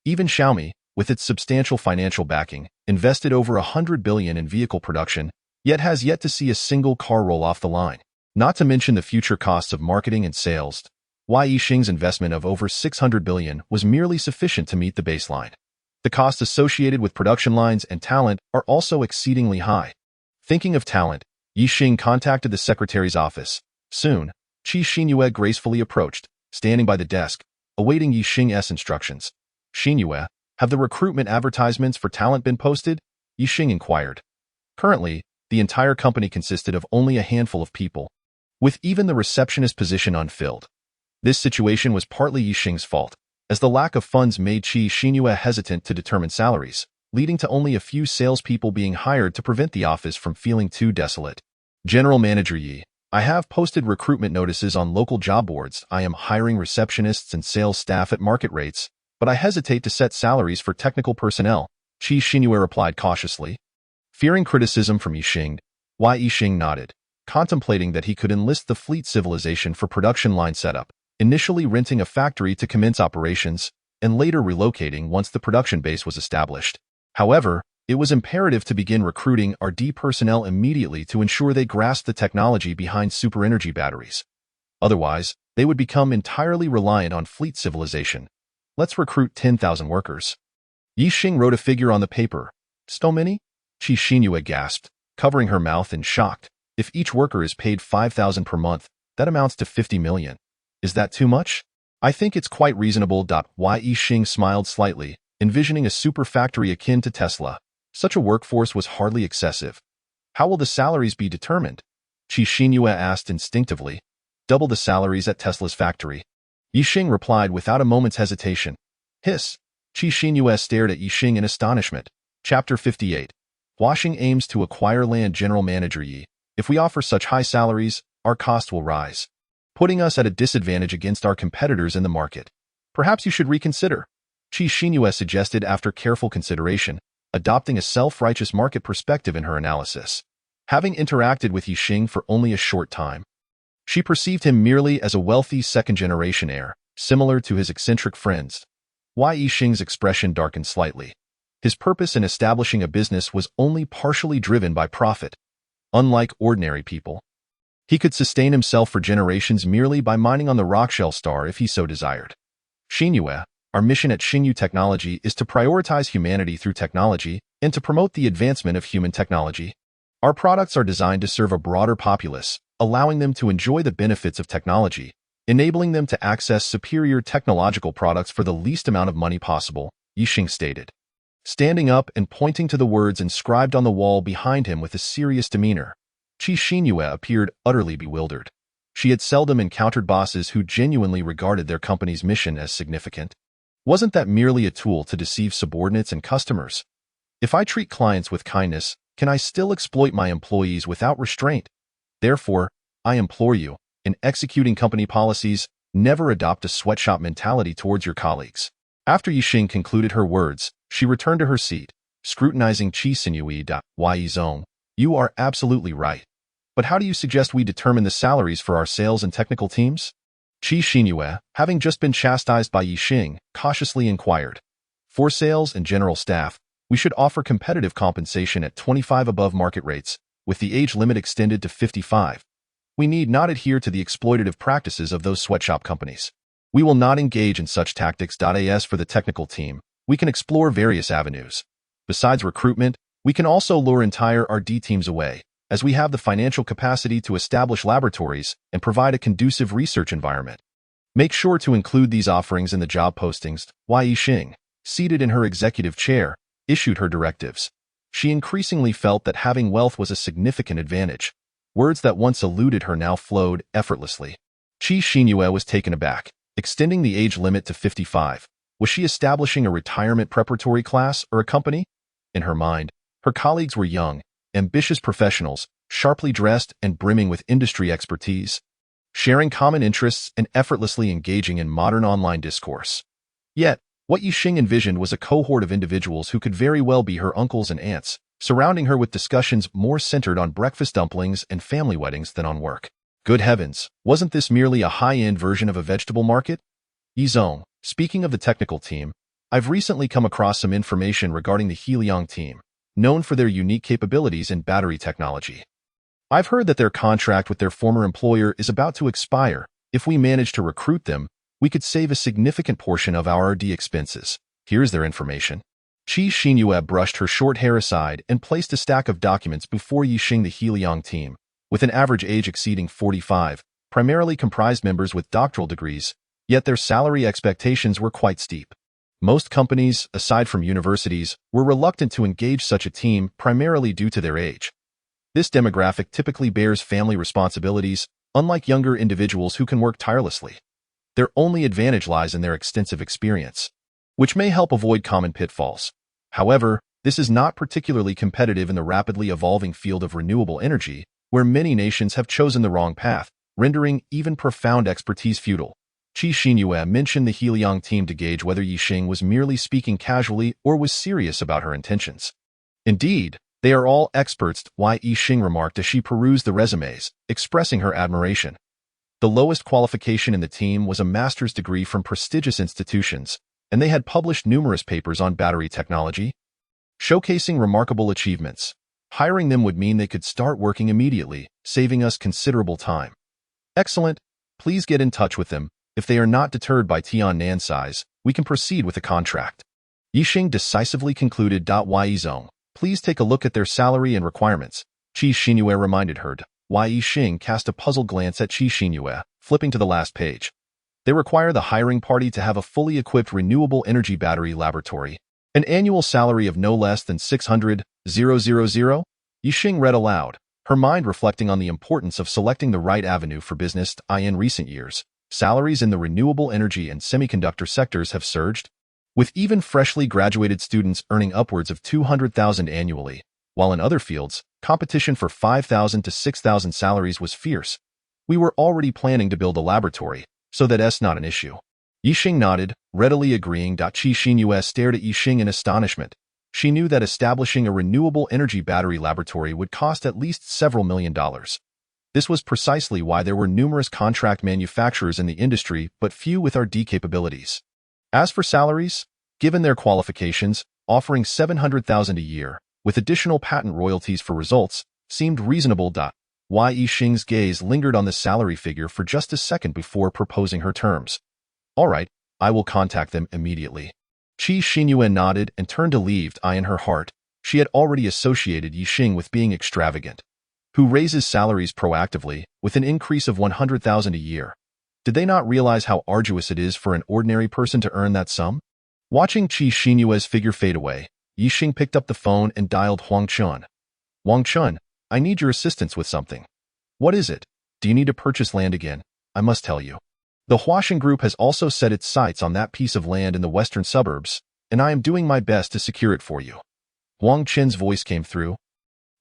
Even Xiaomi, with its substantial financial backing, invested over $100 billion in vehicle production, yet has yet to see a single car roll off the line. Not to mention the future costs of marketing and sales. Ye Xing's investment of over $600 billion was merely sufficient to meet the baseline. The costs associated with production lines and talent are also exceedingly high. Thinking of talent, Ye Xing contacted the secretary's office. Soon, Qi Xinyue gracefully approached, standing by the desk, awaiting Ye Xing's instructions. Xinyue, have the recruitment advertisements for talent been posted? Ye Xing inquired. Currently, the entire company consisted of only a handful of people, with even the receptionist position unfilled. This situation was partly Ye Xing's fault, as the lack of funds made Qi Xinyue hesitant to determine salaries, leading to only a few salespeople being hired to prevent the office from feeling too desolate. General Manager Yi, I have posted recruitment notices on local job boards. I am hiring receptionists and sales staff at market rates, but I hesitate to set salaries for technical personnel, Qi Xinyue replied cautiously. Fearing criticism from Ye Xing, Ye Xing nodded, contemplating that he could enlist the fleet civilization for production line setup, initially renting a factory to commence operations, and later relocating once the production base was established. However, it was imperative to begin recruiting RD personnel immediately to ensure they grasped the technology behind superenergy batteries. Otherwise, they would become entirely reliant on fleet civilization. Let's recruit 10,000 workers. Ye Xing wrote a figure on the paper. So many? Qi Xinyue gasped, covering her mouth in shock. If each worker is paid 5,000 per month, that amounts to 50 million. Is that too much? I think it's quite reasonable. Ye Xing smiled slightly, envisioning a super factory akin to Tesla. Such a workforce was hardly excessive. How will the salaries be determined? Qi Xinyue asked instinctively. Double the salaries at Tesla's factory. Ye Xing replied without a moment's hesitation. Hiss. Qi Xinyue stared at Ye Xing in astonishment. Chapter 58. Huaxing aims to acquire land. General Manager Yi, if we offer such high salaries, our cost will rise, putting us at a disadvantage against our competitors in the market. Perhaps you should reconsider, Qi Xinyue suggested after careful consideration, adopting a self-righteous market perspective in her analysis. Having interacted with Ye Xing for only a short time, she perceived him merely as a wealthy second-generation heir, similar to his eccentric friends. Ye Xing's expression darkened slightly. His purpose in establishing a business was only partially driven by profit. Unlike ordinary people, he could sustain himself for generations merely by mining on the rockshell star if he so desired. Xinyue, our mission at Xingyu Technology is to prioritize humanity through technology, and to promote the advancement of human technology. Our products are designed to serve a broader populace, allowing them to enjoy the benefits of technology, enabling them to access superior technological products for the least amount of money possible, Ye Xing stated. Standing up and pointing to the words inscribed on the wall behind him with a serious demeanor, Qi Xinyue appeared utterly bewildered. She had seldom encountered bosses who genuinely regarded their company's mission as significant. Wasn't that merely a tool to deceive subordinates and customers? If I treat clients with kindness, can I still exploit my employees without restraint? Therefore, I implore you, in executing company policies, never adopt a sweatshop mentality towards your colleagues. After Ye Xing concluded her words, she returned to her seat, scrutinizing Qi Xinyue. Ye Xing, you are absolutely right. But how do you suggest we determine the salaries for our sales and technical teams? Qi Xinyue, having just been chastised by Ye Xing, cautiously inquired. For sales and general staff, we should offer competitive compensation at 25 above market rates, with the age limit extended to 55. We need not adhere to the exploitative practices of those sweatshop companies. We will not engage in such tactics. As for the technical team, we can explore various avenues. Besides recruitment, we can also lure entire R&D teams away, as we have the financial capacity to establish laboratories and provide a conducive research environment. Make sure to include these offerings in the job postings. Ye Xing, seated in her executive chair, issued her directives. She increasingly felt that having wealth was a significant advantage. Words that once eluded her now flowed effortlessly. Qi Xinyue was taken aback, extending the age limit to 55. Was she establishing a retirement preparatory class or a company? In her mind, her colleagues were young, ambitious professionals, sharply dressed and brimming with industry expertise, sharing common interests and effortlessly engaging in modern online discourse. Yet, what Ye Xing envisioned was a cohort of individuals who could very well be her uncles and aunts, surrounding her with discussions more centered on breakfast dumplings and family weddings than on work. Good heavens, wasn't this merely a high-end version of a vegetable market? Ye Xing, speaking of the technical team, I've recently come across some information regarding the Heliong team, known for their unique capabilities in battery technology. I've heard that their contract with their former employer is about to expire. If we manage to recruit them, we could save a significant portion of our R&D expenses. Here's their information. Qi Xinyue brushed her short hair aside and placed a stack of documents before Ye Xing. The Heliong team, with an average age exceeding 45, primarily comprised members with doctoral degrees, yet their salary expectations were quite steep. Most companies, aside from universities, were reluctant to engage such a team primarily due to their age. This demographic typically bears family responsibilities, unlike younger individuals who can work tirelessly. Their only advantage lies in their extensive experience, which may help avoid common pitfalls. However, this is not particularly competitive in the rapidly evolving field of renewable energy, where many nations have chosen the wrong path, rendering even profound expertise futile. Qi Xinyue mentioned the Heliong team to gauge whether Ye Xing was merely speaking casually or was serious about her intentions. Indeed, they are all experts, Ye Xing remarked as she perused the resumes, expressing her admiration. The lowest qualification in the team was a master's degree from prestigious institutions, and they had published numerous papers on battery technology, showcasing remarkable achievements. Hiring them would mean they could start working immediately, saving us considerable time. Excellent. Please get in touch with them. If they are not deterred by Tiannan size, we can proceed with the contract. Ye Xing decisively concluded. Ye Xing, please take a look at their salary and requirements. Qi Xinyue reminded her. Ye Xing cast a puzzled glance at Qi Xinyue, flipping to the last page. They require the hiring party to have a fully equipped renewable energy battery laboratory, an annual salary of no less than 600,000. Ye Xing read aloud, her mind reflecting on the importance of selecting the right avenue for business. In recent years, salaries in the renewable energy and semiconductor sectors have surged, with even freshly graduated students earning upwards of 200,000 annually, while in other fields, competition for 5,000 to 6,000 salaries was fierce. We were already planning to build a laboratory, so that's not an issue. Ye Xing nodded, readily agreeing. Qi Xinyue stared at Ye Xing in astonishment. She knew that establishing a renewable energy battery laboratory would cost at least several $1 million. This was precisely why there were numerous contract manufacturers in the industry but few with R&D capabilities. As for salaries, given their qualifications, offering 700,000 a year, with additional patent royalties for results, seemed reasonable. Ye Xing's gaze lingered on the salary figure for just a second before proposing her terms. All right, I will contact them immediately. Qi Xinyue nodded and turned to leave. In her heart, She had already associated Ye Xing with being extravagant. Who raises salaries proactively, with an increase of 100,000 a year? Did they not realize how arduous it is for an ordinary person to earn that sum? Watching Qi Xinyue's figure fade away, Ye Xing picked up the phone and dialed Huang Chun. Huang Chun, I need your assistance with something. What is it? Do you need to purchase land again? I must tell you. The Huaxing Group has also set its sights on that piece of land in the western suburbs, and I am doing my best to secure it for you. Huang Chen's voice came through,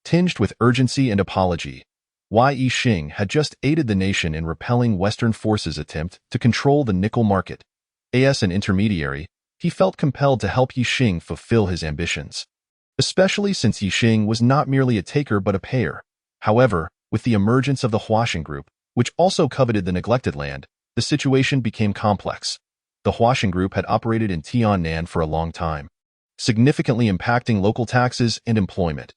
tinged with urgency and apology. Ye Xing had just aided the nation in repelling Western forces' attempt to control the nickel market. As an intermediary, he felt compelled to help Ye Xing fulfill his ambitions, especially since Ye Xing was not merely a taker but a payer. However, with the emergence of the Huaxing Group, which also coveted the neglected land, the situation became complex. The Huaxing Group had operated in Tiannan for a long time, significantly impacting local taxes and employment.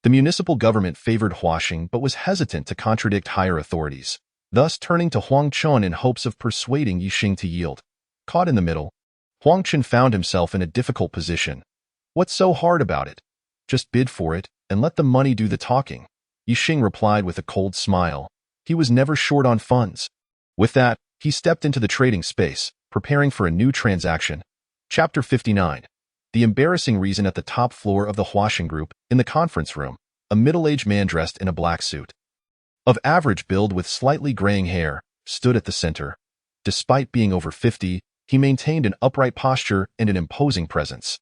The municipal government favored Huaxing but was hesitant to contradict higher authorities, thus turning to Huang Chun in hopes of persuading Ye Xing to yield. Caught in the middle, Huang Chun found himself in a difficult position. What's so hard about it? Just bid for it and let the money do the talking. Ye Xing replied with a cold smile. He was never short on funds. With that, he stepped into the trading space, preparing for a new transaction. Chapter 59. The embarrassing reason. At the top floor of the Huaxing Group, in the conference room, a middle-aged man dressed in a black suit, of average build with slightly graying hair, stood at the center. Despite being over 50, he maintained an upright posture and an imposing presence.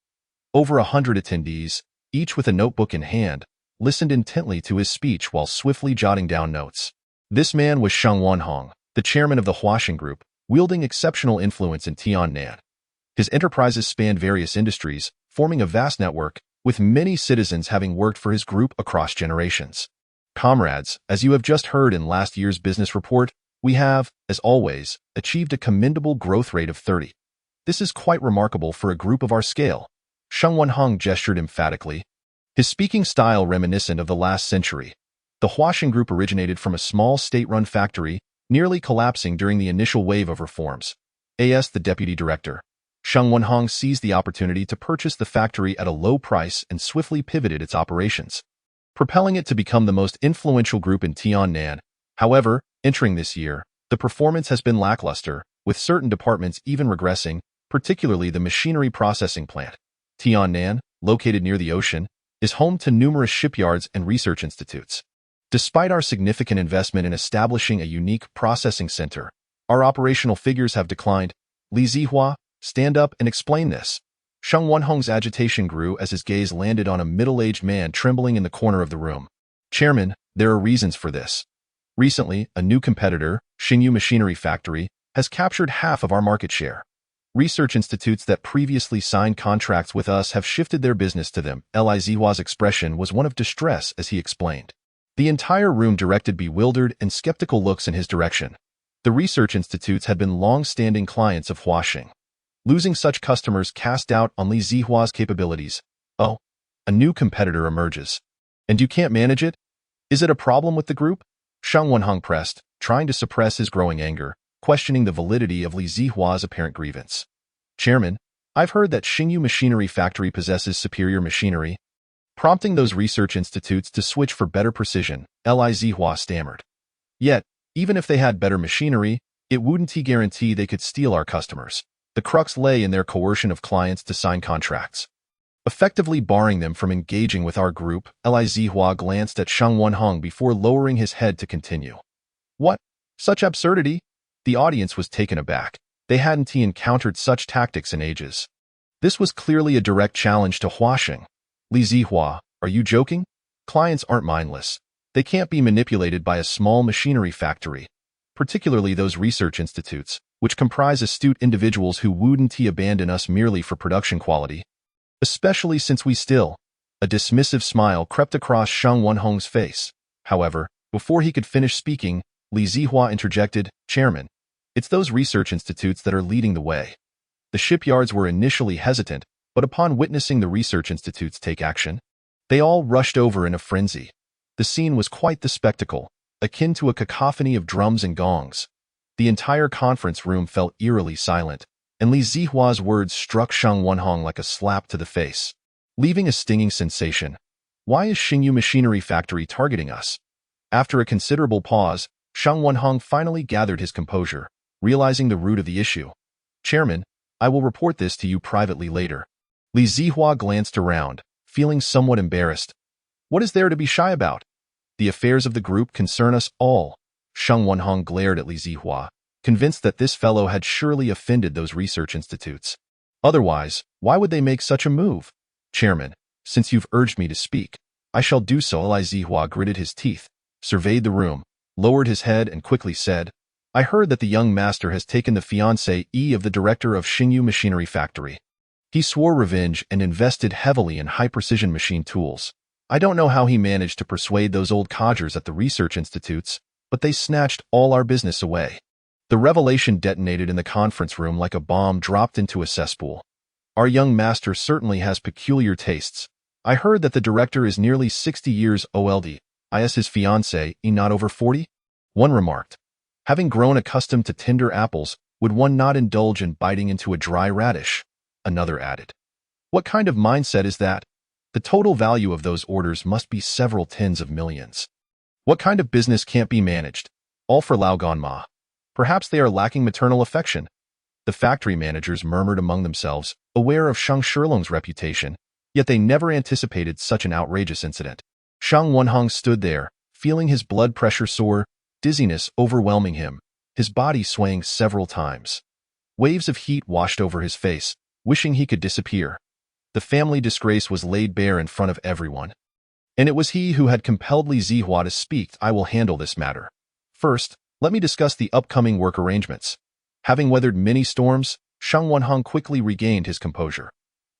Over 100 attendees, each with a notebook in hand, listened intently to his speech while swiftly jotting down notes. This man was Sheng Wanhong, the chairman of the Huaxing Group, wielding exceptional influence in Tiannan. His enterprises spanned various industries, forming a vast network, with many citizens having worked for his group across generations. Comrades, as you have just heard in last year's business report, we have, as always, achieved a commendable growth rate of 30. This is quite remarkable for a group of our scale. Sheng Wanhong gestured emphatically, his speaking style reminiscent of the last century. The Huaxing Group originated from a small state-run factory, nearly collapsing during the initial wave of reforms. As the deputy director, Sheng Wanhong seized the opportunity to purchase the factory at a low price and swiftly pivoted its operations, propelling it to become the most influential group in Tiannan. However, entering this year, the performance has been lackluster, with certain departments even regressing, particularly the machinery processing plant. Tiannan, located near the ocean, is home to numerous shipyards and research institutes. Despite our significant investment in establishing a unique processing center, our operational figures have declined. Li Zihua, stand up and explain this. Sheng Wanhong's agitation grew as his gaze landed on a middle-aged man trembling in the corner of the room. Chairman, there are reasons for this. Recently, a new competitor, Xingyu Machinery Factory, has captured half of our market share. Research institutes that previously signed contracts with us have shifted their business to them. Li Zihua's expression was one of distress as he explained. The entire room directed bewildered and skeptical looks in his direction. The research institutes had been long-standing clients of Huaxing. Losing such customers cast doubt on Li Zihua's capabilities. Oh, a new competitor emerges. And you can't manage it? Is it a problem with the group? Sheng Wanhong pressed, trying to suppress his growing anger, questioning the validity of Li Zihua's apparent grievance. Chairman, I've heard that Xingyu Machinery Factory possesses superior machinery, prompting those research institutes to switch for better precision, Li Zihua stammered. Yet, even if they had better machinery, it wouldn't guarantee they could steal our customers. The crux lay in their coercion of clients to sign contracts, effectively barring them from engaging with our group. Li Zihua glanced at Sheng Wanhong before lowering his head to continue. What? Such absurdity? The audience was taken aback. They hadn't encountered such tactics in ages. This was clearly a direct challenge to Huaxing. Li Zihua, are you joking? Clients aren't mindless. They can't be manipulated by a small machinery factory, particularly those research institutes, which comprise astute individuals who wouldn't abandon us merely for production quality. Especially since we still. A dismissive smile crept across Sheng Wanhong's face. However, before he could finish speaking, Li Zihua interjected, Chairman, it's those research institutes that are leading the way. The shipyards were initially hesitant, but upon witnessing the research institutes take action, they all rushed over in a frenzy. The scene was quite the spectacle, akin to a cacophony of drums and gongs. The entire conference room felt eerily silent, and Li Zihua's words struck Sheng Wanhong like a slap to the face. leaving a stinging sensation. Why is Xingyu Machinery Factory targeting us? After a considerable pause, Shang Wenhong finally gathered his composure, realizing the root of the issue. Chairman, I will report this to you privately later. Li Zihua glanced around, feeling somewhat embarrassed. What is there to be shy about? The affairs of the group concern us all. Shang Wenhong glared at Li Zihua, convinced that this fellow had surely offended those research institutes. Otherwise, why would they make such a move? Chairman, since you've urged me to speak, I shall do so. Li Zihua gritted his teeth, surveyed the room, lowered his head and quickly said, I heard that the young master has taken the fiancée of the director of Xingyu Machinery Factory. He swore revenge and invested heavily in high-precision machine tools. I don't know how he managed to persuade those old codgers at the research institutes, but they snatched all our business away. The revelation detonated in the conference room like a bomb dropped into a cesspool. Our young master certainly has peculiar tastes. I heard that the director is nearly 60 years old. Is his fiancée not over 40? One remarked. Having grown accustomed to tender apples, would one not indulge in biting into a dry radish? Another added. What kind of mindset is that? The total value of those orders must be several tens of millions. What kind of business can't be managed? All for Lao Ganma. Perhaps they are lacking maternal affection. The factory managers murmured among themselves, aware of Shang Shilong's reputation, yet they never anticipated such an outrageous incident. Shang Wenhong stood there, feeling his blood pressure soar, dizziness overwhelming him, his body swaying several times. Waves of heat washed over his face, wishing he could disappear. The family disgrace was laid bare in front of everyone. And it was he who had compelled Li Zihua to speak. I will handle this matter. First, let me discuss the upcoming work arrangements. Having weathered many storms, Shang Wenhong quickly regained his composure.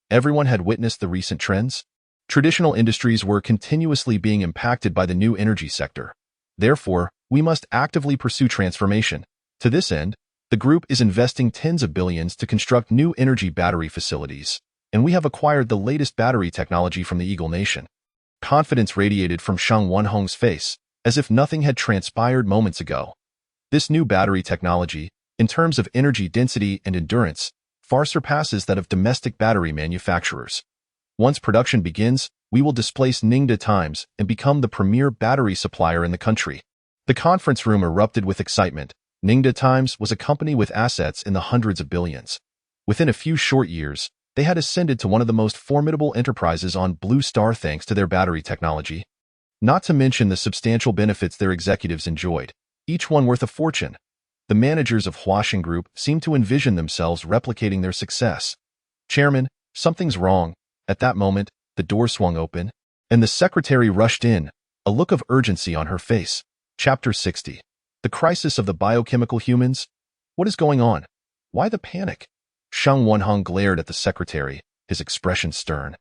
Everyone had witnessed the recent trends. Traditional industries were continuously being impacted by the new energy sector. Therefore, we must actively pursue transformation. To this end, the group is investing tens of billions to construct new energy battery facilities, and we have acquired the latest battery technology from the Eagle Nation. Confidence radiated from Shang Wenhong's face, as if nothing had transpired moments ago. This new battery technology, in terms of energy density and endurance, far surpasses that of domestic battery manufacturers. Once production begins, we will displace Ningde Times and become the premier battery supplier in the country. The conference room erupted with excitement. Ningde Times was a company with assets in the hundreds of billions. Within a few short years, they had ascended to one of the most formidable enterprises on Blue Star thanks to their battery technology. Not to mention the substantial benefits their executives enjoyed, each one worth a fortune. The managers of Huaxing Group seemed to envision themselves replicating their success. Chairman, something's wrong. At that moment, the door swung open, and the secretary rushed in, a look of urgency on her face. Chapter 60. The Crisis of the Biochemical Humans? What is going on? Why the panic? Shang Wenhong glared at the secretary, his expression stern.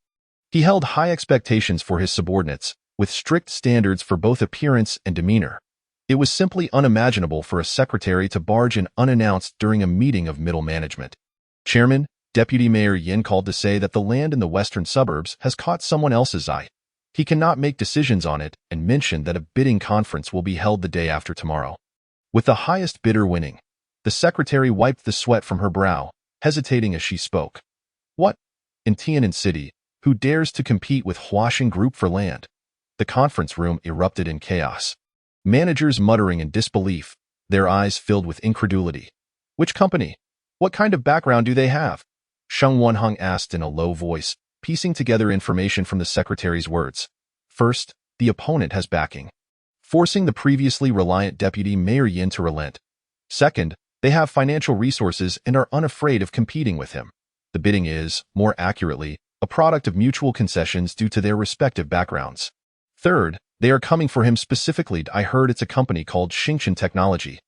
He held high expectations for his subordinates, with strict standards for both appearance and demeanor. It was simply unimaginable for a secretary to barge in unannounced during a meeting of middle management. Chairman, Deputy Mayor Yin called to say that the land in the western suburbs has caught someone else's eye. He cannot make decisions on it and mentioned that a bidding conference will be held the day after tomorrow. With the highest bidder winning, the secretary wiped the sweat from her brow, hesitating as she spoke. What? In Tian'an City, who dares to compete with Huaxing Group for land? The conference room erupted in chaos. Managers muttering in disbelief, their eyes filled with incredulity. Which company? What kind of background do they have? Shang Wenhong asked in a low voice, piecing together information from the secretary's words. First, the opponent has backing, forcing the previously reliant Deputy Mayor Yin to relent. Second, they have financial resources and are unafraid of competing with him. The bidding is, more accurately, a product of mutual concessions due to their respective backgrounds. Third, they are coming for him specifically. I heard it's a company called Xingchen Technology.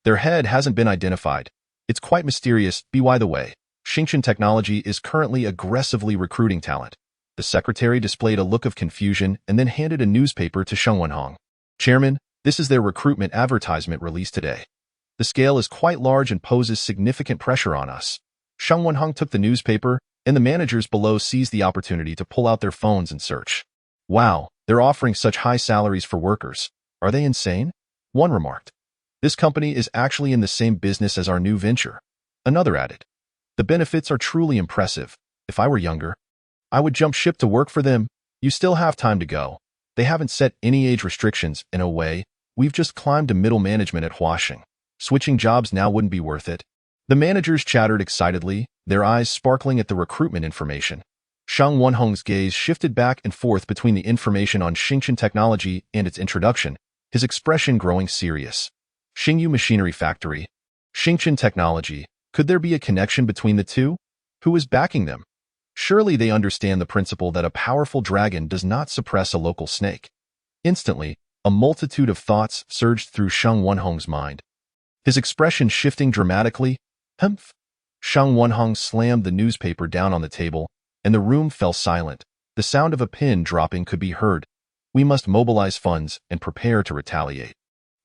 Their head hasn't been identified. It's quite mysterious. By the way, Xingchen Technology is currently aggressively recruiting talent. The secretary displayed a look of confusion and then handed a newspaper to Shang Wenhong. Chairman, this is their recruitment advertisement released today. The scale is quite large and poses significant pressure on us. Shang Wenhong took the newspaper, and the managers below seized the opportunity to pull out their phones and search. Wow, they're offering such high salaries for workers. Are they insane? One remarked. This company is actually in the same business as our new venture. Another added. The benefits are truly impressive. If I were younger. I would jump ship to work for them. You still have time to go. They haven't set any age restrictions. In a way, we've just climbed to middle management at Huaxing. Switching jobs now wouldn't be worth it. The managers chattered excitedly, their eyes sparkling at the recruitment information. Shang Wenhong's gaze shifted back and forth between the information on Xingchen technology and its introduction, his expression growing serious. Xingyu Machinery Factory. Xingchen technology. Could there be a connection between the two? Who is backing them? Surely they understand the principle that a powerful dragon does not suppress a local snake. Instantly, a multitude of thoughts surged through Shang Wenhong's mind. His expression shifting dramatically. Humph! Shang Wenhong slammed the newspaper down on the table, and the room fell silent. The sound of a pin dropping could be heard. We must mobilize funds and prepare to retaliate.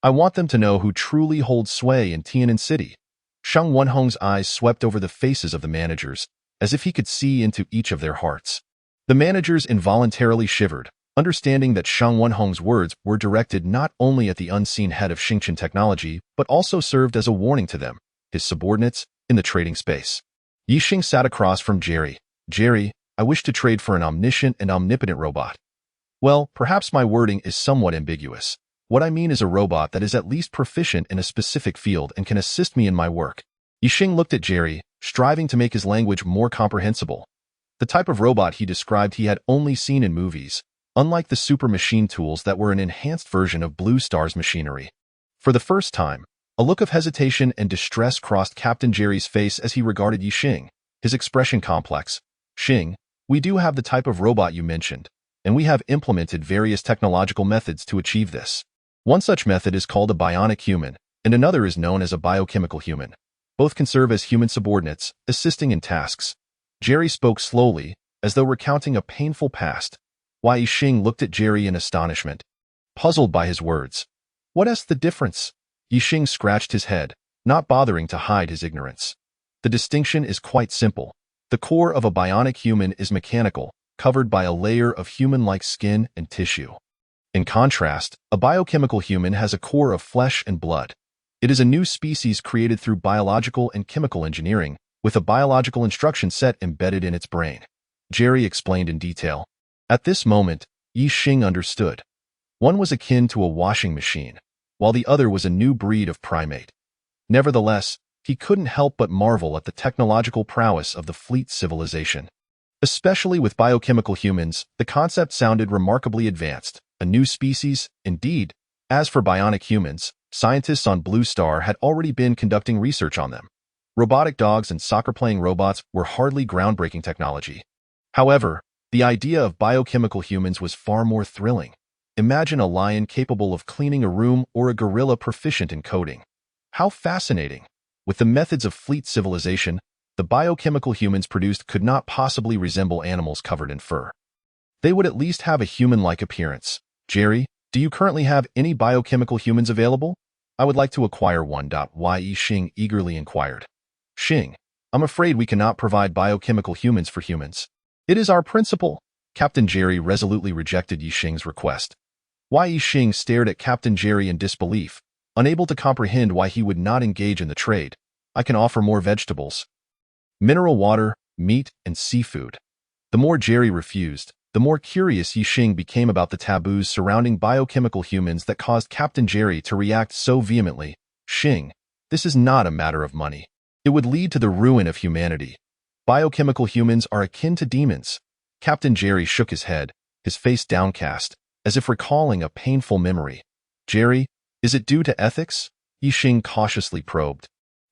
I want them to know who truly holds sway in Tian'an City. Shang Wenhong's eyes swept over the faces of the managers, as if he could see into each of their hearts. The managers involuntarily shivered, understanding that Shang Wenhong's words were directed not only at the unseen head of Xingchen technology, but also served as a warning to them, his subordinates, in the trading space. Ye Xing sat across from Jerry. Jerry, I wish to trade for an omniscient and omnipotent robot. Well, perhaps my wording is somewhat ambiguous. What I mean is a robot that is at least proficient in a specific field and can assist me in my work. Ye Xing looked at Jerry, striving to make his language more comprehensible. The type of robot he described he had only seen in movies, unlike the super machine tools that were an enhanced version of Blue Star's machinery. For the first time, a look of hesitation and distress crossed Captain Jerry's face as he regarded Ye Xing, his expression complex. Xing, we do have the type of robot you mentioned, and we have implemented various technological methods to achieve this. One such method is called a bionic human, and another is known as a biochemical human. Both can serve as human subordinates, assisting in tasks. Jerry spoke slowly, as though recounting a painful past. Ye Xing looked at Jerry in astonishment, puzzled by his words. What's the difference? Ye Xing scratched his head, not bothering to hide his ignorance. The distinction is quite simple. The core of a bionic human is mechanical, covered by a layer of human-like skin and tissue. In contrast, a biochemical human has a core of flesh and blood. It is a new species created through biological and chemical engineering, with a biological instruction set embedded in its brain. Jerry explained in detail. At this moment, Ye Xing understood. One was akin to a washing machine, while the other was a new breed of primate. Nevertheless, he couldn't help but marvel at the technological prowess of the fleet civilization. Especially with biochemical humans, the concept sounded remarkably advanced. A new species, indeed. As for bionic humans, scientists on Blue Star had already been conducting research on them. Robotic dogs and soccer-playing robots were hardly groundbreaking technology. However, the idea of biochemical humans was far more thrilling. Imagine a lion capable of cleaning a room or a gorilla proficient in coding. How fascinating! With the methods of fleet civilization, the biochemical humans produced could not possibly resemble animals covered in fur. They would at least have a human-like appearance. Jerry, do you currently have any biochemical humans available? I would like to acquire one. Ye Xing eagerly inquired. Xing, I'm afraid we cannot provide biochemical humans for humans. It is our principle. Captain Jerry resolutely rejected Ye Xing's request. Ye Xing stared at Captain Jerry in disbelief, unable to comprehend why he would not engage in the trade. I can offer more vegetables, mineral water, meat, and seafood. The more Jerry refused, the more curious Ye Xing became about the taboos surrounding biochemical humans that caused Captain Jerry to react so vehemently. Xing, this is not a matter of money. It would lead to the ruin of humanity. Biochemical humans are akin to demons. Captain Jerry shook his head, his face downcast, as if recalling a painful memory. Jerry, is it due to ethics? Ye Xing cautiously probed.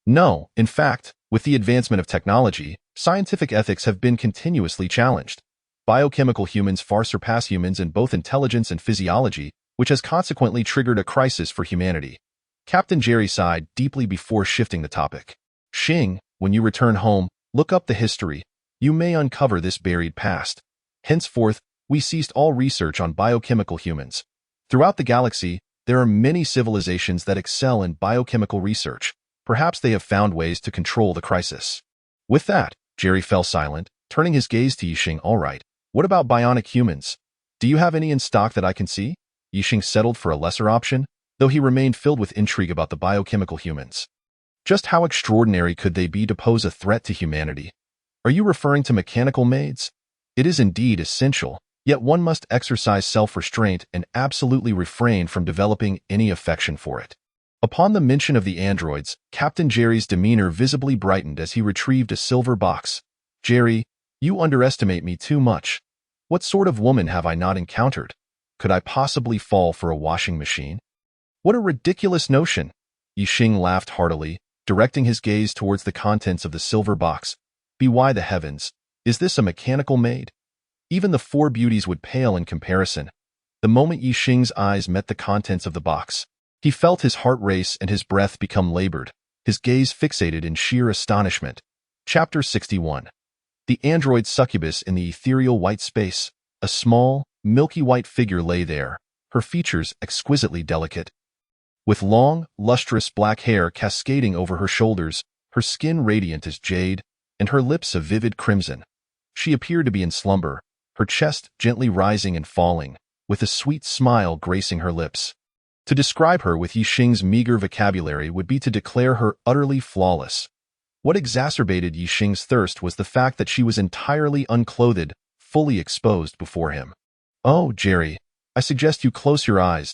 No, in fact, with the advancement of technology, scientific ethics have been continuously challenged. Biochemical humans far surpass humans in both intelligence and physiology, which has consequently triggered a crisis for humanity. Captain Jerry sighed deeply before shifting the topic. Xing, when you return home, look up the history. You may uncover this buried past. Henceforth, we ceased all research on biochemical humans. Throughout the galaxy, there are many civilizations that excel in biochemical research. Perhaps they have found ways to control the crisis. With that, Jerry fell silent, turning his gaze to Ye Xing. All right. What about bionic humans? Do you have any in stock that I can see? Ye Xing settled for a lesser option, though he remained filled with intrigue about the biochemical humans. Just how extraordinary could they be to pose a threat to humanity? Are you referring to mechanical maids? It is indeed essential, yet one must exercise self-restraint and absolutely refrain from developing any affection for it. Upon the mention of the androids, Captain Jerry's demeanor visibly brightened as he retrieved a silver box. "Jerry, you underestimate me too much. What sort of woman have I not encountered? Could I possibly fall for a washing machine?" "What a ridiculous notion!" Ye Xing laughed heartily, directing his gaze towards the contents of the silver box. "By the heavens, is this a mechanical maid?" Even the four beauties would pale in comparison. The moment Ye Xing's eyes met the contents of the box, he felt his heart race and his breath become labored, his gaze fixated in sheer astonishment. Chapter 61. The android succubus in the ethereal white space. A small, milky white figure lay there, her features exquisitely delicate. With long, lustrous black hair cascading over her shoulders, her skin radiant as jade, and her lips a vivid crimson. She appeared to be in slumber, her chest gently rising and falling, with a sweet smile gracing her lips. To describe her with Ye Xing's meager vocabulary would be to declare her utterly flawless. What exacerbated Ye Xing's thirst was the fact that she was entirely unclothed, fully exposed before him. "Oh, Jerry, I suggest you close your eyes."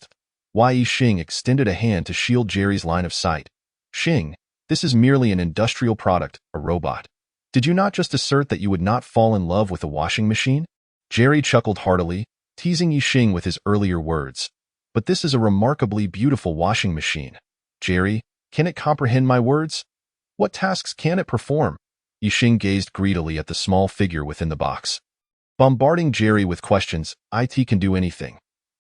Ye Xing extended a hand to shield Jerry's line of sight. "Xing, this is merely an industrial product, a robot. Did you not just assert that you would not fall in love with a washing machine?" Jerry chuckled heartily, teasing Ye Xing with his earlier words. "But this is a remarkably beautiful washing machine. Jerry, can it comprehend my words? What tasks can it perform?" Ye Xing gazed greedily at the small figure within the box. Bombarding Jerry with questions, "It can do anything.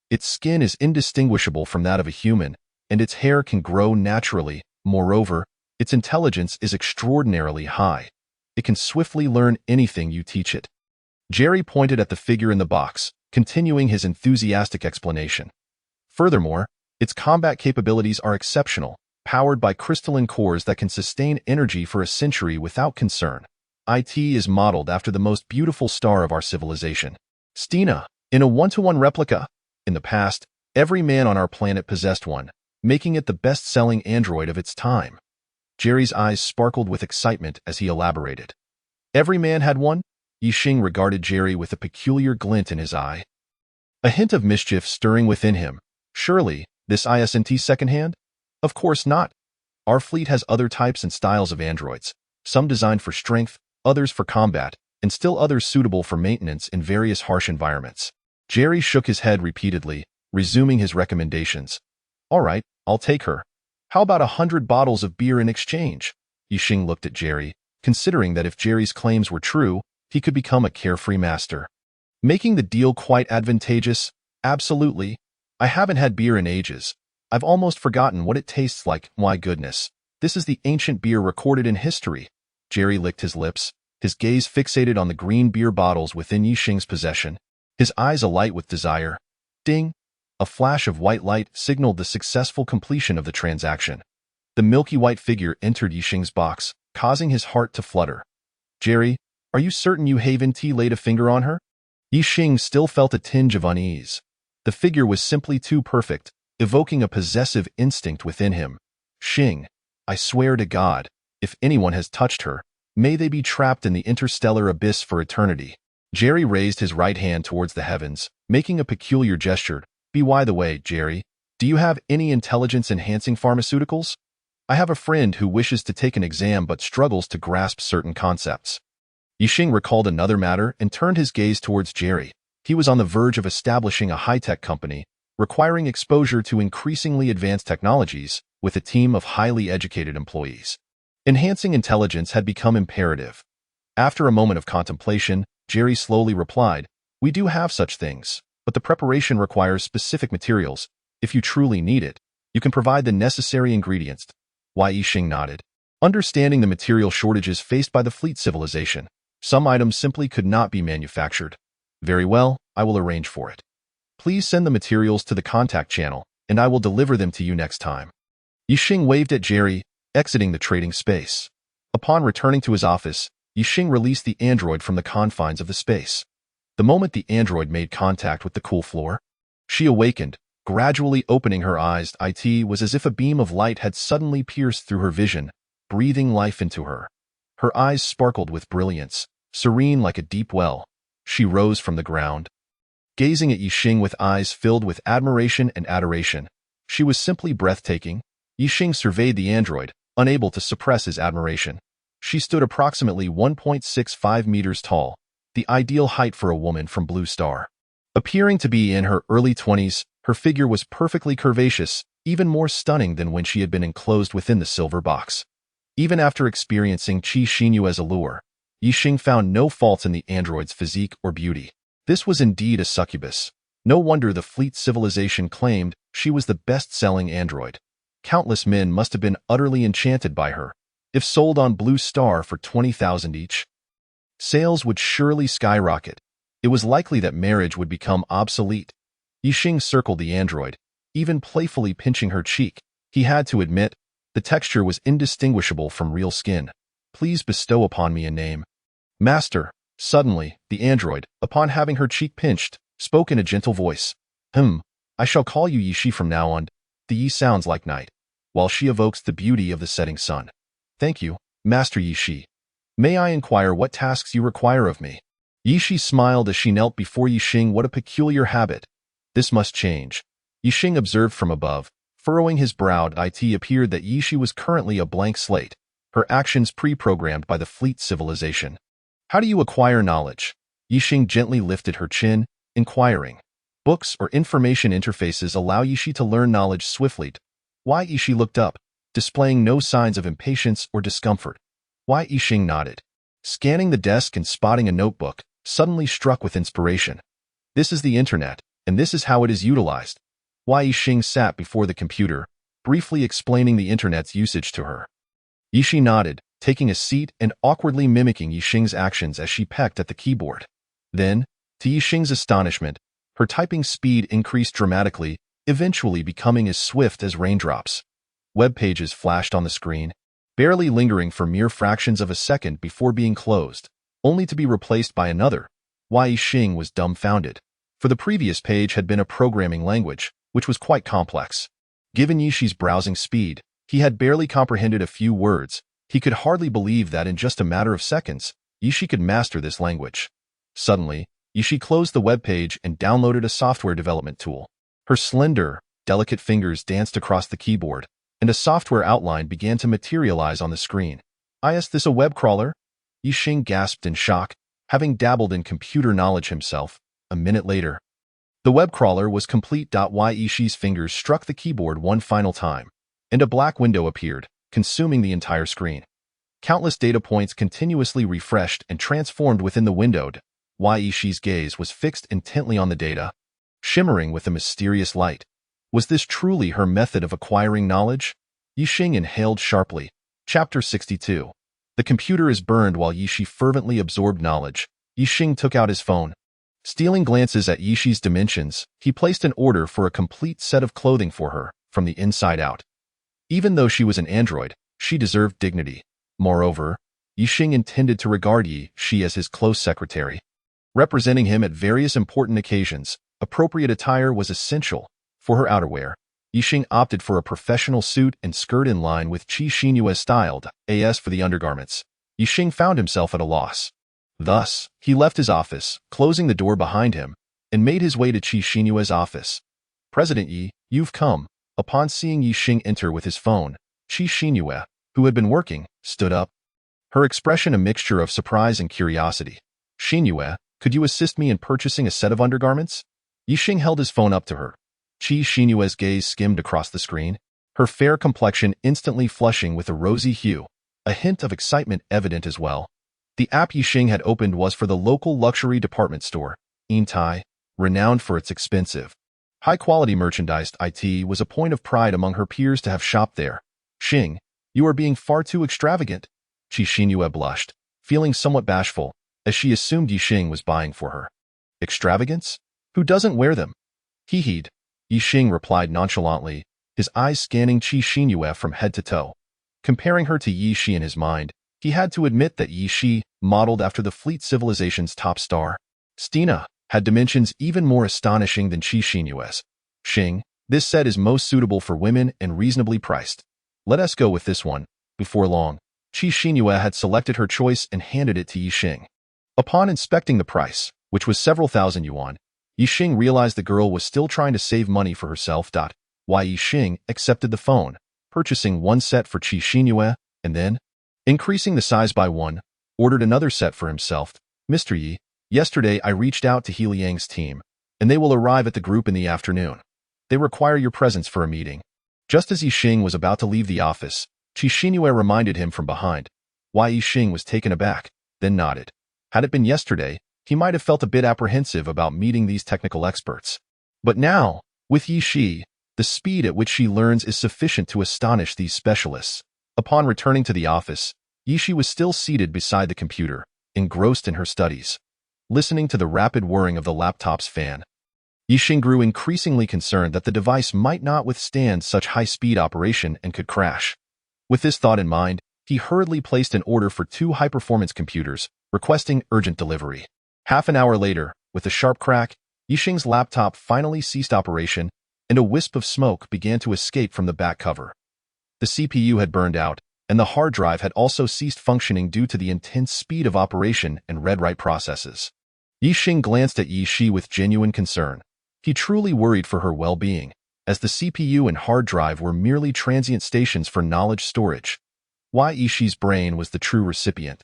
Its skin is indistinguishable from that of a human, and its hair can grow naturally. Moreover, its intelligence is extraordinarily high. It can swiftly learn anything you teach it." Jerry pointed at the figure in the box, continuing his enthusiastic explanation. "Furthermore, its combat capabilities are exceptional, powered by crystalline cores that can sustain energy for a century without concern. It is modeled after the most beautiful star of our civilization, Stina, in a one-to-one replica. In the past, every man on our planet possessed one, making it the best-selling android of its time." Jerry's eyes sparkled with excitement as he elaborated. "Every man had one?" Ye Xing regarded Jerry with a peculiar glint in his eye, a hint of mischief stirring within him. "Surely, this isn't secondhand?" "Of course not. Our fleet has other types and styles of androids, some designed for strength, others for combat, and still others suitable for maintenance in various harsh environments." Jerry shook his head repeatedly, resuming his recommendations. "All right, I'll take her. How about 100 bottles of beer in exchange?" Ye Xing looked at Jerry, considering that if Jerry's claims were true, he could become a carefree master. "Making the deal quite advantageous? Absolutely. I haven't had beer in ages. I've almost forgotten what it tastes like. My goodness. This is the ancient beer recorded in history." Jerry licked his lips, his gaze fixated on the green beer bottles within Ye Xing's possession, his eyes alight with desire. Ding! A flash of white light signaled the successful completion of the transaction. The milky white figure entered Ye Xing's box, causing his heart to flutter. "Jerry, are you certain you haven't laid a finger on her?" Ye Xing still felt a tinge of unease. The figure was simply too perfect, evoking a possessive instinct within him. "Xing, I swear to God, if anyone has touched her, may they be trapped in the interstellar abyss for eternity." Jerry raised his right hand towards the heavens, making a peculiar gesture. By the way, Jerry, do you have any intelligence-enhancing pharmaceuticals? I have a friend who wishes to take an exam but struggles to grasp certain concepts." Ye Xing recalled another matter and turned his gaze towards Jerry. He was on the verge of establishing a high-tech company, requiring exposure to increasingly advanced technologies, with a team of highly educated employees. Enhancing intelligence had become imperative. After a moment of contemplation, Jerry slowly replied, "We do have such things, but the preparation requires specific materials. If you truly need it, you can provide the necessary ingredients." Ye Xing nodded, understanding the material shortages faced by the fleet civilization. Some items simply could not be manufactured. "Very well, I will arrange for it. Please send the materials to the contact channel, and I will deliver them to you next time." Ye Xing waved at Jerry, exiting the trading space. Upon returning to his office, Ye Xing released the android from the confines of the space. The moment the android made contact with the cool floor, she awakened, gradually opening her eyes. It was as if a beam of light had suddenly pierced through her vision, breathing life into her. Her eyes sparkled with brilliance, serene like a deep well. She rose from the ground, gazing at Ye Xing with eyes filled with admiration and adoration. She was simply breathtaking. Ye Xing surveyed the android, unable to suppress his admiration. She stood approximately 1.65 meters tall, the ideal height for a woman from Blue Star. Appearing to be in her early 20s, her figure was perfectly curvaceous, even more stunning than when she had been enclosed within the silver box. Even after experiencing Qi Xinyue's allure, Ye Xing found no faults in the android's physique or beauty. This was indeed a succubus. No wonder the Fleet civilization claimed she was the best-selling android. Countless men must have been utterly enchanted by her. If sold on Blue Star for 20,000 each, sales would surely skyrocket. It was likely that marriage would become obsolete. Ye Xing circled the android, even playfully pinching her cheek. He had to admit, the texture was indistinguishable from real skin. Please bestow upon me a name. Master. Suddenly, the android, upon having her cheek pinched, spoke in a gentle voice. I shall call you Ye Xi from now on. The Yi sounds like night, while she evokes the beauty of the setting sun. Thank you, Master Ye Xi. May I inquire what tasks you require of me? Ye Xi smiled as she knelt before Ye Xing. What a peculiar habit. This must change. Ye Xing observed from above. Furrowing his brow, it appeared that Ye Xi was currently a blank slate, her actions pre-programmed by the Fleet civilization. How do you acquire knowledge? Ye Xing gently lifted her chin, inquiring. Books or information interfaces allow Ye Xi to learn knowledge swiftly. Why? Ye Xi looked up, displaying no signs of impatience or discomfort. Why? Ye Xing nodded, scanning the desk and spotting a notebook, suddenly struck with inspiration. This is the internet, and this is how it is utilized. Why? Ye Xing sat before the computer, briefly explaining the internet's usage to her. Ye Xi nodded, taking a seat and awkwardly mimicking Ye Xing's actions as she pecked at the keyboard. Then, to Ye Xing's astonishment, her typing speed increased dramatically, eventually becoming as swift as raindrops. Web pages flashed on the screen, barely lingering for mere fractions of a second before being closed, only to be replaced by another. Why? Ye Xing was dumbfounded, for the previous page had been a programming language, which was quite complex. Given Ye Xi's browsing speed, he had barely comprehended a few words. He could hardly believe that in just a matter of seconds, Ye Xi could master this language. Suddenly, Ye Xi closed the web page and downloaded a software development tool. Her slender, delicate fingers danced across the keyboard, and a software outline began to materialize on the screen. Is this a web crawler? Ye Xing gasped in shock, having dabbled in computer knowledge himself. A minute later, the web crawler was complete. Ye Xi's fingers struck the keyboard one final time, and a black window appeared, consuming the entire screen. Countless data points continuously refreshed and transformed within the window. Ye Xi's gaze was fixed intently on the data, shimmering with a mysterious light. Was this truly her method of acquiring knowledge? Ye Xing inhaled sharply. Chapter 62. The computer is burned. While Ye Xi fervently absorbed knowledge, Ye Xing took out his phone. Stealing glances at Ye Xi's dimensions, he placed an order for a complete set of clothing for her, from the inside out. Even though she was an android, she deserved dignity. Moreover, Ye Xing intended to regard Ye Xi as his close secretary. Representing him at various important occasions, appropriate attire was essential. For her outerwear, Ye Xing opted for a professional suit and skirt in line with Qi Xinyue's style. As for the undergarments, Ye Xing found himself at a loss. Thus, he left his office, closing the door behind him, and made his way to Qi Xinyue's office. President Yi, you've come. Upon seeing Ye Xing enter with his phone, Qi Xinyue, who had been working, stood up. Her expression a mixture of surprise and curiosity. Xinyue, could you assist me in purchasing a set of undergarments? Ye Xing held his phone up to her. Qi Xinyue's gaze skimmed across the screen, her fair complexion instantly flushing with a rosy hue, a hint of excitement evident as well. The app Ye Xing had opened was for the local luxury department store, Intai, renowned for its expensive, high-quality merchandise. It was a point of pride among her peers to have shopped there. Xing, you are being far too extravagant. Qi Xinyue blushed, feeling somewhat bashful, as she assumed Ye Xing was buying for her. Extravagance? Who doesn't wear them? Hee-heed. Ye Xing replied nonchalantly, his eyes scanning Qi Xinyue from head to toe. Comparing her to Ye Xi in his mind, he had to admit that Ye Xi, modeled after the Fleet civilization's top star, Stina, had dimensions even more astonishing than Qi Xinyue's. Xing, this set is most suitable for women and reasonably priced. Let us go with this one. Before long, Qi Xinyue had selected her choice and handed it to Ye Xing. Upon inspecting the price, which was several thousand yuan. Ye Xing realized the girl was still trying to save money for herself. Ye Xing accepted the phone, purchasing one set for Qi Xinyue, and then, increasing the size by one, ordered another set for himself. Mr. Yi, yesterday I reached out to He Liang's team, and they will arrive at the group in the afternoon. They require your presence for a meeting. Just as Ye Xing was about to leave the office, Qi Xinyue reminded him from behind. Ye Xing was taken aback, then nodded. Had it been yesterday, he might have felt a bit apprehensive about meeting these technical experts. But now, with Ye Xi, the speed at which she learns is sufficient to astonish these specialists. Upon returning to the office, Ye Xi was still seated beside the computer, engrossed in her studies. Listening to the rapid whirring of the laptop's fan, Ye Xing grew increasingly concerned that the device might not withstand such high-speed operation and could crash. With this thought in mind, he hurriedly placed an order for 2 high-performance computers, requesting urgent delivery. Half an hour later, with a sharp crack, Ye Xing's laptop finally ceased operation, and a wisp of smoke began to escape from the back cover. The CPU had burned out, and the hard drive had also ceased functioning due to the intense speed of operation and read-write processes. Ye Xing glanced at Ye Xi with genuine concern. He truly worried for her well-being, as the CPU and hard drive were merely transient stations for knowledge storage. Ye Xi's brain was the true recipient,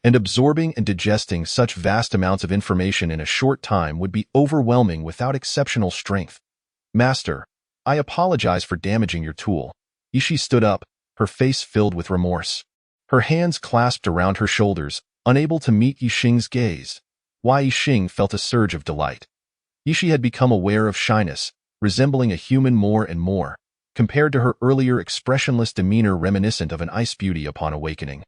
and absorbing and digesting such vast amounts of information in a short time would be overwhelming without exceptional strength. Master, I apologize for damaging your tool. Ye Xi stood up, her face filled with remorse. Her hands clasped around her shoulders, unable to meet Ye Xing's gaze. Ye Xing felt a surge of delight. Ye Xi had become aware of shyness, resembling a human more and more, compared to her earlier expressionless demeanor reminiscent of an ice beauty upon awakening.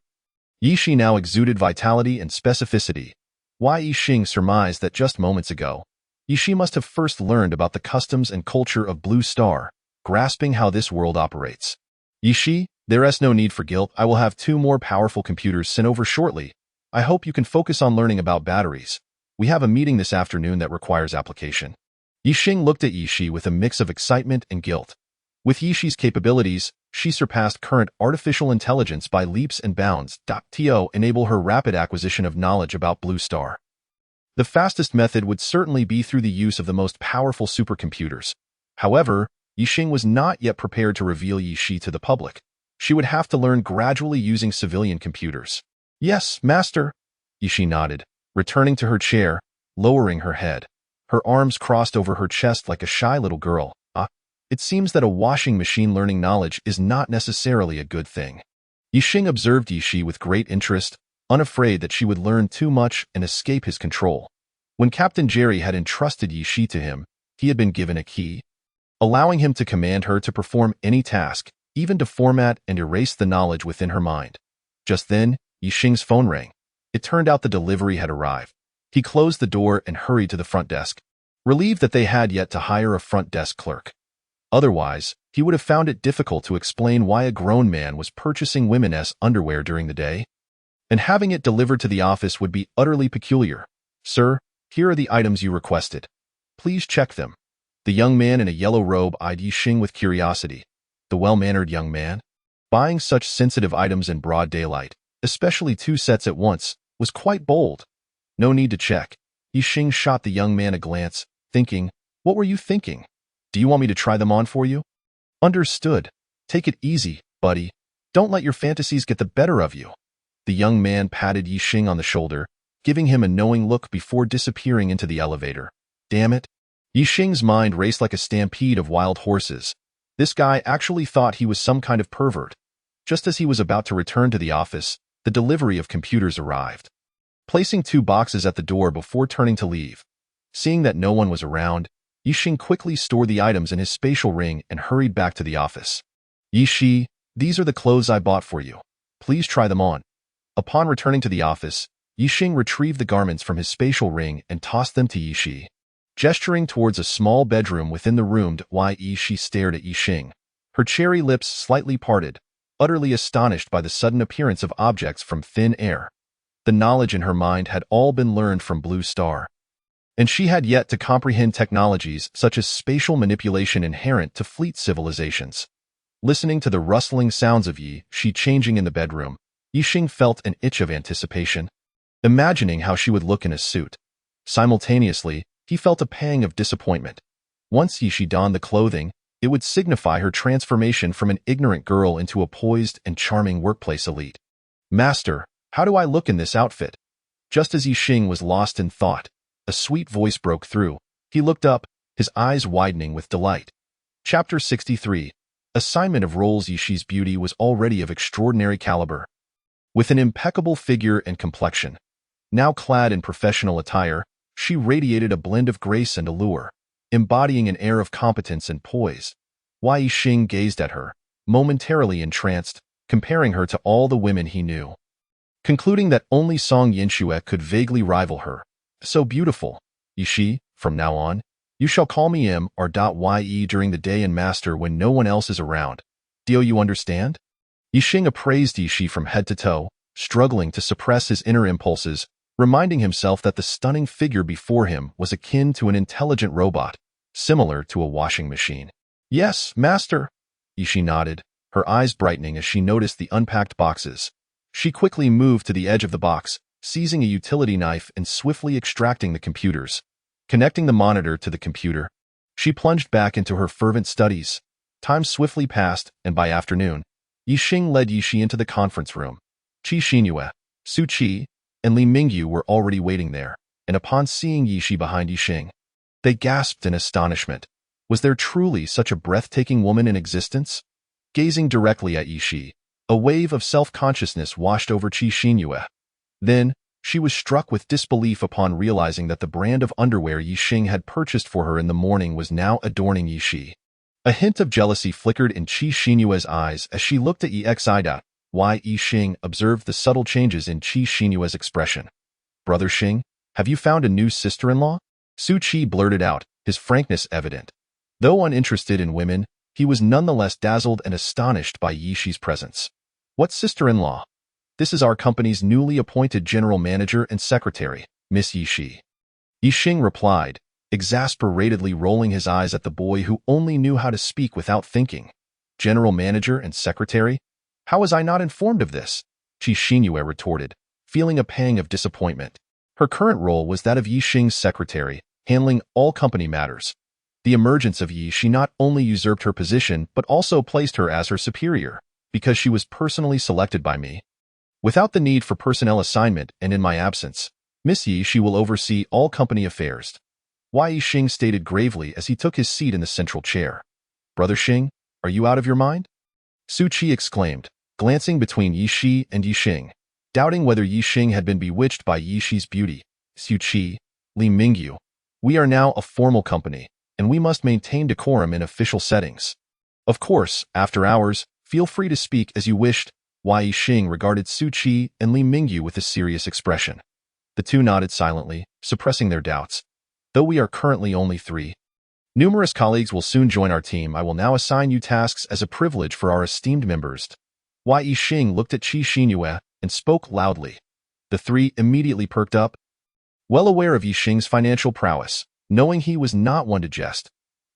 Ye Xi now exuded vitality and specificity. Ye Xing surmised that just moments ago, Ye Xi must have first learned about the customs and culture of Blue Star, grasping how this world operates. Ye Xi, there is no need for guilt. I will have 2 more powerful computers sent over shortly. I hope you can focus on learning about batteries. We have a meeting this afternoon that requires application. Ye Xing looked at Ye Xi with a mix of excitement and guilt. With Ye Xi's capabilities, she surpassed current artificial intelligence by leaps and bounds. To enable her rapid acquisition of knowledge about Blue Star. The fastest method would certainly be through the use of the most powerful supercomputers. However, Ye Xing was not yet prepared to reveal Ye Xi to the public. She would have to learn gradually using civilian computers. Yes, master. Ye Xi nodded, returning to her chair, lowering her head. Her arms crossed over her chest like a shy little girl. It seems that a washing machine learning knowledge is not necessarily a good thing. Ye Xing observed Ye Xi with great interest, unafraid that she would learn too much and escape his control. When Captain Jerry had entrusted Ye Xi to him, he had been given a key, allowing him to command her to perform any task, even to format and erase the knowledge within her mind. Just then, Ye Xing's phone rang. It turned out the delivery had arrived. He closed the door and hurried to the front desk, relieved that they had yet to hire a front desk clerk. Otherwise, he would have found it difficult to explain why a grown man was purchasing women's underwear during the day, and having it delivered to the office would be utterly peculiar. Sir, here are the items you requested. Please check them. The young man in a yellow robe eyed Ye Xing with curiosity. The well-mannered young man, buying such sensitive items in broad daylight, especially 2 sets at once, was quite bold. No need to check. Ye Xing shot the young man a glance, thinking, what were you thinking? Do you want me to try them on for you? Understood. Take it easy, buddy. Don't let your fantasies get the better of you. The young man patted Ye Xing on the shoulder, giving him a knowing look before disappearing into the elevator. Damn it. Ye Xing's mind raced like a stampede of wild horses. This guy actually thought he was some kind of pervert. Just as he was about to return to the office, the delivery of computers arrived. Placing 2 boxes at the door before turning to leave. Seeing that no one was around, Ye Xing quickly stored the items in his spatial ring and hurried back to the office. Ye Xi, these are the clothes I bought for you. Please try them on. Upon returning to the office, Ye Xing retrieved the garments from his spatial ring and tossed them to Ye Xi. Gesturing towards a small bedroom within the room, Ye Xi stared at Ye Xing. Her cherry lips slightly parted, utterly astonished by the sudden appearance of objects from thin air. The knowledge in her mind had all been learned from Blue Star, and she had yet to comprehend technologies such as spatial manipulation inherent to fleet civilizations. Listening to the rustling sounds of Ye Xi changing in the bedroom, Ye Xing felt an itch of anticipation, imagining how she would look in a suit. Simultaneously, he felt a pang of disappointment. Once Ye Xing donned the clothing, it would signify her transformation from an ignorant girl into a poised and charming workplace elite. "Master, how do I look in this outfit?" Just as Ye Xing was lost in thought, a sweet voice broke through. He looked up, his eyes widening with delight. Chapter 63. Assignment of roles. Ye Xing's beauty was already of extraordinary caliber. With an impeccable figure and complexion, now clad in professional attire, she radiated a blend of grace and allure, embodying an air of competence and poise. Ye Xing gazed at her, momentarily entranced, comparing her to all the women he knew. Concluding that only Song Yinxue could vaguely rival her. "So beautiful, Ye Xing, from now on, you shall call me Ye during the day and master when no one else is around. Do you understand?" Ye Xing appraised Ye Xing from head to toe, struggling to suppress his inner impulses, reminding himself that the stunning figure before him was akin to an intelligent robot, similar to a washing machine. "Yes, master," Ye Xing nodded, her eyes brightening as she noticed the unpacked boxes. She quickly moved to the edge of the box, seizing a utility knife and swiftly extracting the computers. Connecting the monitor to the computer, she plunged back into her fervent studies. Time swiftly passed, and by afternoon, Ye Xing led Ye Xing into the conference room. Qi Xinyue, Su Qi, and Li Mingyu were already waiting there, and upon seeing Ye Xing behind Ye Xing, they gasped in astonishment. Was there truly such a breathtaking woman in existence? Gazing directly at Ye Xing, a wave of self-consciousness washed over Qi Xinyue. Then, she was struck with disbelief upon realizing that the brand of underwear Ye Xing had purchased for her in the morning was now adorning Ye Xing. A hint of jealousy flickered in Qi Xinyue's eyes as she looked at Ye Xing. Ye Xing observed the subtle changes in Qi Xinyue's expression. "Brother Xing, have you found a new sister-in-law?" Su Qi blurted out, his frankness evident. Though uninterested in women, he was nonetheless dazzled and astonished by Ye Xing's presence. "What sister-in-law?" "This is our company's newly appointed general manager and secretary, Miss Ye Xing." Ye Xing replied, exasperatedly rolling his eyes at the boy who only knew how to speak without thinking. "General manager and secretary? How was I not informed of this?" Qi Xinyue retorted, feeling a pang of disappointment. Her current role was that of Ye Xing's secretary, handling all company matters. The emergence of Ye Xing not only usurped her position but also placed her as her superior, because she was personally selected by me. Without the need for personnel assignment and in my absence, Miss Ye Xing will oversee all company affairs. Ye Xing stated gravely as he took his seat in the central chair. "Brother Xing, are you out of your mind?" Su Qi exclaimed, glancing between Ye Xing and Ye Xing, doubting whether Ye Xing had been bewitched by Ye Xing's beauty. "Su Qi, Li Mingyu, we are now a formal company, and we must maintain decorum in official settings. Of course, after hours, feel free to speak as you wished." Ye Xing regarded Su Qi and Li Mingyu with a serious expression. The two nodded silently, suppressing their doubts. "Though we are currently only 3, numerous colleagues will soon join our team. I will now assign you tasks as a privilege for our esteemed members." Ye Xing looked at Qi Xinyue and spoke loudly. The 3 immediately perked up. Well aware of Ye Xing's financial prowess, knowing he was not one to jest,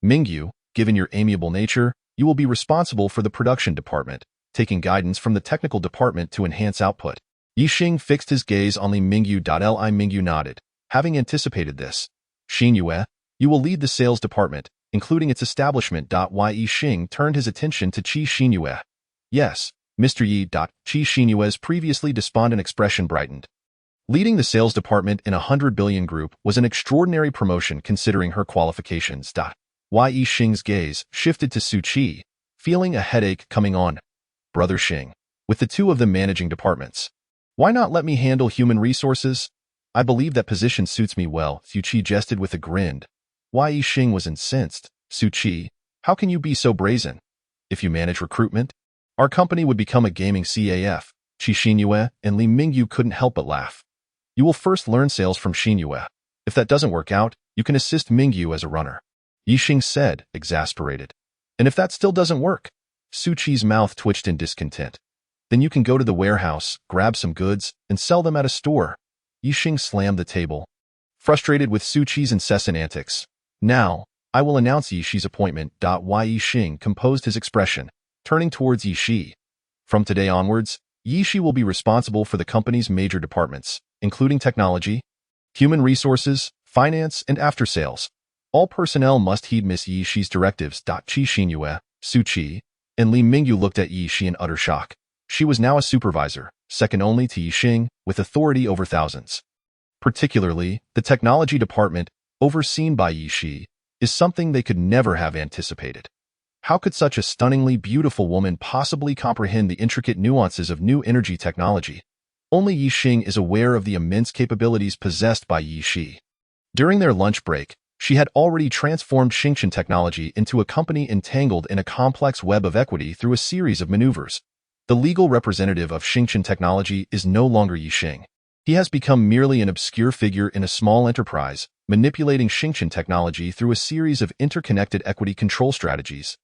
"Mingyu, given your amiable nature, you will be responsible for the production department, taking guidance from the technical department to enhance output." Ye Xing fixed his gaze on Li Mingyu. Li Mingyu nodded, having anticipated this. "Xinyue, you will lead the sales department, including its establishment." Ye Xing turned his attention to Qi Xinyue. "Yes, Mr. Yi." Qi Xinyue's previously despondent expression brightened. Leading the sales department in a 100 billion group was an extraordinary promotion considering her qualifications. Ye Xing's gaze shifted to Su Qi, feeling a headache coming on. "Brother Xing, with the 2 of them managing departments, why not let me handle human resources? I believe that position suits me well." Su Qi jested with a grin. Ye Xing was incensed. "Su Qi, how can you be so brazen? If you manage recruitment, our company would become a gaming CAF." Qi Xinyue and Li Mingyu couldn't help but laugh. "You will first learn sales from Xinyue. If that doesn't work out, you can assist Mingyu as a runner," Ye Xing said, exasperated. "And if that still doesn't work?" Su Qi's mouth twitched in discontent. "Then you can go to the warehouse, grab some goods, and sell them at a store." Ye Xing slammed the table, frustrated with Su Qi's incessant antics. "Now, I will announce Ye Xing's appointment." Ye Xing composed his expression, turning towards Ye Xing. "From today onwards, Ye Xing will be responsible for the company's major departments, including technology, human resources, finance, and after-sales. All personnel must heed Miss Ye Xi's directives. Qi Xinyue, Su Qi, and Li Mingyu looked at Ye Xi in utter shock. She was now a supervisor, second only to Ye Xing, with authority over thousands. Particularly, the technology department, overseen by Ye Xi, is something they could never have anticipated. How could such a stunningly beautiful woman possibly comprehend the intricate nuances of new energy technology? Only Ye Xing is aware of the immense capabilities possessed by Ye Xi. During their lunch break, she had already transformed Xingchen Technology into a company entangled in a complex web of equity through a series of maneuvers. The legal representative of Xingchen Technology is no longer Ye Xing. He has become merely an obscure figure in a small enterprise, manipulating Xingchen Technology through a series of interconnected equity control strategies.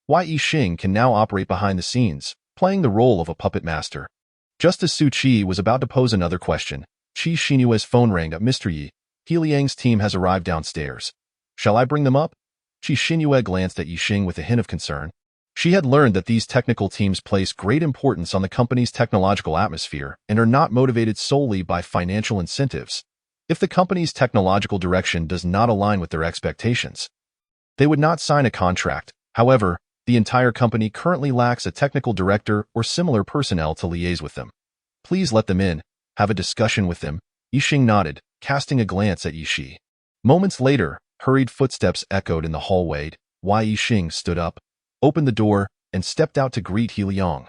Ye Xing can now operate behind the scenes, playing the role of a puppet master. Just as Su Qi was about to pose another question, Qi Xinyue's phone rang up. Mr. Yi, He Liang's team has arrived downstairs. Shall I bring them up? Qi Xinyue glanced at Ye Xing with a hint of concern. She had learned that these technical teams place great importance on the company's technological atmosphere and are not motivated solely by financial incentives. If the company's technological direction does not align with their expectations, they would not sign a contract. However, the entire company currently lacks a technical director or similar personnel to liaise with them. Please let them in, have a discussion with them. Ye Xing nodded, casting a glance at Ye Xi. Moments later, hurried footsteps echoed in the hallway. Ye Xing stood up, opened the door, and stepped out to greet He Liang.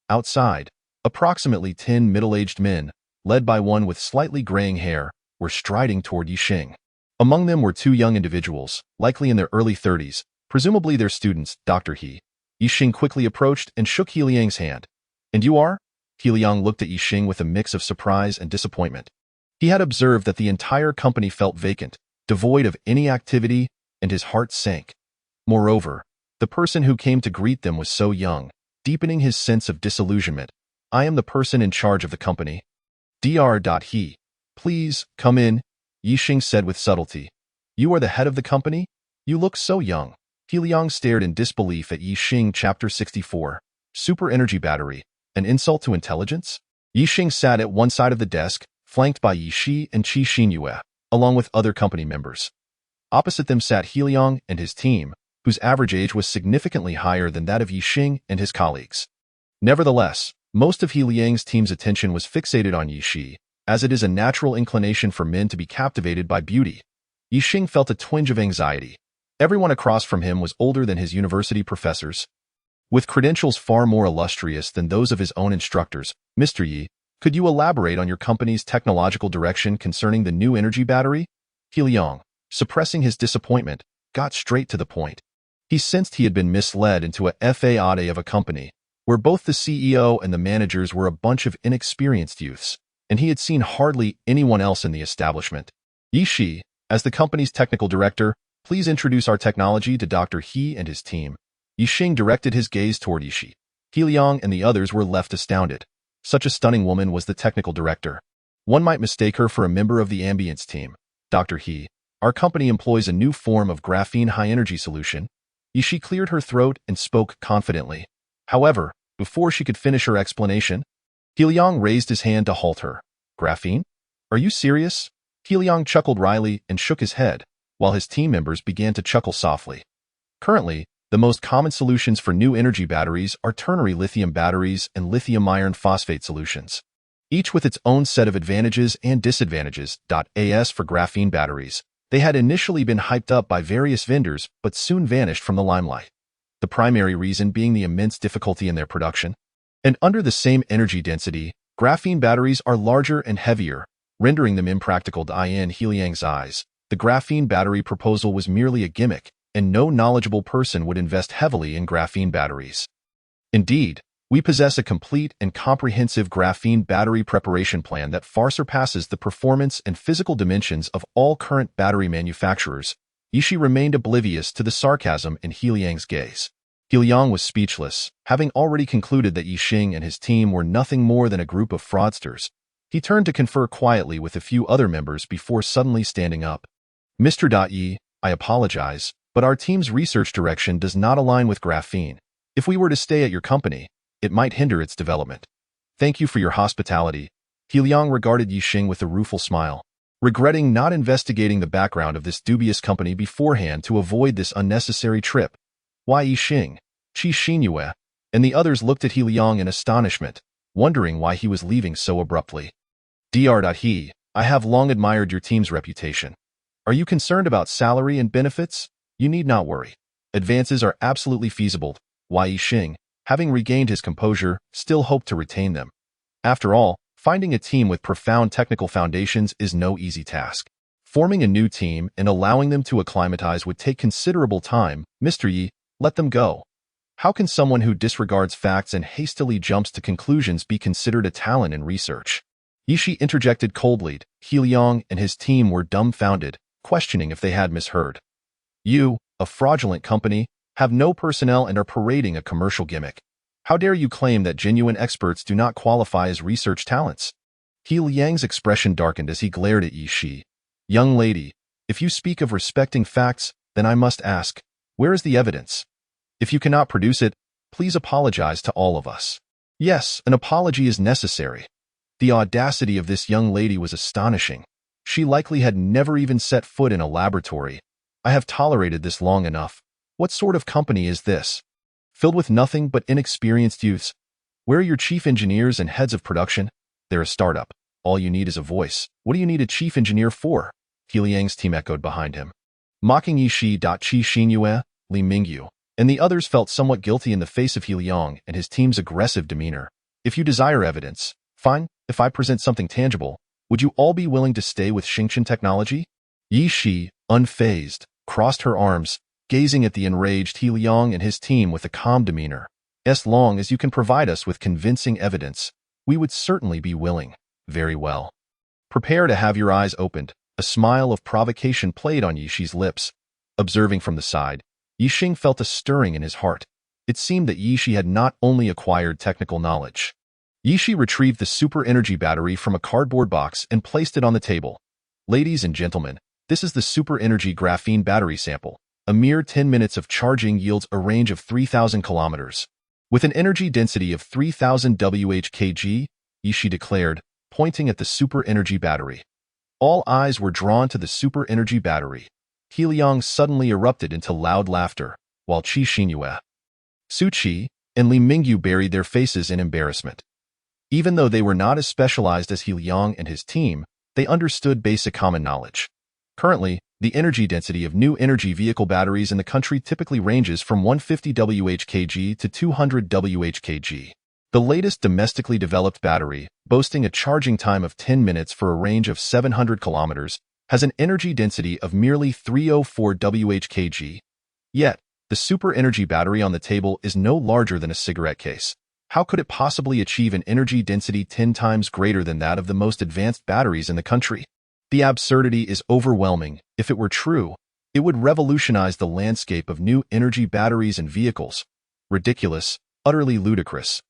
Outside, approximately 10 middle-aged men, led by one with slightly graying hair, were striding toward Ye Xing. Among them were two young individuals, likely in their early 30s, presumably their students. Dr. He. Ye Xing quickly approached and shook He Liang's hand. And you are? He Liang looked at Ye Xing with a mix of surprise and disappointment. He had observed that the entire company felt vacant, devoid of any activity, and his heart sank. Moreover, the person who came to greet them was so young, deepening his sense of disillusionment. I am the person in charge of the company. Dr. He. Please, come in, Ye Xing said with subtlety. You are the head of the company? You look so young. He Liang stared in disbelief at Ye Xing. Chapter 64. Super Energy Battery. An insult to intelligence? Ye Xing sat at one side of the desk, flanked by Ye Xi and Qi Xinyue, along with other company members. Opposite them sat He Liang and his team, whose average age was significantly higher than that of Ye Xing and his colleagues. Nevertheless, most of He Liang's team's attention was fixated on Ye Xi, as it is a natural inclination for men to be captivated by beauty. Ye Xing felt a twinge of anxiety. Everyone across from him was older than his university professors, with credentials far more illustrious than those of his own instructors. Mr. Yi, could you elaborate on your company's technological direction concerning the new energy battery? He Liang, suppressing his disappointment, got straight to the point. He sensed he had been misled into a fade of a company, where both the CEO and the managers were a bunch of inexperienced youths, and he had seen hardly anyone else in the establishment. Ye Xi, as the company's technical director, please introduce our technology to Dr. He and his team. Ye Xing directed his gaze toward Ye Xi. He Liang and the others were left astounded. Such a stunning woman was the technical director. One might mistake her for a member of the ambience team. Dr. He, our company employs a new form of graphene high-energy solution. Ye Xi cleared her throat and spoke confidently. However, before she could finish her explanation, He Liang raised his hand to halt her. Graphene? Are you serious? He Liang chuckled wryly and shook his head, while his team members began to chuckle softly. Currently, the most common solutions for new energy batteries are ternary lithium batteries and lithium iron phosphate solutions, each with its own set of advantages and disadvantages. As for graphene batteries, they had initially been hyped up by various vendors but soon vanished from the limelight. The primary reason being the immense difficulty in their production. And under the same energy density, graphene batteries are larger and heavier, rendering them impractical. In He Liang's eyes, the graphene battery proposal was merely a gimmick, and no knowledgeable person would invest heavily in graphene batteries. Indeed, we possess a complete and comprehensive graphene battery preparation plan that far surpasses the performance and physical dimensions of all current battery manufacturers. Ye Xi remained oblivious to the sarcasm in He Liang's gaze. He Liang was speechless, having already concluded that Ye Xing and his team were nothing more than a group of fraudsters. He turned to confer quietly with a few other members before suddenly standing up. Mr. Yi, I apologize, but our team's research direction does not align with graphene. If we were to stay at your company, it might hinder its development. Thank you for your hospitality. He Liang regarded Ye Xing with a rueful smile. Regretting not investigating the background of this dubious company beforehand to avoid this unnecessary trip, Ye Xing, Qi Xinyue, and the others looked at He Liang in astonishment, wondering why he was leaving so abruptly. He, I have long admired your team's reputation. Are you concerned about salary and benefits? You need not worry. Advances are absolutely feasible. Ye Xing, having regained his composure, still hoped to retain them. After all, finding a team with profound technical foundations is no easy task. Forming a new team and allowing them to acclimatize would take considerable time. Mr. Yi, let them go. How can someone who disregards facts and hastily jumps to conclusions be considered a talent in research? Yishi interjected coldly. He Liang and his team were dumbfounded, questioning if they had misheard. You, a fraudulent company, have no personnel and are parading a commercial gimmick. How dare you claim that genuine experts do not qualify as research talents? He Liang's expression darkened as he glared at Yishi. Young lady, if you speak of respecting facts, then I must ask, where is the evidence? If you cannot produce it, please apologize to all of us. Yes, an apology is necessary. The audacity of this young lady was astonishing. She likely had never even set foot in a laboratory. I have tolerated this long enough. What sort of company is this? Filled with nothing but inexperienced youths. Where are your chief engineers and heads of production? They're a startup. All you need is a voice. What do you need a chief engineer for? He Liang's team echoed behind him. Mocking Yishi, Qi Xinyue, Li Mingyu, and the others felt somewhat guilty in the face of He Liang and his team's aggressive demeanor. If you desire evidence, fine. If I present something tangible, would you all be willing to stay with Xingchen technology? Yishi, unfazed, crossed her arms, gazing at the enraged He Liang and his team with a calm demeanor. As long as you can provide us with convincing evidence, we would certainly be willing. Very well. Prepare to have your eyes opened. A smile of provocation played on Yishi's lips. Observing from the side, Ye Xing felt a stirring in his heart. It seemed that Yishi had not only acquired technical knowledge. Yishi retrieved the super energy battery from a cardboard box and placed it on the table. Ladies and gentlemen, this is the super energy graphene battery sample. A mere 10 minutes of charging yields a range of 3,000 kilometers. With an energy density of 3,000 Wh/kg, Yishi declared, pointing at the super energy battery. All eyes were drawn to the super energy battery. He Liang suddenly erupted into loud laughter, while Qi Xinyue, Su Qi, and Li Mingyu buried their faces in embarrassment. Even though they were not as specialized as He Liang and his team, they understood basic common knowledge. Currently, the energy density of new energy vehicle batteries in the country typically ranges from 150 Wh/kg to 200 Wh/kg. The latest domestically developed battery, boasting a charging time of 10 minutes for a range of 700 kilometers, has an energy density of merely 304 Wh/kg. Yet, the super energy battery on the table is no larger than a cigarette case. How could it possibly achieve an energy density 10 times greater than that of the most advanced batteries in the country? The absurdity is overwhelming. If it were true, it would revolutionize the landscape of new energy batteries and vehicles. Ridiculous, utterly ludicrous.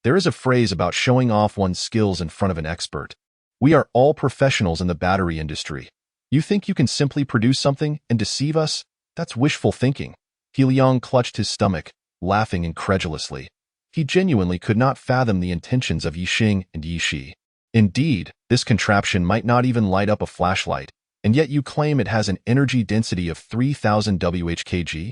There is a phrase about showing off one's skills in front of an expert. We are all professionals in the battery industry. You think you can simply produce something and deceive us? That's wishful thinking. He Liang clutched his stomach, laughing incredulously. He genuinely could not fathom the intentions of Ye Xing and Yishi. Indeed, this contraption might not even light up a flashlight, and yet you claim it has an energy density of 3,000 Wh/kg?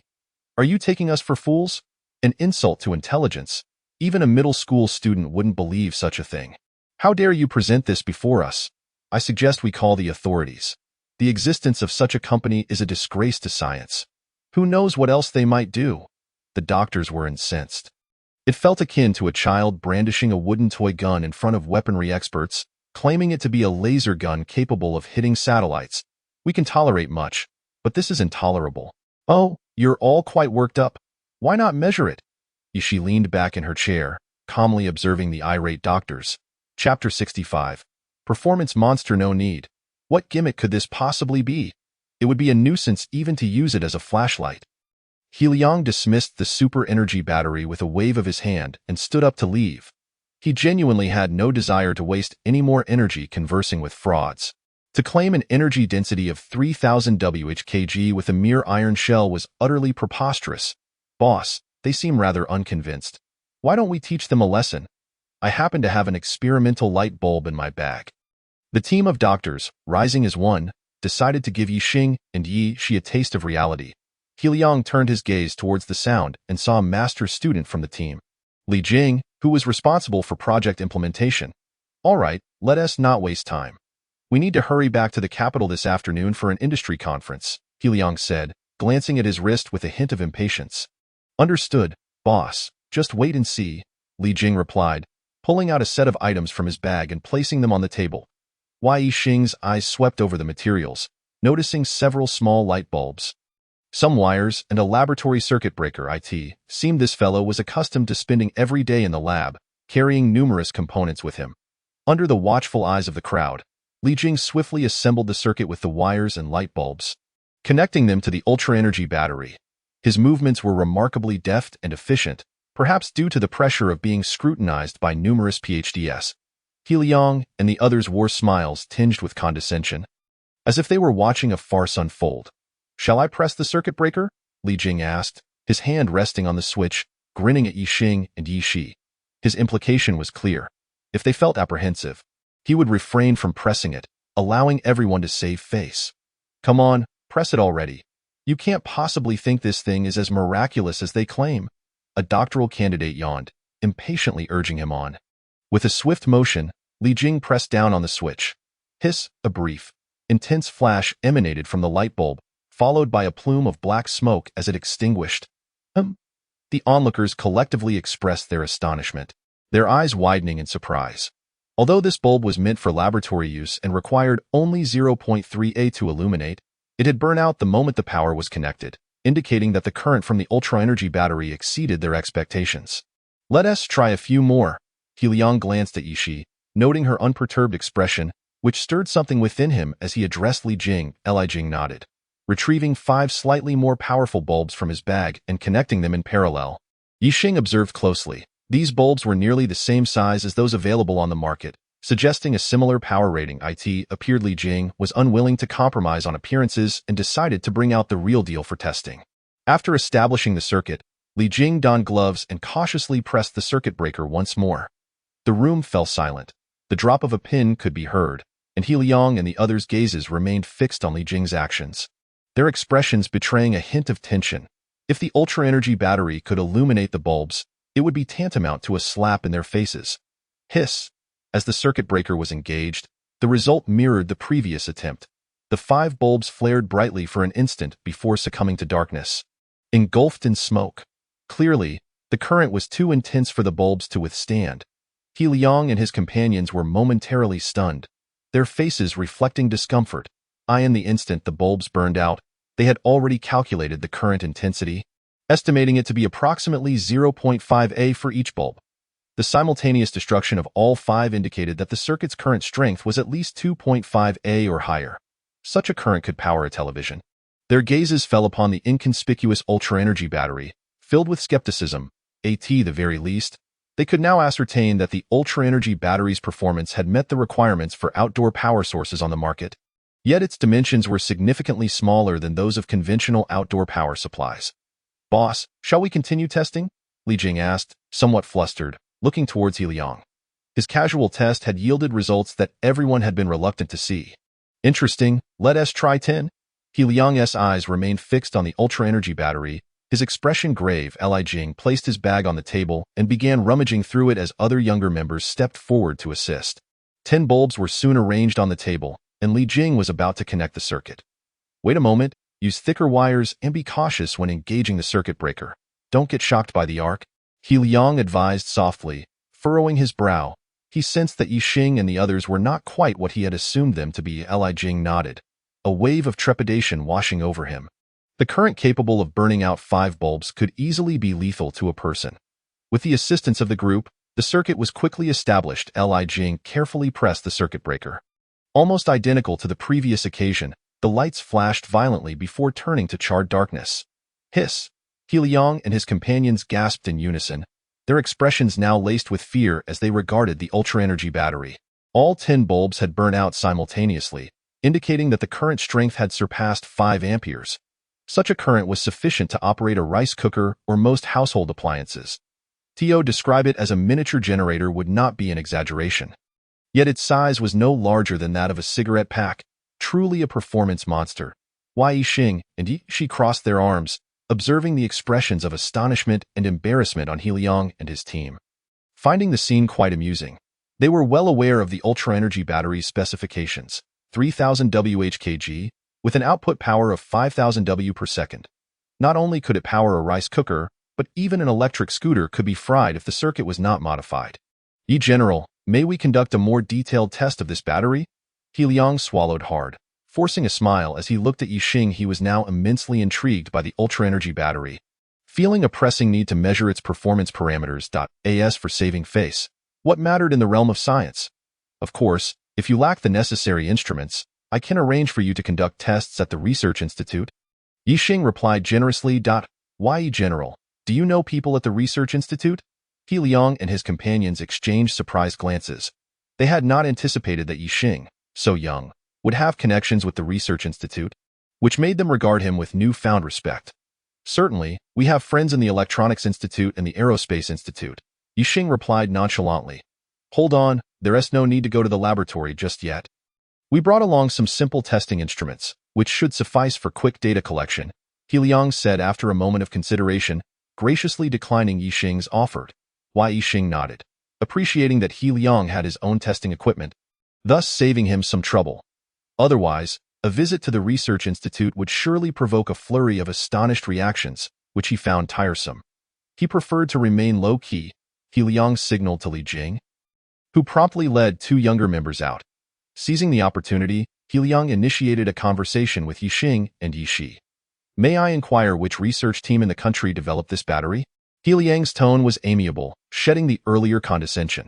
Are you taking us for fools? An insult to intelligence. Even a middle school student wouldn't believe such a thing. How dare you present this before us? I suggest we call the authorities. The existence of such a company is a disgrace to science. Who knows what else they might do? The doctors were incensed. It felt akin to a child brandishing a wooden toy gun in front of weaponry experts, claiming it to be a laser gun capable of hitting satellites. We can tolerate much, but this is intolerable. Oh, you're all quite worked up. Why not measure it? She leaned back in her chair, calmly observing the irate doctors. Chapter 65. Performance monster no need. What gimmick could this possibly be? It would be a nuisance even to use it as a flashlight. He Liang dismissed the super energy battery with a wave of his hand and stood up to leave. He genuinely had no desire to waste any more energy conversing with frauds. To claim an energy density of 3,000 Wh/kg with a mere iron shell was utterly preposterous. Boss, they seem rather unconvinced. Why don't we teach them a lesson? I happen to have an experimental light bulb in my bag. The team of doctors, rising as one, decided to give Ye Xing and Ye Xi a taste of reality. He Liang turned his gaze towards the sound and saw a master student from the team, Li Jing, who was responsible for project implementation. All right, let us not waste time. We need to hurry back to the capital this afternoon for an industry conference, He Liang said, glancing at his wrist with a hint of impatience. Understood, boss. Just wait and see, Li Jing replied, pulling out a set of items from his bag and placing them on the table. Ye Xing's eyes swept over the materials, noticing several small light bulbs, some wires, and a laboratory circuit breaker. It seemed this fellow was accustomed to spending every day in the lab, carrying numerous components with him. Under the watchful eyes of the crowd, Li Jing swiftly assembled the circuit with the wires and light bulbs, connecting them to the ultra-energy battery. His movements were remarkably deft and efficient, perhaps due to the pressure of being scrutinized by numerous PhDs. He Liang and the others wore smiles tinged with condescension, as if they were watching a farce unfold. Shall I press the circuit breaker? Li Jing asked, his hand resting on the switch, grinning at Ye Xing and Ye Xi. His implication was clear. If they felt apprehensive, he would refrain from pressing it, allowing everyone to save face. Come on, press it already. You can't possibly think this thing is as miraculous as they claim. A doctoral candidate yawned, impatiently urging him on. With a swift motion, Li Jing pressed down on the switch. Hiss, a brief, intense flash emanated from the light bulb, followed by a plume of black smoke as it extinguished. The onlookers collectively expressed their astonishment, their eyes widening in surprise. Although this bulb was meant for laboratory use and required only 0.3 A to illuminate, it had burned out the moment the power was connected, indicating that the current from the ultra-energy battery exceeded their expectations. Let us try a few more. He Liang glanced at Ye Xi, noting her unperturbed expression, which stirred something within him as he addressed Li Jing. Li Jing nodded, retrieving 5 slightly more powerful bulbs from his bag and connecting them in parallel. Ye Xing observed closely. These bulbs were nearly the same size as those available on the market, suggesting a similar power rating. It appeared Li Jing was unwilling to compromise on appearances and decided to bring out the real deal for testing. After establishing the circuit, Li Jing donned gloves and cautiously pressed the circuit breaker once more. The room fell silent. The drop of a pin could be heard, and He Liang and the others' gazes remained fixed on Li Jing's actions, their expressions betraying a hint of tension. If the ultra-energy battery could illuminate the bulbs, it would be tantamount to a slap in their faces. Hiss. As the circuit breaker was engaged, the result mirrored the previous attempt. The 5 bulbs flared brightly for an instant before succumbing to darkness, engulfed in smoke. Clearly, the current was too intense for the bulbs to withstand. He Liang and his companions were momentarily stunned, their faces reflecting discomfort. In the instant the bulbs burned out, they had already calculated the current intensity, estimating it to be approximately 0.5 A for each bulb. The simultaneous destruction of all 5 indicated that the circuit's current strength was at least 2.5 A or higher. Such a current could power a television. Their gazes fell upon the inconspicuous ultra-energy battery, filled with skepticism. At the very least, they could now ascertain that the ultra-energy battery's performance had met the requirements for outdoor power sources on the market. Yet its dimensions were significantly smaller than those of conventional outdoor power supplies. Boss, shall we continue testing? Li Jing asked, somewhat flustered, looking towards He Liang. His casual test had yielded results that everyone had been reluctant to see. Interesting, let us try 10. He Liang's eyes remained fixed on the ultra-energy battery, his expression grave. Li Jing placed his bag on the table and began rummaging through it as other younger members stepped forward to assist. 10 bulbs were soon arranged on the table, and Li Jing was about to connect the circuit. Wait a moment, use thicker wires and be cautious when engaging the circuit breaker. Don't get shocked by the arc, He Liang advised softly, furrowing his brow. He sensed that Ye Xing and the others were not quite what he had assumed them to be. Li Jing nodded, a wave of trepidation washing over him. The current capable of burning out 5 bulbs could easily be lethal to a person. With the assistance of the group, the circuit was quickly established. Li Jing carefully pressed the circuit breaker. Almost identical to the previous occasion, the lights flashed violently before turning to charred darkness. Hiss! He Liang and his companions gasped in unison, their expressions now laced with fear as they regarded the ultra-energy battery. All 10 bulbs had burned out simultaneously, indicating that the current strength had surpassed 5 amperes. Such a current was sufficient to operate a rice cooker or most household appliances. To describe it as a miniature generator would not be an exaggeration. Yet its size was no larger than that of a cigarette pack, truly a performance monster. Ye Xing and Ye Xi crossed their arms, observing the expressions of astonishment and embarrassment on He Liang and his team. Finding the scene quite amusing, they were well aware of the ultra-energy battery's specifications, 3000 Wh/kg, with an output power of 5000 W per second. Not only could it power a rice cooker, but even an electric scooter could be fried if the circuit was not modified. Ye General, may we conduct a more detailed test of this battery? He Liang swallowed hard, forcing a smile as he looked at Ye Xing. He was now immensely intrigued by the ultra-energy battery. Feeling a pressing need to measure its performance parameters. As for saving face, what mattered in the realm of science? Of course, if you lack the necessary instruments, I can arrange for you to conduct tests at the Research Institute. Ye Xing replied generously. Ye General, do you know people at the Research Institute? He Liang and his companions exchanged surprised glances. They had not anticipated that Ye Xing, so young, would have connections with the Research Institute, which made them regard him with newfound respect. Certainly, we have friends in the Electronics Institute and the Aerospace Institute, Ye Xing replied nonchalantly. Hold on, there's no need to go to the laboratory just yet. We brought along some simple testing instruments, which should suffice for quick data collection, He Liang said after a moment of consideration, graciously declining Ye Xing's offer. Ye Xing nodded, appreciating that He Liang had his own testing equipment, thus saving him some trouble. Otherwise, a visit to the Research Institute would surely provoke a flurry of astonished reactions, which he found tiresome. He preferred to remain low-key. He Liang signaled to Li Jing, who promptly led two younger members out. Seizing the opportunity, He Liang initiated a conversation with Ye Xing and Ye Xi. May I inquire which research team in the country developed this battery? He Liang's tone was amiable, shedding the earlier condescension.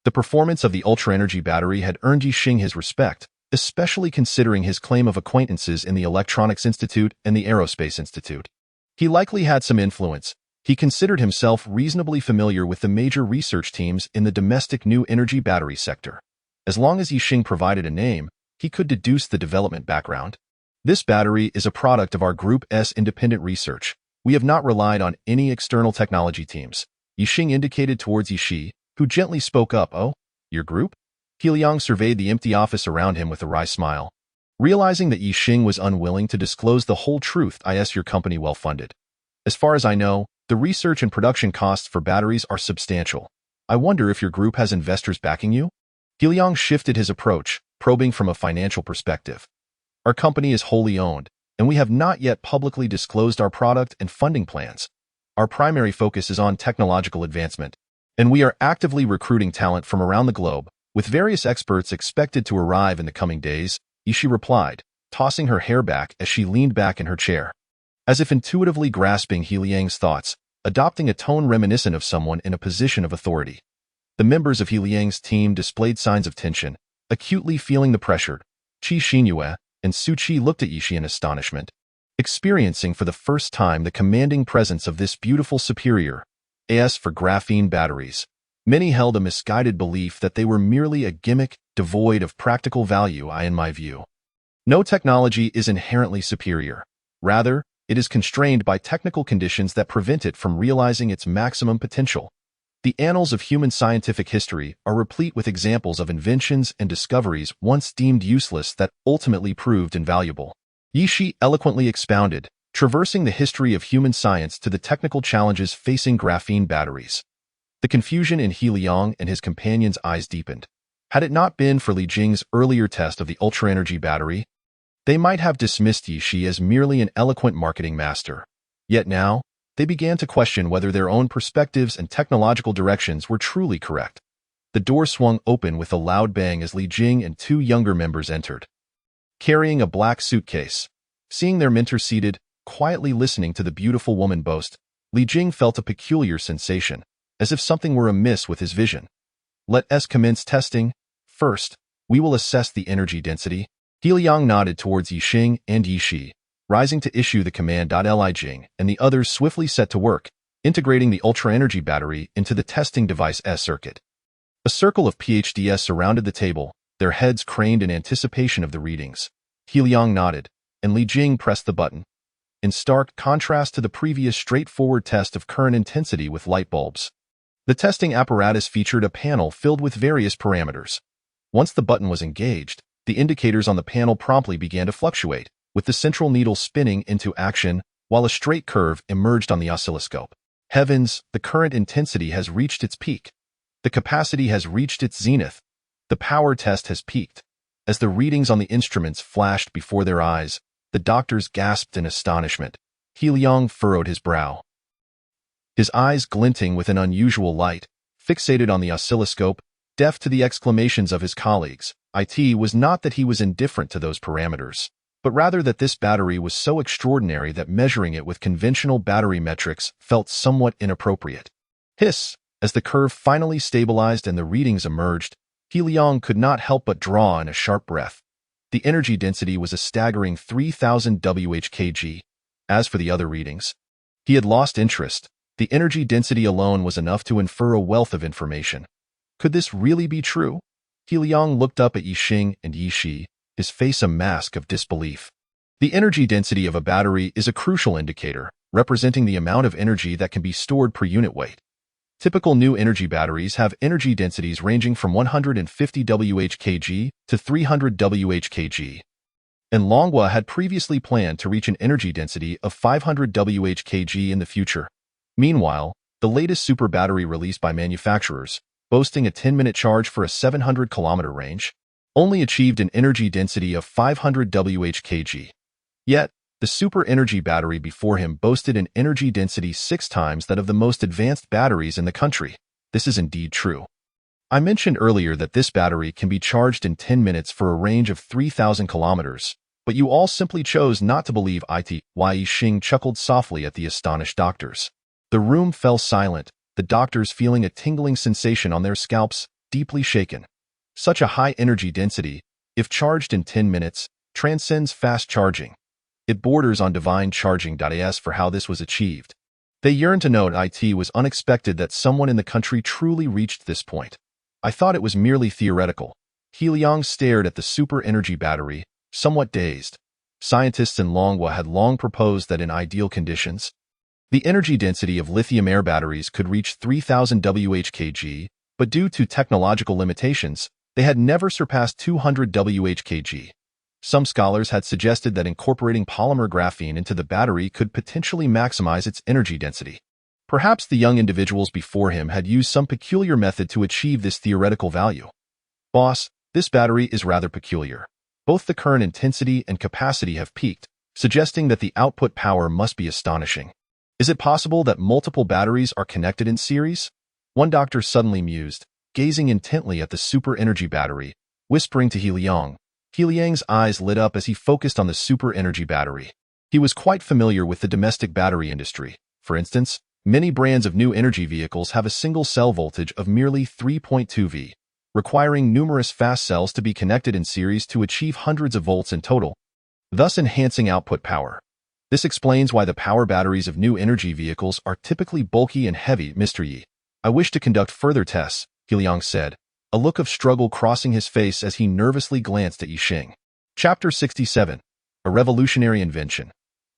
The performance of the ultra-energy battery had earned Ye Xing his respect, especially considering his claim of acquaintances in the Electronics Institute and the Aerospace Institute. He likely had some influence. He considered himself reasonably familiar with the major research teams in the domestic new energy battery sector. As long as Ye Xing provided a name, he could deduce the development background. This battery is a product of our Group's independent research. We have not relied on any external technology teams. Ye Xing indicated towards Ye Xi, who gently spoke up. Oh, your group? He Liang surveyed the empty office around him with a wry smile. Realizing that Ye Xing was unwilling to disclose the whole truth, is your company well-funded? As far as I know, the research and production costs for batteries are substantial. I wonder if your group has investors backing you? He Liang shifted his approach, probing from a financial perspective. Our company is wholly owned, and we have not yet publicly disclosed our product and funding plans. Our primary focus is on technological advancement, and we are actively recruiting talent from around the globe, with various experts expected to arrive in the coming days, Ye Xi replied, tossing her hair back as she leaned back in her chair. As if intuitively grasping He Liang's thoughts, adopting a tone reminiscent of someone in a position of authority. The members of He Liang's team displayed signs of tension, acutely feeling the pressure. Qi Xinyue and Su Qi looked at Ye Xi in astonishment, experiencing for the first time the commanding presence of this beautiful superior. As for graphene batteries, many held a misguided belief that they were merely a gimmick devoid of practical value. In my view, no technology is inherently superior. Rather, it is constrained by technical conditions that prevent it from realizing its maximum potential. The annals of human scientific history are replete with examples of inventions and discoveries once deemed useless that ultimately proved invaluable. Ye Xi eloquently expounded, traversing the history of human science to the technical challenges facing graphene batteries. The confusion in He Liang and his companions' eyes deepened. Had it not been for Li Jing's earlier test of the ultra-energy battery, they might have dismissed Ye Xi as merely an eloquent marketing master. Yet now, they began to question whether their own perspectives and technological directions were truly correct. The door swung open with a loud bang as Li Jing and two younger members entered, carrying a black suitcase. Seeing their mentor seated, quietly listening to the beautiful woman boast, Li Jing felt a peculiar sensation, as if something were amiss with his vision. Let us commence testing. First, we will assess the energy density. He Liang nodded towards Ye Xing and Ye Xi, rising to issue the command. Li Jing and the others swiftly set to work, integrating the ultra-energy battery into the testing device circuit. A circle of PhDs surrounded the table, their heads craned in anticipation of the readings. He Liang nodded, and Li Jing pressed the button. In stark contrast to the previous straightforward test of current intensity with light bulbs, the testing apparatus featured a panel filled with various parameters. Once the button was engaged, the indicators on the panel promptly began to fluctuate, with the central needle spinning into action while a straight curve emerged on the oscilloscope. Heavens, the current intensity has reached its peak. The capacity has reached its zenith. The power test has peaked. As the readings on the instruments flashed before their eyes, the doctors gasped in astonishment. Ye Xing furrowed his brow. His eyes glinting with an unusual light, fixated on the oscilloscope, deaf to the exclamations of his colleagues. It was not that he was indifferent to those parameters, but rather that this battery was so extraordinary that measuring it with conventional battery metrics felt somewhat inappropriate. Hiss! As the curve finally stabilized and the readings emerged, Ye Xing could not help but draw in a sharp breath. The energy density was a staggering 3,000 whkg. As for the other readings, he had lost interest. The energy density alone was enough to infer a wealth of information. Could this really be true? Ye Xing looked up at Ye Xing and Ye Shi, his face a mask of disbelief. The energy density of a battery is a crucial indicator, representing the amount of energy that can be stored per unit weight. Typical new energy batteries have energy densities ranging from 150 whkg to 300 whkg. And Longguo had previously planned to reach an energy density of 500 whkg in the future. Meanwhile, the latest super battery released by manufacturers, boasting a 10-minute charge for a 700-kilometer range, only achieved an energy density of 500 whkg. Yet, the super energy battery before him boasted an energy density 6 times that of the most advanced batteries in the country. This is indeed true. I mentioned earlier that this battery can be charged in 10 minutes for a range of 3,000 kilometers, but you all simply chose not to believe it. Ye Xing chuckled softly at the astonished doctors. The room fell silent, the doctors feeling a tingling sensation on their scalps, deeply shaken. Such a high energy density, if charged in 10 minutes, transcends fast charging. It borders on divine charging. As for how this was achieved, they yearned to know. It was unexpected that someone in the country truly reached this point. I thought it was merely theoretical. Ye Xing stared at the super energy battery, somewhat dazed. Scientists in Longguo had long proposed that in ideal conditions, the energy density of lithium-air batteries could reach 3,000 whkg, but due to technological limitations, they had never surpassed 200 whkg. Some scholars had suggested that incorporating polymer graphene into the battery could potentially maximize its energy density. Perhaps the young individuals before him had used some peculiar method to achieve this theoretical value. Boss, this battery is rather peculiar. Both the current intensity and capacity have peaked, suggesting that the output power must be astonishing. Is it possible that multiple batteries are connected in series? One doctor suddenly mused, gazing intently at the super energy battery, whispering to Ye Xing. Ye Xing's eyes lit up as he focused on the super energy battery. He was quite familiar with the domestic battery industry. For instance, many brands of new energy vehicles have a single cell voltage of merely 3.2 V, requiring numerous fast cells to be connected in series to achieve hundreds of volts in total, thus enhancing output power. This explains why the power batteries of new energy vehicles are typically bulky and heavy. Mr. Yi, I wish to conduct further tests, Ye Xing said, a look of struggle crossing his face as he nervously glanced at Ye Xing. Chapter 67. A Revolutionary Invention.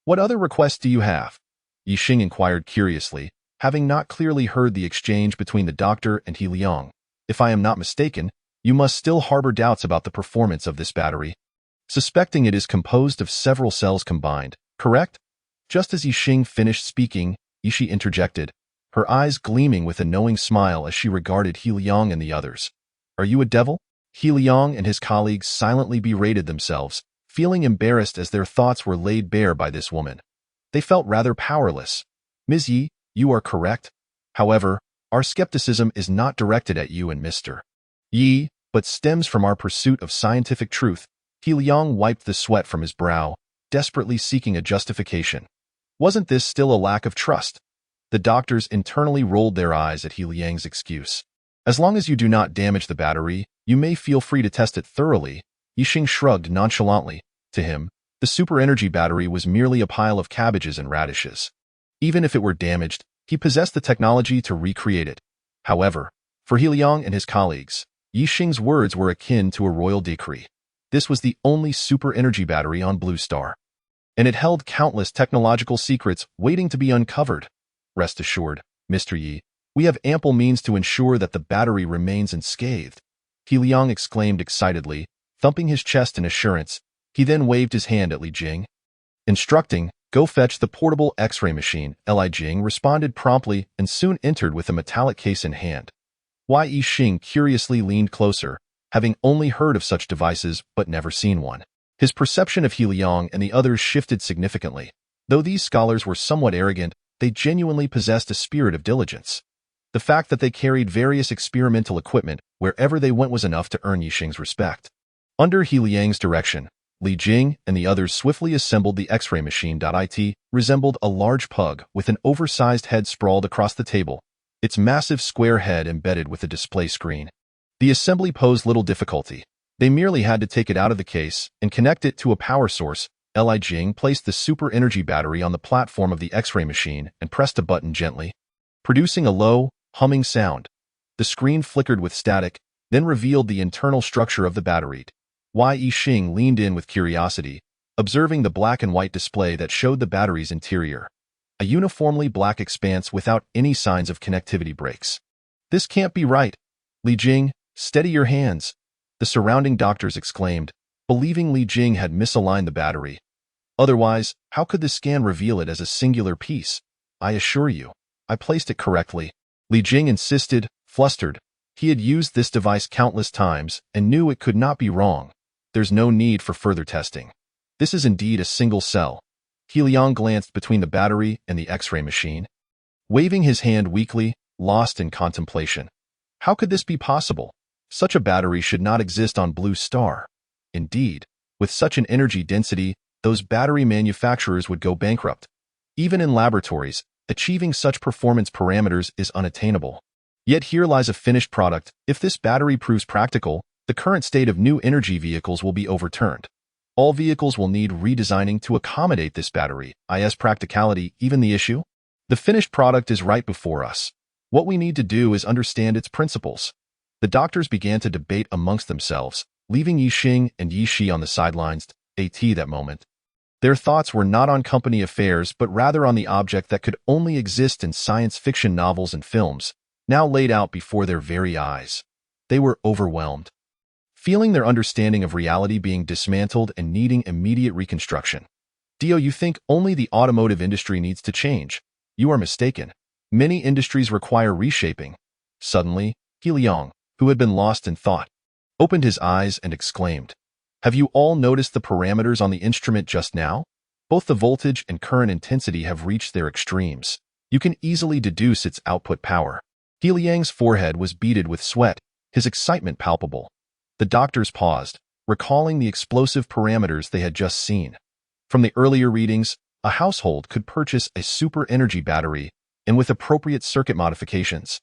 What other requests do you have? Ye Xing inquired curiously, having not clearly heard the exchange between the doctor and Ye Xing. If I am not mistaken, you must still harbor doubts about the performance of this battery, suspecting it is composed of several cells combined, correct? Just as Ye Xing finished speaking, Ye Shi interjected, her eyes gleaming with a knowing smile as she regarded Ye Xing and the others. Are you a devil? Ye Xing and his colleagues silently berated themselves, feeling embarrassed as their thoughts were laid bare by this woman. They felt rather powerless. Ms. Yi, you are correct. However, our skepticism is not directed at you and Mr. Yi, but stems from our pursuit of scientific truth. Ye Xing wiped the sweat from his brow, desperately seeking a justification. Wasn't this still a lack of trust? The doctors internally rolled their eyes at Ye Xing's excuse. As long as you do not damage the battery, you may feel free to test it thoroughly. Ye Xing shrugged nonchalantly. To him, the super energy battery was merely a pile of cabbages and radishes. Even if it were damaged, he possessed the technology to recreate it. However, for Ye Xing and his colleagues, Ye Xing's words were akin to a royal decree. This was the only super energy battery on Blue Star, and it held countless technological secrets waiting to be uncovered. Rest assured, Mr. Yi, we have ample means to ensure that the battery remains unscathed. He Liang exclaimed excitedly, thumping his chest in assurance. He then waved his hand at Li Jing, instructing, "Go fetch the portable X-ray machine." Li Jing responded promptly and soon entered with a metallic case in hand. Ye Xing curiously leaned closer, having only heard of such devices but never seen one. His perception of He Liang and the others shifted significantly. Though these scholars were somewhat arrogant, they genuinely possessed a spirit of diligence. The fact that they carried various experimental equipment wherever they went was enough to earn Ye Xing's respect. Under He Liang's direction, Li Jing and the others swiftly assembled the X-ray machine. It resembled a large pug with an oversized head sprawled across the table, its massive square head embedded with a display screen. The assembly posed little difficulty. They merely had to take it out of the case and connect it to a power source. Li Jing placed the super energy battery on the platform of the X-ray machine and pressed a button gently, producing a low, humming sound. The screen flickered with static, then revealed the internal structure of the battery. Ye Xing leaned in with curiosity, observing the black and white display that showed the battery's interior. A uniformly black expanse without any signs of connectivity breaks. "This can't be right. Li Jing, steady your hands," the surrounding doctors exclaimed, believing Li Jing had misaligned the battery. Otherwise, how could the scan reveal it as a singular piece? "I assure you, I placed it correctly," Li Jing insisted, flustered. He had used this device countless times and knew it could not be wrong. "There's no need for further testing. This is indeed a single cell." He Liang glanced between the battery and the X-ray machine, waving his hand weakly, lost in contemplation. How could this be possible? Such a battery should not exist on Blue Star. Indeed, with such an energy density, those battery manufacturers would go bankrupt. Even in laboratories, achieving such performance parameters is unattainable. Yet here lies a finished product. If this battery proves practical, the current state of new energy vehicles will be overturned. All vehicles will need redesigning to accommodate this battery. Is practicality even the issue? The finished product is right before us. What we need to do is understand its principles. The doctors began to debate amongst themselves, leaving Ye Xing and Ye Shi on the sidelines. That moment, their thoughts were not on company affairs but rather on the object that could only exist in science fiction novels and films, now laid out before their very eyes. They were overwhelmed, feeling their understanding of reality being dismantled and needing immediate reconstruction. "Dio, you think only the automotive industry needs to change? You are mistaken. Many industries require reshaping." Suddenly, He Liang, who had been lost in thought, opened his eyes and exclaimed, "Have you all noticed the parameters on the instrument just now? Both the voltage and current intensity have reached their extremes. You can easily deduce its output power." He Liang's forehead was beaded with sweat, his excitement palpable. The doctors paused, recalling the explosive parameters they had just seen. From the earlier readings, a household could purchase a super energy battery and with appropriate circuit modifications,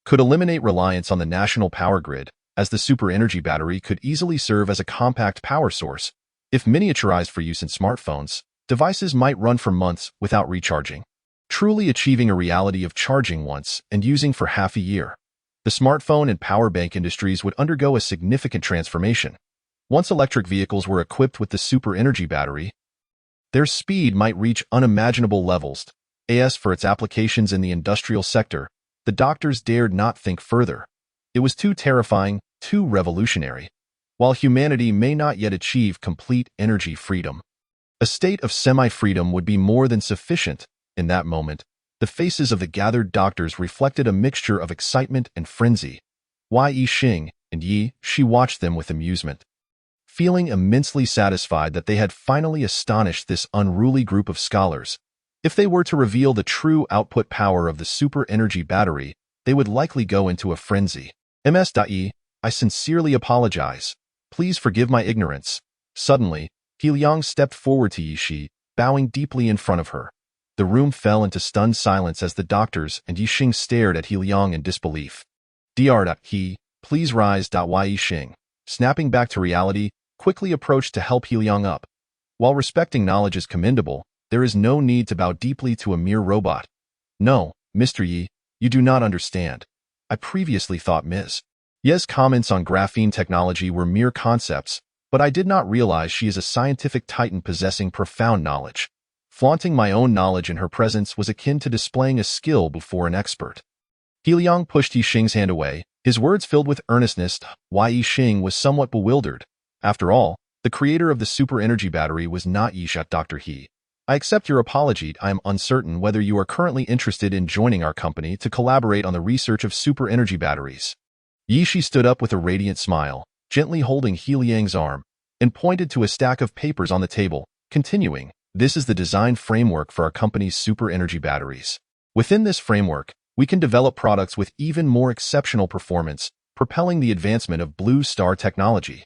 could eliminate reliance on the national power grid, as the super energy battery could easily serve as a compact power source. If miniaturized for use in smartphones, devices might run for months without recharging, truly achieving a reality of charging once and using for half a year. The smartphone and power bank industries would undergo a significant transformation. Once electric vehicles were equipped with the super energy battery, their speed might reach unimaginable levels. As for its applications in the industrial sector, the doctors dared not think further. It was too terrifying, too revolutionary. While humanity may not yet achieve complete energy freedom, a state of semi-freedom would be more than sufficient. In that moment, the faces of the gathered doctors reflected a mixture of excitement and frenzy. Ye Xing and Ye Shi watched them with amusement, feeling immensely satisfied that they had finally astonished this unruly group of scholars. If they were to reveal the true output power of the super energy battery, they would likely go into a frenzy. Ms.E, I sincerely apologize. Please forgive my ignorance. Suddenly, He Liang stepped forward to Ye Shi, bowing deeply in front of her. The room fell into stunned silence as the doctors and Ye Xing stared at He Liang in disbelief. He, please rise. Ye Xing, snapping back to reality, quickly approached to help He Liang up. While respecting knowledge is commendable, there is no need to bow deeply to a mere robot. No, Mr. Yi, you do not understand. I previously thought Ms. Ye's comments on graphene technology were mere concepts, but I did not realize she is a scientific titan possessing profound knowledge. Flaunting my own knowledge in her presence was akin to displaying a skill before an expert. He Liang pushed Ye Xing's hand away, His words filled with earnestness. Ye Xing was somewhat bewildered. After all, the creator of the super energy battery was not Ye Xing. Dr. He. I accept your apology. I am uncertain whether you are currently interested in joining our company to collaborate on the research of super energy batteries. Ye Xing stood up with a radiant smile, gently holding Ye Liang's arm, and pointed to a stack of papers on the table, continuing, "This is the design framework for our company's super energy batteries. Within this framework, we can develop products with even more exceptional performance, propelling the advancement of blue star technology."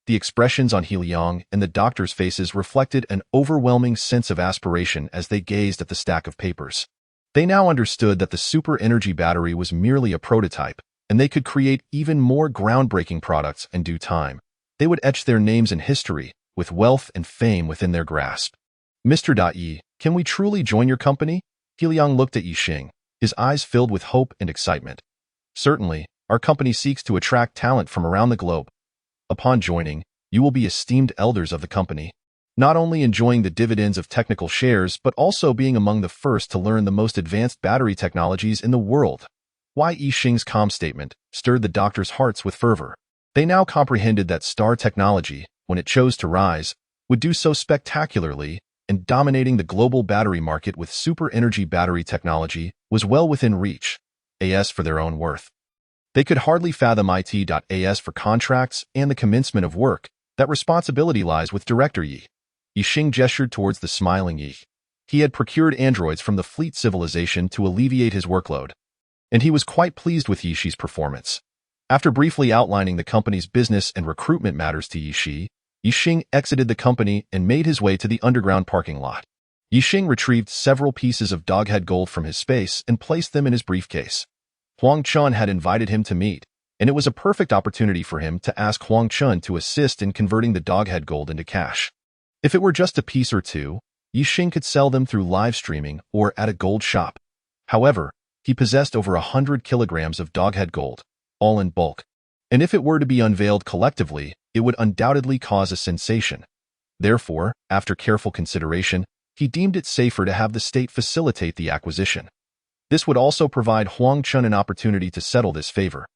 The expressions on Ye Liang and the doctor's faces reflected an overwhelming sense of aspiration as they gazed at the stack of papers. They now understood that the super energy battery was merely a prototype, and they could create even more groundbreaking products in due time. They would etch their names in history, with wealth and fame within their grasp. "Mr. Yi, can we truly join your company?" Ye Liang looked at Ye Xing, his eyes filled with hope and excitement. "Certainly, our company seeks to attract talent from around the globe. Upon joining, you will be esteemed elders of the company, not only enjoying the dividends of technical shares but also being among the first to learn the most advanced battery technologies in the world." Ye Xing's calm statement stirred the doctors' hearts with fervor. They now comprehended that star technology, when it chose to rise, would do so spectacularly, and dominating the global battery market with super energy battery technology was well within reach. As for their own worth, they could hardly fathom it. As for contracts and the commencement of work, that responsibility lies with Director Ye. Ye Xing gestured towards the smiling Ye. He had procured androids from the fleet civilization to alleviate his workload, and he was quite pleased with Ye Xing's performance. After briefly outlining the company's business and recruitment matters to Ye Xing, Ye Xing exited the company and made his way to the underground parking lot. Ye Xing retrieved several pieces of doghead gold from his space and placed them in his briefcase. Huang Chun had invited him to meet, and it was a perfect opportunity for him to ask Huang Chun to assist in converting the doghead gold into cash. If it were just a piece or two, Ye Xing could sell them through live streaming or at a gold shop. However, he possessed over 100 kilograms of doghead gold, all in bulk, and if it were to be unveiled collectively, it would undoubtedly cause a sensation. Therefore, after careful consideration, he deemed it safer to have the state facilitate the acquisition. This would also provide Huang Chun an opportunity to settle this favor,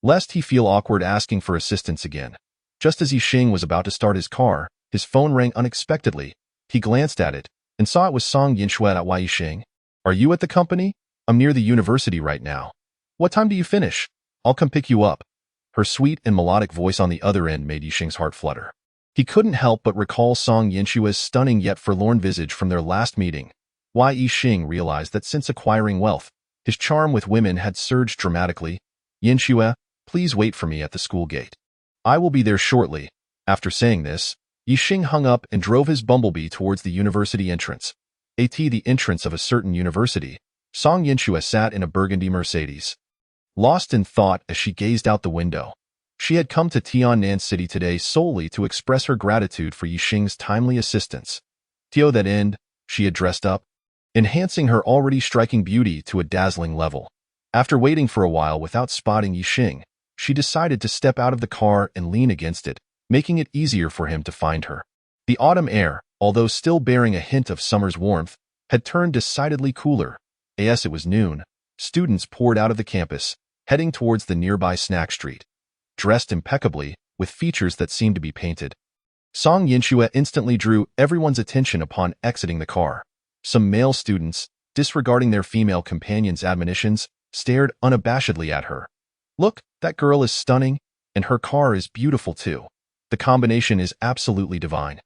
lest he feel awkward asking for assistance again. Just as Ye Xing was about to start his car, his phone rang unexpectedly. He glanced at it and saw it was Song Yinxue at Ye Xing. "Are you at the company? I'm near the university right now. What time do you finish? I'll come pick you up." Her sweet and melodic voice on the other end made Ye Xing's heart flutter. He couldn't help but recall Song Yinxue's stunning yet forlorn visage from their last meeting. Ye Xing realized that since acquiring wealth, his charm with women had surged dramatically. "Yinxue, please wait for me at the school gate. I will be there shortly." After saying this, Ye Xing hung up and drove his bumblebee towards the university entrance. At the entrance of a certain university, Song Yinxue sat in a burgundy Mercedes, lost in thought as she gazed out the window. She had come to Tiannan City today solely to express her gratitude for Ye Xing's timely assistance. To that end, she had dressed up, enhancing her already striking beauty to a dazzling level. After waiting for a while without spotting Ye Xing, she decided to step out of the car and lean against it, making it easier for him to find her. The autumn air, although still bearing a hint of summer's warmth, had turned decidedly cooler. As it was noon, students poured out of the campus, heading towards the nearby snack street. Dressed impeccably, with features that seemed to be painted, Song Yinxue instantly drew everyone's attention upon exiting the car. Some male students, disregarding their female companions' admonitions, stared unabashedly at her. "Look, that girl is stunning, and her car is beautiful too. The combination is absolutely divine.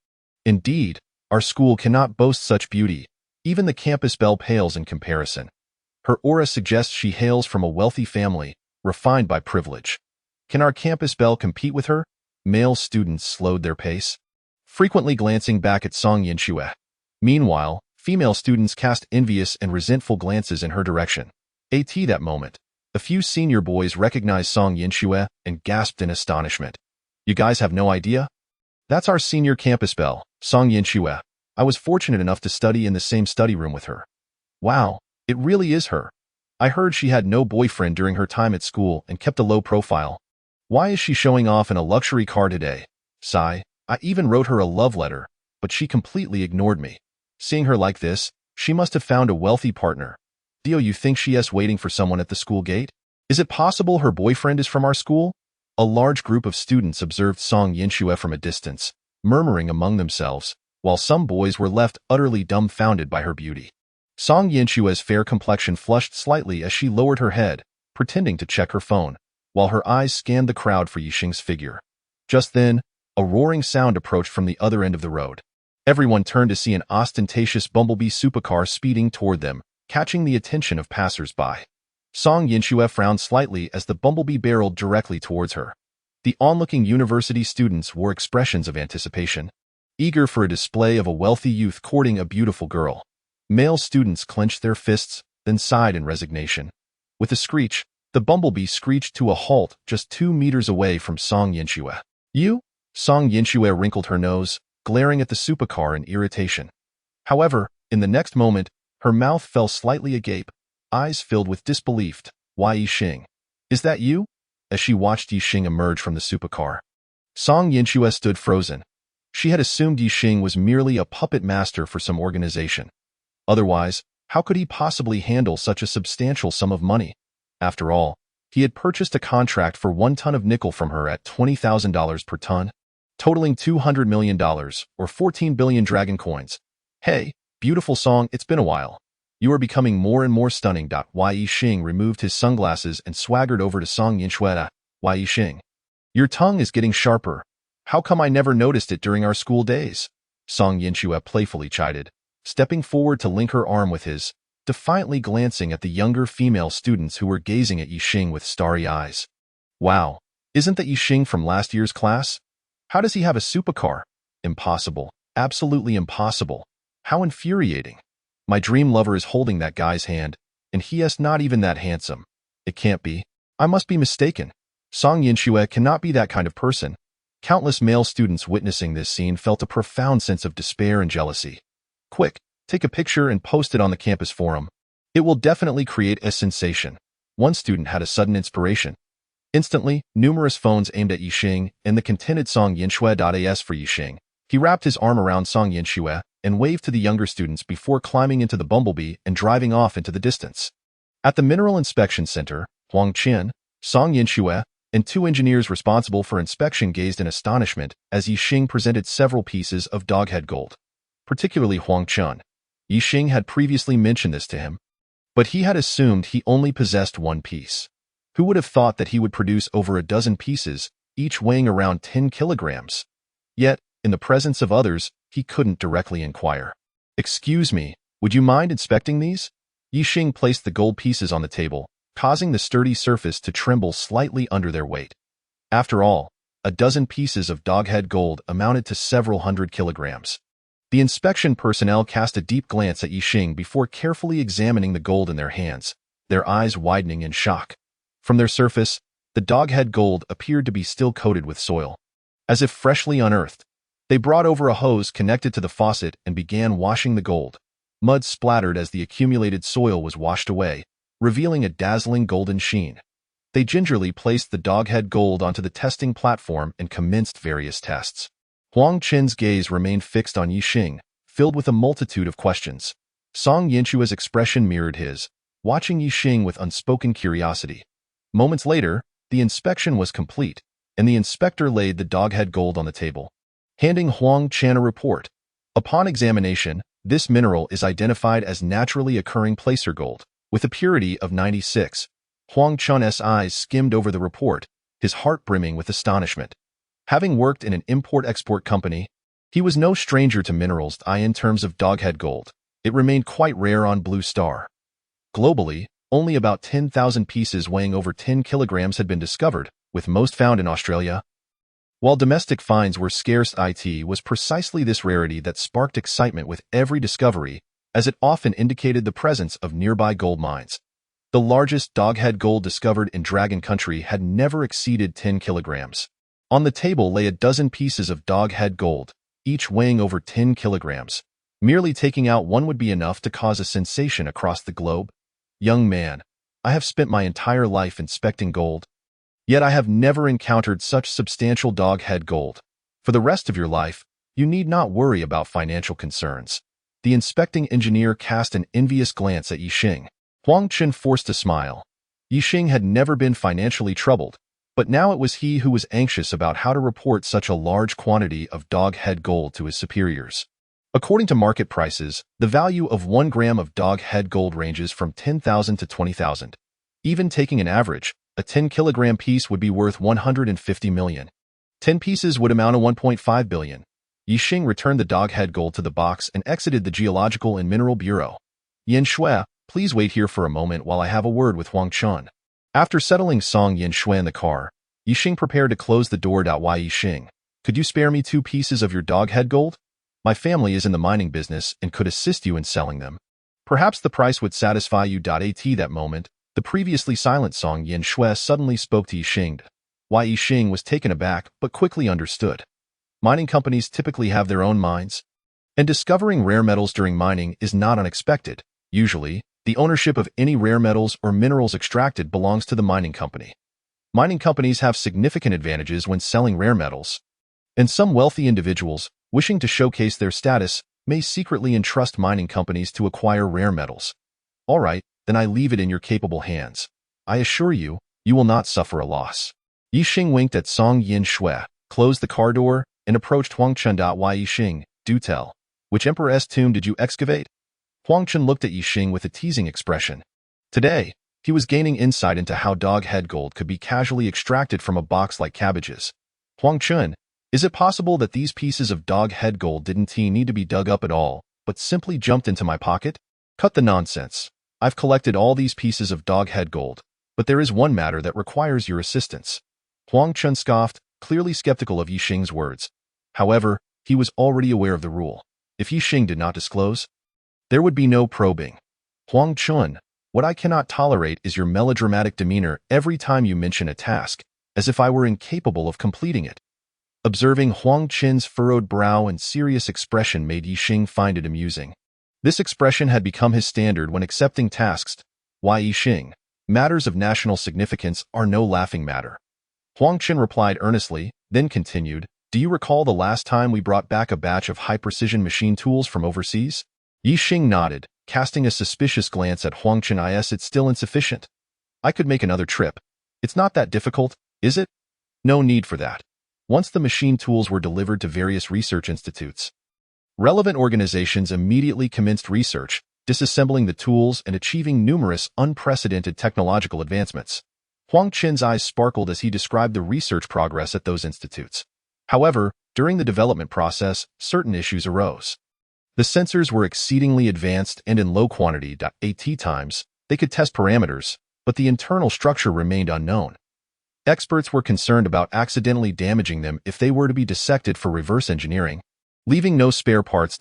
Indeed, our school cannot boast such beauty. Even the campus belle pales in comparison. Her aura suggests she hails from a wealthy family, refined by privilege. Can our campus belle compete with her?" Male students slowed their pace, frequently glancing back at Song Yinxue. Meanwhile, female students cast envious and resentful glances in her direction. At that moment, a few senior boys recognized Song Yinxue and gasped in astonishment. "You guys have no idea? That's our senior campus belle, Song Yinxue. I was fortunate enough to study in the same study room with her. Wow, it really is her. I heard she had no boyfriend during her time at school and kept a low profile. Why is she showing off in a luxury car today? Sigh, I even wrote her a love letter, but she completely ignored me. Seeing her like this, she must have found a wealthy partner. Do you think she is waiting for someone at the school gate?" Is it possible her boyfriend is from our school? A large group of students observed Song Yinxue from a distance, murmuring among themselves, while some boys were left utterly dumbfounded by her beauty. Song Yinshue's fair complexion flushed slightly as she lowered her head, pretending to check her phone, while her eyes scanned the crowd for Ye Xing's figure. Just then, a roaring sound approached from the other end of the road. Everyone turned to see an ostentatious bumblebee supercar speeding toward them, catching the attention of passers-by. Song Yinxue frowned slightly as the bumblebee barreled directly towards her. The onlooking university students wore expressions of anticipation, eager for a display of a wealthy youth courting a beautiful girl. Male students clenched their fists, then sighed in resignation. With a screech, the bumblebee screeched to a halt just 2 meters away from Song Yinxue. You? Song Yinxue wrinkled her nose, glaring at the supercar in irritation. However, in the next moment, her mouth fell slightly agape, eyes filled with disbelief. Why, Ye Xing? Is that you? As she watched Ye Xing emerge from the supercar. Song Yinxue stood frozen. She had assumed Ye Xing was merely a puppet master for some organization. Otherwise, how could he possibly handle such a substantial sum of money? After all, he had purchased a contract for 1 ton of nickel from her at $20,000 per ton, totaling $200 million, or 14 billion dragon coins. Hey, beautiful Song, it's been a while. You are becoming more and more stunning. Ye Xing removed his sunglasses and swaggered over to Song Yinxue. Ye Xing, your tongue is getting sharper. How come I never noticed it during our school days? Song Yinxue playfully chided, stepping forward to link her arm with his, defiantly glancing at the younger female students who were gazing at Ye Xing with starry eyes. Wow, isn't that Ye Xing from last year's class? How does he have a supercar? Impossible. Absolutely impossible. How infuriating. My dream lover is holding that guy's hand, and he is not even that handsome. It can't be. I must be mistaken. Song Yinxue cannot be that kind of person. Countless male students witnessing this scene felt a profound sense of despair and jealousy. Quick, take a picture and post it on the campus forum. It will definitely create a sensation. One student had a sudden inspiration. Instantly, numerous phones aimed at Ye Xing and the contented Song Yinxue.as for Ye Xing. He wrapped his arm around Song Yinxue and waved to the younger students before climbing into the bumblebee and driving off into the distance. At the Mineral Inspection Center, Huang Qin, Song Yinxue, and 2 engineers responsible for inspection gazed in astonishment as Ye Xing presented several pieces of doghead gold. Particularly Huang Qin. Ye Xing had previously mentioned this to him, but he had assumed he only possessed 1 piece. Who would have thought that he would produce over a dozen pieces, each weighing around 10 kilograms? Yet, in the presence of others, he couldn't directly inquire. Excuse me, would you mind inspecting these? Ye Xing placed the gold pieces on the table, causing the sturdy surface to tremble slightly under their weight. After all, a dozen pieces of doghead gold amounted to several hundred kilograms. The inspection personnel cast a deep glance at Ye Xing before carefully examining the gold in their hands, their eyes widening in shock. From their surface, the doghead gold appeared to be still coated with soil, as if freshly unearthed. They brought over a hose connected to the faucet and began washing the gold. Mud splattered as the accumulated soil was washed away, revealing a dazzling golden sheen. They gingerly placed the doghead gold onto the testing platform and commenced various tests. Huang Qin's gaze remained fixed on Ye Xing, filled with a multitude of questions. Song Yinshue's expression mirrored his, watching Ye Xing with unspoken curiosity. Moments later, the inspection was complete, and the inspector laid the doghead gold on the table, handing Huang Qin a report. Upon examination, this mineral is identified as naturally occurring placer gold, with a purity of 96. Huang Qin's eyes skimmed over the report, his heart brimming with astonishment. Having worked in an import-export company, he was no stranger to minerals in terms of doghead gold. It remained quite rare on Blue Star. Globally, only about 10,000 pieces weighing over 10 kilograms had been discovered, with most found in Australia. While domestic finds were scarce, it was precisely this rarity that sparked excitement with every discovery, as it often indicated the presence of nearby gold mines. The largest doghead gold discovered in Dragon Country had never exceeded 10 kilograms. On the table lay a dozen pieces of doghead gold, each weighing over 10 kilograms. Merely taking out one would be enough to cause a sensation across the globe. Young man, I have spent my entire life inspecting gold, yet I have never encountered such substantial doghead gold. For the rest of your life, you need not worry about financial concerns. The inspecting engineer cast an envious glance at Ye Xing. Huang Qin forced a smile. Ye Xing had never been financially troubled, but now it was he who was anxious about how to report such a large quantity of dog-head gold to his superiors. According to market prices, the value of 1 gram of dog-head gold ranges from 10,000 to 20,000. Even taking an average, a 10-kilogram piece would be worth 150 million. 10 pieces would amount to 1.5 billion. Ye Xing returned the dog-head gold to the box and exited the Geological and Mineral Bureau. Yin Shui, please wait here for a moment while I have a word with Huang Chun. After settling Song Yin Shui in the car, Ye Xing prepared to close the door. Why, Ye Xing, could you spare me 2 pieces of your dog-head gold? My family is in the mining business and could assist you in selling them. Perhaps the price would satisfy you. At that moment, the previously silent Song Yin Shui suddenly spoke to Ye Xing. Why, Ye Xing was taken aback but quickly understood. Mining companies typically have their own mines, and discovering rare metals during mining is not unexpected. Usually, the ownership of any rare metals or minerals extracted belongs to the mining company. Mining companies have significant advantages when selling rare metals, and some wealthy individuals, wishing to showcase their status, may secretly entrust mining companies to acquire rare metals. All right, then I leave it in your capable hands. I assure you, you will not suffer a loss. Ye Xing winked at Song Yin Shui, closed the car door, and approached Huang Chun. Why, Ye Xing, do tell. Which emperor's tomb did you excavate? Huang Chun looked at Ye Xing with a teasing expression. Today, he was gaining insight into how dog-head gold could be casually extracted from a box like cabbages. Huang Chun, is it possible that these pieces of dog-head gold didn't need to be dug up at all, but simply jumped into my pocket? Cut the nonsense. I've collected all these pieces of dog-head gold, but there is one matter that requires your assistance. Huang Chun scoffed, clearly skeptical of Ye Xing's words. However, he was already aware of the rule. If Ye Xing did not disclose, there would be no probing. Huang Chun, what I cannot tolerate is your melodramatic demeanor every time you mention a task, as if I were incapable of completing it. Observing Huang Chun's furrowed brow and serious expression made Ye Xing find it amusing. This expression had become his standard when accepting tasks. Why, Ye Xing, matters of national significance are no laughing matter. Huang Chun replied earnestly, then continued, do you recall the last time we brought back a batch of high-precision machine tools from overseas? Ye Xing nodded, casting a suspicious glance at Huang Chun. It's still insufficient. I could make another trip. It's not that difficult, is it? No need for that. Once the machine tools were delivered to various research institutes, relevant organizations immediately commenced research, disassembling the tools and achieving numerous unprecedented technological advancements. Huang Chun's eyes sparkled as he described the research progress at those institutes. However, during the development process, certain issues arose. The sensors were exceedingly advanced and in low quantity. At times, they could test parameters, but the internal structure remained unknown. Experts were concerned about accidentally damaging them if they were to be dissected for reverse engineering, leaving no spare parts.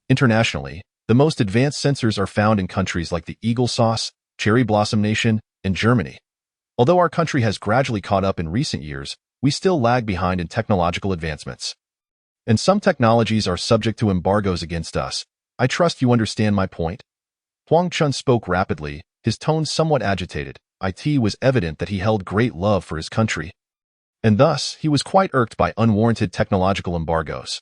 Internationally, the most advanced sensors are found in countries like the Eagle Sauce, Cherry Blossom Nation, and Germany. Although our country has gradually caught up in recent years, we still lag behind in technological advancements. And some technologies are subject to embargoes against us. I trust you understand my point. Huang Chun spoke rapidly, his tone somewhat agitated. It was evident that he held great love for his country, and thus he was quite irked by unwarranted technological embargoes.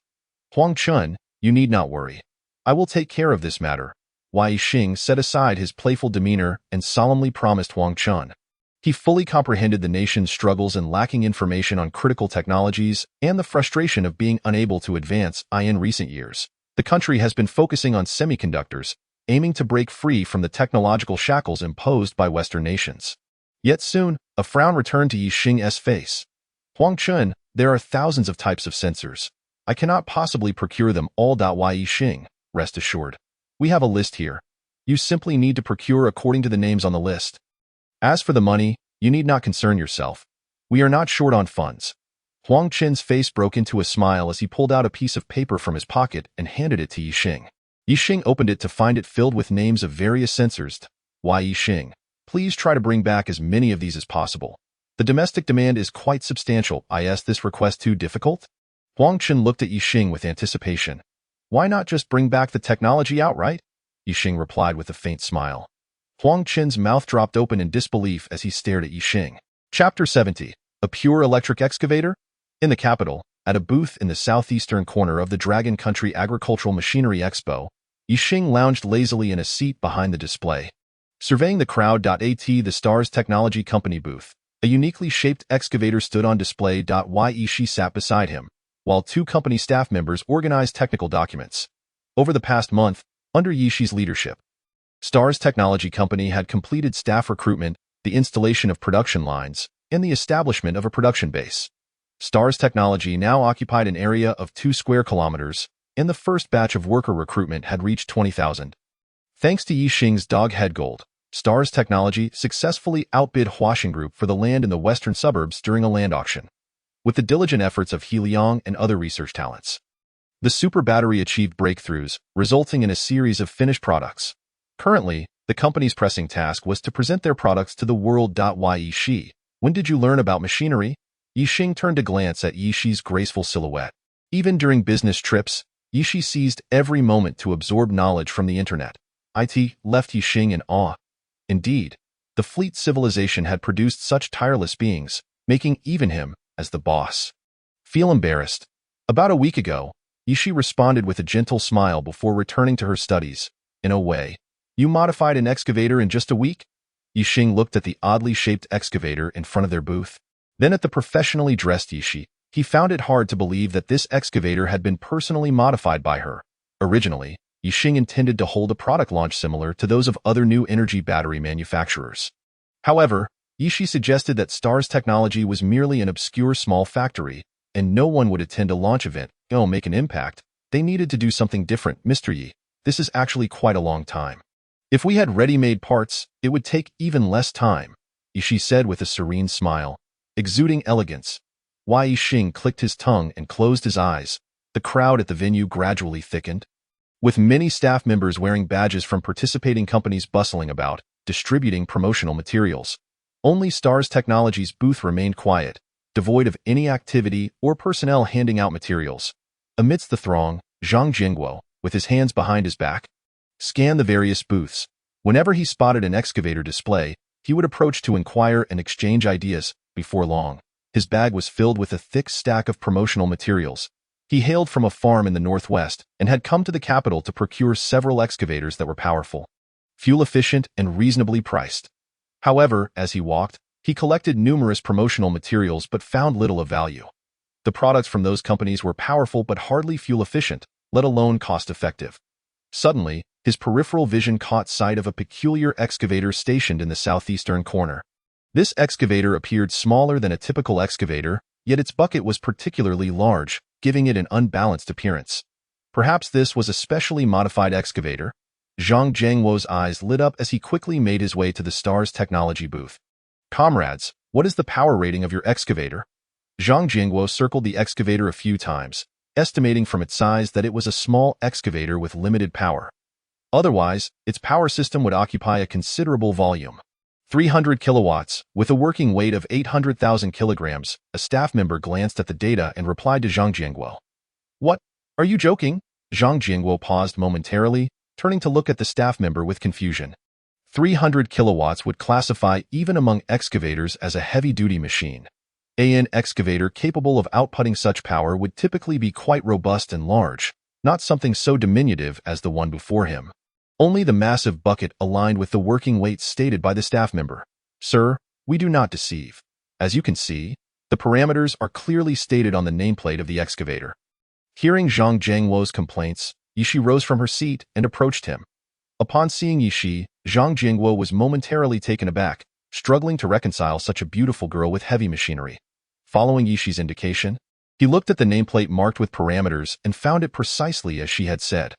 Huang Chun, you need not worry. I will take care of this matter. Ye Xing set aside his playful demeanor and solemnly promised Huang Chun. He fully comprehended the nation's struggles and lacking information on critical technologies and the frustration of being unable to advance. In recent years, the country has been focusing on semiconductors, aiming to break free from the technological shackles imposed by Western nations. Yet soon, a frown returned to Ye Xing's face. Huang Chun, there are thousands of types of sensors. I cannot possibly procure them all. Ye Xing, rest assured. We have a list here. You simply need to procure according to the names on the list. As for the money, you need not concern yourself. We are not short on funds. Huang Chun's face broke into a smile as he pulled out a piece of paper from his pocket and handed it to Ye Xing. Ye Xing opened it to find it filled with names of various sensors. Ye Xing, please try to bring back as many of these as possible. The domestic demand is quite substantial. Is this request too difficult? Huang Chun looked at Ye Xing with anticipation. Why not just bring back the technology outright? Ye Xing replied with a faint smile. Huang Chun's mouth dropped open in disbelief as he stared at Ye Xing. Chapter 70. A pure electric excavator? In the capital, at a booth in the southeastern corner of the Dragon Country Agricultural Machinery Expo, Ye Xing lounged lazily in a seat behind the display. Surveying the crowd. The Stars Technology Company booth. A uniquely shaped excavator stood on display. Ye Xing sat beside him, while two company staff members organized technical documents. Over the past month, under Ye Xing's leadership, Stars Technology Company had completed staff recruitment, the installation of production lines, and the establishment of a production base. Stars Technology now occupied an area of 2 square kilometers, and the first batch of worker recruitment had reached 20,000. Thanks to Ye Xing's dog-head gold, Stars Technology successfully outbid Huaxing Group for the land in the western suburbs during a land auction. With the diligent efforts of He Liang and other research talents, the super battery achieved breakthroughs, resulting in a series of finished products. Currently, the company's pressing task was to present their products to the world. Ye Xing, when did you learn about machinery? Ye Xing turned to glance at Ye Xing's graceful silhouette. Even during business trips, Ye Xing seized every moment to absorb knowledge from the internet. It left Ye Xing in awe. Indeed, the fleet civilization had produced such tireless beings, making even him, as the boss, feel embarrassed. About a week ago, Ye Xing responded with a gentle smile before returning to her studies. In a way, you modified an excavator in just a week? Ye Xing looked at the oddly shaped excavator in front of their booth, then at the professionally dressed Ye Xing. He found it hard to believe that this excavator had been personally modified by her. Originally, Ye Xing intended to hold a product launch similar to those of other new energy battery manufacturers. However, Ye Xing suggested that Stars Technology was merely an obscure small factory, and no one would attend a launch event. Make an impact. They needed to do something different. Mr. Ye, this is actually quite a long time. If we had ready-made parts, it would take even less time, Ye Xing said with a serene smile, exuding elegance. Ye Xing clicked his tongue and closed his eyes. The crowd at the venue gradually thickened, with many staff members wearing badges from participating companies bustling about, distributing promotional materials. Only Stars Technology's booth remained quiet, devoid of any activity or personnel handing out materials. Amidst the throng, Zhang Jingguo, with his hands behind his back, scanned the various booths. Whenever he spotted an excavator display, he would approach to inquire and exchange ideas. Before long, his bag was filled with a thick stack of promotional materials. He hailed from a farm in the northwest and had come to the capital to procure several excavators that were powerful, fuel-efficient, and reasonably priced. However, as he walked, he collected numerous promotional materials but found little of value. The products from those companies were powerful but hardly fuel-efficient, let alone cost-effective. Suddenly, his peripheral vision caught sight of a peculiar excavator stationed in the southeastern corner. This excavator appeared smaller than a typical excavator, yet its bucket was particularly large, giving it an unbalanced appearance. Perhaps this was a specially modified excavator. Zhang Jingguo's eyes lit up as he quickly made his way to the Stars Technology booth. Comrades, what is the power rating of your excavator? Zhang Jingguo circled the excavator a few times, estimating from its size that it was a small excavator with limited power. Otherwise, its power system would occupy a considerable volume. 300 kilowatts, with a working weight of 800,000 kilograms. A staff member glanced at the data and replied to Zhang Jingguo. What? Are you joking? Zhang Jingguo paused momentarily, turning to look at the staff member with confusion. 300 kilowatts would classify even among excavators as a heavy-duty machine. An excavator capable of outputting such power would typically be quite robust and large, not something so diminutive as the one before him. Only the massive bucket aligned with the working weight stated by the staff member. Sir, we do not deceive. As you can see, the parameters are clearly stated on the nameplate of the excavator. Hearing Zhang Jingguo's complaints, Ye Xing rose from her seat and approached him. Upon seeing Ye Xing, Zhang Jingguo was momentarily taken aback, struggling to reconcile such a beautiful girl with heavy machinery. Following Ye Xing's indication, he looked at the nameplate marked with parameters and found it precisely as she had said.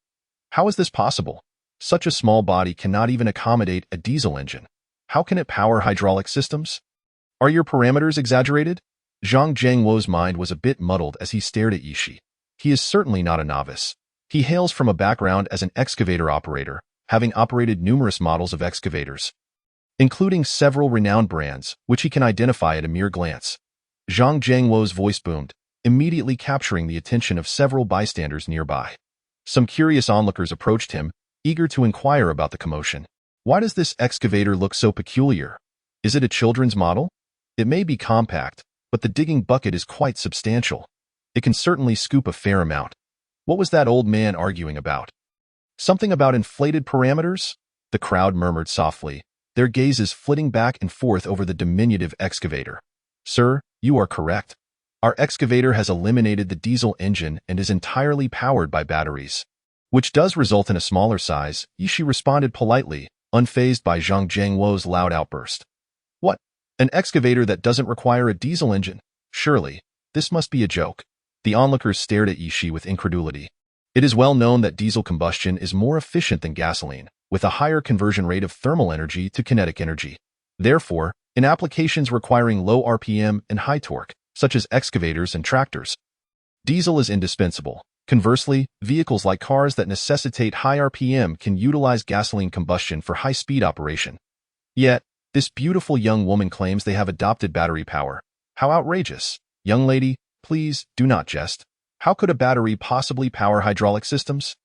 How is this possible? Such a small body cannot even accommodate a diesel engine. How can it power hydraulic systems? Are your parameters exaggerated? Zhang Jingguo's mind was a bit muddled as he stared at Ye Xing. He is certainly not a novice. He hails from a background as an excavator operator, having operated numerous models of excavators, including several renowned brands, which he can identify at a mere glance. Zhang Jingguo's voice boomed, immediately capturing the attention of several bystanders nearby. Some curious onlookers approached him, eager to inquire about the commotion. Why does this excavator look so peculiar? Is it a children's model? It may be compact, but the digging bucket is quite substantial. It can certainly scoop a fair amount. What was that old man arguing about? Something about inflated parameters? The crowd murmured softly, their gazes flitting back and forth over the diminutive excavator. Sir, you are correct. Our excavator has eliminated the diesel engine and is entirely powered by batteries, which does result in a smaller size. Ye Xing responded politely, unfazed by Zhang Jiangwo's loud outburst. What? An excavator that doesn't require a diesel engine? Surely, this must be a joke. The onlookers stared at Ye Xing with incredulity. It is well known that diesel combustion is more efficient than gasoline, with a higher conversion rate of thermal energy to kinetic energy. Therefore, in applications requiring low RPM and high torque, such as excavators and tractors, diesel is indispensable. Conversely, vehicles like cars that necessitate high RPM can utilize gasoline combustion for high-speed operation. Yet, this beautiful young woman claims they have adopted battery power. How outrageous! Young lady, please do not jest. How could a battery possibly power hydraulic systems?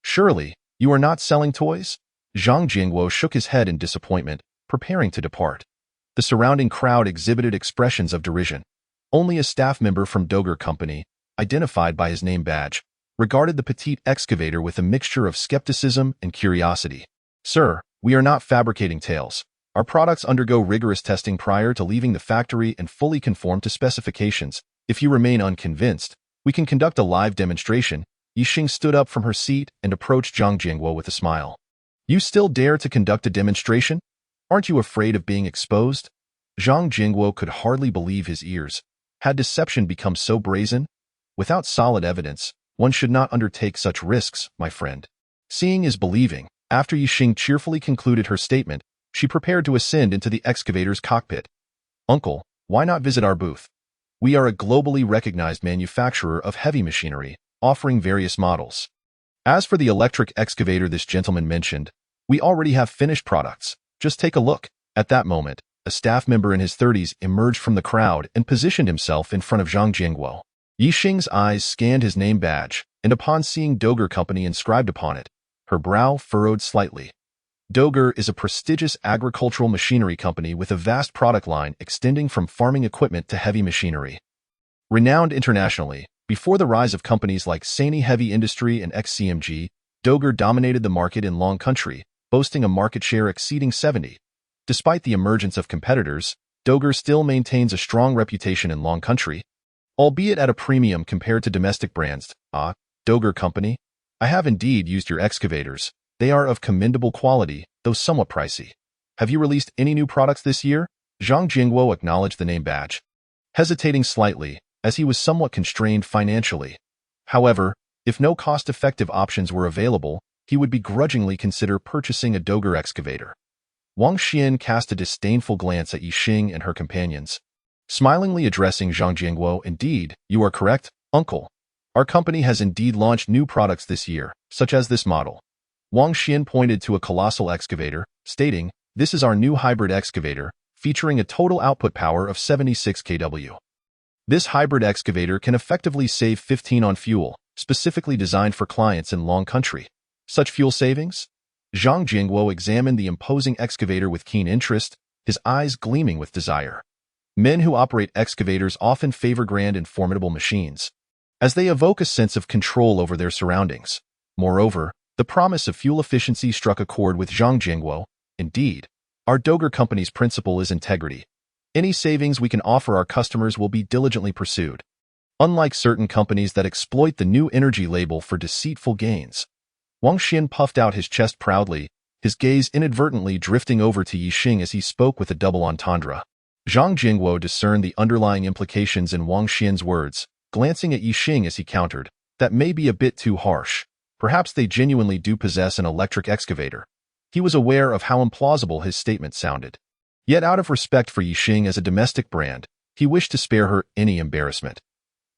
Surely, you are not selling toys? Zhang Jiangwo shook his head in disappointment, preparing to depart. The surrounding crowd exhibited expressions of derision. Only a staff member from Dogger Company, identified by his name badge, regarded the petite excavator with a mixture of skepticism and curiosity. Sir, we are not fabricating tales. Our products undergo rigorous testing prior to leaving the factory and fully conform to specifications. If you remain unconvinced, we can conduct a live demonstration. Ye Xing stood up from her seat and approached Zhang Jiangwo with a smile. You still dare to conduct a demonstration? Aren't you afraid of being exposed? Zhang Jiangwo could hardly believe his ears. Had deception become so brazen? Without solid evidence, one should not undertake such risks, my friend. Seeing is believing. After Ye Xing cheerfully concluded her statement, she prepared to ascend into the excavator's cockpit. Uncle, why not visit our booth? We are a globally recognized manufacturer of heavy machinery, offering various models. As for the electric excavator this gentleman mentioned, we already have finished products. Just take a look. At that moment, a staff member in his 30s emerged from the crowd and positioned himself in front of Zhang Jiangwo. Ye Xing's eyes scanned his name badge, and upon seeing Dogger Company inscribed upon it, her brow furrowed slightly. Dogger is a prestigious agricultural machinery company with a vast product line extending from farming equipment to heavy machinery. Renowned internationally, before the rise of companies like Sany Heavy Industry and XCMG, Dogger dominated the market in Long Country, boasting a market share exceeding 70%. Despite the emergence of competitors, Dogger still maintains a strong reputation in Long Country, albeit at a premium compared to domestic brands. Dogger Company, I have indeed used your excavators. They are of commendable quality, though somewhat pricey. Have you released any new products this year? Zhang Jiangwo acknowledged the name badge, hesitating slightly, as he was somewhat constrained financially. However, if no cost-effective options were available, he would begrudgingly consider purchasing a Dogger excavator. Wang Xian cast a disdainful glance at Ye Xing and her companions, smilingly addressing Zhang Jiangwo. Indeed, you are correct, uncle. Our company has indeed launched new products this year, such as this model. Wang Xian pointed to a colossal excavator, stating, this is our new hybrid excavator, featuring a total output power of 76 kW. This hybrid excavator can effectively save 15 on fuel, specifically designed for clients in Long Country. Such fuel savings? Zhang Jiangwo examined the imposing excavator with keen interest, his eyes gleaming with desire. Men who operate excavators often favor grand and formidable machines, as they evoke a sense of control over their surroundings. Moreover, the promise of fuel efficiency struck a chord with Zhang Jiangwo. Indeed, our Dogger Company's principle is integrity. Any savings we can offer our customers will be diligently pursued. Unlike certain companies that exploit the new energy label for deceitful gains. Wang Xian puffed out his chest proudly, his gaze inadvertently drifting over to Ye Xing as he spoke with a double entendre. Zhang Jiangwo discerned the underlying implications in Wang Xian's words, glancing at Ye Xing as he countered, that may be a bit too harsh. Perhaps they genuinely do possess an electric excavator. He was aware of how implausible his statement sounded. Yet out of respect for Ye Xing as a domestic brand, he wished to spare her any embarrassment.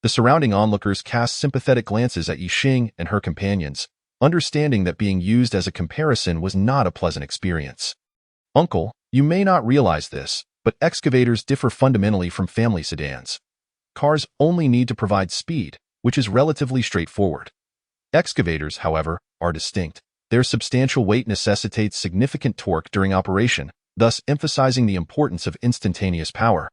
The surrounding onlookers cast sympathetic glances at Ye Xing and her companions, understanding that being used as a comparison was not a pleasant experience. Uncle, you may not realize this, but excavators differ fundamentally from family sedans. Cars only need to provide speed, which is relatively straightforward. Excavators, however, are distinct. Their substantial weight necessitates significant torque during operation, thus emphasizing the importance of instantaneous power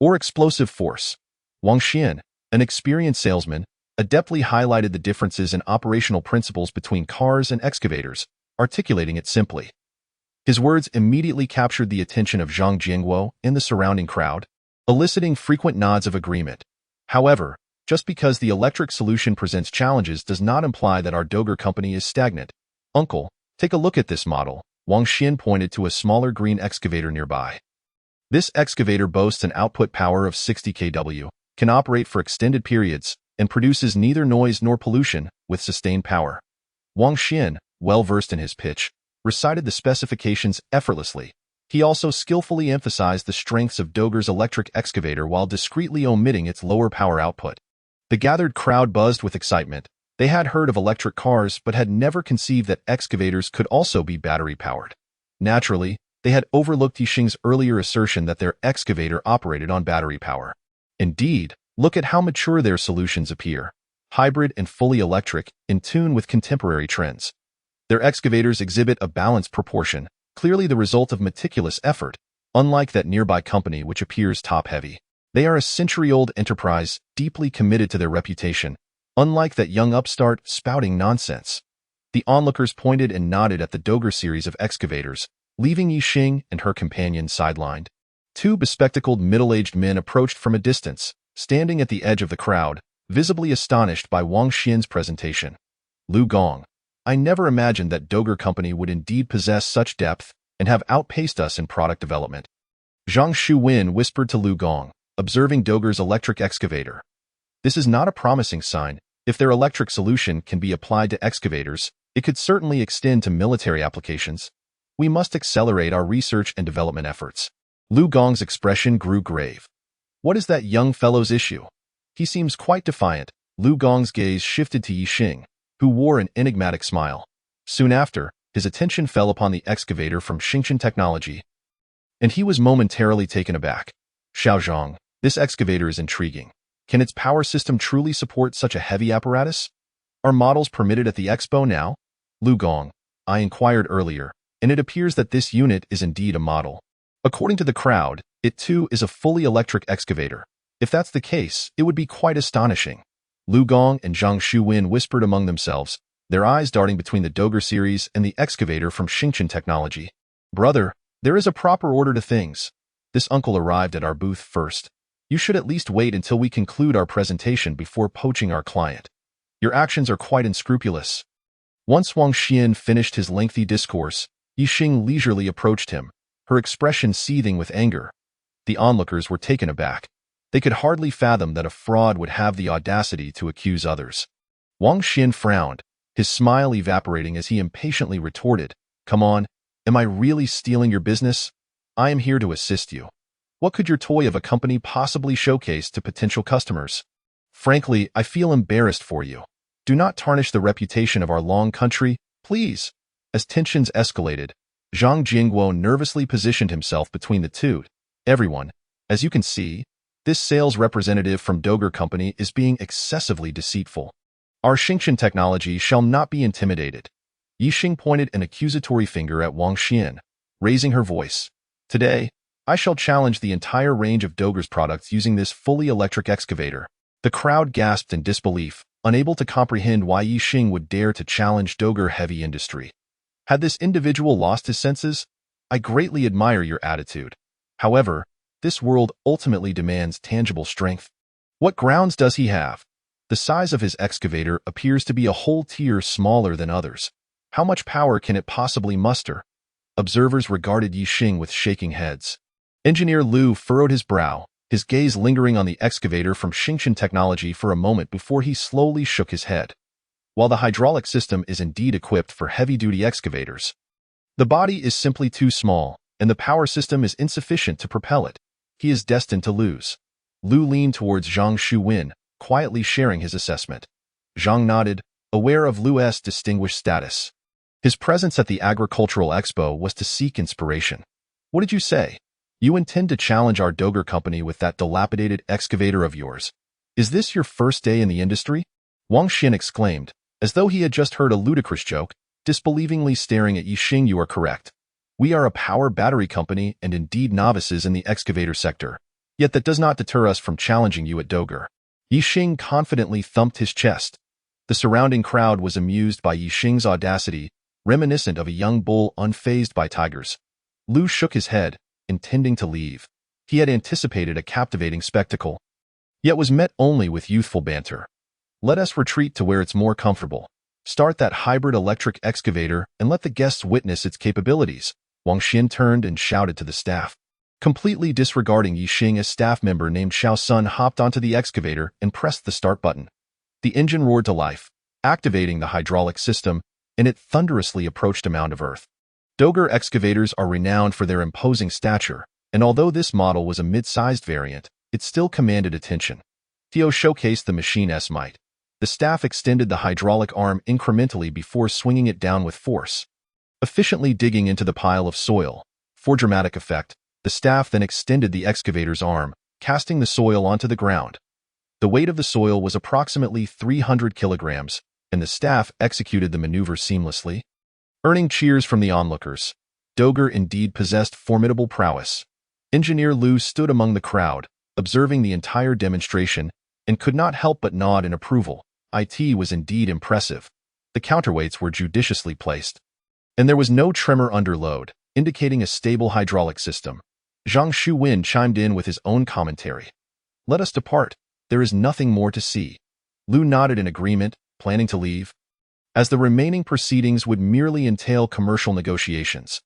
or explosive force. Wang Xian, an experienced salesman, adeptly highlighted the differences in operational principles between cars and excavators, articulating it simply. His words immediately captured the attention of Zhang Jianguo and the surrounding crowd, eliciting frequent nods of agreement. However, just because the electric solution presents challenges does not imply that our Dogger company is stagnant. Uncle, take a look at this model. Wang Xin pointed to a smaller green excavator nearby. This excavator boasts an output power of 60 kW, can operate for extended periods, and produces neither noise nor pollution with sustained power. Wang Xin, well versed in his pitch, recited the specifications effortlessly. He also skillfully emphasized the strengths of Dogger's electric excavator while discreetly omitting its lower power output. The gathered crowd buzzed with excitement. They had heard of electric cars but had never conceived that excavators could also be battery-powered. Naturally, they had overlooked Ye Xing's earlier assertion that their excavator operated on battery power. Indeed, look at how mature their solutions appear. Hybrid and fully electric, in tune with contemporary trends. Their excavators exhibit a balanced proportion, clearly the result of meticulous effort, unlike that nearby company which appears top-heavy. They are a century-old enterprise, deeply committed to their reputation, unlike that young upstart spouting nonsense. The onlookers pointed and nodded at the Dogger series of excavators, leaving Ye Xing and her companion sidelined. Two bespectacled middle-aged men approached from a distance, standing at the edge of the crowd, visibly astonished by Wang Xin's presentation. Lu Gong, I never imagined that Dogger company would indeed possess such depth and have outpaced us in product development. Zhang Shuwen whispered to Lu Gong, observing Dogger's electric excavator. This is not a promising sign. If their electric solution can be applied to excavators, it could certainly extend to military applications. We must accelerate our research and development efforts. Lu Gong's expression grew grave. What is that young fellow's issue? He seems quite defiant. Lu Gong's gaze shifted to Ye Xing, who wore an enigmatic smile. Soon after, his attention fell upon the excavator from Xingchen Technology, and he was momentarily taken aback. Xiaozhong, this excavator is intriguing. Can its power system truly support such a heavy apparatus? Are models permitted at the expo now? Lu Gong, I inquired earlier, and it appears that this unit is indeed a model. According to the crowd, it too is a fully electric excavator. If that's the case, it would be quite astonishing. Lu Gong and Zhang Shuwen whispered among themselves, their eyes darting between the Dogger series and the excavator from Xingchen Technology. Brother, there is a proper order to things. This uncle arrived at our booth first. You should at least wait until we conclude our presentation before poaching our client. Your actions are quite unscrupulous. Once Wang Xin finished his lengthy discourse, Ye Xing leisurely approached him, her expression seething with anger. The onlookers were taken aback. They could hardly fathom that a fraud would have the audacity to accuse others. Wang Xin frowned, his smile evaporating as he impatiently retorted, Come on, am I really stealing your business? I am here to assist you. What could your toy of a company possibly showcase to potential customers? Frankly, I feel embarrassed for you. Do not tarnish the reputation of our long country, please. As tensions escalated, Zhang Jingguo nervously positioned himself between the two. Everyone, as you can see, this sales representative from Dogger Company is being excessively deceitful. Our Xingchen Technology shall not be intimidated. Ye Xing pointed an accusatory finger at Wang Xin, raising her voice. Today, I shall challenge the entire range of Dogger's products using this fully electric excavator. The crowd gasped in disbelief, unable to comprehend why Ye Xing would dare to challenge Dogger heavy industry. Had this individual lost his senses? I greatly admire your attitude. However, this world ultimately demands tangible strength. What grounds does he have? The size of his excavator appears to be a whole tier smaller than others. How much power can it possibly muster? Observers regarded Ye Xing with shaking heads. Engineer Liu furrowed his brow, his gaze lingering on the excavator from Xingchen Technology for a moment before he slowly shook his head. While the hydraulic system is indeed equipped for heavy-duty excavators, the body is simply too small, and the power system is insufficient to propel it. He is destined to lose. Liu leaned towards Zhang Shuwen, quietly sharing his assessment. Zhang nodded, aware of Liu's distinguished status. His presence at the Agricultural Expo was to seek inspiration. What did you say? You intend to challenge our Dogger Company with that dilapidated excavator of yours. Is this your first day in the industry? Wang Xin exclaimed, as though he had just heard a ludicrous joke, disbelievingly staring at Ye Xing. You are correct. We are a power battery company and indeed novices in the excavator sector. Yet that does not deter us from challenging you at Dogger. Ye Xing confidently thumped his chest. The surrounding crowd was amused by Ye Xing's audacity, reminiscent of a young bull unfazed by tigers. Lu shook his head, intending to leave. He had anticipated a captivating spectacle, yet was met only with youthful banter. Let us retreat to where it's more comfortable. Start that hybrid electric excavator and let the guests witness its capabilities. Wang Xin turned and shouted to the staff. Completely disregarding Ye Xing, a staff member named Xiao Sun hopped onto the excavator and pressed the start button. The engine roared to life, activating the hydraulic system, and it thunderously approached a mound of earth. Dogger excavators are renowned for their imposing stature, and although this model was a mid-sized variant, it still commanded attention. Theo showcased the machine's might. The staff extended the hydraulic arm incrementally before swinging it down with force, efficiently digging into the pile of soil. For dramatic effect, the staff then extended the excavator's arm, casting the soil onto the ground. The weight of the soil was approximately 300 kilograms, and the staff executed the maneuver seamlessly, earning cheers from the onlookers. Dogger indeed possessed formidable prowess. Engineer Lu stood among the crowd, observing the entire demonstration, and could not help but nod in approval. It was indeed impressive. The counterweights were judiciously placed, and there was no tremor under load, indicating a stable hydraulic system. Zhang Shuwen chimed in with his own commentary. Let us depart. There is nothing more to see. Lu nodded in agreement, planning to leave, as the remaining proceedings would merely entail commercial negotiations.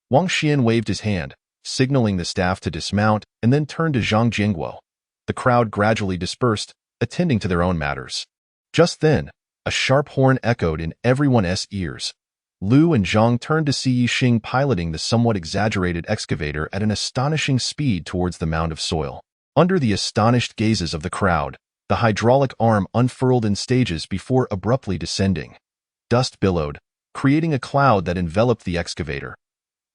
Wang Xian waved his hand, signaling the staff to dismount, and then turned to Zhang Jingguo. The crowd gradually dispersed, attending to their own matters. Just then, a sharp horn echoed in everyone's ears. Lu and Zhang turned to see Ye Xing piloting the somewhat exaggerated excavator at an astonishing speed towards the mound of soil. Under the astonished gazes of the crowd, the hydraulic arm unfurled in stages before abruptly descending. Dust billowed, creating a cloud that enveloped the excavator.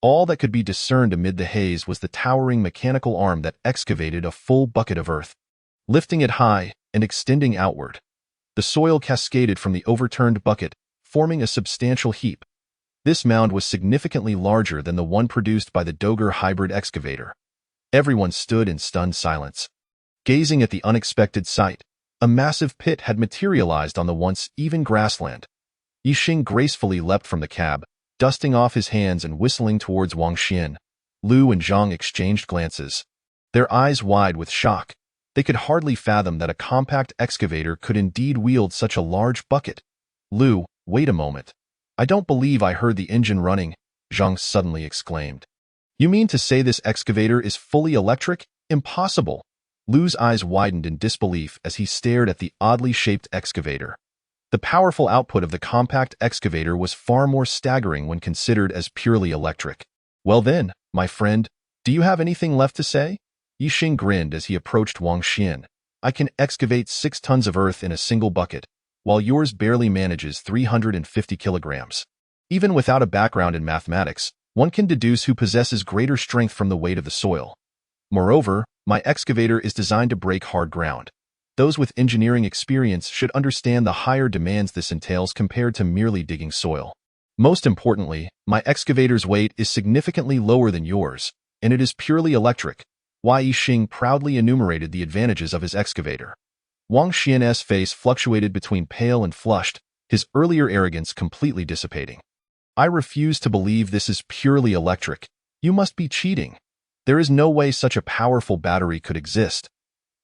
All that could be discerned amid the haze was the towering mechanical arm that excavated a full bucket of earth, lifting it high and extending outward. The soil cascaded from the overturned bucket, forming a substantial heap. This mound was significantly larger than the one produced by the Dogger hybrid excavator. Everyone stood in stunned silence, gazing at the unexpected sight. A massive pit had materialized on the once even grassland. Ye Xing gracefully leapt from the cab, dusting off his hands and whistling towards Wang Xian. Lu and Zhang exchanged glances, their eyes wide with shock. They could hardly fathom that a compact excavator could indeed wield such a large bucket. Lu, wait a moment. I don't believe I heard the engine running, Zhang suddenly exclaimed. You mean to say this excavator is fully electric? Impossible. Lu's eyes widened in disbelief as he stared at the oddly shaped excavator. The powerful output of the compact excavator was far more staggering when considered as purely electric. Well then, my friend, do you have anything left to say? Ye Xing grinned as he approached Wang Xian. I can excavate 6 tons of earth in a single bucket, while yours barely manages 350 kilograms. Even without a background in mathematics, one can deduce who possesses greater strength from the weight of the soil. Moreover, my excavator is designed to break hard ground. Those with engineering experience should understand the higher demands this entails compared to merely digging soil. Most importantly, my excavator's weight is significantly lower than yours, and it is purely electric. Ye Xing proudly enumerated the advantages of his excavator. Wang Xian's face fluctuated between pale and flushed, his earlier arrogance completely dissipating. I refuse to believe this is purely electric. You must be cheating. There is no way such a powerful battery could exist.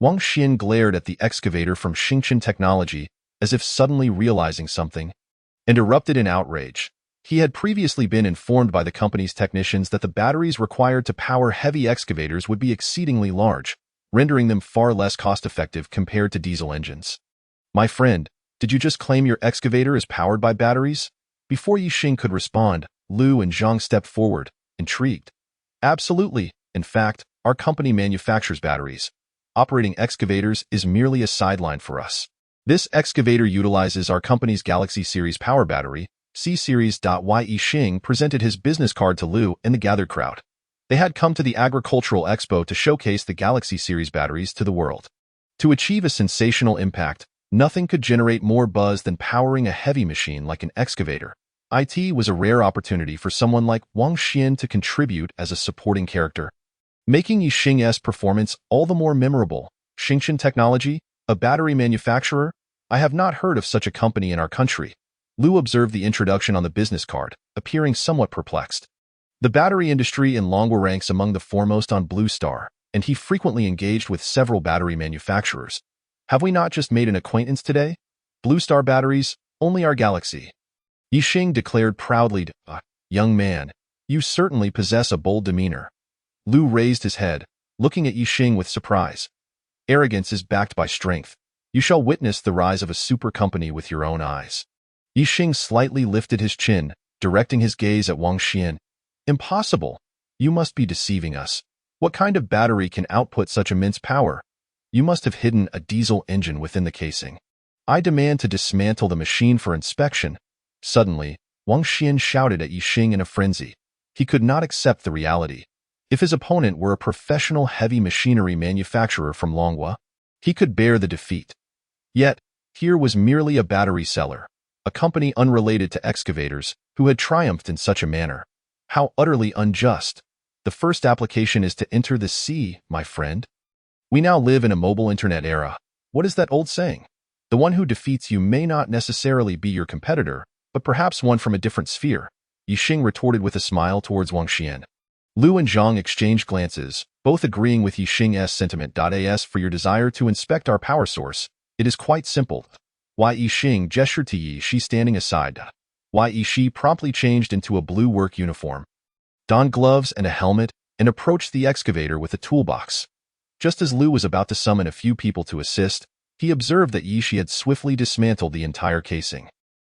Wang Xian glared at the excavator from Xingchen Technology as if suddenly realizing something, and erupted in outrage. He had previously been informed by the company's technicians that the batteries required to power heavy excavators would be exceedingly large, rendering them far less cost-effective compared to diesel engines. My friend, did you just claim your excavator is powered by batteries? Before Ye Xing could respond, Lu and Zhang stepped forward, intrigued. Absolutely. In fact, our company manufactures batteries. Operating excavators is merely a sideline for us. This excavator utilizes our company's Galaxy Series power battery, C-Series. Ye Xing presented his business card to Lu and the gathered crowd. They had come to the Agricultural Expo to showcase the Galaxy Series batteries to the world. To achieve a sensational impact, nothing could generate more buzz than powering a heavy machine like an excavator. It was a rare opportunity for someone like Wang Xian to contribute as a supporting character, making Ye Xing's performance all the more memorable. Xingchen Technology, a battery manufacturer? I have not heard of such a company in our country. Lu observed the introduction on the business card, appearing somewhat perplexed. The battery industry in Longguo ranks among the foremost on Blue Star, and he frequently engaged with several battery manufacturers. Have we not just made an acquaintance today? Blue Star batteries, only our galaxy. Ye Xing declared proudly, young man, you certainly possess a bold demeanor. Lu raised his head, looking at Ye Xing with surprise. Arrogance is backed by strength. You shall witness the rise of a super company with your own eyes. Ye Xing slightly lifted his chin, directing his gaze at Wang Xian. Impossible. You must be deceiving us. What kind of battery can output such immense power? You must have hidden a diesel engine within the casing. I demand to dismantle the machine for inspection. Suddenly, Wang Xian shouted at Ye Xing in a frenzy. He could not accept the reality. If his opponent were a professional heavy machinery manufacturer from Longguo, he could bear the defeat. Yet, here was merely a battery seller, a company unrelated to excavators, who had triumphed in such a manner. How utterly unjust. The first application is to enter the sea, my friend. We now live in a mobile internet era. What is that old saying? The one who defeats you may not necessarily be your competitor, but perhaps one from a different sphere. Ye Xing retorted with a smile towards Wang Xian. Lu and Zhang exchanged glances, both agreeing with Ye Xing's sentiment. As for your desire to inspect our power source, it is quite simple. Ye Xing gestured to Ye Xi standing aside. Ye Xi promptly changed into a blue work uniform, donned gloves and a helmet, and approached the excavator with a toolbox. Just as Lu was about to summon a few people to assist, he observed that Ye Xi had swiftly dismantled the entire casing.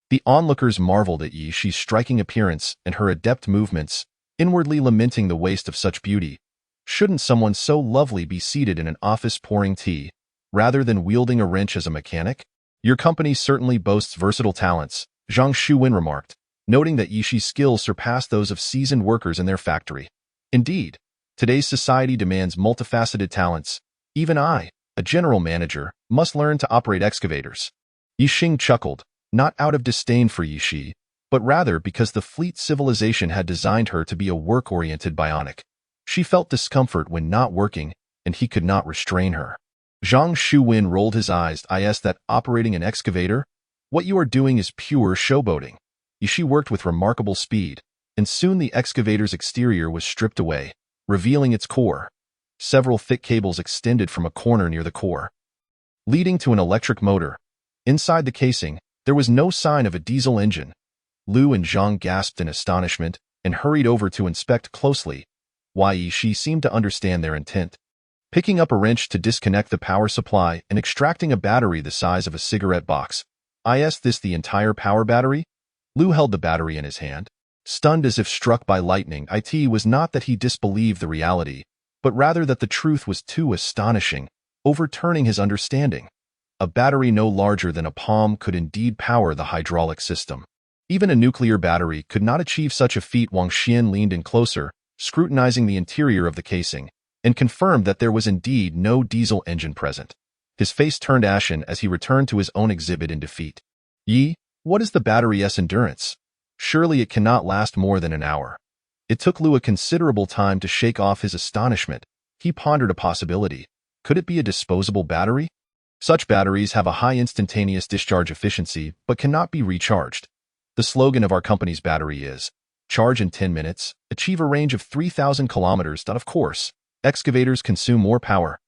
The onlookers marveled at Ye Xi's striking appearance and her adept movements, inwardly lamenting the waste of such beauty. Shouldn't someone so lovely be seated in an office pouring tea, rather than wielding a wrench as a mechanic? Your company certainly boasts versatile talents, Zhang Shuwen remarked, noting that Ye Xi's skills surpassed those of seasoned workers in their factory. Indeed, today's society demands multifaceted talents. Even I, a general manager, must learn to operate excavators. Ye Xing chuckled, not out of disdain for Ye Xi, but rather because the fleet civilization had designed her to be a work-oriented bionic. She felt discomfort when not working, and he could not restrain her. Zhang Shuwen rolled his eyes. That operating an excavator? What you are doing is pure showboating. Ye Xi worked with remarkable speed, and soon the excavator's exterior was stripped away, revealing its core. Several thick cables extended from a corner near the core, leading to an electric motor. Inside the casing, there was no sign of a diesel engine. Lu and Zhang gasped in astonishment and hurried over to inspect closely. Ye Xi seemed to understand their intent. Picking up a wrench to disconnect the power supply and extracting a battery the size of a cigarette box. Is this the entire power battery? Lu held the battery in his hand, stunned as if struck by lightning. It was not that he disbelieved the reality, but rather that the truth was too astonishing, overturning his understanding. A battery no larger than a palm could indeed power the hydraulic system. Even a nuclear battery could not achieve such a feat. Wang Xian leaned in closer, scrutinizing the interior of the casing, and confirmed that there was indeed no diesel engine present. His face turned ashen as he returned to his own exhibit in defeat. Yi, what is the battery's endurance? Surely it cannot last more than an hour. It took Lu a considerable time to shake off his astonishment. He pondered a possibility. Could it be a disposable battery? Such batteries have a high instantaneous discharge efficiency but cannot be recharged. The slogan of our company's battery is, charge in 10 minutes, achieve a range of 3,000 kilometers. Of course, excavators consume more power,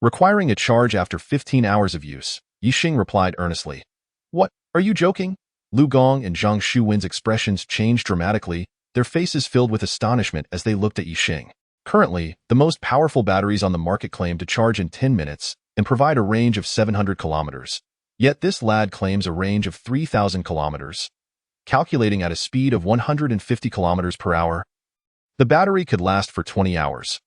requiring a charge after 15 hours of use. Ye Xing replied earnestly. What, are you joking? Lu Gong and Zhang Shuwen's expressions changed dramatically, their faces filled with astonishment as they looked at Ye Xing. Currently, the most powerful batteries on the market claim to charge in 10 minutes and provide a range of 700 kilometers. Yet this lad claims a range of 3,000 kilometers. Calculating at a speed of 150 kilometers per hour, the battery could last for 20 hours.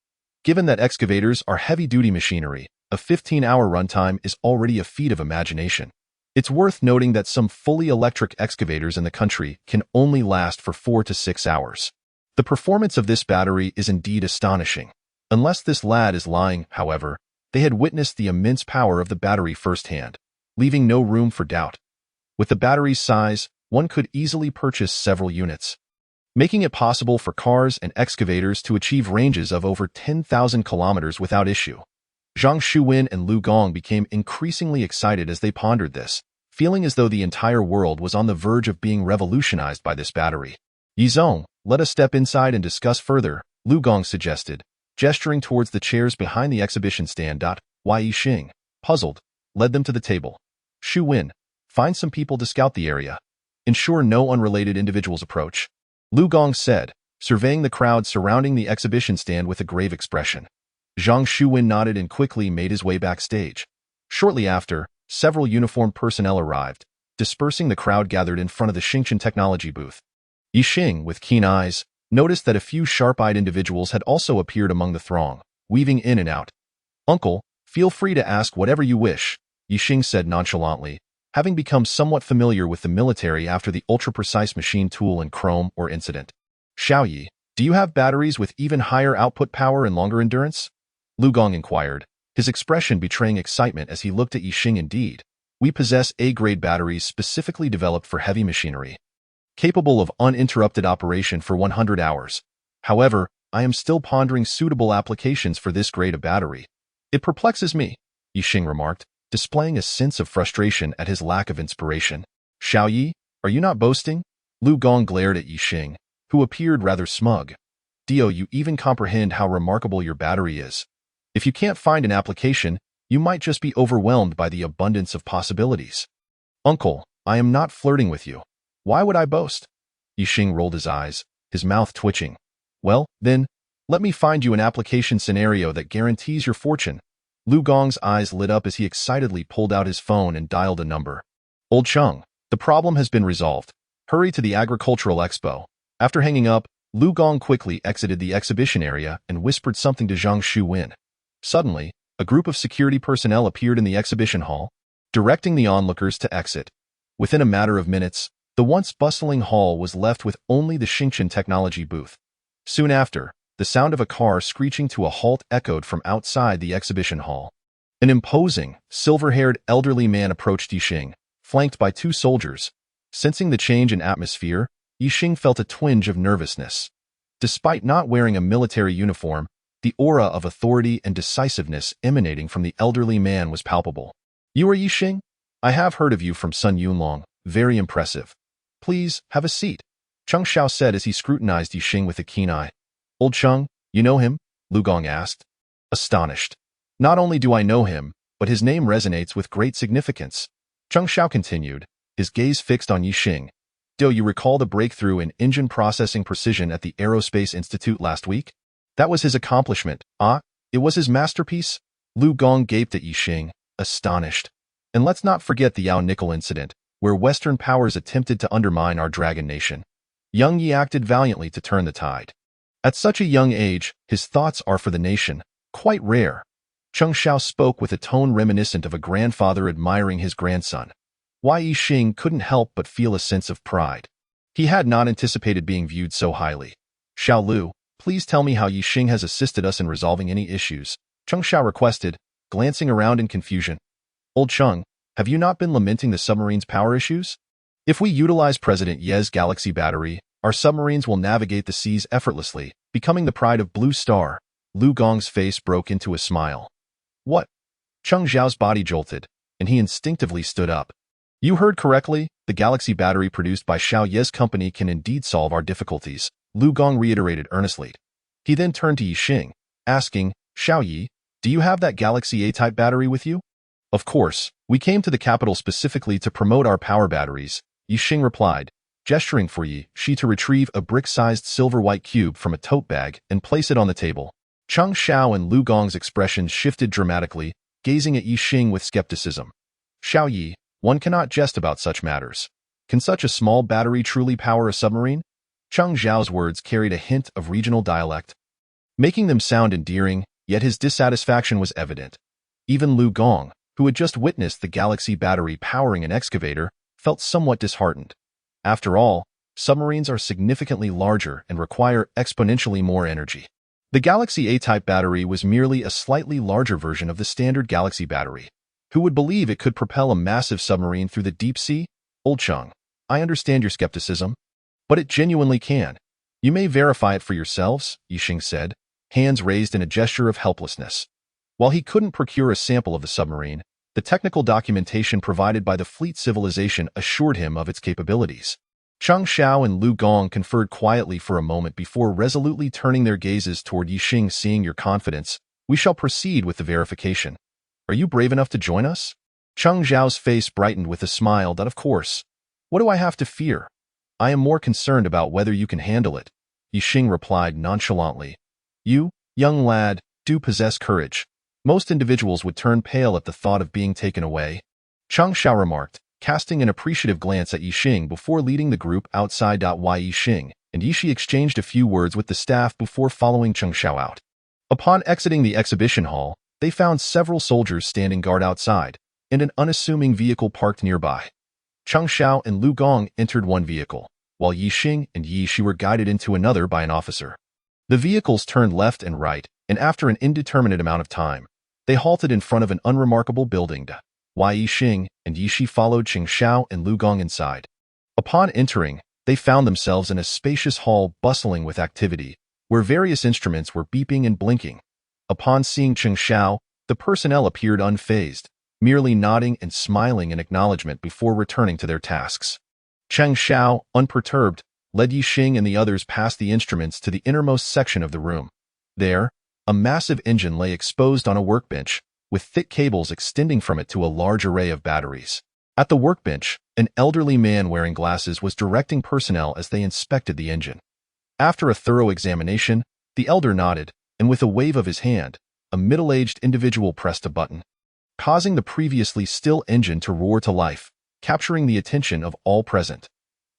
Given that excavators are heavy-duty machinery, a 15-hour runtime is already a feat of imagination. It's worth noting that some fully electric excavators in the country can only last for 4 to 6 hours. The performance of this battery is indeed astonishing. Unless this lad is lying, however, they had witnessed the immense power of the battery firsthand, leaving no room for doubt. With the battery's size, one could easily purchase several units, making it possible for cars and excavators to achieve ranges of over 10,000 kilometers without issue. Zhang Shuwen and Lu Gong became increasingly excited as they pondered this, feeling as though the entire world was on the verge of being revolutionized by this battery. Ye Xing, let us step inside and discuss further, Longguo suggested, gesturing towards the chairs behind the exhibition stand. Ye Xing, puzzled, led them to the table. Shu Wen, find some people to scout the area. Ensure no unrelated individuals approach. Longguo said, surveying the crowd surrounding the exhibition stand with a grave expression. Zhang Shuwen nodded and quickly made his way backstage. Shortly after, several uniformed personnel arrived, dispersing the crowd gathered in front of the Xingchen technology booth. Ye Xing, with keen eyes, noticed that a few sharp-eyed individuals had also appeared among the throng, weaving in and out. Uncle, feel free to ask whatever you wish, Ye Xing said nonchalantly, having become somewhat familiar with the military after the ultra-precise machine tool and chrome or incident. Xiaoyi, do you have batteries with even higher output power and longer endurance? Longguo inquired, his expression betraying excitement as he looked at Ye Xing. Indeed, we possess A-grade batteries specifically developed for heavy machinery, capable of uninterrupted operation for 100 hours. However, I am still pondering suitable applications for this grade of battery. It perplexes me, Ye Xing remarked, displaying a sense of frustration at his lack of inspiration. Xiaoyi, are you not boasting? Longguo glared at Ye Xing, who appeared rather smug. Do you even comprehend how remarkable your battery is? If you can't find an application, you might just be overwhelmed by the abundance of possibilities. Uncle, I am not flirting with you. Why would I boast? Ye Xing rolled his eyes, his mouth twitching. Well, then, let me find you an application scenario that guarantees your fortune. Longguo's eyes lit up as he excitedly pulled out his phone and dialed a number. Old Cheng, the problem has been resolved. Hurry to the agricultural expo. After hanging up, Longguo quickly exited the exhibition area and whispered something to Zhang Shuwen. Suddenly, a group of security personnel appeared in the exhibition hall, directing the onlookers to exit. Within a matter of minutes, the once bustling hall was left with only the Xingchen technology booth. Soon after, the sound of a car screeching to a halt echoed from outside the exhibition hall. An imposing, silver-haired elderly man approached Ye Xing, flanked by two soldiers. Sensing the change in atmosphere, Ye Xing felt a twinge of nervousness. Despite not wearing a military uniform, the aura of authority and decisiveness emanating from the elderly man was palpable. You are Ye Xing? I have heard of you from Sun Yunlong. Very impressive. Please, have a seat, Cheng Xiao said as he scrutinized Ye Xing with a keen eye. Old Cheng, you know him? Longguo asked. Astonished. Not only do I know him, but his name resonates with great significance. Cheng Xiao continued, his gaze fixed on Ye Xing. Do you recall the breakthrough in engine processing precision at the Aerospace Institute last week? That was his accomplishment. It was his masterpiece? Longguo gaped at Ye Xing, astonished. And let's not forget the Yao Nickel incident, where Western powers attempted to undermine our dragon nation. Young Yi acted valiantly to turn the tide. At such a young age, his thoughts are for the nation, quite rare. Cheng Xiao spoke with a tone reminiscent of a grandfather admiring his grandson. Ye Xing couldn't help but feel a sense of pride. He had not anticipated being viewed so highly. Xiao Lu, please tell me how Ye Xing has assisted us in resolving any issues, Cheng Xiao requested, glancing around in confusion. Old Cheng, have you not been lamenting the submarine's power issues? If we utilize President Ye's galaxy battery, our submarines will navigate the seas effortlessly, becoming the pride of Blue Star. Longguo's face broke into a smile. What? Cheng Xiao's body jolted, and he instinctively stood up. You heard correctly, the galaxy battery produced by Xiao Ye's company can indeed solve our difficulties, Longguo reiterated earnestly. He then turned to Ye Xing, asking, Xiao Yi, do you have that Galaxy A-type battery with you? Of course, we came to the capital specifically to promote our power batteries, Ye Xing replied, gesturing for Ye Xi to retrieve a brick-sized silver-white cube from a tote bag and place it on the table. Cheng Xiao and Longguo's expressions shifted dramatically, gazing at Ye Xing with skepticism. Xiao Yi, one cannot jest about such matters. Can such a small battery truly power a submarine? Cheng Xiao's words carried a hint of regional dialect, making them sound endearing, yet his dissatisfaction was evident. Even Longguo, who had just witnessed the galaxy battery powering an excavator, felt somewhat disheartened. After all, submarines are significantly larger and require exponentially more energy. The Galaxy A-type battery was merely a slightly larger version of the standard Galaxy battery. Who would believe it could propel a massive submarine through the deep sea? Old Cheng, I understand your skepticism, but it genuinely can. You may verify it for yourselves, Ye Xing said, hands raised in a gesture of helplessness. While he couldn't procure a sample of the submarine, The technical documentation provided by the fleet civilization assured him of its capabilities. Cheng Xiao and Lu Gong conferred quietly for a moment before resolutely turning their gazes toward Ye Xing. Seeing your confidence, we shall proceed with the verification. Are you brave enough to join us? Cheng Xiao's face brightened with a smile that, of course. What do I have to fear? I am more concerned about whether you can handle it, Ye Xing replied nonchalantly. You, young lad, do possess courage. Most individuals would turn pale at the thought of being taken away. Cheng Xiao remarked, casting an appreciative glance at Ye Xing before leading the group outside. Ye Xing and Ye Shi exchanged a few words with the staff before following Cheng Xiao out. Upon exiting the exhibition hall, they found several soldiers standing guard outside, and an unassuming vehicle parked nearby. Cheng Xiao and Lu Gong entered one vehicle, while Ye Xing and Ye Shi were guided into another by an officer. The vehicles turned left and right, and after an indeterminate amount of time, they halted in front of an unremarkable building. Ye Xing and Ye Shi followed Cheng Xiao and Lu Gong inside. Upon entering, they found themselves in a spacious hall bustling with activity, where various instruments were beeping and blinking. Upon seeing Cheng Xiao, the personnel appeared unfazed, merely nodding and smiling in acknowledgement before returning to their tasks. Cheng Xiao, unperturbed, led Ye Xing and the others past the instruments to the innermost section of the room. There, a massive engine lay exposed on a workbench, with thick cables extending from it to a large array of batteries. At the workbench, an elderly man wearing glasses was directing personnel as they inspected the engine. After a thorough examination, the elder nodded, and with a wave of his hand, a middle-aged individual pressed a button, causing the previously still engine to roar to life, capturing the attention of all present.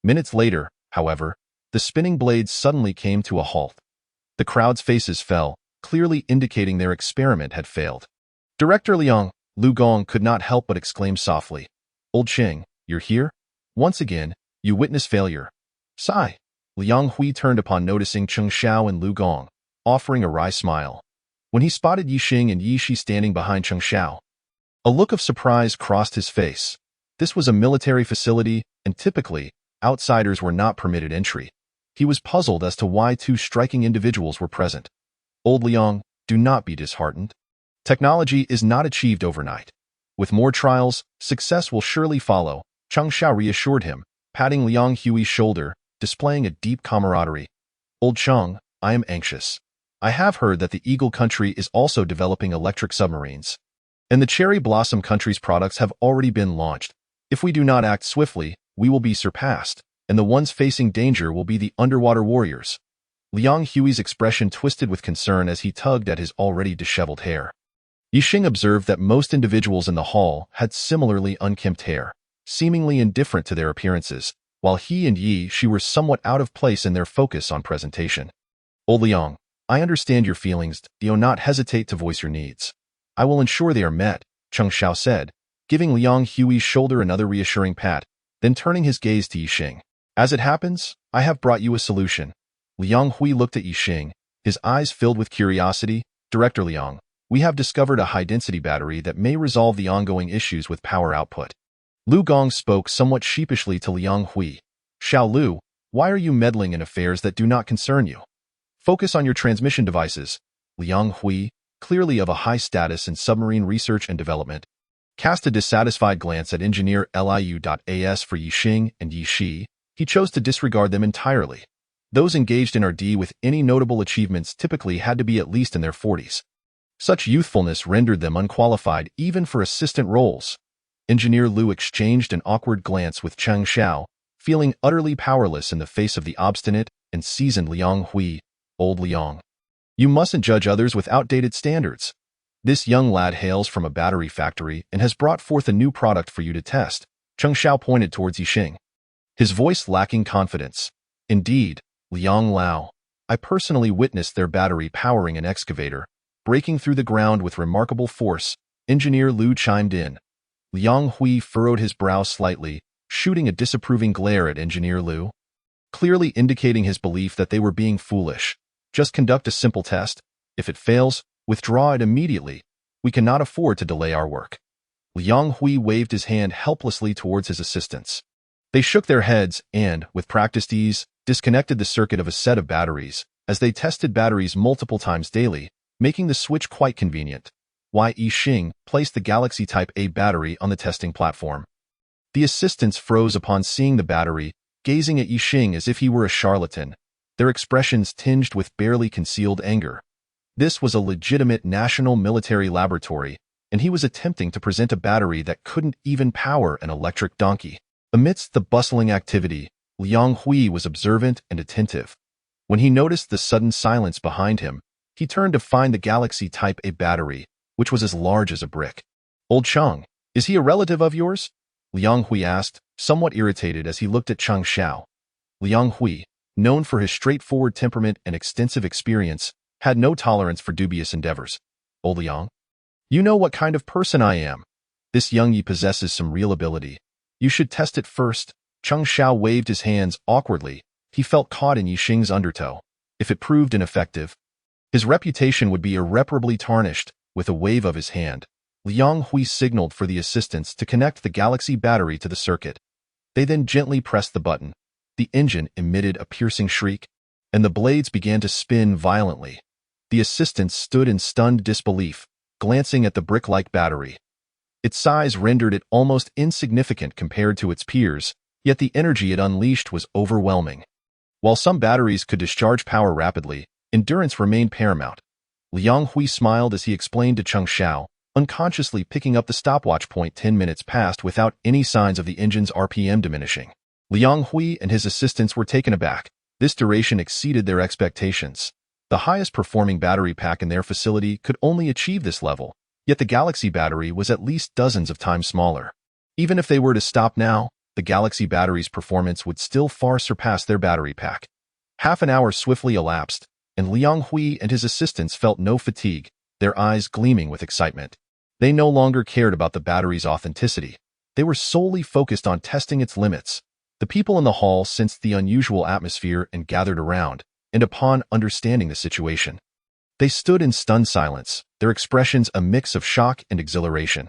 Minutes later, however, the spinning blades suddenly came to a halt. The crowd's faces fell, clearly indicating their experiment had failed. Director Liang, Lu Gong could not help but exclaim softly, "Old Cheng, you're here? Once again, you witness failure." Sigh. Liang Hui turned upon noticing Cheng Xiao and Lu Gong, offering a wry smile. When he spotted Ye Xing and Ye Shi standing behind Cheng Xiao, a look of surprise crossed his face. This was a military facility, and typically, outsiders were not permitted entry. He was puzzled as to why two striking individuals were present. Old Liang, do not be disheartened. Technology is not achieved overnight. With more trials, success will surely follow, Cheng Xiao reassured him, patting Liang Hui's shoulder, displaying a deep camaraderie. Old Cheng, I am anxious. I have heard that the Eagle country is also developing electric submarines. And the Cherry Blossom country's products have already been launched. If we do not act swiftly, we will be surpassed, and the ones facing danger will be the underwater warriors. Liang Hui's expression twisted with concern as he tugged at his already disheveled hair. Ye Xing observed that most individuals in the hall had similarly unkempt hair, seemingly indifferent to their appearances, while he and Ye Shi were somewhat out of place in their focus on presentation. Old Liang, I understand your feelings. Do not hesitate to voice your needs. I will ensure they are met, Cheng Xiao said, giving Liang Hui's shoulder another reassuring pat, then turning his gaze to Ye Xing. As it happens, I have brought you a solution. Liang Hui looked at Ye Xing, his eyes filled with curiosity. Director Liang, we have discovered a high-density battery that may resolve the ongoing issues with power output. Lu Gong spoke somewhat sheepishly to Liang Hui. Xiao Lu, why are you meddling in affairs that do not concern you? Focus on your transmission devices. Liang Hui, clearly of a high status in submarine research and development, cast a dissatisfied glance at engineer Liu.as for Ye Xing and Ye Shi. He chose to disregard them entirely. Those engaged in R&D with any notable achievements typically had to be at least in their 40s. Such youthfulness rendered them unqualified even for assistant roles. Engineer Liu exchanged an awkward glance with Cheng Xiao, feeling utterly powerless in the face of the obstinate and seasoned Liang Hui. Old Liang, you mustn't judge others with outdated standards. This young lad hails from a battery factory and has brought forth a new product for you to test. Cheng Xiao pointed towards Ye Xing, his voice lacking confidence. Indeed, Liang Lao, I personally witnessed their battery powering an excavator, breaking through the ground with remarkable force. Engineer Liu chimed in. Liang Hui furrowed his brow slightly, shooting a disapproving glare at Engineer Liu, clearly indicating his belief that they were being foolish. Just conduct a simple test. If it fails, withdraw it immediately. We cannot afford to delay our work. Liang Hui waved his hand helplessly towards his assistants. They shook their heads and, with practiced ease, disconnected the circuit of a set of batteries, as they tested batteries multiple times daily, making the switch quite convenient. Ye Xing placed the Galaxy Type A battery on the testing platform. The assistants froze upon seeing the battery, gazing at Ye Xing as if he were a charlatan, their expressions tinged with barely concealed anger. This was a legitimate national military laboratory, and he was attempting to present a battery that couldn't even power an electric donkey. Amidst the bustling activity, Liang Hui was observant and attentive. When he noticed the sudden silence behind him, he turned to find the Galaxy Type A battery, which was as large as a brick. "Old Chang, is he a relative of yours?" Liang Hui asked, somewhat irritated as he looked at Chang Xiao. Liang Hui, known for his straightforward temperament and extensive experience, had no tolerance for dubious endeavors. "Old Liang, you know what kind of person I am. This young Yi possesses some real ability. You should test it first." Chang Xiao waved his hands awkwardly. He felt caught in Ye Xing's undertow. If it proved ineffective, his reputation would be irreparably tarnished. With a wave of his hand, Liang Hui signaled for the assistants to connect the Galaxy battery to the circuit. They then gently pressed the button. The engine emitted a piercing shriek, and the blades began to spin violently. The assistants stood in stunned disbelief, glancing at the brick-like battery. Its size rendered it almost insignificant compared to its peers, yet the energy it unleashed was overwhelming. While some batteries could discharge power rapidly, endurance remained paramount. Liang Hui smiled as he explained to Chang Xiao, unconsciously picking up the stopwatch point. 10 minutes passed without any signs of the engine's RPM diminishing. Liang Hui and his assistants were taken aback. This duration exceeded their expectations. The highest-performing battery pack in their facility could only achieve this level, yet the Galaxy battery was at least dozens of times smaller. Even if they were to stop now, the Galaxy battery's performance would still far surpass their battery pack. Half an hour swiftly elapsed, and Liang Hui and his assistants felt no fatigue, their eyes gleaming with excitement. They no longer cared about the battery's authenticity. They were solely focused on testing its limits. The people in the hall sensed the unusual atmosphere and gathered around, and upon understanding the situation, they stood in stunned silence, their expressions a mix of shock and exhilaration.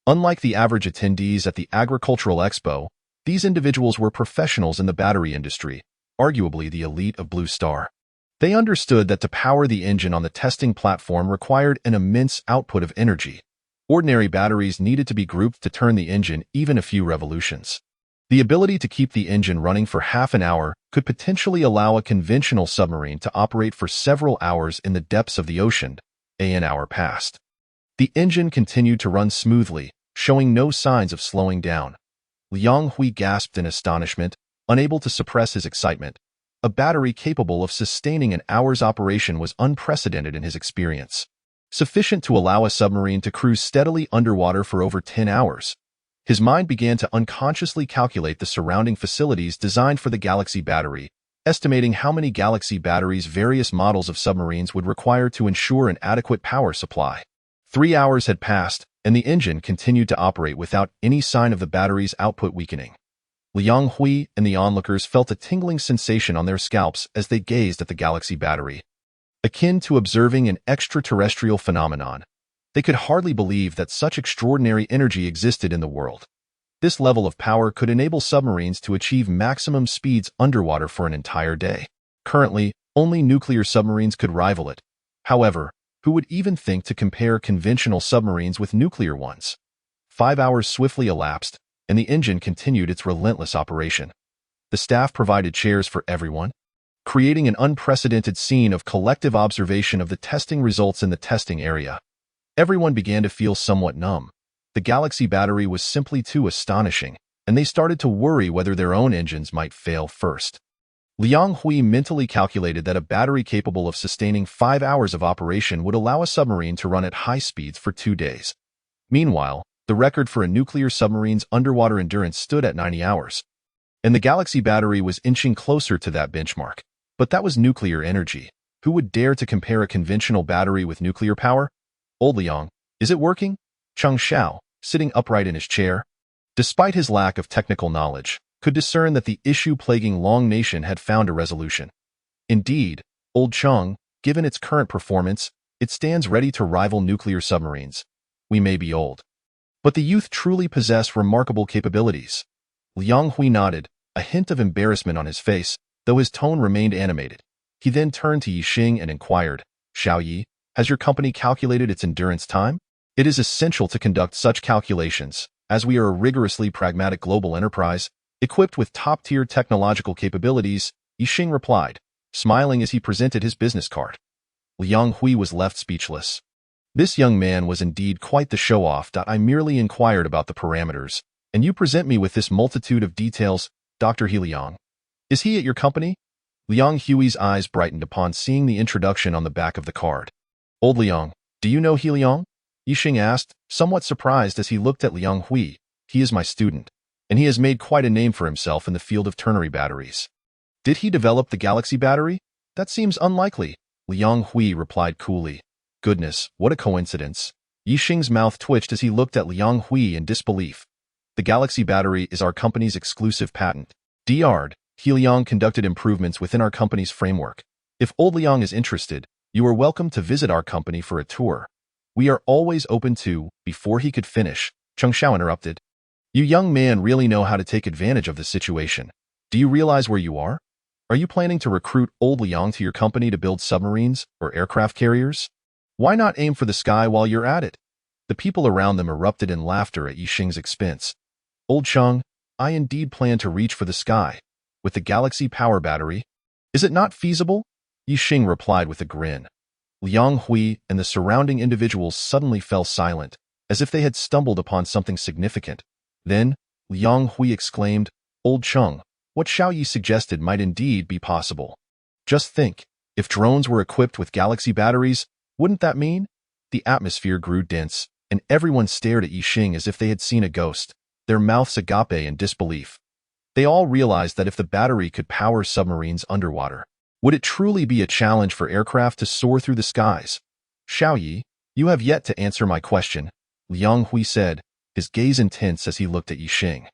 Unlike the average attendees at the agricultural expo, these individuals were professionals in the battery industry, arguably the elite of Blue Star. They understood that to power the engine on the testing platform required an immense output of energy. Ordinary batteries needed to be grouped to turn the engine even a few revolutions. The ability to keep the engine running for half an hour could potentially allow a conventional submarine to operate for several hours in the depths of the ocean. An hour passed. The engine continued to run smoothly, showing no signs of slowing down. Liang Hui gasped in astonishment, unable to suppress his excitement. A battery capable of sustaining an hour's operation was unprecedented in his experience, sufficient to allow a submarine to cruise steadily underwater for over 10 hours. His mind began to unconsciously calculate the surrounding facilities designed for the Galaxy battery, estimating how many Galaxy batteries various models of submarines would require to ensure an adequate power supply. 3 hours had passed, and the engine continued to operate without any sign of the battery's output weakening. Liang Hui and the onlookers felt a tingling sensation on their scalps as they gazed at the Galaxy battery. Akin to observing an extraterrestrial phenomenon, they could hardly believe that such extraordinary energy existed in the world. This level of power could enable submarines to achieve maximum speeds underwater for an entire day. Currently, only nuclear submarines could rival it. However, who would even think to compare conventional submarines with nuclear ones? 5 hours swiftly elapsed, and the engine continued its relentless operation. The staff provided chairs for everyone, creating an unprecedented scene of collective observation of the testing results in the testing area. Everyone began to feel somewhat numb. The Galaxy battery was simply too astonishing, and they started to worry whether their own engines might fail first. Liang Hui mentally calculated that a battery capable of sustaining 5 hours of operation would allow a submarine to run at high speeds for 2 days. Meanwhile, the record for a nuclear submarine's underwater endurance stood at 90 hours, and the Galaxy battery was inching closer to that benchmark. But that was nuclear energy. Who would dare to compare a conventional battery with nuclear power? "Old Liang, is it working?" Chang Xiao, sitting upright in his chair, despite his lack of technical knowledge, could discern that the issue plaguing Long Nation had found a resolution. Indeed, Old Chang, given its current performance, it stands ready to rival nuclear submarines. We may be old, but the youth truly possess remarkable capabilities. Liang Hui nodded, a hint of embarrassment on his face, though his tone remained animated. He then turned to Ye Xing and inquired, "Xiao Yi, has your company calculated its endurance time?" It is essential to conduct such calculations, as we are a rigorously pragmatic global enterprise, equipped with top-tier technological capabilities, Ye Xing replied, smiling as he presented his business card. Liang Hui was left speechless. This young man was indeed quite the show-off. I merely inquired about the parameters, and you present me with this multitude of details, Dr. He Liang. Is he at your company? Liang Hui's eyes brightened upon seeing the introduction on the back of the card. Old Liang, do you know He Liang? Ye Xing asked, somewhat surprised as he looked at Liang Hui. He is my student, and he has made quite a name for himself in the field of ternary batteries. Did he develop the galaxy battery? That seems unlikely, Liang Hui replied coolly. Goodness, what a coincidence. Ye Xing's mouth twitched as he looked at Liang Hui in disbelief. The galaxy battery is our company's exclusive patent. Dr. He Liang conducted improvements within our company's framework. If old Liang is interested, you are welcome to visit our company for a tour. We are always open to. Before he could finish, Cheng Xiao interrupted. You young man really know how to take advantage of the situation. Do you realize where you are? Are you planning to recruit old Liang to your company to build submarines or aircraft carriers? Why not aim for the sky while you're at it? The people around them erupted in laughter at Ye Xing's expense. Old Cheng, I indeed plan to reach for the sky. With the galaxy power battery? Is it not feasible? Ye Xing replied with a grin. Liang Hui and the surrounding individuals suddenly fell silent, as if they had stumbled upon something significant. Then, Liang Hui exclaimed, Old Cheng, what Xiao Yi suggested might indeed be possible. Just think, if drones were equipped with galaxy batteries, wouldn't that mean? The atmosphere grew dense, and everyone stared at Ye Xing as if they had seen a ghost, their mouths agape in disbelief. They all realized that if the battery could power submarines underwater, would it truly be a challenge for aircraft to soar through the skies? Xiao Yi, you have yet to answer my question, Liang Hui said, his gaze intense as he looked at Ye Xing.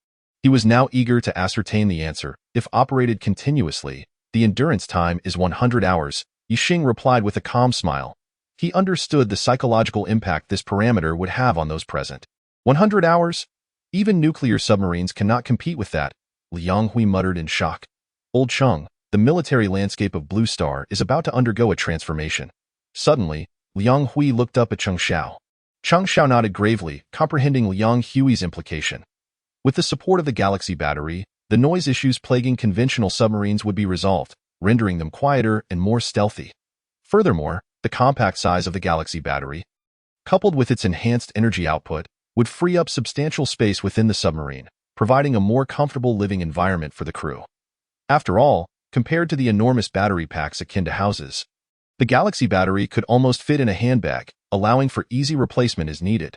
He was now eager to ascertain the answer. If operated continuously, the endurance time is 100 hours, Ye Xing replied with a calm smile. He understood the psychological impact this parameter would have on those present. 100 hours? Even nuclear submarines cannot compete with that, Liang Hui muttered in shock. Old Cheng, the military landscape of Blue Star is about to undergo a transformation. Suddenly, Liang Hui looked up at Cheng Xiao. Cheng Xiao nodded gravely, comprehending Liang Hui's implication. With the support of the galaxy battery, the noise issues plaguing conventional submarines would be resolved, rendering them quieter and more stealthy. Furthermore, the compact size of the galaxy battery, coupled with its enhanced energy output, would free up substantial space within the submarine, providing a more comfortable living environment for the crew. After all, compared to the enormous battery packs akin to houses, the galaxy battery could almost fit in a handbag, allowing for easy replacement as needed.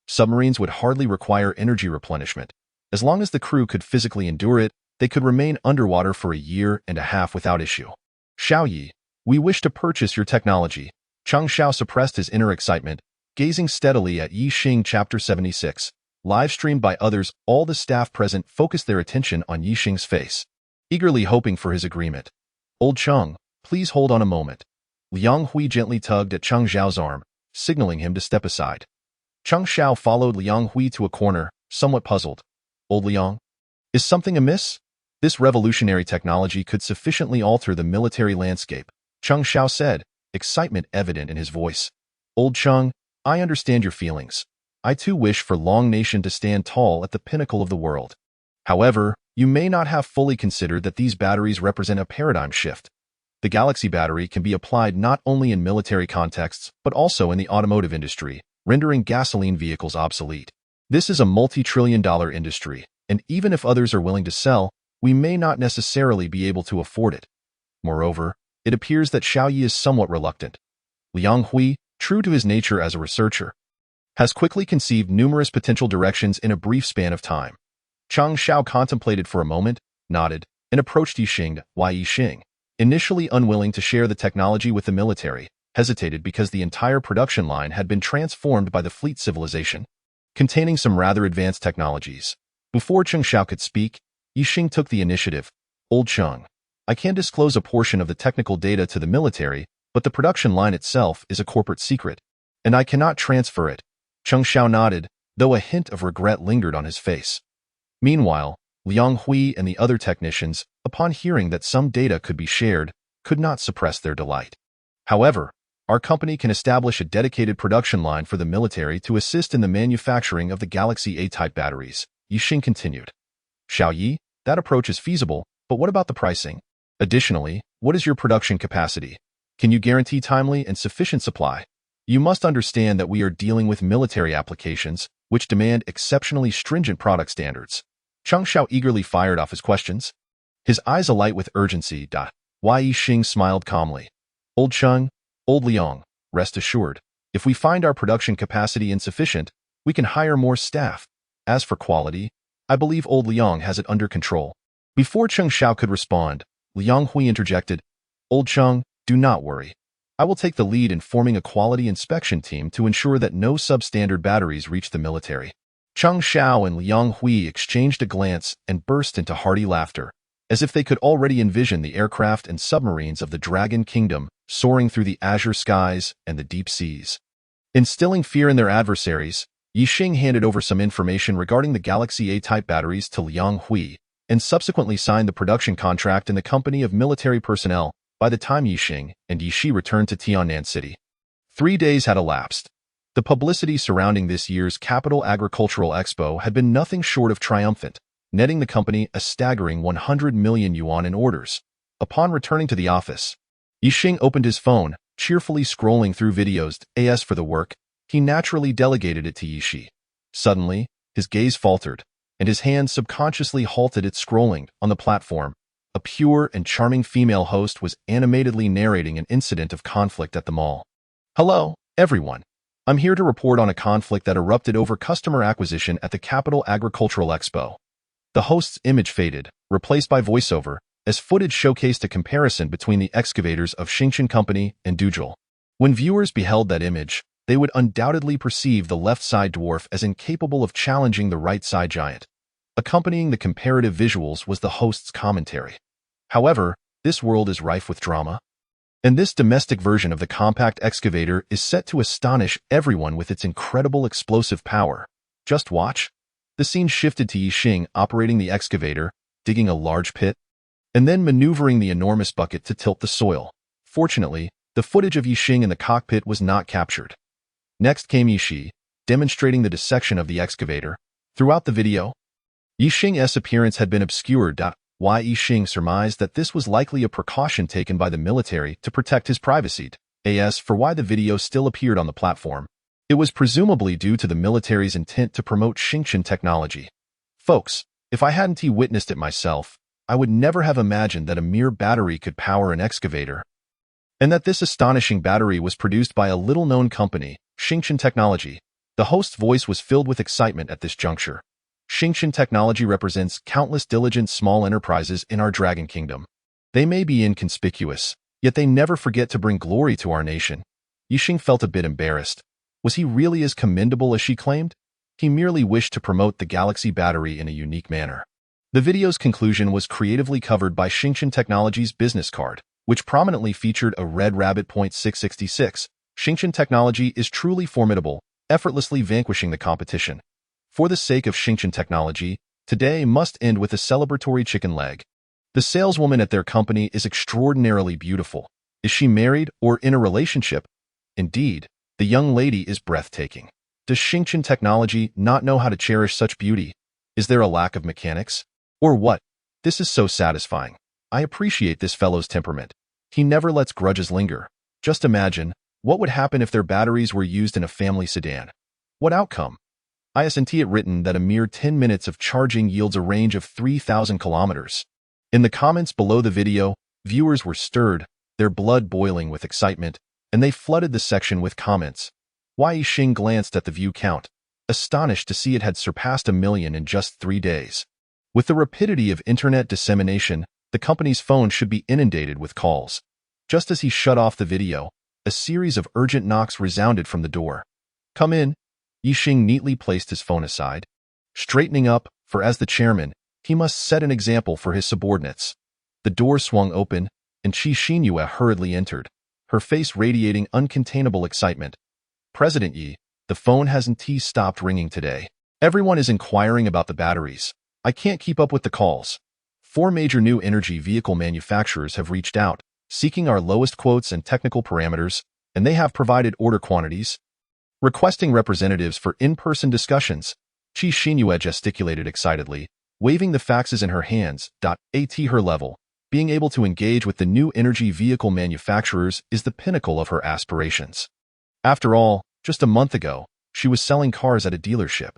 Submarines would hardly require energy replenishment. As long as the crew could physically endure it, they could remain underwater for a year and a half without issue. Xiao Yi, we wish to purchase your technology. Cheng Xiao suppressed his inner excitement, gazing steadily at Ye Xing Chapter 76. Live-streamed by others, all the staff present focused their attention on Ye Xing's face, eagerly hoping for his agreement. Old Cheng, please hold on a moment. Liang Hui gently tugged at Cheng Xiao's arm, signaling him to step aside. Cheng Xiao followed Liang Hui to a corner, somewhat puzzled. Old Liang, is something amiss? This revolutionary technology could sufficiently alter the military landscape, Cheng Xiao said, excitement evident in his voice. Old Cheng, I understand your feelings. I too wish for Long Nation to stand tall at the pinnacle of the world. However, you may not have fully considered that these batteries represent a paradigm shift. The galaxy battery can be applied not only in military contexts, but also in the automotive industry, rendering gasoline vehicles obsolete. This is a multi-trillion-dollar industry, and even if others are willing to sell, we may not necessarily be able to afford it. Moreover, it appears that Xiao Yi is somewhat reluctant. Liang Hui, true to his nature as a researcher, has quickly conceived numerous potential directions in a brief span of time. Cheng Xiao contemplated for a moment, nodded, and approached Ye Xing. Ye Xing, initially unwilling to share the technology with the military, hesitated because the entire production line had been transformed by the fleet civilization, containing some rather advanced technologies. Before Cheng Xiao could speak, Ye Xing took the initiative. Old Cheng, I can disclose a portion of the technical data to the military, but the production line itself is a corporate secret, and I cannot transfer it. Cheng Xiao nodded, though a hint of regret lingered on his face. Meanwhile, Liang Hui and the other technicians, upon hearing that some data could be shared, could not suppress their delight. However, Our company can establish a dedicated production line for the military to assist in the manufacturing of the Galaxy A-type batteries, Ye Xing continued. Xiao Yi, that approach is feasible, but what about the pricing? Additionally, what is your production capacity? Can you guarantee timely and sufficient supply? You must understand that we are dealing with military applications, which demand exceptionally stringent product standards. Cheng Xiao eagerly fired off his questions, his eyes alight with urgency. Ye Xing smiled calmly. Old Cheng, Old Liang, rest assured, if we find our production capacity insufficient, we can hire more staff. As for quality, I believe Old Liang has it under control. Before Cheng Xiao could respond, Liang Hui interjected, Old Cheng, do not worry. I will take the lead in forming a quality inspection team to ensure that no substandard batteries reach the military. Cheng Xiao and Liang Hui exchanged a glance and burst into hearty laughter, as if they could already envision the aircraft and submarines of the Dragon Kingdom soaring through the azure skies and the deep seas. Instilling fear in their adversaries, Ye Xing handed over some information regarding the Galaxy A-type batteries to Liang Hui, and subsequently signed the production contract in the company of military personnel by the time Ye Xing and Ye Shi returned to Tiannan City. 3 days had elapsed. The publicity surrounding this year's Capital Agricultural Expo had been nothing short of triumphant, netting the company a staggering 100 million yuan in orders. Upon returning to the office, Ye Xing opened his phone, cheerfully scrolling through videos. As for the work, he naturally delegated it to Ye Shi. Suddenly, his gaze faltered, and his hand subconsciously halted its scrolling. On the platform, a pure and charming female host was animatedly narrating an incident of conflict at the mall. Hello, everyone. I'm here to report on a conflict that erupted over customer acquisition at the Capital Agricultural Expo. The host's image faded, replaced by voiceover, as footage showcased a comparison between the excavators of Xingchen Company and Dujal. When viewers beheld that image, they would undoubtedly perceive the left-side dwarf as incapable of challenging the right-side giant. Accompanying the comparative visuals was the host's commentary. However, this world is rife with drama, and this domestic version of the compact excavator is set to astonish everyone with its incredible explosive power. Just watch. The scene shifted to Ye Xing operating the excavator, digging a large pit, and then maneuvering the enormous bucket to tilt the soil. Fortunately, the footage of Ye Xing in the cockpit was not captured. Next came Ye Shi, demonstrating the dissection of the excavator. Throughout the video, Ye Xing's appearance had been obscured. Ye Xing surmised that this was likely a precaution taken by the military to protect his privacy. As for why the video still appeared on the platform, it was presumably due to the military's intent to promote Xingchen technology. Folks, if I hadn't witnessed it myself, I would never have imagined that a mere battery could power an excavator, and that this astonishing battery was produced by a little-known company, Xingchen Technology. The host's voice was filled with excitement at this juncture. Xingchen Technology represents countless diligent small enterprises in our Dragon Kingdom. They may be inconspicuous, yet they never forget to bring glory to our nation. Ye Xing felt a bit embarrassed. Was he really as commendable as she claimed? He merely wished to promote the Galaxy battery in a unique manner. The video's conclusion was creatively covered by Xingchen Technology's business card, which prominently featured a red rabbit. 666. Xingchen Technology is truly formidable, effortlessly vanquishing the competition. For the sake of Xingchen Technology, today must end with a celebratory chicken leg. The saleswoman at their company is extraordinarily beautiful. Is she married or in a relationship? Indeed, the young lady is breathtaking. Does Xingchen Technology not know how to cherish such beauty? Is there a lack of mechanics? Or what? This is so satisfying. I appreciate this fellow's temperament. He never lets grudges linger. Just imagine, what would happen if their batteries were used in a family sedan? What outcome? Isn't it written that a mere 10 minutes of charging yields a range of 3,000 kilometers? In the comments below the video, viewers were stirred, their blood boiling with excitement, and they flooded the section with comments. Ye Xing glanced at the view count, astonished to see it had surpassed 1 million in just 3 days. With the rapidity of internet dissemination, the company's phone should be inundated with calls. Just as he shut off the video, a series of urgent knocks resounded from the door. Come in. Ye Xing neatly placed his phone aside, straightening up, for as the chairman, he must set an example for his subordinates. The door swung open, and Qi Xinyue hurriedly entered, her face radiating uncontainable excitement. President Yi, the phone hasn't stopped ringing today. Everyone is inquiring about the batteries. I can't keep up with the calls. 4 major new energy vehicle manufacturers have reached out, seeking our lowest quotes and technical parameters. and they have provided order quantities, requesting representatives for in-person discussions. Qi Xinyue gesticulated excitedly, waving the faxes in her hands. At her level, being able to engage with the new energy vehicle manufacturers is the pinnacle of her aspirations. After all, just a month ago, she was selling cars at a dealership.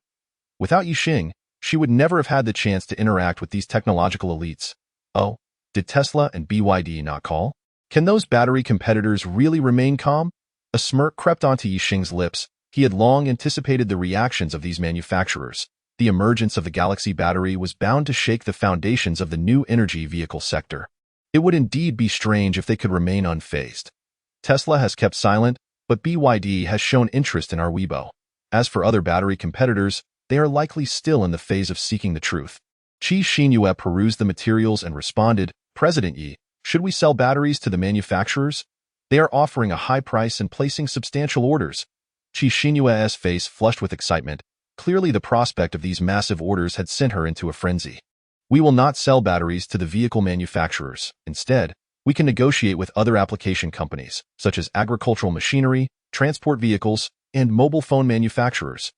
Without Ye Xing, she would never have had the chance to interact with these technological elites. Oh, did Tesla and BYD not call? Can those battery competitors really remain calm? A smirk crept onto Ye Xing's lips. He had long anticipated the reactions of these manufacturers. The emergence of the Galaxy battery was bound to shake the foundations of the new energy vehicle sector. It would indeed be strange if they could remain unfazed. Tesla has kept silent, but BYD has shown interest in our Weibo. As for other battery competitors, they are likely still in the phase of seeking the truth. Qi Xinyue perused the materials and responded, President Yi, should we sell batteries to the manufacturers? They are offering a high price and placing substantial orders. Qi Xinyue's face flushed with excitement. Clearly the prospect of these massive orders had sent her into a frenzy. We will not sell batteries to the vehicle manufacturers. Instead, we can negotiate with other application companies, such as agricultural machinery, transport vehicles, and mobile phone manufacturers.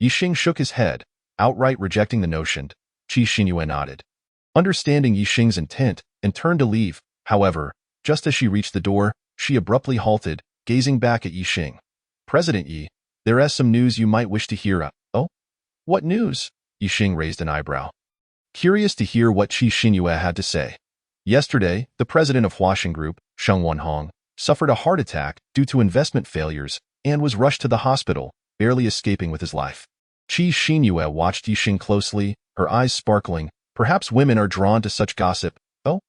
Ye Xing shook his head, outright rejecting the notion. Qi Xinyue nodded, understanding Ye Xing's intent, and turned to leave. However, just as she reached the door, she abruptly halted, gazing back at Ye Xing. President Yi, there is some news you might wish to hear. Oh? What news? Ye Xing raised an eyebrow, curious to hear what Qi Xinyue had to say. Yesterday, the president of Huaxing Group, Sheng Wenhong, suffered a heart attack due to investment failures and was rushed to the hospital, barely escaping with his life. Qi Xinyue watched Ye Xing closely, her eyes sparkling. Perhaps women are drawn to such gossip. Oh?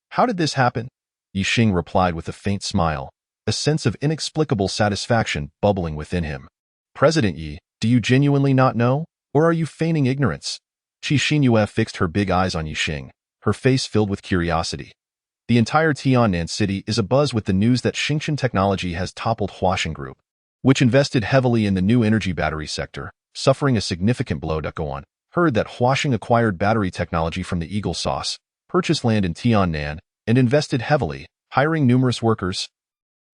How did this happen? Ye Xing replied with a faint smile, a sense of inexplicable satisfaction bubbling within him. President Yi, do you genuinely not know, or are you feigning ignorance? Qi Xinyue fixed her big eyes on Ye Xing, her face filled with curiosity. The entire Tiannan city is abuzz with the news that Xingchen Technology has toppled Huaxing Group, which invested heavily in the new energy battery sector, suffering a significant blow. Go heard that Huaxing acquired battery technology from the Eagle Sauce, purchased land in Tiannan, and invested heavily, hiring numerous workers,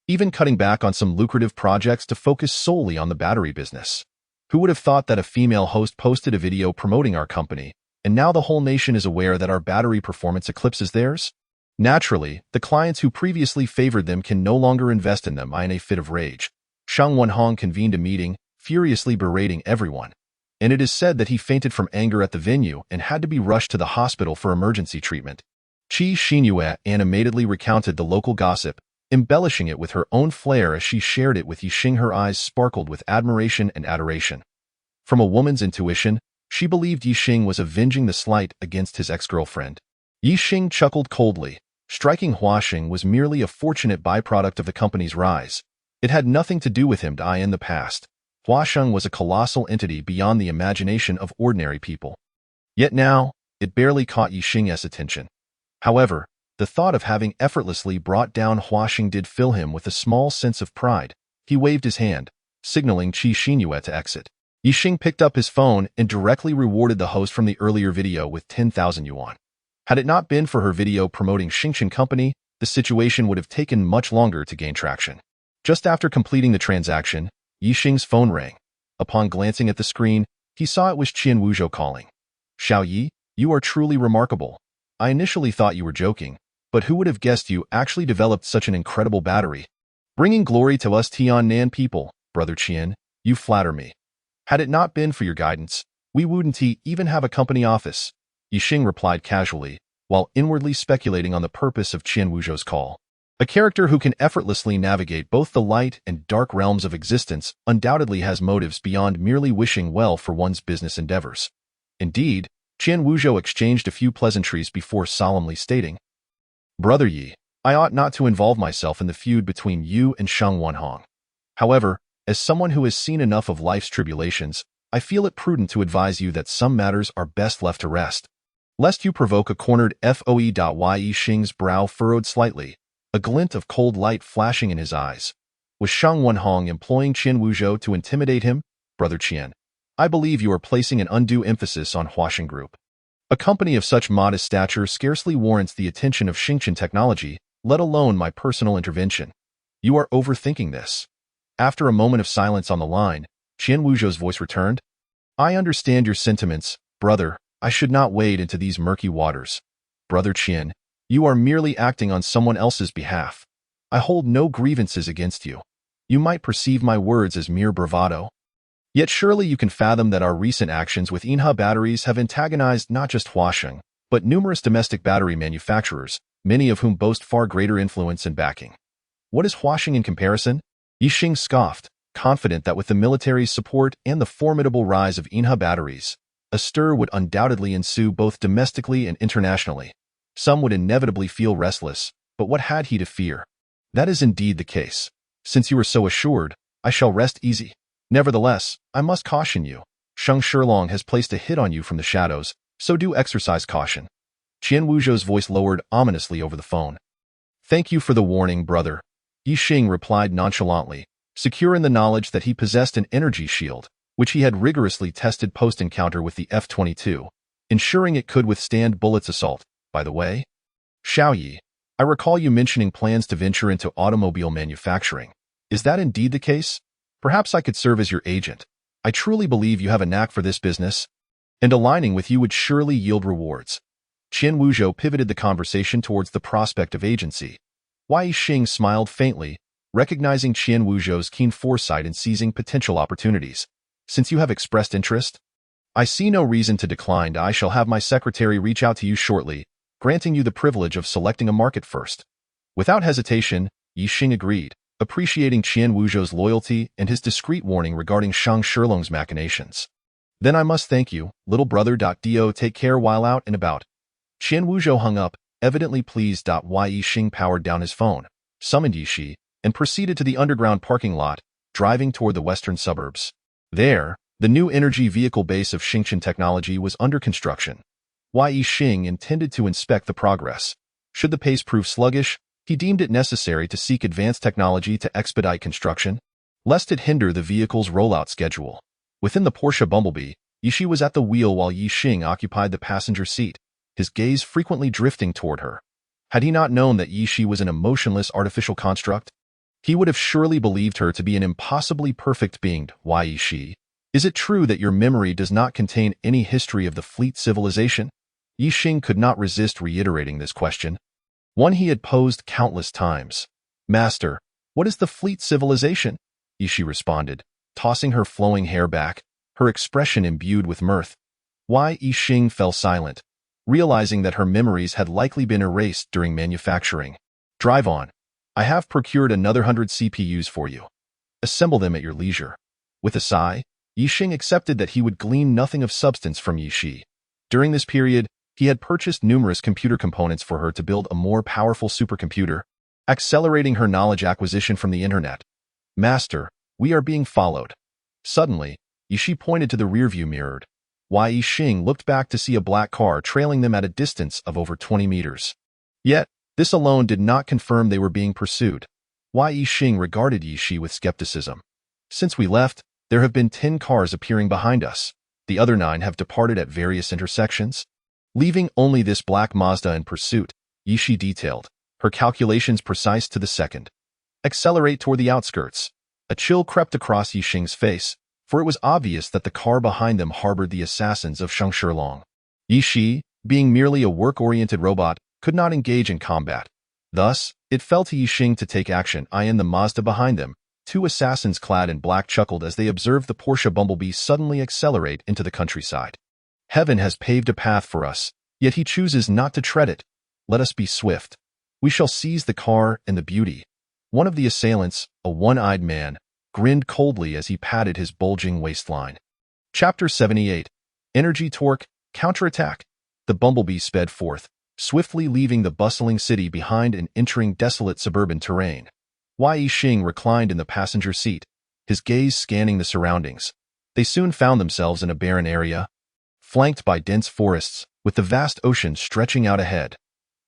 even cutting back on some lucrative projects to focus solely on the battery business. Who would have thought that a female host posted a video promoting our company, and now the whole nation is aware that our battery performance eclipses theirs? Naturally, the clients who previously favored them can no longer invest in them. In a fit of rage, Sheng Wenhong convened a meeting, furiously berating everyone, and it is said that he fainted from anger at the venue and had to be rushed to the hospital for emergency treatment. Qi Xinyue animatedly recounted the local gossip, embellishing it with her own flair as she shared it with Ye Xing. Her eyes sparkled with admiration and adoration. From a woman's intuition, she believed Ye Xing was avenging the slight against his ex-girlfriend. Ye Xing chuckled coldly. Striking Huaxing was merely a fortunate byproduct of the company's rise. It had nothing to do with him. In the past, Huaxing was a colossal entity beyond the imagination of ordinary people. Yet now, it barely caught Ye Xing's attention. However, the thought of having effortlessly brought down Huaxing did fill him with a small sense of pride. He waved his hand, signaling Qi Xinyue to exit. Ye Xing picked up his phone and directly rewarded the host from the earlier video with 10,000 yuan. Had it not been for her video promoting Xingchen Company, the situation would have taken much longer to gain traction. Just after completing the transaction, Ye Xing's phone rang. Upon glancing at the screen, he saw it was Qian Wuzhou calling. Xiao Yi, you are truly remarkable. I initially thought you were joking, but who would have guessed you actually developed such an incredible battery? Bringing glory to us Tiannan people, Brother Qian, you flatter me. Had it not been for your guidance, we wouldn't even have a company office. Ye Xing replied casually, while inwardly speculating on the purpose of Qian Wuzhou's call. A character who can effortlessly navigate both the light and dark realms of existence undoubtedly has motives beyond merely wishing well for one's business endeavors. Indeed, Qian Wuzhou exchanged a few pleasantries before solemnly stating, Brother Yi, I ought not to involve myself in the feud between you and Sheng Wenhong. However, as someone who has seen enough of life's tribulations, I feel it prudent to advise you that some matters are best left to rest, lest you provoke a cornered foe. Ye Xing's brow furrowed slightly, a glint of cold light flashing in his eyes. Was Sheng Wenhong employing Qian Wuzhou to intimidate him? Brother Qian, I believe you are placing an undue emphasis on Huaxing Group. A company of such modest stature scarcely warrants the attention of Xingchen Technology, let alone my personal intervention. You are overthinking this. After a moment of silence on the line, Qian Wuzhou's voice returned. I understand your sentiments, brother. I should not wade into these murky waters. Brother Qian, you are merely acting on someone else's behalf. I hold no grievances against you. You might perceive my words as mere bravado. Yet surely you can fathom that our recent actions with Inha batteries have antagonized not just Huasheng, but numerous domestic battery manufacturers, many of whom boast far greater influence and backing. What is Huasheng in comparison? Ye Xing scoffed, confident that with the military's support and the formidable rise of Inha batteries, a stir would undoubtedly ensue both domestically and internationally. Some would inevitably feel restless, but what had he to fear? That is indeed the case. Since you are so assured, I shall rest easy. Nevertheless, I must caution you. Sheng Shilong has placed a hit on you from the shadows, so do exercise caution. Qian Wuzhou's voice lowered ominously over the phone. Thank you for the warning, brother. Ye Xing replied nonchalantly, secure in the knowledge that he possessed an energy shield, which he had rigorously tested post-encounter with the F-22, ensuring it could withstand bullets' assault. By the way, Xiaoyi, I recall you mentioning plans to venture into automobile manufacturing. Is that indeed the case? Perhaps I could serve as your agent. I truly believe you have a knack for this business, and aligning with you would surely yield rewards. Qian Wuzhou pivoted the conversation towards the prospect of agency. Ye Xing smiled faintly, recognizing Qian Wuzhou's keen foresight in seizing potential opportunities. Since you have expressed interest, I see no reason to decline. I shall have my secretary reach out to you shortly, granting you the privilege of selecting a market first. Without hesitation, Ye Xing agreed, appreciating Qian Wuzhou's loyalty and his discreet warning regarding Sheng Shilong's machinations. Then I must thank you, little brother. Do take care while out and about. Qian Wuzhou hung up, evidently pleased. Ye Xing powered down his phone, summoned Yi Shi, and proceeded to the underground parking lot, driving toward the western suburbs. There, the new energy vehicle base of Xingchen Technology was under construction. Ye Xing intended to inspect the progress. Should the pace prove sluggish, he deemed it necessary to seek advanced technology to expedite construction, lest it hinder the vehicle's rollout schedule. Within the Porsche Bumblebee, Yi Shi was at the wheel while Ye Xing occupied the passenger seat, his gaze frequently drifting toward her. Had he not known that Yi Shi was an emotionless artificial construct, he would have surely believed her to be an impossibly perfect being. Why, Yi Shi, is it true that your memory does not contain any history of the fleet civilization? Yi Xing could not resist reiterating this question, one he had posed countless times. Master, what is the fleet civilization? Yi Shi responded, tossing her flowing hair back, her expression imbued with mirth. Yi Xing fell silent, realizing that her memories had likely been erased during manufacturing. Drive on. I have procured another 100 CPUs for you. Assemble them at your leisure. With a sigh, Yi Xing accepted that he would glean nothing of substance from Yi Shi. During this period, he had purchased numerous computer components for her to build a more powerful supercomputer, accelerating her knowledge acquisition from the internet. Master, we are being followed. Suddenly, Yi Shi pointed to the rearview mirror. Yi Xing looked back to see a black car trailing them at a distance of over 20 meters. Yet, this alone did not confirm they were being pursued. Yi Xing regarded Yi Shi with skepticism. Since we left, there have been 10 cars appearing behind us. The other 9 have departed at various intersections, leaving only this black Mazda in pursuit, Yi Shi detailed, her calculations precise to the second. Accelerate toward the outskirts. A chill crept across Yi Xing's face, for it was obvious that the car behind them harbored the assassins of Sheng Shilong. Yi Shi, being merely a work-oriented robot, could not engage in combat. Thus, it fell to Yi Xing to take action. In the Mazda behind them, 2 assassins clad in black chuckled as they observed the Porsche Bumblebee suddenly accelerate into the countryside. Heaven has paved a path for us, yet he chooses not to tread it. Let us be swift. We shall seize the car and the beauty. One of the assailants, a one-eyed man, grinned coldly as he patted his bulging waistline. Chapter 78. Energy Torque, Counterattack. The Bumblebee sped forth, swiftly leaving the bustling city behind and entering desolate suburban terrain. Yi Xing reclined in the passenger seat, his gaze scanning the surroundings. They soon found themselves in a barren area, flanked by dense forests, with the vast ocean stretching out ahead.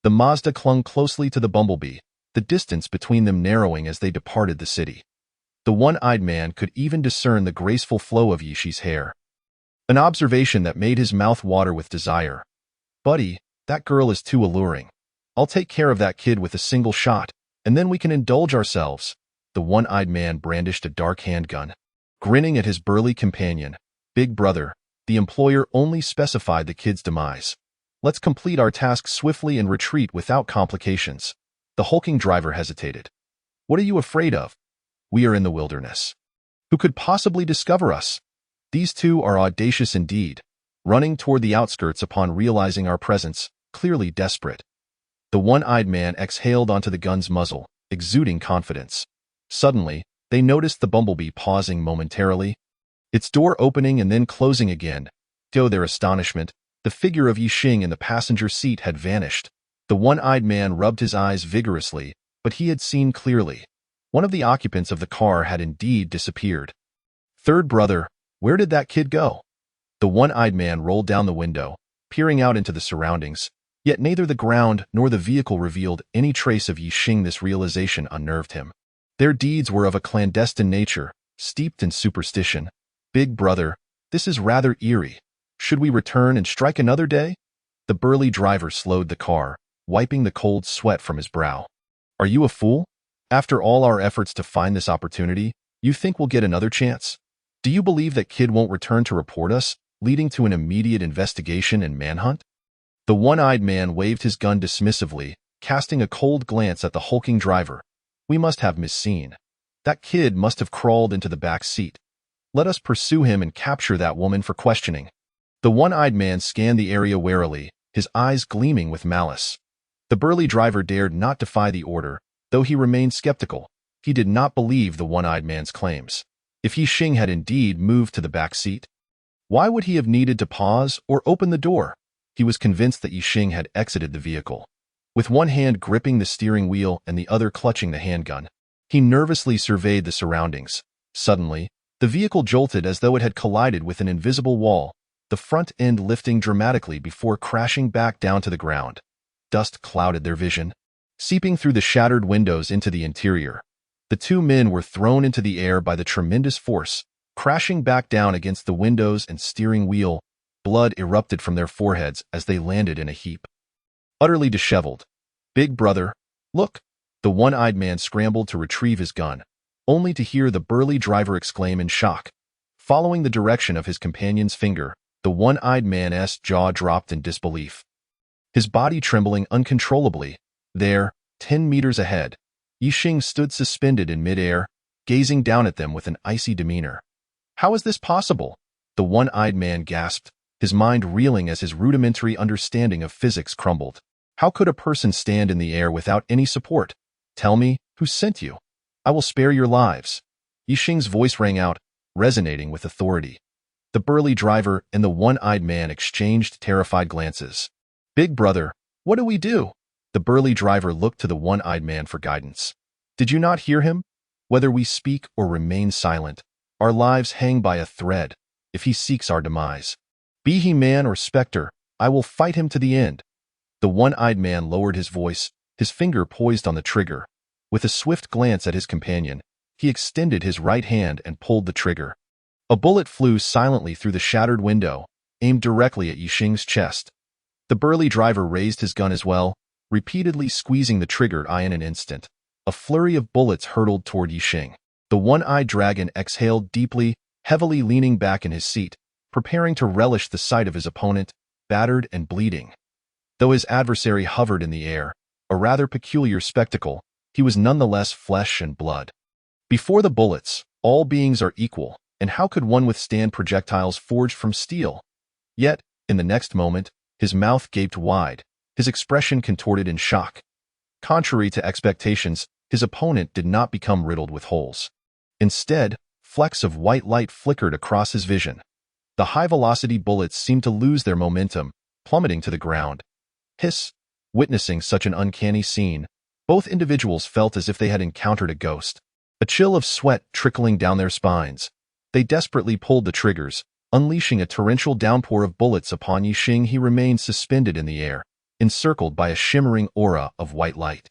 The Mazda clung closely to the Bumblebee, the distance between them narrowing as they departed the city. The one-eyed man could even discern the graceful flow of Yi Shi's hair, an observation that made his mouth water with desire. Buddy, that girl is too alluring. I'll take care of that kid with a single shot, and then we can indulge ourselves. the one-eyed man brandished a dark handgun. Grinning at his burly companion, "Big brother, the employer only specified the kid's demise. Let's complete our task swiftly and retreat without complications." The hulking driver hesitated. "What are you afraid of? We are in the wilderness. Who could possibly discover us?" These two are audacious indeed, running toward the outskirts upon realizing our presence, clearly desperate. The one-eyed man exhaled onto the gun's muzzle, exuding confidence. Suddenly, they noticed the bumblebee pausing momentarily, its door opening and then closing again. To their astonishment, the figure of Ye Xing in the passenger seat had vanished. The one-eyed man rubbed his eyes vigorously, but he had seen clearly. One of the occupants of the car had indeed disappeared. "Third brother, where did that kid go?" The one-eyed man rolled down the window, peering out into the surroundings, yet neither the ground nor the vehicle revealed any trace of Ye Xing. This realization unnerved him. Their deeds were of a clandestine nature, steeped in superstition. "Big brother, this is rather eerie. Should we return and strike another day?" The burly driver slowed the car, wiping the cold sweat from his brow. "Are you a fool? After all our efforts to find this opportunity, you think we'll get another chance? Do you believe that kid won't return to report us, leading to an immediate investigation and manhunt?" The one-eyed man waved his gun dismissively, casting a cold glance at the hulking driver. "We must have misseen. That kid must have crawled into the back seat. Let us pursue him and capture that woman for questioning." The one-eyed man scanned the area warily, his eyes gleaming with malice. The burly driver dared not defy the order, though he remained skeptical. He did not believe the one-eyed man's claims. If Ye Xing had indeed moved to the back seat, why would he have needed to pause or open the door? He was convinced that Ye Xing had exited the vehicle. With one hand gripping the steering wheel and the other clutching the handgun, he nervously surveyed the surroundings. Suddenly, the vehicle jolted as though it had collided with an invisible wall, the front end lifting dramatically before crashing back down to the ground. Dust clouded their vision, seeping through the shattered windows into the interior. The two men were thrown into the air by the tremendous force, crashing back down against the windows and steering wheel. Blood erupted from their foreheads as they landed in a heap. Utterly disheveled. "Big brother, look!" The one-eyed man scrambled to retrieve his gun, only to hear the burly driver exclaim in shock. Following the direction of his companion's finger, the one-eyed man's jaw dropped in disbelief. His body trembling uncontrollably, there, 10 meters ahead, Ye Xing stood suspended in midair, gazing down at them with an icy demeanor. "How is this possible?" the one-eyed man gasped, his mind reeling as his rudimentary understanding of physics crumbled. "How could a person stand in the air without any support? Tell me, who sent you? I will spare your lives." Ye Xing's voice rang out, resonating with authority. The burly driver and the one-eyed man exchanged terrified glances. "Big brother, what do we do?" The burly driver looked to the one-eyed man for guidance. "Did you not hear him? Whether we speak or remain silent, our lives hang by a thread. If he seeks our demise, be he man or specter, I will fight him to the end." The one-eyed man lowered his voice, his finger poised on the trigger. With a swift glance at his companion, he extended his right hand and pulled the trigger. A bullet flew silently through the shattered window, aimed directly at Ye Xing's chest. The burly driver raised his gun as well, repeatedly squeezing the trigger in an instant. A flurry of bullets hurtled toward Ye Xing. The one-eyed dragon exhaled deeply, heavily leaning back in his seat, preparing to relish the sight of his opponent, battered and bleeding. Though his adversary hovered in the air, a rather peculiar spectacle, he was nonetheless flesh and blood. Before the bullets, all beings are equal, and how could one withstand projectiles forged from steel? Yet, in the next moment, his mouth gaped wide, his expression contorted in shock. Contrary to expectations, his opponent did not become riddled with holes. Instead, flecks of white light flickered across his vision. The high-velocity bullets seemed to lose their momentum, plummeting to the ground. Hiss! Witnessing such an uncanny scene, both individuals felt as if they had encountered a ghost. A chill of sweat trickling down their spines. They desperately pulled the triggers, unleashing a torrential downpour of bullets upon Ye Xing. He remained suspended in the air, encircled by a shimmering aura of white light.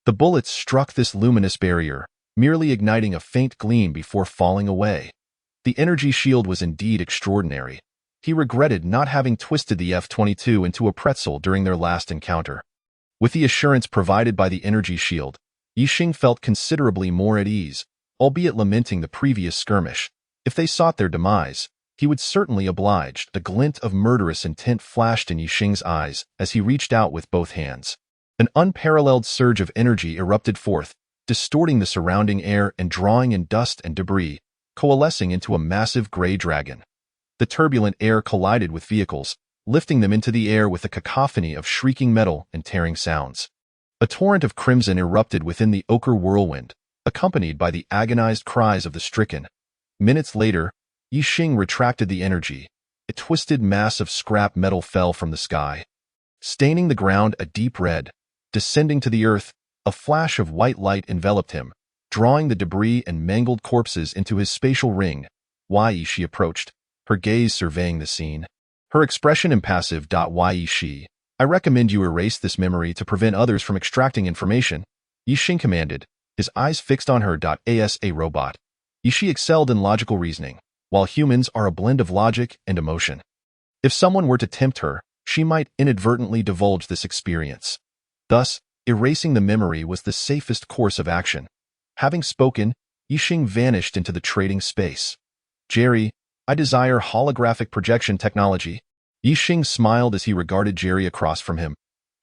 The bullets struck this luminous barrier, merely igniting a faint gleam before falling away. The energy shield was indeed extraordinary. He regretted not having twisted the F-22 into a pretzel during their last encounter. With the assurance provided by the energy shield, Ye Ye Xing felt considerably more at ease, albeit lamenting the previous skirmish. If they sought their demise, he would certainly oblige. A glint of murderous intent flashed in Ye Xing's eyes as he reached out with both hands. An unparalleled surge of energy erupted forth, distorting the surrounding air and drawing in dust and debris, coalescing into a massive gray dragon. The turbulent air collided with vehicles, lifting them into the air with a cacophony of shrieking metal and tearing sounds. A torrent of crimson erupted within the ochre whirlwind, accompanied by the agonized cries of the stricken. Minutes later, Ye Xing retracted the energy. A twisted mass of scrap metal fell from the sky, staining the ground a deep red. Descending to the earth, a flash of white light enveloped him, drawing the debris and mangled corpses into his spatial ring. Ye Xing approached, her gaze surveying the scene. Her expression impassive. Ye Xing, I recommend you erase this memory to prevent others from extracting information, Ye Xing commanded, his eyes fixed on her. As a robot, Ye Xing excelled in logical reasoning, while humans are a blend of logic and emotion. If someone were to tempt her, she might inadvertently divulge this experience. Thus, erasing the memory was the safest course of action. Having spoken, Ye Xing vanished into the trading space. Jerry, I desire holographic projection technology. Ye Xing smiled as he regarded Jerry across from him.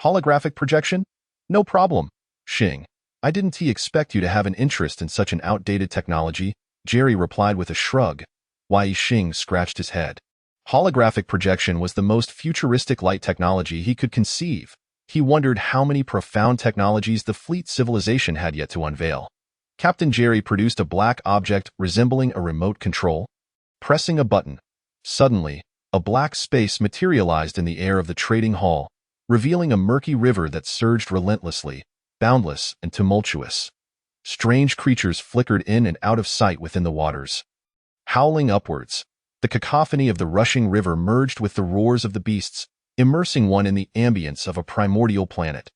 Holographic projection? No problem, Xing. I didn't expect you to have an interest in such an outdated technology, Jerry replied with a shrug. Ye Xing scratched his head. Holographic projection was the most futuristic light technology he could conceive. He wondered how many profound technologies the fleet civilization had yet to unveil. Captain Jerry produced a black object resembling a remote control. Pressing a button, suddenly, a black space materialized in the air of the trading hall, revealing a murky river that surged relentlessly, boundless and tumultuous. Strange creatures flickered in and out of sight within the waters. Howling upwards, the cacophony of the rushing river merged with the roars of the beasts, immersing one in the ambience of a primordial planet.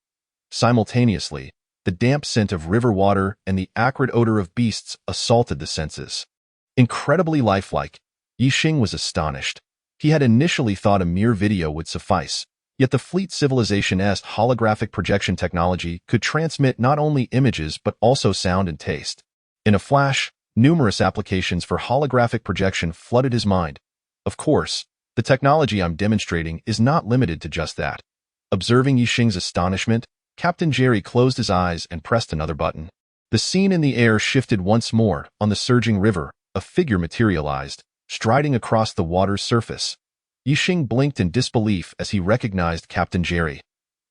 Simultaneously, the damp scent of river water and the acrid odor of beasts assaulted the senses. Incredibly lifelike, Ye Xing was astonished. He had initially thought a mere video would suffice, yet the fleet civilization's holographic projection technology could transmit not only images but also sound and taste. In a flash, numerous applications for holographic projection flooded his mind. Of course, the technology I'm demonstrating is not limited to just that. Observing Ye Xing's astonishment, Captain Jerry closed his eyes and pressed another button. The scene in the air shifted once more. On the surging river, a figure materialized, striding across the water's surface. Ye Xing blinked in disbelief as he recognized Captain Jerry.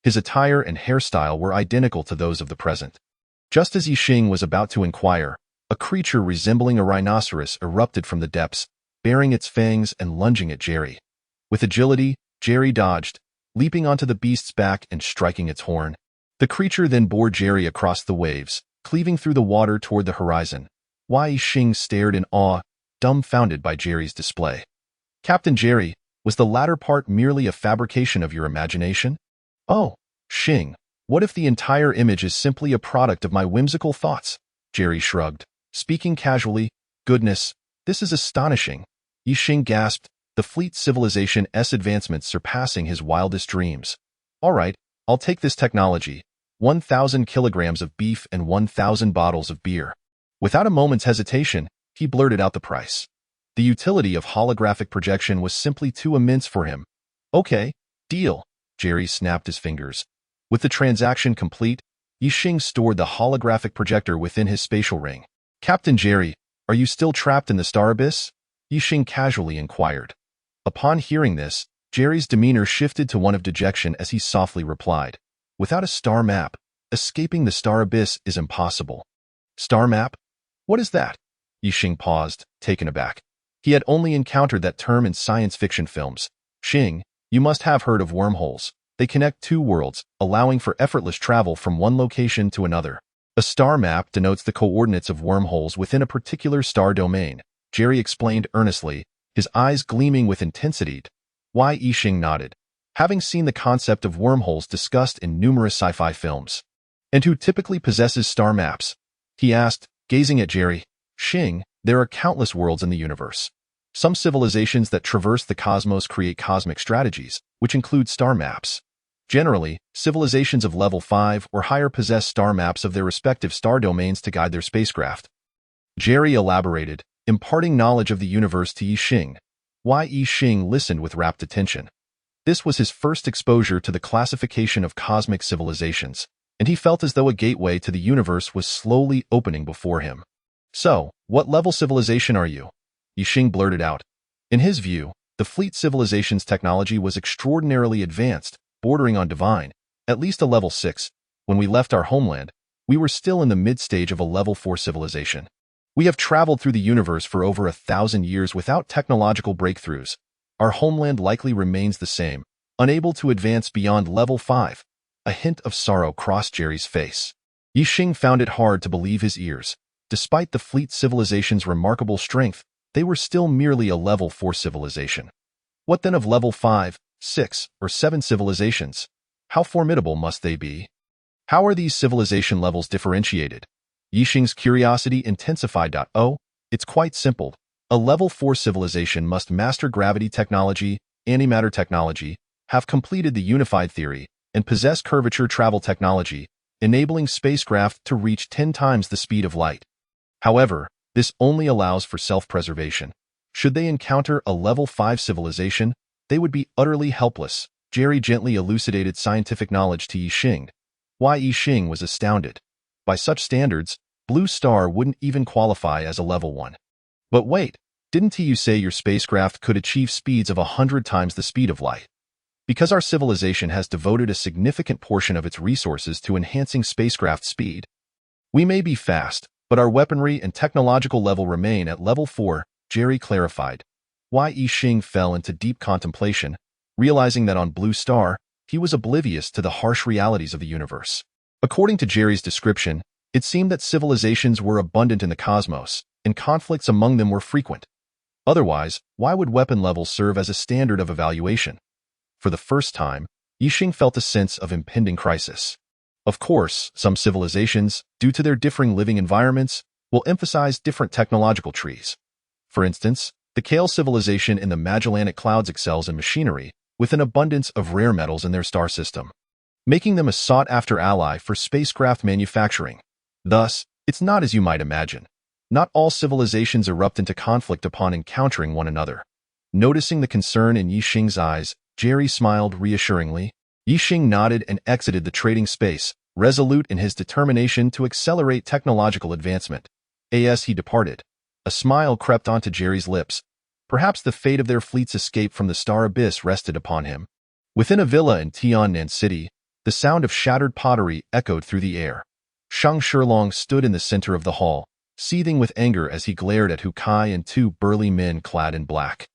His attire and hairstyle were identical to those of the present. Just as Ye Xing was about to inquire, a creature resembling a rhinoceros erupted from the depths, baring its fangs and lunging at Jerry. With agility, Jerry dodged, leaping onto the beast's back and striking its horn. The creature then bore Jerry across the waves, cleaving through the water toward the horizon. Ye Xing stared in awe, dumbfounded by Jerry's display. Captain Jerry, was the latter part merely a fabrication of your imagination? Oh, Xing, what if the entire image is simply a product of my whimsical thoughts? Jerry shrugged, speaking casually. Goodness, this is astonishing. Ye Xing gasped, the fleet civilization's advancements surpassing his wildest dreams. All right, I'll take this technology. 1,000 kilograms of beef and 1,000 bottles of beer. Without a moment's hesitation, he blurted out the price. The utility of holographic projection was simply too immense for him. Okay, deal. Jerry snapped his fingers. With the transaction complete, Ye Xing stored the holographic projector within his spatial ring. Captain Jerry, are you still trapped in the star abyss? Ye Xing casually inquired. Upon hearing this, Jerry's demeanor shifted to one of dejection as he softly replied. Without a star map, escaping the star abyss is impossible. Star map? What is that? Ye Xing paused, taken aback. He had only encountered that term in science fiction films. Xing, you must have heard of wormholes. They connect two worlds, allowing for effortless travel from one location to another. A star map denotes the coordinates of wormholes within a particular star domain, Jerry explained earnestly, his eyes gleaming with intensity. Ye Xing nodded, having seen the concept of wormholes discussed in numerous sci-fi films. And who typically possesses star maps? He asked, gazing at Jerry. Xing, there are countless worlds in the universe. Some civilizations that traverse the cosmos create cosmic strategies, which include star maps. Generally, civilizations of level 5 or higher possess star maps of their respective star domains to guide their spacecraft. Jerry elaborated, imparting knowledge of the universe to Ye Xing. Ye Xing listened with rapt attention. This was his first exposure to the classification of cosmic civilizations, and he felt as though a gateway to the universe was slowly opening before him. So, what level civilization are you? Ye Xing blurted out. In his view, the fleet civilization's technology was extraordinarily advanced, bordering on divine, at least a level 6. When we left our homeland, we were still in the mid-stage of a level 4 civilization. We have traveled through the universe for over 1,000 years without technological breakthroughs. Our homeland likely remains the same, unable to advance beyond level 5. A hint of sorrow crossed Jerry's face. Ye Xing found it hard to believe his ears. Despite the fleet civilization's remarkable strength, they were still merely a level 4 civilization. What then of level 5, 6, or 7 civilizations? How formidable must they be? How are these civilization levels differentiated? Ye Xing's curiosity intensified. Oh, it's quite simple. A level 4 civilization must master gravity technology, antimatter technology, have completed the unified theory, and possess curvature travel technology, enabling spacecraft to reach 10 times the speed of light. However, this only allows for self-preservation. Should they encounter a level 5 civilization, they would be utterly helpless. Jerry gently elucidated scientific knowledge to Ye Xing. Ye Xing was astounded. By such standards, Blue Star wouldn't even qualify as a level 1. But wait, didn't you say your spacecraft could achieve speeds of 100 times the speed of light? Because our civilization has devoted a significant portion of its resources to enhancing spacecraft speed. We may be fast, but our weaponry and technological level remain at level 4, Jerry clarified. Ye Xing fell into deep contemplation, realizing that on Blue Star, he was oblivious to the harsh realities of the universe. According to Jerry's description, it seemed that civilizations were abundant in the cosmos, and conflicts among them were frequent. Otherwise, why would weapon levels serve as a standard of evaluation? For the first time, Ye Xing felt a sense of impending crisis. Of course, some civilizations, due to their differing living environments, will emphasize different technological trees. For instance, the Kale civilization in the Magellanic Clouds excels in machinery, with an abundance of rare metals in their star system, making them a sought-after ally for spacecraft manufacturing. Thus, it's not as you might imagine. Not all civilizations erupt into conflict upon encountering one another. Noticing the concern in Ye Xing's eyes, Jerry smiled reassuringly. Ye Xing nodded and exited the trading space, resolute in his determination to accelerate technological advancement. As he departed, a smile crept onto Jerry's lips. Perhaps the fate of their fleet's escape from the star abyss rested upon him. Within a villa in Tiannan City, the sound of shattered pottery echoed through the air. Shang Shilong stood in the center of the hall, seething with anger as he glared at Hu Kai and two burly men clad in black.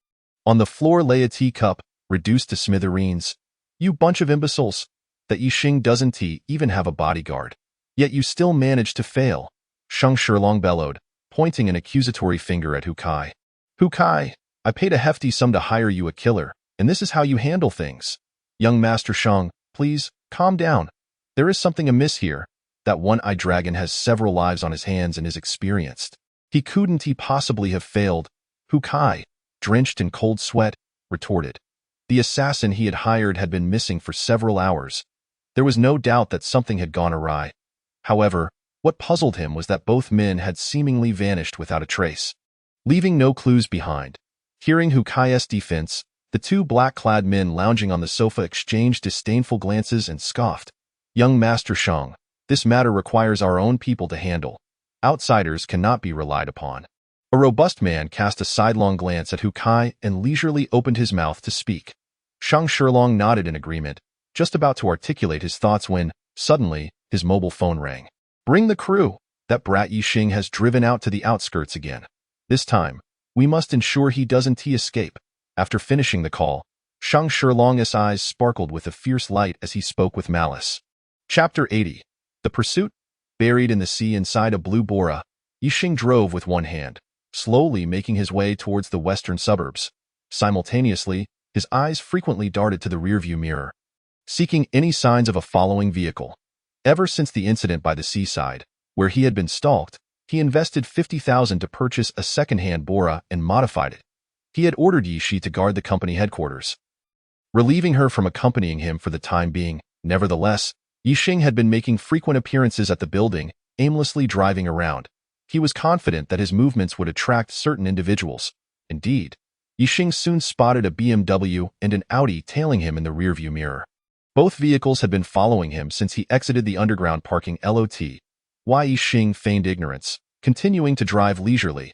On the floor lay a teacup, reduced to smithereens. You bunch of imbeciles! That Ye Xing doesn't even have a bodyguard. Yet you still managed to fail. Shang Shilong bellowed, pointing an accusatory finger at Hu Kai. Hu Kai, I paid a hefty sum to hire you a killer, and this is how you handle things. Young Master Shang, please, calm down. There is something amiss here. That one-eyed dragon has several lives on his hands and is experienced. He couldn't possibly have failed. Hu Kai, drenched in cold sweat, retorted. The assassin he had hired had been missing for several hours. There was no doubt that something had gone awry. However, what puzzled him was that both men had seemingly vanished without a trace, leaving no clues behind. Hearing Hu Kai's defense, the two black-clad men lounging on the sofa exchanged disdainful glances and scoffed. Young Master Shang, this matter requires our own people to handle. Outsiders cannot be relied upon. A robust man cast a sidelong glance at Hu Kai and leisurely opened his mouth to speak. Shang Shilong nodded in agreement, just about to articulate his thoughts when, suddenly, his mobile phone rang. Bring the crew. That brat Ye Xing has driven out to the outskirts again. This time, we must ensure he doesn't escape. After finishing the call, Shang Shilong's eyes sparkled with a fierce light as he spoke with malice. Chapter 80. The Pursuit. Buried in the sea inside a blue Bora, Ye Xing drove with one hand, slowly making his way towards the western suburbs. Simultaneously, his eyes frequently darted to the rearview mirror, seeking any signs of a following vehicle. Ever since the incident by the seaside, where he had been stalked, he invested 50,000 to purchase a second-hand Bora and modified it. He had ordered Ye Xing to guard the company headquarters, relieving her from accompanying him for the time being. Nevertheless, Ye Xing had been making frequent appearances at the building, aimlessly driving around. He was confident that his movements would attract certain individuals. Indeed, Ye Xing soon spotted a BMW and an Audi tailing him in the rearview mirror. Both vehicles had been following him since he exited the underground parking lot. Ye Xing feigned ignorance, continuing to drive leisurely.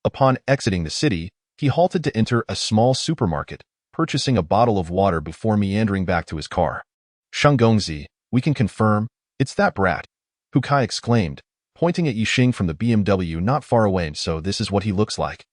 Upon exiting the city, he halted to enter a small supermarket, purchasing a bottle of water before meandering back to his car. "Shang, we can confirm, it's that brat," Hu Kai exclaimed, pointing at Ye Xing from the BMW not far away. "So this is what he looks like.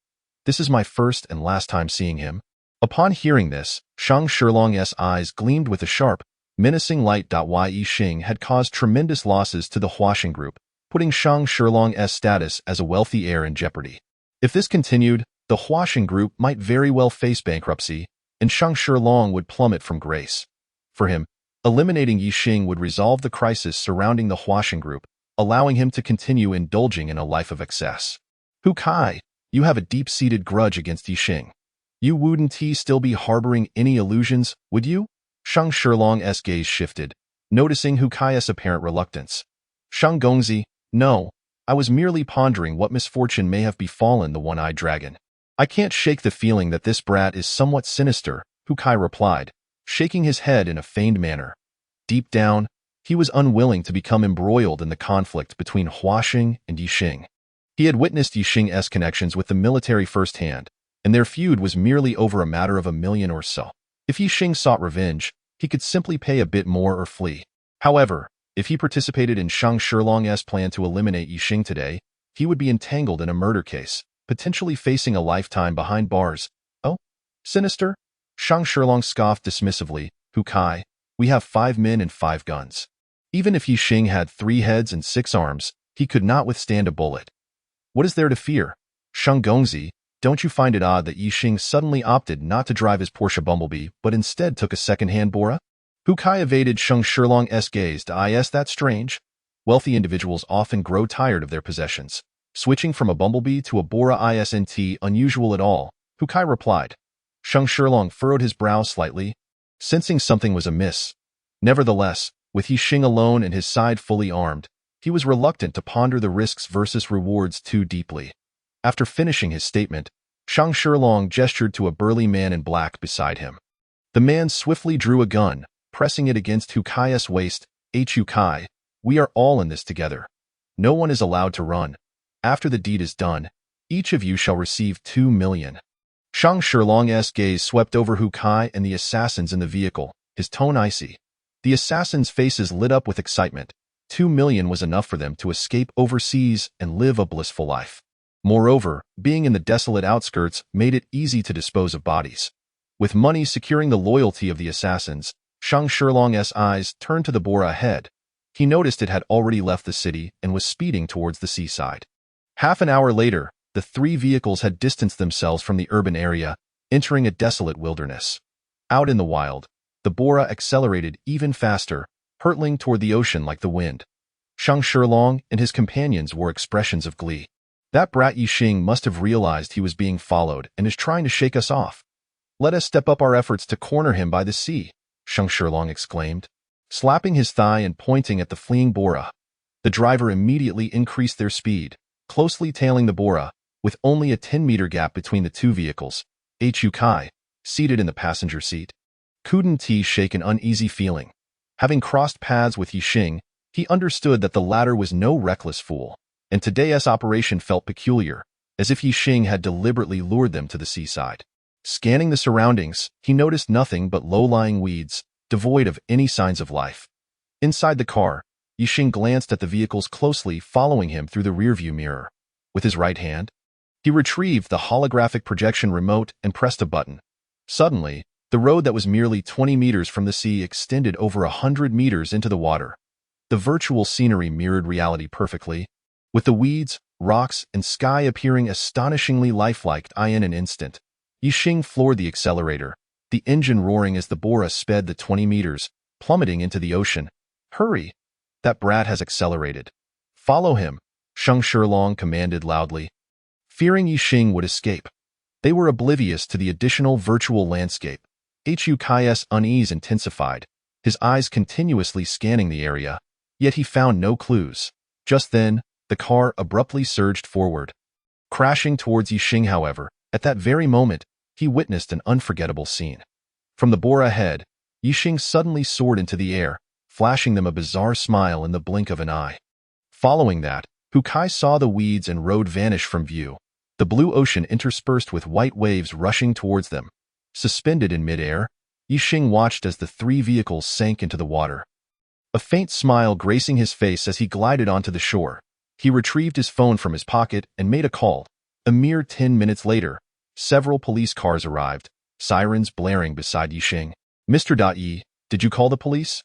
This is my first and last time seeing him." Upon hearing this, Shang Shilong's eyes gleamed with a sharp, menacing light. Ye Xing had caused tremendous losses to the Huaxing group, putting Shang Shilong's status as a wealthy heir in jeopardy. If this continued, the Huaxing group might very well face bankruptcy, and Shang Shilong would plummet from grace. For him, eliminating Ye Xing would resolve the crisis surrounding the Huaxing group, allowing him to continue indulging in a life of excess. "Hu Kai, you have a deep-seated grudge against Ye Xing. You wouldn't still be harboring any illusions, would you?" Shang Shilong's gaze shifted, noticing Hu Kai's apparent reluctance. "Shang Gongzi, no, I was merely pondering what misfortune may have befallen the one-eyed dragon. I can't shake the feeling that this brat is somewhat sinister," Hu Kai replied, shaking his head in a feigned manner. Deep down, he was unwilling to become embroiled in the conflict between Huaxing and Ye Xing. He had witnessed Ye Xing's connections with the military firsthand, and their feud was merely over a matter of 1 million or so. If Ye Xing sought revenge, he could simply pay a bit more or flee. However, if he participated in Shang Shilong's plan to eliminate Ye Xing today, he would be entangled in a murder case, potentially facing a lifetime behind bars. "Oh? Sinister?" Shang Shilong scoffed dismissively. "Hu Kai, we have 5 men and 5 guns. Even if Ye Xing had 3 heads and 6 arms, he could not withstand a bullet. What is there to fear? Shang Gongzi, don't you find it odd that Ye Xing suddenly opted not to drive his Porsche Bumblebee, but instead took a second-hand Bora?" Hu Kai evaded Shang Shilong's gaze. "Is that strange? Wealthy individuals often grow tired of their possessions. Switching from a Bumblebee to a Bora isn't unusual at all," Hu Kai replied. Shang Shilong furrowed his brow slightly, sensing something was amiss. Nevertheless, with Ye Xing alone and his side fully armed, he was reluctant to ponder the risks versus rewards too deeply. After finishing his statement, Shang Shilong gestured to a burly man in black beside him. The man swiftly drew a gun, pressing it against Hu Kai's waist. "Hu Kai, we are all in this together. No one is allowed to run. After the deed is done, each of you shall receive 2 million. Shang Shilong's gaze swept over Hu Kai and the assassins in the vehicle, his tone icy. The assassins' faces lit up with excitement. 2 million was enough for them to escape overseas and live a blissful life. Moreover, being in the desolate outskirts made it easy to dispose of bodies. With money securing the loyalty of the assassins, Shang Shilong's eyes turned to the Bora ahead. He noticed it had already left the city and was speeding towards the seaside. Half an hour later, the 3 vehicles had distanced themselves from the urban area, entering a desolate wilderness. Out in the wild, the Bora accelerated even faster, hurtling toward the ocean like the wind. Shang Shilong and his companions wore expressions of glee. "That brat Ye Xing must have realized he was being followed and is trying to shake us off. Let us step up our efforts to corner him by the sea," Shang Shilong exclaimed, slapping his thigh and pointing at the fleeing Bora. The driver immediately increased their speed, closely tailing the Bora, with only a 10-meter gap between the 2 vehicles. Hu Kai, seated in the passenger seat, couldn't shake an uneasy feeling. Having crossed paths with Ye Xing, he understood that the latter was no reckless fool, and today's operation felt peculiar, as if Ye Xing had deliberately lured them to the seaside. Scanning the surroundings, he noticed nothing but low-lying weeds, devoid of any signs of life. Inside the car, Ye Xing glanced at the vehicles closely, following him through the rearview mirror. With his right hand, he retrieved the holographic projection remote and pressed a button. Suddenly, the road that was merely 20 meters from the sea extended over 100 meters into the water. The virtual scenery mirrored reality perfectly, with the weeds, rocks, and sky appearing astonishingly lifelike in an instant. Ye Xing floored the accelerator, the engine roaring as the Bora sped the 20 meters, plummeting into the ocean. "Hurry! That brat has accelerated. Follow him," Shang Shilong commanded loudly. Fearing Ye Xing would escape, they were oblivious to the additional virtual landscape. Kai's unease intensified, his eyes continuously scanning the area, yet he found no clues. Just then, the car abruptly surged forward. Crashing towards Ye Xing, however, at that very moment, he witnessed an unforgettable scene. From the bore ahead, Ye Xing suddenly soared into the air, flashing them a bizarre smile in the blink of an eye. Following that, Kai saw the weeds and road vanish from view, the blue ocean interspersed with white waves rushing towards them. Suspended in midair, Ye Xing watched as the three vehicles sank into the water. A faint smile gracing his face as he glided onto the shore. He retrieved his phone from his pocket and made a call. A mere 10 minutes later, several police cars arrived, sirens blaring beside Ye Xing. Mr. Yi, did you call the police?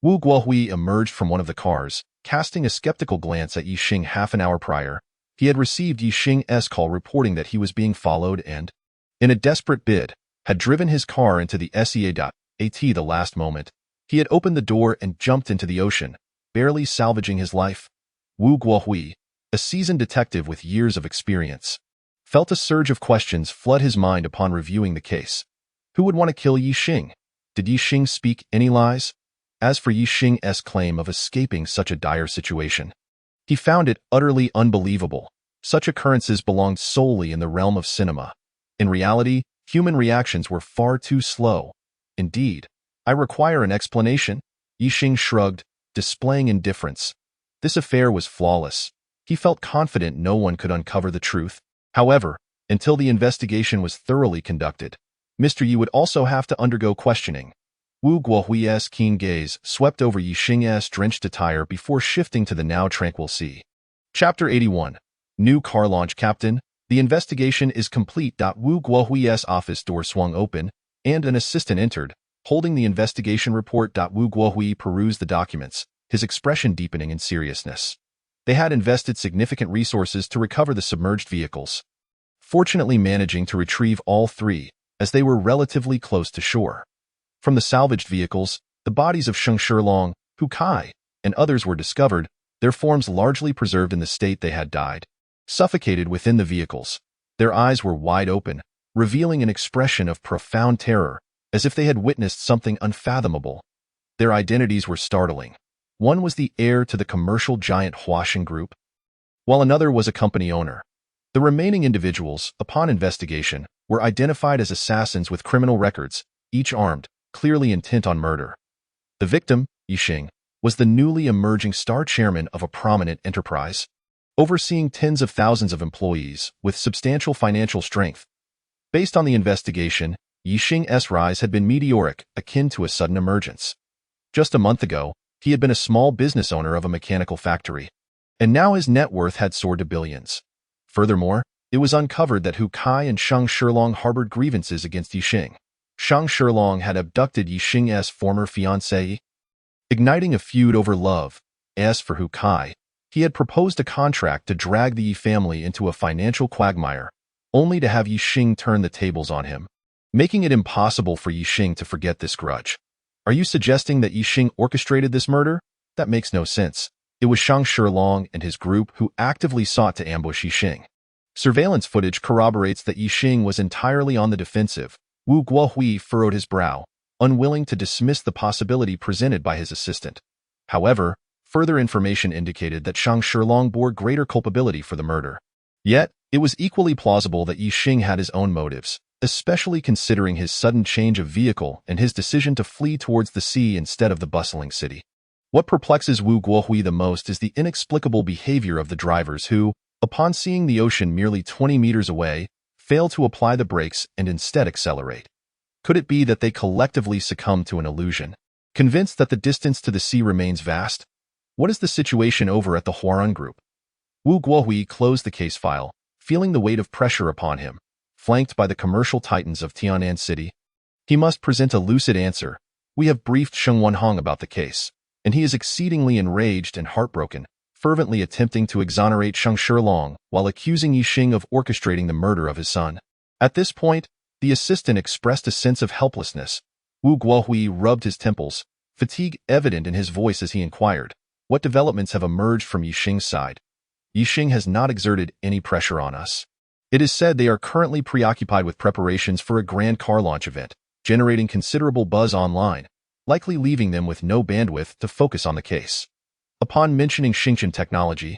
Wu Guohui emerged from one of the cars, casting a skeptical glance at Ye Xing. Half an hour prior, he had received Ye Xing's call reporting that he was being followed and, in a desperate bid, had driven his car into the sea.at. The last moment, he had opened the door and jumped into the ocean, barely salvaging his life. Wu Guohui, a seasoned detective with years of experience, felt a surge of questions flood his mind upon reviewing the case. Who would want to kill Ye Xing? Did Ye Xing speak any lies? As for Ye Xing's claim of escaping such a dire situation, he found it utterly unbelievable. Such occurrences belonged solely in the realm of cinema. In reality, human reactions were far too slow. Indeed, I require an explanation. Ye Xing shrugged, displaying indifference. This affair was flawless. He felt confident no one could uncover the truth. However, until the investigation was thoroughly conducted, Mr. Yi would also have to undergo questioning. Wu Guohui's keen gaze swept over Ye Xing's drenched attire before shifting to the now tranquil sea. Chapter 81. New car launch. Captain, the investigation is complete. Wu Guohui's office door swung open, and an assistant entered, holding the investigation report. Wu Guohui perused the documents, his expression deepening in seriousness. They had invested significant resources to recover the submerged vehicles, fortunately managing to retrieve all three, as they were relatively close to shore. From the salvaged vehicles, the bodies of Sheng Shilong, Kai, and others were discovered, their forms largely preserved in the state they had died. Suffocated within the vehicles, their eyes were wide open, revealing an expression of profound terror, as if they had witnessed something unfathomable. Their identities were startling. One was the heir to the commercial giant Huaxing Group, while another was a company owner. The remaining individuals, upon investigation, were identified as assassins with criminal records, each armed, clearly intent on murder. The victim, Ye Xing, was the newly emerging star chairman of a prominent enterprise, overseeing tens of thousands of employees with substantial financial strength. Based on the investigation, Ye Xing's rise had been meteoric, akin to a sudden emergence. Just a month ago, he had been a small business owner of a mechanical factory, and now his net worth had soared to billions. Furthermore, it was uncovered that Kai and Sheng Shilong harbored grievances against Ye Xing. Sheng Shilong had abducted Ye Xing's former fiancée, igniting a feud over love. As for Kai, he had proposed a contract to drag the Yi family into a financial quagmire, only to have Ye Xing turn the tables on him, making it impossible for Ye Xing to forget this grudge. Are you suggesting that Ye Xing orchestrated this murder? That makes no sense. It was Sheng Shilong and his group who actively sought to ambush Ye Xing. Surveillance footage corroborates that Ye Xing was entirely on the defensive. Wu Guohui furrowed his brow, unwilling to dismiss the possibility presented by his assistant. However, further information indicated that Sheng Shilong bore greater culpability for the murder. Yet, it was equally plausible that Ye Xing had his own motives, especially considering his sudden change of vehicle and his decision to flee towards the sea instead of the bustling city. What perplexes Wu Guohui the most is the inexplicable behavior of the drivers who, upon seeing the ocean merely 20 meters away, fail to apply the brakes and instead accelerate. Could it be that they collectively succumb to an illusion, convinced that the distance to the sea remains vast? What is the situation over at the Huarun Group? Wu Guohui closed the case file, feeling the weight of pressure upon him. Flanked by the commercial titans of Tianan City, he must present a lucid answer. We have briefed Sheng Wenhong about the case, and he is exceedingly enraged and heartbroken, fervently attempting to exonerate Sheng Shilong while accusing Ye Xing of orchestrating the murder of his son. At this point, the assistant expressed a sense of helplessness. Wu Guohui rubbed his temples, fatigue evident in his voice as he inquired, "What developments have emerged from Ye Xing's side?" Ye Xing has not exerted any pressure on us. It is said they are currently preoccupied with preparations for a grand car launch event. generating considerable buzz online, likely leaving them with no bandwidth to focus on the case. Upon mentioning Xingchen technology,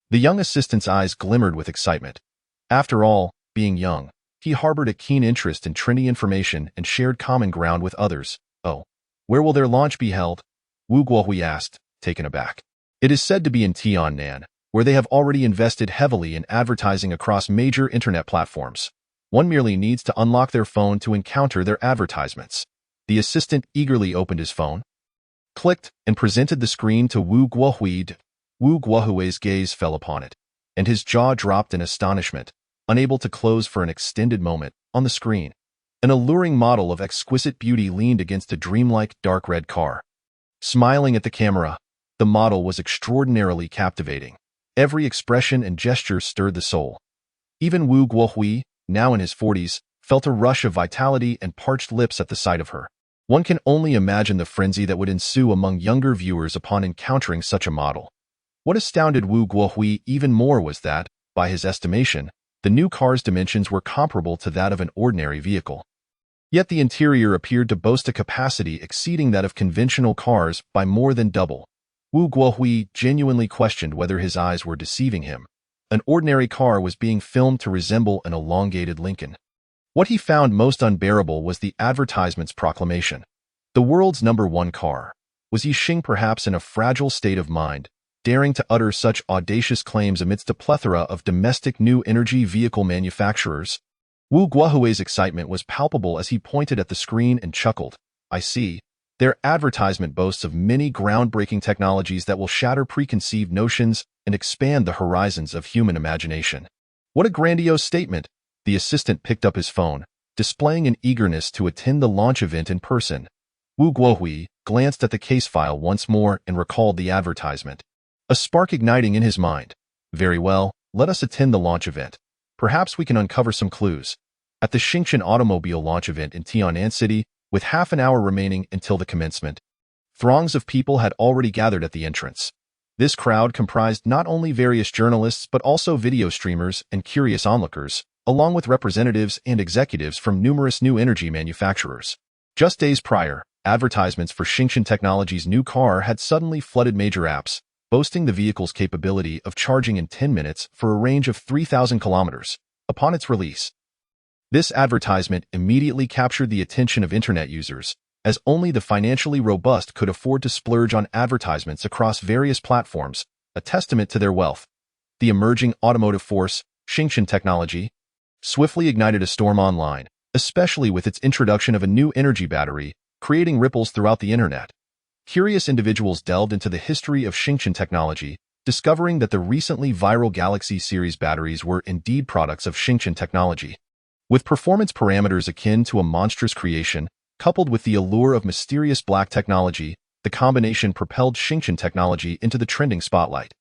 the young assistant's eyes glimmered with excitement. After all, being young, he harbored a keen interest in trendy information and shared common ground with others. Oh, where will their launch be held? Wu Guohui asked, taken aback. It is said to be in Tiannan, where they have already invested heavily in advertising across major internet platforms. One merely needs to unlock their phone to encounter their advertisements. The assistant eagerly opened his phone, clicked, and presented the screen to Wu Guohui. Wu Guohui's gaze fell upon it, and his jaw dropped in astonishment, unable to close for an extended moment. On the screen, an alluring model of exquisite beauty leaned against a dreamlike dark red car. Smiling at the camera, the model was extraordinarily captivating. Every expression and gesture stirred the soul. Even Wu Guohui, now in his 40s, felt a rush of vitality and parched lips at the sight of her. One can only imagine the frenzy that would ensue among younger viewers upon encountering such a model. What astounded Wu Guohui even more was that, by his estimation, the new car's dimensions were comparable to that of an ordinary vehicle. Yet the interior appeared to boast a capacity exceeding that of conventional cars by more than double. Wu Guohui genuinely questioned whether his eyes were deceiving him. An ordinary car was being filmed to resemble an elongated Lincoln. What he found most unbearable was the advertisement's proclamation. The world's #1 car. Was Ye Xing perhaps in a fragile state of mind, daring to utter such audacious claims amidst a plethora of domestic new energy vehicle manufacturers? Wu Guohui's excitement was palpable as he pointed at the screen and chuckled. I see. Their advertisement boasts of many groundbreaking technologies that will shatter preconceived notions and expand the horizons of human imagination. What a grandiose statement! The assistant picked up his phone, displaying an eagerness to attend the launch event in person. Wu Guohui glanced at the case file once more and recalled the advertisement, a spark igniting in his mind. Very well, let us attend the launch event. Perhaps we can uncover some clues. At the Xingchen automobile launch event in Tiannan City, with half an hour remaining until the commencement, throngs of people had already gathered at the entrance. This crowd comprised not only various journalists but also video streamers and curious onlookers, along with representatives and executives from numerous new energy manufacturers. Just days prior, advertisements for Xingchen Technology's new car had suddenly flooded major apps, boasting the vehicle's capability of charging in 10 minutes for a range of 3,000 kilometers. Upon its release, this advertisement immediately captured the attention of internet users, as only the financially robust could afford to splurge on advertisements across various platforms, a testament to their wealth. The emerging automotive force, Xingchen Technology, swiftly ignited a storm online, especially with its introduction of a new energy battery, creating ripples throughout the internet. Curious individuals delved into the history of Xingchen Technology, discovering that the recently viral Galaxy series batteries were indeed products of Xingchen Technology. With performance parameters akin to a monstrous creation, coupled with the allure of mysterious black technology, the combination propelled Xingchen Technology into the trending spotlight.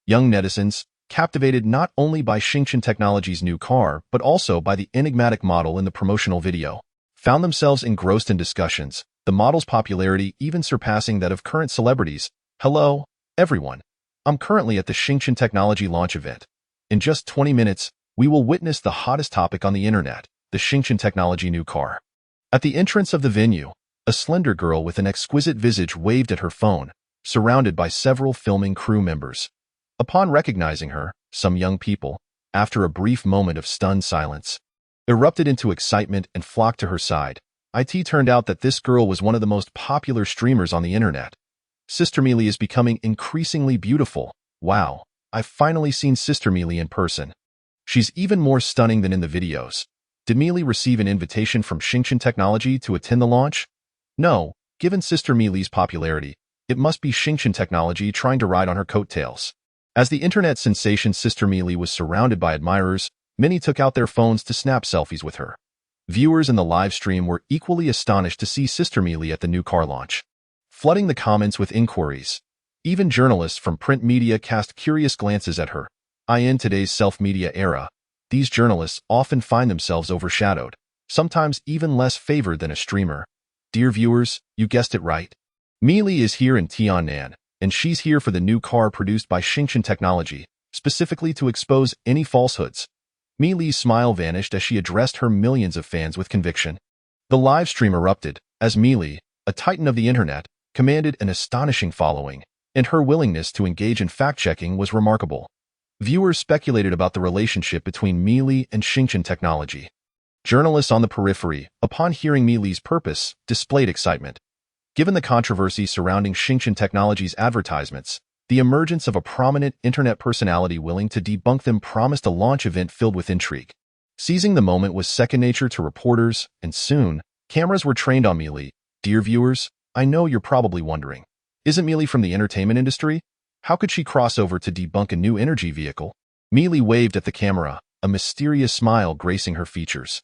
Young netizens, captivated not only by Xingchen Technology's new car but also by the enigmatic model in the promotional video, found themselves engrossed in discussions, the model's popularity even surpassing that of current celebrities. Hello, everyone. I'm currently at the Xingchen Technology launch event. In just 20 minutes, we will witness the hottest topic on the internet, the Xingchen Technology new car. At the entrance of the venue, a slender girl with an exquisite visage waved at her phone, surrounded by several filming crew members. Upon recognizing her, some young people, after a brief moment of stunned silence, erupted into excitement and flocked to her side. It turned out that this girl was one of the most popular streamers on the internet. Sister Meili is becoming increasingly beautiful. Wow, I've finally seen Sister Meili in person. She's even more stunning than in the videos. Did Meili receive an invitation from Xingchen Technology to attend the launch? No, given Sister Meili's popularity, it must be Xingchen Technology trying to ride on her coattails. As the internet sensation Sister Meili was surrounded by admirers, many took out their phones to snap selfies with her. Viewers in the live stream were equally astonished to see Sister Meili at the new car launch, flooding the comments with inquiries. Even journalists from print media cast curious glances at her. In today's self-media era, these journalists often find themselves overshadowed, sometimes even less favored than a streamer. Dear viewers, you guessed it right. Meili is here in Tiannan, and she's here for the new car produced by Xingchen Technology, specifically to expose any falsehoods. Meili's smile vanished as she addressed her millions of fans with conviction. The live stream erupted as Meili, a titan of the internet, commanded an astonishing following, and her willingness to engage in fact-checking was remarkable. Viewers speculated about the relationship between Meili and Xingchen technology. Journalists on the periphery, upon hearing Meili's purpose, displayed excitement. Given the controversy surrounding Xingchen Technology's advertisements, the emergence of a prominent internet personality willing to debunk them promised a launch event filled with intrigue. Seizing the moment was second nature to reporters, and soon, cameras were trained on Meili. Dear viewers, I know you're probably wondering, isn't Meili from the entertainment industry? How could she cross over to debunk a new energy vehicle? Meili waved at the camera, a mysterious smile gracing her features.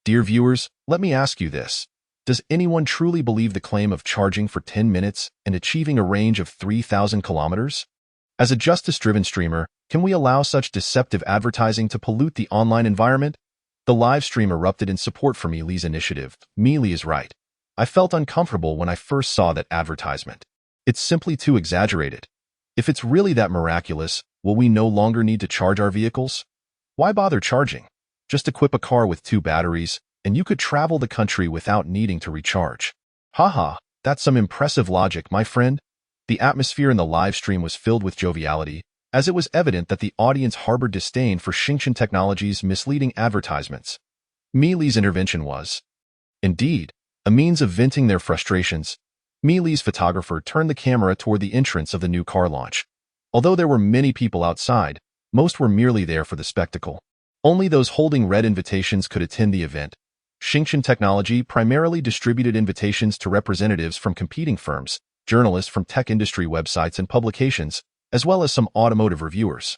Dear viewers, let me ask you this. Does anyone truly believe the claim of charging for 10 minutes and achieving a range of 3,000 kilometers? As a justice-driven streamer, can we allow such deceptive advertising to pollute the online environment? The live stream erupted in support for Meili's initiative. Meili is right. I felt uncomfortable when I first saw that advertisement. It's simply too exaggerated. If it's really that miraculous, will we no longer need to charge our vehicles? Why bother charging? Just equip a car with 2 batteries, and you could travel the country without needing to recharge. Haha, that's some impressive logic, my friend. The atmosphere in the live stream was filled with joviality, as it was evident that the audience harbored disdain for Xingchen Technology's misleading advertisements. Meili's intervention was, indeed, a means of venting their frustrations. Meili's photographer turned the camera toward the entrance of the new car launch. Although there were many people outside, most were merely there for the spectacle. Only those holding red invitations could attend the event. Xingchen Technology primarily distributed invitations to representatives from competing firms, journalists from tech industry websites and publications, as well as some automotive reviewers.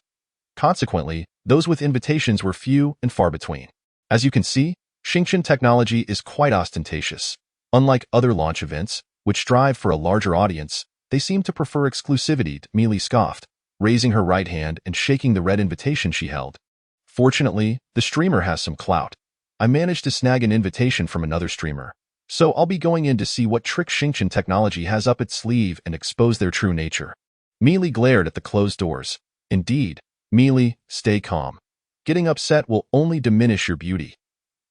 Consequently, those with invitations were few and far between. As you can see, Xingchen Technology is quite ostentatious. Unlike other launch events, which strive for a larger audience, they seem to prefer exclusivity. Meili scoffed, raising her right hand and shaking the red invitation she held. Fortunately, the streamer has some clout. I managed to snag an invitation from another streamer, so I'll be going in to see what trick Xingchen Technology has up its sleeve and expose their true nature. Meili glared at the closed doors. Indeed, Meili, stay calm. Getting upset will only diminish your beauty.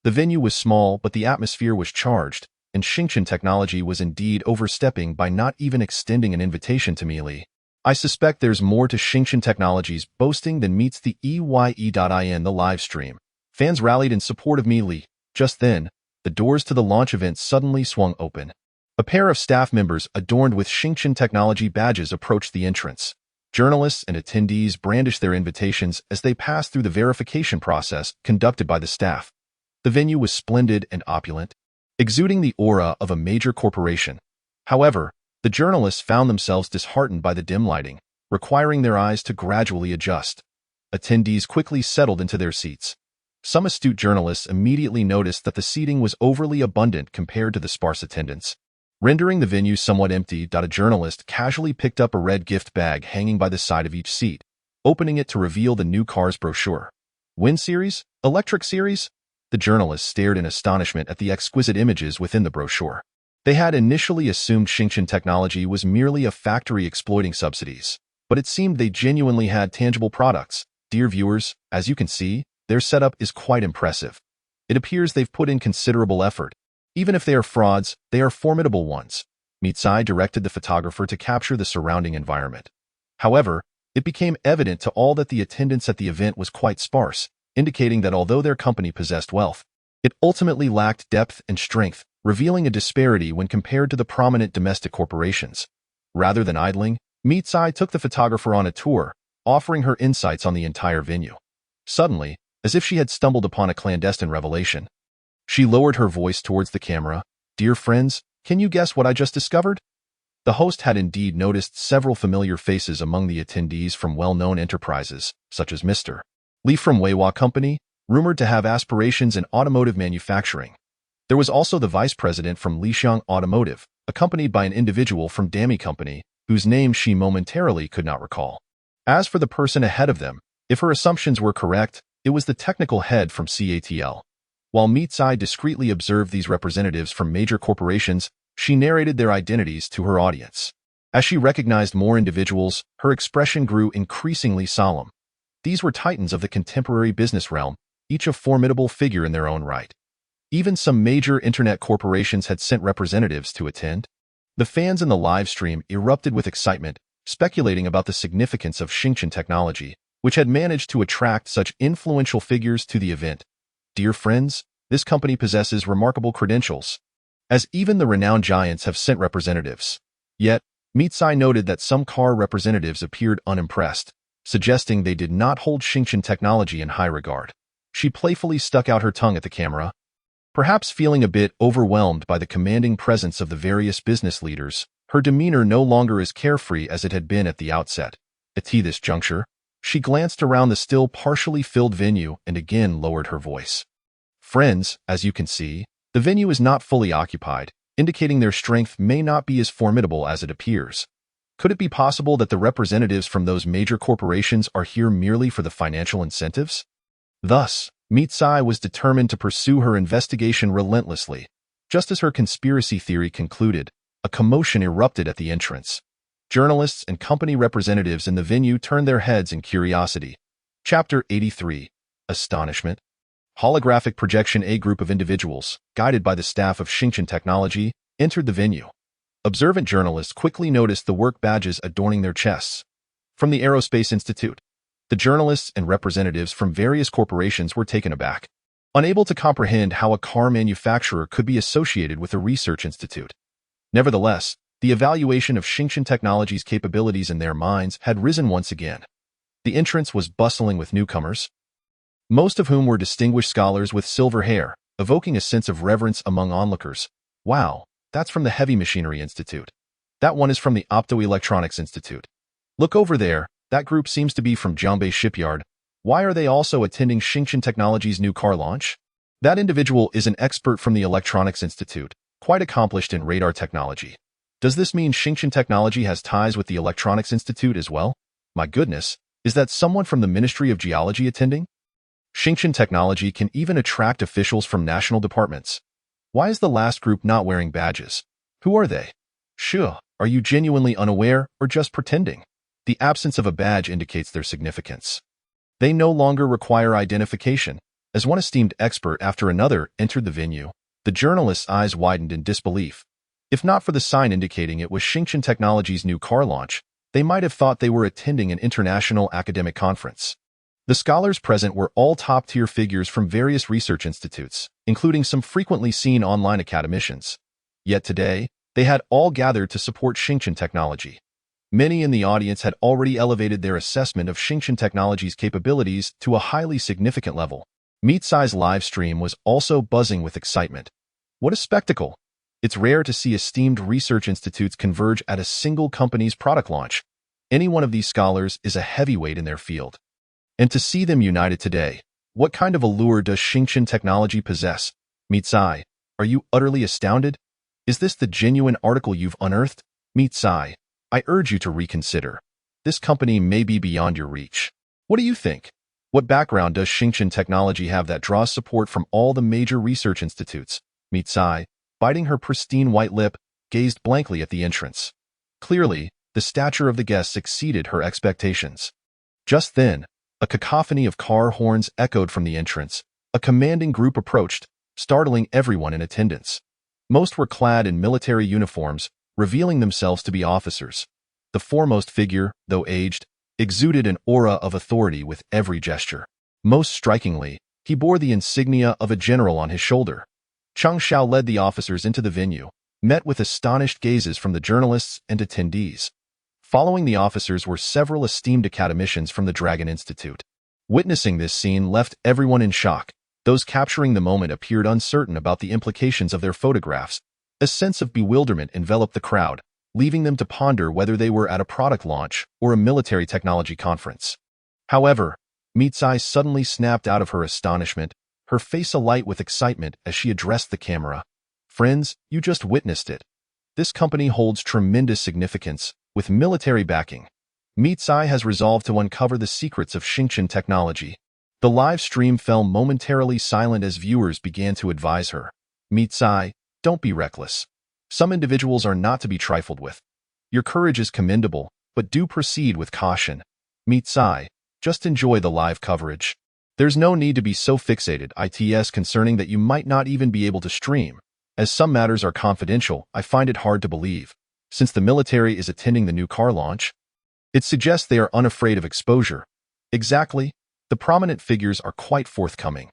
The venue was small, but the atmosphere was charged, and Xingchen Technology was indeed overstepping by not even extending an invitation to Meili. I suspect there's more to Xingchen Technology's boasting than meets the EYE.in. The live stream. Fans rallied in support of Meili. Just then, the doors to the launch event suddenly swung open. A pair of staff members adorned with Xingchen Technology badges approached the entrance. Journalists and attendees brandished their invitations as they passed through the verification process conducted by the staff. The venue was splendid and opulent, exuding the aura of a major corporation. However, the journalists found themselves disheartened by the dim lighting, requiring their eyes to gradually adjust. Attendees quickly settled into their seats. Some astute journalists immediately noticed that the seating was overly abundant compared to the sparse attendance, rendering the venue somewhat empty. A journalist casually picked up a red gift bag hanging by the side of each seat, opening it to reveal the new car's brochure. Wind Series? Electric Series? The journalist stared in astonishment at the exquisite images within the brochure. They had initially assumed Xingchen Technology was merely a factory exploiting subsidies, but it seemed they genuinely had tangible products. Dear viewers, as you can see, their setup is quite impressive. It appears they've put in considerable effort. Even if they are frauds, they are formidable ones. Mitsai directed the photographer to capture the surrounding environment. However, it became evident to all that the attendance at the event was quite sparse, indicating that although their company possessed wealth, it ultimately lacked depth and strength, revealing a disparity when compared to the prominent domestic corporations. Rather than idling, Mitsai took the photographer on a tour, offering her insights on the entire venue. Suddenly, as if she had stumbled upon a clandestine revelation, she lowered her voice towards the camera. Dear friends, can you guess what I just discovered? The host had indeed noticed several familiar faces among the attendees from well-known enterprises, such as Mr. Li from Weiwa Company, rumored to have aspirations in automotive manufacturing. There was also the vice president from Lixiang Automotive, accompanied by an individual from Dami Company, whose name she momentarily could not recall. As for the person ahead of them, if her assumptions were correct, it was the technical head from CATL. While Mitsai discreetly observed these representatives from major corporations, she narrated their identities to her audience. As she recognized more individuals, her expression grew increasingly solemn. These were titans of the contemporary business realm, each a formidable figure in their own right. Even some major internet corporations had sent representatives to attend. The fans in the live stream erupted with excitement, speculating about the significance of Xingchen technology, which had managed to attract such influential figures to the event. Dear friends, this company possesses remarkable credentials, as even the renowned giants have sent representatives. Yet, Mitsai noted that some car representatives appeared unimpressed, suggesting they did not hold Xingchen technology in high regard. She playfully stuck out her tongue at the camera, perhaps feeling a bit overwhelmed by the commanding presence of the various business leaders. Her demeanor no longer as carefree as it had been at the outset. At this juncture, she glanced around the still partially filled venue and again lowered her voice. Friends, as you can see, the venue is not fully occupied, indicating their strength may not be as formidable as it appears. Could it be possible that the representatives from those major corporations are here merely for the financial incentives? Thus, Mitsai was determined to pursue her investigation relentlessly. Just as her conspiracy theory concluded, a commotion erupted at the entrance. Journalists and company representatives in the venue turned their heads in curiosity. Chapter 83. Astonishment. Holographic projection. A group of individuals, guided by the staff of Xingchen Technology, entered the venue. Observant journalists quickly noticed the work badges adorning their chests. From the Aerospace Institute, the journalists and representatives from various corporations were taken aback, unable to comprehend how a car manufacturer could be associated with a research institute. Nevertheless, the evaluation of Xingchen Technology's capabilities in their minds had risen once again. The entrance was bustling with newcomers, most of whom were distinguished scholars with silver hair, evoking a sense of reverence among onlookers. Wow, that's from the Heavy Machinery Institute. That one is from the Optoelectronics Institute. Look over there, that group seems to be from Jiangbei Shipyard. Why are they also attending Xingchen Technology's new car launch? That individual is an expert from the Electronics Institute, quite accomplished in radar technology. Does this mean Xingchen Technology has ties with the Electronics Institute as well? My goodness, is that someone from the Ministry of Geology attending? Xingchen Technology can even attract officials from national departments. Why is the last group not wearing badges? Who are they? Sure, are you genuinely unaware or just pretending? The absence of a badge indicates their significance. They no longer require identification. As one esteemed expert after another entered the venue, the journalist's eyes widened in disbelief. If not for the sign indicating it was Xingchen Technology's new car launch, they might have thought they were attending an international academic conference. The scholars present were all top-tier figures from various research institutes, including some frequently seen online academicians. Yet today, they had all gathered to support Xingchen Technology. Many in the audience had already elevated their assessment of Xingchen Technology's capabilities to a highly significant level. Mitsai's live stream was also buzzing with excitement. What a spectacle! It's rare to see esteemed research institutes converge at a single company's product launch. Any one of these scholars is a heavyweight in their field. And to see them united today, what kind of allure does Xingchen Technology possess? Mitsai, are you utterly astounded? Is this the genuine article you've unearthed? Mitsai, I urge you to reconsider. This company may be beyond your reach. What do you think? What background does Xingchen Technology have that draws support from all the major research institutes? Mitsai, biting her pristine white lip, gazed blankly at the entrance. Clearly, the stature of the guests exceeded her expectations. Just then, a cacophony of car horns echoed from the entrance. A commanding group approached, startling everyone in attendance. Most were clad in military uniforms, revealing themselves to be officers. The foremost figure, though aged, exuded an aura of authority with every gesture. Most strikingly, he bore the insignia of a general on his shoulder. Chang Xiao led the officers into the venue, met with astonished gazes from the journalists and attendees. Following the officers were several esteemed academicians from the Dragon Institute. Witnessing this scene left everyone in shock. Those capturing the moment appeared uncertain about the implications of their photographs. A sense of bewilderment enveloped the crowd, leaving them to ponder whether they were at a product launch or a military technology conference. However, Mitsai suddenly snapped out of her astonishment, her face alight with excitement as she addressed the camera. Friends, you just witnessed it. This company holds tremendous significance, with military backing. Mitsai has resolved to uncover the secrets of Xingchen Technology. The live stream fell momentarily silent as viewers began to advise her. Mitsai, don't be reckless. Some individuals are not to be trifled with. Your courage is commendable, but do proceed with caution. Mitsai, just enjoy the live coverage. There's no need to be so fixated, it's concerning that you might not even be able to stream. As some matters are confidential, I find it hard to believe. Since the military is attending the new car launch, it suggests they are unafraid of exposure. Exactly. The prominent figures are quite forthcoming.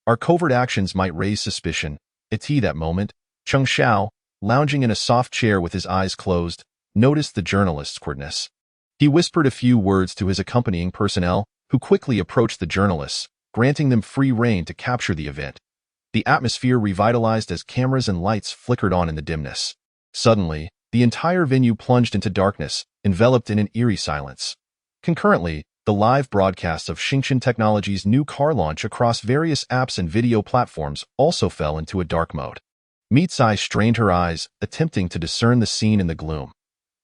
Our covert actions might raise suspicion. At that moment, Cheng Xiao, lounging in a soft chair with his eyes closed, noticed the journalist's queerness. He whispered a few words to his accompanying personnel, who quickly approached the journalists, granting them free rein to capture the event. The atmosphere revitalized as cameras and lights flickered on in the dimness. Suddenly, the entire venue plunged into darkness, enveloped in an eerie silence. Concurrently, the live broadcasts of Xingchen Technology's new car launch across various apps and video platforms also fell into a dark mode. Mitsai strained her eyes, attempting to discern the scene in the gloom.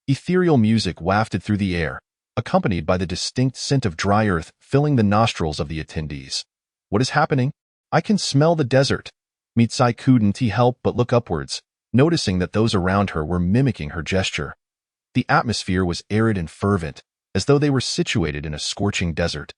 Ethereal music wafted through the air, accompanied by the distinct scent of dry earth filling the nostrils of the attendees. What is happening? I can smell the desert. Mitsai couldn't help but look upwards, noticing that those around her were mimicking her gesture. The atmosphere was arid and fervent, as though they were situated in a scorching desert.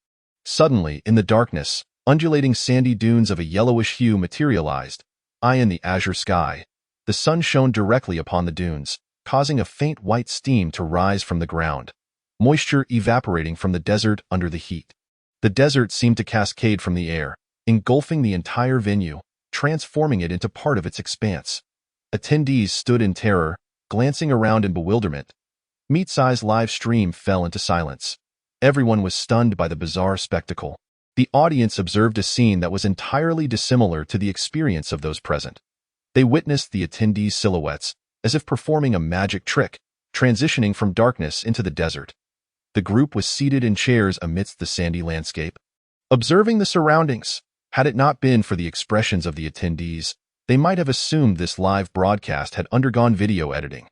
Suddenly, in the darkness, undulating sandy dunes of a yellowish hue materialized, high in the azure sky. The sun shone directly upon the dunes, causing a faint white steam to rise from the ground, moisture evaporating from the desert under the heat. The desert seemed to cascade from the air, engulfing the entire venue, transforming it into part of its expanse. Attendees stood in terror, glancing around in bewilderment. Mitsai's live stream fell into silence. Everyone was stunned by the bizarre spectacle. The audience observed a scene that was entirely dissimilar to the experience of those present. They witnessed the attendees' silhouettes, as if performing a magic trick, transitioning from darkness into the desert. The group was seated in chairs amidst the sandy landscape, observing the surroundings. Had it not been for the expressions of the attendees, they might have assumed this live broadcast had undergone video editing.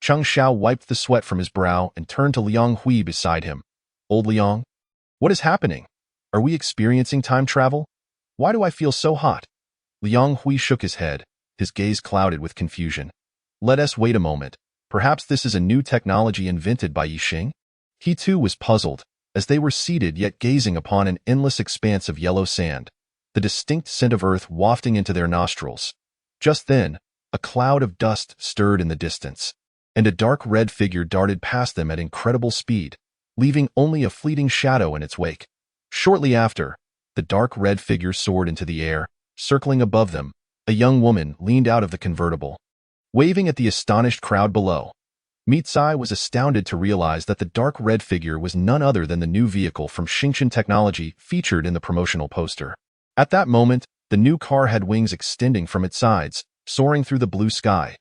Cheng Xiao wiped the sweat from his brow and turned to Liang Hui beside him. Old Liang? What is happening? Are we experiencing time travel? Why do I feel so hot? Liang Hui shook his head, his gaze clouded with confusion. Let us wait a moment. Perhaps this is a new technology invented by Ye Xing? He too was puzzled, as they were seated yet gazing upon an endless expanse of yellow sand, the distinct scent of earth wafting into their nostrils. Just then, a cloud of dust stirred in the distance, and a dark red figure darted past them at incredible speed, leaving only a fleeting shadow in its wake. Shortly after, the dark red figure soared into the air, circling above them. A young woman leaned out of the convertible, waving at the astonished crowd below. Mitsai was astounded to realize that the dark red figure was none other than the new vehicle from Xingchen Technology featured in the promotional poster. At that moment, the new car had wings extending from its sides, soaring through the blue sky.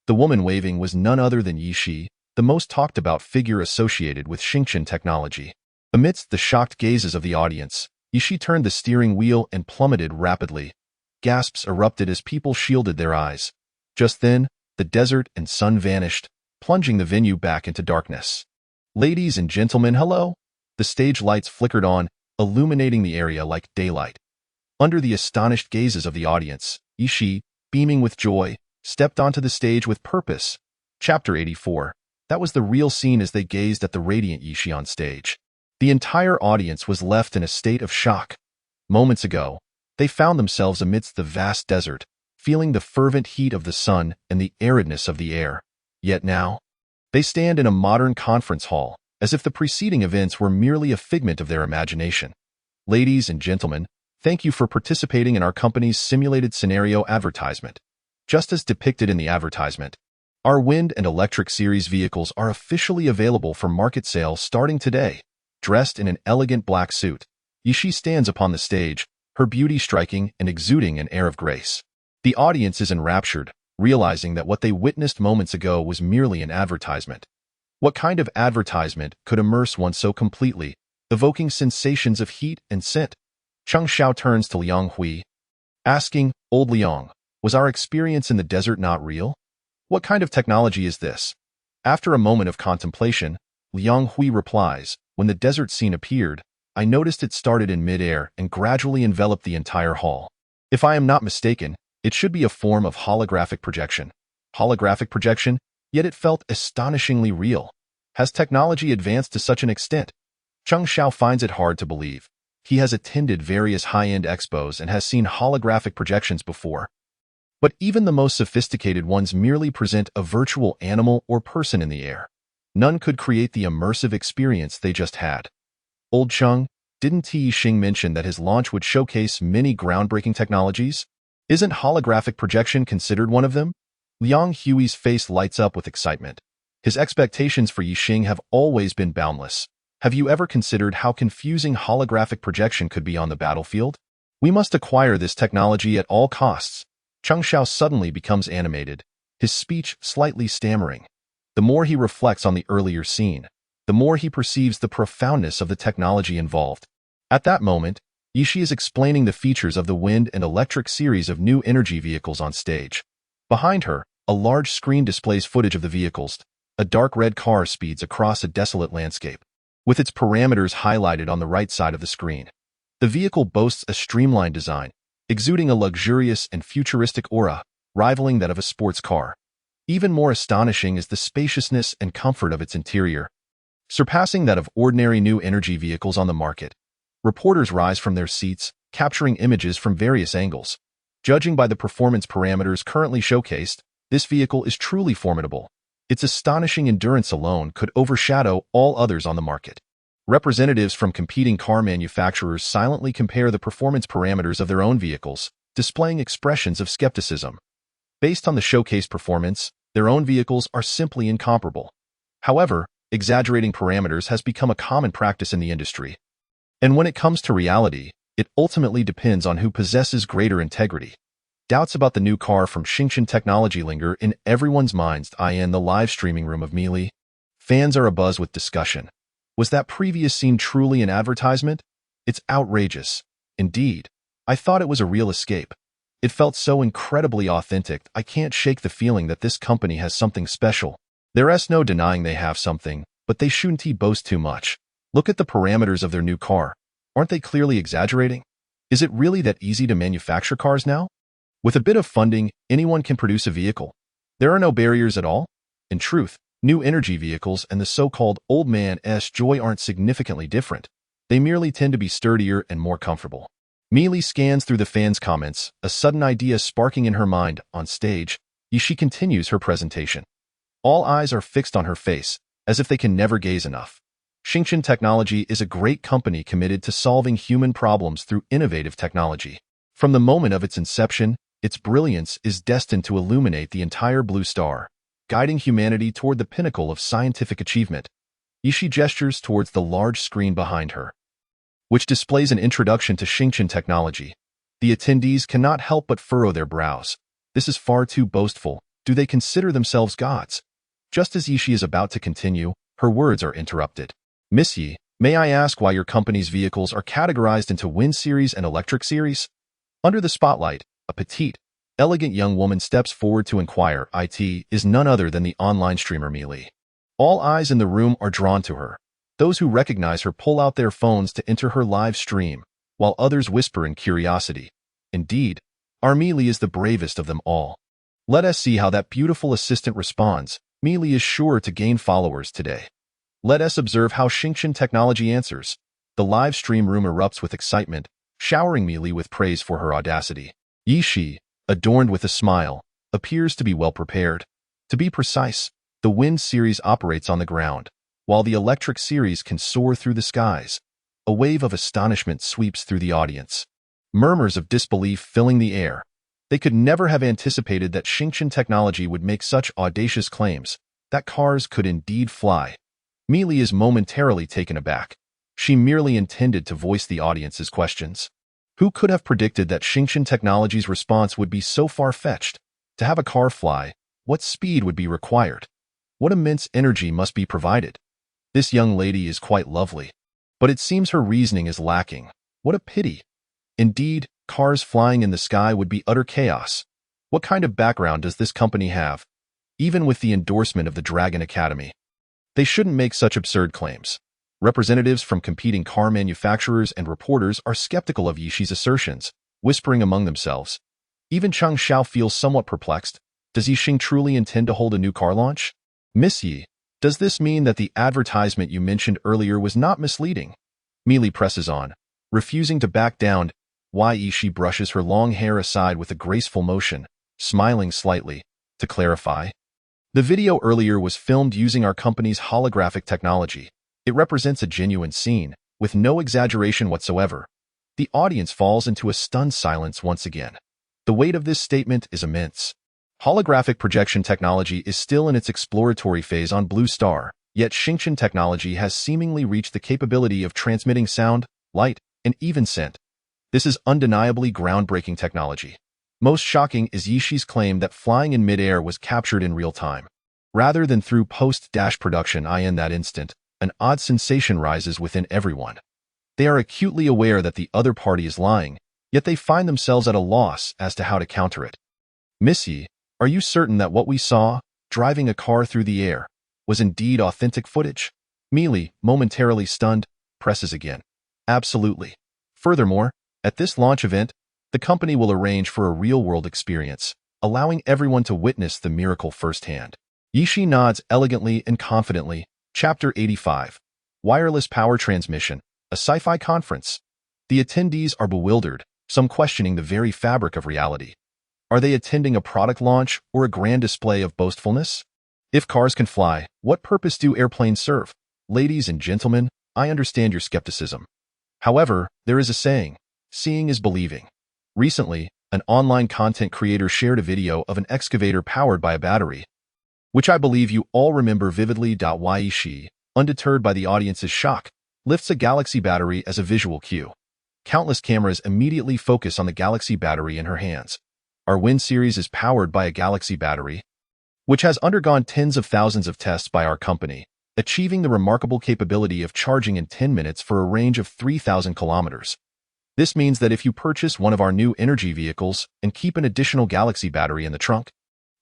The woman waving was none other than Ye Xing, the most talked-about figure associated with Xingchen Technology. Amidst the shocked gazes of the audience, Ye Xing turned the steering wheel and plummeted rapidly. Gasps erupted as people shielded their eyes. Just then, the desert and sun vanished, plunging the venue back into darkness. Ladies and gentlemen, hello! The stage lights flickered on, illuminating the area like daylight. Under the astonished gazes of the audience, Ye Xing, beaming with joy, stepped onto the stage with purpose. Chapter 84. That was the real scene as they gazed at the radiant Ye Xing on stage. The entire audience was left in a state of shock. Moments ago, they found themselves amidst the vast desert, feeling the fervent heat of the sun and the aridness of the air. Yet now, they stand in a modern conference hall, as if the preceding events were merely a figment of their imagination. Ladies and gentlemen, thank you for participating in our company's simulated scenario advertisement. Just as depicted in the advertisement, our wind and electric series vehicles are officially available for market sale starting today. Dressed in an elegant black suit, Ye Xing stands upon the stage, her beauty striking and exuding an air of grace. The audience is enraptured, realizing that what they witnessed moments ago was merely an advertisement. What kind of advertisement could immerse one so completely, evoking sensations of heat and scent? Cheng Xiao turns to Liang Hui, asking, Old Liang, was our experience in the desert not real? What kind of technology is this? After a moment of contemplation, Liang Hui replies, when the desert scene appeared, I noticed it started in mid-air and gradually enveloped the entire hall. If I am not mistaken, it should be a form of holographic projection. Holographic projection, yet it felt astonishingly real. Has technology advanced to such an extent? Cheng Xiao finds it hard to believe. He has attended various high-end expos and has seen holographic projections before. But even the most sophisticated ones merely present a virtual animal or person in the air. None could create the immersive experience they just had. Old Chung, didn't Ye Xing mention that his launch would showcase many groundbreaking technologies? Isn't holographic projection considered one of them? Liang Hui's face lights up with excitement. His expectations for Ye Xing have always been boundless. Have you ever considered how confusing holographic projection could be on the battlefield? We must acquire this technology at all costs. Cheng Xiao suddenly becomes animated, his speech slightly stammering. The more he reflects on the earlier scene, the more he perceives the profoundness of the technology involved. At that moment, Ye Xing is explaining the features of the wind and electric series of new energy vehicles on stage. Behind her, a large screen displays footage of the vehicles. A dark red car speeds across a desolate landscape, with its parameters highlighted on the right side of the screen. The vehicle boasts a streamlined design, exuding a luxurious and futuristic aura, rivaling that of a sports car. Even more astonishing is the spaciousness and comfort of its interior, surpassing that of ordinary new energy vehicles on the market. Reporters rise from their seats, capturing images from various angles. Judging by the performance parameters currently showcased, this vehicle is truly formidable. Its astonishing endurance alone could overshadow all others on the market. Representatives from competing car manufacturers silently compare the performance parameters of their own vehicles, displaying expressions of skepticism. Based on the showcase performance, their own vehicles are simply incomparable. However, exaggerating parameters has become a common practice in the industry. And when it comes to reality, it ultimately depends on who possesses greater integrity. Doubts about the new car from Xingchen Technology linger in everyone's minds. In the live streaming room of Meili, fans are abuzz with discussion. Was that previous scene truly an advertisement? It's outrageous. Indeed, I thought it was a real escape. It felt so incredibly authentic. I can't shake the feeling that this company has something special. There's no denying they have something, but they shouldn't boast too much. Look at the parameters of their new car. Aren't they clearly exaggerating? Is it really that easy to manufacture cars now? With a bit of funding, anyone can produce a vehicle. There are no barriers at all. In truth, new energy vehicles and the so-called old man's joy aren't significantly different. They merely tend to be sturdier and more comfortable. Meili scans through the fans' comments, a sudden idea sparking in her mind. On stage, Ye Xing continues her presentation. All eyes are fixed on her face, as if they can never gaze enough. Xingchen Technology is a great company committed to solving human problems through innovative technology. From the moment of its inception, its brilliance is destined to illuminate the entire blue star, guiding humanity toward the pinnacle of scientific achievement. Ye Xing gestures towards the large screen behind her, which displays an introduction to Xingchen Technology. The attendees cannot help but furrow their brows. This is far too boastful. Do they consider themselves gods? Just as Ye Xing is about to continue, her words are interrupted. Miss Ye, may I ask why your company's vehicles are categorized into wind series and electric series? Under the spotlight, a petite, elegant young woman steps forward to inquire. It is none other than the online streamer Meili. All eyes in the room are drawn to her. Those who recognize her pull out their phones to enter her live stream, while others whisper in curiosity. Indeed, our Meili is the bravest of them all. Let us see how that beautiful assistant responds. Meili is sure to gain followers today. Let us observe how Xingchen Technology answers. The live stream room erupts with excitement, showering Meili with praise for her audacity. Ye Xing, adorned with a smile, appears to be well prepared. To be precise, the wind series operates on the ground, while the electric series can soar through the skies. A wave of astonishment sweeps through the audience. Murmurs of disbelief filling the air. They could never have anticipated that Xingchen Technology would make such audacious claims, that cars could indeed fly. Meili is momentarily taken aback. She merely intended to voice the audience's questions. Who could have predicted that Xingchen Technology's response would be so far-fetched? To have a car fly, what speed would be required? What immense energy must be provided? This young lady is quite lovely, but it seems her reasoning is lacking. What a pity. Indeed, cars flying in the sky would be utter chaos. What kind of background does this company have? Even with the endorsement of the Dragon Academy, they shouldn't make such absurd claims. Representatives from competing car manufacturers and reporters are skeptical of Ye Xing's assertions, whispering among themselves. Even Cheng Xiao feels somewhat perplexed. Does Ye Xing truly intend to hold a new car launch? Miss Ye, does this mean that the advertisement you mentioned earlier was not misleading? Meili presses on, Refusing to back down, Ye Xing brushes her long hair aside with a graceful motion, smiling slightly. To clarify, the video earlier was filmed using our company's holographic technology. It represents a genuine scene, with no exaggeration whatsoever. The audience falls into a stunned silence once again. The weight of this statement is immense. Holographic projection technology is still in its exploratory phase on Blue Star, yet Xingchen technology has seemingly reached the capability of transmitting sound, light, and even scent. This is undeniably groundbreaking technology. Most shocking is Ye Xing's claim that flying in midair was captured in real time. Rather than through post-production in that instant, an odd sensation rises within everyone. They are acutely aware that the other party is lying, yet they find themselves at a loss as to how to counter it. Miss Ye, are you certain that what we saw, driving a car through the air, was indeed authentic footage? Mealy, momentarily stunned, presses again. Absolutely. Furthermore, at this launch event, the company will arrange for a real-world experience, allowing everyone to witness the miracle firsthand. Ye Xing nods elegantly and confidently. Chapter 85. Wireless Power Transmission, a sci-fi conference. The attendees are bewildered, some questioning the very fabric of reality. Are they attending a product launch or a grand display of boastfulness? If cars can fly, what purpose do airplanes serve? Ladies and gentlemen, I understand your skepticism. However, there is a saying, seeing is believing. Recently, an online content creator shared a video of an excavator powered by a battery, which I believe you all remember vividly. Ye Xing, undeterred by the audience's shock, lifts a Galaxy battery as a visual cue. Countless cameras immediately focus on the Galaxy battery in her hands. Our Wind series is powered by a Galaxy battery, which has undergone tens of thousands of tests by our company, achieving the remarkable capability of charging in 10 minutes for a range of 3,000 kilometers. This means that if you purchase one of our new energy vehicles and keep an additional Galaxy battery in the trunk,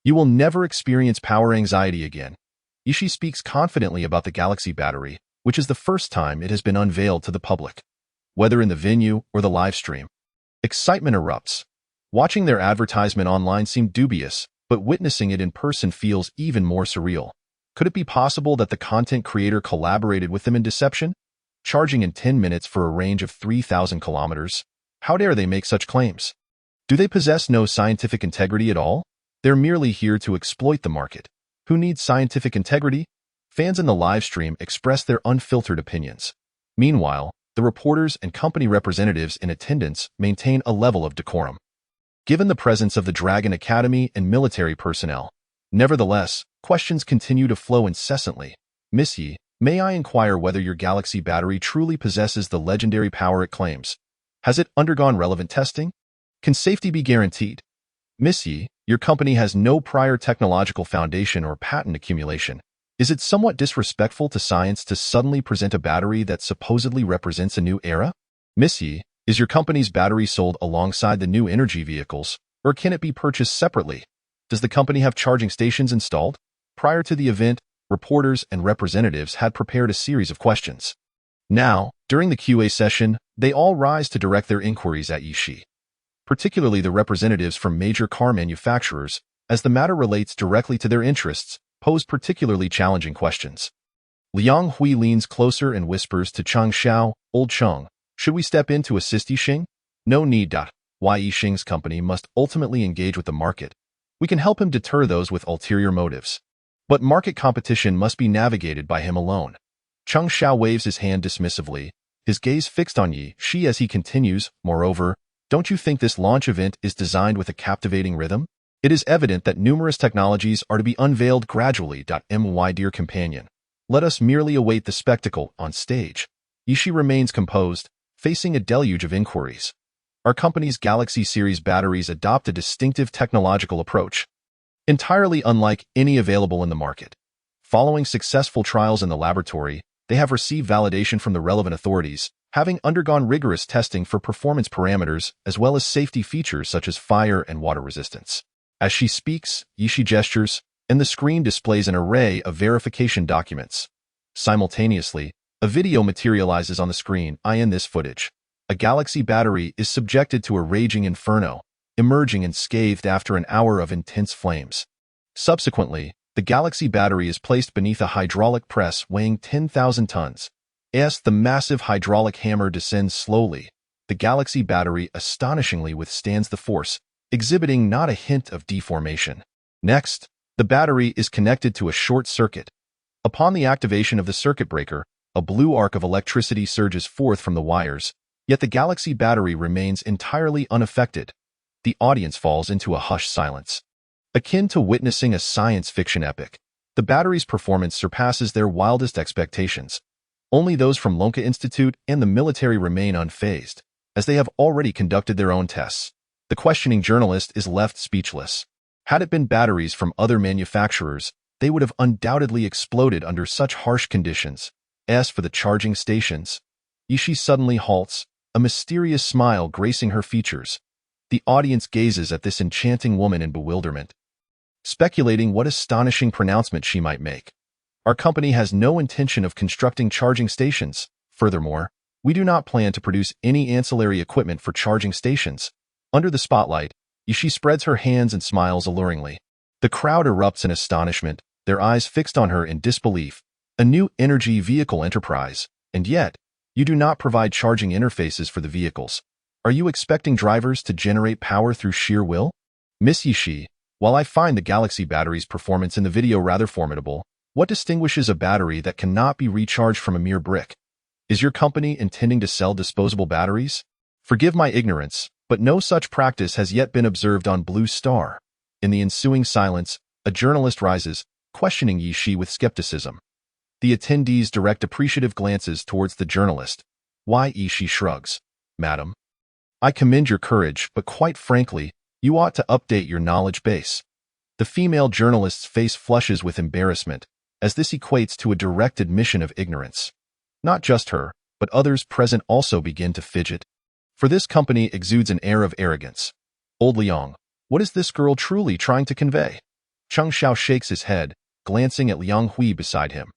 you will never experience power anxiety again. Ye Xing speaks confidently about the Galaxy battery, which is the first time it has been unveiled to the public. Whether in the venue or the live stream, excitement erupts. Watching their advertisement online seemed dubious, but witnessing it in person feels even more surreal. Could it be possible that the content creator collaborated with them in deception? Charging in 10 minutes for a range of 3,000 kilometers? How dare they make such claims? Do they possess no scientific integrity at all? They're merely here to exploit the market. Who needs scientific integrity? Fans in the live stream express their unfiltered opinions. Meanwhile, the reporters and company representatives in attendance maintain a level of decorum, given the presence of the Dragon Academy and military personnel. Nevertheless, questions continue to flow incessantly. Miss Ye, may I inquire whether your Galaxy battery truly possesses the legendary power it claims? Has it undergone relevant testing? Can safety be guaranteed? Miss Ye, your company has no prior technological foundation or patent accumulation. Is it somewhat disrespectful to science to suddenly present a battery that supposedly represents a new era? Miss Ye, is your company's battery sold alongside the new energy vehicles, or can it be purchased separately? Does the company have charging stations installed? Prior to the event, reporters and representatives had prepared a series of questions. Now, during the QA session, they all rise to direct their inquiries at Ye Xing, particularly the representatives from major car manufacturers, as the matter relates directly to their interests, pose particularly challenging questions. Liang Hui leans closer and whispers to Chang Xiao, "Old Cheng, should we step in to assist Ye Xing?" No need. Ye Xing's company must ultimately engage with the market. We can help him deter those with ulterior motives. But market competition must be navigated by him alone. Cheng Xiao waves his hand dismissively, his gaze fixed on Ye Xing as he continues, moreover, don't you think this launch event is designed with a captivating rhythm? It is evident that numerous technologies are to be unveiled gradually. My dear companion, let us merely await the spectacle on stage. Ye Xing remains composed, facing a deluge of inquiries. Our company's Galaxy series batteries adopt a distinctive technological approach, entirely unlike any available in the market. Following successful trials in the laboratory, they have received validation from the relevant authorities, having undergone rigorous testing for performance parameters as well as safety features such as fire and water resistance. As she speaks, Ye Xing gestures, and the screen displays an array of verification documents. Simultaneously, a video materializes on the screen. In this footage, a Galaxy battery is subjected to a raging inferno, emerging unscathed after an hour of intense flames. Subsequently, the Galaxy battery is placed beneath a hydraulic press weighing 10,000 tons. The massive hydraulic hammer descends slowly, The Galaxy battery astonishingly withstands the force, exhibiting not a hint of deformation. Next, the battery is connected to a short circuit. Upon the activation of the circuit breaker, a blue arc of electricity surges forth from the wires, yet the Galaxy battery remains entirely unaffected. The audience falls into a hushed silence. Akin to witnessing a science fiction epic, the battery's performance surpasses their wildest expectations. Only those from Longguo Institute and the military remain unfazed, as they have already conducted their own tests. The questioning journalist is left speechless. Had it been batteries from other manufacturers, they would have undoubtedly exploded under such harsh conditions. As for the charging stations, Ye Xing suddenly halts, a mysterious smile gracing her features. The audience gazes at this enchanting woman in bewilderment, speculating what astonishing pronouncement she might make. Our company has no intention of constructing charging stations. Furthermore, we do not plan to produce any ancillary equipment for charging stations. Under the spotlight, Ye Xing spreads her hands and smiles alluringly. The crowd erupts in astonishment, their eyes fixed on her in disbelief. A new energy vehicle enterprise, and yet, you do not provide charging interfaces for the vehicles. Are you expecting drivers to generate power through sheer will? Miss Ye Xing, while I find the Galaxy battery's performance in the video rather formidable, what distinguishes a battery that cannot be recharged from a mere brick? Is your company intending to sell disposable batteries? Forgive my ignorance, but no such practice has yet been observed on Blue Star. In the ensuing silence, a journalist rises, questioning Ye Xing with skepticism. The attendees direct appreciative glances towards the journalist. Why? Ye Xing shrugs. Madam, I commend your courage, but quite frankly, you ought to update your knowledge base. The female journalist's face flushes with embarrassment, as this equates to a direct admission of ignorance. Not just her, but others present also begin to fidget. For this company exudes an air of arrogance. Old Liang, what is this girl truly trying to convey? Cheng Xiao shakes his head, glancing at Liang Hui beside him.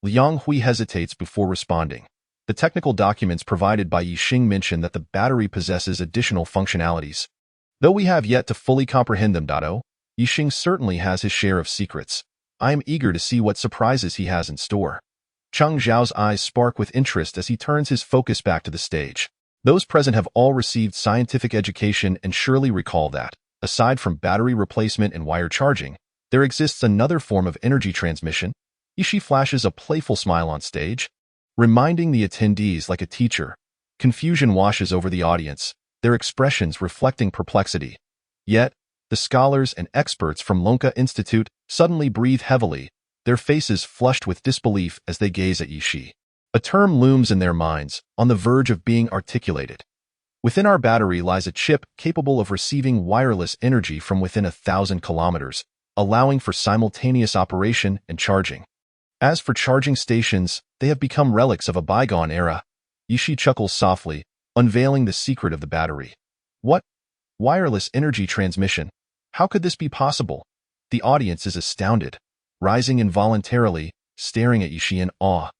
Liang Hui hesitates before responding. The technical documents provided by Ye Xing mention that the battery possesses additional functionalities. Though we have yet to fully comprehend them, Ye Xing certainly has his share of secrets. I am eager to see what surprises he has in store. Cheng Xiao's eyes spark with interest as he turns his focus back to the stage. Those present have all received scientific education and surely recall that, aside from battery replacement and wire charging, there exists another form of energy transmission. Ye Xing flashes a playful smile on stage, reminding the attendees like a teacher. Confusion washes over the audience, their expressions reflecting perplexity. Yet, the scholars and experts from Longguo Institute suddenly breathe heavily, their faces flushed with disbelief as they gaze at Ye Xing. A term looms in their minds, on the verge of being articulated. Within our battery lies a chip capable of receiving wireless energy from within 1,000 kilometers, allowing for simultaneous operation and charging. As for charging stations, they have become relics of a bygone era. Ye Xing chuckles softly, unveiling the secret of the battery. What? Wireless energy transmission? How could this be possible? The audience is astounded, rising involuntarily, staring at Ye Xing in awe.